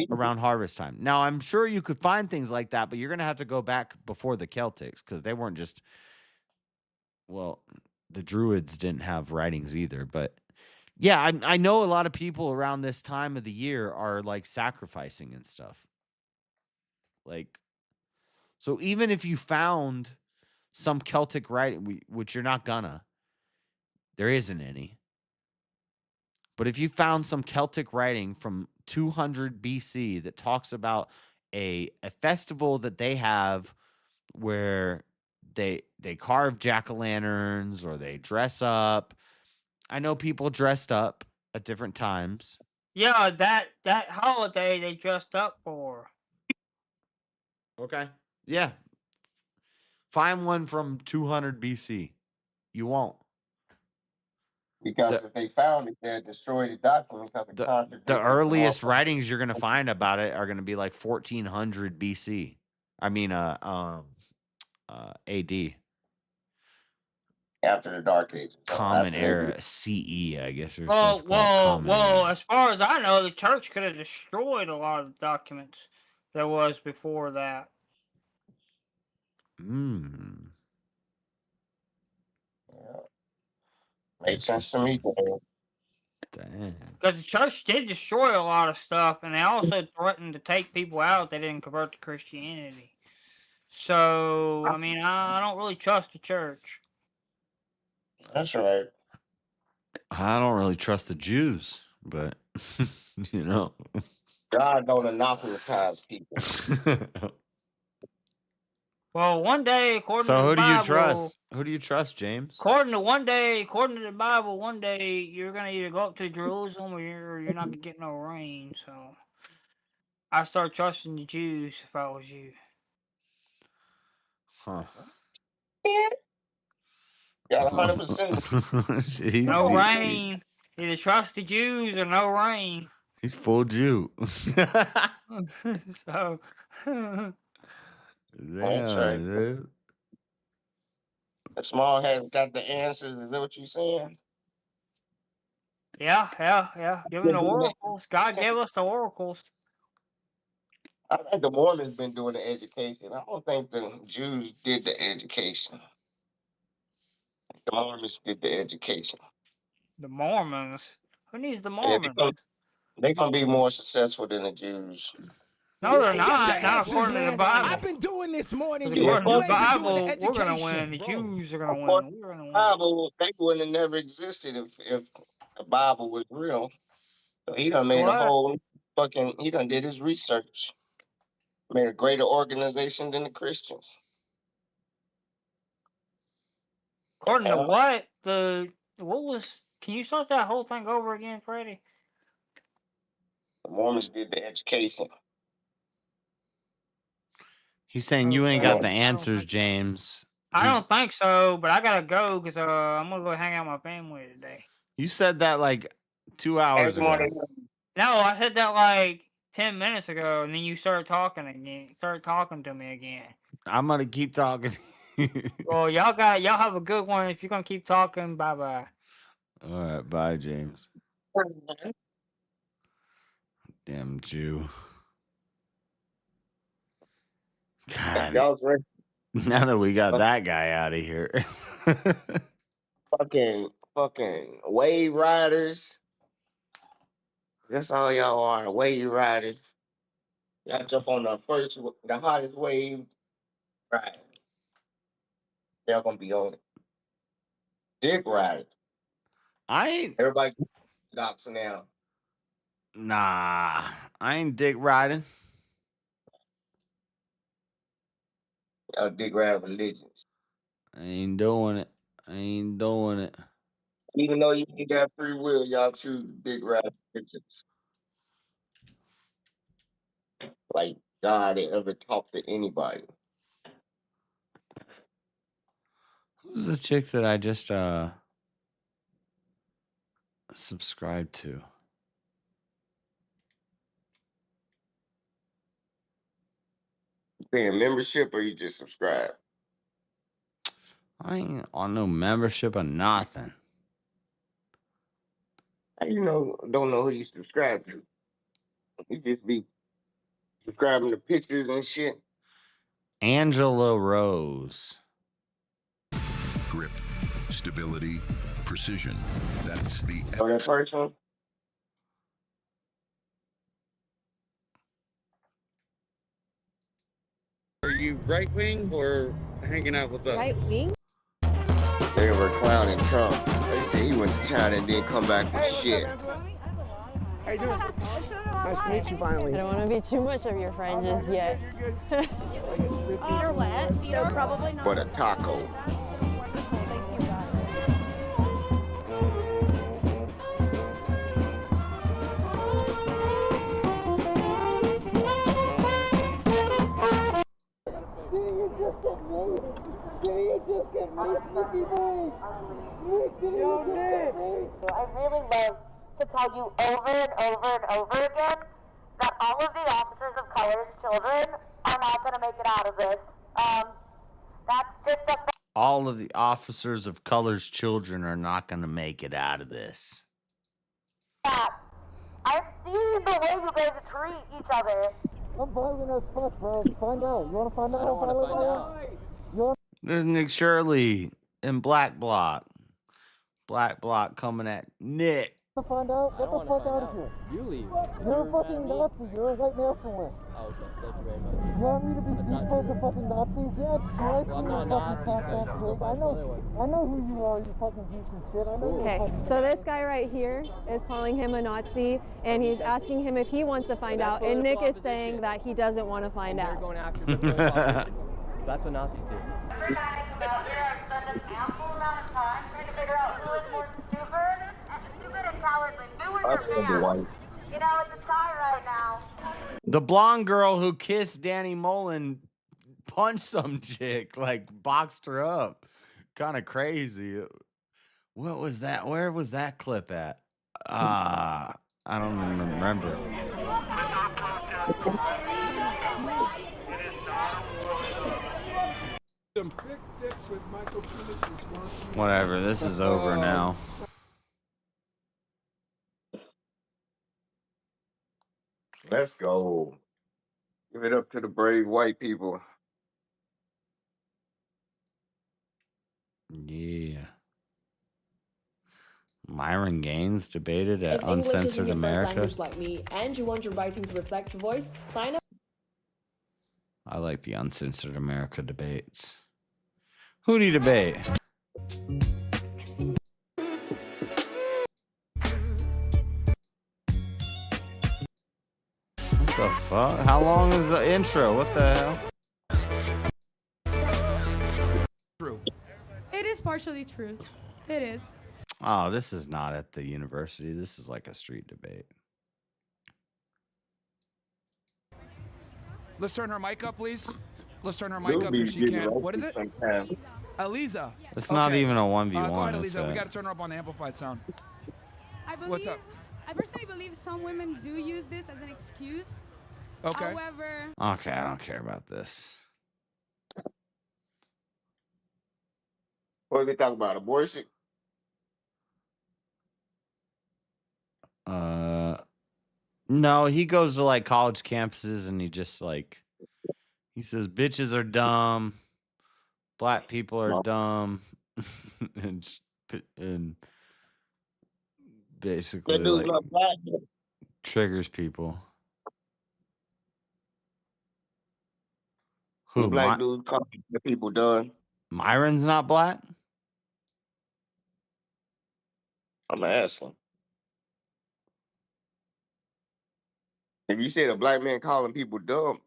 around harvest time. Now, I'm sure you could find things like that, but you're going to have to go back before the Celtics because they weren't just, well, the Druids didn't have writings either. But yeah, I know a lot of people around this time of the year are like sacrificing and stuff. Like, so even if you found some Celtic writing, which you're not gonna, there isn't any. But if you found some Celtic writing from 200 BC that talks about a festival that they have where they carve jack-o'-lanterns or they dress up. I know people dressed up at different times. Yeah, that holiday they dressed up for. Okay. Yeah. Find one from 200 BC. You won't. Because if they found it, they'd destroy the document because it contradicts The earliest all- writings you're going to find about it are going to be like 1400 BC. I mean, AD. after the Dark Ages. So Common after Era, CE, I guess you're Well, supposed to call it Common Era. as far as I know, the church could have destroyed a lot of the documents there was before that. Mm. Makes sense to me. Dang. Because the church did destroy a lot of stuff, and they also threatened to take people out if they didn't convert to Christianity. So, I mean, I don't really trust the church. That's right. I don't really trust the Jews, but you know. God don't anathematize people. Well, one day, according So to the who do Bible, you trust? Who do you trust, James? According to the Bible, one day you're gonna either go up to Jerusalem or you're not gonna get no rain. So I start trusting the Jews if I was you. Huh. Yeah, 100%. No rain. Either trust the Jews or no rain. He's full Jew. So That's right. dude. The small has got the answers. Is that what you're saying? yeah. Give me the oracles. God gave us the oracles. I think the Mormons been doing the education. I don't think the Jews did the education. The Mormons did the education. The Mormons? Who needs the Mormons? They're gonna be more successful than the Jews. No, they're not. Not according to the Bible. I've been doing this more than According you. to the Bible, We're we're gonna win. The Jews are gonna win. We're gonna win. Bible, they wouldn't have never existed if the Bible was real. So he done made a whole he done did his research. Made a greater organization than the Christians. According to what? Can you start that whole thing over again, Freddie? The Mormons did the education. He's saying you ain't got the answers, James. I don't think so, but I gotta go because I'm gonna go hang out with my family today. You said that like 2 hours ago. No, I said that like 10 minutes ago, and then you started talking again. Started talking to me again. I'm gonna keep talking. Well, y'all have a good one. If you're gonna keep talking, bye bye. All right, bye, James. Damn Jew. God. Now that we got that guy out of here. fucking wave riders. That's all y'all are, wave riders. Y'all jump on the hottest wave, right? Y'all gonna be on it. Dick riders. I ain't. Everybody docks now. Nah, I ain't dick riding. Y'all dick ride religions. I ain't doing it. I ain't doing it. Even though you got free will, y'all choose dick ride religions. Like God ain't ever talked to anybody. Who's the chick that I just subscribed to? You paying membership or you just subscribe? I ain't on no membership or nothing. How you don't know who you subscribe to? You just be subscribing to pictures and shit. Angela Rose. Grip, stability, precision. That's the. Oh, that first one? Are you right wing or hanging out with us? Right wing? They were clowning Trump. They said he went to China and didn't come back with shit. How you doing? Nice to meet you finally. I don't want to be too much of your friend just yet. Feet are wet, so probably not. But a taco. I really love to tell you over and over and over again that all of the officers of color's children are not going to make it out of this. That's just a fact. All of the officers of color's children are not going to make it out of this. I've seen the way you guys treat each other. I'm violent as fuck, bro. Find out. You want to find out? I don't want to find out. There's Nick Shirley and Black Block. Black Block coming at Nick. Want to find out? Get the fuck out of here. You leave. You're a fucking Nazi. You're a white nationalist. Oh, okay. Thank you very much. You want me to be peaceful with the fucking Nazis? Yeah, it's nice. Well, I'm not Nazi. I know who you are, you fucking piece of shit. I know. Okay, so this guy right here is calling him a Nazi, and he's asking him if he wants to find out, and Nick is saying that he doesn't want to find out. Going after the political opposition. That's what Nazis do. We're talking about here. I've spent an ample amount of time trying to figure out who is more stupid and cowardly. You or your man? You know, it's a tie right now. The blonde girl who kissed Danny Mullen punched some chick, like boxed her up. Kind of crazy. What was that? Where was that clip at? I don't even remember. Whatever, this is over now. Let's go. Give it up to the brave white people. Yeah. Myron Gaines debated at If English isn't Uncensored your first America. language like me, and you want your writing to reflect your voice, sign up. I like the Uncensored America debates. Who do you debate? What the fuck? How long is the intro? What the hell? True. It is partially true. It is. Oh, this is not at the university. This is like a street debate. Let's turn her mic up, please. Let's turn her mic up because she can't. What is it? Eliza. It's not even a 1v1. Go ahead, it's Eliza. We got to turn her up on the amplified sound. What's up? I personally believe some women do use this as an excuse. Okay. However, Okay, I don't care about this. What are they talking about? Abortion? No, he goes to like college campuses and he just like he says bitches are dumb, black people are dumb, and basically That dude's like not black. triggers people. The Who? black dude calling the people done. Myron's not black? I'm asking. If you said a black man calling people dumb,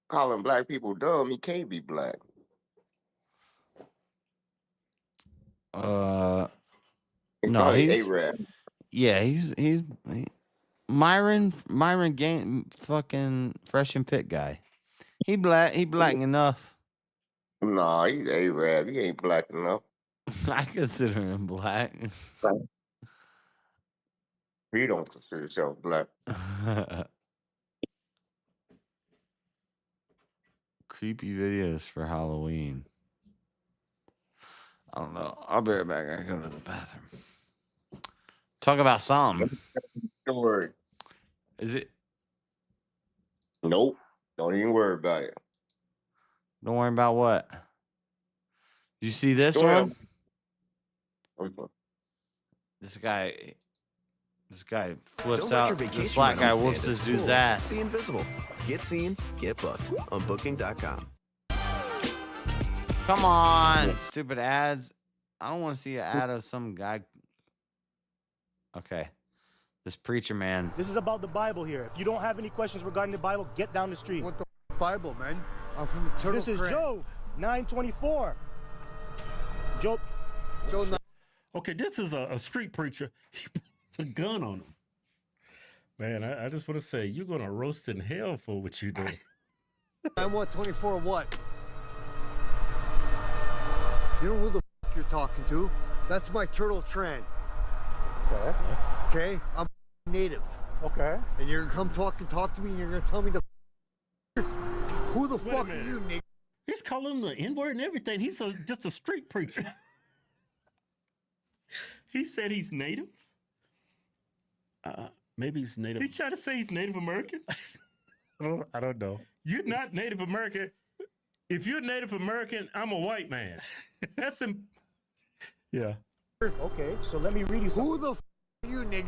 calling black people dumb, he can't be black. No, probably he's A-Rab. yeah, Myron fucking Fresh and Fit guy. He black enough. Nah, he's A-Rab. He ain't black enough. I consider him black. He don't consider himself black. Creepy videos for Halloween. I don't know. I'll be right back. I gotta go to the bathroom. Talk about something. Story. Is it? Nope. Don't even worry about it. Don't worry about what? Did you see this Story. one? Okay. This guy flips Don't let out. your vacation This black guy rental whoops end this at dude's school. ass. Be invisible. Get seen, get booked on Booking.com. Come on, stupid ads. I don't want to see an ad of some guy. Okay. This preacher man. This is about the Bible here. If you don't have any questions regarding the Bible, get down the street. What the Bible, man? I'm from the Turtle This is Clan. Job 9:24. Job. Okay, this is a street preacher. He puts a gun on him. Man, I just want to say, you're going to roast in hell for what you do. I'm what, 24 what? You know who the f you're talking to? That's my Turtle Clan. Okay. Okay? I'm native. Okay. And you're gonna come talk to me and you're gonna tell me the who the Wait a fuck are minute. you, nigga? He's calling him the N-word and everything. He's just a street preacher. He said he's native. Maybe he's native. He's trying to say he's Native American. I don't know. You're not Native American. If you're Native American, I'm a white man. That's him. Yeah. Okay, so let me read you something. Who the f are you, nigga?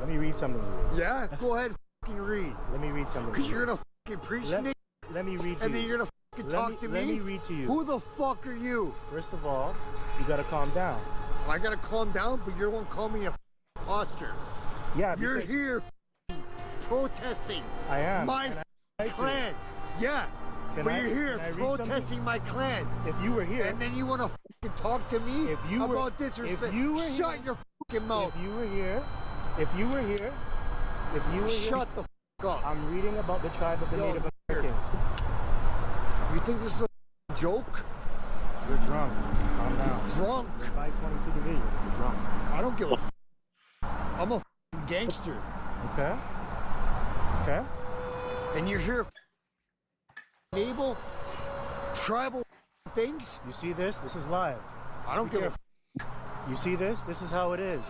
Let me read something to you. Yeah, go ahead, fucking read. Let me read something. Cause you're gonna fucking preach, nigga. Let me read to and you. then you're gonna fucking talk to me. Let me read to you. Who the fuck are you? First of all, you gotta calm down. I gotta calm down, but you're gonna call me a posture. Yeah, you're because- here protesting. I am. My clan. Yeah. Can but I- you're here can I read protesting something? my clan. If you were here, and then you wanna fucking talk to me if you were, about disrespect. if you were Shut here, your fucking mouth. If you were here, if you were here, Shut the fuck up. I'm reading about the tribe of the Yo, Native Americans. You think this is a joke? You're drunk. Calm down. Drunk? 522 division. You're drunk. I don't give a f. I'm a f***ing gangster. Okay. Okay. And you're here enable tribal things? You see this? This is live. I don't give a f. You see this? This is how it is.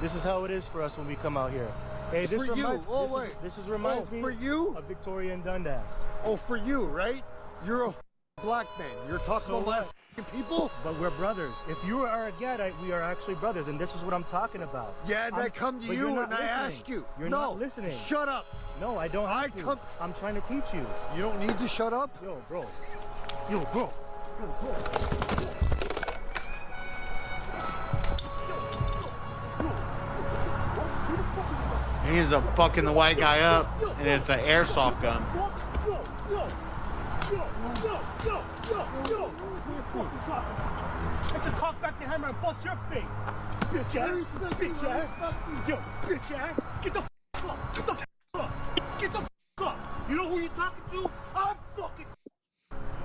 This is how it is for us when we come out here. Hey, this For you. reminds Oh, this, wait. this reminds me for you? of Victoria and Dundas. Oh, for you, right? You're a f- black man. You're talking So about my what? f***ing people? But we're brothers. If you are a Gadite, we are actually brothers, and this is what I'm talking about. Yeah, and I come to but you you're not and I listening. ask you. You're no, not listening. Shut up. No, I don't have to. I'm trying to teach you. You don't need to shut up? Yo, bro. Yo, bro. Yo, bro. He ends up fucking the white guy up, and it's an airsoft gun. I just cock back the hammer and bust your face. Bitch ass. Bitch ass. Yo, bitch ass. Get the f up. Get the f up. Get the f up. You know who you talking to? I'm fucking.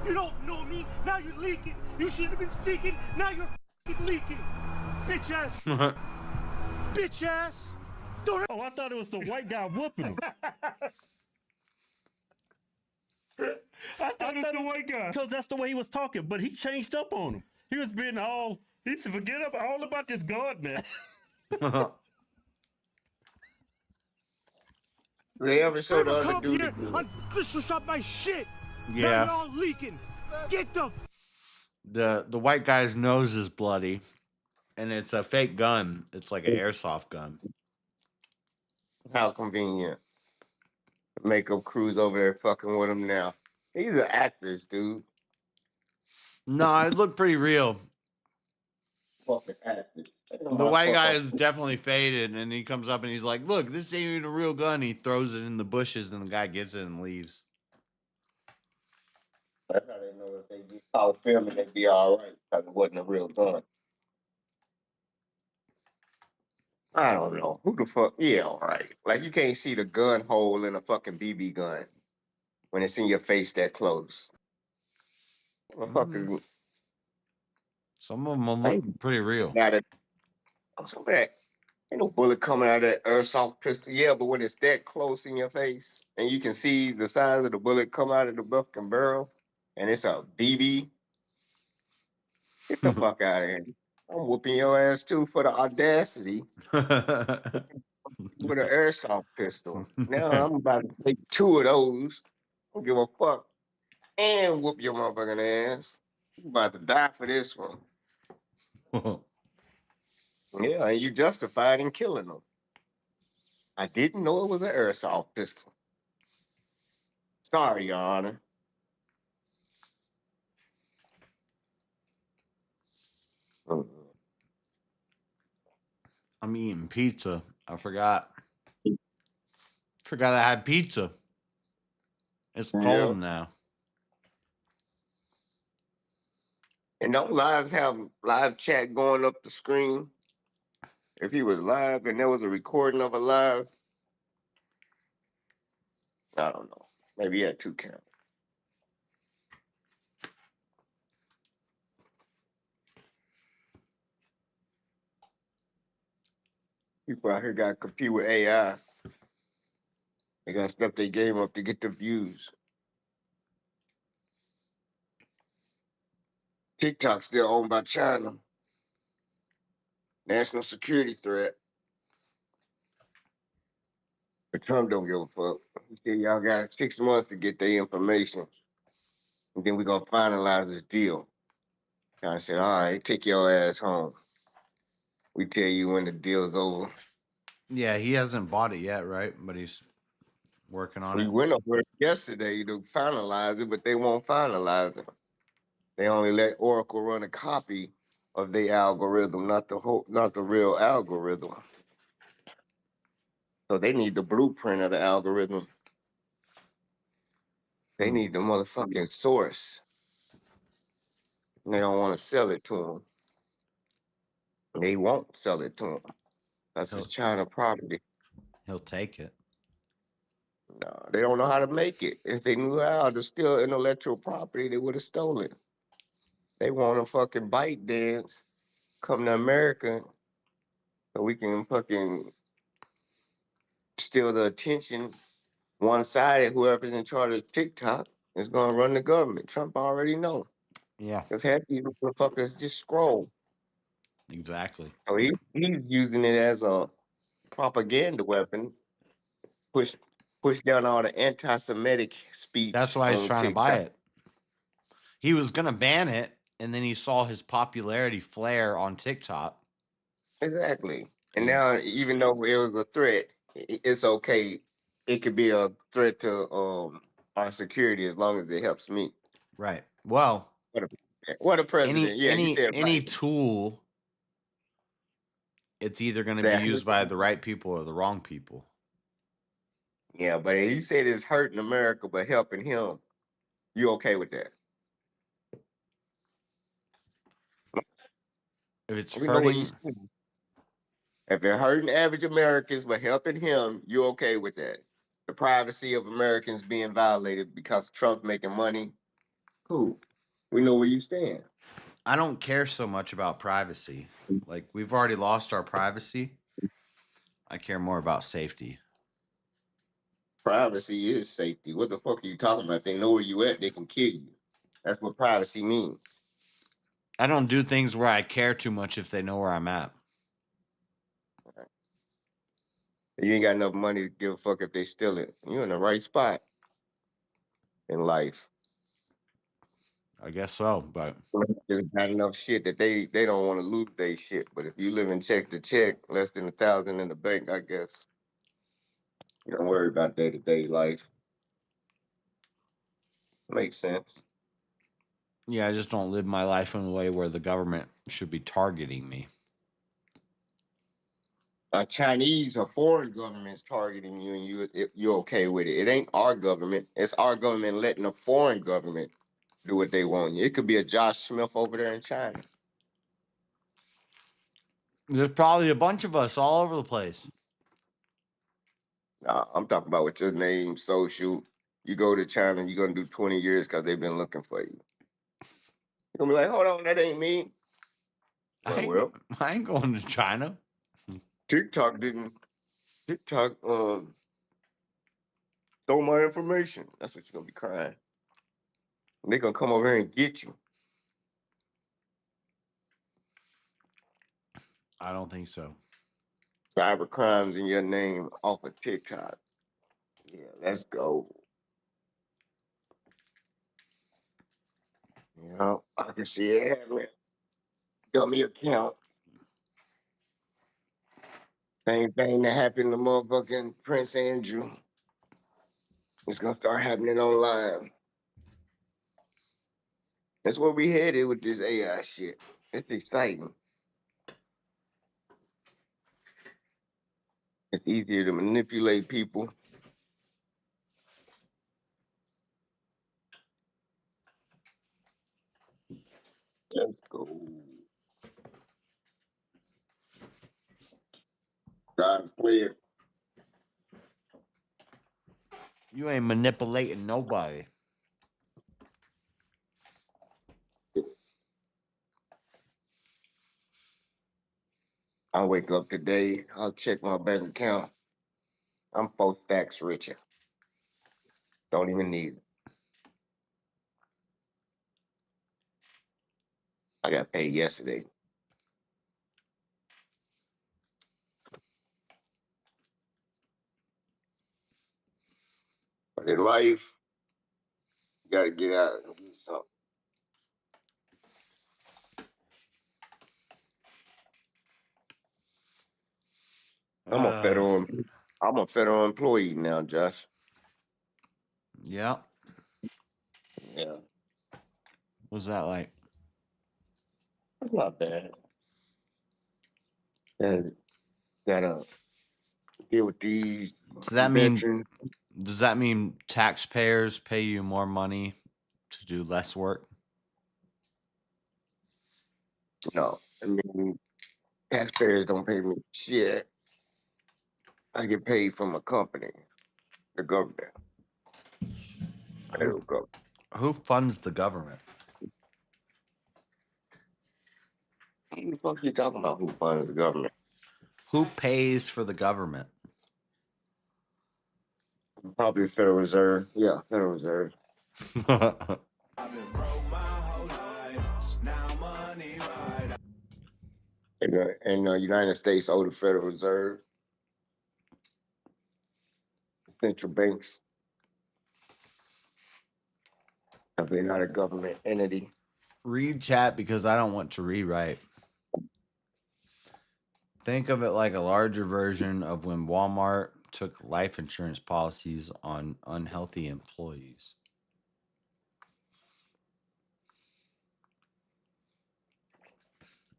You don't know me. Now you're leaking. You should have been speaking. Now you're fucking leaking. Bitch ass. Bitch ass. Oh, I thought it was the white guy whooping him. I thought it was the white guy because that's the way he was talking, but he changed up on him. He was being all, he said, forget all about this God mess. They ever show the other Come dude here again? and fish up my shit. Yeah. Now you're all leaking. Get the The white guy's nose is bloody, and it's a fake gun. It's like an airsoft gun. How convenient. Makeup crew's over there fucking with him now. These are actors, dude. No, it looked pretty real. Fucking actors. The white guy is definitely faded, and he comes up and he's like, "Look, this ain't even a real gun." He throws it in the bushes, and the guy gets it and leaves. That's how they know if they get caught filming, they'd be all right because it wasn't a real gun. I don't know. Who the fuck? Yeah, all right. Like, you can't see the gun hole in a fucking BB gun when it's in your face that close. Motherfucker. Some of them look pretty real. Got it. Some of that. Ain't no bullet coming out of that airsoft pistol. Yeah, but when it's that close in your face and you can see the size of the bullet come out of the fucking barrel and it's a BB, get the fuck out of here. I'm whooping your ass too for the audacity with an airsoft pistol. Now I'm about to take 2 of those. Don't give a fuck. And whoop your motherfucking ass. You about to die for this one. Yeah, and you justified in killing them. I didn't know it was an airsoft pistol. Sorry, Your Honor. I'm eating pizza. I forgot. Forgot I had pizza. It's cold now. And don't lives have live chat going up the screen? If he was live and there was a recording of a live, I don't know. Maybe he had 2 cameras. People out here got compete with AI. They got to step their game up to get the views. TikTok still owned by China. National security threat. But Trump don't give a fuck. He said y'all got 6 months to get their information. And then we're going to finalize this deal. And I said, all right, take your ass home. We tell you when the deal's over. Yeah, he hasn't bought it yet, right? But he's working on We it. went over it yesterday to finalize it, but they won't finalize it. They only let Oracle run a copy of their algorithm, not the real algorithm. So they need the blueprint of the algorithm. They need the motherfucking source. And they don't want to sell it to them. They won't sell it to them. That's his China property. He'll take it. No, they don't know how to make it. If they knew how to steal intellectual property, they would have stolen. They want to fucking bite dance, come to America, so we can fucking steal the attention. One-sided, whoever's in charge of TikTok is going to run the government. Trump already know. Yeah. Because half these motherfuckers just scroll. Exactly. So he's using it as a propaganda weapon. Push down all the anti-Semitic speech. That's why he's on trying to TikTok. buy it. He was going to ban it, and then he saw his popularity flare on TikTok. Exactly. And now, even though it was a threat, it's okay. It could be a threat to our security as long as it helps me. Right. Well, what a president. You said any right. tool, it's either going to be used by the right people or the wrong people. Yeah, but he said it's hurting America, but helping him. You okay with that? If it's We know what hurting, if they're hurting average Americans but helping him, you okay with that? The privacy of Americans being violated because Trump's making money. Cool. We know where you stand. I don't care so much about privacy. Like, we've already lost our privacy. I care more about safety. Privacy is safety. What the fuck are you talking about? If they know where you at, they can kill you. That's what privacy means. I don't do things where I care too much if they know where I'm at. You ain't got enough money to give a fuck if they steal it. You're in the right spot in life. I guess so, but there's not enough shit that they don't want to lose their shit. But if you live in check to check, less than 1,000 in the bank, I guess you don't worry about day-to-day life. Makes sense. yeah, I just don't live my life in a way where the government should be targeting me. A Chinese or foreign government's targeting you, and you're okay with it. It ain't our government. It's our government letting a foreign government do what they want. It could be a Josh Smith over there in China. There's probably a bunch of us all over the place. Nah, I'm talking about with your name, social. You go to China, you're gonna do 20 years because they've been looking for you. You're gonna be like, hold on, that ain't me. I ain't going to China. TikTok stole my information. That's what you're gonna be crying. And they're gonna come over here and get you. I don't think so. Cyber crimes in your name off of TikTok. Yeah, let's go. You know, I can see it happening. Dummy account. Same thing that happened to motherfucking Prince Andrew. It's gonna start happening online. That's where we headed with this AI shit. It's exciting. It's easier to manipulate people. Let's go. God's clear. You ain't manipulating nobody. I'll wake up today. I'll check my bank account. I'm 4 stacks richer. Don't even need it. I got paid yesterday. But in life, you gotta get out and get something. I'm a federal employee now, Josh. Yeah. Yeah. What's that like? It's not bad. And gotta deal with these veterans. Does that mean taxpayers pay you more money to do less work? No, I mean, taxpayers don't pay me shit. I get paid from a company, the government, federal government. Who funds the government? What the fuck are you talking about? Who funds the government? Who pays for the government? Probably the Federal Reserve. Yeah, Federal Reserve. And the United States owe the Federal Reserve, central banks. If they're not a government entity. Read chat because I don't want to rewrite. Think of it like a larger version of when Walmart took life insurance policies on unhealthy employees.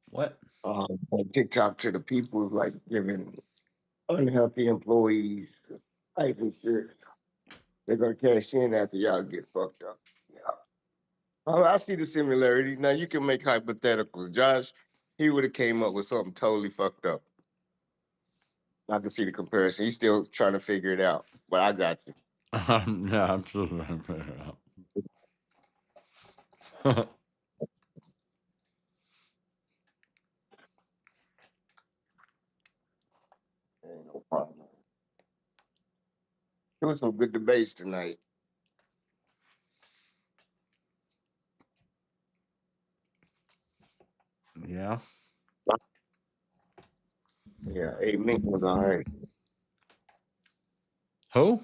What? On TikTok to the people, like giving unhealthy employees life insurance. They're gonna cash in after y'all get fucked up. Yeah. Oh, I see the similarity. Now you can make hypotheticals. Josh, he would have came up with something totally fucked up. I can see the comparison. He's still trying to figure it out, but I got you. No, I'm still trying to figure it out. Ain't no There was some good debates tonight. Yeah. Yeah, Abe Lincoln was all right. Who?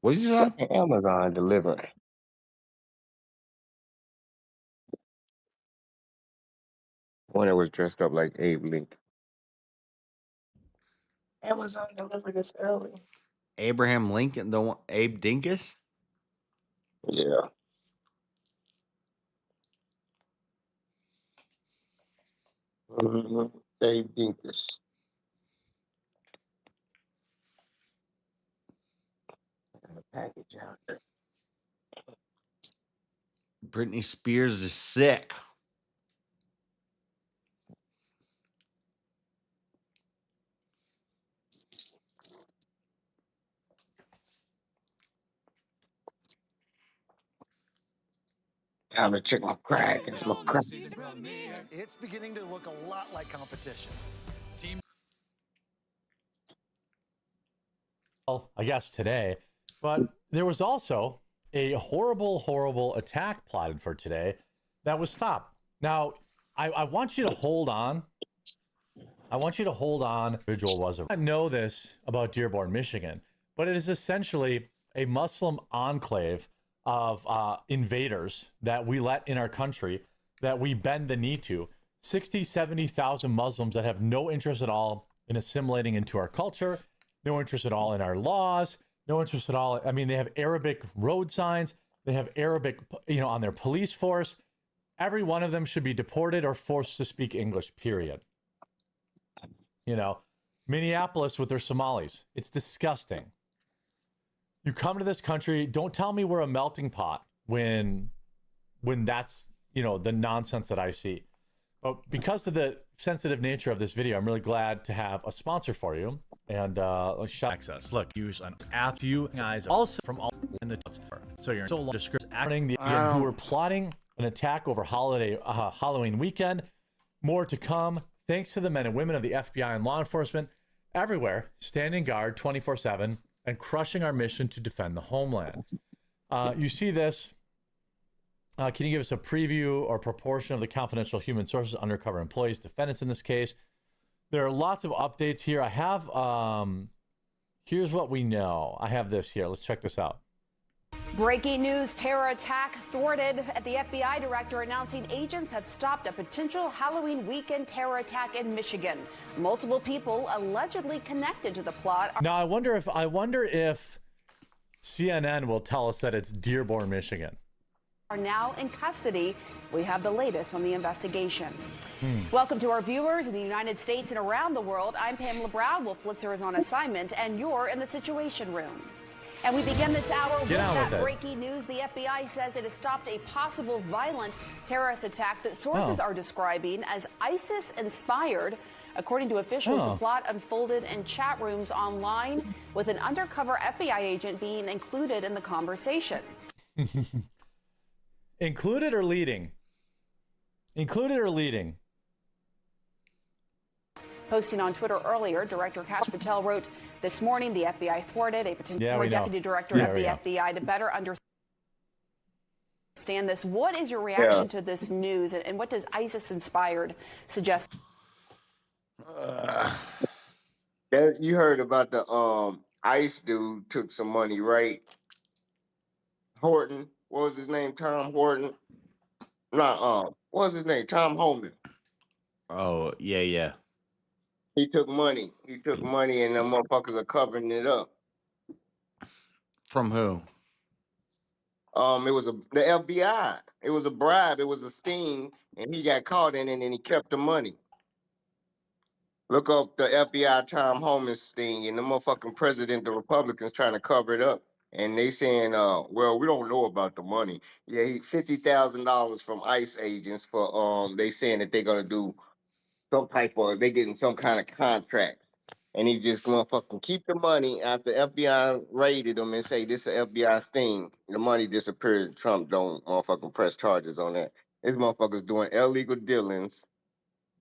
What did you say? Amazon delivery. One that was dressed up like Abe Lincoln. Amazon delivered this early. Abraham Lincoln, the one, Abe Dinkus? Yeah. Mm-hmm. Abe Dinkus. Package out there. Britney Spears is sick. Time to check my crack. It's my crack. It's beginning to look a lot like competition. Well, I guess today, but there was also a horrible, horrible attack plotted for today that was stopped. Now, I want you to hold on. I want you to hold on. Individual was. I know this about Dearborn, Michigan, but it is essentially a Muslim enclave of invaders that we let in our country, that we bend the knee to. 60, 70,000 Muslims that have no interest at all in assimilating into our culture, no interest at all in our laws, no interest at all. I mean, they have Arabic road signs. They have Arabic, on their police force. Every one of them should be deported or forced to speak English, period. Minneapolis with their Somalis. It's disgusting. You come to this country, don't tell me we're a melting pot when that's, the nonsense that I see. But because of the sensitive nature of this video, I'm really glad to have a sponsor for you. And access. Look, use an app to you guys also from all in the so you're so long describing the who were plotting an attack over Halloween weekend. More to come. Thanks to the men and women of the FBI and law enforcement everywhere, standing guard 24/7 and crushing our mission to defend the homeland. You see this. Can you give us a preview or proportion of the confidential human sources, undercover employees, defendants in this case? There are lots of updates here. I have, here's what we know. I have this here. Let's check this out. Breaking news, terror attack thwarted at the FBI director announcing agents have stopped a potential Halloween weekend terror attack in Michigan. Multiple people allegedly connected to the plot. Now, I wonder if CNN will tell us that it's Dearborn, Michigan. Are now in custody. We have the latest on the investigation. Welcome to our viewers in the United States and around the world. I'm Pamela Brown. Wolf Blitzer is on assignment, and you're in the Situation Room. And we begin this hour with that breaking news. The FBI says it has stopped a possible violent terrorist attack that sources are describing as ISIS-inspired. According to officials, the plot unfolded in chat rooms online, with an undercover FBI agent being included in the conversation. Included or leading? Included or leading? Posting on Twitter earlier, Director Kash Patel wrote, "This morning, the FBI thwarted a potential deputy director of the FBI to better understand this." What is your reaction to this news, and what does ISIS-inspired suggest? You heard about the ICE dude took some money, right? Horton. What was his name? Tom Horton? What was his name? Tom Holman. Oh, yeah. He took money. And the motherfuckers are covering it up. From who? It was the FBI. It was a bribe. It was a sting, and he got caught in it, and he kept the money. Look up the FBI Tom Holman sting, and the motherfucking president, the Republicans, trying to cover it up. And they saying, well, we don't know about the money. Yeah, $50,000 from ICE agents for they saying that they're gonna do some type of, they getting some kind of contract. And he just motherfucking keep the money after FBI raided him and say this is an FBI sting. The money disappeared. Trump don't motherfucking press charges on that. This motherfuckers doing illegal dealings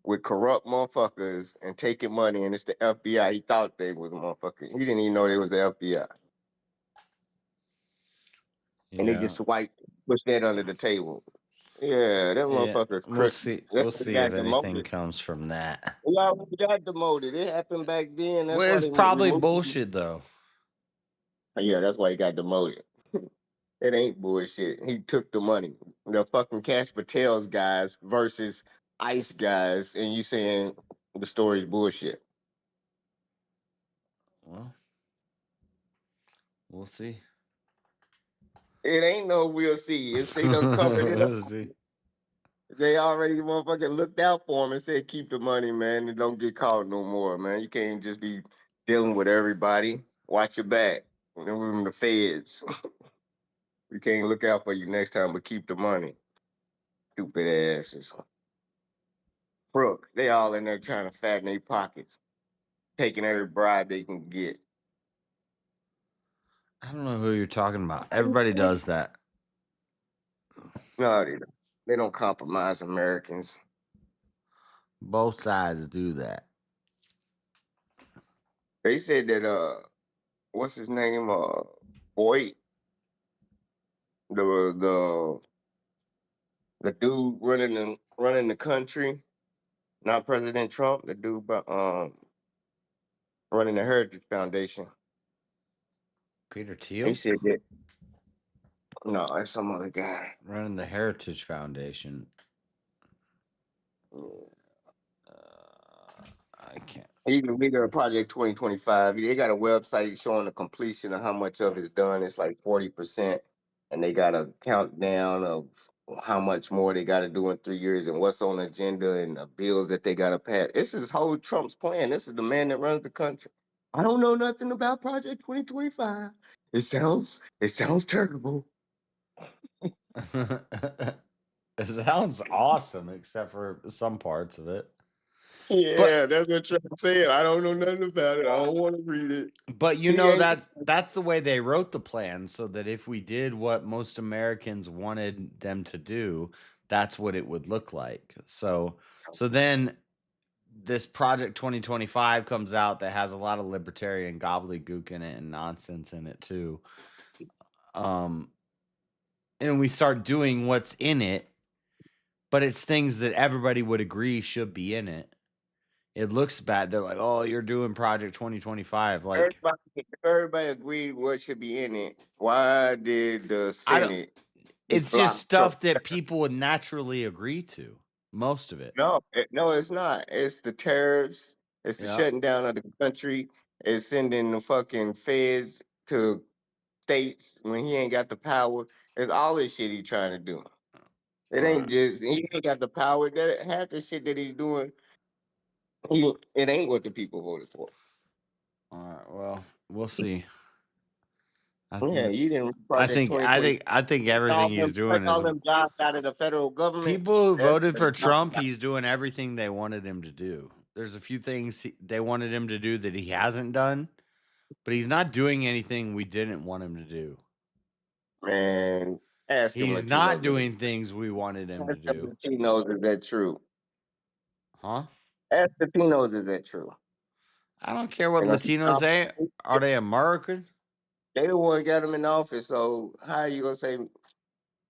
with corrupt motherfuckers and taking money, and it's the FBI. He thought they was a motherfucker. He didn't even know they was the FBI. And they just push that under the table. Yeah, that motherfucker's We'll crooked. see. That We'll nigga see got if anything demoted. comes from that. He already got demoted. It happened back then. That's Well, why it's they probably removed him. bullshit though. Yeah, that's why he got demoted. It ain't bullshit. He took the money. The fucking Cash Patel's guys versus ICE guys, and you saying the story's bullshit. Well, we'll see. It ain't no we'll see. It's they done covered it up. We'll see. They already motherfucking looked out for him and said, keep the money, man, and don't get caught no more, man. You can't just be dealing with everybody. Watch your back. Them the feds. We can't look out for you next time, but keep the money. Stupid asses. Crook. They all in there trying to fatten their pockets, taking every bribe they can get. I don't know who you're talking about. Everybody does that. No, they don't. They don't compromise Americans. Both sides do that. They said that what's his name? Boyd, the dude running the country, not President Trump, the dude running the Heritage Foundation. Peter Thiel? He said that. No, it's some other guy. Running the Heritage Foundation. I can't. He's the leader of Project 2025. They got a website showing the completion of how much of it's done. It's like 40%. And they got a countdown of how much more they got to do in 3 years and what's on the agenda and the bills that they got to pass. This is whole Trump's plan. This is the man that runs the country. I don't know nothing about Project 2025. It sounds terrible. It sounds awesome, except for some parts of it. Yeah, that's what Trump said. I don't know nothing about it. I don't want to read it. But you know that's the way they wrote the plan, so that if we did what most Americans wanted them to do, that's what it would look like. So then this Project 2025 comes out that has a lot of libertarian gobbledygook in it and nonsense in it too. And we start doing what's in it, but it's things that everybody would agree should be in it. It looks bad. They're like, "Oh, you're doing Project 2025." Like everybody agreed what should be in it. Why did the Senate? It's just stuff that people would naturally agree to. Most of it. No, it's not. It's the tariffs. It's the shutting down of the country. It's sending the fucking feds to states when he ain't got the power. It's all this shit he's trying to do. It ain't just he ain't got the power. That half the shit that he's doing, it ain't what the people voted for. All right. Well, we'll see. You didn't. I think everything he's doing is all them jobs out of the federal government. People who voted for Trump. He's doing everything they wanted him to do. There's a few things they wanted him to do that he hasn't done, but he's not doing anything we didn't want him to do. Man, ask him. He's not doing things we wanted him to do. Latinos, is that true? Huh? Ask Latinos, is that true? I don't care what Latinos say. Are they American? They the one got him in office, so how are you gonna say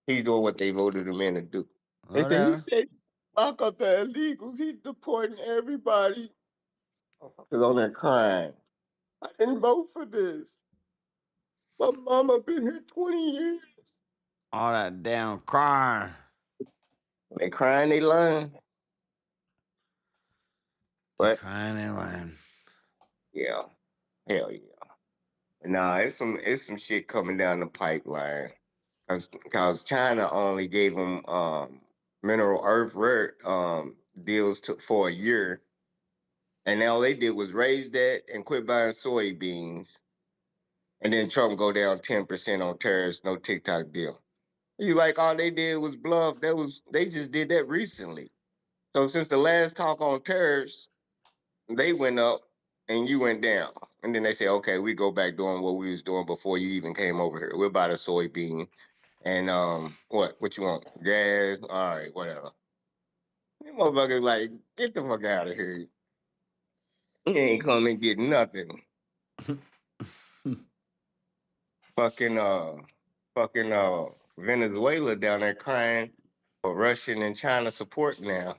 he's doing what they voted him in to do? He said, lock up the illegals, he's deporting everybody. Because on that crime. I didn't vote for this. My mama been here 20 years. All that damn crying. They crying, they lying. But crying, they lying. Yeah. Hell yeah. Nah, it's some shit coming down the pipeline. Cause China only gave them mineral earth rare deals for a year. And all they did was raise that and quit buying soybeans. And then Trump go down 10% on tariffs, no TikTok deal. You like all they did was bluff. They just did that recently. So since the last talk on tariffs, they went up and you went down. And then they say, okay, we go back doing what we was doing before you even came over here. We'll buy the soybean And what you want? Gas? All right, whatever. You motherfuckers like, get the fuck out of here. You ain't come and get nothing. fucking Venezuela down there crying for Russian and China support now.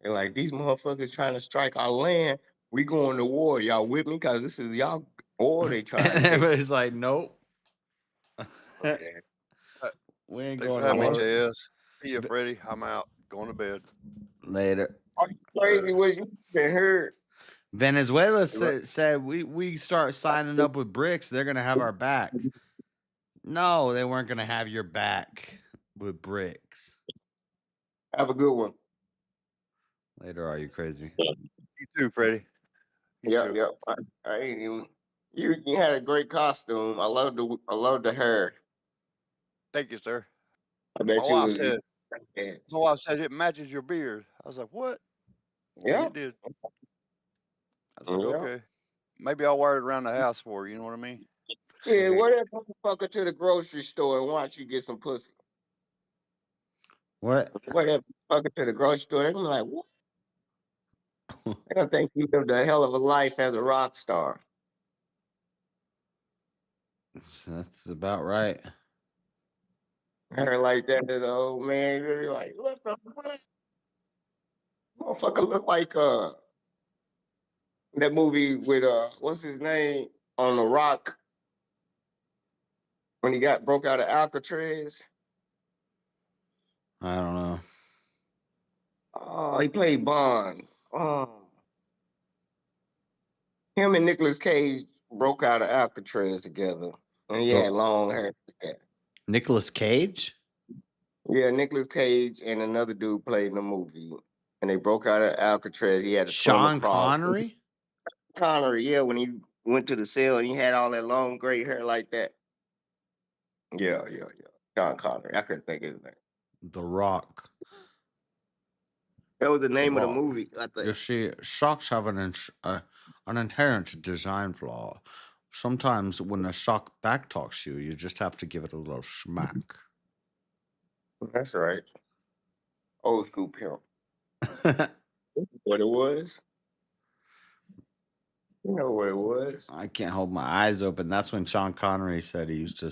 They're like, these motherfuckers trying to strike our land. We going to war. Y'all with me? Because this is y'all war they trying to And take. everybody's like, nope. Okay. We ain't Thanks going for to having me, war. JS. See ya, Freddie. I'm out. Going to bed. Later. Are you crazy? What you been heard? Venezuela said we start signing up with BRICS, they're gonna have our back. No, they weren't gonna have your back with BRICS. Have a good one. Later, are you crazy? You too, Freddie. Yep. I ain't even. You had a great costume. I love the hair. Thank you, sir. I bet My you wife was. said, Yeah. my wife said it matches your beard. I was like, what? Yeah. It did. I was like, okay. Maybe I'll wear it around the house for you. You know what I mean? Yeah, what if motherfucker to the grocery store and watch you get some pussy? What? What if motherfucker to the grocery store? They're gonna be like, what? They're gonna think you lived a hell of a life as a rock star. That's about right. Hair like that to the old man. You're like, what the fuck? Motherfucker look like that movie with what's his name on the Rock when he broke out of Alcatraz. I don't know. Oh, he played Bond. Him and Nicolas Cage broke out of Alcatraz together, and he had long hair. Nicolas Cage? Yeah, Nicolas Cage and another dude played in the movie, and they broke out of Alcatraz. He had to swim Sean across. Connery? Connery, yeah, when he went to the cell and he had all that long gray hair like that. Yeah. Sean Connery. I couldn't think of his name. The Rock. That was the name of the Rock. movie, I You think. see, sharks have an inherent design flaw. Sometimes when a shark backtalks you, you just have to give it a little smack. That's right. Old school pimp. What it was? You know what it was? I can't hold my eyes open. That's when Sean Connery said he used to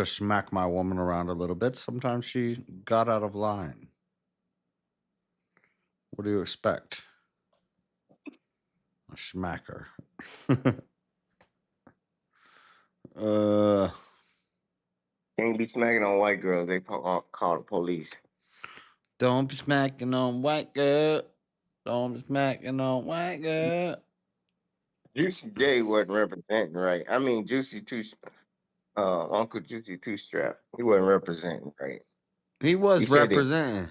smack my woman around a little bit. Sometimes she got out of line. What do you expect? A smacker. Can't be smacking on white girls. They call the police. Don't be smacking on white girl. Don't be smacking on white girl. Juicy J wasn't representing right. I mean, Uncle Juicy Two Strap. He wasn't representing right. He was representing.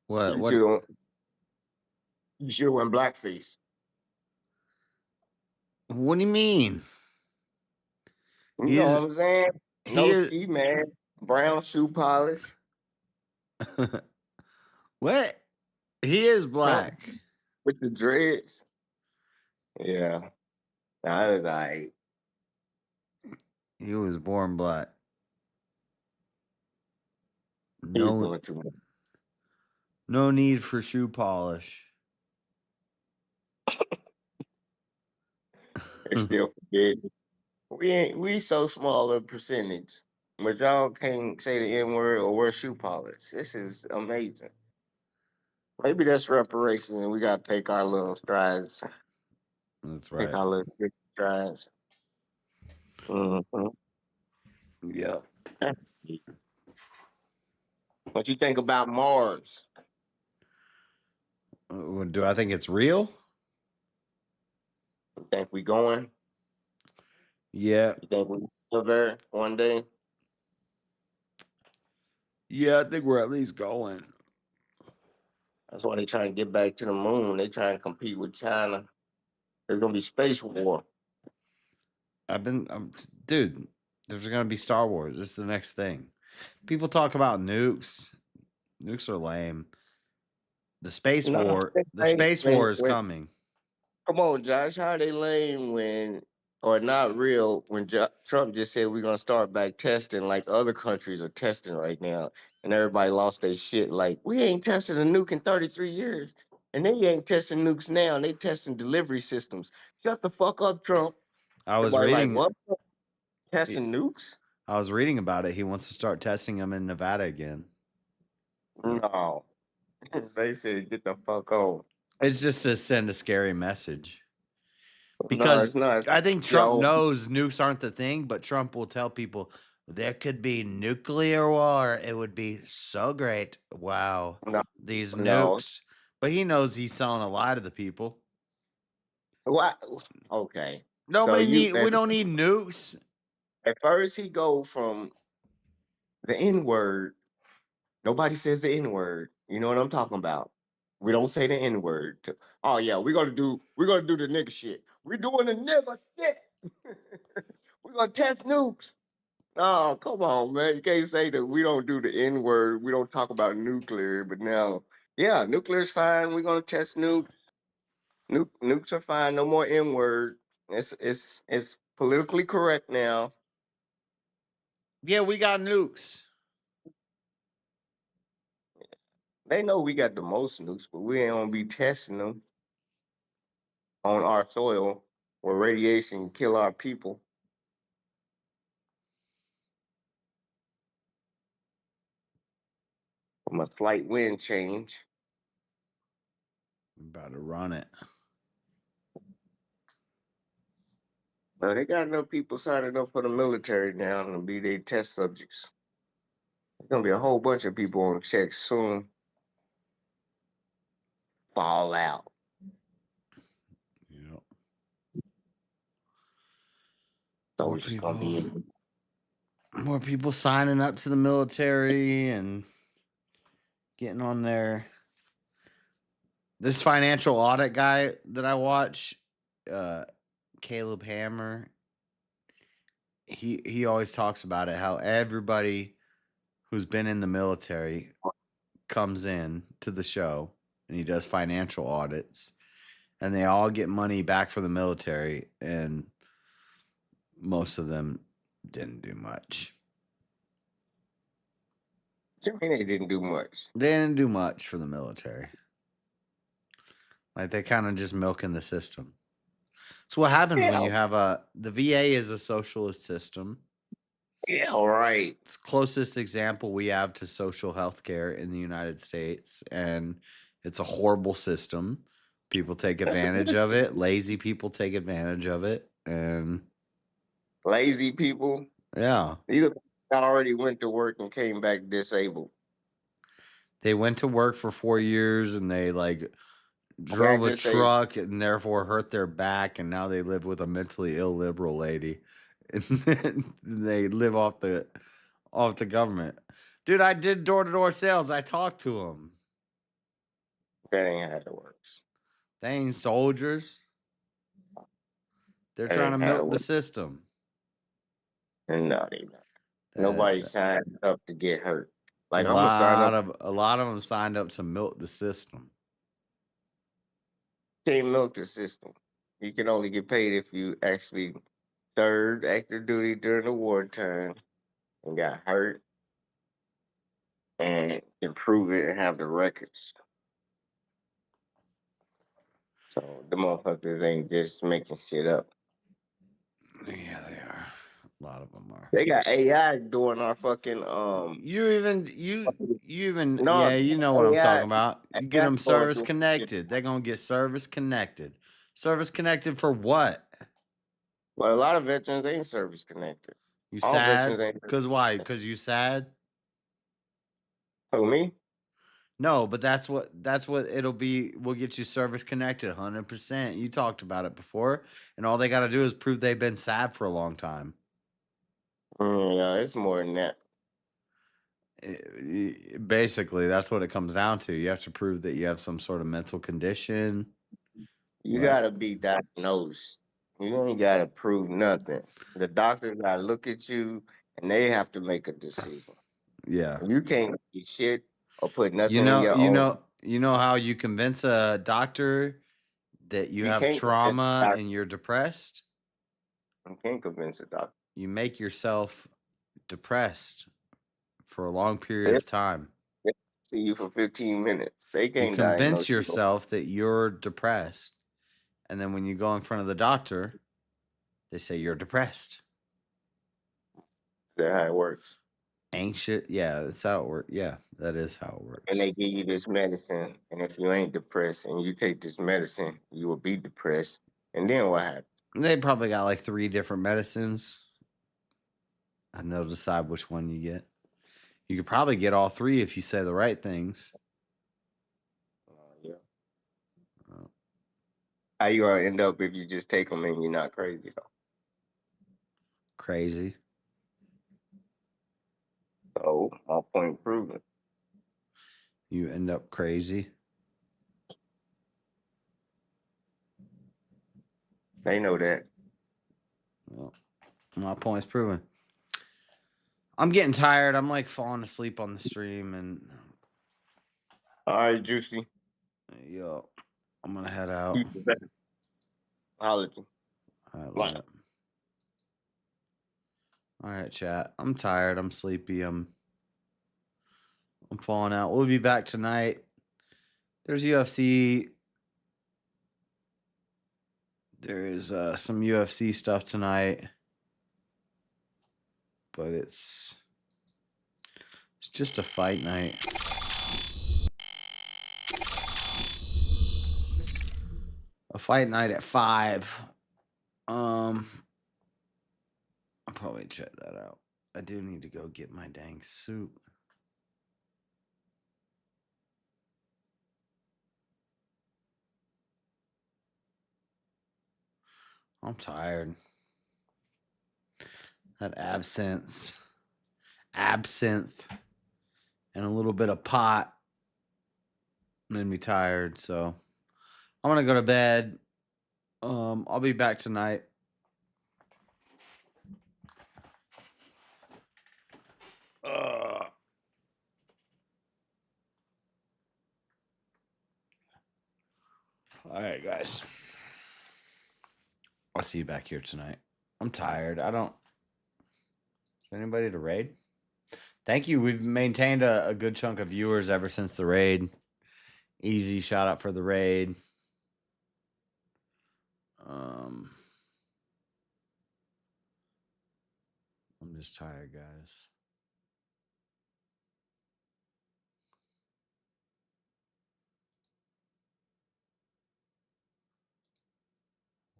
What? You should have went blackface. What do you mean? You know what I'm saying? No ski man, brown shoe polish. What? He is black. With the dreads. Yeah. I was like, he was born black. No need for shoe polish. They still forbid. We so small a percentage. But y'all can't say the N-word or wear shoe polish. This is amazing. Maybe that's reparation and we gotta take our little strides. That's right. Take our little strides. Mm-hmm. Yeah. What you think about Mars? Do I think it's real? You think we going? Yeah. You think we go there one day? Yeah, I think we're at least going. That's why they trying to get back to the moon. They trying to compete with China. There's gonna be space war. Dude, there's gonna be Star Wars. This is the next thing. People talk about nukes. Nukes are lame. The space war. The space war is coming. Come on, Josh. How are they lame when or not real when Trump just said we're gonna start back testing like other countries are testing right now, and everybody lost their shit. Like we ain't tested a nuke in 33 years, and they ain't testing nukes now. And they testing delivery systems. Shut the fuck up, Trump. I was Everybody like reading. what? Testing nukes? I was reading about it. He wants to start testing them in Nevada again. No, they said get the fuck on. It's just to send a scary message. No, Because it's not. I think Trump Yo, knows nukes aren't the thing, but Trump will tell people there could be nuclear war. It would be so great. Wow. no, These no. nukes. But he knows he's selling a lie to the people. What? Okay. Nobody So you we don't need nukes. at first he go from the N word. Nobody says the N word. You know what I'm talking about? We don't say the N word. Oh yeah, we're gonna do the nigga shit. We're doing the nigga shit. We're gonna test nukes. Oh, come on, man. You can't say that we don't do the N word. We don't talk about nuclear, but now, yeah, nuclear's fine. We're gonna test nukes. Nukes are fine. No more N word. It's politically correct now. Yeah, we got nukes. They know we got the most nukes, but we ain't gonna be testing them on our soil where radiation can kill our people. From a slight wind change. I'm about to run it. But they got enough people signing up for the military now to be their test subjects. There's gonna be a whole bunch of people on checks soon. Fall out. Yep. So it's just gonna be More people signing up to the military and getting on there. This financial audit guy that I watch, Caleb Hammer, he always talks about it, how everybody who's been in the military comes in to the show and he does financial audits and they all get money back from the military, and most of them didn't do much. I mean, they didn't do much. They didn't do much for the military. Like they kind of just milking the system. It's what happens when you have the VA is a socialist system. Yeah, right. It's the closest example we have to social health care in the United States, and it's a horrible system. People take advantage of it. Lazy people take advantage of it, and Lazy people. yeah, Either already went to work and came back disabled. they went to work for 4 years and they like drove a truck and therefore hurt their back, and now they live with a mentally ill liberal lady, and they live off the government. Dude, I did door-to-door sales. I talked to them. That ain't how it works. They ain't soldiers. They're trying to milk the system. No, they not. Nobody signed up to get hurt. Like a I'm gonna sign lot up. of a lot of them signed up to milk the system. Can't milk the system. You can only get paid if you actually served active duty during the wartime and got hurt and can prove it and have the records. So the motherfuckers ain't just making shit up. Yeah, they are. A lot of them are. They got AI doing our fucking You even no, yeah, you know what I'm AI talking about. You get them going service through- connected. They're gonna get service connected. Service connected for what? Well, a lot of veterans ain't service connected. You All sad? veterans ain't. Because why? Because you sad? Who, me? No, but that's what it'll be. We'll get you service connected 100%. You talked about it before, and all they got to do is prove they've been sad for a long time. Yeah, it's more than that. Basically, that's what it comes down to. You have to prove that you have some sort of mental condition. You gotta be diagnosed. You ain't gotta prove nothing. The doctors gotta look at you and they have to make a decision. Yeah. You can't do shit or put nothing in your You know how you convince a doctor that you have can't convince trauma doctor. and you're depressed? I can't convince a doctor. You make yourself depressed for a long period of time. They see you for 15 minutes. They You can't convince diagnose you. yourself that you're depressed, and then when you go in front of the doctor, they say you're depressed. That's how it works. Anxious, yeah, that's how it works. Yeah, that is how it works. And they give you this medicine, and if you ain't depressed and you take this medicine, you will be depressed. And then what happens? They probably got like 3 different medicines, and they'll decide which one you get. You could probably get all 3 if you say the right things. Yeah. How you gonna end up if you just take them and you're not crazy? Crazy. Oh, my point proven. You end up crazy. They know that. Well, my point's proven. I'm getting tired. I'm like falling asleep on the stream, and all right, Juicy. Yo, I'm gonna head out. Holla at you. All right, all right, chat. I'm tired. I'm sleepy. I'm falling out. We'll be back tonight. There's UFC. There is some UFC stuff tonight, but it's just a fight night. A fight night at 5. I'll probably check that out. I do need to go get my dang suit. I'm tired. That absinthe, and a little bit of pot made me tired. So I'm gonna go to bed. I'll be back tonight. All right, guys. I'll see you back here tonight. I'm tired. Is there anybody to raid? Thank you. We've maintained a good chunk of viewers ever since the raid. Easy shout out for the raid. I'm just tired, guys.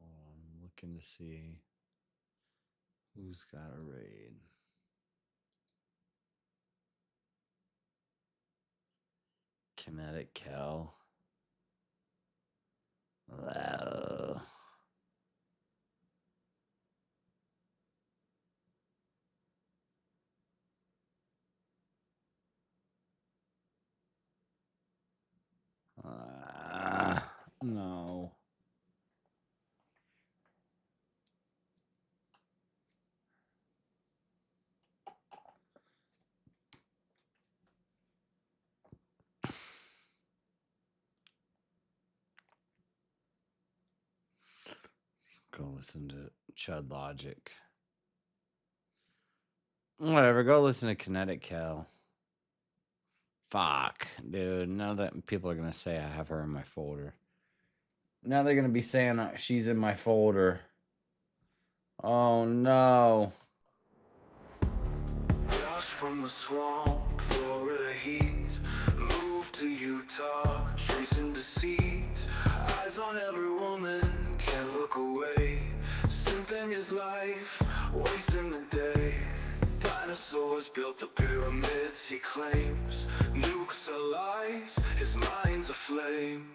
I'm looking to see who's got a raid. Kinetic Cal. No. Go listen to Chud Logic. Whatever, go listen to Kinetic Cal. Fuck, dude. Now that people are going to say I have her in my folder. Now they're going to be saying she's in my folder. Oh, no. Josh from the swamp, Florida heat. Moved to Utah, chasing deceit. Eyes on every woman, can't look away. Simping his life, wasting the day. Dinosaurs built the pyramids, he claims. Nukes are lies, his mind's aflame.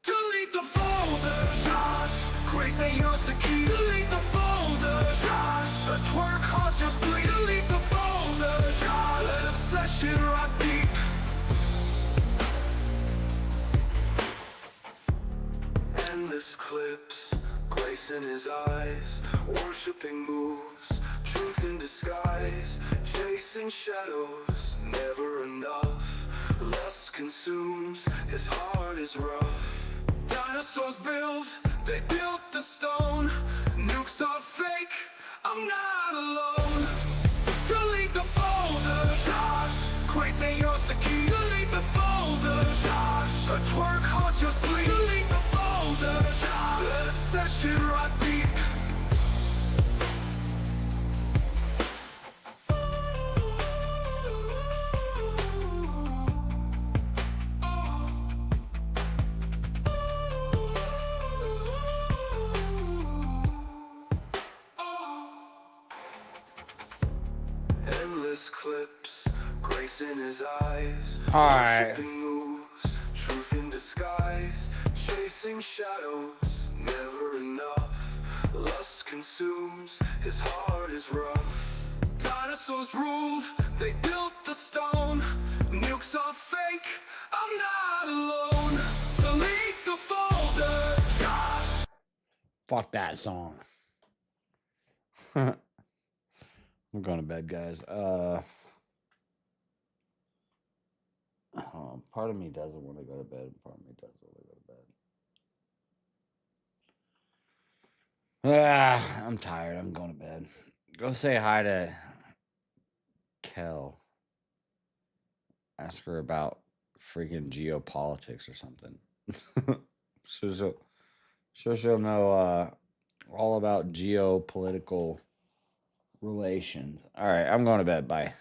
Delete the folder, Josh. Grace ain't yours to keep. Delete the folder, Josh. A twerk on your sleeve. Delete the folder, Josh. Let obsession rock deep. Endless clips, grace in his eyes. Worshipping moves, truth in disguise. Chasing shadows, never enough. Lust consumes, his heart is rough. Dinosaurs built, they built the stone. Nukes are fake, I'm not alone. Delete the folder, Josh. Grace ain't yours to keep. Delete the folder, Josh. A twerk haunts your sleep. Delete the folder, Josh. That shit right deep. Endless clips, grace in his eyes. All right. Worshipping moves, truth in disguise. Chasing shadows, never enough. Lust consumes, his heart is rough. Dinosaurs ruled, they built the stone. Nukes are fake, I'm not alone. Delete the folder, Josh. Fuck that song. I'm going to bed, guys. Part of me doesn't want to go to bed. Part of me does want to go to bed. I'm tired. I'm going to bed. Go say hi to Kel. Ask her about freaking geopolitics or something. so she'll know all about geopolitical relations. All right, I'm going to bed. Bye.